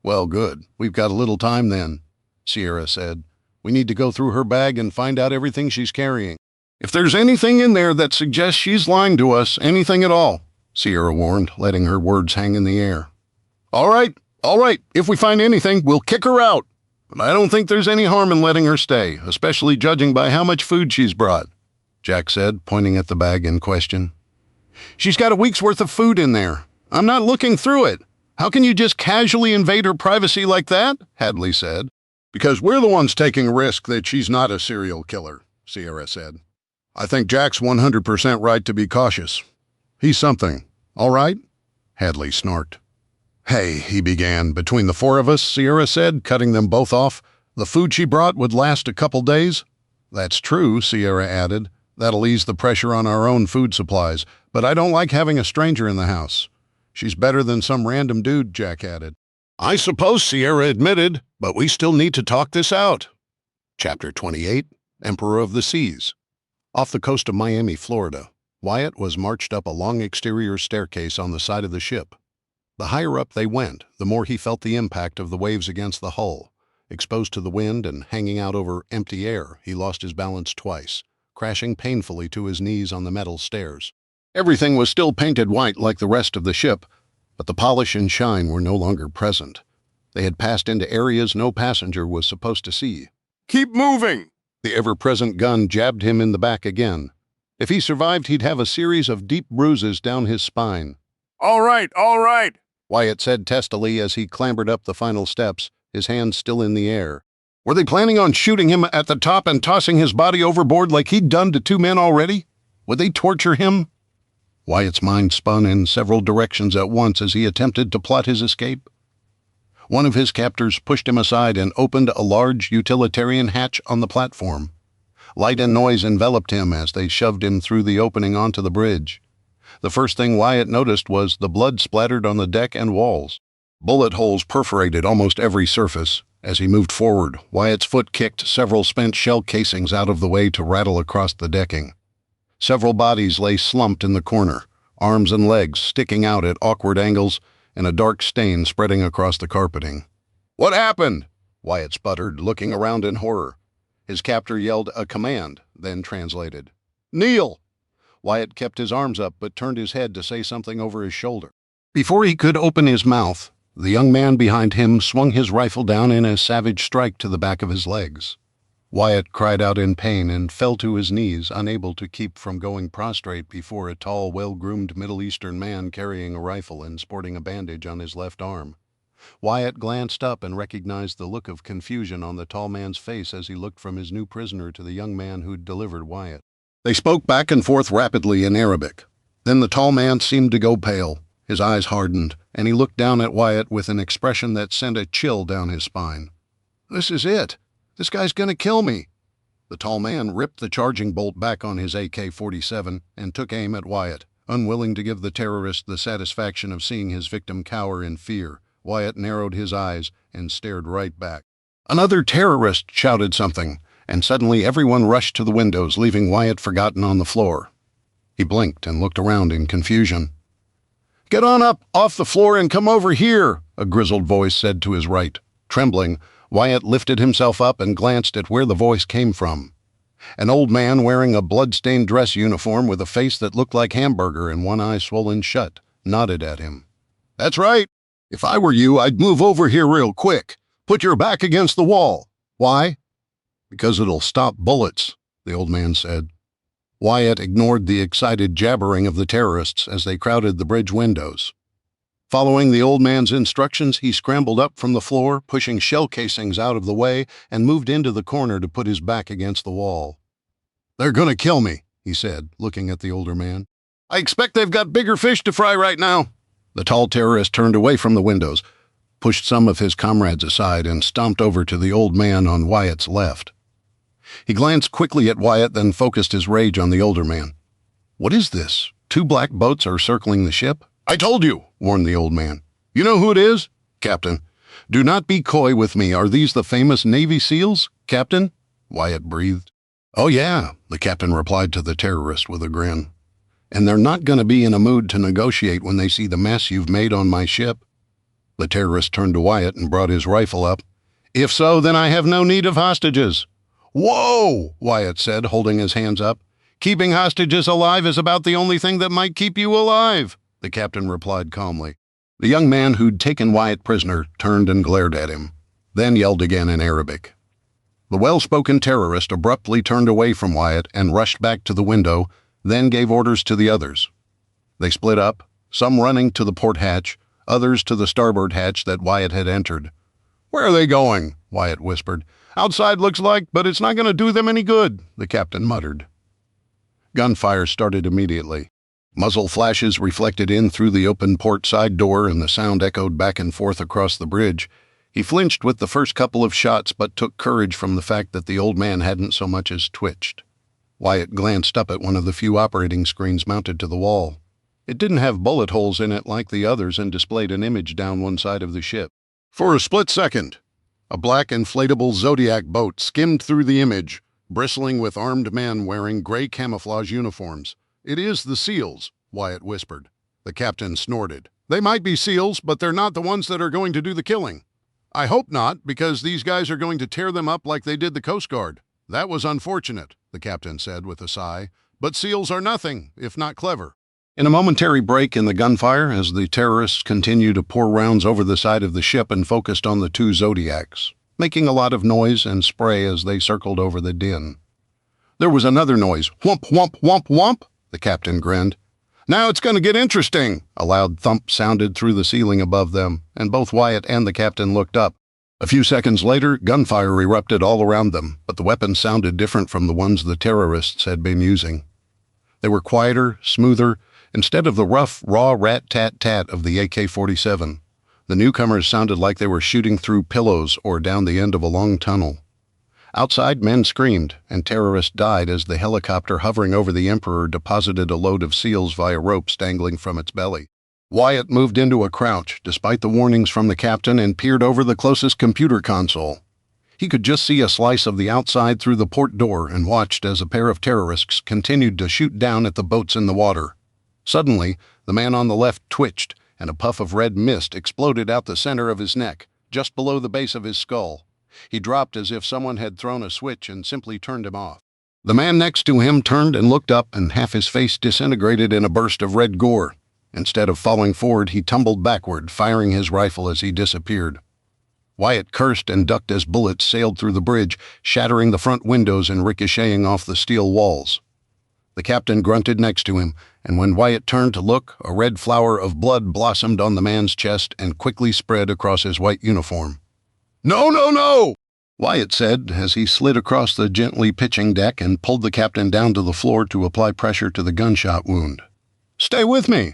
Well, good. We've got a little time then, Sierra said. We need to go through her bag and find out everything she's carrying. If there's anything in there that suggests she's lying to us, anything at all, Sierra warned, letting her words hang in the air. All right. If we find anything, we'll kick her out. But I don't think there's any harm in letting her stay, especially judging by how much food she's brought, Jack said, pointing at the bag in question. She's got a week's worth of food in there. I'm not looking through it. How can you just casually invade her privacy like that? Hadley said. Because we're the ones taking a risk that she's not a serial killer, Sierra said. I think Jack's 100% right to be cautious. He's something. All right? Hadley snarked. Hey, he began. Between the four of us, Sierra said, cutting them both off. The food she brought would last a couple days. That's true, Sierra added. That'll ease the pressure on our own food supplies. But I don't like having a stranger in the house. She's better than some random dude, Jack added. I suppose, Sierra admitted, but we still need to talk this out. Chapter 28, Emperor of the Seas. Off the coast of Miami, Florida, Wyatt was marched up a long exterior staircase on the side of the ship. The higher up they went, the more he felt the impact of the waves against the hull. Exposed to the wind and hanging out over empty air, he lost his balance twice, crashing painfully to his knees on the metal stairs. Everything was still painted white like the rest of the ship, but the polish and shine were no longer present. They had passed into areas no passenger was supposed to see. Keep moving! The ever-present gun jabbed him in the back again. If he survived, he'd have a series of deep bruises down his spine. All right, Wyatt said testily as he clambered up the final steps, his hands still in the air. Were they planning on shooting him at the top and tossing his body overboard like he'd done to two men already? Would they torture him? Wyatt's mind spun in several directions at once as he attempted to plot his escape. One of his captors pushed him aside and opened a large utilitarian hatch on the platform. Light and noise enveloped him as they shoved him through the opening onto the bridge. The first thing Wyatt noticed was the blood splattered on the deck and walls. Bullet holes perforated almost every surface. As he moved forward, Wyatt's foot kicked several spent shell casings out of the way to rattle across the decking. Several bodies lay slumped in the corner, arms and legs sticking out at awkward angles, and a dark stain spreading across the carpeting. What happened? Wyatt sputtered, looking around in horror. His captor yelled a command, then translated. Kneel! Wyatt kept his arms up but turned his head to say something over his shoulder. Before he could open his mouth, the young man behind him swung his rifle down in a savage strike to the back of his legs. Wyatt cried out in pain and fell to his knees, unable to keep from going prostrate before a tall, well-groomed Middle Eastern man carrying a rifle and sporting a bandage on his left arm. Wyatt glanced up and recognized the look of confusion on the tall man's face as he looked from his new prisoner to the young man who'd delivered Wyatt. They spoke back and forth rapidly in Arabic. Then the tall man seemed to go pale. His eyes hardened, and he looked down at Wyatt with an expression that sent a chill down his spine. "This is it. This guy's going to kill me." The tall man ripped the charging bolt back on his AK-47 and took aim at Wyatt, unwilling to give the terrorist the satisfaction of seeing his victim cower in fear. Wyatt narrowed his eyes and stared right back. Another terrorist shouted something, and suddenly everyone rushed to the windows, leaving Wyatt forgotten on the floor. He blinked and looked around in confusion. "Get on up off the floor and come over here," a grizzled voice said to his right. Trembling, Wyatt lifted himself up and glanced at where the voice came from. An old man wearing a blood-stained dress uniform with a face that looked like hamburger and one eye swollen shut nodded at him. "That's right. If I were you, I'd move over here real quick. Put your back against the wall." "Why?" "Because it'll stop bullets," the old man said. Wyatt ignored the excited jabbering of the terrorists as they crowded the bridge windows. Following the old man's instructions, he scrambled up from the floor, pushing shell casings out of the way, and moved into the corner to put his back against the wall. "They're gonna kill me," he said, looking at the older man. "I expect they've got bigger fish to fry right now." The tall terrorist turned away from the windows, pushed some of his comrades aside, and stomped over to the old man on Wyatt's left. He glanced quickly at Wyatt, then focused his rage on the older man. "What is this? 2 black boats are circling the ship?" "I told you," warned the old man. "You know who it is?" "Captain, do not be coy with me. Are these the famous Navy SEALs, Captain?" Wyatt breathed. "Oh yeah," the captain replied to the terrorist with a grin. "And they're not going to be in a mood to negotiate when they see the mess you've made on my ship." The terrorist turned to Wyatt and brought his rifle up. "If so, then I have no need of hostages." "Whoa!" Wyatt said, holding his hands up. "Keeping hostages alive is about the only thing that might keep you alive," the captain replied calmly. The young man who'd taken Wyatt prisoner turned and glared at him, then yelled again in Arabic. The well-spoken terrorist abruptly turned away from Wyatt and rushed back to the window, then gave orders to the others. They split up, some running to the port hatch, others to the starboard hatch that Wyatt had entered. "Where are they going?" Wyatt whispered. "Outside looks like, but it's not going to do them any good," the captain muttered. Gunfire started immediately. Muzzle flashes reflected in through the open port side door, and the sound echoed back and forth across the bridge. He flinched with the first couple of shots, but took courage from the fact that the old man hadn't so much as twitched. Wyatt glanced up at one of the few operating screens mounted to the wall. It didn't have bullet holes in it like the others and displayed an image down one side of the ship. For a split second, a black inflatable Zodiac boat skimmed through the image, bristling with armed men wearing gray camouflage uniforms. "It is the SEALs," Wyatt whispered. The captain snorted. "They might be SEALs, but they're not the ones that are going to do the killing." "I hope not, because these guys are going to tear them up like they did the Coast Guard." "That was unfortunate," the captain said with a sigh. "But SEALs are nothing, if not clever." In a momentary break in the gunfire, as the terrorists continued to pour rounds over the side of the ship and focused on the 2 Zodiacs, making a lot of noise and spray as they circled over the din. There was another noise. "Whump, whump, whump, whump," the captain grinned. "Now it's going to get interesting." A loud thump sounded through the ceiling above them, and both Wyatt and the captain looked up. A few seconds later, gunfire erupted all around them, but the weapons sounded different from the ones the terrorists had been using. They were quieter, smoother, instead of the rough, raw rat-tat-tat of the AK-47. The newcomers sounded like they were shooting through pillows or down the end of a long tunnel. Outside, men screamed, and terrorists died as the helicopter hovering over the Emperor deposited a load of SEALs via ropes dangling from its belly. Wyatt moved into a crouch, despite the warnings from the captain, and peered over the closest computer console. He could just see a slice of the outside through the port door and watched as a pair of terrorists continued to shoot down at the boats in the water. Suddenly, the man on the left twitched, and a puff of red mist exploded out the center of his neck, just below the base of his skull. He dropped as if someone had thrown a switch and simply turned him off. The man next to him turned and looked up, and half his face disintegrated in a burst of red gore. Instead of falling forward, he tumbled backward, firing his rifle as he disappeared. Wyatt cursed and ducked as bullets sailed through the bridge, shattering the front windows and ricocheting off the steel walls. The captain grunted next to him, and when Wyatt turned to look, a red flower of blood blossomed on the man's chest and quickly spread across his white uniform. "No, no, no!" Wyatt said as he slid across the gently pitching deck and pulled the captain down to the floor to apply pressure to the gunshot wound. "Stay with me."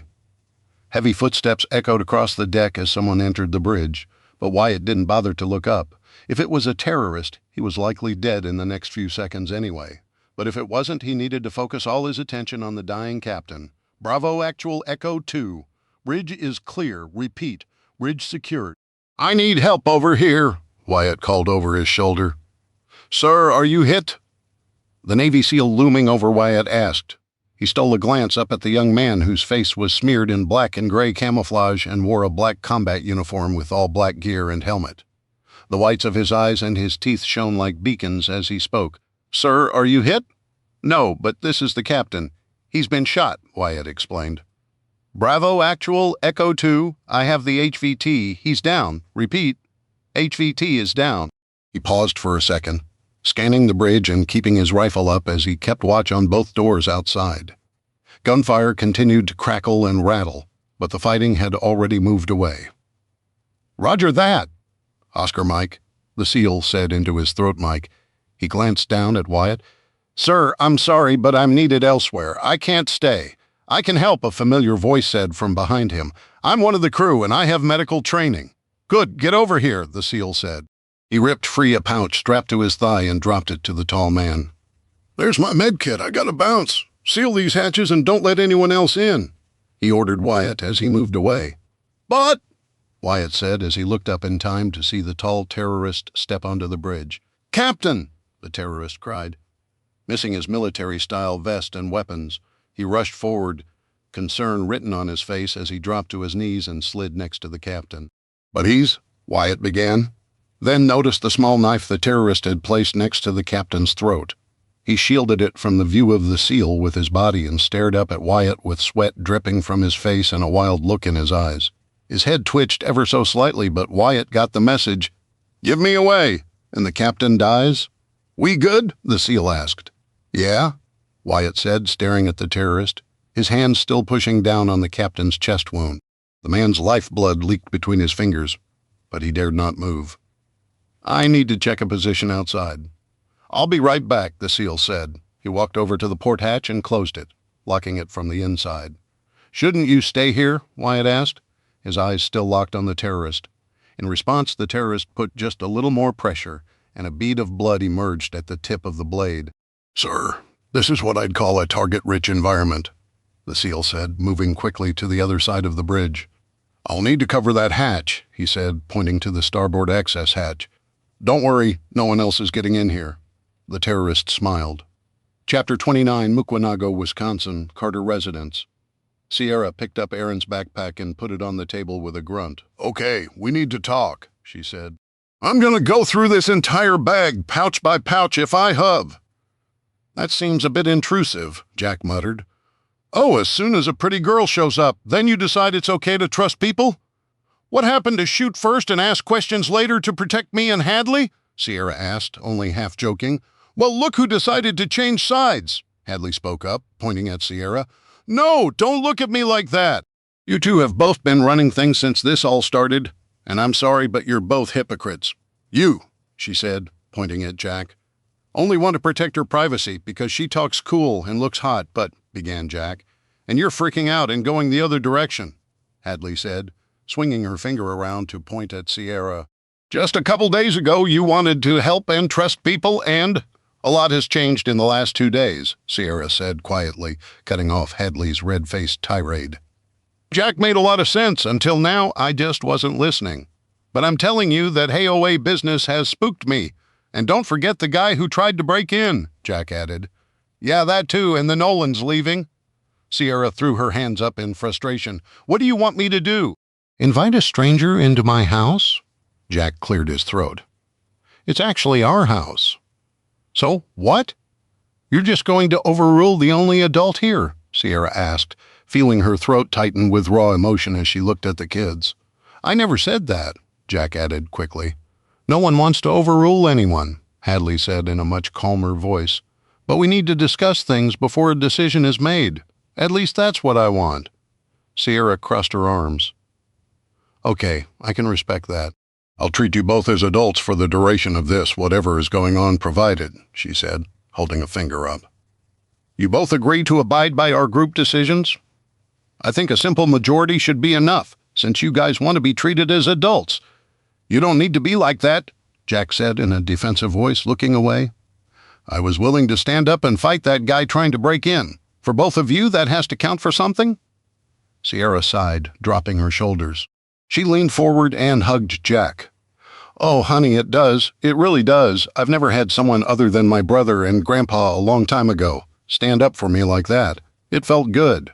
Heavy footsteps echoed across the deck as someone entered the bridge, but Wyatt didn't bother to look up. If it was a terrorist, he was likely dead in the next few seconds anyway. But if it wasn't, he needed to focus all his attention on the dying captain. "Bravo Actual Echo 2. Bridge is clear. Repeat. Bridge secured." "I need help over here," Wyatt called over his shoulder. "Sir, are you hit?" The Navy SEAL looming over Wyatt asked. He stole a glance up at the young man whose face was smeared in black and gray camouflage and wore a black combat uniform with all black gear and helmet. The whites of his eyes and his teeth shone like beacons as he spoke. "Sir, are you hit?" "No, but this is the captain. He's been shot," Wyatt explained. "Bravo Actual Echo 2. I have the HVT. He's down. Repeat. HVT is down." He paused for a second, scanning the bridge and keeping his rifle up as he kept watch on both doors outside. Gunfire continued to crackle and rattle, but the fighting had already moved away. "Roger that." "Oscar Mike," the SEAL said into his throat mic. He glanced down at Wyatt. "Sir, I'm sorry, but I'm needed elsewhere. I can't stay." "I can help," a familiar voice said from behind him. "I'm one of the crew, and I have medical training." "Good, get over here," the SEAL said. He ripped free a pouch strapped to his thigh and dropped it to the tall man. "There's my med kit. I gotta bounce. Seal these hatches and don't let anyone else in," he ordered Wyatt as he moved away. "But," Wyatt said as he looked up in time to see the tall terrorist step onto the bridge. "Captain!" the terrorist cried. Missing his military-style vest and weapons, he rushed forward, concern written on his face as he dropped to his knees and slid next to the captain. "But he's—" Wyatt began, then noticed the small knife the terrorist had placed next to the captain's throat. He shielded it from the view of the SEAL with his body and stared up at Wyatt with sweat dripping from his face and a wild look in his eyes. His head twitched ever so slightly, but Wyatt got the message. "Give me away, and the captain dies." "We good?" the SEAL asked. "Yeah," Wyatt said, staring at the terrorist, his hands still pushing down on the captain's chest wound. The man's lifeblood leaked between his fingers, but he dared not move. "I need to check a position outside." "I'll be right back," the SEAL said. He walked over to the port hatch and closed it, locking it from the inside. "Shouldn't you stay here?" Wyatt asked, his eyes still locked on the terrorist. In response, the terrorist put just a little more pressure, and a bead of blood emerged at the tip of the blade. "Sir, this is what I'd call a target-rich environment," the SEAL said, moving quickly to the other side of the bridge. "I'll need to cover that hatch," he said, pointing to the starboard access hatch. "Don't worry, no one else is getting in here." The terrorist smiled. Chapter 29, Mukwanago, Wisconsin, Carter Residence. Sierra picked up Aaron's backpack and put it on the table with a grunt. "Okay, we need to talk," she said. "I'm gonna go through this entire bag, pouch by pouch, if I have." "That seems a bit intrusive," Jack muttered. "Oh, as soon as a pretty girl shows up, then you decide it's okay to trust people? What happened to shoot first and ask questions later to protect me and Hadley?" Sierra asked, only half joking. "Well, look who decided to change sides," Hadley spoke up, pointing at Sierra. "No, don't look at me like that. You two have both been running things since this all started, and I'm sorry, but you're both hypocrites." "You," she said, pointing at Jack. "Only want to protect her privacy because she talks cool and looks hot, but," began Jack. "And you're freaking out and going the other direction," Hadley said, swinging her finger around to point at Sierra. "Just a couple days ago, you wanted to help and trust people, and—" "A lot has changed in the last 2 days," Sierra said quietly, cutting off Hadley's red-faced tirade. "Jack made a lot of sense. Until now, I just wasn't listening. But I'm telling you that HOA business has spooked me. And don't forget the guy who tried to break in," Jack added. "Yeah, that too, and the Nolan's leaving." Sierra threw her hands up in frustration. "What do you want me to do?" "Invite a stranger into my house?" Jack cleared his throat. "It's actually our house." "So, what?" "You're just going to overrule the only adult here?" Sierra asked, feeling her throat tighten with raw emotion as she looked at the kids. "I never said that," Jack added quickly. "No one wants to overrule anyone," Hadley said in a much calmer voice. "But we need to discuss things before a decision is made. At least that's what I want." Sierra crossed her arms. "Okay, I can respect that. I'll treat you both as adults for the duration of this, whatever is going on provided, she said, holding a finger up. You both agree to abide by our group decisions? I think a simple majority should be enough, since you guys want to be treated as adults. You don't need to be like that, Jack said in a defensive voice, looking away. I was willing to stand up and fight that guy trying to break in. For both of you, that has to count for something? Sierra sighed, dropping her shoulders. She leaned forward and hugged Jack. Oh, honey, it does. It really does. I've never had someone other than my brother and Grandpa a long time ago stand up for me like that. It felt good.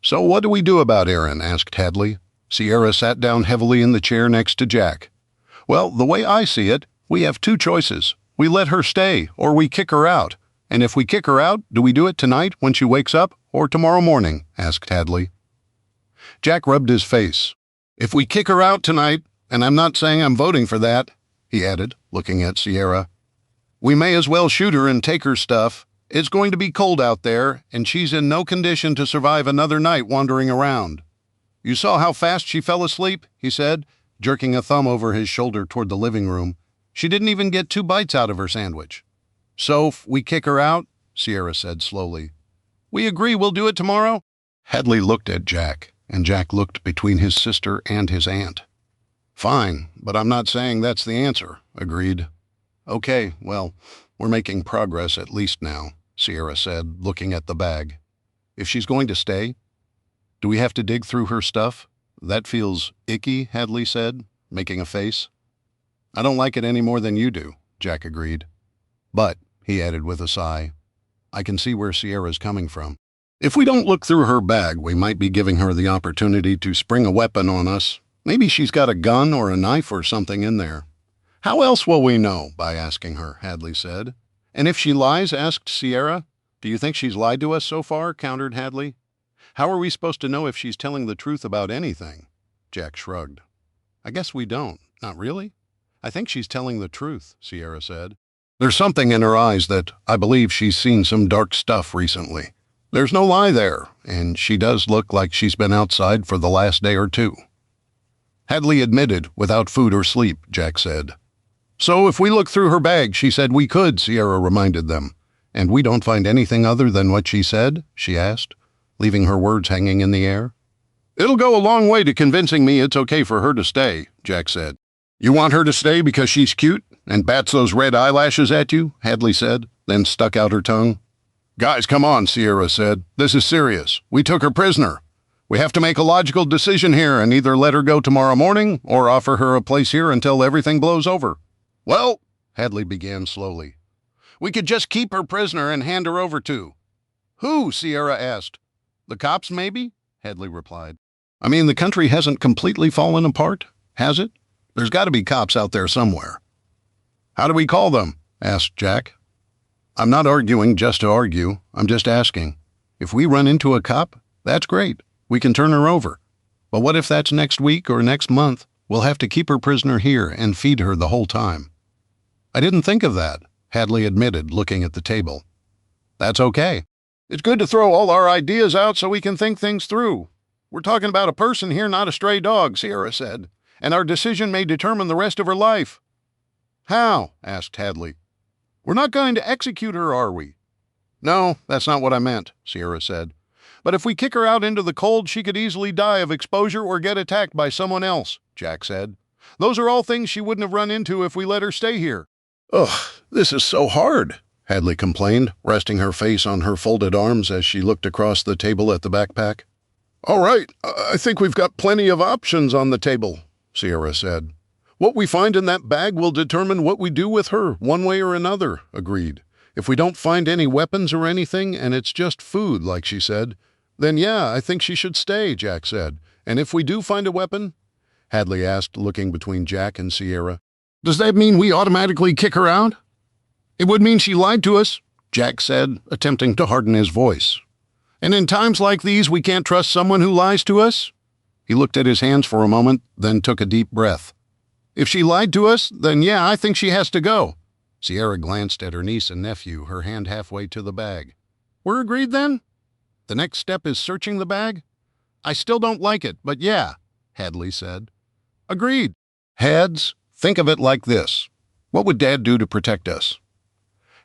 So what do we do about Erin? Asked Hadley. Sierra sat down heavily in the chair next to Jack. Well, the way I see it, we have two choices. We let her stay, or we kick her out. And if we kick her out, do we do it tonight when she wakes up, or tomorrow morning? Asked Hadley. Jack rubbed his face. If we kick her out tonight, and I'm not saying I'm voting for that, he added, looking at Sierra, we may as well shoot her and take her stuff. It's going to be cold out there, and she's in no condition to survive another night wandering around. You saw how fast she fell asleep, he said, jerking a thumb over his shoulder toward the living room. She didn't even get 2 bites out of her sandwich. So, we kick her out? Sierra said slowly. We agree we'll do it tomorrow? Hadley looked at Jack, and Jack looked between his sister and his aunt. Fine, but I'm not saying that's the answer, agreed. Okay, well, we're making progress at least now, Sierra said, looking at the bag. If she's going to stay, do we have to dig through her stuff? That feels icky, Hadley said, making a face. I don't like it any more than you do, Jack agreed. But, he added with a sigh, I can see where Sierra's coming from. If we don't look through her bag, we might be giving her the opportunity to spring a weapon on us. Maybe she's got a gun or a knife or something in there. How else will we know? By asking her, Hadley said. And if she lies? Asked Sierra. Do you think she's lied to us so far? Countered Hadley. How are we supposed to know if she's telling the truth about anything? Jack shrugged. I guess we don't. Not really. I think she's telling the truth, Sierra said. There's something in her eyes that I believe she's seen some dark stuff recently. There's no lie there, and she does look like she's been outside for the last day or two. Hadley admitted, without food or sleep, Jack said. So if we look through her bag, she said we could, Sierra reminded them. And we don't find anything other than what she said? She asked, leaving her words hanging in the air. It'll go a long way to convincing me it's okay for her to stay, Jack said. You want her to stay because she's cute and bats those red eyelashes at you? Hadley said, then stuck out her tongue. Guys, come on, Sierra said. This is serious. We took her prisoner. We have to make a logical decision here and either let her go tomorrow morning or offer her a place here until everything blows over. Well, Hadley began slowly, we could just keep her prisoner and hand her over to. Who? Sierra asked. The cops, maybe? Hadley replied. I mean, the country hasn't completely fallen apart, has it? There's got to be cops out there somewhere. How do we call them? Asked Jack. I'm not arguing just to argue. I'm just asking. If we run into a cop, that's great. We can turn her over. But what if that's next week or next month? We'll have to keep her prisoner here and feed her the whole time. I didn't think of that, Hadley admitted, looking at the table. That's okay. It's good to throw all our ideas out so we can think things through. We're talking about a person here, not a stray dog, Sierra said, and our decision may determine the rest of her life. How? Asked Hadley. We're not going to execute her, are we? No, that's not what I meant, Sierra said. But if we kick her out into the cold, she could easily die of exposure or get attacked by someone else, Jack said. Those are all things she wouldn't have run into if we let her stay here. Ugh, this is so hard, Hadley complained, resting her face on her folded arms as she looked across the table at the backpack. All right, I think we've got plenty of options on the table, Sierra said. What we find in that bag will determine what we do with her, one way or another, agreed. If we don't find any weapons or anything, and it's just food, like she said, then yeah, I think she should stay, Jack said. And if we do find a weapon? Hadley asked, looking between Jack and Sierra. Does that mean we automatically kick her out? It would mean she lied to us, Jack said, attempting to harden his voice. And in times like these, we can't trust someone who lies to us? He looked at his hands for a moment, then took a deep breath. If she lied to us, then yeah, I think she has to go. Sierra glanced at her niece and nephew, her hand halfway to the bag. We're agreed then? The next step is searching the bag? I still don't like it, but yeah, Hadley said. Agreed. Heads, think of it like this. What would Dad do to protect us?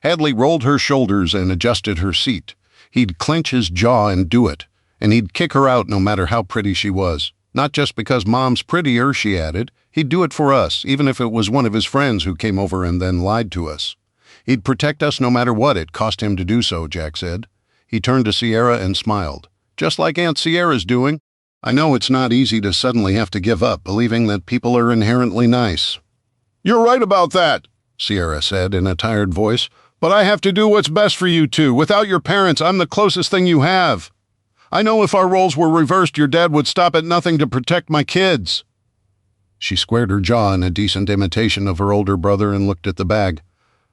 Hadley rolled her shoulders and adjusted her seat. He'd clench his jaw and do it, and he'd kick her out no matter how pretty she was. Not just because Mom's prettier, she added. He'd do it for us, even if it was one of his friends who came over and then lied to us. He'd protect us no matter what it cost him to do so, Jack said. He turned to Sierra and smiled. Just like Aunt Sierra's doing. I know it's not easy to suddenly have to give up, believing that people are inherently nice. You're right about that, Sierra said in a tired voice. But I have to do what's best for you two. Without your parents, I'm the closest thing you have. I know if our roles were reversed, your dad would stop at nothing to protect my kids. She squared her jaw in a decent imitation of her older brother and looked at the bag.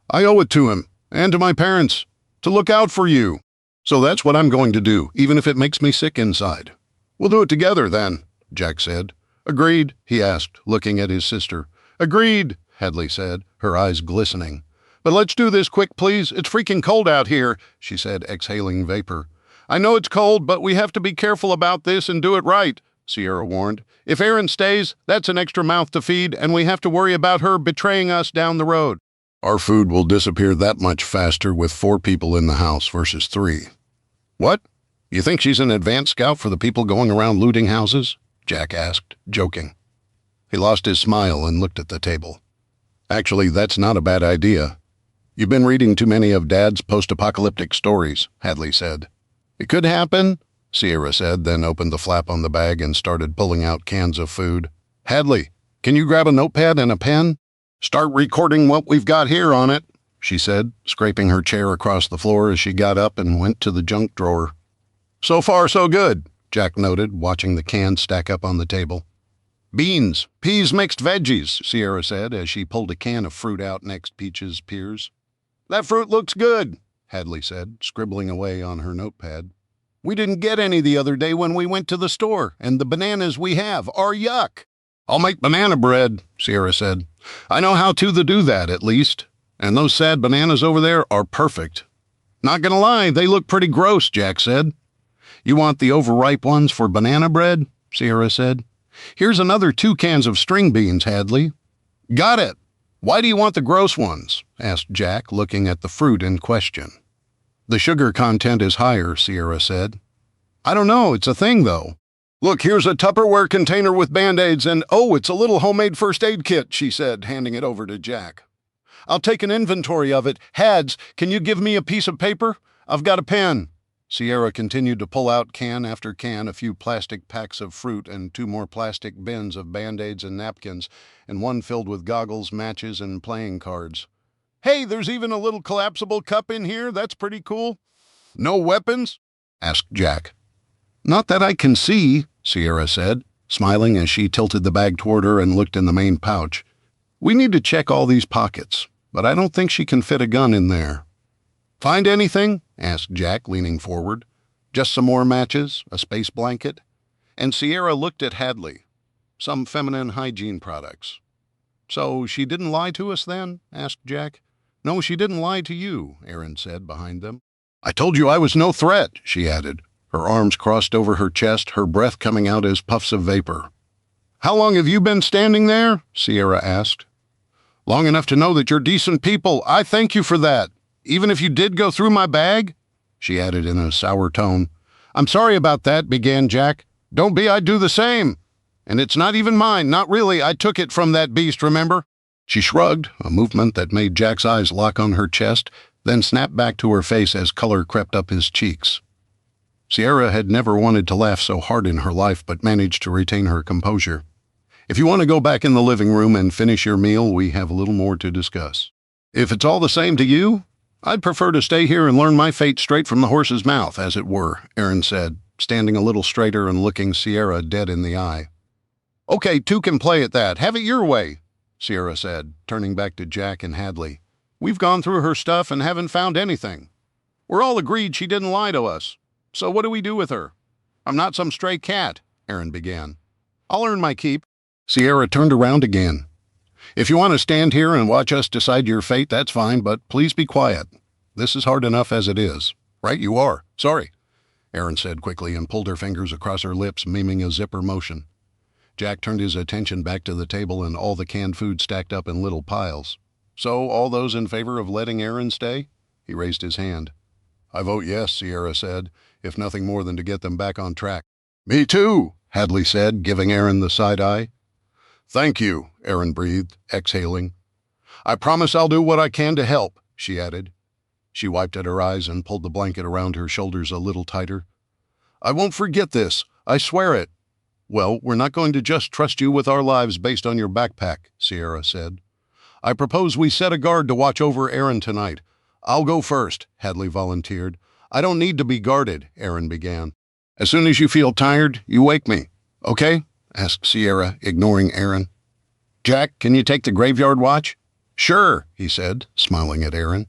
I owe it to him, and to my parents, to look out for you. So that's what I'm going to do, even if it makes me sick inside. We'll do it together, then, Jack said. Agreed, he asked, looking at his sister. Agreed, Hadley said, her eyes glistening. But let's do this quick, please. It's freaking cold out here, she said, exhaling vapor. I know it's cold, but we have to be careful about this and do it right, Sierra warned. If Erin stays, that's an extra mouth to feed, and we have to worry about her betraying us down the road. Our food will disappear that much faster with 4 people in the house versus 3. What? You think she's an advanced scout for the people going around looting houses? Jack asked, joking. He lost his smile and looked at the table. Actually, that's not a bad idea. You've been reading too many of Dad's post-apocalyptic stories, Hadley said. It could happen, Sierra said, then opened the flap on the bag and started pulling out cans of food. Hadley, can you grab a notepad and a pen? Start recording what we've got here on it, she said, scraping her chair across the floor as she got up and went to the junk drawer. So far, so good, Jack noted, watching the cans stack up on the table. Beans, peas, mixed veggies, Sierra said as she pulled a can of fruit out next Peach's peers. That fruit looks good, Hadley said, scribbling away on her notepad. We didn't get any the other day when we went to the store, and the bananas we have are yuck. I'll make banana bread, Sierra said. I know how to do that, at least. And those sad bananas over there are perfect. Not gonna lie, they look pretty gross, Jack said. You want the overripe ones for banana bread? Sierra said. Here's another 2 cans of string beans, Hadley. Got it. Why do you want the gross ones? Asked Jack, looking at the fruit in question. The sugar content is higher, Sierra said. I don't know, it's a thing, though. Look, here's a Tupperware container with Band-Aids, and oh, it's a little homemade first aid kit, she said, handing it over to Jack. I'll take an inventory of it. Hads, can you give me a piece of paper? I've got a pen. Sierra continued to pull out can after can, a few plastic packs of fruit and 2 more plastic bins of Band-Aids and napkins, and one filled with goggles, matches, and playing cards. Hey, there's even a little collapsible cup in here. That's pretty cool. No weapons? Asked Jack. Not that I can see, Sierra said, smiling as she tilted the bag toward her and looked in the main pouch. We need to check all these pockets, but I don't think she can fit a gun in there. Find anything? Asked Jack, leaning forward. Just some more matches, a space blanket. And Sierra looked at Hadley. Some feminine hygiene products. So she didn't lie to us then? Asked Jack. No, she didn't lie to you, Erin said behind them. I told you I was no threat, she added, her arms crossed over her chest, her breath coming out as puffs of vapor. How long have you been standing there? Sierra asked. Long enough to know that you're decent people. I thank you for that. Even if you did go through my bag? She added in a sour tone. I'm sorry about that, began Jack. Don't be, I'd do the same. And it's not even mine, not really. I took it from that beast, remember? She shrugged, a movement that made Jack's eyes lock on her chest, then snapped back to her face as color crept up his cheeks. Sierra had never wanted to laugh so hard in her life, but managed to retain her composure. If you want to go back in the living room and finish your meal, we have a little more to discuss. If it's all the same to you, I'd prefer to stay here and learn my fate straight from the horse's mouth, as it were, Erin said, standing a little straighter and looking Sierra dead in the eye. Okay, 2 can play at that. Have it your way, Sierra said, turning back to Jack and Hadley. We've gone through her stuff and haven't found anything. We're all agreed she didn't lie to us. So what do we do with her? I'm not some stray cat, Erin began. I'll earn my keep. Sierra turned around again. If you want to stand here and watch us decide your fate, that's fine, but please be quiet. This is hard enough as it is. Right, you are. Sorry, Erin said quickly and pulled her fingers across her lips, miming a zipper motion. Jack turned his attention back to the table and all the canned food stacked up in little piles. So, all those in favor of letting Aaron stay? He raised his hand. I vote yes, Sierra said, if nothing more than to get them back on track. Me too, Hadley said, giving Aaron the side eye. Thank you, Aaron breathed, exhaling. I promise I'll do what I can to help, she added. She wiped at her eyes and pulled the blanket around her shoulders a little tighter. I won't forget this, I swear it. Well, we're not going to just trust you with our lives based on your backpack, Sierra said. I propose we set a guard to watch over Aaron tonight. I'll go first, Hadley volunteered. I don't need to be guarded, Aaron began. As soon as you feel tired, you wake me, okay? Asked Sierra, ignoring Aaron. Jack, can you take the graveyard watch? Sure, he said, smiling at Aaron.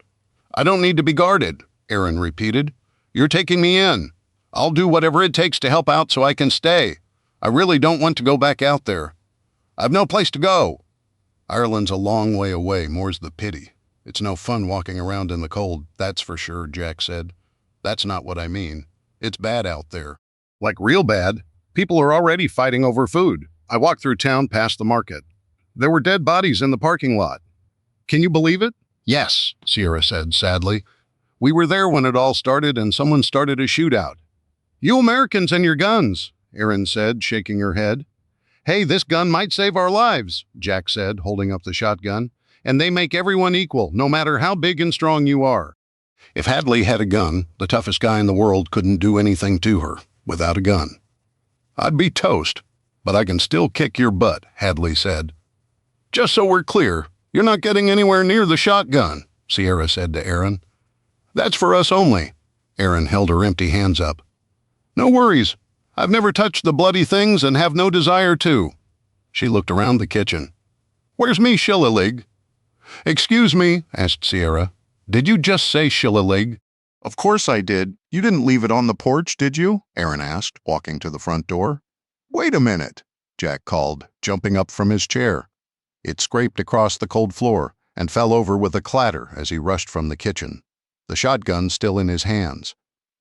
I don't need to be guarded, Aaron repeated. You're taking me in. I'll do whatever it takes to help out so I can stay. I really don't want to go back out there. I've no place to go. Ireland's a long way away, more's the pity. It's no fun walking around in the cold, that's for sure, Jack said. That's not what I mean. It's bad out there. Like real bad. People are already fighting over food. I walked through town past the market. There were dead bodies in the parking lot. Can you believe it? Yes, Sierra said sadly. We were there when it all started and someone started a shootout. You Americans and your guns, Aaron said, shaking her head. Hey, this gun might save our lives, Jack said, holding up the shotgun. And they make everyone equal, no matter how big and strong you are. If Hadley had a gun, the toughest guy in the world couldn't do anything to her without a gun. I'd be toast, but I can still kick your butt, Hadley said. Just so we're clear, you're not getting anywhere near the shotgun, Sierra said to Aaron. That's for us only. Aaron held her empty hands up. No worries. I've never touched the bloody things and have no desire to. She looked around the kitchen. Where's me shillilig? Excuse me, asked Sierra. Did you just say shillilig? Of course I did. You didn't leave it on the porch, did you? Aaron asked, walking to the front door. Wait a minute, Jack called, jumping up from his chair. It scraped across the cold floor and fell over with a clatter as he rushed from the kitchen, the shotgun still in his hands.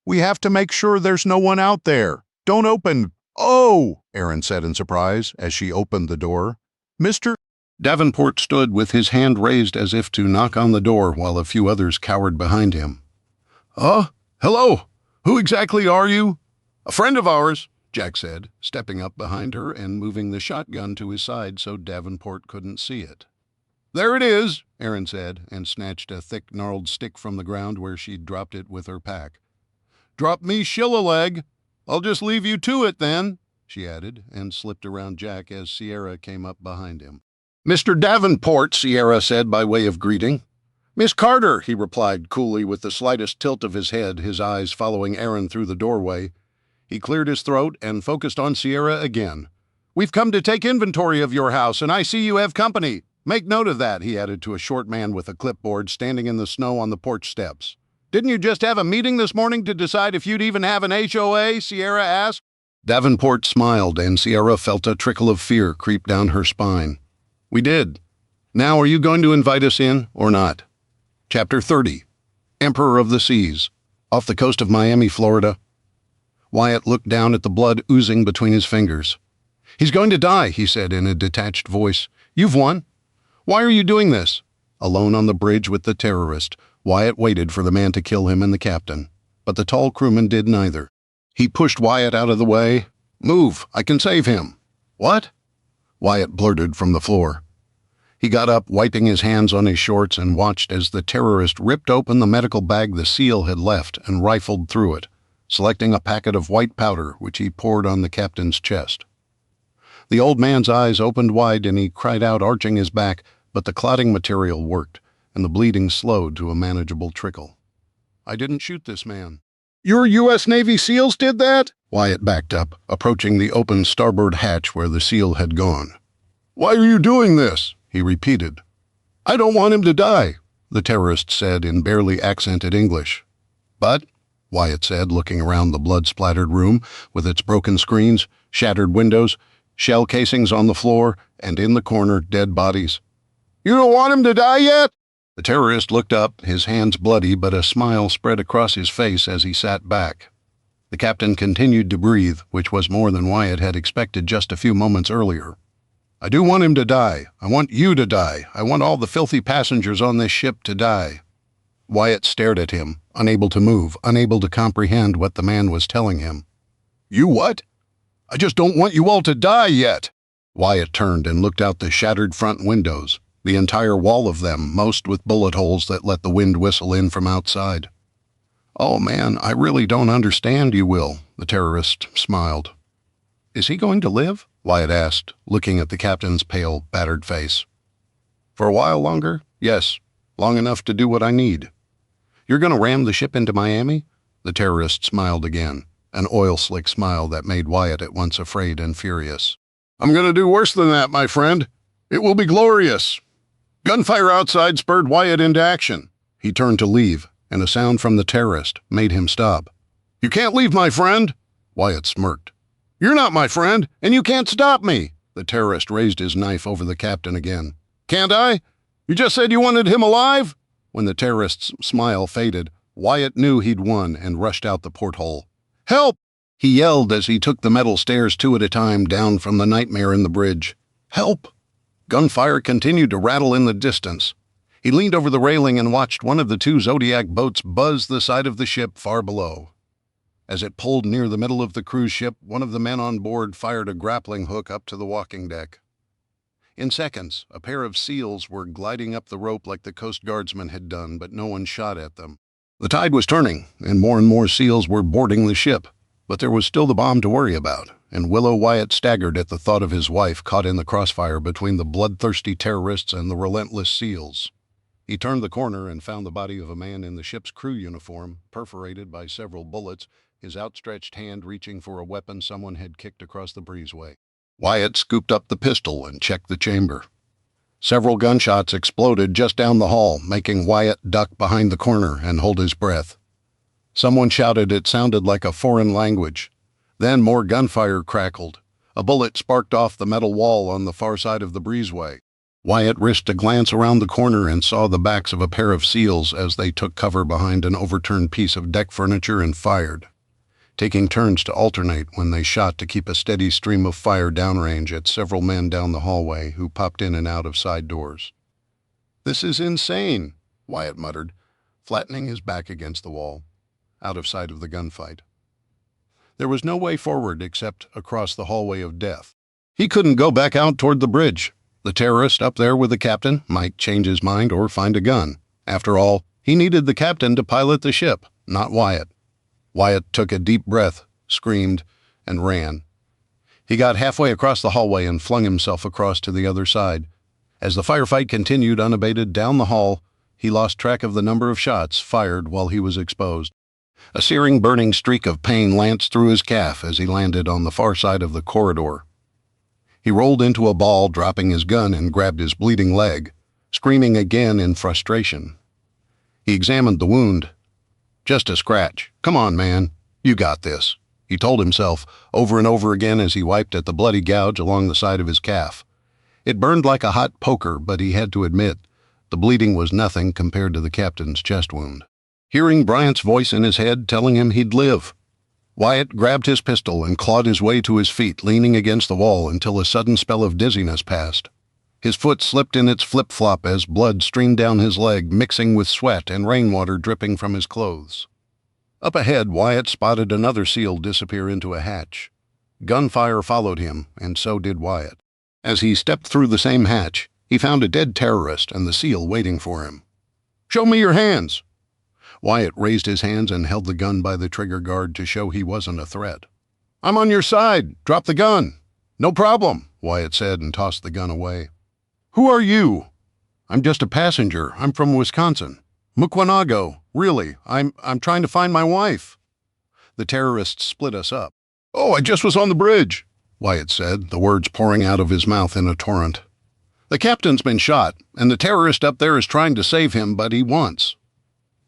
We have to make sure there's no one out there. Don't open. Oh, Aaron said in surprise as she opened the door. Mr. Davenport stood with his hand raised as if to knock on the door while a few others cowered behind him. Hello. Who exactly are you? A friend of ours, Jack said, stepping up behind her and moving the shotgun to his side so Davenport couldn't see it. There it is, Aaron said, and snatched a thick, gnarled stick from the ground where she'd dropped it with her pack. Drop me shill-a-leg. I'll just leave you to it then, she added, and slipped around Jack as Sierra came up behind him. Mr. Davenport, Sierra said by way of greeting. Miss Carter, he replied coolly with the slightest tilt of his head, his eyes following Aaron through the doorway. He cleared his throat and focused on Sierra again. We've come to take inventory of your house, and I see you have company. Make note of that, he added to a short man with a clipboard standing in the snow on the porch steps. Didn't you just have a meeting this morning to decide if you'd even have an HOA? Sierra asked. Davenport smiled, and Sierra felt a trickle of fear creep down her spine. We did. Now, are you going to invite us in or not? Chapter 30. Emperor of the Seas. Off the coast of Miami, Florida. Wyatt looked down at the blood oozing between his fingers. He's going to die, he said in a detached voice. You've won. Why are you doing this? Alone on the bridge with the terrorist, Wyatt waited for the man to kill him and the captain. But the tall crewman did neither. He pushed Wyatt out of the way. Move, I can save him. What? Wyatt blurted from the floor. He got up, wiping his hands on his shorts, and watched as the terrorist ripped open the medical bag the SEAL had left and rifled through it, selecting a packet of white powder which he poured on the captain's chest. The old man's eyes opened wide and he cried out, arching his back, but the clotting material worked, and the bleeding slowed to a manageable trickle. I didn't shoot this man. Your U.S. Navy SEALs did that? Wyatt backed up, approaching the open starboard hatch where the SEAL had gone. Why are you doing this? He repeated. I don't want him to die, the terrorist said in barely accented English. But, Wyatt said, looking around the blood-splattered room with its broken screens, shattered windows, shell casings on the floor, and in the corner, dead bodies. You don't want him to die yet? The terrorist looked up, his hands bloody, but a smile spread across his face as he sat back. The captain continued to breathe, which was more than Wyatt had expected just a few moments earlier. "I do want him to die. I want you to die. I want all the filthy passengers on this ship to die." Wyatt stared at him, unable to move, unable to comprehend what the man was telling him. "You what? I just don't want you all to die yet." Wyatt turned and looked out the shattered front windows, the entire wall of them, most with bullet holes that let the wind whistle in from outside. "Oh man, I really don't understand you, Will," the terrorist smiled. "Is he going to live?" Wyatt asked, looking at the captain's pale, battered face. "For a while longer? Yes, long enough to do what I need." "You're going to ram the ship into Miami?" The terrorist smiled again, an oil-slick smile that made Wyatt at once afraid and furious. "I'm going to do worse than that, my friend. It will be glorious." Gunfire outside spurred Wyatt into action. He turned to leave, and a sound from the terrorist made him stop. "You can't leave, my friend." Wyatt smirked. "You're not my friend, and you can't stop me." The terrorist raised his knife over the captain again. "Can't I? You just said you wanted him alive?" When the terrorist's smile faded, Wyatt knew he'd won and rushed out the porthole. "Help!" he yelled as he took the metal stairs two at a time down from the nightmare in the bridge. "Help!" Gunfire continued to rattle in the distance. He leaned over the railing and watched one of the two Zodiac boats buzz the side of the ship far below. As it pulled near the middle of the cruise ship, one of the men on board fired a grappling hook up to the walking deck. In seconds, a pair of SEALs were gliding up the rope like the Coast Guardsmen had done, but no one shot at them. The tide was turning, and more SEALs were boarding the ship, but there was still the bomb to worry about, and Willow Wyatt staggered at the thought of his wife caught in the crossfire between the bloodthirsty terrorists and the relentless SEALs. He turned the corner and found the body of a man in the ship's crew uniform, perforated by several bullets, his outstretched hand reaching for a weapon someone had kicked across the breezeway. Wyatt scooped up the pistol and checked the chamber. Several gunshots exploded just down the hall, making Wyatt duck behind the corner and hold his breath. Someone shouted it sounded like a foreign language. Then more gunfire crackled. A bullet sparked off the metal wall on the far side of the breezeway. Wyatt risked a glance around the corner and saw the backs of a pair of SEALs as they took cover behind an overturned piece of deck furniture and fired, taking turns to alternate when they shot to keep a steady stream of fire downrange at several men down the hallway who popped in and out of side doors. "This is insane," Wyatt muttered, flattening his back against the wall, out of sight of the gunfight. There was no way forward except across the hallway of death. He couldn't go back out toward the bridge. The terrorist up there with the captain might change his mind or find a gun. After all, he needed the captain to pilot the ship, not Wyatt. Wyatt took a deep breath, screamed, and ran. He got halfway across the hallway and flung himself across to the other side. As the firefight continued unabated down the hall, he lost track of the number of shots fired while he was exposed. A searing, burning streak of pain lanced through his calf as he landed on the far side of the corridor. He rolled into a ball, dropping his gun, and grabbed his bleeding leg, screaming again in frustration. He examined the wound. "Just a scratch. Come on, man. You got this," he told himself over and over again as he wiped at the bloody gouge along the side of his calf. It burned like a hot poker, but he had to admit the bleeding was nothing compared to the captain's chest wound. Hearing Bryant's voice in his head telling him he'd live, Wyatt grabbed his pistol and clawed his way to his feet, leaning against the wall until a sudden spell of dizziness passed. His foot slipped in its flip-flop as blood streamed down his leg, mixing with sweat and rainwater dripping from his clothes. Up ahead, Wyatt spotted another SEAL disappear into a hatch. Gunfire followed him, and so did Wyatt. As he stepped through the same hatch, he found a dead terrorist and the SEAL waiting for him. "Show me your hands." Wyatt raised his hands and held the gun by the trigger guard to show he wasn't a threat. "I'm on your side. Drop the gun." "No problem," Wyatt said and tossed the gun away. "Who are you?" "I'm just a passenger. I'm from Wisconsin." "Mukwonago. Really, I'm trying to find my wife." "The terrorists split us up." "Oh, I just was on the bridge," Wyatt said, the words pouring out of his mouth in a torrent. "The captain's been shot, and the terrorist up there is trying to save him, but he wants."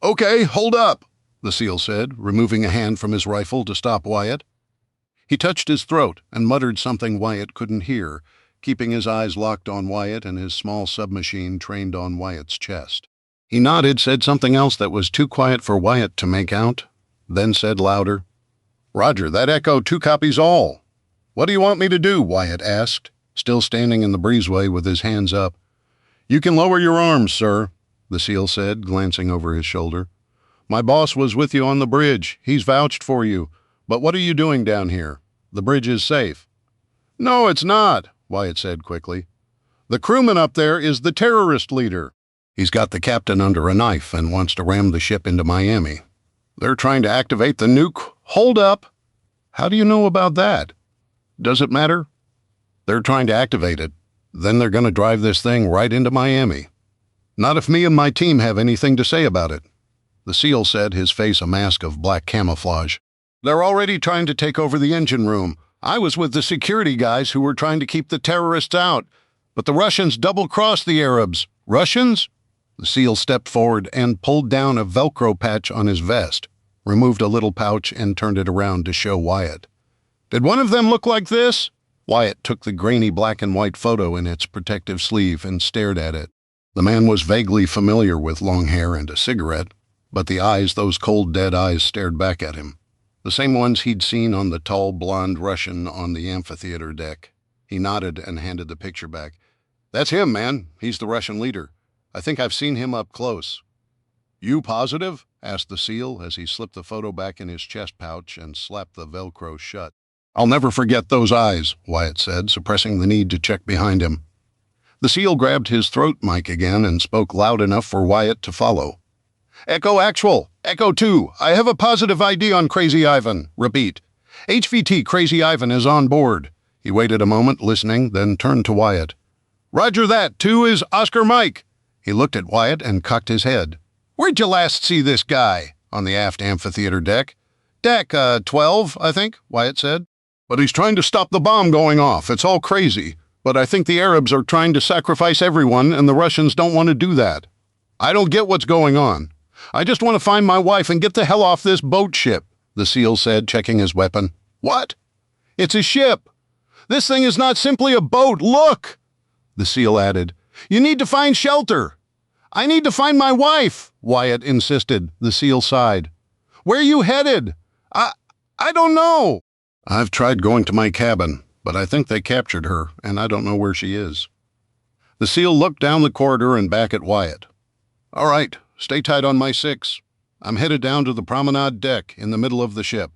"Okay, hold up," the SEAL said, removing a hand from his rifle to stop Wyatt. He touched his throat and muttered something Wyatt couldn't hear, keeping his eyes locked on Wyatt and his small submachine trained on Wyatt's chest. He nodded, said something else that was too quiet for Wyatt to make out, then said louder, Roger, that Echo 2 copies all. What do you want me to do? Wyatt asked, still standing in the breezeway with his hands up. You can lower your arms, sir, the SEAL said, glancing over his shoulder. My boss was with you on the bridge. He's vouched for you. But what are you doing down here? The bridge is safe. No, it's not, Wyatt said quickly. The crewman up there is the terrorist leader. He's got the captain under a knife and wants to ram the ship into Miami. They're trying to activate the nuke. Hold up. How do you know about that? Does it matter? They're trying to activate it. Then they're going to drive this thing right into Miami. Not if me and my team have anything to say about it, the SEAL said, his face a mask of black camouflage. They're already trying to take over the engine room. I was with the security guys who were trying to keep the terrorists out, but the Russians double-crossed the Arabs. Russians? The SEAL stepped forward and pulled down a Velcro patch on his vest, removed a little pouch and turned it around to show Wyatt. Did one of them look like this? Wyatt took the grainy black and white photo in its protective sleeve and stared at it. The man was vaguely familiar with long hair and a cigarette, but the eyes, those cold, dead eyes, stared back at him. The same ones he'd seen on the tall, blonde Russian on the amphitheater deck. He nodded and handed the picture back. That's him, man. He's the Russian leader. I think I've seen him up close. You positive? Asked the SEAL as he slipped the photo back in his chest pouch and slapped the Velcro shut. I'll never forget those eyes, Wyatt said, suppressing the need to check behind him. The SEAL grabbed his throat mic again and spoke loud enough for Wyatt to follow. Echo Actual, Echo 2, I have a positive ID on Crazy Ivan. Repeat. HVT Crazy Ivan is on board. He waited a moment, listening, then turned to Wyatt. Roger that, 2 is Oscar Mike. He looked at Wyatt and cocked his head. Where'd you last see this guy? On the aft amphitheater deck. Deck, 12, I think, Wyatt said. But he's trying to stop the bomb going off. It's all crazy. But I think the Arabs are trying to sacrifice everyone, and the Russians don't want to do that. I don't get what's going on. I just want to find my wife and get the hell off this boat ship, the SEAL said, checking his weapon. What? It's a ship. This thing is not simply a boat. Look, the SEAL added. You need to find shelter. I need to find my wife, Wyatt insisted. The SEAL sighed. Where are you headed? I don't know. I've tried going to my cabin, but I think they captured her, and I don't know where she is. The SEAL looked down the corridor and back at Wyatt. All right, stay tight on my 6. I'm headed down to the promenade deck in the middle of the ship.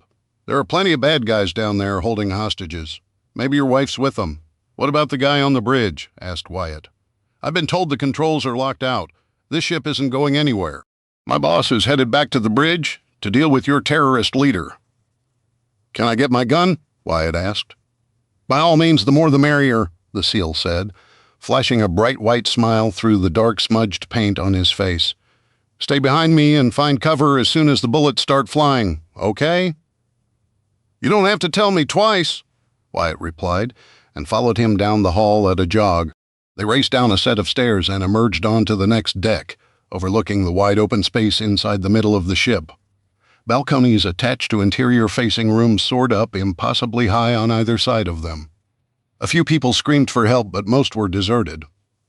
There are plenty of bad guys down there holding hostages. Maybe your wife's with them. What about the guy on the bridge? Asked Wyatt. I've been told the controls are locked out. This ship isn't going anywhere. My boss is headed back to the bridge to deal with your terrorist leader. Can I get my gun? Wyatt asked. By all means, the more the merrier, the SEAL said, flashing a bright white smile through the dark smudged paint on his face. Stay behind me and find cover as soon as the bullets start flying, okay? You don't have to tell me twice, Wyatt replied, and followed him down the hall at a jog. They raced down a set of stairs and emerged onto the next deck, overlooking the wide-open space inside the middle of the ship. Balconies attached to interior-facing rooms soared up impossibly high on either side of them. A few people screamed for help, but most were deserted.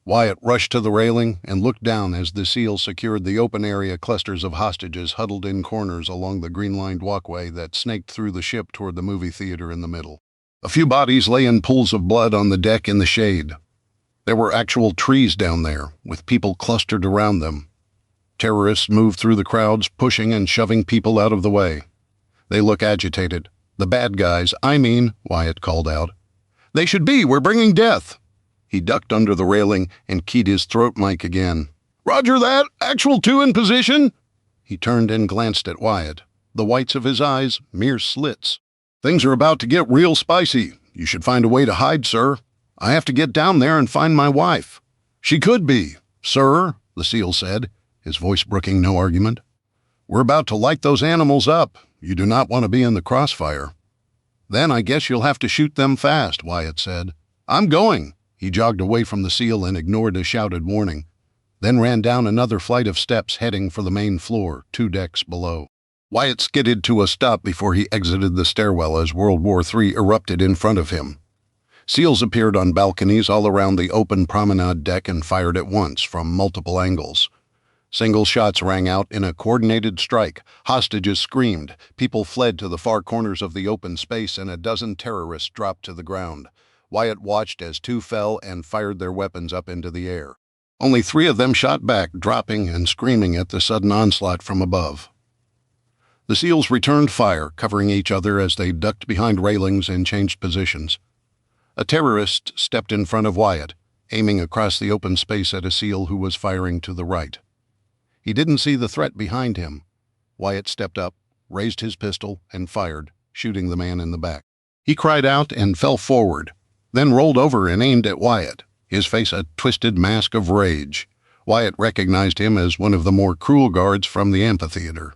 Wyatt rushed to the railing and looked down as the SEAL secured the open-area clusters of hostages huddled in corners along the green-lined walkway that snaked through the ship toward the movie theater in the middle. A few bodies lay in pools of blood on the deck in the shade. There were actual trees down there, with people clustered around them. Terrorists moved through the crowds, pushing and shoving people out of the way. They look agitated. The bad guys, Wyatt called out. They should be. We're bringing death. He ducked under the railing and keyed his throat mic again. Roger that. Actual 2 in position. He turned and glanced at Wyatt. The whites of his eyes, mere slits. Things are about to get real spicy. You should find a way to hide, sir. I have to get down there and find my wife. She could be, sir, the SEAL said, his voice brooking no argument. We're about to light those animals up. You do not want to be in the crossfire. Then I guess you'll have to shoot them fast, Wyatt said. I'm going. He jogged away from the SEAL and ignored a shouted warning, then ran down another flight of steps heading for the main floor, 2 decks below. Wyatt skidded to a stop before he exited the stairwell as World War III erupted in front of him. SEALs appeared on balconies all around the open promenade deck and fired at once from multiple angles. Single shots rang out in a coordinated strike. Hostages screamed. People fled to the far corners of the open space, and a dozen terrorists dropped to the ground. Wyatt watched as two fell and fired their weapons up into the air. Only 3 of them shot back, dropping and screaming at the sudden onslaught from above. The SEALs returned fire, covering each other as they ducked behind railings and changed positions. A terrorist stepped in front of Wyatt, aiming across the open space at a SEAL who was firing to the right. He didn't see the threat behind him. Wyatt stepped up, raised his pistol, and fired, shooting the man in the back. He cried out and fell forward, then rolled over and aimed at Wyatt, his face a twisted mask of rage. Wyatt recognized him as one of the more cruel guards from the amphitheater.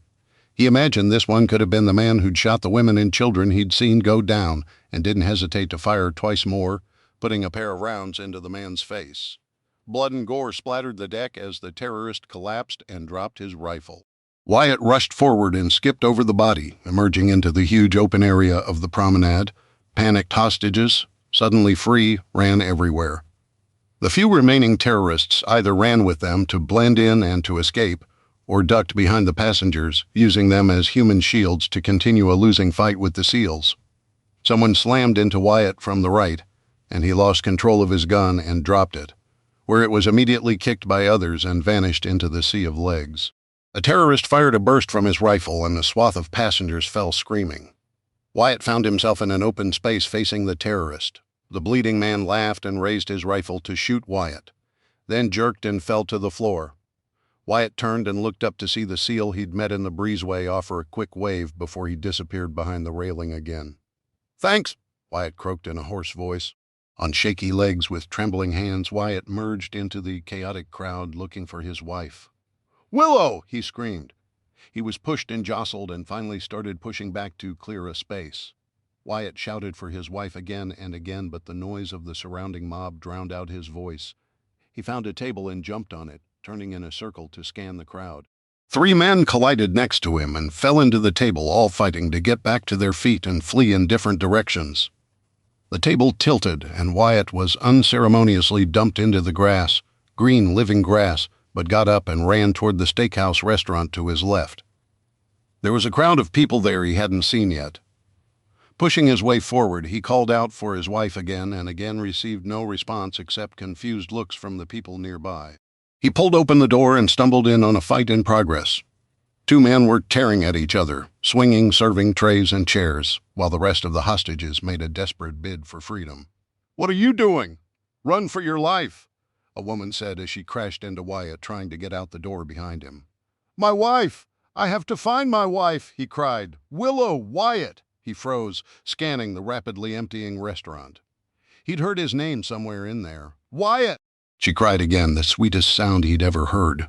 He imagined this one could have been the man who'd shot the women and children he'd seen go down, and didn't hesitate to fire twice more, putting a pair of rounds into the man's face. Blood and gore splattered the deck as the terrorist collapsed and dropped his rifle. Wyatt rushed forward and skipped over the body, emerging into the huge open area of the promenade. Panicked hostages, suddenly free, ran everywhere. The few remaining terrorists either ran with them to blend in and to escape, or ducked behind the passengers, using them as human shields to continue a losing fight with the SEALs. Someone slammed into Wyatt from the right, and he lost control of his gun and dropped it, where it was immediately kicked by others and vanished into the sea of legs. A terrorist fired a burst from his rifle, and a swath of passengers fell screaming. Wyatt found himself in an open space facing the terrorist. The bleeding man laughed and raised his rifle to shoot Wyatt, then jerked and fell to the floor. Wyatt turned and looked up to see the SEAL he'd met in the breezeway offer a quick wave before he disappeared behind the railing again. "Thanks," Wyatt croaked in a hoarse voice. On shaky legs with trembling hands, Wyatt merged into the chaotic crowd looking for his wife. "Willow!" he screamed. He was pushed and jostled and finally started pushing back to clear a space. Wyatt shouted for his wife again and again, but the noise of the surrounding mob drowned out his voice. He found a table and jumped on it, turning in a circle to scan the crowd. 3 men collided next to him and fell into the table, all fighting to get back to their feet and flee in different directions. The table tilted, and Wyatt was unceremoniously dumped into the grass, green living grass, but got up and ran toward the steakhouse restaurant to his left. There was a crowd of people there he hadn't seen yet. Pushing his way forward, he called out for his wife again and again received no response except confused looks from the people nearby. He pulled open the door and stumbled in on a fight in progress. 2 men were tearing at each other, swinging serving trays and chairs, while the rest of the hostages made a desperate bid for freedom. "What are you doing? Run for your life," a woman said as she crashed into Wyatt, trying to get out the door behind him. "My wife! I have to find my wife!" he cried. "Willow! Wyatt!" He froze, scanning the rapidly emptying restaurant. He'd heard his name somewhere in there. "Wyatt!" she cried again, the sweetest sound he'd ever heard.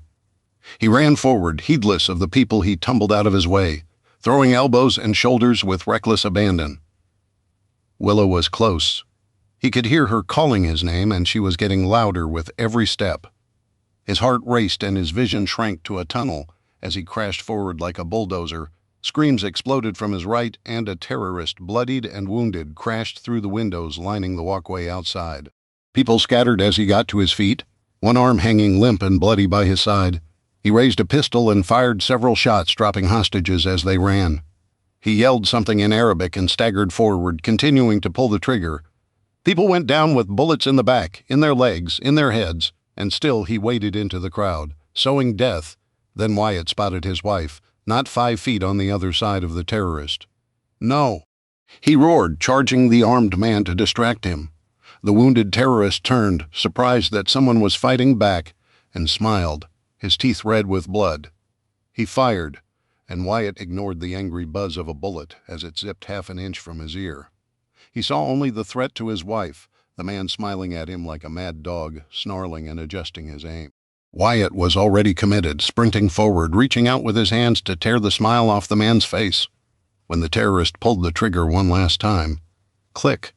He ran forward, heedless of the people he tumbled out of his way, throwing elbows and shoulders with reckless abandon. Willow was close. He could hear her calling his name, and she was getting louder with every step. His heart raced and his vision shrank to a tunnel as he crashed forward like a bulldozer. Screams exploded from his right, and a terrorist, bloodied and wounded, crashed through the windows lining the walkway outside. People scattered as he got to his feet, one arm hanging limp and bloody by his side. He raised a pistol and fired several shots, dropping hostages as they ran. He yelled something in Arabic and staggered forward, continuing to pull the trigger. People went down with bullets in the back, in their legs, in their heads, and still he waded into the crowd, sowing death. Then Wyatt spotted his wife, not 5 feet on the other side of the terrorist. "No!" he roared, charging the armed man to distract him. The wounded terrorist turned, surprised that someone was fighting back, and smiled, his teeth red with blood. He fired, and Wyatt ignored the angry buzz of a bullet as it zipped half an inch from his ear. He saw only the threat to his wife, the man smiling at him like a mad dog, snarling and adjusting his aim. Wyatt was already committed, sprinting forward, reaching out with his hands to tear the smile off the man's face. When the terrorist pulled the trigger one last time, click.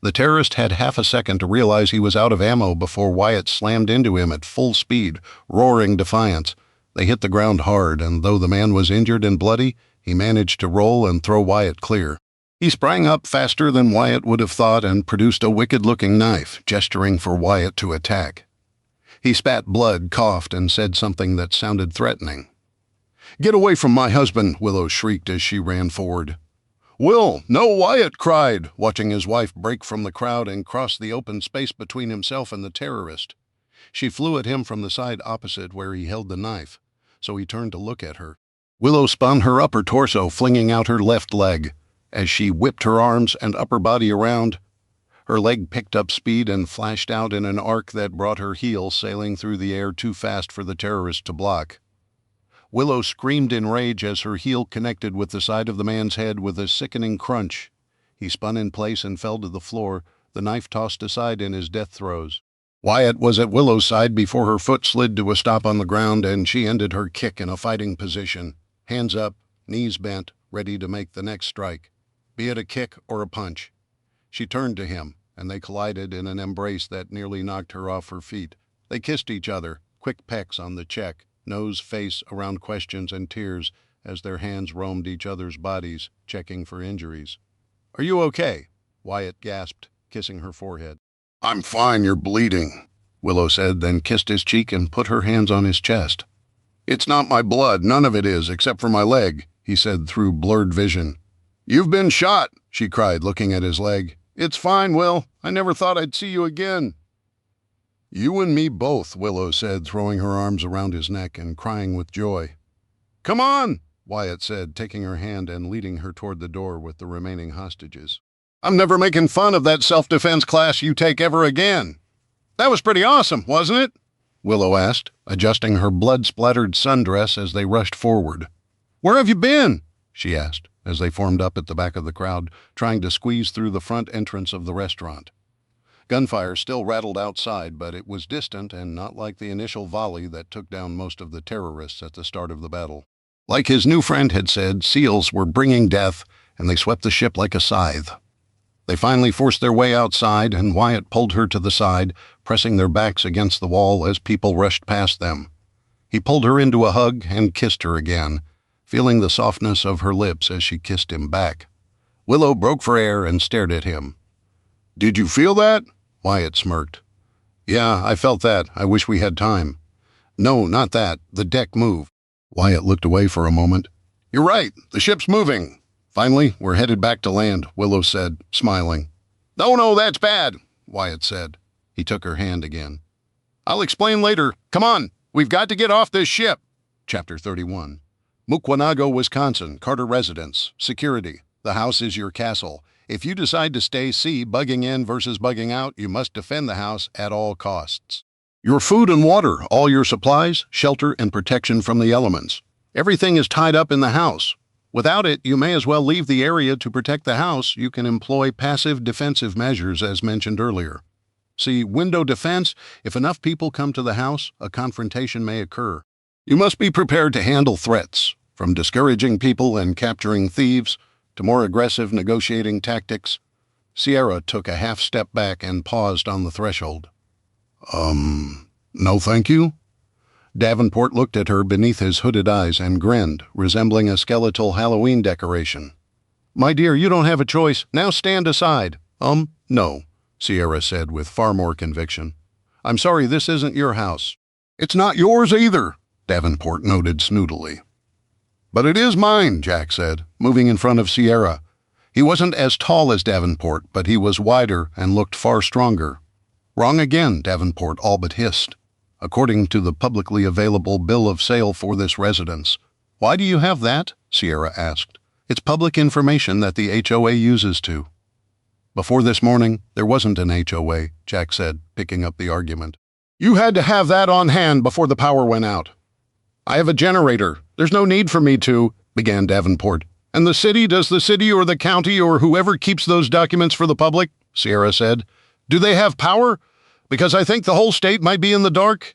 The terrorist had half a second to realize he was out of ammo before Wyatt slammed into him at full speed, roaring defiance. They hit the ground hard, and though the man was injured and bloody, he managed to roll and throw Wyatt clear. He sprang up faster than Wyatt would have thought and produced a wicked-looking knife, gesturing for Wyatt to attack. He spat blood, coughed, and said something that sounded threatening. "Get away from my husband," Willow shrieked as she ran forward. "Will, no," Wyatt cried, watching his wife break from the crowd and cross the open space between himself and the terrorist. She flew at him from the side opposite where he held the knife, so he turned to look at her. Willow spun her upper torso, flinging out her left leg. As she whipped her arms and upper body around, her leg picked up speed and flashed out in an arc that brought her heel sailing through the air too fast for the terrorist to block. Willow screamed in rage as her heel connected with the side of the man's head with a sickening crunch. He spun in place and fell to the floor, the knife tossed aside in his death throes. Wyatt was at Willow's side before her foot slid to a stop on the ground, and she ended her kick in a fighting position, hands up, knees bent, ready to make the next strike, be it a kick or a punch. She turned to him, and they collided in an embrace that nearly knocked her off her feet. They kissed each other, quick pecks on the cheek, nose, face around questions and tears as their hands roamed each other's bodies, checking for injuries. "Are you okay?" Wyatt gasped, kissing her forehead. "I'm fine, you're bleeding," Willow said, then kissed his cheek and put her hands on his chest. "It's not my blood, none of it is, except for my leg," he said through blurred vision. "You've been shot," she cried, looking at his leg. "It's fine, Will. I never thought I'd see you again." "You and me both," Willow said, throwing her arms around his neck and crying with joy. "Come on," Wyatt said, taking her hand and leading her toward the door with the remaining hostages. "I'm never making fun of that self-defense class you take ever again. That was pretty awesome, wasn't it?" Willow asked, adjusting her blood-splattered sundress as they rushed forward. "Where have you been?" she asked, as they formed up at the back of the crowd, trying to squeeze through the front entrance of the restaurant. Gunfire still rattled outside, but it was distant and not like the initial volley that took down most of the terrorists at the start of the battle. Like his new friend had said, SEALs were bringing death, and they swept the ship like a scythe. They finally forced their way outside, and Wyatt pulled her to the side, pressing their backs against the wall as people rushed past them. He pulled her into a hug and kissed her again, feeling the softness of her lips as she kissed him back. Willow broke for air and stared at him. "Did you feel that?" Wyatt smirked. "Yeah, I felt that. I wish we had time." "No, not that. The deck moved." Wyatt looked away for a moment. "You're right. The ship's moving." "Finally, we're headed back to land," Willow said, smiling. No, that's bad," Wyatt said. He took her hand again. "I'll explain later. Come on. We've got to get off this ship." Chapter 31. Mukwonago, Wisconsin, Carter residence. Security. The house is your castle. If you decide to stay bugging in versus bugging out, you must defend the house at all costs. Your food and water, all your supplies, shelter, and protection from the elements. Everything is tied up in the house. Without it, you may as well leave the area to protect the house. You can employ passive defensive measures as mentioned earlier. See, window defense, if enough people come to the house, a confrontation may occur. You must be prepared to handle threats, from discouraging people and capturing thieves to more aggressive negotiating tactics. Sierra took a half step back and paused on the threshold. No thank you?" Davenport looked at her beneath his hooded eyes and grinned, resembling a skeletal Halloween decoration. "My dear, you don't have a choice. Now stand aside." No," Sierra said with far more conviction. "I'm sorry, this isn't your house." "It's not yours either," Davenport noted snootily. "But it is mine," Jack said, moving in front of Sierra. He wasn't as tall as Davenport, but he was wider and looked far stronger. "Wrong again," Davenport all but hissed. "According to the publicly available bill of sale for this residence." "Why do you have that?" Sierra asked. "It's public information that the HOA uses to." "Before this morning, there wasn't an HOA," Jack said, picking up the argument. "You had to have that on hand before the power went out." "I have a generator. There's no need for me to," began Davenport. "And the city, does the city or the county or whoever keeps those documents for the public," Sierra said, "do they have power? Because I think the whole state might be in the dark.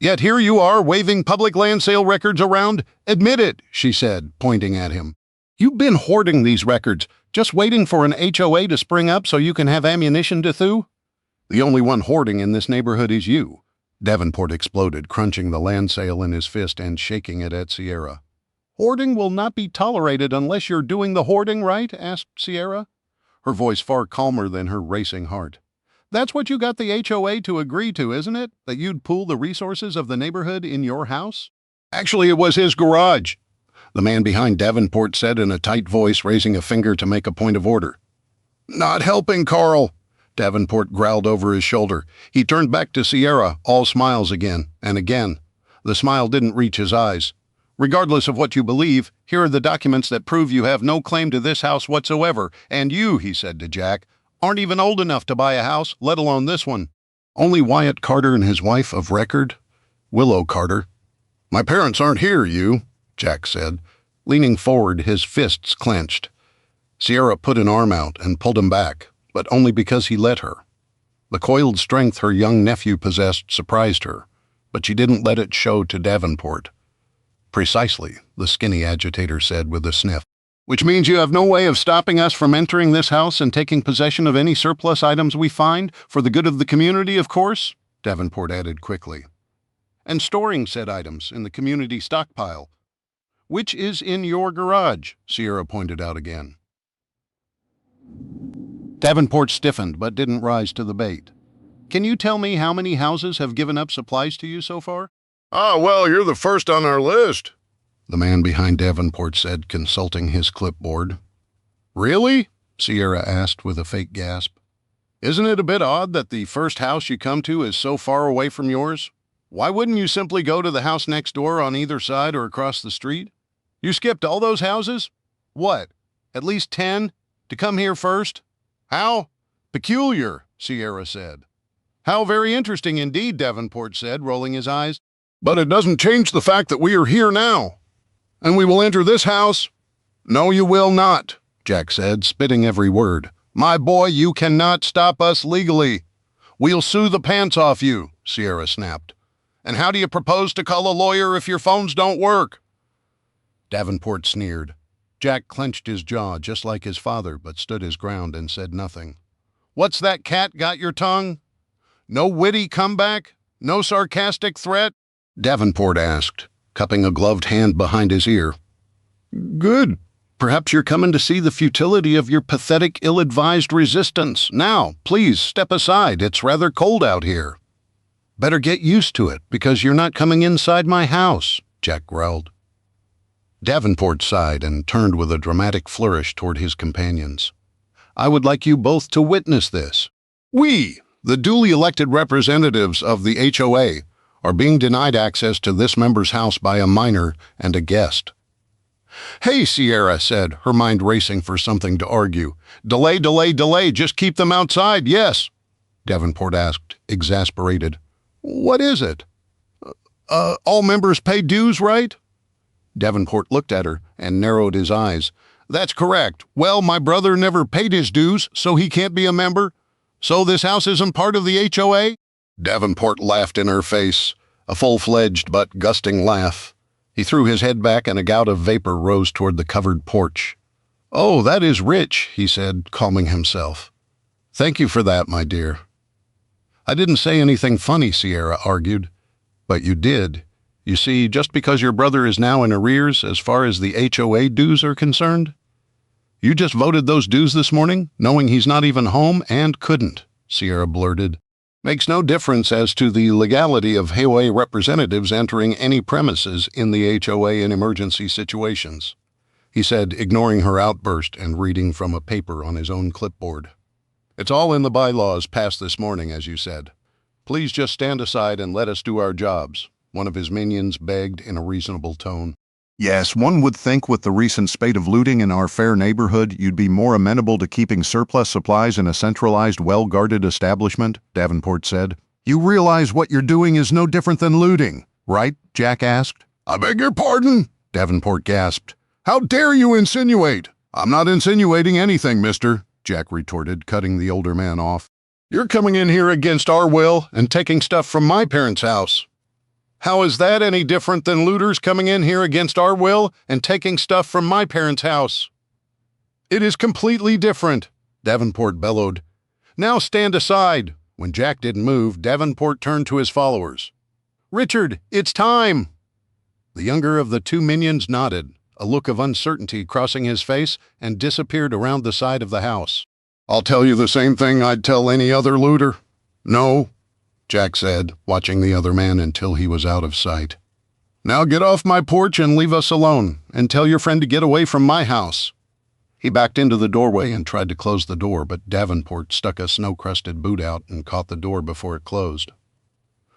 Yet here you are waving public land sale records around. Admit it," she said, pointing at him. "You've been hoarding these records, just waiting for an HOA to spring up so you can have ammunition to throw? The only one hoarding in this neighborhood is you." Davenport exploded, crunching the land sale in his fist and shaking it at Sierra. "Hoarding will not be tolerated unless you're doing the hoarding, right?" asked Sierra, her voice far calmer than her racing heart. That's what you got the HOA to agree to, isn't it? That you'd pool the resources of the neighborhood in your house? Actually, it was his garage, the man behind Davenport said in a tight voice, raising a finger to make a point of order. Not helping, Carl, Davenport growled over his shoulder. He turned back to Sierra, all smiles again, and again. The smile didn't reach his eyes. Regardless of what you believe, here are the documents that prove you have no claim to this house whatsoever, and you, he said to Jack, aren't even old enough to buy a house, let alone this one. Only Wyatt Carter and his wife of record, Willow Carter. My parents aren't here, you, Jack said, leaning forward, his fists clenched. Sierra put an arm out and pulled him back, but only because he let her. The coiled strength her young nephew possessed surprised her, but she didn't let it show to Davenport. Precisely, the skinny agitator said with a sniff. Which means you have no way of stopping us from entering this house and taking possession of any surplus items we find, for the good of the community, of course, Davenport added quickly. And storing said items in the community stockpile, which is in your garage, Sierra pointed out again. Davenport stiffened but didn't rise to the bait. Can you tell me how many houses have given up supplies to you so far? Well, you're the first on our list, the man behind Davenport said, consulting his clipboard. Really? Sierra asked with a fake gasp. Isn't it a bit odd that the first house you come to is so far away from yours? Why wouldn't you simply go to the house next door on either side or across the street? You skipped all those houses? What, at least 10? To come here first? How peculiar, Sierra said. How very interesting indeed, Davenport said, rolling his eyes. But it doesn't change the fact that we are here now. And we will enter this house. No, you will not, Jack said, spitting every word. My boy, you cannot stop us legally. We'll sue the pants off you, Sierra snapped. And how do you propose to call a lawyer if your phones don't work? Davenport sneered. Jack clenched his jaw just like his father, but stood his ground and said nothing. What's that cat got your tongue? No witty comeback? No sarcastic threat? Davenport asked, cupping a gloved hand behind his ear. Good. Perhaps you're coming to see the futility of your pathetic, ill-advised resistance. Now, please, step aside. It's rather cold out here. Better get used to it, because you're not coming inside my house, Jack growled. Davenport sighed and turned with a dramatic flourish toward his companions. I would like you both to witness this. We, the duly elected representatives of the HOA, are being denied access to this member's house by a minor and a guest. Hey, Sierra said, her mind racing for something to argue. Delay, delay, delay, just keep them outside, yes, Davenport asked, exasperated. What is it? All members pay dues, right? Davenport looked at her and narrowed his eyes. That's correct. Well, my brother never paid his dues, so he can't be a member. So this house isn't part of the HOA? Davenport laughed in her face, a full-fledged but gusting laugh. He threw his head back and a gout of vapor rose toward the covered porch. Oh, that is rich, he said, calming himself. Thank you for that, my dear. I didn't say anything funny, Sierra argued. But you did. You see, just because your brother is now in arrears as far as the HOA dues are concerned. You just voted those dues this morning, knowing he's not even home and couldn't, Sierra blurted. Makes no difference as to the legality of HOA representatives entering any premises in the HOA in emergency situations, he said, ignoring her outburst and reading from a paper on his own clipboard. It's all in the bylaws passed this morning, as you said. Please just stand aside and let us do our jobs, one of his minions begged in a reasonable tone. Yes, one would think with the recent spate of looting in our fair neighborhood, you'd be more amenable to keeping surplus supplies in a centralized, well-guarded establishment, Davenport said. You realize what you're doing is no different than looting, right? Jack asked. I beg your pardon? Davenport gasped. How dare you insinuate? I'm not insinuating anything, mister, Jack retorted, cutting the older man off. You're coming in here against our will and taking stuff from my parents' house. How is that any different than looters coming in here against our will and taking stuff from my parents' house? It is completely different, Davenport bellowed. Now stand aside. When Jack didn't move, Davenport turned to his followers. Richard, it's time. The younger of the two minions nodded, a look of uncertainty crossing his face, and disappeared around the side of the house. I'll tell you the same thing I'd tell any other looter. No, Jack said, watching the other man until he was out of sight. Now get off my porch and leave us alone, and tell your friend to get away from my house. He backed into the doorway and tried to close the door, but Davenport stuck a snow-crusted boot out and caught the door before it closed.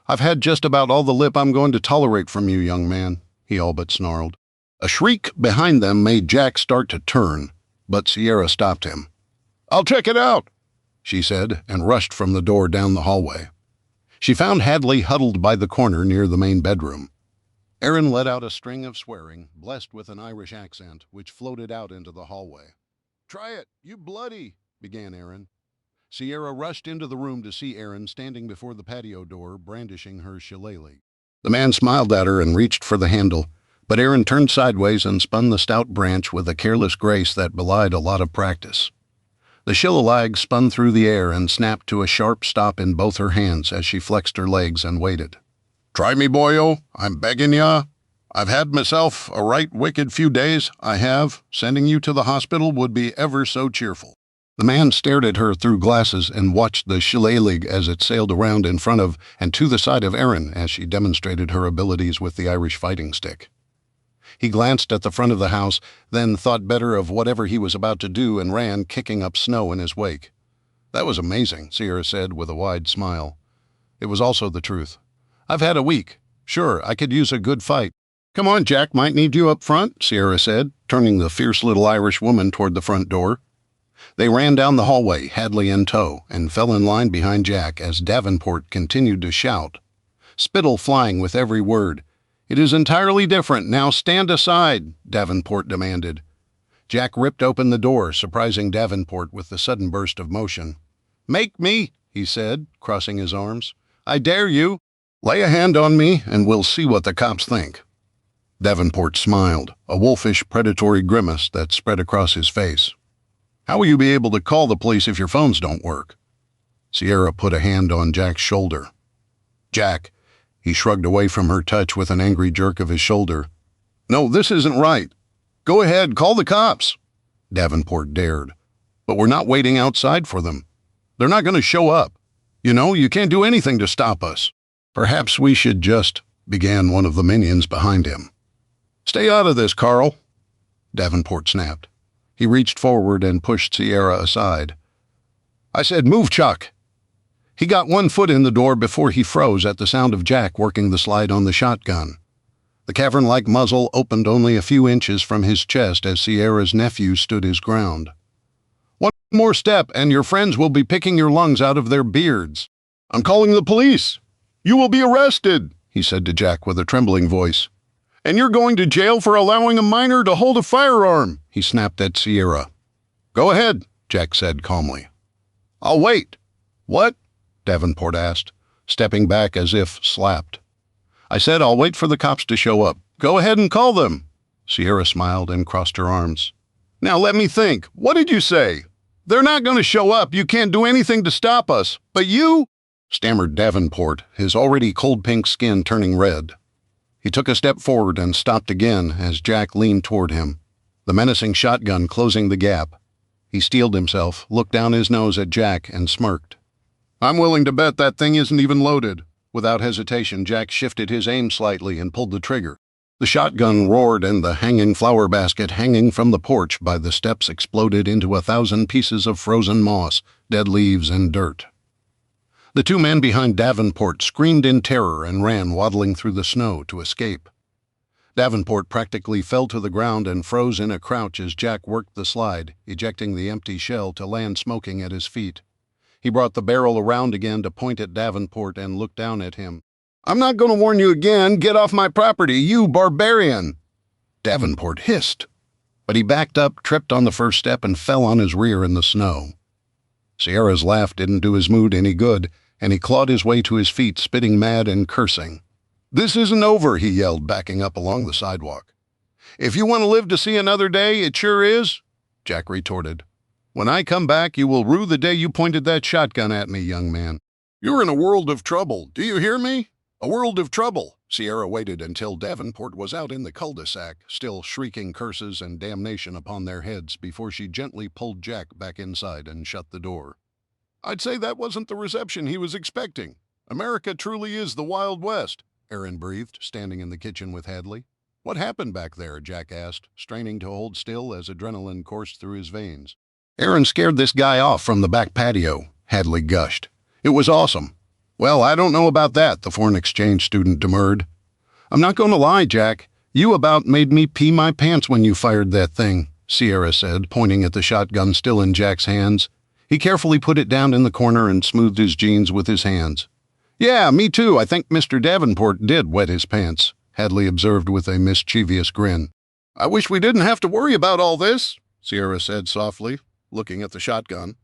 I've had just about all the lip I'm going to tolerate from you, young man, he all but snarled. A shriek behind them made Jack start to turn, but Sierra stopped him. I'll check it out, she said, and rushed from the door down the hallway. She found Hadley huddled by the corner near the main bedroom. Aaron let out a string of swearing, blessed with an Irish accent, which floated out into the hallway. Try it, you bloody, began Aaron. Sierra rushed into the room to see Aaron standing before the patio door, brandishing her shillelagh. The man smiled at her and reached for the handle, but Aaron turned sideways and spun the stout branch with a careless grace that belied a lot of practice. The shillelagh spun through the air and snapped to a sharp stop in both her hands as she flexed her legs and waited. Try me, boyo, I'm begging ya. I've had myself a right wicked few days, I have. Sending you to the hospital would be ever so cheerful. The man stared at her through glasses and watched the shillelagh as it sailed around in front of and to the side of Aaron as she demonstrated her abilities with the Irish fighting stick. He glanced at the front of the house, then thought better of whatever he was about to do and ran, kicking up snow in his wake. That was amazing, Sierra said with a wide smile. It was also the truth. I've had a week. Sure, I could use a good fight. Come on, Jack might need you up front, Sierra said, turning the fierce little Irish woman toward the front door. They ran down the hallway, Hadley in tow, and fell in line behind Jack as Davenport continued to shout, spittle flying with every word. It is entirely different. Now stand aside, Davenport demanded. Jack ripped open the door, surprising Davenport with the sudden burst of motion. Make me, he said, crossing his arms. I dare you. Lay a hand on me, and we'll see what the cops think. Davenport smiled, a wolfish, predatory grimace that spread across his face. How will you be able to call the police if your phones don't work? Sierra put a hand on Jack's shoulder. Jack, he shrugged away from her touch with an angry jerk of his shoulder. No, this isn't right. Go ahead, call the cops. Davenport dared. But we're not waiting outside for them. They're not going to show up. You know, you can't do anything to stop us. Perhaps we should just, began one of the minions behind him. Stay out of this, Carl, Davenport snapped. He reached forward and pushed Sierra aside. I said, move, Chuck. He got one foot in the door before he froze at the sound of Jack working the slide on the shotgun. The cavern-like muzzle opened only a few inches from his chest as Sierra's nephew stood his ground. One more step and your friends will be picking your lungs out of their beards. I'm calling the police. You will be arrested, he said to Jack with a trembling voice. And you're going to jail for allowing a minor to hold a firearm, he snapped at Sierra. Go ahead, Jack said calmly. I'll wait. What? Davenport asked, stepping back as if slapped. I said I'll wait for the cops to show up. Go ahead and call them. Sierra smiled and crossed her arms. Now let me think. What did you say? They're not going to show up. You can't do anything to stop us. But you, stammered Davenport, his already cold pink skin turning red. He took a step forward and stopped again as Jack leaned toward him, the menacing shotgun closing the gap. He steeled himself, looked down his nose at Jack, and smirked. I'm willing to bet that thing isn't even loaded. Without hesitation, Jack shifted his aim slightly and pulled the trigger. The shotgun roared and the hanging flower basket hanging from the porch by the steps exploded into 1,000 pieces of frozen moss, dead leaves, and dirt. The two men behind Davenport screamed in terror and ran waddling through the snow to escape. Davenport practically fell to the ground and froze in a crouch as Jack worked the slide, ejecting the empty shell to land smoking at his feet. He brought the barrel around again to point at Davenport and looked down at him. I'm not going to warn you again. Get off my property, you barbarian! Davenport hissed, but he backed up, tripped on the first step, and fell on his rear in the snow. Sierra's laugh didn't do his mood any good, and he clawed his way to his feet, spitting mad and cursing. This isn't over, he yelled, backing up along the sidewalk. If you want to live to see another day, it sure is, Jack retorted. When I come back, you will rue the day you pointed that shotgun at me, young man. You're in a world of trouble. Do you hear me? A world of trouble. Sierra waited until Davenport was out in the cul-de-sac, still shrieking curses and damnation upon their heads, before she gently pulled Jack back inside and shut the door. "I'd say that wasn't the reception he was expecting. America truly is the Wild West," Aaron breathed, standing in the kitchen with Hadley. "What happened back there?" Jack asked, straining to hold still as adrenaline coursed through his veins. "Aaron scared this guy off from the back patio," Hadley gushed. "It was awesome." "Well, I don't know about that," the foreign exchange student demurred. "I'm not going to lie, Jack. You about made me pee my pants when you fired that thing," Sierra said, pointing at the shotgun still in Jack's hands. He carefully put it down in the corner and smoothed his jeans with his hands. "Yeah, me too. I think Mr. Davenport did wet his pants," Hadley observed with a mischievous grin. "I wish we didn't have to worry about all this," Sierra said softly, looking at the shotgun.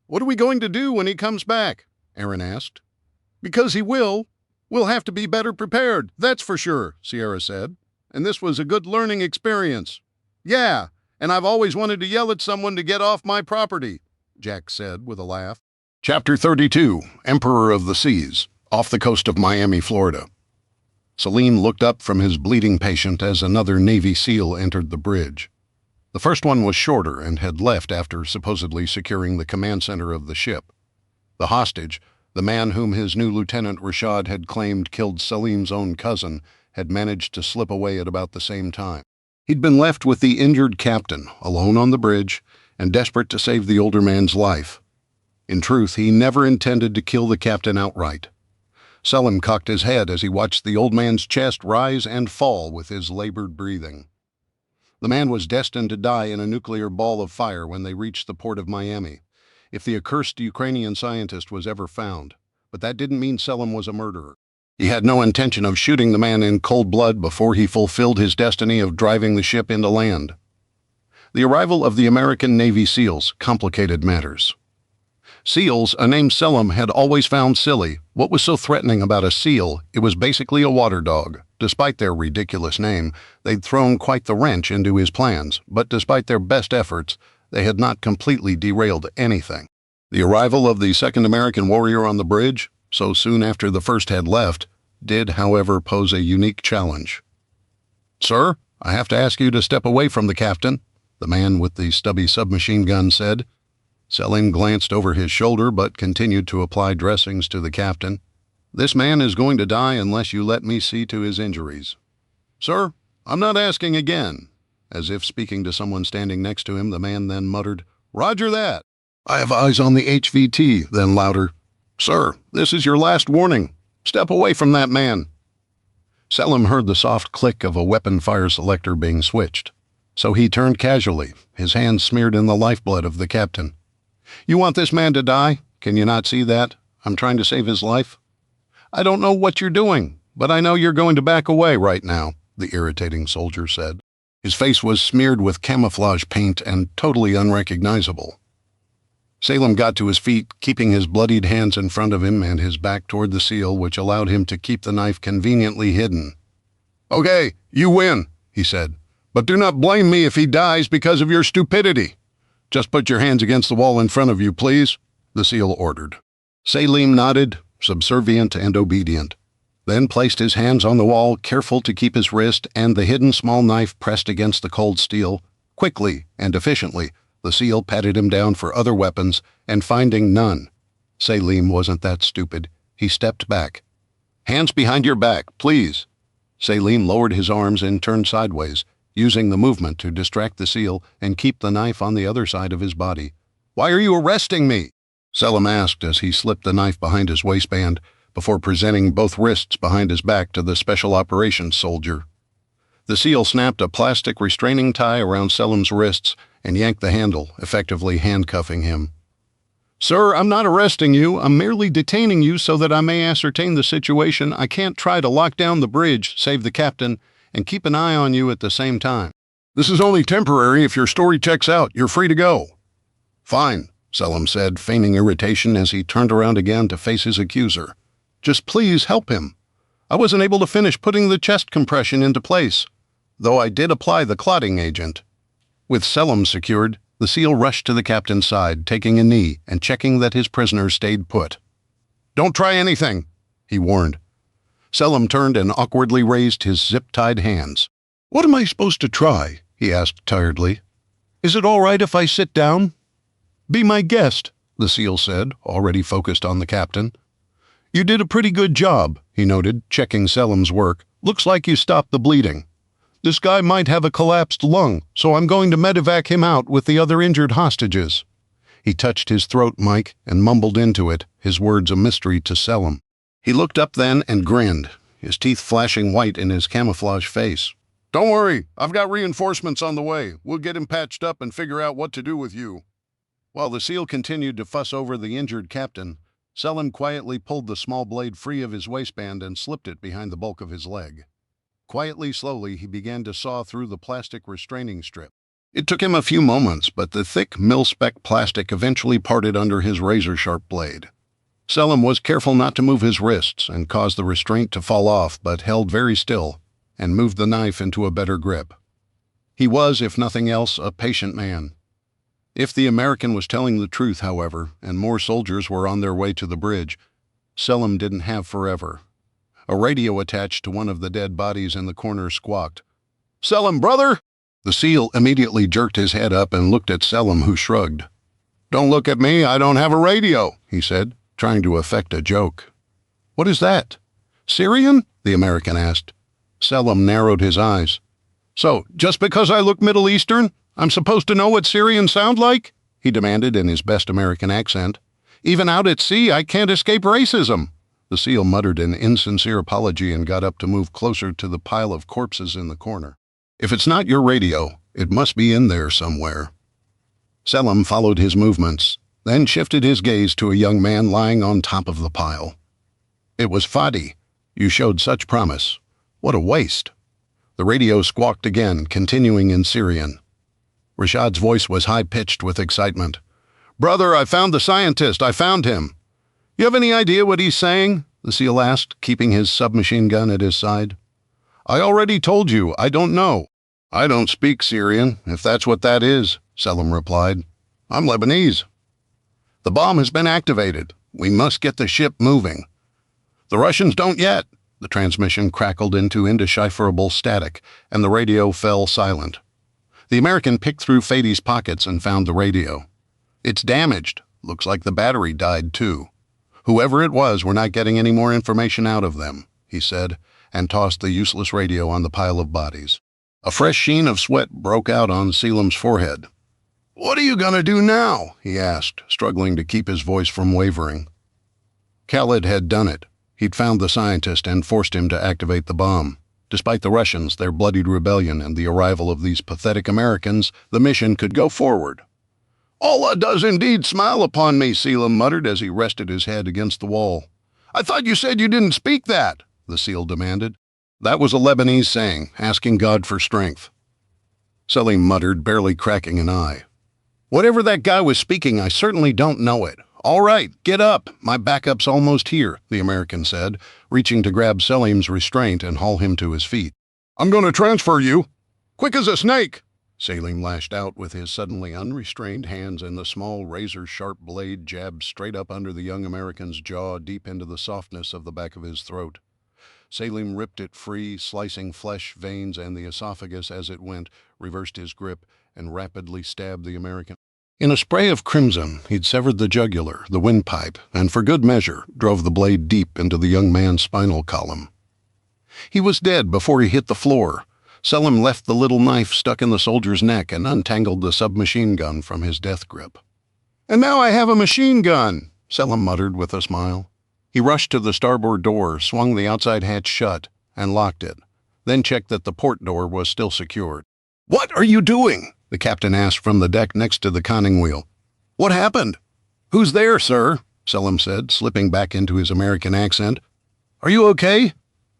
"What are we going to do when he comes back?" Aaron asked. "Because he will. We'll have to be better prepared, that's for sure," Sierra said. "And this was a good learning experience." "Yeah, and I've always wanted to yell at someone to get off my property," Jack said with a laugh. Chapter 32, Emperor of the Seas, off the coast of Miami, Florida. Salim looked up from his bleeding patient as another Navy SEAL entered the bridge. The first one was shorter and had left after supposedly securing the command center of the ship. The hostage, the man whom his new lieutenant Rashad had claimed killed Salim's own cousin, had managed to slip away at about the same time. He'd been left with the injured captain, alone on the bridge, and desperate to save the older man's life. In truth, he never intended to kill the captain outright. Salim cocked his head as he watched the old man's chest rise and fall with his labored breathing. The man was destined to die in a nuclear ball of fire when they reached the port of Miami, if the accursed Ukrainian scientist was ever found. But that didn't mean Salim was a murderer. He had no intention of shooting the man in cold blood before he fulfilled his destiny of driving the ship into land. The arrival of the American Navy SEALs complicated matters. SEALs, a name Salim had always found silly. What was so threatening about a SEAL? It was basically a water dog. Despite their ridiculous name, they'd thrown quite the wrench into his plans, but despite their best efforts, they had not completely derailed anything. The arrival of the second American warrior on the bridge, so soon after the first had left, did, however, pose a unique challenge. "Sir, I have to ask you to step away from the captain," the man with the stubby submachine gun said. Salim glanced over his shoulder but continued to apply dressings to the captain. "This man is going to die unless you let me see to his injuries." "Sir, I'm not asking again." As if speaking to someone standing next to him, the man then muttered, "Roger that." "I have eyes on the HVT," then louder, "Sir, this is your last warning. Step away from that man." Salim heard the soft click of a weapon fire selector being switched. So he turned casually, his hands smeared in the lifeblood of the captain. "You want this man to die? Can you not see that? I'm trying to save his life." "I don't know what you're doing, but I know you're going to back away right now," the irritating soldier said. His face was smeared with camouflage paint and totally unrecognizable. Salim got to his feet, keeping his bloodied hands in front of him and his back toward the SEAL, which allowed him to keep the knife conveniently hidden. "Okay, you win," he said, "but do not blame me if he dies because of your stupidity. Just put your hands against the wall in front of you, please," the SEAL ordered. Salim nodded, subservient and obedient, then placed his hands on the wall, careful to keep his wrist and the hidden small knife pressed against the cold steel. Quickly and efficiently, the SEAL patted him down for other weapons, and finding none, Salim wasn't that stupid. He stepped back. "Hands behind your back, please." Salim lowered his arms and turned sideways, using the movement to distract the SEAL and keep the knife on the other side of his body. "Why are you arresting me?" Salim asked as he slipped the knife behind his waistband before presenting both wrists behind his back to the Special Operations soldier. The SEAL snapped a plastic restraining tie around Salim's wrists and yanked the handle, effectively handcuffing him. "Sir, I'm not arresting you. I'm merely detaining you so that I may ascertain the situation. I can't try to lock down the bridge, save the captain, and keep an eye on you at the same time. This is only temporary. If your story checks out, you're free to go." "Fine," Salim said, feigning irritation as he turned around again to face his accuser. "Just please help him. I wasn't able to finish putting the chest compression into place, though I did apply the clotting agent." With Salim secured, the SEAL rushed to the captain's side, taking a knee and checking that his prisoner stayed put. "Don't try anything," he warned. Selim turned and awkwardly raised his zip-tied hands. "What am I supposed to try?" he asked tiredly. "Is it all right if I sit down?" "Be my guest," the SEAL said, already focused on the captain. "You did a pretty good job," he noted, checking Selim's work. "Looks like you stopped the bleeding. This guy might have a collapsed lung, so I'm going to medevac him out with the other injured hostages." He touched his throat mic and mumbled into it, his words a mystery to Selim. He looked up then and grinned, his teeth flashing white in his camouflage face. "Don't worry, I've got reinforcements on the way. We'll get him patched up and figure out what to do with you." While the SEAL continued to fuss over the injured captain, Selim quietly pulled the small blade free of his waistband and slipped it behind the bulk of his leg. Quietly, slowly, he began to saw through the plastic restraining strip. It took him a few moments, but the thick mil-spec plastic eventually parted under his razor-sharp blade. Selim was careful not to move his wrists and caused the restraint to fall off, but held very still and moved the knife into a better grip. He was, if nothing else, a patient man. If the American was telling the truth, however, and more soldiers were on their way to the bridge, Selim didn't have forever. A radio attached to one of the dead bodies in the corner squawked, "Selim, brother!" The SEAL immediately jerked his head up and looked at Selim, who shrugged. "Don't look at me, I don't have a radio," he said, trying to effect a joke. "What is that? Syrian?" the American asked. Selim narrowed his eyes. "So, just because I look Middle Eastern, I'm supposed to know what Syrians sound like?" he demanded in his best American accent. "Even out at sea, I can't escape racism." The SEAL muttered an insincere apology and got up to move closer to the pile of corpses in the corner. "If it's not your radio, it must be in there somewhere." Selim followed his movements, then shifted his gaze to a young man lying on top of the pile. "It was Fadi. You showed such promise. What a waste." The radio squawked again, continuing in Syrian. Rashad's voice was high-pitched with excitement. "Brother, I found the scientist. I found him." "You have any idea what he's saying?" the SEAL asked, keeping his submachine gun at his side. "I already told you, I don't know." "I don't speak Syrian, if that's what that is," Selim replied. "I'm Lebanese." "The bomb has been activated. We must get the ship moving." "The Russians don't yet." The transmission crackled into indecipherable static, and the radio fell silent. The American picked through Fadi's pockets and found the radio. "It's damaged. Looks like the battery died, too. Whoever it was, we're not getting any more information out of them," he said, and tossed the useless radio on the pile of bodies. A fresh sheen of sweat broke out on Selim's forehead. "What are you going to do now?" he asked, struggling to keep his voice from wavering. Khalid had done it. He'd found the scientist and forced him to activate the bomb. Despite the Russians, their bloodied rebellion, and the arrival of these pathetic Americans, the mission could go forward. "Allah does indeed smile upon me," Selim muttered as he rested his head against the wall. "I thought you said you didn't speak that," the SEAL demanded. "That was a Lebanese saying, asking God for strength." Selim muttered, barely cracking an eye. "Whatever that guy was speaking, I certainly don't know it. All right, get up. My backup's almost here," the American said, reaching to grab Selim's restraint and haul him to his feet. "I'm going to transfer you. Quick as a snake." Selim lashed out with his suddenly unrestrained hands, and the small razor-sharp blade jabbed straight up under the young American's jaw, deep into the softness of the back of his throat. Selim ripped it free, slicing flesh, veins, and the esophagus as it went, reversed his grip, and rapidly stabbed the American. In a spray of crimson, he'd severed the jugular, the windpipe, and for good measure, drove the blade deep into the young man's spinal column. He was dead before he hit the floor. Selim left the little knife stuck in the soldier's neck and untangled the submachine gun from his death grip. "And now I have a machine gun," Selim muttered with a smile. He rushed to the starboard door, swung the outside hatch shut, and locked it, then checked that the port door was still secured. "What are you doing?" the captain asked from the deck next to the conning wheel. "What happened?" "Who's there, sir?" Selim said, slipping back into his American accent. "Are you okay?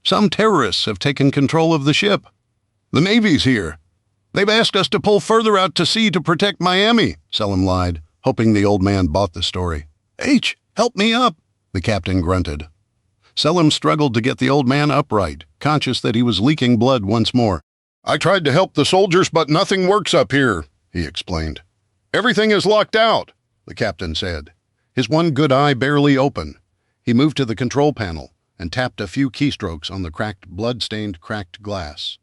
Some terrorists have taken control of the ship." "The Navy's here. They've asked us to pull further out to sea to protect Miami," Selim lied, hoping the old man bought the story. "H, help me up," the captain grunted. Selim struggled to get the old man upright, conscious that he was leaking blood once more. "I tried to help the soldiers, but nothing works up here," he explained. "Everything is locked out," the captain said, his one good eye barely open. He moved to the control panel and tapped a few keystrokes on the blood-stained cracked glass.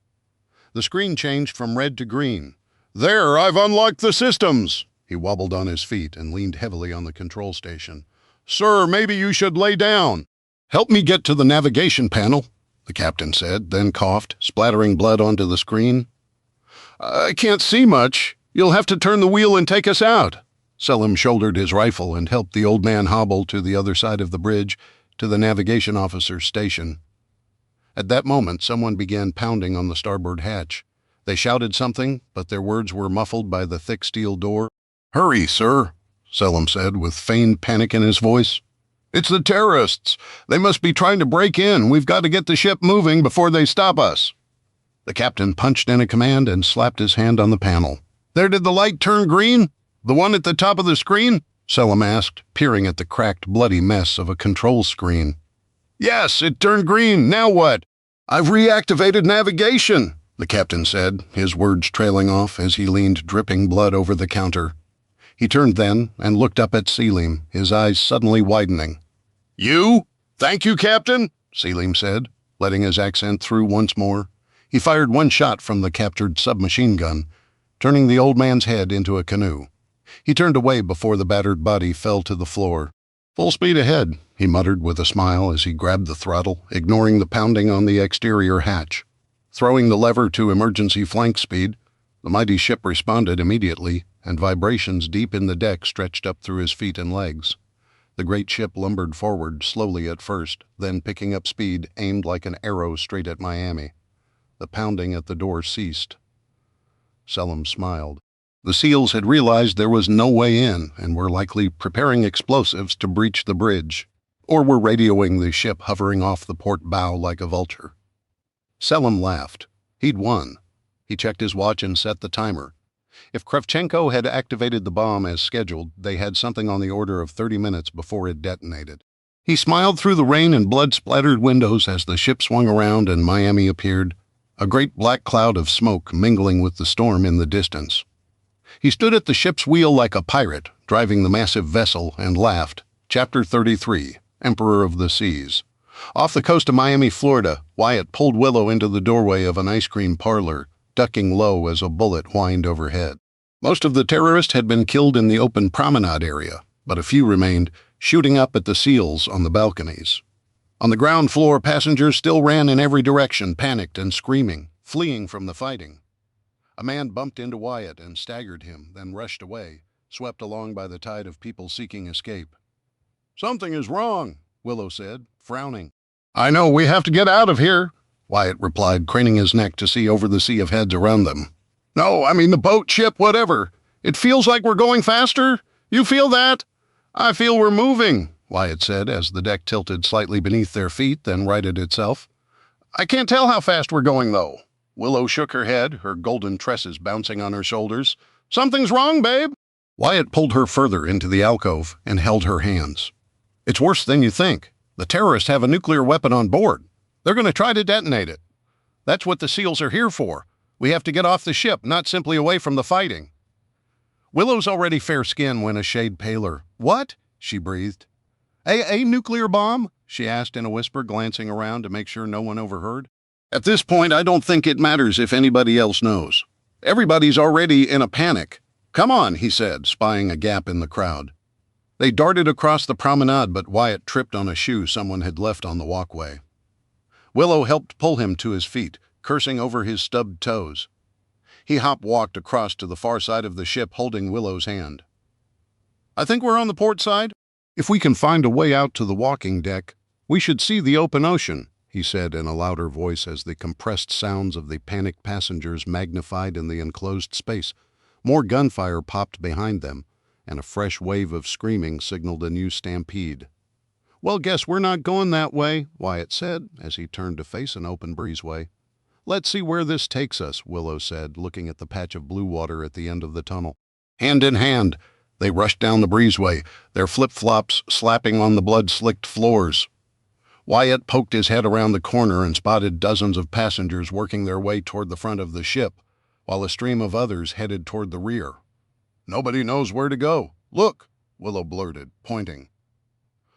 The screen changed from red to green. There, I've unlocked the systems. He wobbled on his feet and leaned heavily on the control station. Sir, maybe you should lay down. Help me get to the navigation panel, the captain said, then coughed, splattering blood onto the screen. I can't see much. You'll have to turn the wheel and take us out. Selim shouldered his rifle and helped the old man hobble to the other side of the bridge to the navigation officer's station. At that moment, someone began pounding on the starboard hatch. They shouted something, but their words were muffled by the thick steel door. Hurry, sir, Selim said with feigned panic in his voice. It's the terrorists. They must be trying to break in. We've got to get the ship moving before they stop us. The captain punched in a command and slapped his hand on the panel. There, did the light turn green? The one at the top of the screen? Selim asked, peering at the cracked, bloody mess of a control screen. Yes, it turned green. Now what? I've reactivated navigation, the captain said, his words trailing off as he leaned dripping blood over the counter. He turned then and looked up at Selim, his eyes suddenly widening. You? Thank you, Captain, Selim said, letting his accent through once more. He fired one shot from the captured submachine gun, turning the old man's head into a canoe. He turned away before the battered body fell to the floor. Full speed ahead, he muttered with a smile as he grabbed the throttle, ignoring the pounding on the exterior hatch. Throwing the lever to emergency flank speed, the mighty ship responded immediately, and vibrations deep in the deck stretched up through his feet and legs. The great ship lumbered forward, slowly at first, then picking up speed, aimed like an arrow straight at Miami. The pounding at the door ceased. Selim smiled. The SEALs had realized there was no way in and were likely preparing explosives to breach the bridge, or were radioing the ship hovering off the port bow like a vulture. Selim laughed. He'd won. He checked his watch and set the timer. If Kravchenko had activated the bomb as scheduled, they had something on the order of 30 minutes before it detonated. He smiled through the rain and blood-splattered windows as the ship swung around and Miami appeared, a great black cloud of smoke mingling with the storm in the distance. He stood at the ship's wheel like a pirate, driving the massive vessel, and laughed. Chapter 33, Emperor of the Seas. Off the coast of Miami, Florida, Wyatt pulled Willow into the doorway of an ice cream parlor, ducking low as a bullet whined overhead. Most of the terrorists had been killed in the open promenade area, but a few remained, shooting up at the SEALs on the balconies. On the ground floor, passengers still ran in every direction, panicked and screaming, fleeing from the fighting. A man bumped into Wyatt and staggered him, then rushed away, swept along by the tide of people seeking escape. Something is wrong, Willow said, frowning. I know, we have to get out of here, Wyatt replied, craning his neck to see over the sea of heads around them. No, I mean the boat, ship, whatever. It feels like we're going faster. You feel that? I feel we're moving, Wyatt said as the deck tilted slightly beneath their feet, then righted itself. I can't tell how fast we're going, though. Willow shook her head, her golden tresses bouncing on her shoulders. Something's wrong, babe. Wyatt pulled her further into the alcove and held her hands. It's worse than you think. The terrorists have a nuclear weapon on board. They're going to try to detonate it. That's what the SEALs are here for. We have to get off the ship, not simply away from the fighting. Willow's already fair-skinned when a shade paler. What? She breathed. A nuclear bomb? She asked in a whisper, glancing around to make sure no one overheard. At this point, I don't think it matters if anybody else knows. Everybody's already in a panic. Come on, he said, spying a gap in the crowd. They darted across the promenade, but Wyatt tripped on a shoe someone had left on the walkway. Willow helped pull him to his feet, cursing over his stubbed toes. He hop-walked across to the far side of the ship, holding Willow's hand. I think we're on the port side. If we can find a way out to the walking deck, we should see the open ocean, he said in a louder voice as the compressed sounds of the panicked passengers magnified in the enclosed space. More gunfire popped behind them, and a fresh wave of screaming signaled a new stampede. Well, guess we're not going that way, Wyatt said as he turned to face an open breezeway. Let's see where this takes us, Willow said, looking at the patch of blue water at the end of the tunnel. Hand in hand, they rushed down the breezeway, their flip-flops slapping on the blood-slicked floors. Wyatt poked his head around the corner and spotted dozens of passengers working their way toward the front of the ship, while a stream of others headed toward the rear. Nobody knows where to go. Look, Willow blurted, pointing.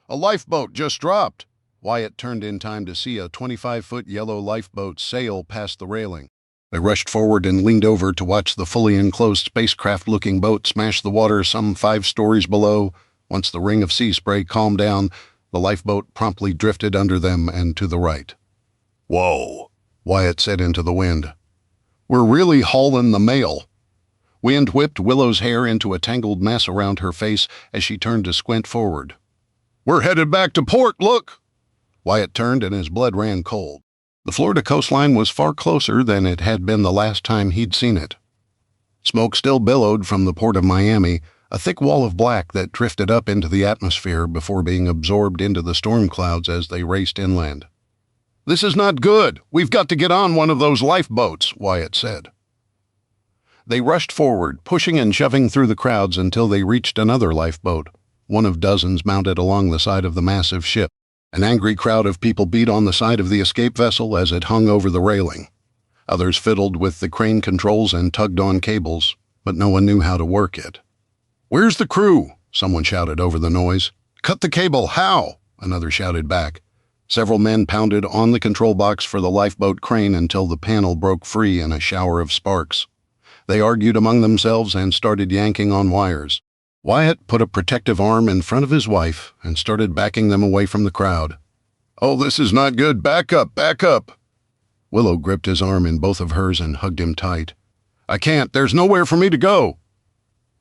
A lifeboat just dropped. Wyatt turned in time to see a 25-foot yellow lifeboat sail past the railing. They rushed forward and leaned over to watch the fully enclosed spacecraft-looking boat smash the water some 5 stories below. Once the ring of sea spray calmed down, the lifeboat promptly drifted under them and to the right. Whoa, Wyatt said into the wind. We're really hauling the mail. Wind whipped Willow's hair into a tangled mess around her face as she turned to squint forward. we're headed back to port, look! Wyatt turned and his blood ran cold. The Florida coastline was far closer than it had been the last time he'd seen it. Smoke still billowed from the port of Miami, a thick wall of black that drifted up into the atmosphere before being absorbed into the storm clouds as they raced inland. This is not good. We've got to get on one of those lifeboats, Wyatt said. They rushed forward, pushing and shoving through the crowds until they reached another lifeboat, one of dozens mounted along the side of the massive ship. An angry crowd of people beat on the side of the escape vessel as it hung over the railing. Others fiddled with the crane controls and tugged on cables, but no one knew how to work it. Where's the crew? Someone shouted over the noise. Cut the cable, how? Another shouted back. Several men pounded on the control box for the lifeboat crane until the panel broke free in a shower of sparks. They argued among themselves and started yanking on wires. Wyatt put a protective arm in front of his wife and started backing them away from the crowd. Oh, this is not good. Back up, back up. Willow gripped his arm in both of hers and hugged him tight. I can't. There's nowhere for me to go.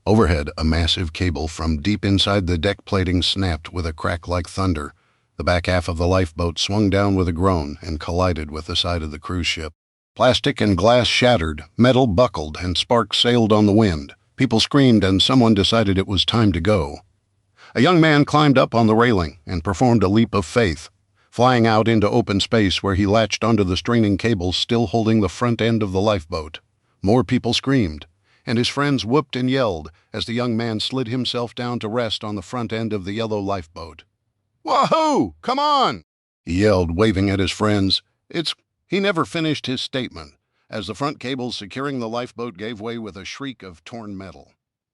Overhead, a massive cable from deep inside the deck plating snapped with a crack like thunder. The back half of the lifeboat swung down with a groan and collided with the side of the cruise ship. Plastic and glass shattered, metal buckled, and sparks sailed on the wind. People screamed and someone decided it was time to go. A young man climbed up on the railing and performed a leap of faith, flying out into open space where he latched onto the straining cables still holding the front end of the lifeboat. More people screamed, and his friends whooped and yelled as the young man slid himself down to rest on the front end of the yellow lifeboat. Wahoo! Come on! He yelled, waving at his friends. He never finished his statement, as the front cables securing the lifeboat gave way with a shriek of torn metal.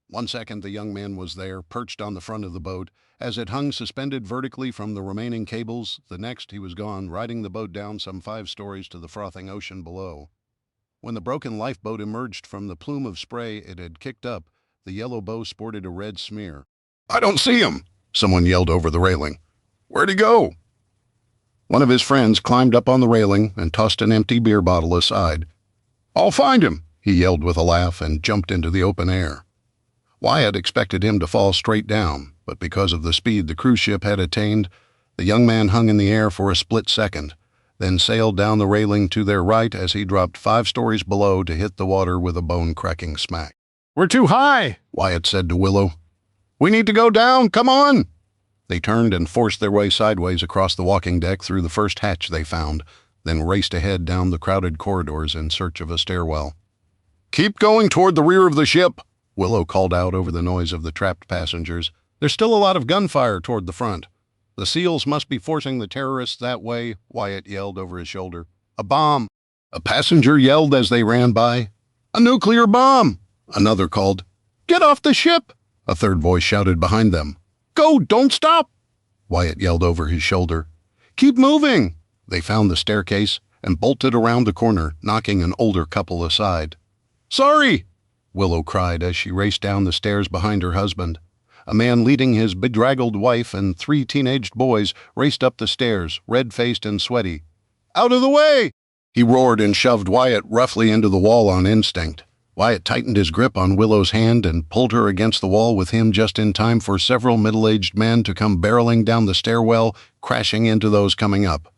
1 second the young man was there, perched on the front of the boat, as it hung suspended vertically from the remaining cables. The next he was gone, riding the boat down some 5 stories to the frothing ocean below. When the broken lifeboat emerged from the plume of spray it had kicked up, the yellow bow sported a red smear. I don't see him! Someone yelled over the railing. Where'd he go? One of his friends climbed up on the railing and tossed an empty beer bottle aside. I'll find him, he yelled with a laugh and jumped into the open air. Wyatt expected him to fall straight down, but because of the speed the cruise ship had attained, the young man hung in the air for a split second, then sailed down the railing to their right as he dropped 5 stories below to hit the water with a bone-cracking smack. We're too high, Wyatt said to Willow. We need to go down, come on! They turned and forced their way sideways across the walking deck through the first hatch they found, then raced ahead down the crowded corridors in search of a stairwell. Keep going toward the rear of the ship, Willow called out over the noise of the trapped passengers. There's still a lot of gunfire toward the front. The SEALs must be forcing the terrorists that way, Wyatt yelled over his shoulder. A bomb! A passenger yelled as they ran by. A nuclear bomb! Another called. Get off the ship! A third voice shouted behind them. Go, don't stop! Wyatt yelled over his shoulder. Keep moving! They found the staircase and bolted around the corner, knocking an older couple aside. Sorry! Willow cried as she raced down the stairs behind her husband. A man leading his bedraggled wife and 3 teenaged boys raced up the stairs, red-faced and sweaty. Out of the way! He roared and shoved Wyatt roughly into the wall on instinct. Wyatt tightened his grip on Willow's hand and pulled her against the wall with him just in time for several middle-aged men to come barreling down the stairwell, crashing into those coming up.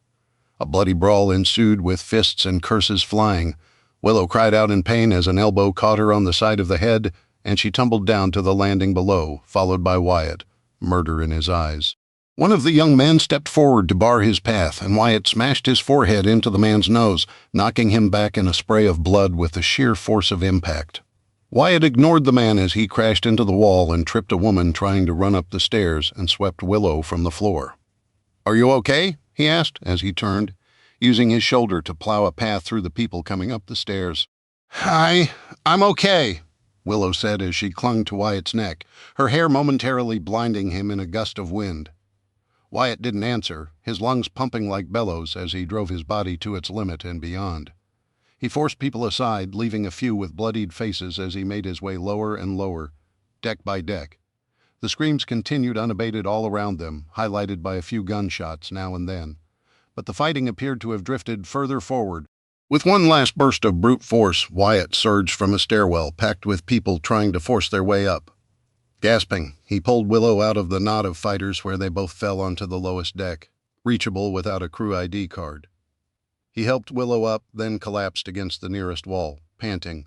A bloody brawl ensued with fists and curses flying. Willow cried out in pain as an elbow caught her on the side of the head, and she tumbled down to the landing below, followed by Wyatt, murder in his eyes. One of the young men stepped forward to bar his path, and Wyatt smashed his forehead into the man's nose, knocking him back in a spray of blood with the sheer force of impact. Wyatt ignored the man as he crashed into the wall and tripped a woman trying to run up the stairs and swept Willow from the floor. "Are you okay?" he asked as he turned, using his shoulder to plow a path through the people coming up the stairs. I'm okay, Willow said as she clung to Wyatt's neck, her hair momentarily blinding him in a gust of wind. Wyatt didn't answer, his lungs pumping like bellows as he drove his body to its limit and beyond. He forced people aside, leaving a few with bloodied faces as he made his way lower and lower, deck by deck. The screams continued unabated all around them, highlighted by a few gunshots now and then. But the fighting appeared to have drifted further forward. With one last burst of brute force, Wyatt surged from a stairwell packed with people trying to force their way up. Gasping, he pulled Willow out of the knot of fighters where they both fell onto the lowest deck, reachable without a crew ID card. He helped Willow up, then collapsed against the nearest wall, panting.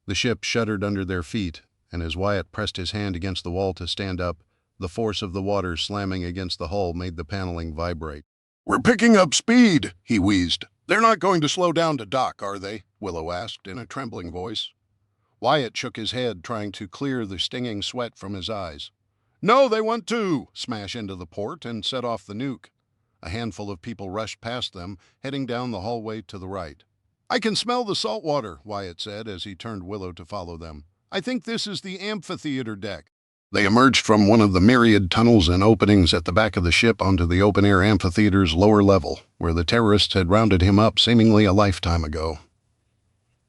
The ship shuddered under their feet, and as Wyatt pressed his hand against the wall to stand up, the force of the water slamming against the hull made the paneling vibrate. "We're picking up speed," he wheezed. "They're not going to slow down to dock, are they?" Willow asked in a trembling voice. Wyatt shook his head, trying to clear the stinging sweat from his eyes. "No, they want to Smash into the port and set off the nuke. A handful of people rushed past them, heading down the hallway to the right. "I can smell the salt water," Wyatt said as he turned Willow to follow them. "I think this is the amphitheater deck." They emerged from one of the myriad tunnels and openings at the back of the ship onto the open-air amphitheater's lower level, where the terrorists had rounded him up seemingly a lifetime ago.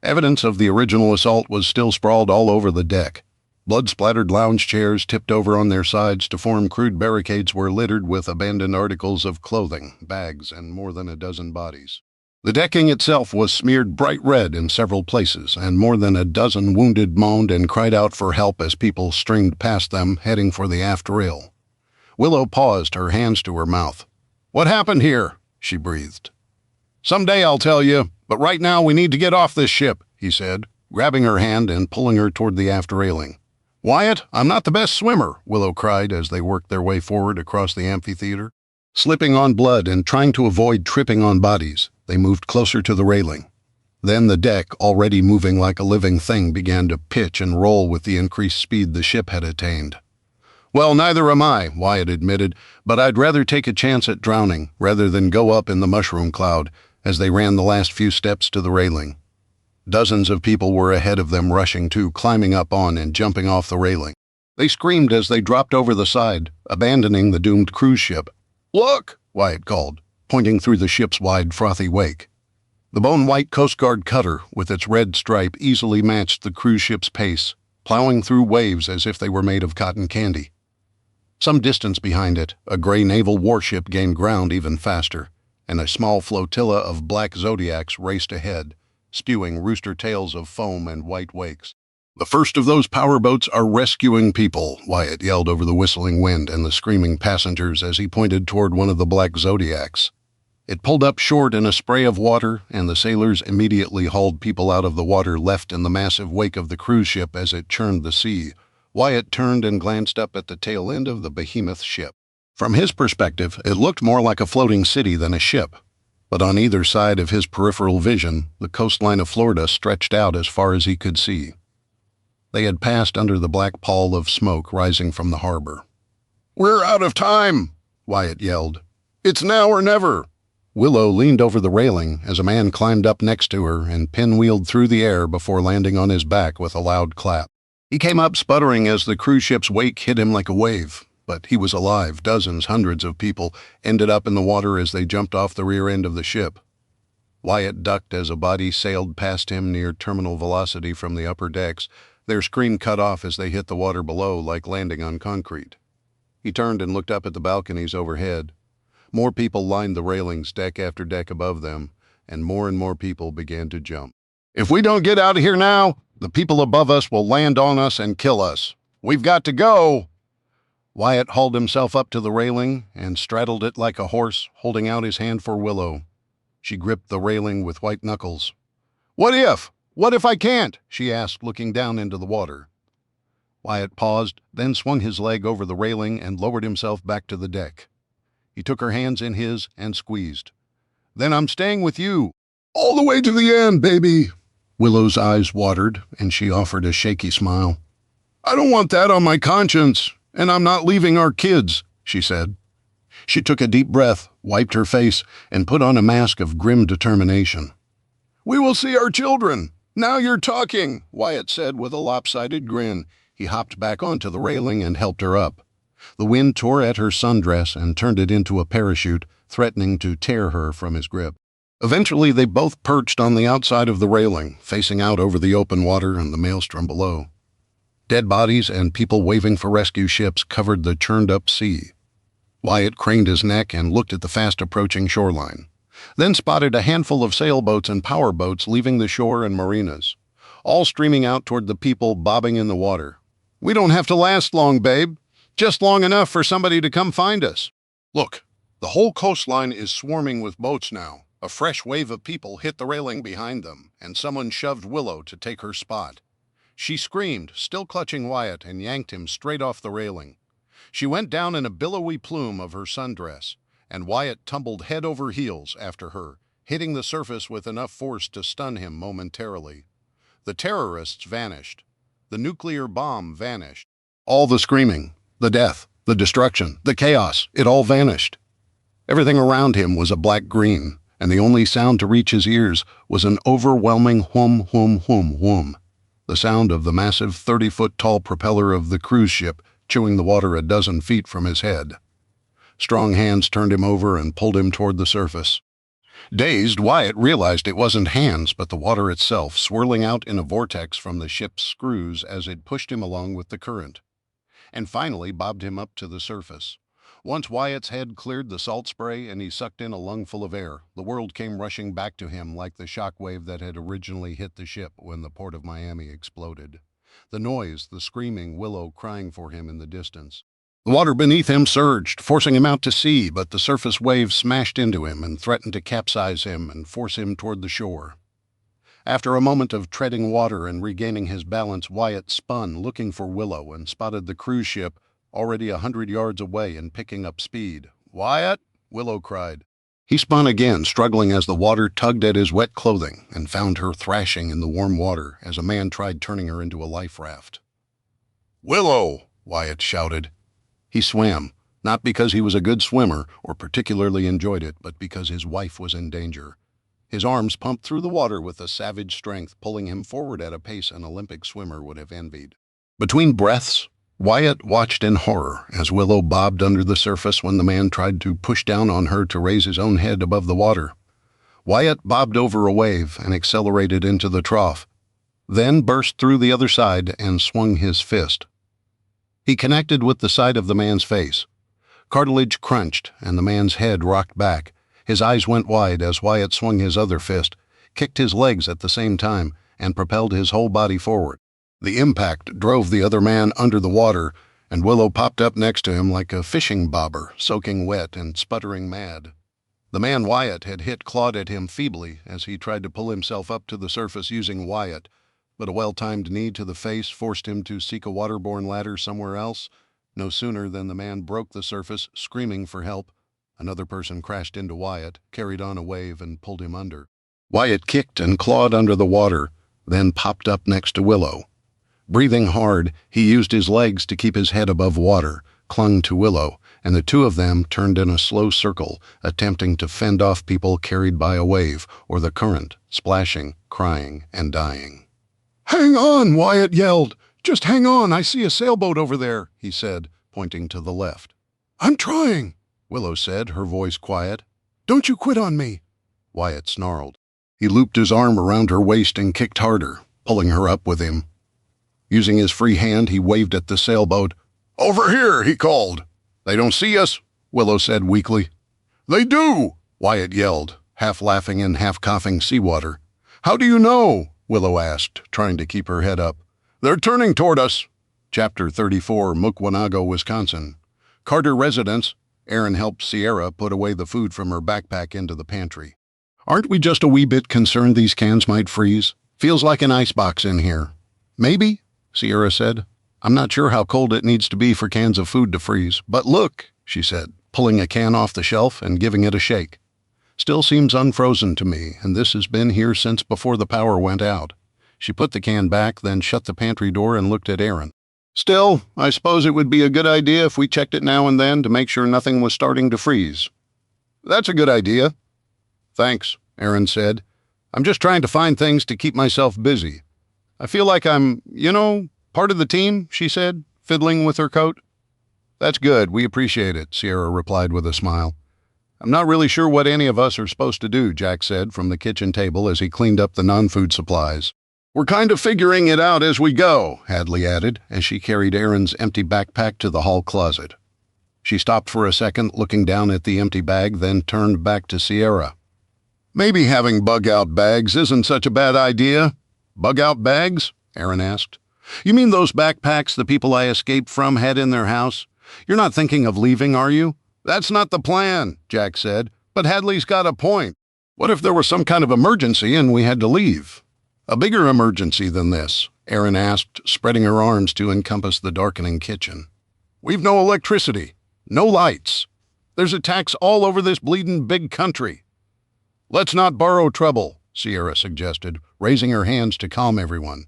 Evidence of the original assault was still sprawled all over the deck. Blood-splattered lounge chairs tipped over on their sides to form crude barricades were littered with abandoned articles of clothing, bags, and more than a dozen bodies. The decking itself was smeared bright red in several places, and more than a dozen wounded moaned and cried out for help as people streamed past them, heading for the aft rail. Willow paused, her hands to her mouth. "What happened here?" she breathed. "Someday I'll tell you, but right now we need to get off this ship," he said, grabbing her hand and pulling her toward the aft railing. "Wyatt, I'm not the best swimmer," Willow cried as they worked their way forward across the amphitheater. Slipping on blood and trying to avoid tripping on bodies, they moved closer to the railing. Then the deck, already moving like a living thing, began to pitch and roll with the increased speed the ship had attained. "Well, neither am I," Wyatt admitted, "but I'd rather take a chance at drowning rather than go up in the mushroom cloud," as they ran the last few steps to the railing. Dozens of people were ahead of them, rushing to, climbing up on and jumping off the railing. They screamed as they dropped over the side, abandoning the doomed cruise ship. "Look!" Wyatt called, pointing through the ship's wide, frothy wake. The bone-white Coast Guard cutter, with its red stripe, easily matched the cruise ship's pace, plowing through waves as if they were made of cotton candy. Some distance behind it, a gray naval warship gained ground even faster, and a small flotilla of black Zodiacs raced ahead, spewing rooster tails of foam and white wakes. "The first of those powerboats are rescuing people," Wyatt yelled over the whistling wind and the screaming passengers as he pointed toward one of the black Zodiacs. It pulled up short in a spray of water, and the sailors immediately hauled people out of the water left in the massive wake of the cruise ship as it churned the sea. Wyatt turned and glanced up at the tail end of the behemoth ship. From his perspective, it looked more like a floating city than a ship. But on either side of his peripheral vision, the coastline of Florida stretched out as far as he could see. They had passed under the black pall of smoke rising from the harbor. "We're out of time," Wyatt yelled. "It's now or never." Willow leaned over the railing as a man climbed up next to her and pinwheeled through the air before landing on his back with a loud clap. He came up sputtering as the cruise ship's wake hit him like a wave, but he was alive. Dozens, hundreds of people ended up in the water as they jumped off the rear end of the ship. Wyatt ducked as a body sailed past him near terminal velocity from the upper decks, their scream cut off as they hit the water below like landing on concrete. He turned and looked up at the balconies overhead. More people lined the railings, deck after deck above them, and more people began to jump. "If we don't get out of here now, the people above us will land on us and kill us. We've got to go." Wyatt hauled himself up to the railing and straddled it like a horse, holding out his hand for Willow. She gripped the railing with white knuckles. What if I can't?" she asked, looking down into the water. Wyatt paused, then swung his leg over the railing and lowered himself back to the deck. He took her hands in his and squeezed. "Then I'm staying with you. All the way to the end, baby." Willow's eyes watered, and she offered a shaky smile. "I don't want that on my conscience, and I'm not leaving our kids," she said. She took a deep breath, wiped her face, and put on a mask of grim determination. "We will see our children. Now you're talking," Wyatt said with a lopsided grin. He hopped back onto the railing and helped her up. The wind tore at her sundress and turned it into a parachute, threatening to tear her from his grip. Eventually, they both perched on the outside of the railing, facing out over the open water and the maelstrom below. Dead bodies and people waving for rescue ships covered the churned-up sea. Wyatt craned his neck and looked at the fast-approaching shoreline, then spotted a handful of sailboats and powerboats leaving the shore and marinas, all streaming out toward the people bobbing in the water. "We don't have to last long, babe. Just long enough for somebody to come find us." "Look, the whole coastline is swarming with boats now." A fresh wave of people hit the railing behind them, and someone shoved Willow to take her spot. She screamed, still clutching Wyatt, and yanked him straight off the railing. She went down in a billowy plume of her sundress, and Wyatt tumbled head over heels after her, hitting the surface with enough force to stun him momentarily. The terrorists vanished. The nuclear bomb vanished. All the screaming, the death, the destruction, the chaos, it all vanished. Everything around him was a black-green, and the only sound to reach his ears was an overwhelming whum, whum, whum, whum, the sound of the massive 30-foot-tall propeller of the cruise ship chewing the water a dozen feet from his head. Strong hands turned him over and pulled him toward the surface. Dazed, Wyatt realized it wasn't hands, but the water itself, swirling out in a vortex from the ship's screws as it pushed him along with the current, and finally bobbed him up to the surface. Once Wyatt's head cleared the salt spray and he sucked in a lungful of air, the world came rushing back to him like the shockwave that had originally hit the ship when the port of Miami exploded. The noise, the screaming, Willow crying for him in the distance. The water beneath him surged, forcing him out to sea, but the surface waves smashed into him and threatened to capsize him and force him toward the shore. After a moment of treading water and regaining his balance, Wyatt spun, looking for Willow, and spotted the cruise ship already 100 yards away and picking up speed. "Wyatt!" Willow cried. He spun again, struggling as the water tugged at his wet clothing, and found her thrashing in the warm water as a man tried turning her into a life raft. "Willow!" Wyatt shouted. He swam, not because he was a good swimmer or particularly enjoyed it, but because his wife was in danger. His arms pumped through the water with a savage strength, pulling him forward at a pace an Olympic swimmer would have envied. Between breaths, Wyatt watched in horror as Willow bobbed under the surface when the man tried to push down on her to raise his own head above the water. Wyatt bobbed over a wave and accelerated into the trough, then burst through the other side and swung his fist. He connected with the side of the man's face. Cartilage crunched and the man's head rocked back. His eyes went wide as Wyatt swung his other fist, kicked his legs at the same time, and propelled his whole body forward. The impact drove the other man under the water, and Willow popped up next to him like a fishing bobber, soaking wet and sputtering mad. The man Wyatt had hit clawed at him feebly as he tried to pull himself up to the surface using Wyatt, but a well-timed knee to the face forced him to seek a waterborne ladder somewhere else. No sooner than the man broke the surface, screaming for help, another person crashed into Wyatt, carried on a wave, and pulled him under. Wyatt kicked and clawed under the water, then popped up next to Willow. Breathing hard, he used his legs to keep his head above water, clung to Willow, and the two of them turned in a slow circle, attempting to fend off people carried by a wave or the current, splashing, crying, and dying. "Hang on!" Wyatt yelled. "Just hang on, I see a sailboat over there," he said, pointing to the left. "I'm trying," Willow said, her voice quiet. "Don't you quit on me," Wyatt snarled. He looped his arm around her waist and kicked harder, pulling her up with him. Using his free hand, he waved at the sailboat. "Over here," he called. "They don't see us," Willow said weakly. "They do," Wyatt yelled, half laughing and half coughing seawater. "How do you know?" Willow asked, trying to keep her head up. "They're turning toward us." Chapter 34, Mukwonago, Wisconsin. Carter residence. Aaron helped Sierra put away the food from her backpack into the pantry. "Aren't we just a wee bit concerned these cans might freeze? Feels like an icebox in here." "Maybe," Sierra said. "I'm not sure how cold it needs to be for cans of food to freeze, but look," she said, pulling a can off the shelf and giving it a shake. "Still seems unfrozen to me, and this has been here since before the power went out." She put the can back, then shut the pantry door and looked at Aaron. "Still, I suppose it would be a good idea if we checked it now and then to make sure nothing was starting to freeze." "That's a good idea." "Thanks," Aaron said. "I'm just trying to find things to keep myself busy. I feel like I'm, part of the team," she said, fiddling with her coat. That's good. We appreciate it, Sierra replied with a smile. I'm not really sure what any of us are supposed to do, Jack said from the kitchen table as he cleaned up the non-food supplies. We're kind of figuring it out as we go, Hadley added, as she carried Aaron's empty backpack to the hall closet. She stopped for a second, looking down at the empty bag, then turned back to Sierra. Maybe having bug-out bags isn't such a bad idea. Bug-out bags? Aaron asked. You mean those backpacks the people I escaped from had in their house? You're not thinking of leaving, are you? That's not the plan, Jack said, but Hadley's got a point. What if there was some kind of emergency and we had to leave? A bigger emergency than this, Aaron asked, spreading her arms to encompass the darkening kitchen. We've no electricity, no lights. There's attacks all over this bleedin' big country. Let's not borrow trouble, Sierra suggested, raising her hands to calm everyone.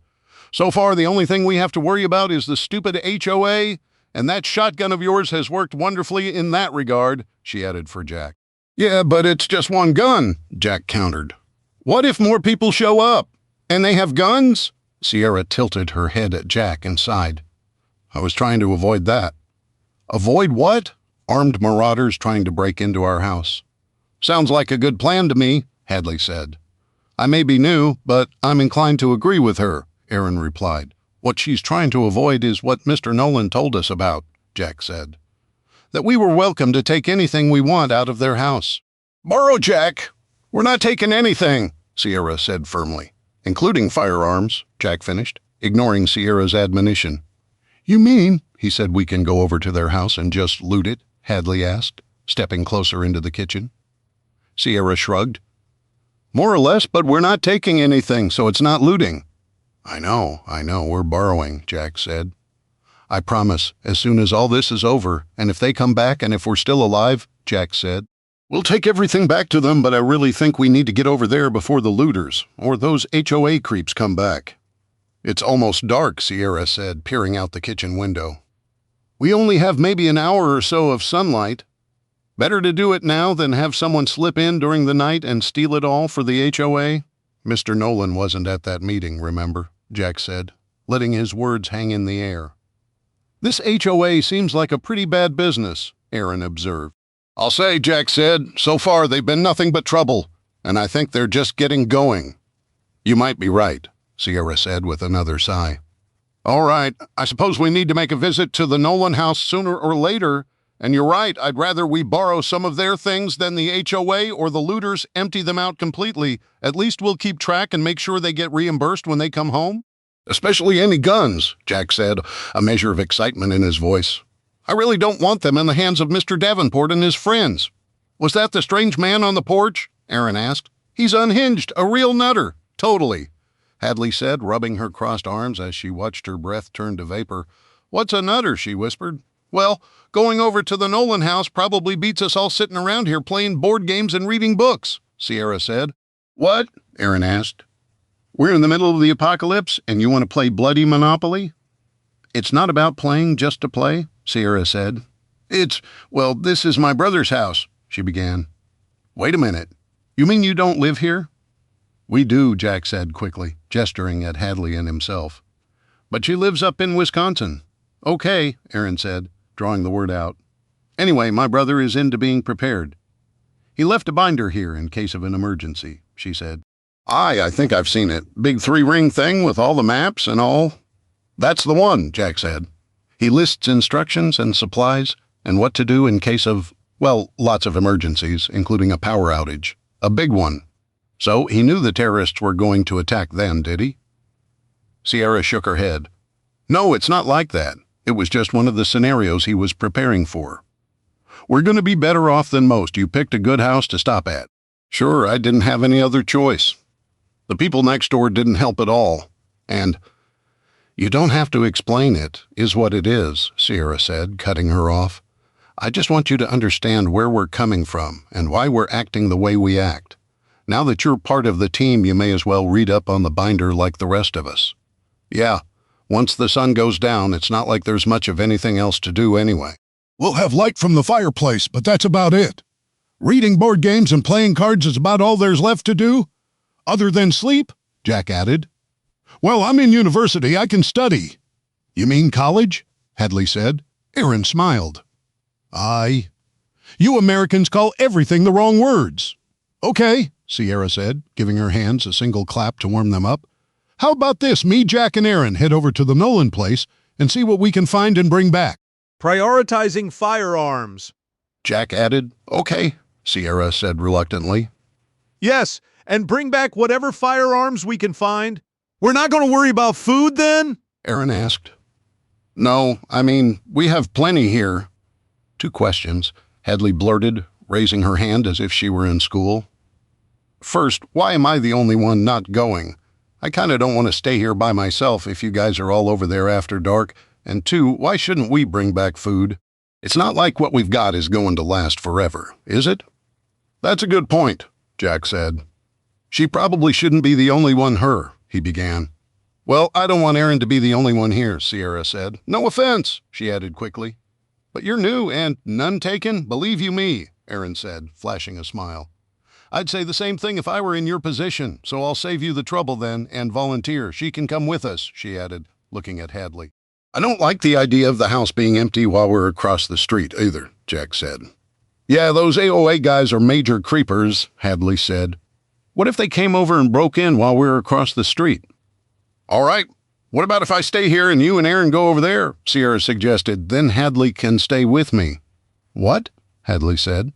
So far, the only thing we have to worry about is the stupid HOA, and that shotgun of yours has worked wonderfully in that regard, she added for Jack. Yeah, but it's just one gun, Jack countered. What if more people show up? And they have guns? Sierra tilted her head at Jack and sighed. I was trying to avoid that. Avoid what? Armed marauders trying to break into our house. Sounds like a good plan to me, Hadley said. I may be new, but I'm inclined to agree with her, Aaron replied. What she's trying to avoid is what Mr. Nolan told us about, Jack said. That we were welcome to take anything we want out of their house. Borrow, Jack. We're not taking anything, Sierra said firmly. Including firearms, Jack finished, ignoring Sierra's admonition. You mean, he said, we can go over to their house and just loot it? Hadley asked, stepping closer into the kitchen. Sierra shrugged. More or less, but we're not taking anything, so it's not looting. I know, we're borrowing, Jack said. I promise, as soon as all this is over, and if they come back and if we're still alive, Jack said, we'll take everything back to them, but I really think we need to get over there before the looters, or those HOA creeps come back. It's almost dark, Sierra said, peering out the kitchen window. We only have maybe an hour or so of sunlight. Better to do it now than have someone slip in during the night and steal it all for the HOA. Mr. Nolan wasn't at that meeting, remember, Jack said, letting his words hang in the air. This HOA seems like a pretty bad business, Aaron observed. I'll say, Jack said, so far they've been nothing but trouble, and I think they're just getting going. You might be right, Sierra said with another sigh. All right, I suppose we need to make a visit to the Nolan house sooner or later, and you're right, I'd rather we borrow some of their things than the HOA or the looters empty them out completely. At least we'll keep track and make sure they get reimbursed when they come home. Especially any guns, Jack said, a measure of excitement in his voice. I really don't want them in the hands of Mr. Davenport and his friends. Was that the strange man on the porch? Aaron asked. He's unhinged, a real nutter. Totally, Hadley said, rubbing her crossed arms as she watched her breath turn to vapor. What's a nutter? She whispered. Well, going over to the Nolan house probably beats us all sitting around here playing board games and reading books, Sierra said. What? Aaron asked. We're in the middle of the apocalypse, and you want to play bloody Monopoly? It's not about playing just to play, Sierra said. This is my brother's house, she began. Wait a minute. You mean you don't live here? We do, Jack said quickly, gesturing at Hadley and himself. But she lives up in Wisconsin. Okay, Aaron said, drawing the word out. Anyway, my brother is into being prepared. He left a binder here in case of an emergency, she said. I think I've seen it. Big 3-ring thing with all the maps and all. That's the one, Jack said. He lists instructions and supplies and what to do in case of, lots of emergencies, including a power outage. A big one. So he knew the terrorists were going to attack then, did he? Sierra shook her head. No, it's not like that. It was just one of the scenarios he was preparing for. We're going to be better off than most. You picked a good house to stop at. Sure, I didn't have any other choice. The people next door didn't help at all. And you don't have to explain it, is what it is, Sierra said, cutting her off. I just want you to understand where we're coming from and why we're acting the way we act. Now that you're part of the team, you may as well read up on the binder like the rest of us. Yeah, once the sun goes down, it's not like there's much of anything else to do anyway. We'll have light from the fireplace, but that's about it. Reading board games and playing cards is about all there's left to do. Other than sleep, Jack added. Well, I'm in university. I can study. You mean college? Hadley said. Aaron smiled. Aye. You Americans call everything the wrong words. Okay, Sierra said, giving her hands a single clap to warm them up. How about this? Me, Jack, and Aaron head over to the Nolan place and see what we can find and bring back. Prioritizing firearms. Jack added. Okay, Sierra said reluctantly. Yes, and bring back whatever firearms we can find. We're not going to worry about food then? Aaron asked. No, I mean, we have plenty here. 2 questions, Hadley blurted, raising her hand as if she were in school. First, why am I the only one not going? I kind of don't want to stay here by myself if you guys are all over there after dark. And 2, why shouldn't we bring back food? It's not like what we've got is going to last forever, is it? That's a good point, Jack said. She probably shouldn't be the only one he began. Well, I don't want Aaron to be the only one here, Sierra said. No offense, she added quickly. But you're new and none taken, believe you me, Aaron said, flashing a smile. I'd say the same thing if I were in your position, so I'll save you the trouble then and volunteer. She can come with us, she added, looking at Hadley. I don't like the idea of the house being empty while we're across the street either, Jack said. Yeah, those AOA guys are major creepers, Hadley said. What if they came over and broke in while we were across the street? All right, what about if I stay here and you and Aaron go over there? Sierra suggested. Then Hadley can stay with me. What? Hadley said.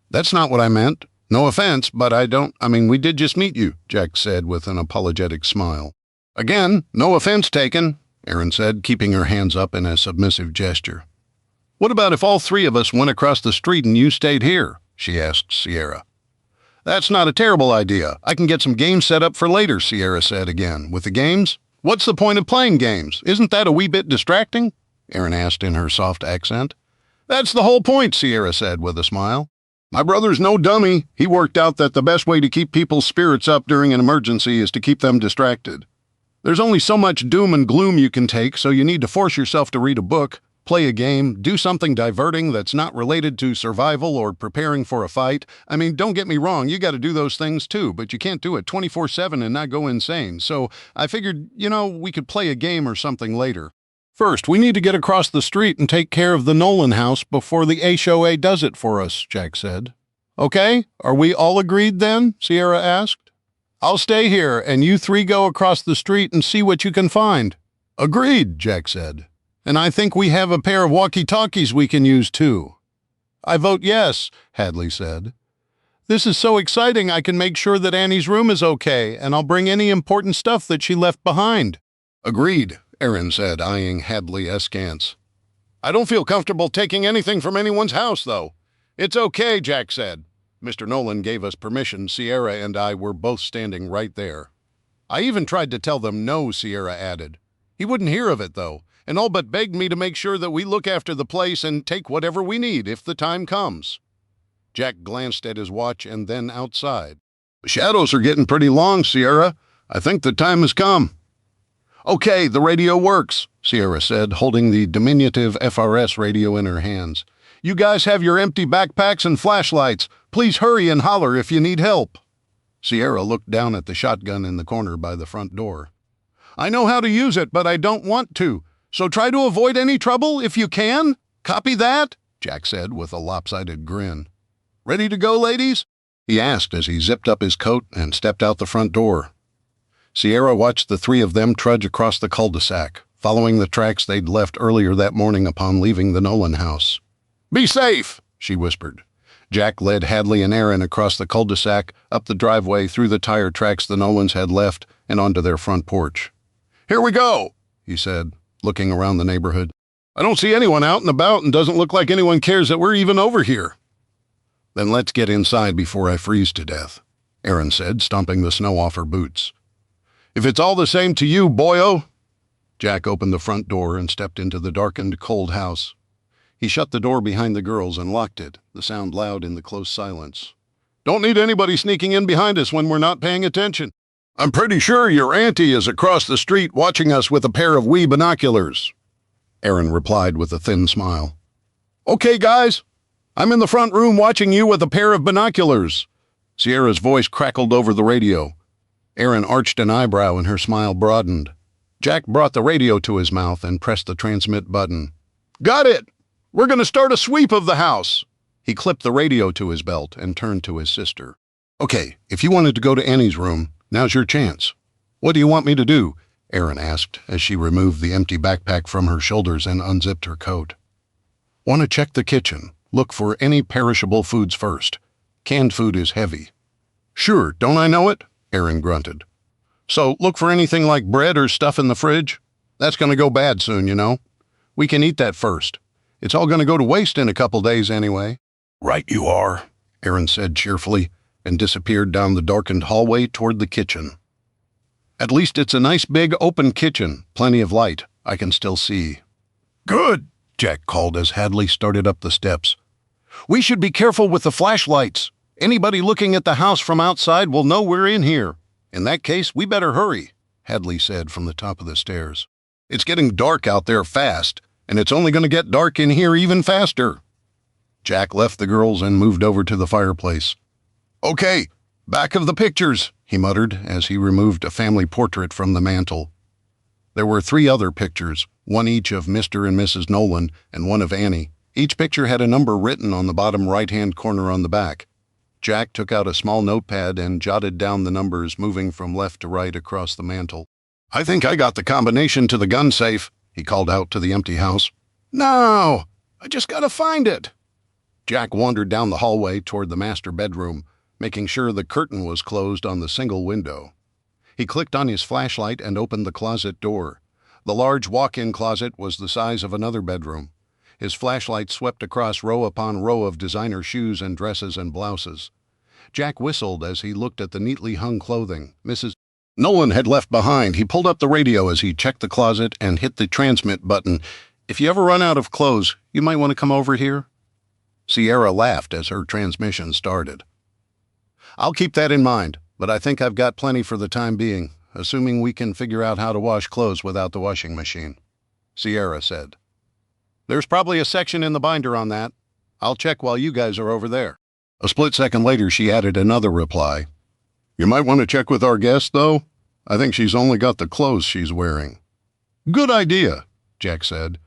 That's not what I meant. No offense, but we did just meet you, Jack said with an apologetic smile. Again, no offense taken, Aaron said, keeping her hands up in a submissive gesture. What about if all 3 of us went across the street and you stayed here? She asked Sierra. That's not a terrible idea. I can get some games set up for later, Sierra said again. With the games? What's the point of playing games? Isn't that a wee bit distracting? Aaron asked in her soft accent. That's the whole point, Sierra said with a smile. My brother's no dummy. He worked out that the best way to keep people's spirits up during an emergency is to keep them distracted. There's only so much doom and gloom you can take, so you need to force yourself to read a book, play a game, do something diverting that's not related to survival or preparing for a fight. I mean, don't get me wrong, you got to do those things too, but you can't do it 24/7 and not go insane. So I figured, we could play a game or something later. First, we need to get across the street and take care of the Nolan house before the HOA does it for us, Jack said. Okay, are we all agreed then? Sierra asked. I'll stay here and you 3 go across the street and see what you can find. Agreed, Jack said. And I think we have a pair of walkie-talkies we can use, too. I vote yes, Hadley said. This is so exciting I can make sure that Annie's room is okay, and I'll bring any important stuff that she left behind. Agreed, Aaron said, eyeing Hadley askance. I don't feel comfortable taking anything from anyone's house, though. It's okay, Jack said. Mr. Nolan gave us permission. Sierra and I were both standing right there. I even tried to tell them no, Sierra added. He wouldn't hear of it, though, and all but begged me to make sure that we look after the place and take whatever we need if the time comes. Jack glanced at his watch and then outside. The shadows are getting pretty long, Sierra. I think the time has come. Okay, the radio works, Sierra said, holding the diminutive FRS radio in her hands. You guys have your empty backpacks and flashlights. Please hurry and holler if you need help. Sierra looked down at the shotgun in the corner by the front door. I know how to use it, but I don't want to. So try to avoid any trouble if you can. Copy that? Jack said with a lopsided grin. Ready to go, ladies? He asked as he zipped up his coat and stepped out the front door. Sierra watched the 3 of them trudge across the cul-de-sac, following the tracks they'd left earlier that morning upon leaving the Nolan house. Be safe, she whispered. Jack led Hadley and Aaron across the cul-de-sac, up the driveway, through the tire tracks the Nolans had left, and onto their front porch. Here we go, he said, looking around the neighborhood. I don't see anyone out and about and doesn't look like anyone cares that we're even over here. Then let's get inside before I freeze to death, Aaron said, stomping the snow off her boots. If it's all the same to you, boyo. Jack opened the front door and stepped into the darkened, cold house. He shut the door behind the girls and locked it, the sound loud in the close silence. Don't need anybody sneaking in behind us when we're not paying attention. I'm pretty sure your auntie is across the street watching us with a pair of wee binoculars, Aaron replied with a thin smile. Okay, guys, I'm in the front room watching you with a pair of binoculars. Sierra's voice crackled over the radio. Aaron arched an eyebrow and her smile broadened. Jack brought the radio to his mouth and pressed the transmit button. Got it, We're going to start a sweep of the house. He clipped the radio to his belt and turned to his sister. Okay, if you wanted to go to Annie's room, now's your chance. What do you want me to do? Erin asked as she removed the empty backpack from her shoulders and unzipped her coat. Want to check the kitchen. Look for any perishable foods first. Canned food is heavy. Sure, don't I know it? Erin grunted. So look for anything like bread or stuff in the fridge. That's going to go bad soon, you know. We can eat that first. It's all going to go to waste in a couple days anyway. Right you are, Erin said cheerfully, and disappeared down the darkened hallway toward the kitchen. At least it's a nice big open kitchen, plenty of light. I can still see. Good, Jack called as Hadley started up the steps. We should be careful with the flashlights. Anybody looking at the house from outside will know we're in here. In that case, we better hurry, Hadley said from the top of the stairs. It's getting dark out there fast, and it's only going to get dark in here even faster. Jack left the girls and moved over to the fireplace. Okay, back of the pictures, he muttered as he removed a family portrait from the mantel. There were 3 other pictures, one each of Mr. and Mrs. Nolan and one of Annie. Each picture had a number written on the bottom right-hand corner on the back. Jack took out a small notepad and jotted down the numbers, moving from left to right across the mantel. I think I got the combination to the gun safe, he called out to the empty house. No, I just gotta find it. Jack wandered down the hallway toward the master bedroom, making sure the curtain was closed on the single window. He clicked on his flashlight and opened the closet door. The large walk-in closet was the size of another bedroom. His flashlight swept across row upon row of designer shoes and dresses and blouses. Jack whistled as he looked at the neatly hung clothing Mrs. Nolan had left behind. He pulled up the radio as he checked the closet and hit the transmit button. If you ever run out of clothes, you might want to come over here. Sierra laughed as her transmission started. I'll keep that in mind, but I think I've got plenty for the time being, assuming we can figure out how to wash clothes without the washing machine, Sierra said. There's probably a section in the binder on that. I'll check while you guys are over there. A split second later, she added another reply. You might want to check with our guest, though. I think she's only got the clothes she's wearing. Good idea, Jack said,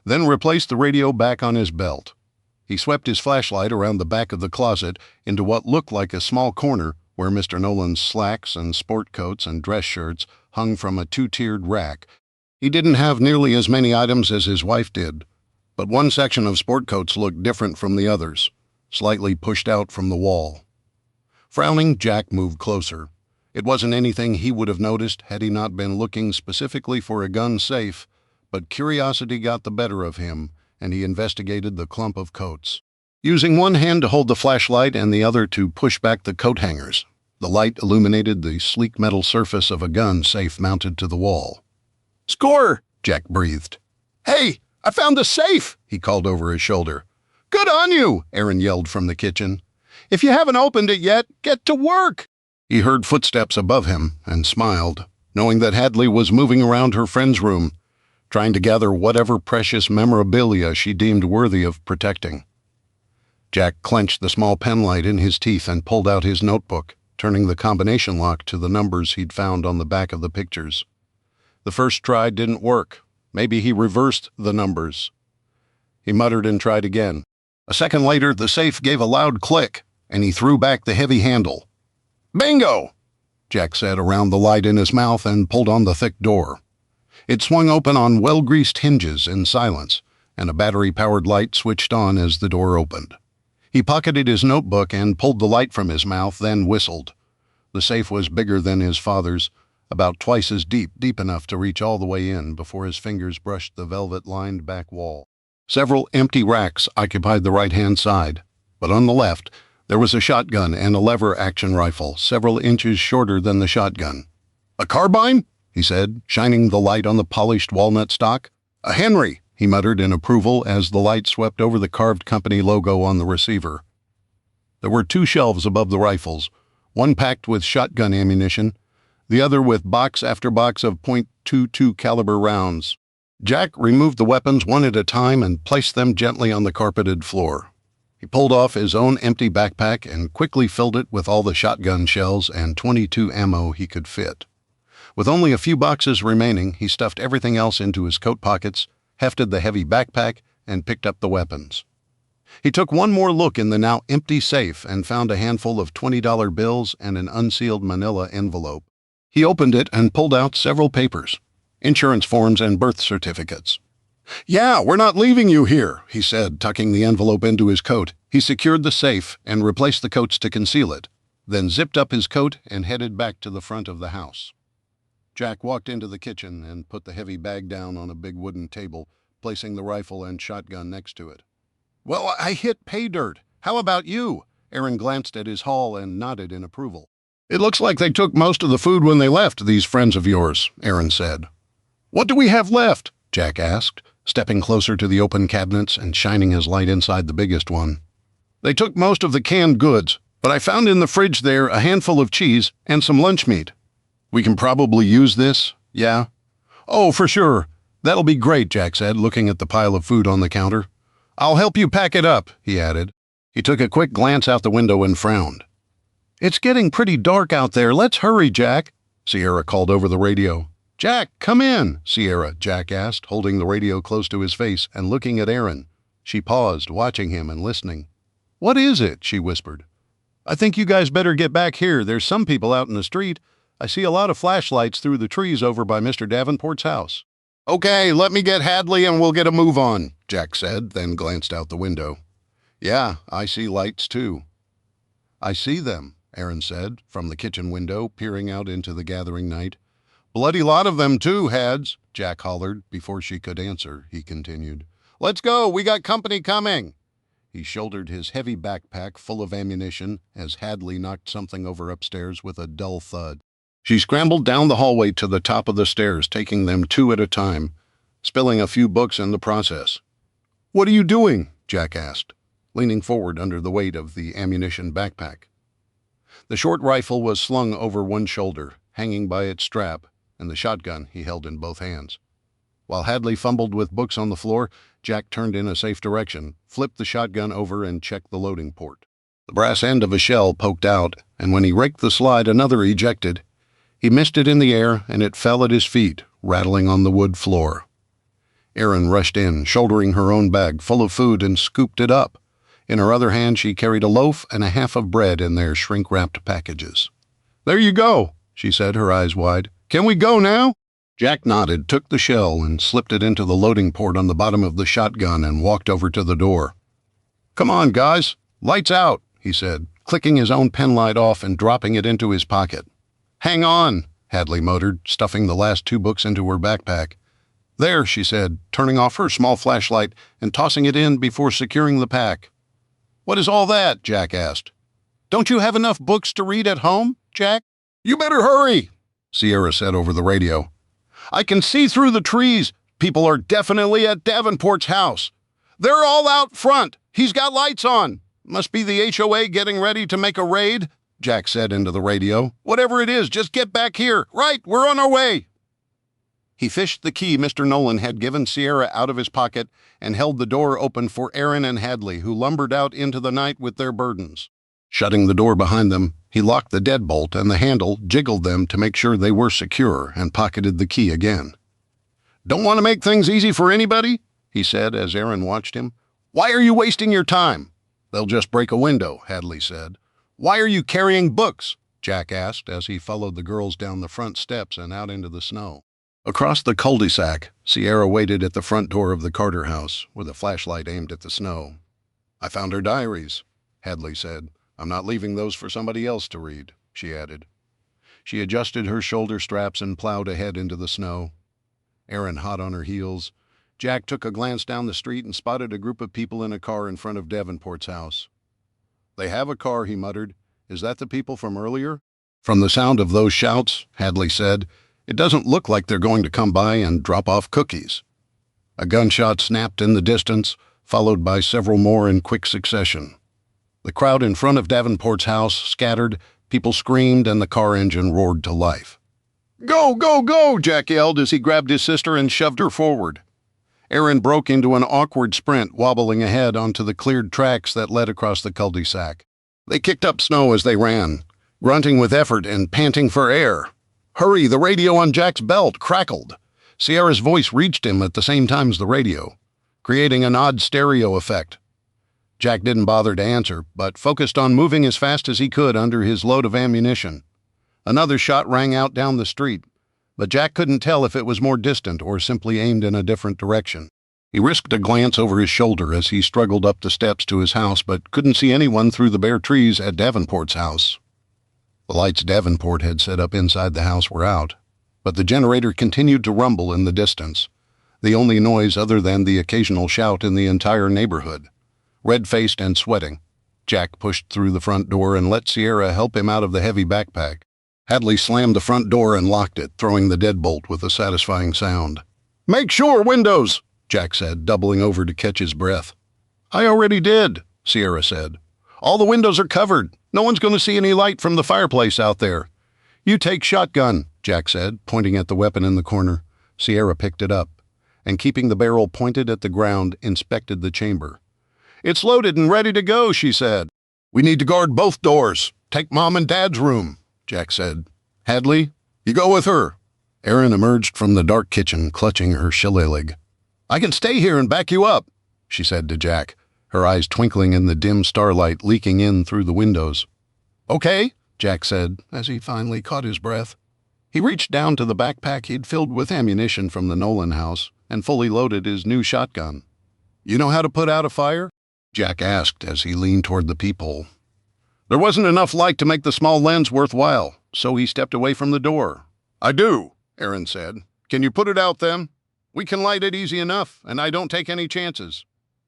then replaced the radio back on his belt. He swept his flashlight around the back of the closet into what looked like a small corner where Mr. Nolan's slacks and sport coats and dress shirts hung from a 2-tiered rack. He didn't have nearly as many items as his wife did, but one section of sport coats looked different from the others, slightly pushed out from the wall. Frowning, Jack moved closer. It wasn't anything he would have noticed had he not been looking specifically for a gun safe, but curiosity got the better of him, and he investigated the clump of coats. Using one hand to hold the flashlight and the other to push back the coat hangers, the light illuminated the sleek metal surface of a gun safe mounted to the wall. Score! Jack breathed. Hey! I found the safe, he called over his shoulder. Good on you, Erin yelled from the kitchen. If you haven't opened it yet, get to work. He heard footsteps above him and smiled, knowing that Hadley was moving around her friend's room, trying to gather whatever precious memorabilia she deemed worthy of protecting. Jack clenched the small penlight in his teeth and pulled out his notebook, turning the combination lock to the numbers he'd found on the back of the pictures. The first try didn't work. Maybe he reversed the numbers. He muttered and tried again. A second later, the safe gave a loud click, and he threw back the heavy handle. Bingo! Jack said around the light in his mouth and pulled on the thick door. It swung open on well-greased hinges in silence, and a battery-powered light switched on as the door opened. He pocketed his notebook and pulled the light from his mouth, then whistled. The safe was bigger than his father's, about twice as deep enough to reach all the way in before his fingers brushed the velvet-lined back wall. Several empty racks occupied the right-hand side, but on the left, there was a shotgun and a lever-action rifle, several inches shorter than the shotgun. A carbine? He said, shining the light on the polished walnut stock. A Henry, he muttered in approval as the light swept over the carved company logo on the receiver. There were 2 shelves above the rifles, one packed with shotgun ammunition, the other with box after box of .22 caliber rounds. Jack removed the weapons one at a time and placed them gently on the carpeted floor. He pulled off his own empty backpack and quickly filled it with all the shotgun shells and .22 ammo he could fit. With only a few boxes remaining, he stuffed everything else into his coat pockets, hefted the heavy backpack, and picked up the weapons. He took one more look in the now empty safe and found a handful of $20 bills and an unsealed manila envelope. He opened it and pulled out several papers, insurance forms and birth certificates. Yeah, we're not leaving you here, he said, tucking the envelope into his coat. He secured the safe and replaced the coats to conceal it, then zipped up his coat and headed back to the front of the house. Jack walked into the kitchen and put the heavy bag down on a big wooden table, placing the rifle and shotgun next to it. Well, I hit pay dirt. How about you? Aaron glanced at his haul and nodded in approval. It looks like they took most of the food when they left, these friends of yours, Aaron said. What do we have left? Jack asked, stepping closer to the open cabinets and shining his light inside the biggest one. They took most of the canned goods, but I found in the fridge there a handful of cheese and some lunch meat. We can probably use this, yeah? Oh, for sure. That'll be great, Jack said, looking at the pile of food on the counter. I'll help you pack it up, he added. He took a quick glance out the window and frowned. It's getting pretty dark out there. Let's hurry, Jack, Sierra called over the radio. Jack, come in, Sierra, Jack asked, holding the radio close to his face and looking at Aaron. She paused, watching him and listening. What is it? She whispered. I think you guys better get back here. There's some people out in the street. I see a lot of flashlights through the trees over by Mr. Davenport's house. Okay, let me get Hadley and we'll get a move on, Jack said, then glanced out the window. Yeah, I see lights too. I see them, Aaron said, from the kitchen window, peering out into the gathering night. Bloody lot of them too, Hads, Jack hollered. Before she could answer, he continued. Let's go, we got company coming. He shouldered his heavy backpack full of ammunition as Hadley knocked something over upstairs with a dull thud. She scrambled down the hallway to the top of the stairs, taking them two at a time, spilling a few books in the process. What are you doing? Jack asked, leaning forward under the weight of the ammunition backpack. The short rifle was slung over one shoulder, hanging by its strap, and the shotgun he held in both hands. While Hadley fumbled with books on the floor, Jack turned in a safe direction, flipped the shotgun over, and checked the loading port. The brass end of a shell poked out, and when he raked the slide, another ejected. He missed it in the air, and it fell at his feet, rattling on the wood floor. Erin rushed in, shouldering her own bag full of food, and scooped it up. In her other hand, she carried a loaf and a half of bread in their shrink-wrapped packages. There you go, she said, her eyes wide. Can we go now? Jack nodded, took the shell, and slipped it into the loading port on the bottom of the shotgun and walked over to the door. Come on, guys. Lights out, he said, clicking his own penlight off and dropping it into his pocket. Hang on, Hadley muttered, stuffing the last two books into her backpack. There, she said, turning off her small flashlight and tossing it in before securing the pack. What is all that? Jack asked. Don't you have enough books to read at home, Jack? You better hurry, Sierra said over the radio. I can see through the trees. People are definitely at Davenport's house. They're all out front. He's got lights on. Must be the HOA getting ready to make a raid, Jack said into the radio. Whatever it is, just get back here. Right, we're on our way. He fished the key Mr. Nolan had given Sierra out of his pocket and held the door open for Aaron and Hadley, who lumbered out into the night with their burdens. Shutting the door behind them, he locked the deadbolt and the handle, jiggled them to make sure they were secure, and pocketed the key again. Don't want to make things easy for anybody, he said as Aaron watched him. Why are you wasting your time? They'll just break a window, Hadley said. Why are you carrying books? Jack asked as he followed the girls down the front steps and out into the snow. Across the cul-de-sac, Sierra waited at the front door of the Carter house with a flashlight aimed at the snow. I found her diaries, Hadley said. I'm not leaving those for somebody else to read, she added. She adjusted her shoulder straps and plowed ahead into the snow. Aaron hot on her heels. Jack took a glance down the street and spotted a group of people in a car in front of Davenport's house. They have a car, he muttered. Is that the people from earlier? From the sound of those shouts, Hadley said, it doesn't look like they're going to come by and drop off cookies. A gunshot snapped in the distance, followed by several more in quick succession. The crowd in front of Davenport's house scattered, people screamed, and the car engine roared to life. Go, go, go, Jack yelled as he grabbed his sister and shoved her forward. Aaron broke into an awkward sprint, wobbling ahead onto the cleared tracks that led across the cul-de-sac. They kicked up snow as they ran, grunting with effort and panting for air. Hurry, the radio on Jack's belt crackled. Sierra's voice reached him at the same time as the radio. creating an odd stereo effect. Jack didn't bother to answer, but focused on moving as fast as he could under his load of ammunition. Another shot rang out down the street, but Jack couldn't tell if it was more distant or simply aimed in a different direction. He risked a glance over his shoulder as he struggled up the steps to his house, but couldn't see anyone through the bare trees at Davenport's house. The lights Davenport had set up inside the house were out, but the generator continued to rumble in the distance, the only noise other than the occasional shout in the entire neighborhood. Red-faced and sweating, Jack pushed through the front door and let Sierra help him out of the heavy backpack. Hadley slammed the front door and locked it, throwing the deadbolt with a satisfying sound. "Make sure windows," Jack said, doubling over to catch his breath. "I already did," Sierra said. "All the windows are covered. No one's going to see any light from the fireplace out there." "You take shotgun," Jack said, pointing at the weapon in the corner. Sierra picked it up, and keeping the barrel pointed at the ground, inspected the chamber. "It's loaded and ready to go," she said. "We need to guard both doors. Take Mom and Dad's room," Jack said. "Hadley, you go with her." Erin emerged from the dark kitchen, clutching her shillelagh. "I can stay here and back you up," she said to Jack, her eyes twinkling in the dim starlight leaking in through the windows. "Okay," Jack said, as he finally caught his breath. He reached down to the backpack he'd filled with ammunition from the Nolan house and fully loaded his new shotgun. "You know how to put out a fire?" Jack asked as he leaned toward the peephole. There wasn't enough light to make the small lens worthwhile, so he stepped away from the door. "I do," Erin said. "Can you put it out then? We can light it easy enough, and I don't take any chances."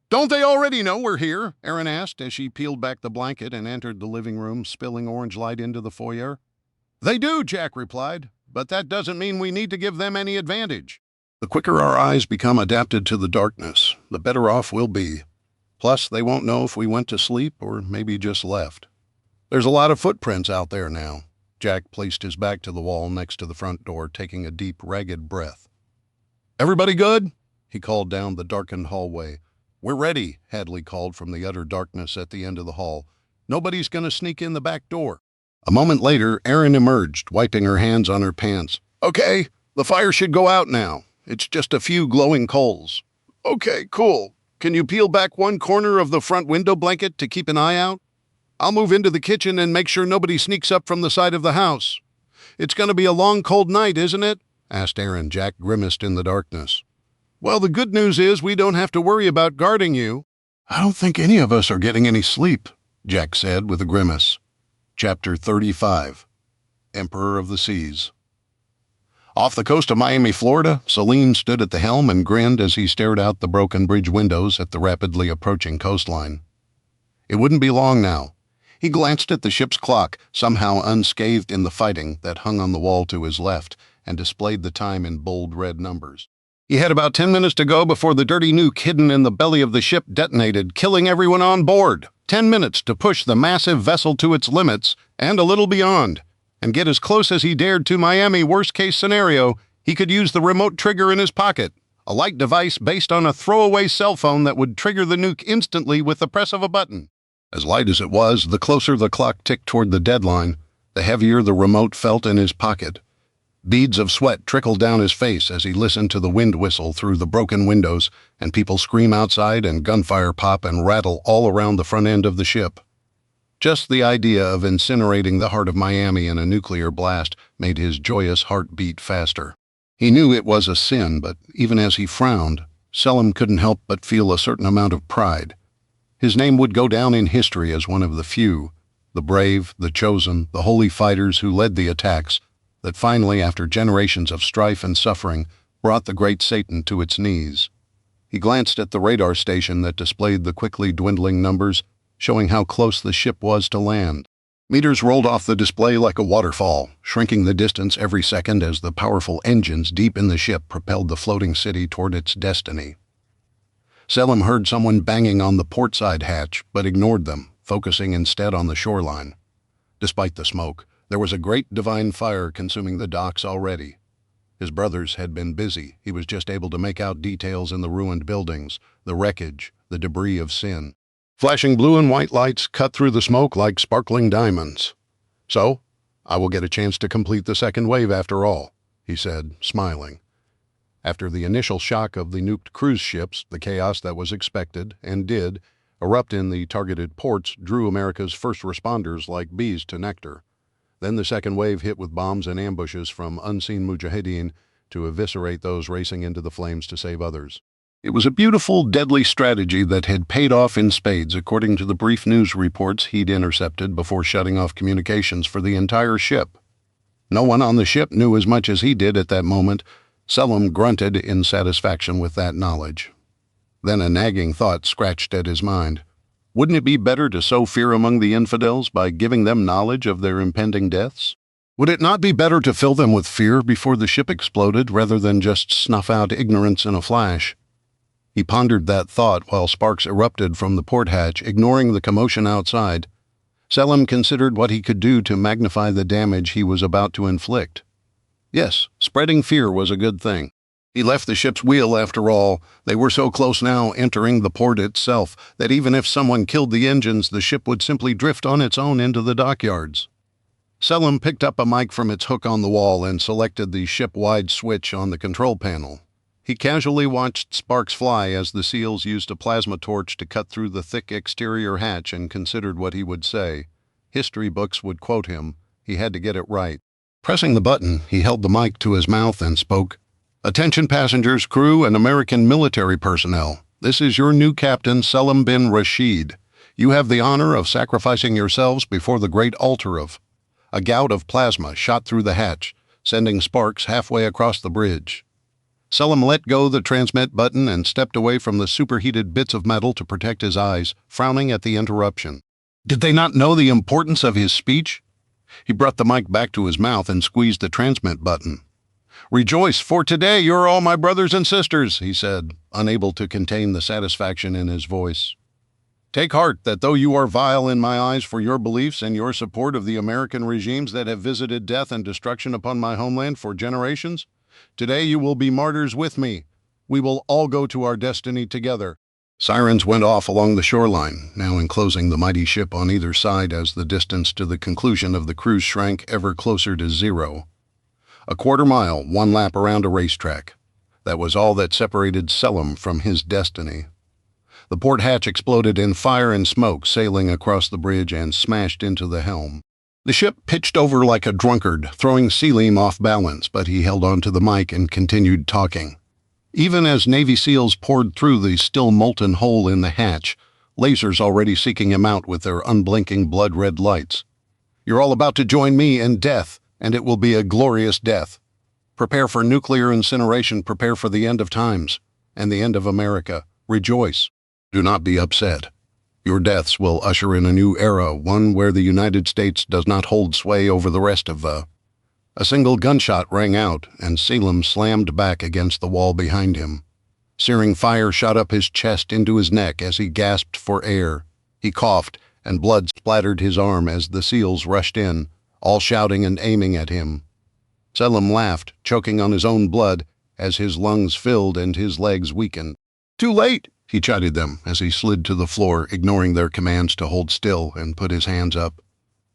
"Don't they already know we're here?" Erin asked as she peeled back the blanket and entered the living room, spilling orange light into the foyer. "They do," Jack replied, "but that doesn't mean we need to give them any advantage. The quicker our eyes become adapted to the darkness, the better off we'll be. Plus, they won't know if we went to sleep or maybe just left. There's a lot of footprints out there now." Jack placed his back to the wall next to the front door, taking a deep, ragged breath. "Everybody good?" he called down the darkened hallway. "We're ready," Hadley called from the utter darkness at the end of the hall. "Nobody's going to sneak in the back door." A moment later, Erin emerged, wiping her hands on her pants. "Okay, the fire should go out now. It's just a few glowing coals." "Okay, cool. Can you peel back one corner of the front window blanket to keep an eye out? I'll move into the kitchen and make sure nobody sneaks up from the side of the house." "It's going to be a long, cold night, isn't it?" asked Erin. Jack grimaced in the darkness. "Well, the good news is we don't have to worry about guarding you." "I don't think any of us are getting any sleep," Jack said with a grimace. Chapter 35. Emperor of the Seas. Off the coast of Miami, Florida, Salim stood at the helm and grinned as he stared out the broken bridge windows at the rapidly approaching coastline. It wouldn't be long now. He glanced at the ship's clock, somehow unscathed in the fighting, that hung on the wall to his left and displayed the time in bold red numbers. He had about 10 minutes to go before the dirty nuke hidden in the belly of the ship detonated, killing everyone on board. 10 minutes to push the massive vessel to its limits and a little beyond, and get as close as he dared to Miami. Worst-case scenario, he could use the remote trigger in his pocket, a light device based on a throwaway cell phone that would trigger the nuke instantly with the press of a button. As light as it was, the closer the clock ticked toward the deadline, the heavier the remote felt in his pocket. Beads of sweat trickled down his face as he listened to the wind whistle through the broken windows and people scream outside and gunfire pop and rattle all around the front end of the ship. Just the idea of incinerating the heart of Miami in a nuclear blast made his joyous heart beat faster. He knew it was a sin, but even as he frowned, Selim couldn't help but feel a certain amount of pride. His name would go down in history as one of the few, the brave, the chosen, the holy fighters who led the attacks that finally, after generations of strife and suffering, brought the great Satan to its knees. He glanced at the radar station that displayed the quickly dwindling numbers, showing how close the ship was to land. Meters rolled off the display like a waterfall, shrinking the distance every second as the powerful engines deep in the ship propelled the floating city toward its destiny. Selim heard someone banging on the portside hatch, but ignored them, focusing instead on the shoreline. Despite the smoke, there was a great divine fire consuming the docks already. His brothers had been busy. He was just able to make out details in the ruined buildings, the wreckage, the debris of sin. Flashing blue and white lights cut through the smoke like sparkling diamonds. "So, I will get a chance to complete the second wave after all," he said, smiling. After the initial shock of the nuked cruise ships, the chaos that was expected, and did, erupt in the targeted ports drew America's first responders like bees to nectar. Then the second wave hit with bombs and ambushes from unseen mujahideen to eviscerate those racing into the flames to save others. It was a beautiful, deadly strategy that had paid off in spades, according to the brief news reports he'd intercepted before shutting off communications for the entire ship. No one on the ship knew as much as he did at that moment. Selim grunted in satisfaction with that knowledge. Then a nagging thought scratched at his mind. Wouldn't it be better to sow fear among the infidels by giving them knowledge of their impending deaths? Would it not be better to fill them with fear before the ship exploded rather than just snuff out ignorance in a flash? He pondered that thought while sparks erupted from the port hatch, ignoring the commotion outside. Selim considered what he could do to magnify the damage he was about to inflict. Yes, spreading fear was a good thing. He left the ship's wheel after all. They were so close now, entering the port itself, that even if someone killed the engines, the ship would simply drift on its own into the dockyards. Selim picked up a mic from its hook on the wall and selected the ship-wide switch on the control panel. He casually watched sparks fly as the SEALs used a plasma torch to cut through the thick exterior hatch and considered what he would say. History books would quote him. He had to get it right. Pressing the button, he held the mic to his mouth and spoke. "Attention passengers, crew, and American military personnel. This is your new captain, Selim bin Rashid. You have the honor of sacrificing yourselves before the great altar of..." A gout of plasma shot through the hatch, sending sparks halfway across the bridge. Selim let go the transmit button and stepped away from the superheated bits of metal to protect his eyes, frowning at the interruption. Did they not know the importance of his speech? He brought the mic back to his mouth and squeezed the transmit button. "Rejoice, for today you're all my brothers and sisters," he said, unable to contain the satisfaction in his voice. "Take heart that though you are vile in my eyes for your beliefs and your support of the American regimes that have visited death and destruction upon my homeland for generations, today you will be martyrs with me. We will all go to our destiny together." Sirens went off along the shoreline, now enclosing the mighty ship on either side as the distance to the conclusion of the cruise shrank ever closer to zero. A quarter-mile, one lap around a racetrack. That was all that separated Selim from his destiny. The port hatch exploded in fire and smoke, sailing across the bridge and smashed into the helm. The ship pitched over like a drunkard, throwing Selim off balance, but he held on to the mic and continued talking. Even as Navy SEALs poured through the still molten hole in the hatch, lasers already seeking him out with their unblinking blood-red lights. "You're all about to join me in death, and it will be a glorious death. Prepare for nuclear incineration, prepare for the end of times, and the end of America. Rejoice. Do not be upset. Your deaths will usher in a new era, one where the United States does not hold sway over the rest of the..." A single gunshot rang out, and Selim slammed back against the wall behind him. Searing fire shot up his chest into his neck as he gasped for air. He coughed, and blood splattered his arm as the SEALs rushed in, all shouting and aiming at him. Selim laughed, choking on his own blood, as his lungs filled and his legs weakened. "Too late!" he chided them as he slid to the floor, ignoring their commands to hold still and put his hands up.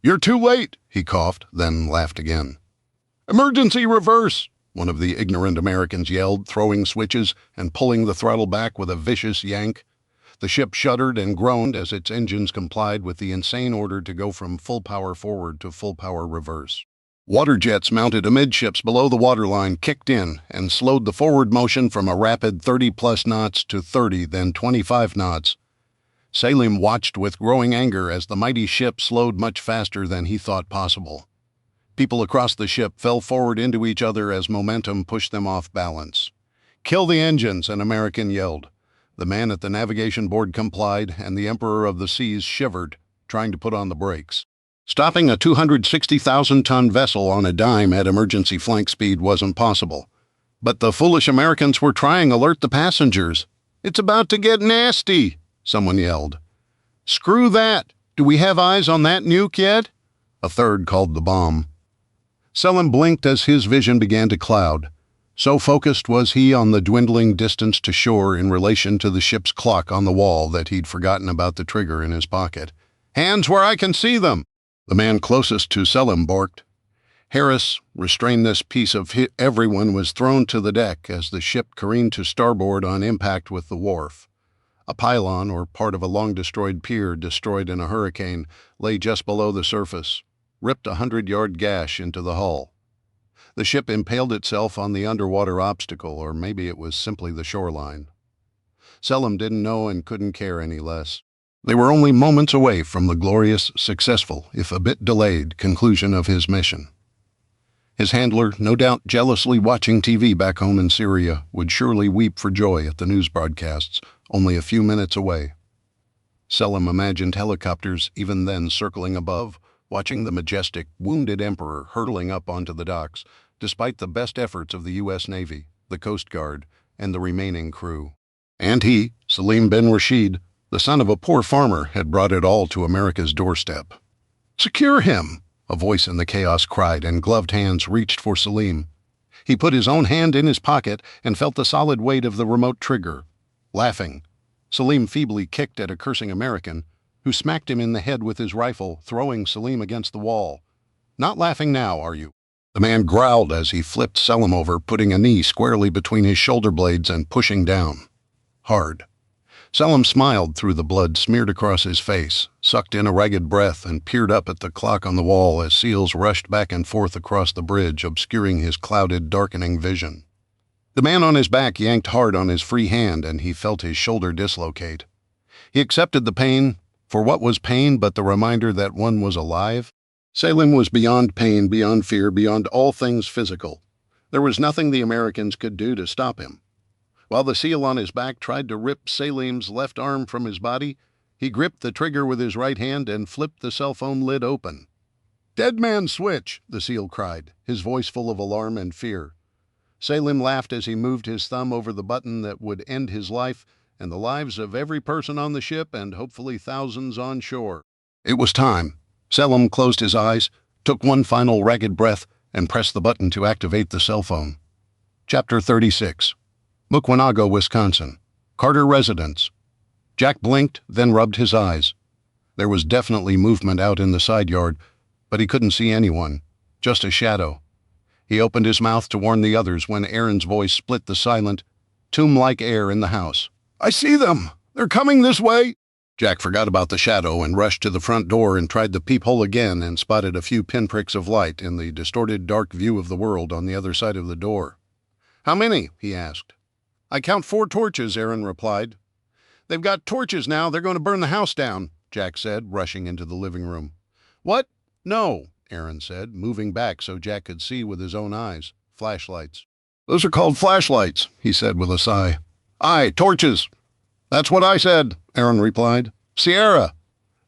"You're too late!" he coughed, then laughed again. "Emergency reverse!" one of the ignorant Americans yelled, throwing switches and pulling the throttle back with a vicious yank. The ship shuddered and groaned as its engines complied with the insane order to go from full power forward to full power reverse. Water jets mounted amidships below the waterline kicked in and slowed the forward motion from a rapid 30-plus knots to 30, then 25 knots. Selim watched with growing anger as the mighty ship slowed much faster than he thought possible. People across the ship fell forward into each other as momentum pushed them off balance. "Kill the engines," an American yelled. The man at the navigation board complied, and the Emperor of the Seas shivered, trying to put on the brakes. Stopping a 260,000-ton vessel on a dime at emergency flank speed wasn't possible. But the foolish Americans were trying to alert the passengers. "It's about to get nasty," someone yelled. "Screw that! Do we have eyes on that nuke yet?" A third called the bomb. Selim blinked as his vision began to cloud. So focused was he on the dwindling distance to shore in relation to the ship's clock on the wall that he'd forgotten about the trigger in his pocket. "Hands where I can see them!" The man closest to Selim barked. Harris restrained this piece of everyone was thrown to the deck as the ship careened to starboard on impact with the wharf. A pylon, or part of a long-destroyed pier destroyed in a hurricane, lay just below the surface, ripped a 100-yard gash into the hull. The ship impaled itself on the underwater obstacle, or maybe it was simply the shoreline. Selim didn't know and couldn't care any less. They were only moments away from the glorious, successful, if a bit delayed, conclusion of his mission. His handler, no doubt jealously watching TV back home in Syria, would surely weep for joy at the news broadcasts, only a few minutes away. Selim imagined helicopters even then circling above, watching the majestic, wounded emperor hurtling up onto the docks, despite the best efforts of the U.S. Navy, the Coast Guard, and the remaining crew. And he, Salim bin Rashid, the son of a poor farmer, had brought it all to America's doorstep. "Secure him!" a voice in the chaos cried, and gloved hands reached for Salim. He put his own hand in his pocket and felt the solid weight of the remote trigger. Laughing, Salim feebly kicked at a cursing American, who smacked him in the head with his rifle, throwing Salim against the wall. "Not laughing now, are you?" The man growled as he flipped Selim over, putting a knee squarely between his shoulder blades and pushing down. Hard. Selim smiled through the blood smeared across his face, sucked in a ragged breath, and peered up at the clock on the wall as seals rushed back and forth across the bridge, obscuring his clouded, darkening vision. The man on his back yanked hard on his free hand, and he felt his shoulder dislocate. He accepted the pain, for what was pain but the reminder that one was alive? Selim was beyond pain, beyond fear, beyond all things physical. There was nothing the Americans could do to stop him. While the seal on his back tried to rip Salim's left arm from his body, he gripped the trigger with his right hand and flipped the cell phone lid open. "Dead man switch," the seal cried, his voice full of alarm and fear. Salim laughed as he moved his thumb over the button that would end his life and the lives of every person on the ship and hopefully thousands on shore. It was time. Selim closed his eyes, took one final ragged breath, and pressed the button to activate the cell phone. Chapter 36. Mukwonago, Wisconsin. Carter residence. Jack blinked, then rubbed his eyes. There was definitely movement out in the side yard, but he couldn't see anyone, just a shadow. He opened his mouth to warn the others when Aaron's voice split the silent, tomb-like air in the house. "I see them! They're coming this way!" Jack forgot about the shadow and rushed to the front door and tried the peephole again and spotted a few pinpricks of light in the distorted dark view of the world on the other side of the door. "How many?" he asked. "I count 4 torches," Aaron replied. "They've got torches now. They're going to burn the house down," Jack said, rushing into the living room. "What? No," Aaron said, moving back so Jack could see with his own eyes. "Flashlights." "Those are called flashlights," he said with a sigh. "Aye, torches." "That's what I said," Aaron replied. "Sierra,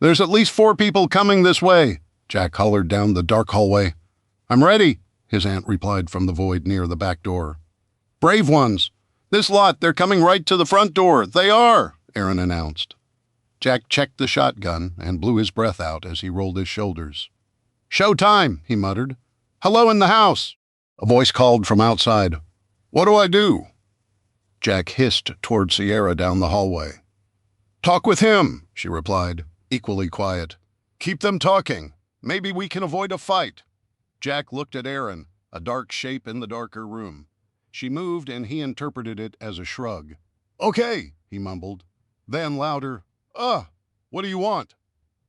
there's at least 4 people coming this way," Jack hollered down the dark hallway. "I'm ready," his aunt replied from the void near the back door. "Brave ones. This lot, they're coming right to the front door. They are," Aaron announced. Jack checked the shotgun and blew his breath out as he rolled his shoulders. "Show time," he muttered. "Hello in the house." A voice called from outside. "What do I do?" Jack hissed toward Sierra down the hallway. "Talk with him," she replied, equally quiet. "Keep them talking. Maybe we can avoid a fight." Jack looked at Aaron, a dark shape in the darker room. She moved, and he interpreted it as a shrug. "Okay," he mumbled. Then louder, what do you want?"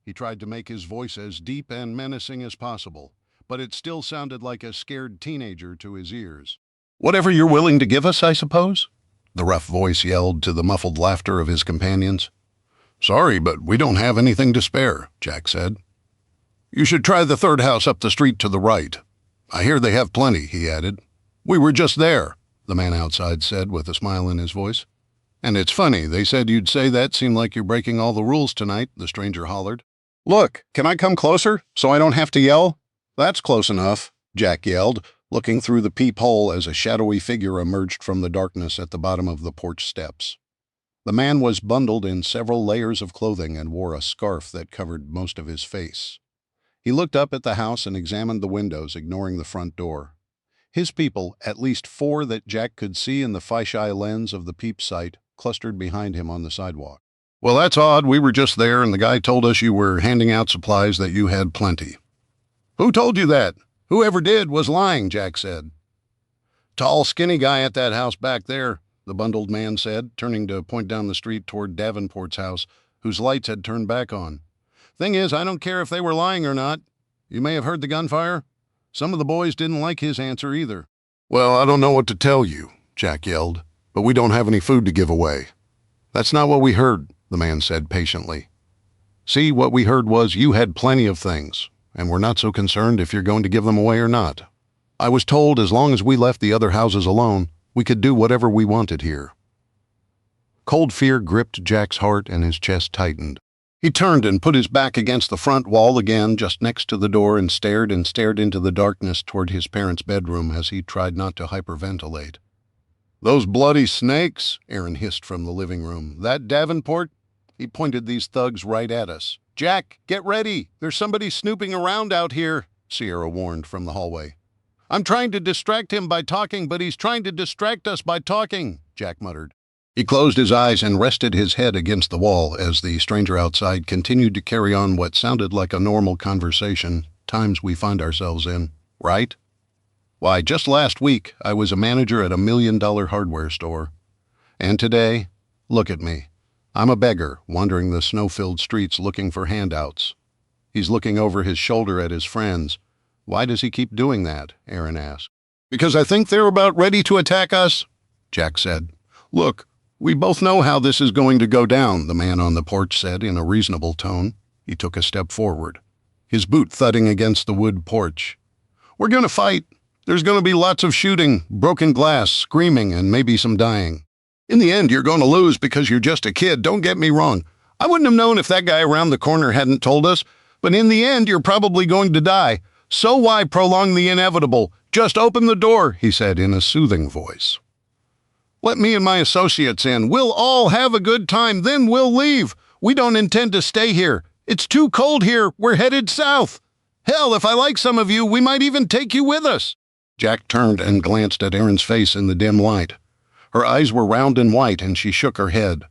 He tried to make his voice as deep and menacing as possible, but it still sounded like a scared teenager to his ears. "Whatever you're willing to give us, I suppose?" the rough voice yelled to the muffled laughter of his companions. "Sorry, but we don't have anything to spare," Jack said. "You should try the 3rd house up the street to the right. I hear they have plenty," he added. "We were just there," the man outside said with a smile in his voice. "And it's funny, they said you'd say that. Seemed like you're breaking all the rules tonight," the stranger hollered. "Look, can I come closer, so I don't have to yell?" "That's close enough," Jack yelled, looking through the peephole as a shadowy figure emerged from the darkness at the bottom of the porch steps. The man was bundled in several layers of clothing and wore a scarf that covered most of his face. He looked up at the house and examined the windows, ignoring the front door. His people, at least 4 that Jack could see in the fisheye lens of the peep sight, clustered behind him on the sidewalk. "Well, that's odd. We were just there, and the guy told us you were handing out supplies, that you had plenty." "Who told you that? Whoever did was lying, Jack said. Tall, skinny guy at that house back there, the bundled man said, turning to point down the street toward Davenport's house, whose lights had turned back on. Thing is, I don't care if they were lying or not. You may have heard the gunfire. Some of the boys didn't like his answer either. Well, I don't know what to tell you, Jack yelled, but we don't have any food to give away. That's not what we heard, the man said patiently. See, what we heard was you had plenty of things, and we're not so concerned if you're going to give them away or not. I was told as long as we left the other houses alone, we could do whatever we wanted here. Cold fear gripped Jack's heart and his chest tightened. He turned and put his back against the front wall again, just next to the door, and stared into the darkness toward his parents' bedroom as he tried not to hyperventilate. Those bloody snakes, Aaron hissed from the living room. That Davenport? He pointed these thugs right at us. Jack, get ready. There's somebody snooping around out here, Sierra warned from the hallway. I'm trying to distract him by talking, but he's trying to distract us by talking, Jack muttered. He closed his eyes and rested his head against the wall as the stranger outside continued to carry on what sounded like a normal conversation, times we find ourselves in, right? Why, just last week, I was a manager at $1 million hardware store. And today, look at me. I'm a beggar wandering the snow-filled streets looking for handouts. He's looking over his shoulder at his friends. Why does he keep doing that? Aaron asked. Because I think they're about ready to attack us, Jack said. Look, we both know how this is going to go down, the man on the porch said in a reasonable tone. He took a step forward, his boot thudding against the wood porch. We're going to fight. There's going to be lots of shooting, broken glass, screaming, and maybe some dying. In the end, you're going to lose because you're just a kid, don't get me wrong. I wouldn't have known if that guy around the corner hadn't told us, but in the end, you're probably going to die. So why prolong the inevitable? Just open the door, he said in a soothing voice. Let me and my associates in. We'll all have a good time, then we'll leave. We don't intend to stay here. It's too cold here. We're headed south. Hell, if I like some of you, we might even take you with us. Jack turned and glanced at Erin's face in the dim light. Her eyes were round and white, and she shook her head.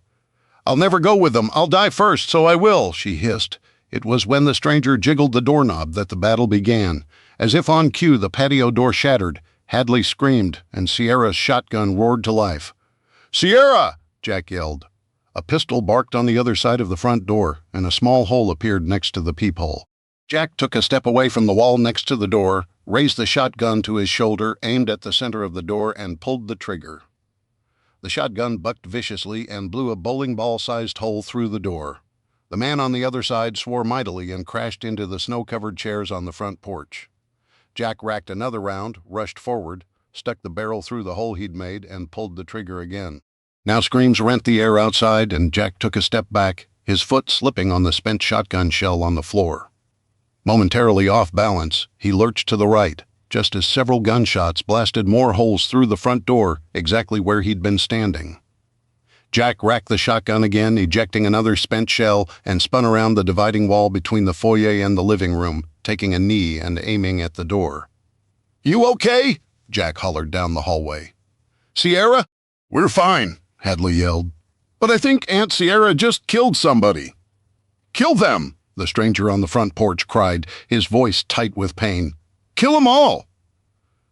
I'll never go with them. I'll die first, so I will, she hissed. It was when the stranger jiggled the doorknob that the battle began. As if on cue, the patio door shattered. Hadley screamed, and Sierra's shotgun roared to life. Sierra! Jack yelled. A pistol barked on the other side of the front door, and a small hole appeared next to the peephole. Jack took a step away from the wall next to the door, raised the shotgun to his shoulder, aimed at the center of the door, and pulled the trigger. The shotgun bucked viciously and blew a bowling ball-sized hole through the door. The man on the other side swore mightily and crashed into the snow-covered chairs on the front porch. Jack racked another round, rushed forward, stuck the barrel through the hole he'd made, and pulled the trigger again. Now screams rent the air outside, and Jack took a step back, his foot slipping on the spent shotgun shell on the floor. Momentarily off balance, he lurched to the right, just as several gunshots blasted more holes through the front door, exactly where he'd been standing. Jack racked the shotgun again, ejecting another spent shell, and spun around the dividing wall between the foyer and the living room, taking a knee and aiming at the door. You okay? Jack hollered down the hallway. Sierra? We're fine, Hadley yelled. But I think Aunt Sierra just killed somebody. Kill them, the stranger on the front porch cried, his voice tight with pain. Kill 'em all.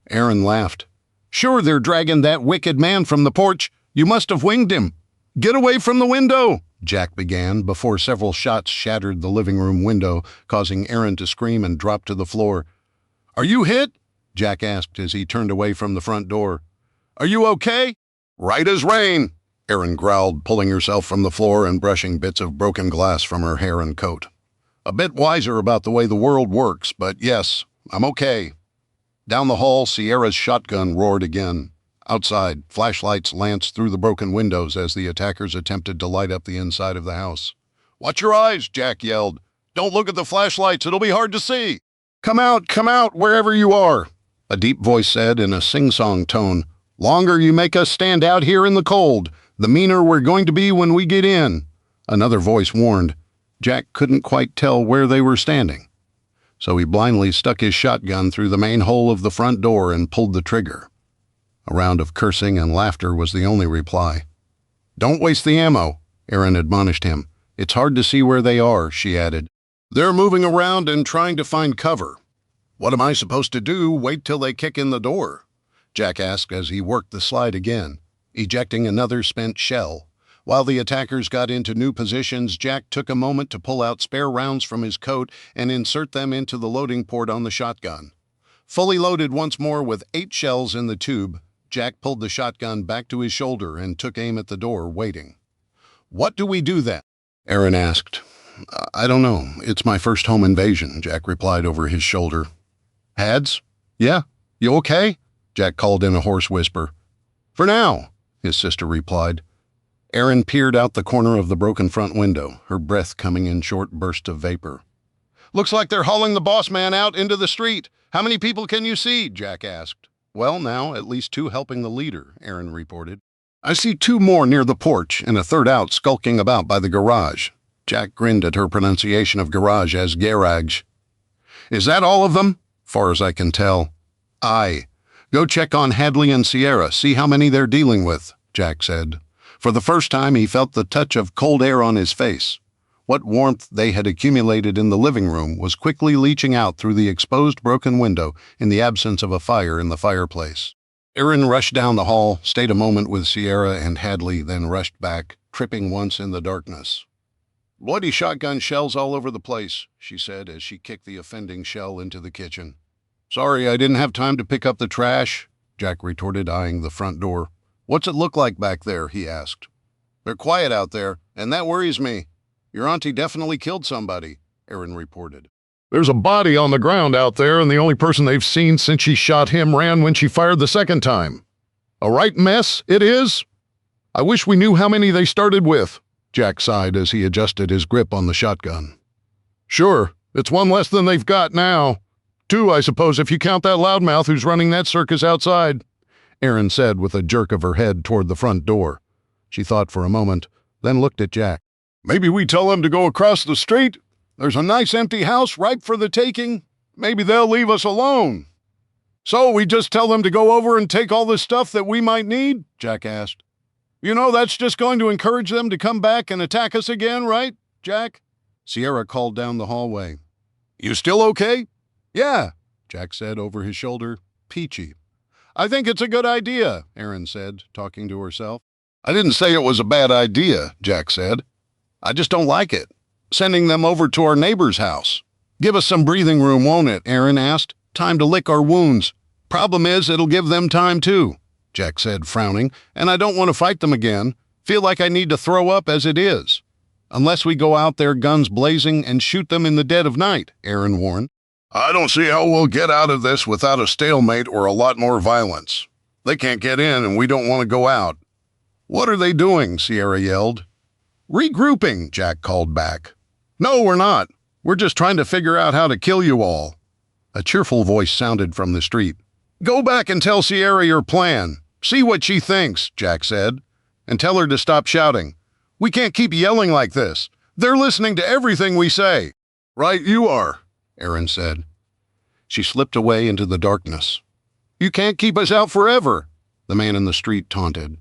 Aaron laughed. Sure, they're dragging that wicked man from the porch. You must have winged him. Get away from the window, Jack began, before several shots shattered the living room window, causing Aaron to scream and drop to the floor. Are you hit? Jack asked as he turned away from the front door. Are you okay? Right as rain, Aaron growled, pulling herself from the floor and brushing bits of broken glass from her hair and coat. A bit wiser about the way the world works, but yes, I'm okay. Down the hall, Sierra's shotgun roared again. Outside, flashlights lanced through the broken windows as the attackers attempted to light up the inside of the house. Watch your eyes, Jack yelled. Don't look at the flashlights, it'll be hard to see. Come out, wherever you are, a deep voice said in a sing-song tone. Longer you make us stand out here in the cold, the meaner we're going to be when we get in. Another voice warned. Jack couldn't quite tell where they were standing, so he blindly stuck his shotgun through the main hole of the front door and pulled the trigger. A round of cursing and laughter was the only reply. Don't waste the ammo, Aaron admonished him. It's hard to see where they are, she added. They're moving around and trying to find cover. What am I supposed to do? Wait till they kick in the door? Jack asked as he worked the slide again, ejecting another spent shell. While the attackers got into new positions, Jack took a moment to pull out spare rounds from his coat and insert them into the loading port on the shotgun. Fully loaded once more with 8 shells in the tube, Jack pulled the shotgun back to his shoulder and took aim at the door, waiting. "What do we do then?" Aaron asked. "I don't know. It's my first home invasion," Jack replied over his shoulder. "Hads? Yeah? You okay?" Jack called in a hoarse whisper. "For now," his sister replied. Aaron peered out the corner of the broken front window, her breath coming in short bursts of vapor. "Looks like they're hauling the boss man out into the street. How many people can you see?" Jack asked. "Well, now, at least 2 helping the leader," Aaron reported. "I see 2 more near the porch and a third out skulking about by the garage." Jack grinned at her pronunciation of garage as garage. "Is that all of them?" "Far as I can tell." "Aye. Go check on Hadley and Sierra, see how many they're dealing with," Jack said. For the first time, he felt the touch of cold air on his face. What warmth they had accumulated in the living room was quickly leaching out through the exposed broken window in the absence of a fire in the fireplace. Aaron rushed down the hall, stayed a moment with Sierra and Hadley, then rushed back, tripping once in the darkness. "Bloody shotgun shells all over the place," she said as she kicked the offending shell into the kitchen. "Sorry, I didn't have time to pick up the trash," Jack retorted, eyeing the front door. "What's it look like back there?" he asked. "They're quiet out there, and that worries me. Your auntie definitely killed somebody," Aaron reported. There's a body on the ground out there, and the only person they've seen since she shot him ran when she fired the second time. A right mess, it is. I wish we knew how many they started with," Jack sighed as he adjusted his grip on the shotgun. "Sure, it's 1 less than they've got now. 2, I suppose, if you count that loudmouth who's running that circus outside," Aaron said with a jerk of her head toward the front door. She thought for a moment, then looked at Jack. "Maybe we tell them to go across the street? There's a nice empty house ripe for the taking. Maybe they'll leave us alone." "So we just tell them to go over and take all the stuff that we might need?" Jack asked. "You know, that's just going to encourage them to come back and attack us again, right, Jack?" Sierra called down the hallway. "You still okay?" "Yeah," Jack said over his shoulder, peachy. "I think it's a good idea," Aaron said, talking to herself. "I didn't say it was a bad idea," Jack said. "I just don't like it. Sending them over to our neighbor's house. Give us some breathing room, won't it?" Aaron asked. "Time to lick our wounds. Problem is, it'll give them time too," Jack said, frowning, "and I don't want to fight them again. Feel like I need to throw up as it is. Unless we go out there guns blazing and shoot them in the dead of night," Aaron warned. "I don't see how we'll get out of this without a stalemate or a lot more violence. They can't get in and we don't want to go out." "What are they doing?" Sierra yelled. "Regrouping," Jack called back. "No, we're not. We're just trying to figure out how to kill you all." A cheerful voice sounded from the street. "Go back and tell Sierra your plan. See what she thinks," Jack said. "And tell her to stop shouting. We can't keep yelling like this. They're listening to everything we say." "Right you are," Aaron said. She slipped away into the darkness. "You can't keep us out forever," the man in the street taunted.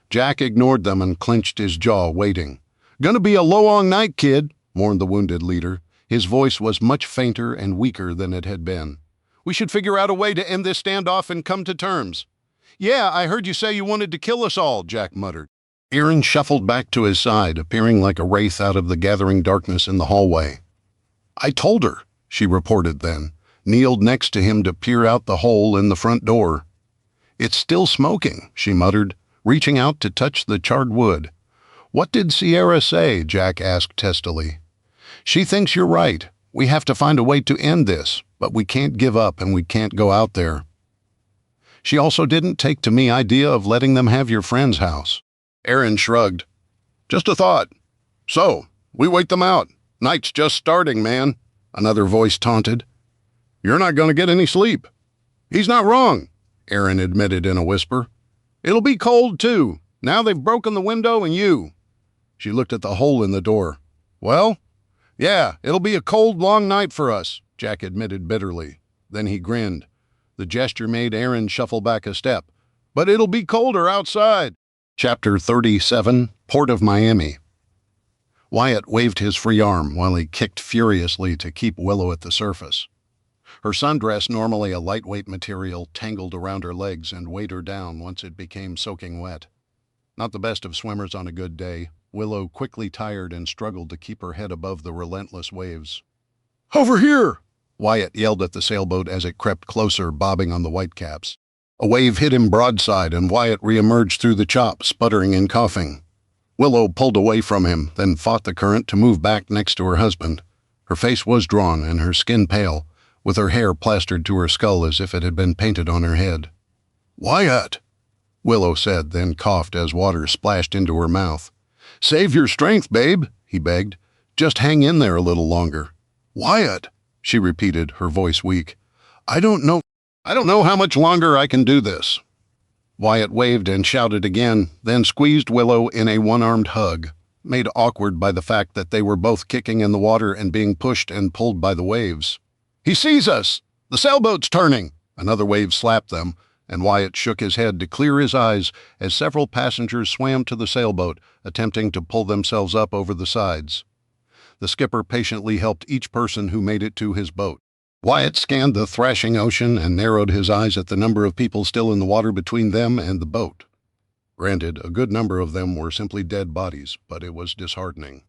Jack ignored them and clenched his jaw, waiting. "Gonna be a long night, kid," warned the wounded leader. His voice was much fainter and weaker than it had been. "We should figure out a way to end this standoff and come to terms." "Yeah, I heard you say you wanted to kill us all," Jack muttered. Aaron shuffled back to his side, appearing like a wraith out of the gathering darkness in the hallway. "I told her," she reported then, kneeled next to him to peer out the hole in the front door. "It's still smoking," she muttered, reaching out to touch the charred wood. "What did Sierra say?" Jack asked testily. "She thinks you're right. We have to find a way to end this, but we can't give up and we can't go out there. She also didn't take to me idea of letting them have your friend's house." Aaron shrugged. "Just a thought. So, we wait them out. Night's just starting, man," another voice taunted. "You're not going to get any sleep." "He's not wrong," Aaron admitted in a whisper. "It'll be cold, too. Now they've broken the window and you." She looked at the hole in the door. "Well, yeah, it'll be a cold, long night for us," Jack admitted bitterly. Then he grinned. The gesture made Aaron shuffle back a step. "But it'll be colder outside." Chapter 37, Port of Miami. Wyatt waved his free arm while he kicked furiously to keep Willow at the surface. Her sundress, normally a lightweight material, tangled around her legs and weighed her down once it became soaking wet. Not the best of swimmers on a good day, Willow quickly tired and struggled to keep her head above the relentless waves. Over here! Wyatt yelled at the sailboat as it crept closer, bobbing on the whitecaps. A wave hit him broadside, and Wyatt re-emerged through the chop, sputtering and coughing. Willow pulled away from him, then fought the current to move back next to her husband. Her face was drawn and her skin pale, with her hair plastered to her skull as if it had been painted on her head. Wyatt, Willow said, then coughed as water splashed into her mouth. Save your strength, babe, he begged. Just hang in there a little longer. Wyatt, she repeated, her voice weak. I don't know how much longer I can do this. Wyatt waved and shouted again, then squeezed Willow in a one-armed hug, made awkward by the fact that they were both kicking in the water and being pushed and pulled by the waves. He sees us! The sailboat's turning! Another wave slapped them, and Wyatt shook his head to clear his eyes as several passengers swam to the sailboat, attempting to pull themselves up over the sides. The skipper patiently helped each person who made it to his boat. Wyatt scanned the thrashing ocean and narrowed his eyes at the number of people still in the water between them and the boat. Granted, a good number of them were simply dead bodies, but it was disheartening.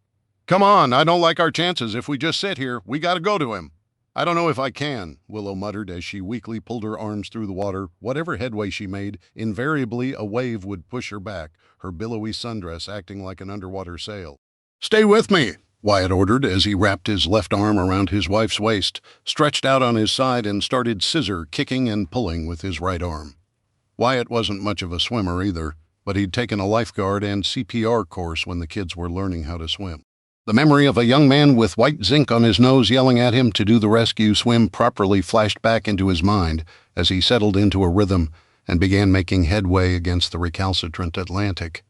Come on, I don't like our chances if we just sit here. We gotta go to him. I don't know if I can, Willow muttered as she weakly pulled her arms through the water. Whatever headway she made, invariably a wave would push her back, her billowy sundress acting like an underwater sail. Stay with me, Wyatt ordered as he wrapped his left arm around his wife's waist, stretched out on his side, and started scissor kicking and pulling with his right arm. Wyatt wasn't much of a swimmer either, but he'd taken a lifeguard and CPR course when the kids were learning how to swim. The memory of a young man with white zinc on his nose yelling at him to do the rescue swim properly flashed back into his mind as he settled into a rhythm and began making headway against the recalcitrant Atlantic.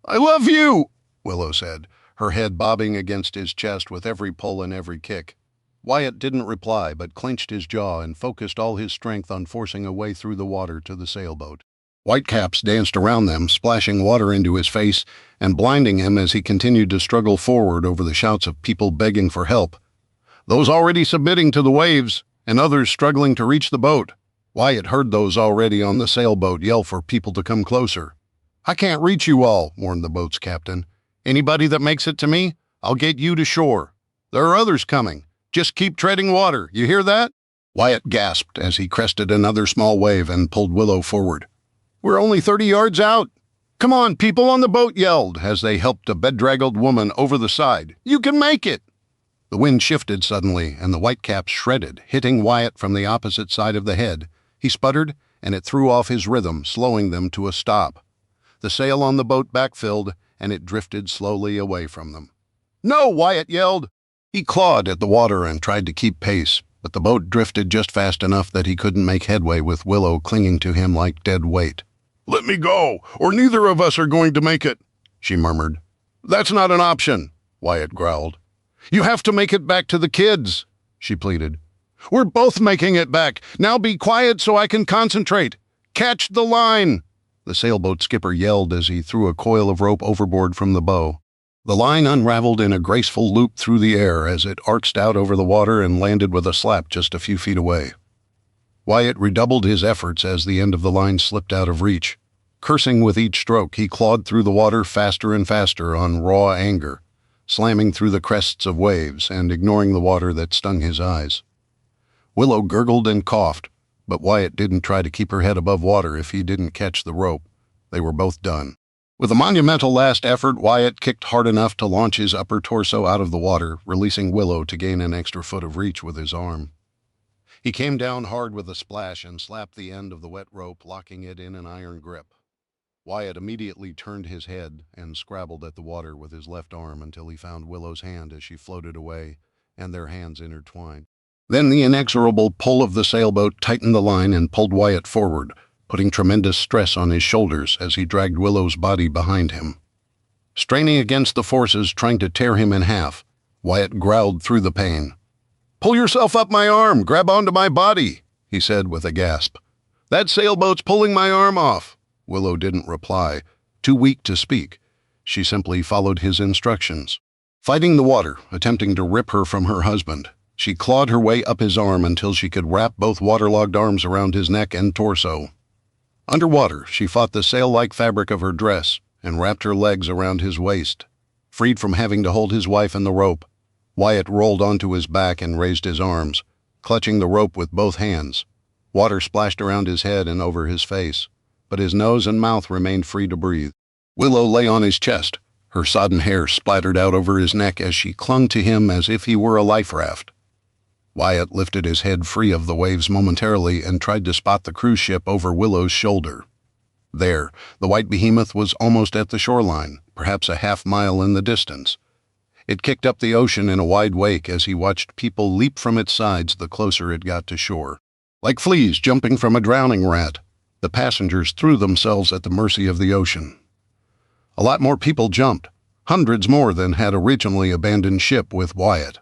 I love you, Willow said, her head bobbing against his chest with every pull and every kick. Wyatt didn't reply, but clenched his jaw and focused all his strength on forcing a way through the water to the sailboat. Whitecaps danced around them, splashing water into his face and blinding him as he continued to struggle forward over the shouts of people begging for help. Those already submitting to the waves, and others struggling to reach the boat. Wyatt heard those already on the sailboat yell for people to come closer. I can't reach you all, warned the boat's captain. Anybody that makes it to me, I'll get you to shore. There are others coming. Just keep treading water, you hear that? Wyatt gasped as he crested another small wave and pulled Willow forward. We're only 30 yards out. Come on, people on the boat yelled as they helped a bedraggled woman over the side. You can make it! The wind shifted suddenly, and the whitecaps shredded, hitting Wyatt from the opposite side of the head. He sputtered, and it threw off his rhythm, slowing them to a stop. The sail on the boat backfilled, and it drifted slowly away from them. No, Wyatt yelled. He clawed at the water and tried to keep pace, but the boat drifted just fast enough that he couldn't make headway with Willow clinging to him like dead weight. Let me go, or neither of us are going to make it, she murmured. That's not an option, Wyatt growled. You have to make it back to the kids, she pleaded. We're both making it back. Now be quiet so I can concentrate. Catch the line. The sailboat skipper yelled as he threw a coil of rope overboard from the bow. The line unraveled in a graceful loop through the air as it arched out over the water and landed with a slap just a few feet away. Wyatt redoubled his efforts as the end of the line slipped out of reach. Cursing with each stroke, he clawed through the water faster and faster on raw anger, slamming through the crests of waves and ignoring the water that stung his eyes. Willow gurgled and coughed, but Wyatt didn't try to keep her head above water if he didn't catch the rope. They were both done. With a monumental last effort, Wyatt kicked hard enough to launch his upper torso out of the water, releasing Willow to gain an extra foot of reach with his arm. He came down hard with a splash and slapped the end of the wet rope, locking it in an iron grip. Wyatt immediately turned his head and scrabbled at the water with his left arm until he found Willow's hand as she floated away, and their hands intertwined. Then the inexorable pull of the sailboat tightened the line and pulled Wyatt forward, putting tremendous stress on his shoulders as he dragged Willow's body behind him. Straining against the forces trying to tear him in half, Wyatt growled through the pain. Pull yourself up my arm, grab onto my body, he said with a gasp. That sailboat's pulling my arm off. Willow didn't reply, too weak to speak. She simply followed his instructions, fighting the water, attempting to rip her from her husband. She clawed her way up his arm until she could wrap both waterlogged arms around his neck and torso. Underwater, she fought the sail-like fabric of her dress and wrapped her legs around his waist. Freed from having to hold his wife in the rope, Wyatt rolled onto his back and raised his arms, clutching the rope with both hands. Water splashed around his head and over his face, but his nose and mouth remained free to breathe. Willow lay on his chest, her sodden hair splattered out over his neck as she clung to him as if he were a life raft. Wyatt lifted his head free of the waves momentarily and tried to spot the cruise ship over Willow's shoulder. There, the white behemoth was almost at the shoreline, perhaps a half-mile in the distance. It kicked up the ocean in a wide wake as he watched people leap from its sides the closer it got to shore. Like fleas jumping from a drowning rat, the passengers threw themselves at the mercy of the ocean. A lot more people jumped, hundreds more than had originally abandoned ship with Wyatt.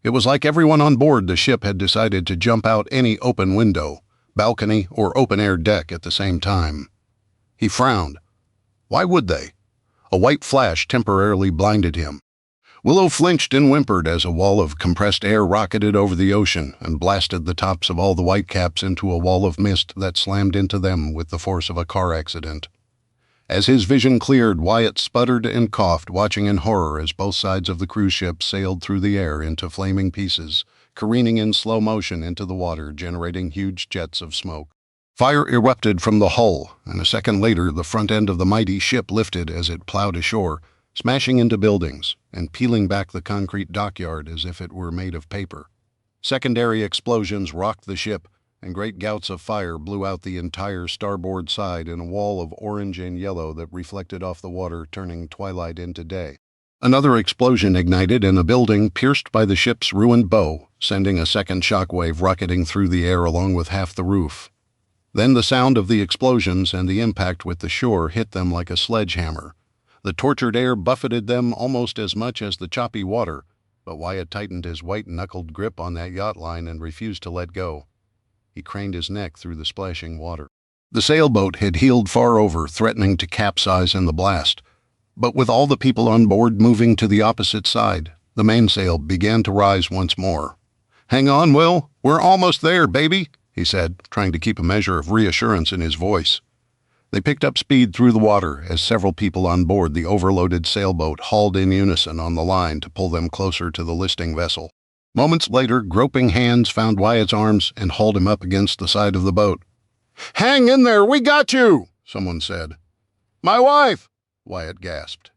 It was like everyone on board the ship had decided to jump out any open window, balcony, or open-air deck at the same time. He frowned. Why would they? A white flash temporarily blinded him. Willow flinched and whimpered as a wall of compressed air rocketed over the ocean and blasted the tops of all the whitecaps into a wall of mist that slammed into them with the force of a car accident. As his vision cleared, Wyatt sputtered and coughed, watching in horror as both sides of the cruise ship sailed through the air into flaming pieces, careening in slow motion into the water, generating huge jets of smoke. Fire erupted from the hull, and a second later the front end of the mighty ship lifted as it plowed ashore, smashing into buildings and peeling back the concrete dockyard as if it were made of paper. Secondary explosions rocked the ship, and great gouts of fire blew out the entire starboard side in a wall of orange and yellow that reflected off the water, turning twilight into day. Another explosion ignited in a building pierced by the ship's ruined bow, sending a second shockwave rocketing through the air along with half the roof. Then the sound of the explosions and the impact with the shore hit them like a sledgehammer. The tortured air buffeted them almost as much as the choppy water, but Wyatt tightened his white-knuckled grip on that yacht line and refused to let go. He craned his neck through the splashing water. The sailboat had heeled far over, threatening to capsize in the blast. But with all the people on board moving to the opposite side, the mainsail began to rise once more. "Hang on, Will. We're almost there, baby," he said, trying to keep a measure of reassurance in his voice. They picked up speed through the water as several people on board the overloaded sailboat hauled in unison on the line to pull them closer to the listing vessel. Moments later, groping hands found Wyatt's arms and hauled him up against the side of the boat. "Hang in there, we got you," someone said. "My wife," Wyatt gasped.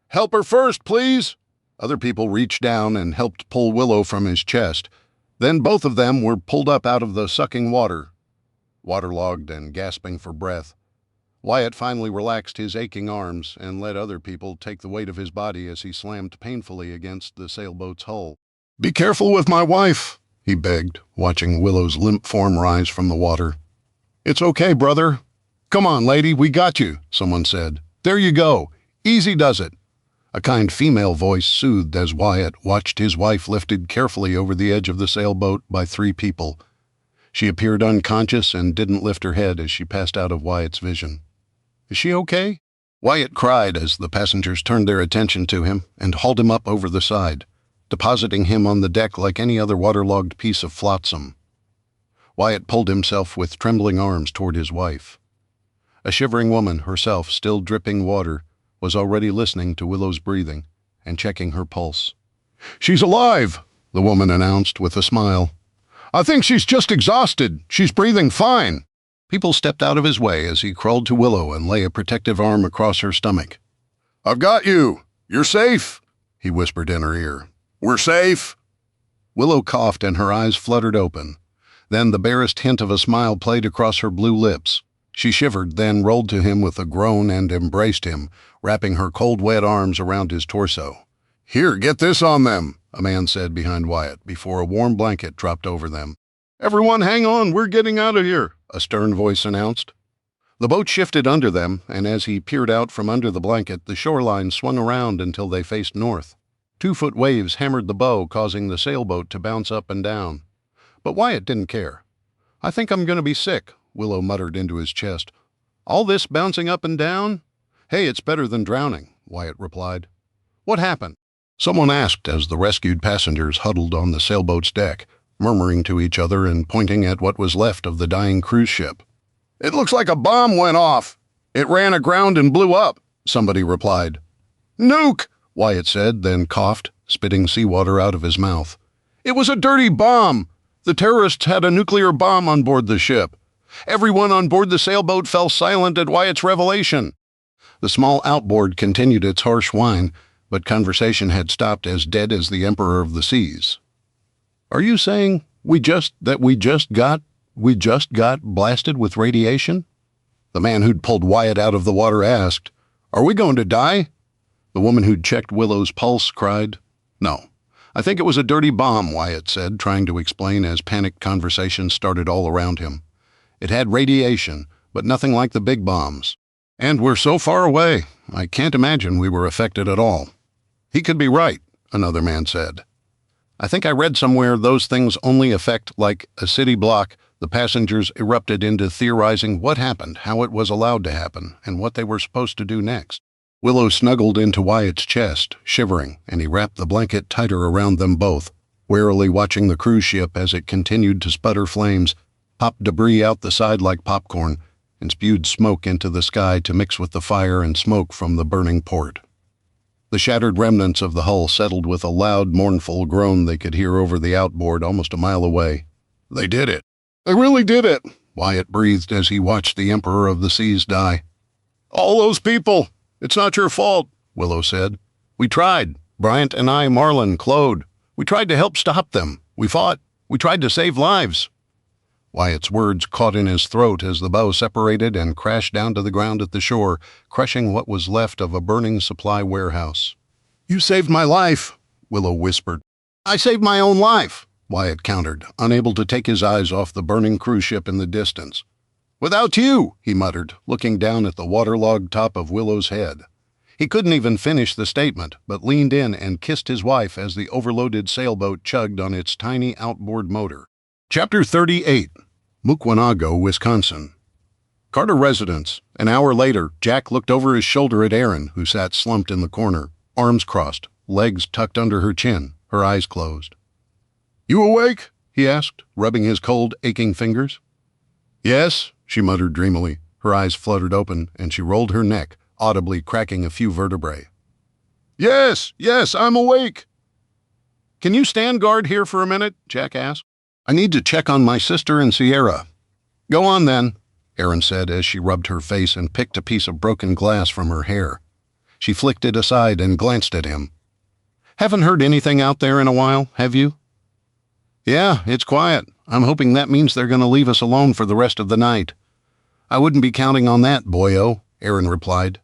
"Help her first, please." Other people reached down and helped pull Willow from his chest. Then both of them were pulled up out of the sucking water. Waterlogged and gasping for breath, Wyatt finally relaxed his aching arms and let other people take the weight of his body as he slammed painfully against the sailboat's hull. "Be careful with my wife," he begged, watching Willow's limp form rise from the water. "It's okay, brother." "Come on, lady, we got you," someone said. "There you go. Easy does it." A kind female voice soothed as Wyatt watched his wife lifted carefully over the edge of the sailboat by 3 people. She appeared unconscious and didn't lift her head as she passed out of Wyatt's vision. "Is she okay?" Wyatt cried as the passengers turned their attention to him and hauled him up over the side, depositing him on the deck like any other waterlogged piece of flotsam. Wyatt pulled himself with trembling arms toward his wife. A shivering woman, herself still dripping water, was already listening to Willow's breathing and checking her pulse. "She's alive," the woman announced with a smile. "I think she's just exhausted. She's breathing fine." People stepped out of his way as he crawled to Willow and lay a protective arm across her stomach. "I've got you. You're safe," he whispered in her ear. "We're safe." Willow coughed and her eyes fluttered open. Then the barest hint of a smile played across her blue lips. She shivered, then rolled to him with a groan and embraced him, wrapping her cold, wet arms around his torso. "Here, get this on them," a man said behind Wyatt, before a warm blanket dropped over them. "Everyone hang on, we're getting out of here," a stern voice announced. The boat shifted under them, and as he peered out from under the blanket, the shoreline swung around until they faced north. 2-foot waves hammered the bow, causing the sailboat to bounce up and down. But Wyatt didn't care. "I think I'm going to be sick," Willow muttered into his chest. "All this bouncing up and down?" "Hey, it's better than drowning," Wyatt replied. "What happened?" Someone asked as the rescued passengers huddled on the sailboat's deck, murmuring to each other and pointing at what was left of the dying cruise ship. It looks like a bomb went off. It ran aground and blew up, somebody replied. Nuke, Wyatt said, then coughed, spitting seawater out of his mouth. It was a dirty bomb. The terrorists had a nuclear bomb on board the ship. Everyone on board the sailboat fell silent at Wyatt's revelation. The small outboard continued its harsh whine, but conversation had stopped as dead as the Emperor of the Seas. Are you saying we just got blasted with radiation? The man who'd pulled Wyatt out of the water asked. Are we going to die? The woman who'd checked Willow's pulse cried. No. I think it was a dirty bomb, Wyatt said, trying to explain as panicked conversation started all around him. It had radiation, but nothing like the big bombs. And we're so far away, I can't imagine we were affected at all. He could be right, another man said. I think I read somewhere those things only affect like a city block. The passengers erupted into theorizing what happened, how it was allowed to happen, and what they were supposed to do next. Willow snuggled into Wyatt's chest, shivering, and he wrapped the blanket tighter around them both, warily watching the cruise ship as it continued to sputter flames, popped debris out the side like popcorn, and spewed smoke into the sky to mix with the fire and smoke from the burning port. The shattered remnants of the hull settled with a loud, mournful groan they could hear over the outboard almost a mile away. They did it. They really did it, Wyatt breathed as he watched the Emperor of the Seas die. All those people. It's not your fault, Willow said. We tried. Bryant and I, Marlin, Claude. We tried to help stop them. We fought. We tried to save lives. Wyatt's words caught in his throat as the bow separated and crashed down to the ground at the shore, crushing what was left of a burning supply warehouse. You saved my life, Willow whispered. I saved my own life, Wyatt countered, unable to take his eyes off the burning cruise ship in the distance. Without you, he muttered, looking down at the waterlogged top of Willow's head. He couldn't even finish the statement, but leaned in and kissed his wife as the overloaded sailboat chugged on its tiny outboard motor. Chapter 38. Mukwonago, Wisconsin. Carter residence. An hour later, Jack looked over his shoulder at Erin, who sat slumped in the corner, arms crossed, legs tucked under her chin, her eyes closed. You awake? He asked, rubbing his cold, aching fingers. Yes, she muttered dreamily. Her eyes fluttered open, and she rolled her neck, audibly cracking a few vertebrae. Yes, I'm awake. Can you stand guard here for a minute? Jack asked. I need to check on my sister and Sierra. Go on then, Erin said as she rubbed her face and picked a piece of broken glass from her hair. She flicked it aside and glanced at him. Haven't heard anything out there in a while, have you? Yeah, it's quiet. I'm hoping that means they're going to leave us alone for the rest of the night. I wouldn't be counting on that, boyo, Erin replied.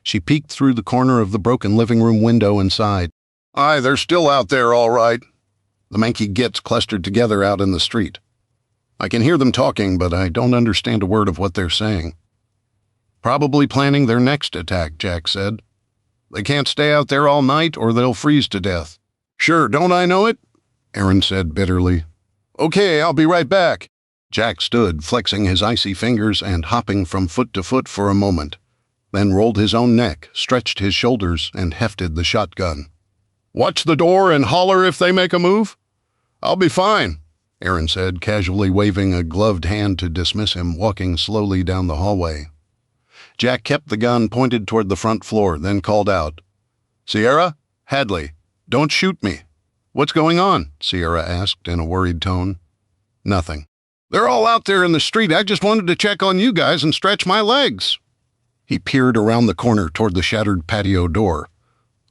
She peeked through the corner of the broken living room window and sighed. Aye, they're still out there, all right. The manky gits clustered together out in the street. I can hear them talking, but I don't understand a word of what they're saying. Probably planning their next attack, Jack said. They can't stay out there all night or they'll freeze to death. Sure, don't I know it? Erin said bitterly. Okay, I'll be right back. Jack stood, flexing his icy fingers and hopping from foot to foot for a moment, then rolled his own neck, stretched his shoulders, and hefted the shotgun. Watch the door and holler if they make a move. I'll be fine, Erin said, casually waving a gloved hand to dismiss him, walking slowly down the hallway. Jack kept the gun pointed toward the front floor, then called out, Sierra, Hadley, don't shoot me. What's going on? Sierra asked in a worried tone. Nothing. They're all out there in the street. I just wanted to check on you guys and stretch my legs. He peered around the corner toward the shattered patio door.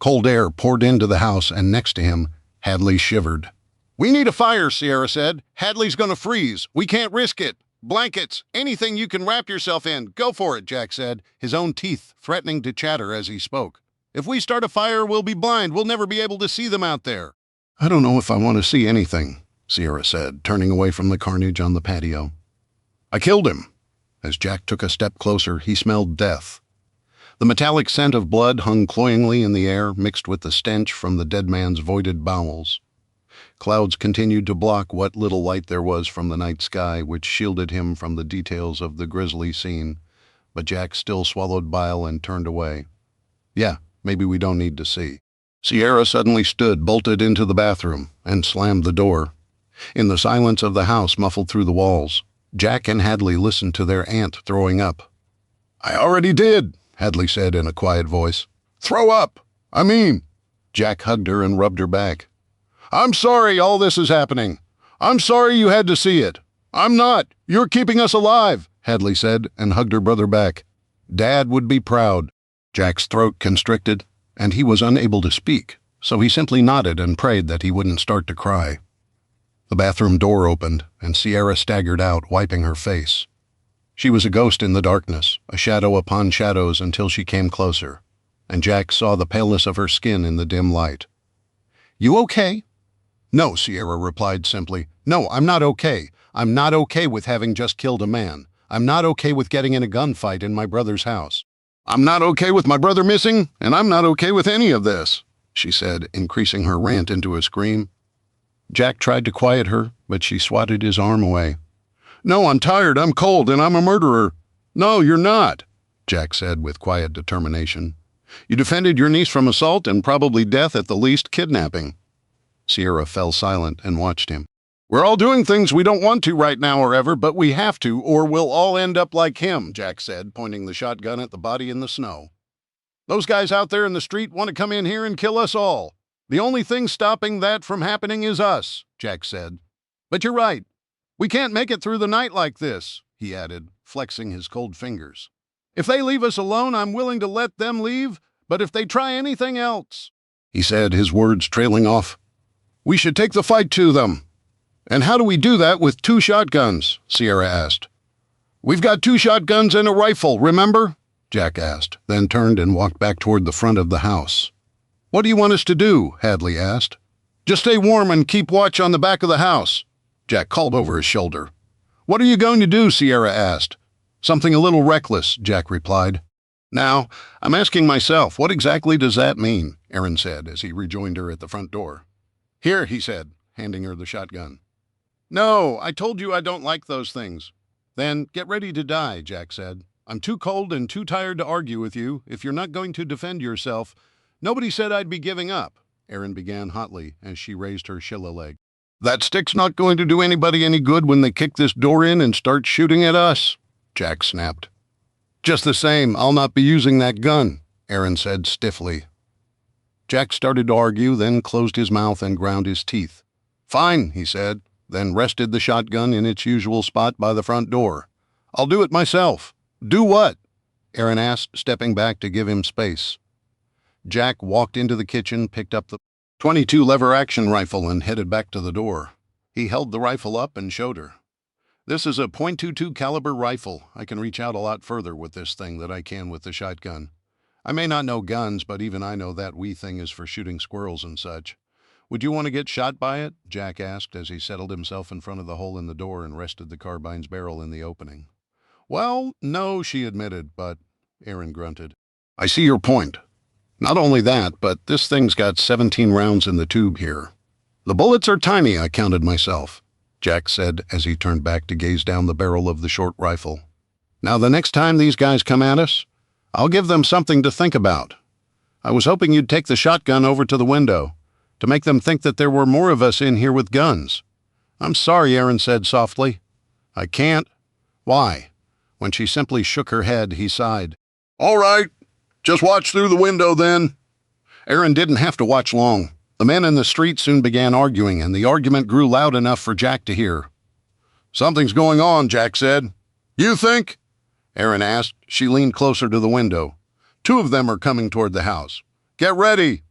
Cold air poured into the house, and next to him, Hadley shivered. We need a fire, Sierra said. Hadley's going to freeze. We can't risk it. Blankets, anything you can wrap yourself in. Go for it, Jack said, his own teeth threatening to chatter as he spoke. If we start a fire, we'll be blind. We'll never be able to see them out there. I don't know if I want to see anything, Sierra said, turning away from the carnage on the patio. I killed him. As Jack took a step closer, he smelled death. The metallic scent of blood hung cloyingly in the air, mixed with the stench from the dead man's voided bowels. Clouds continued to block what little light there was from the night sky, which shielded him from the details of the grisly scene, but Jack still swallowed bile and turned away. Yeah, maybe we don't need to see. Sierra suddenly stood, bolted into the bathroom, and slammed the door. In the silence of the house muffled through the walls, Jack and Hadley listened to their aunt throwing up. I already did, Hadley said in a quiet voice. Throw up! I mean. Jack hugged her and rubbed her back. I'm sorry all this is happening. I'm sorry you had to see it. I'm not. You're keeping us alive, Hadley said and hugged her brother back. Dad would be proud. Jack's throat constricted, and he was unable to speak, so he simply nodded and prayed that he wouldn't start to cry. The bathroom door opened, and Sierra staggered out, wiping her face. She was a ghost in the darkness, a shadow upon shadows until she came closer, and Jack saw the paleness of her skin in the dim light. "You okay?" "No," Sierra replied simply. "No, I'm not okay. I'm not okay with having just killed a man. I'm not okay with getting in a gunfight in my brother's house. I'm not okay with my brother missing, and I'm not okay with any of this," she said, increasing her rant into a scream. Jack tried to quiet her, but she swatted his arm away. "No, I'm tired, I'm cold, and I'm a murderer." "No, you're not," Jack said with quiet determination. "You defended your niece from assault and probably death, at the least kidnapping." Sierra fell silent and watched him. "We're all doing things we don't want to right now or ever, but we have to, or we'll all end up like him," Jack said, pointing the shotgun at the body in the snow. "Those guys out there in the street want to come in here and kill us all. The only thing stopping that from happening is us," Jack said. "But you're right. We can't make it through the night like this," he added, flexing his cold fingers. "If they leave us alone, I'm willing to let them leave, but if they try anything else," he said, his words trailing off, "we should take the fight to them." "And how do we do that with 2 shotguns?" Sierra asked. "We've got 2 shotguns and a rifle, remember?" Jack asked, then turned and walked back toward the front of the house. "What do you want us to do?" Hadley asked. "Just stay warm and keep watch on the back of the house," Jack called over his shoulder. "What are you going to do?" Sierra asked. "Something a little reckless," Jack replied. "Now, I'm asking myself, what exactly does that mean?" Aaron said as he rejoined her at the front door. "Here," he said, handing her the shotgun. "No, I told you I don't like those things." "Then get ready to die," Jack said. "I'm too cold and too tired to argue with you. If you're not going to defend yourself—" "Nobody said I'd be giving up," Aaron began hotly as she raised her Shilla leg. "That stick's not going to do anybody any good when they kick this door in and start shooting at us," Jack snapped. "Just the same, I'll not be using that gun," Aaron said stiffly. Jack started to argue, then closed his mouth and ground his teeth. "Fine," he said, then rested the shotgun in its usual spot by the front door. "I'll do it myself." "Do what?" Aaron asked, stepping back to give him space. Jack walked into the kitchen, picked up the .22 lever-action rifle and headed back to the door. He held the rifle up and showed her. "This is a .22 caliber rifle. I can reach out a lot further with this thing than I can with the shotgun. I may not know guns, but even I know that wee thing is for shooting squirrels and such. Would you want to get shot by it?" Jack asked as he settled himself in front of the hole in the door and rested the carbine's barrel in the opening. "Well, no," she admitted, "but—" Aaron grunted. "I see your point. Not only that, but this thing's got 17 rounds in the tube here. The bullets are tiny, I counted myself," Jack said as he turned back to gaze down the barrel of the short rifle. "Now, the next time these guys come at us, I'll give them something to think about. I was hoping you'd take the shotgun over to the window, to make them think that there were more of us in here with guns." "I'm sorry," Aaron said softly. "I can't." "Why?" When she simply shook her head, he sighed. "All right. Just watch through the window then." Aaron didn't have to watch long. The men in the street soon began arguing, and the argument grew loud enough for Jack to hear. "Something's going on," Jack said. "You think?" Aaron asked. She leaned closer to the window. "2 of them are coming toward the house. Get ready."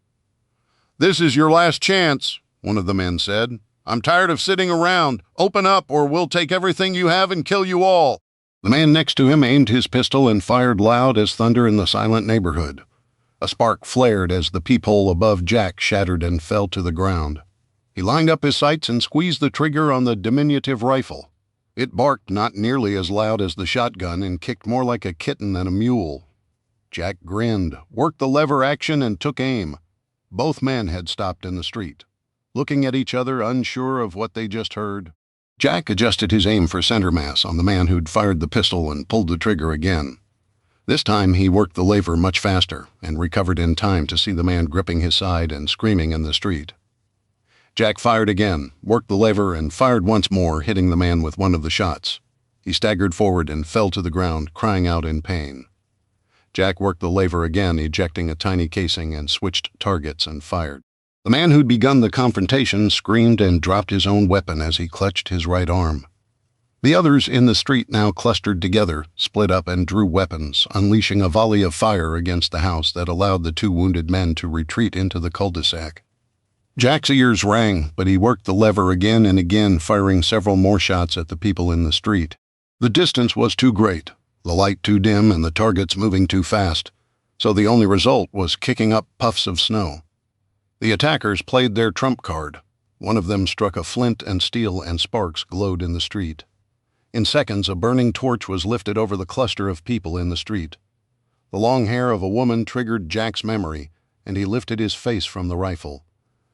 "This is your last chance," one of the men said. "I'm tired of sitting around. Open up or we'll take everything you have and kill you all." The man next to him aimed his pistol and fired loud as thunder in the silent neighborhood. A spark flared as the peephole above Jack shattered and fell to the ground. He lined up his sights and squeezed the trigger on the diminutive rifle. It barked not nearly as loud as the shotgun and kicked more like a kitten than a mule. Jack grinned, worked the lever action, and took aim. Both men had stopped in the street, looking at each other, unsure of what they just heard. Jack adjusted his aim for center mass on the man who'd fired the pistol and pulled the trigger again. This time he worked the lever much faster and recovered in time to see the man gripping his side and screaming in the street. Jack fired again, worked the lever, and fired once more, hitting the man with one of the shots. He staggered forward and fell to the ground, crying out in pain. Jack worked the lever again, ejecting a tiny casing, and switched targets and fired. The man who'd begun the confrontation screamed and dropped his own weapon as he clutched his right arm. The others in the street now clustered together, split up, and drew weapons, unleashing a volley of fire against the house that allowed the two wounded men to retreat into the cul-de-sac. Jack's ears rang, but he worked the lever again and again, firing several more shots at the people in the street. The distance was too great, the light too dim, and the targets moving too fast, so the only result was kicking up puffs of snow. The attackers played their trump card. One of them struck a flint and steel, and sparks glowed in the street. In seconds, a burning torch was lifted over the cluster of people in the street. The long hair of a woman triggered Jack's memory, and he lifted his face from the rifle.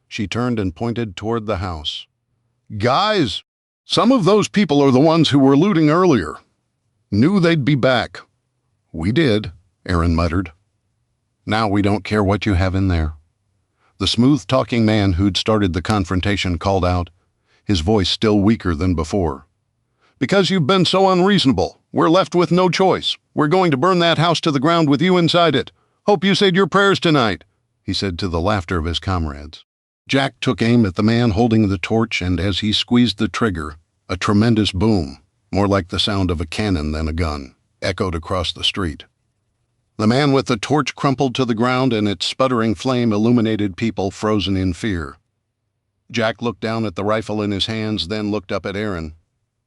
She turned and pointed toward the house. Guys, some of those people are the ones who were looting earlier. Knew they'd be back. We did, Aaron muttered. Now we don't care what you have in there. The smooth-talking man who'd started the confrontation called out, his voice still weaker than before. Because you've been so unreasonable, we're left with no choice. We're going to burn that house to the ground with you inside it. Hope you said your prayers tonight, he said to the laughter of his comrades. Jack took aim at the man holding the torch, and as he squeezed the trigger, a tremendous boom, more like the sound of a cannon than a gun, echoed across the street. The man with the torch crumpled to the ground, and its sputtering flame illuminated people frozen in fear. Jack looked down at the rifle in his hands, then looked up at Aaron.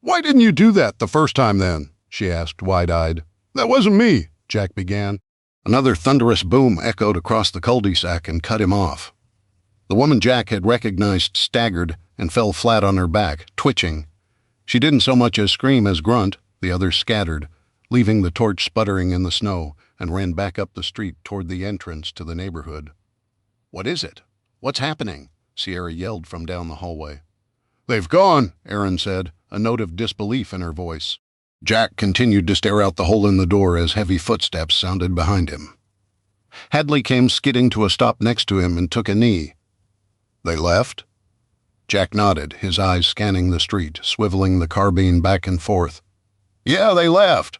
"Why didn't you do that the first time then?" she asked, wide-eyed. "That wasn't me," Jack began. Another thunderous boom echoed across the cul-de-sac and cut him off. The woman Jack had recognized staggered and fell flat on her back, twitching. She didn't so much as scream as grunt. The others scattered, leaving the torch sputtering in the snow, and ran back up the street toward the entrance to the neighborhood. "What is it? What's happening?" Sierra yelled from down the hallway. "They've gone," Aaron said, a note of disbelief in her voice. Jack continued to stare out the hole in the door as heavy footsteps sounded behind him. Hadley came skidding to a stop next to him and took a knee. "They left?" Jack nodded, his eyes scanning the street, swiveling the carbine back and forth. "Yeah, they left."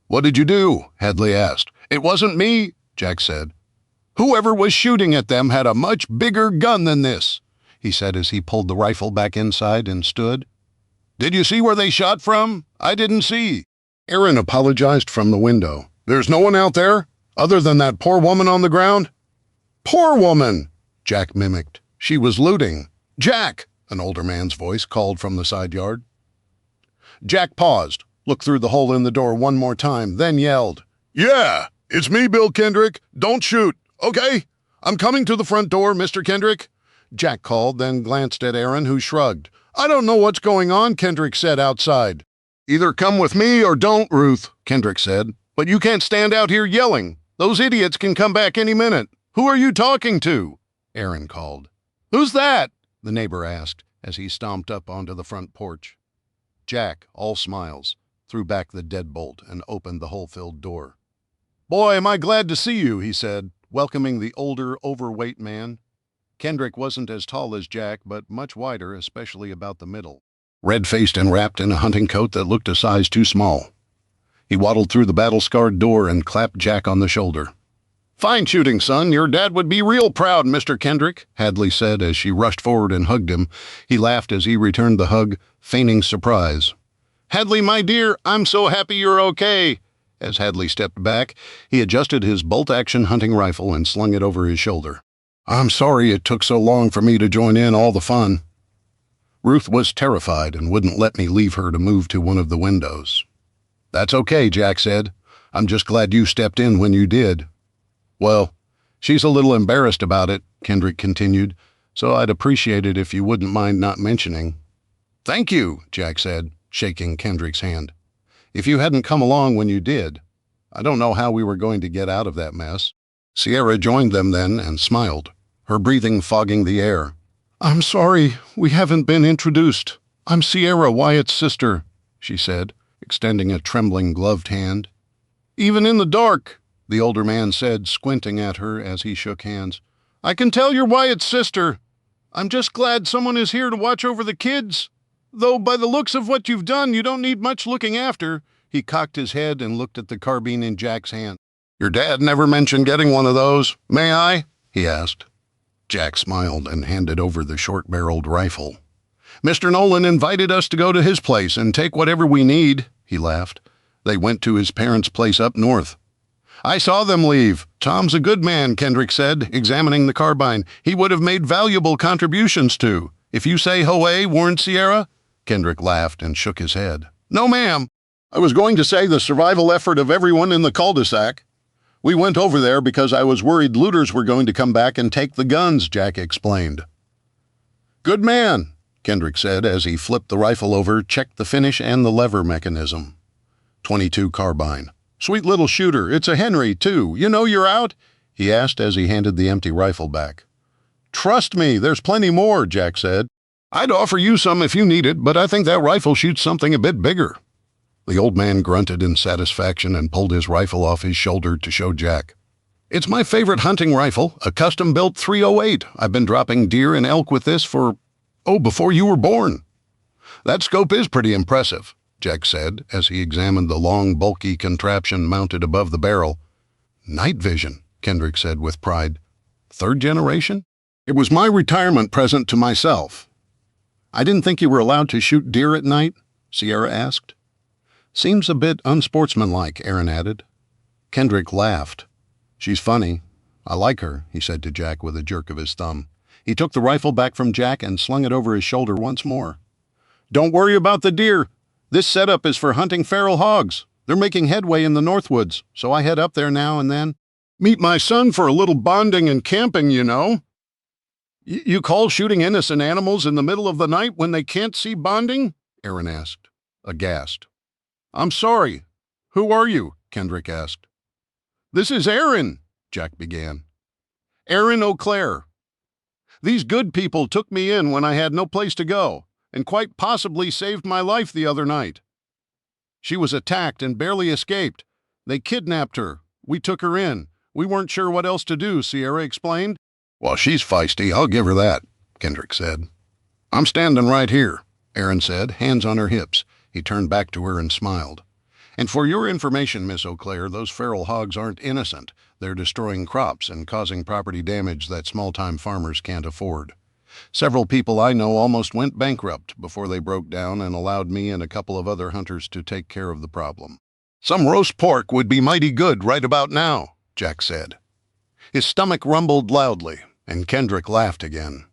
"What did you do?" Hadley asked. "It wasn't me," Jack said. "Whoever was shooting at them had a much bigger gun than this," he said as he pulled the rifle back inside and stood. "Did you see where they shot from? I didn't see." Aaron apologized from the window. "There's no one out there, other than that poor woman on the ground?" "Poor woman," Jack mimicked. "She was looting." "Jack," an older man's voice called from the side yard. Jack paused, looked through the hole in the door one more time, then yelled, "Yeah, it's me, Bill Kendrick. Don't shoot, okay? I'm coming to the front door, Mr. Kendrick." Jack called, then glanced at Aaron, who shrugged. "I don't know what's going on," Kendrick said outside. "Either come with me or don't, Ruth," Kendrick said. "But you can't stand out here yelling. Those idiots can come back any minute. Who are you talking to?" Aaron called. "Who's that?" the neighbor asked as he stomped up onto the front porch. Jack, all smiles, threw back the deadbolt and opened the hole-filled door. "Boy, am I glad to see you," he said, welcoming the older, overweight man. Kendrick wasn't as tall as Jack, but much wider, especially about the middle. Red-faced and wrapped in a hunting coat that looked a size too small. He waddled through the battle-scarred door and clapped Jack on the shoulder. "Fine shooting, son. Your dad would be real proud, Mr. Kendrick," Hadley said as she rushed forward and hugged him. He laughed as he returned the hug, feigning surprise. "Hadley, my dear, I'm so happy you're okay." As Hadley stepped back, he adjusted his bolt-action hunting rifle and slung it over his shoulder. "I'm sorry it took so long for me to join in all the fun." Ruth was terrified and wouldn't let me leave her to move to one of the windows. "That's okay," Jack said. "I'm just glad you stepped in when you did." "Well, she's a little embarrassed about it," Kendrick continued, "so I'd appreciate it if you wouldn't mind not mentioning." "Thank you," Jack said, shaking Kendrick's hand. "If you hadn't come along when you did, I don't know how we were going to get out of that mess." Sierra joined them then and smiled, her breathing fogging the air. "I'm sorry, we haven't been introduced. I'm Sierra, Wyatt's sister," she said, extending a trembling gloved hand. even in the dark," the older man said, squinting at her as he shook hands. "I can tell you're Wyatt's sister. I'm just glad someone is here to watch over the kids. Though by the looks of what you've done, you don't need much looking after." He cocked his head and looked at the carbine in Jack's hand. "Your dad never mentioned getting one of those. May I?" he asked. Jack smiled and handed over the short-barreled rifle. "Mr. Nolan invited us to go to his place and take whatever we need," he laughed. "They went to his parents' place up north." "I saw them leave. Tom's a good man," Kendrick said, examining the carbine. "He would have made valuable contributions to. If you say hoay," warned Sierra. Kendrick laughed and shook his head. "No, ma'am. I was going to say the survival effort of everyone in the cul-de-sac. We went over there because I was worried looters were going to come back and take the guns," Jack explained. "Good man," Kendrick said as he flipped the rifle over, checked the finish and the lever mechanism. .22 carbine. "Sweet little shooter. It's a Henry, too. You know you're out?" he asked as he handed the empty rifle back. "Trust me, there's plenty more," Jack said. "I'd offer you some if you need it, but I think that rifle shoots something a bit bigger." The old man grunted in satisfaction and pulled his rifle off his shoulder to show Jack. "It's my favorite hunting rifle, a custom-built .308. I've been dropping deer and elk with this before you were born." "That scope is pretty impressive," Jack said as he examined the long, bulky contraption mounted above the barrel. "Night vision," Kendrick said with pride. "Third generation?" "It was my retirement present to myself." "I didn't think you were allowed to shoot deer at night?" Sierra asked. "Seems a bit unsportsmanlike," Aaron added. Kendrick laughed. "She's funny. I like her," he said to Jack with a jerk of his thumb. He took the rifle back from Jack and slung it over his shoulder once more. "Don't worry about the deer. This setup is for hunting feral hogs. They're making headway in the Northwoods, so I head up there now and then. Meet my son for a little bonding and camping, you know." You call shooting innocent animals in the middle of the night when they can't see bonding?" Aaron asked, aghast. "I'm sorry. Who are you?" Kendrick asked. "This is Aaron," Jack began. "Aaron O'Clair. These good people took me in when I had no place to go, and quite possibly saved my life the other night. She was attacked and barely escaped. They kidnapped her. We took her in. We weren't sure what else to do," Sierra explained. "Well, she's feisty, I'll give her that," Kendrick said. "I'm standing right here," Aaron said, hands on her hips. He turned back to her and smiled. "And for your information, Miss O'Clair, those feral hogs aren't innocent. They're destroying crops and causing property damage that small-time farmers can't afford. Several people I know almost went bankrupt before they broke down and allowed me and a couple of other hunters to take care of the problem. Some roast pork would be mighty good right about now," Jack said. His stomach rumbled loudly, and Kendrick laughed again.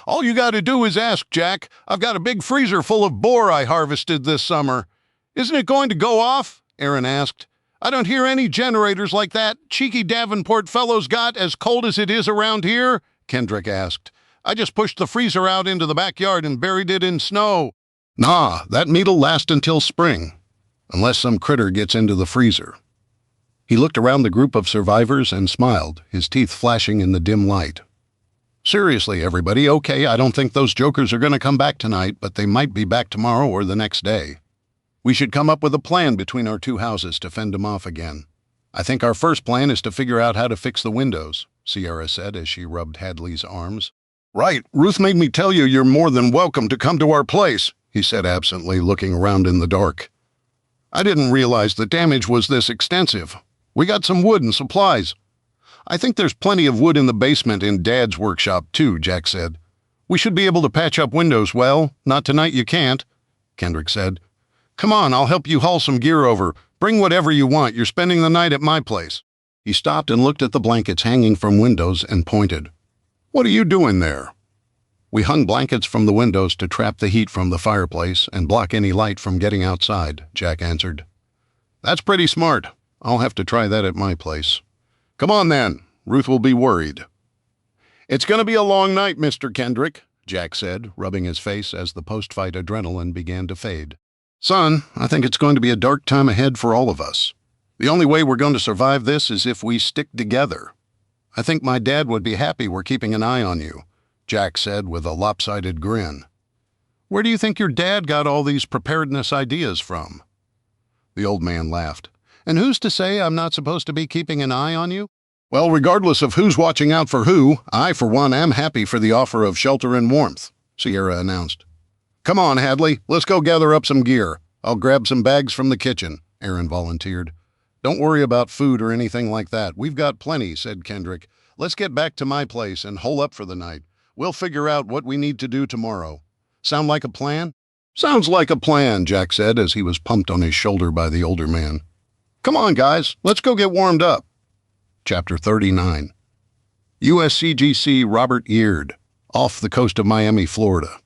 "All you got to do is ask, Jack. I've got a big freezer full of boar I harvested this summer." "Isn't it going to go off?" Aaron asked. "I don't hear any generators like that cheeky Davenport fellow's got as cold as it is around here," Kendrick asked. "I just pushed the freezer out into the backyard and buried it in snow." "Nah, that meat'll last until spring, unless some critter gets into the freezer." He looked around the group of survivors and smiled, his teeth flashing in the dim light. "Seriously, everybody, okay, I don't think those jokers are going to come back tonight, but they might be back tomorrow or the next day. We should come up with a plan between our two houses to fend them off again. I think our first plan is to figure out how to fix the windows," Sierra said as she rubbed Hadley's arms. "Right, Ruth made me tell you you're more than welcome to come to our place," he said absently, looking around in the dark. "I didn't realize the damage was this extensive. We got some wood and supplies." "I think there's plenty of wood in the basement in Dad's workshop, too," Jack said. "We should be able to patch up windows well. Not tonight you can't," Kendrick said. "Come on, I'll help you haul some gear over. Bring whatever you want. You're spending the night at my place." He stopped and looked at the blankets hanging from windows and pointed. "What are you doing there?" "We hung blankets from the windows to trap the heat from the fireplace and block any light from getting outside," Jack answered. "That's pretty smart. I'll have to try that at my place." "Come on, then. Ruth will be worried." "It's going to be a long night, Mr. Kendrick," Jack said, rubbing his face as the post-fight adrenaline began to fade. "Son, I think it's going to be a dark time ahead for all of us. The only way we're going to survive this is if we stick together. I think my dad would be happy we're keeping an eye on you," Jack said with a lopsided grin. "Where do you think your dad got all these preparedness ideas from?" The old man laughed. And who's to say I'm not supposed to be keeping an eye on you? Well, regardless of who's watching out for who, I, for one, am happy for the offer of shelter and warmth, Sierra announced. Come on, Hadley, let's go gather up some gear. I'll grab some bags from the kitchen, Aaron volunteered. Don't worry about food or anything like that. We've got plenty, said Kendrick. Let's get back to my place and hole up for the night. We'll figure out what we need to do tomorrow. Sound like a plan? Sounds like a plan, Jack said as he was pumped on his shoulder by the older man. Come on, guys, let's go get warmed up. Chapter 39. USCGC Robert Eard, off the coast of Miami, Florida.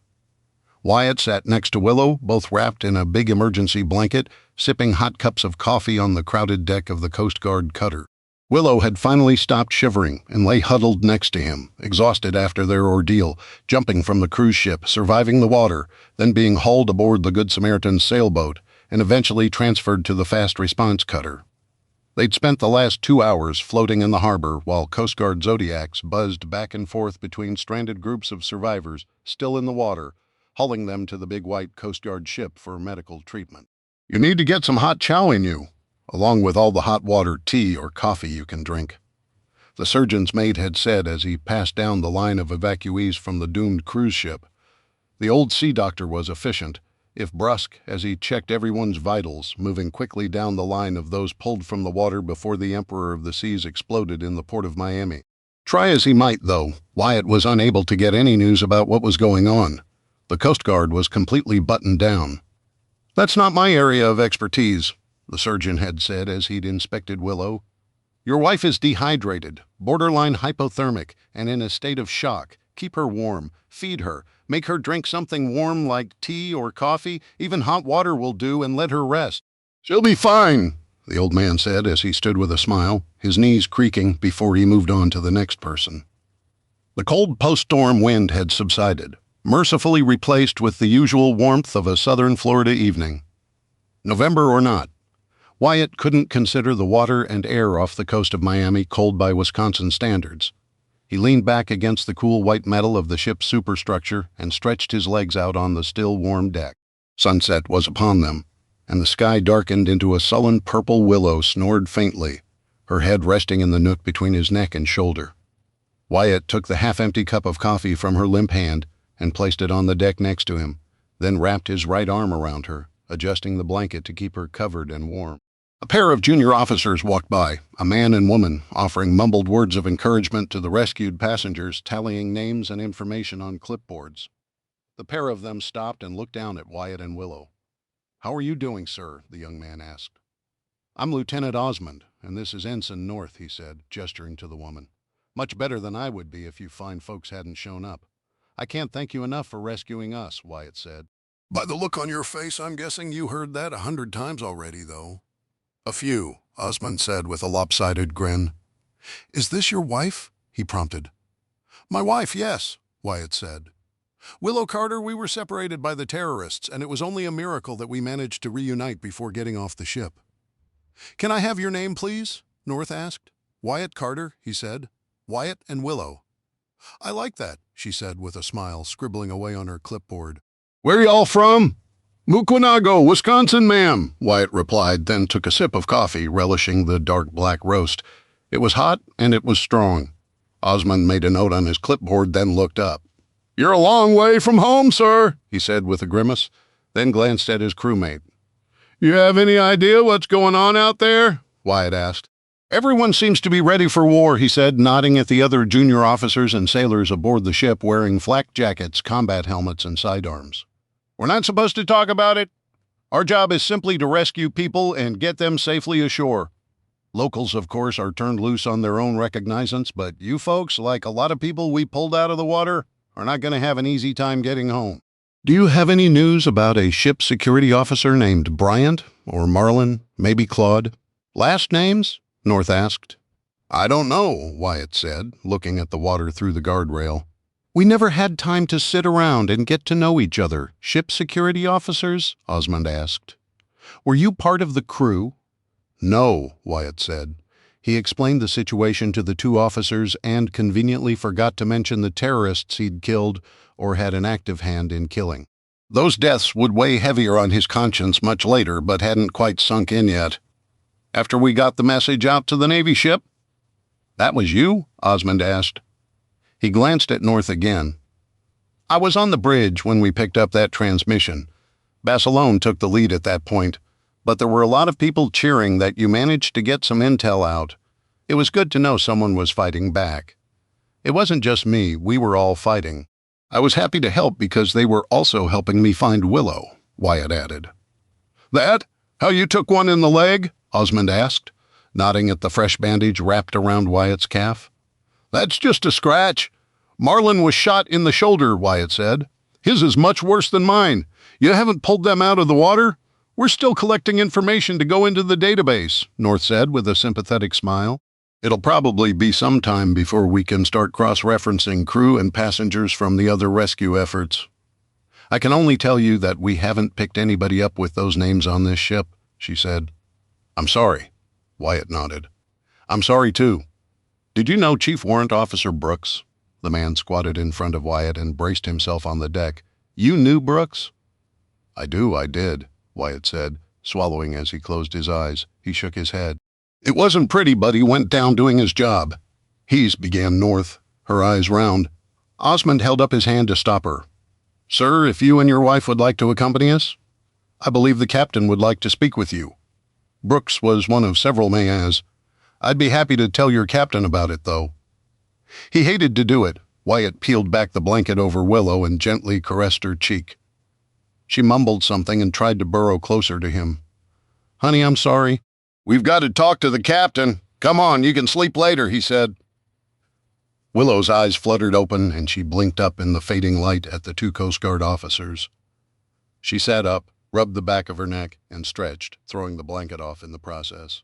Wyatt sat next to Willow, both wrapped in a big emergency blanket, sipping hot cups of coffee on the crowded deck of the Coast Guard cutter. Willow had finally stopped shivering and lay huddled next to him, exhausted after their ordeal, jumping from the cruise ship, surviving the water, then being hauled aboard the Good Samaritan's sailboat, and eventually transferred to the fast response cutter. They'd spent the last 2 hours floating in the harbor while Coast Guard Zodiacs buzzed back and forth between stranded groups of survivors still in the water, hauling them to the big white Coast Guard ship for medical treatment. You need to get some hot chow in you, along with all the hot water, tea, or coffee you can drink, the surgeon's mate had said as he passed down the line of evacuees from the doomed cruise ship. The old sea doctor was efficient, if brusque, as he checked everyone's vitals, moving quickly down the line of those pulled from the water before the Emperor of the Seas exploded in the port of Miami. Try as he might, though, Wyatt was unable to get any news about what was going on. The Coast Guard was completely buttoned down. That's not my area of expertise, the surgeon had said as he'd inspected Willow. Your wife is dehydrated, borderline hypothermic, and in a state of shock. Keep her warm, feed her, make her drink something warm like tea or coffee, even hot water will do, and let her rest. She'll be fine, the old man said as he stood with a smile, his knees creaking before he moved on to the next person. The cold post-storm wind had subsided, mercifully replaced with the usual warmth of a southern Florida evening. November or not, Wyatt couldn't consider the water and air off the coast of Miami cold by Wisconsin standards. He leaned back against the cool white metal of the ship's superstructure and stretched his legs out on the still warm deck. Sunset was upon them, and the sky darkened into a sullen purple. Willow snored faintly, her head resting in the nook between his neck and shoulder. Wyatt took the half-empty cup of coffee from her limp hand and placed it on the deck next to him, then wrapped his right arm around her, adjusting the blanket to keep her covered and warm. A pair of junior officers walked by, a man and woman, offering mumbled words of encouragement to the rescued passengers, tallying names and information on clipboards. The pair of them stopped and looked down at Wyatt and Willow. "How are you doing, sir?" the young man asked. "I'm Lieutenant Osmond, and this is Ensign North," he said, gesturing to the woman. "Much better than I would be if you fine folks hadn't shown up. I can't thank you enough for rescuing us," Wyatt said. "By the look on your face, I'm guessing you heard that 100 times already, though." "A few," Osmond said with a lopsided grin. "Is this your wife?" he prompted. "My wife, yes," Wyatt said. "Willow Carter, we were separated by the terrorists, and it was only a miracle that we managed to reunite before getting off the ship." "Can I have your name, please?" North asked. "Wyatt Carter," he said. "Wyatt and Willow." "I like that," she said with a smile, scribbling away on her clipboard. "Where y'all from?" "Mukwanago, Wisconsin, ma'am," Wyatt replied, then took a sip of coffee, relishing the dark black roast. It was hot, and it was strong. Osmond made a note on his clipboard, then looked up. "You're a long way from home, sir," he said with a grimace, then glanced at his crewmate. "You have any idea what's going on out there?" Wyatt asked. "Everyone seems to be ready for war," he said, nodding at the other junior officers and sailors aboard the ship wearing flak jackets, combat helmets, and sidearms. "We're not supposed to talk about it. Our job is simply to rescue people and get them safely ashore. Locals, of course, are turned loose on their own recognizance, but you folks, like a lot of people we pulled out of the water, are not going to have an easy time getting home." "Do you have any news about a ship security officer named Bryant, or Marlin, maybe Claude? Last names?" North asked. "I don't know," Wyatt said, looking at the water through the guardrail. "We never had time to sit around and get to know each other. Ship security officers?" Osmond asked. "Were you part of the crew?" "No," Wyatt said. He explained the situation to the two officers and conveniently forgot to mention the terrorists he'd killed or had an active hand in killing. Those deaths would weigh heavier on his conscience much later, but hadn't quite sunk in yet. after we got the message out to the Navy ship." "That was you?" Osmond asked. He glanced at North again. "I was on the bridge when we picked up that transmission. Barcelona took the lead at that point, but there were a lot of people cheering that you managed to get some intel out. It was good to know someone was fighting back. It wasn't just me, we were all fighting. I was happy to help because they were also helping me find Willow," Wyatt added. "That? How you took one in the leg?" Osmond asked, nodding at the fresh bandage wrapped around Wyatt's calf. "That's just a scratch. Marlin was shot in the shoulder," Wyatt said. "His is much worse than mine. You haven't pulled them out of the water?" "We're still collecting information to go into the database," North said with a sympathetic smile. "It'll probably be some time before we can start cross-referencing crew and passengers from the other rescue efforts. I can only tell you that we haven't picked anybody up with those names on this ship," she said. "I'm sorry," Wyatt nodded. "I'm sorry, too. Did you know Chief Warrant Officer Brooks?" The man squatted in front of Wyatt and braced himself on the deck. "You knew Brooks?" I did," Wyatt said, swallowing as he closed his eyes. He shook his head. "It wasn't pretty, but he went down doing his job." Began North, her eyes round. Osmond held up his hand to stop her. "Sir, if you and your wife would like to accompany us? I believe the captain would like to speak with you. Brooks was one of several mayors. I'd be happy to tell your captain about it, though." He hated to do it. Wyatt peeled back the blanket over Willow and gently caressed her cheek. She mumbled something and tried to burrow closer to him. "Honey, I'm sorry." "We've got to talk to the captain. Come on, you can sleep later," he said. Willow's eyes fluttered open and she blinked up in the fading light at the two Coast Guard officers. She sat up, rubbed the back of her neck, and stretched, throwing the blanket off in the process.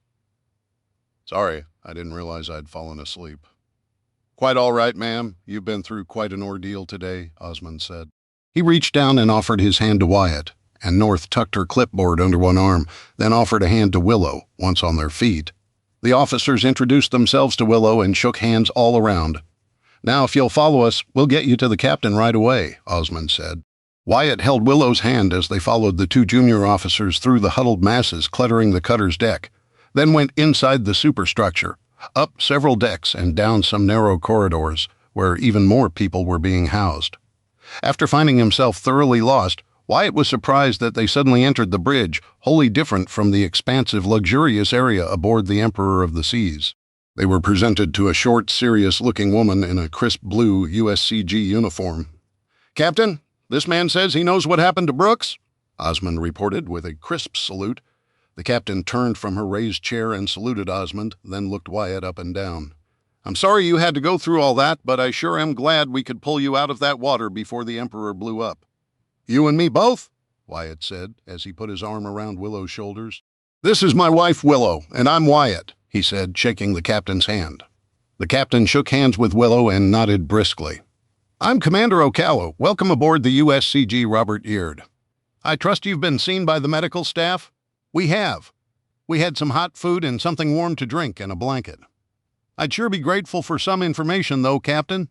"Sorry, I didn't realize I'd fallen asleep." "Quite all right, ma'am. You've been through quite an ordeal today," Osmond said. He reached down and offered his hand to Wyatt, and North tucked her clipboard under one arm, then offered a hand to Willow, once on their feet. The officers introduced themselves to Willow and shook hands all around. "Now, if you'll follow us, we'll get you to the captain right away," Osmond said. Wyatt held Willow's hand as they followed the two junior officers through the huddled masses cluttering the cutter's deck, then went inside the superstructure, up several decks and down some narrow corridors where even more people were being housed. After finding himself thoroughly lost, Wyatt was surprised that they suddenly entered the bridge, wholly different from the expansive, luxurious area aboard the Emperor of the Seas. They were presented to a short, serious-looking woman in a crisp blue USCG uniform. "Captain, this man says he knows what happened to Brooks," Osmond reported with a crisp salute. The captain turned from her raised chair and saluted Osmond, then looked Wyatt up and down. "I'm sorry you had to go through all that, but I sure am glad we could pull you out of that water before the Emperor blew up." "You and me both?" Wyatt said, as he put his arm around Willow's shoulders. "This is my wife, Willow, and I'm Wyatt," he said, shaking the captain's hand. The captain shook hands with Willow and nodded briskly. "I'm Commander Ocala. Welcome aboard the USCG Robert Eard. I trust you've been seen by the medical staff?" "We have. We had some hot food and something warm to drink and a blanket." "I'd sure be grateful for some information, though, Captain.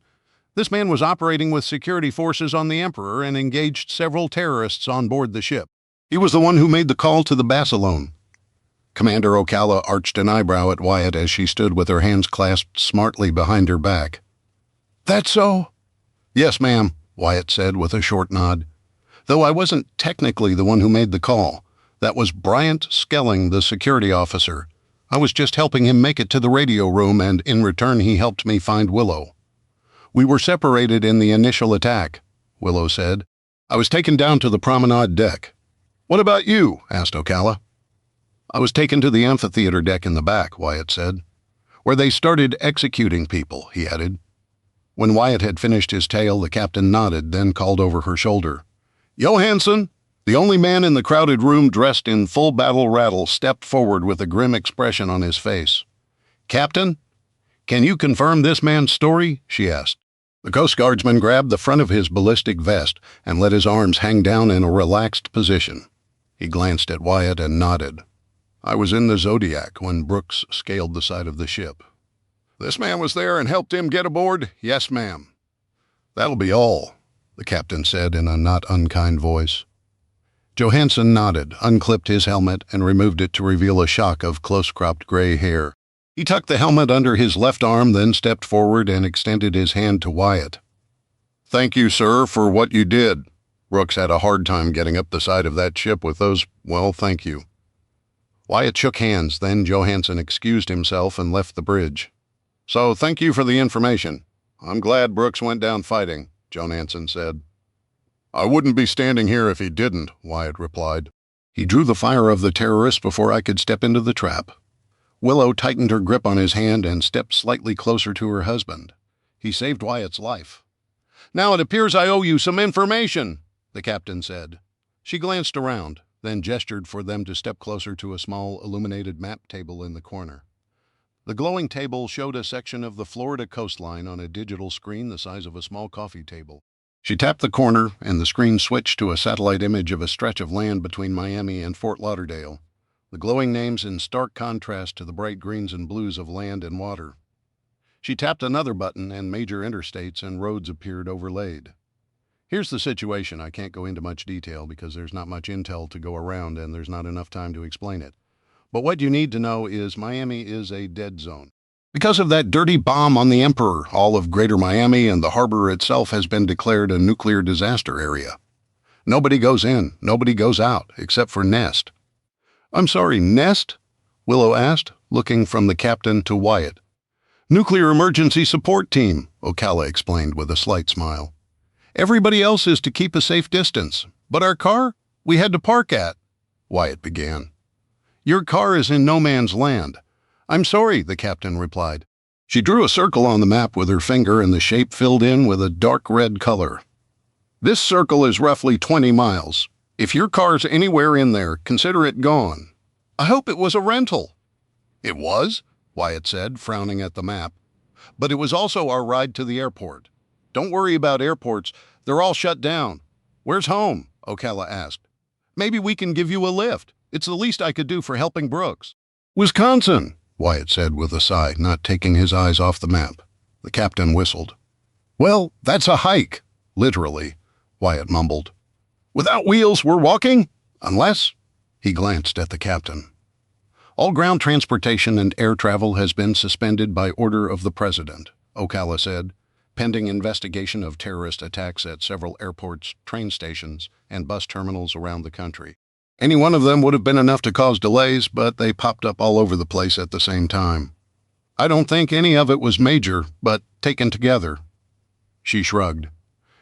This man was operating with security forces on the Emperor and engaged several terrorists on board the ship. He was the one who made the call to the Barcelona." Commander Ocala arched an eyebrow at Wyatt as she stood with her hands clasped smartly behind her back. "That so?" "Yes, ma'am," Wyatt said with a short nod. "Though I wasn't technically the one who made the call. That was Bryant Skelling, the security officer. I was just helping him make it to the radio room, and in return he helped me find Willow. We were separated in the initial attack," Willow said. "I was taken down to the promenade deck." "What about you?" asked Ocala. "I was taken to the amphitheater deck in the back," Wyatt said. "Where they started executing people," he added. When Wyatt had finished his tale, the captain nodded, then called over her shoulder. "Johansson!" The only man in the crowded room dressed in full battle rattle stepped forward with a grim expression on his face. "Captain, can you confirm this man's story?" she asked. The Coast Guardsman grabbed the front of his ballistic vest and let his arms hang down in a relaxed position. He glanced at Wyatt and nodded. "I was in the Zodiac when Brooks scaled the side of the ship." "This man was there and helped him get aboard?" "Yes, ma'am." "That'll be all," the captain said in a not unkind voice. Johansson nodded, unclipped his helmet, and removed it to reveal a shock of close-cropped gray hair. He tucked the helmet under his left arm, then stepped forward and extended his hand to Wyatt. Thank you, sir, for what you did. Brooks had a hard time getting up the side of that ship with those, well, thank you. Wyatt shook hands, then Johansson excused himself and left the bridge. So thank you for the information. I'm glad Brooks went down fighting, Johansson said. I wouldn't be standing here if he didn't, Wyatt replied. He drew the fire of the terrorists before I could step into the trap. Willow tightened her grip on his hand and stepped slightly closer to her husband. He saved Wyatt's life. Now it appears I owe you some information, the captain said. She glanced around, then gestured for them to step closer to a small illuminated map table in the corner. The glowing table showed a section of the Florida coastline on a digital screen the size of a small coffee table. She tapped the corner, and the screen switched to a satellite image of a stretch of land between Miami and Fort Lauderdale, the glowing names in stark contrast to the bright greens and blues of land and water. She tapped another button, and major interstates and roads appeared overlaid. Here's the situation. I can't go into much detail because there's not much intel to go around and there's not enough time to explain it. But what you need to know is Miami is a dead zone. Because of that dirty bomb on the Emperor, all of Greater Miami and the harbor itself has been declared a nuclear disaster area. Nobody goes in, nobody goes out, except for Nest. I'm sorry, Nest? Willow asked, looking from the captain to Wyatt. Nuclear Emergency Support Team, Ocala explained with a slight smile. Everybody else is to keep a safe distance, but our car, we had to park at, Wyatt began. Your car is in no man's land. I'm sorry, the captain replied. She drew a circle on the map with her finger and the shape filled in with a dark red color. This circle is roughly 20 miles. If your car's anywhere in there, consider it gone. I hope it was a rental. It was, Wyatt said, frowning at the map. But it was also our ride to the airport. Don't worry about airports. They're all shut down. Where's home? Ocala asked. Maybe we can give you a lift. It's the least I could do for helping Brooks. Wisconsin, Wyatt said with a sigh, not taking his eyes off the map. The captain whistled. Well, that's a hike. Literally, Wyatt mumbled. Without wheels, we're walking? Unless, he glanced at the captain. All ground transportation and air travel has been suspended by order of the president, Ocala said, pending investigation of terrorist attacks at several airports, train stations, and bus terminals around the country. Any one of them would have been enough to cause delays, but they popped up all over the place at the same time. I don't think any of it was major, but taken together. She shrugged.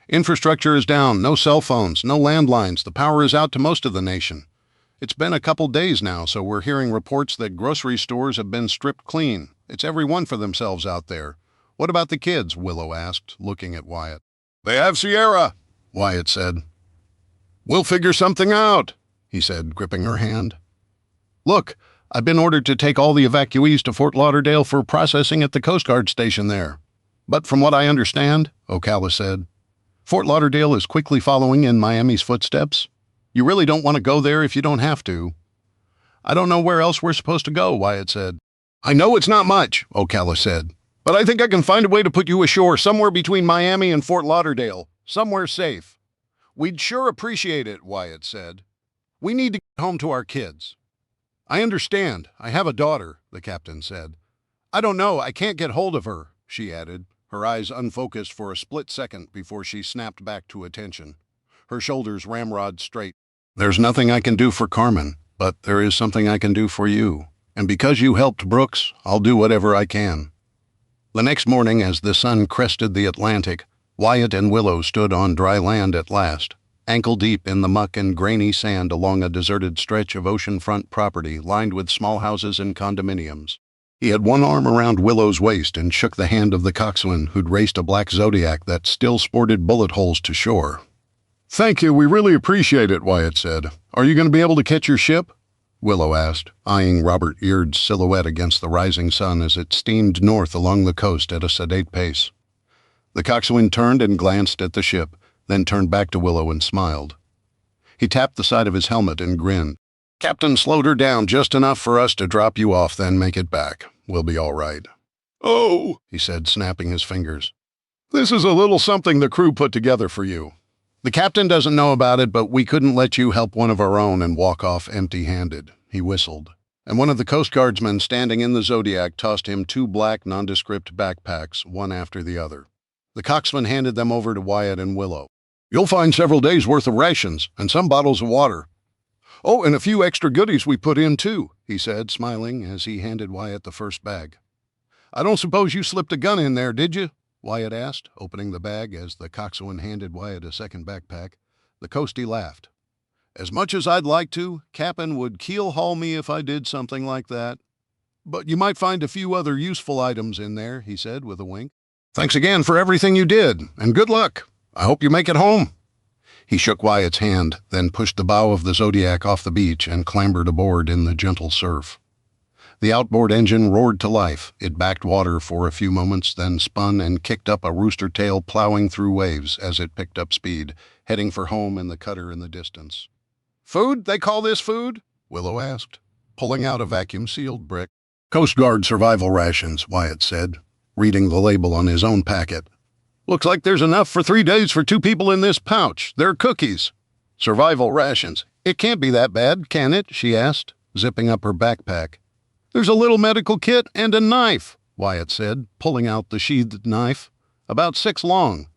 Infrastructure is down, no cell phones, no landlines, the power is out to most of the nation. It's been a couple days now, so we're hearing reports that grocery stores have been stripped clean. It's everyone for themselves out there. What about the kids? Willow asked, looking at Wyatt. They have Sierra, Wyatt said. We'll figure something out, he said, gripping her hand. Look, I've been ordered to take all the evacuees to Fort Lauderdale for processing at the Coast Guard station there. But from what I understand, Ocala said, Fort Lauderdale is quickly following in Miami's footsteps. You really don't want to go there if you don't have to. I don't know where else we're supposed to go, Wyatt said. I know it's not much, Ocala said, but I think I can find a way to put you ashore somewhere between Miami and Fort Lauderdale, somewhere safe. We'd sure appreciate it, Wyatt said. We need to get home to our kids. I understand. I have a daughter, the captain said. I don't know. I can't get hold of her, she added, her eyes unfocused for a split second before she snapped back to attention, her shoulders ramrod straight. There's nothing I can do for Carmen, but there is something I can do for you. And because you helped Brooks, I'll do whatever I can. The next morning, as the sun crested the Atlantic, Wyatt and Willow stood on dry land at last, ankle-deep in the muck and grainy sand along a deserted stretch of oceanfront property lined with small houses and condominiums. He had one arm around Willow's waist and shook the hand of the coxswain who'd raced a black Zodiac that still sported bullet holes to shore. Thank you, we really appreciate it, Wyatt said. Are you going to be able to catch your ship? Willow asked, eyeing Robert Eard's silhouette against the rising sun as it steamed north along the coast at a sedate pace. The coxswain turned and glanced at the ship, then turned back to Willow and smiled. He tapped the side of his helmet and grinned. Captain slowed her down just enough for us to drop you off, then make it back. We'll be all right. Oh, he said, snapping his fingers. This is a little something the crew put together for you. The captain doesn't know about it, but we couldn't let you help one of our own and walk off empty-handed. He whistled. And one of the Coast Guardsmen standing in the Zodiac tossed him 2 black nondescript backpacks, one after the other. The coxswain handed them over to Wyatt and Willow. You'll find several days' worth of rations and some bottles of water. Oh, and a few extra goodies we put in, too, he said, smiling as he handed Wyatt the first bag. I don't suppose you slipped a gun in there, did you? Wyatt asked, opening the bag as the coxswain handed Wyatt a second backpack. The coastie laughed. As much as I'd like to, Cap'n would keel-haul me if I did something like that. But you might find a few other useful items in there, he said with a wink. Thanks again for everything you did, and good luck. I hope you make it home. He shook Wyatt's hand, then pushed the bow of the Zodiac off the beach and clambered aboard in the gentle surf. The outboard engine roared to life. It backed water for a few moments, then spun and kicked up a rooster tail plowing through waves as it picked up speed, heading for home and the cutter in the distance. Food? They call this food? Willow asked, pulling out a vacuum-sealed brick. Coast Guard survival rations, Wyatt said, reading the label on his own packet. Looks like there's enough for 3 days for 2 people in this pouch. They're cookies. Survival rations. It can't be that bad, can it? She asked, zipping up her backpack. There's a little medical kit and a knife, Wyatt said, pulling out the sheathed knife. About 6 long.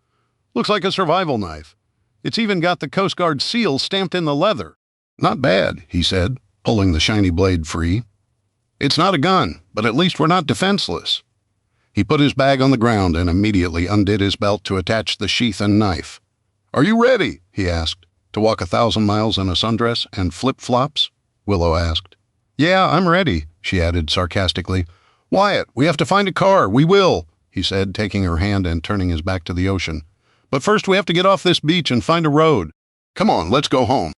Looks like a survival knife. It's even got the Coast Guard seal stamped in the leather. Not bad, he said, pulling the shiny blade free. It's not a gun, but at least we're not defenseless. He put his bag on the ground and immediately undid his belt to attach the sheath and knife. Are you ready? He asked. To walk 1,000 miles in a sundress and flip-flops? Willow asked. Yeah, I'm ready, she added sarcastically. Wyatt, we have to find a car. We will, he said, taking her hand and turning his back to the ocean. But first we have to get off this beach and find a road. Come on, let's go home.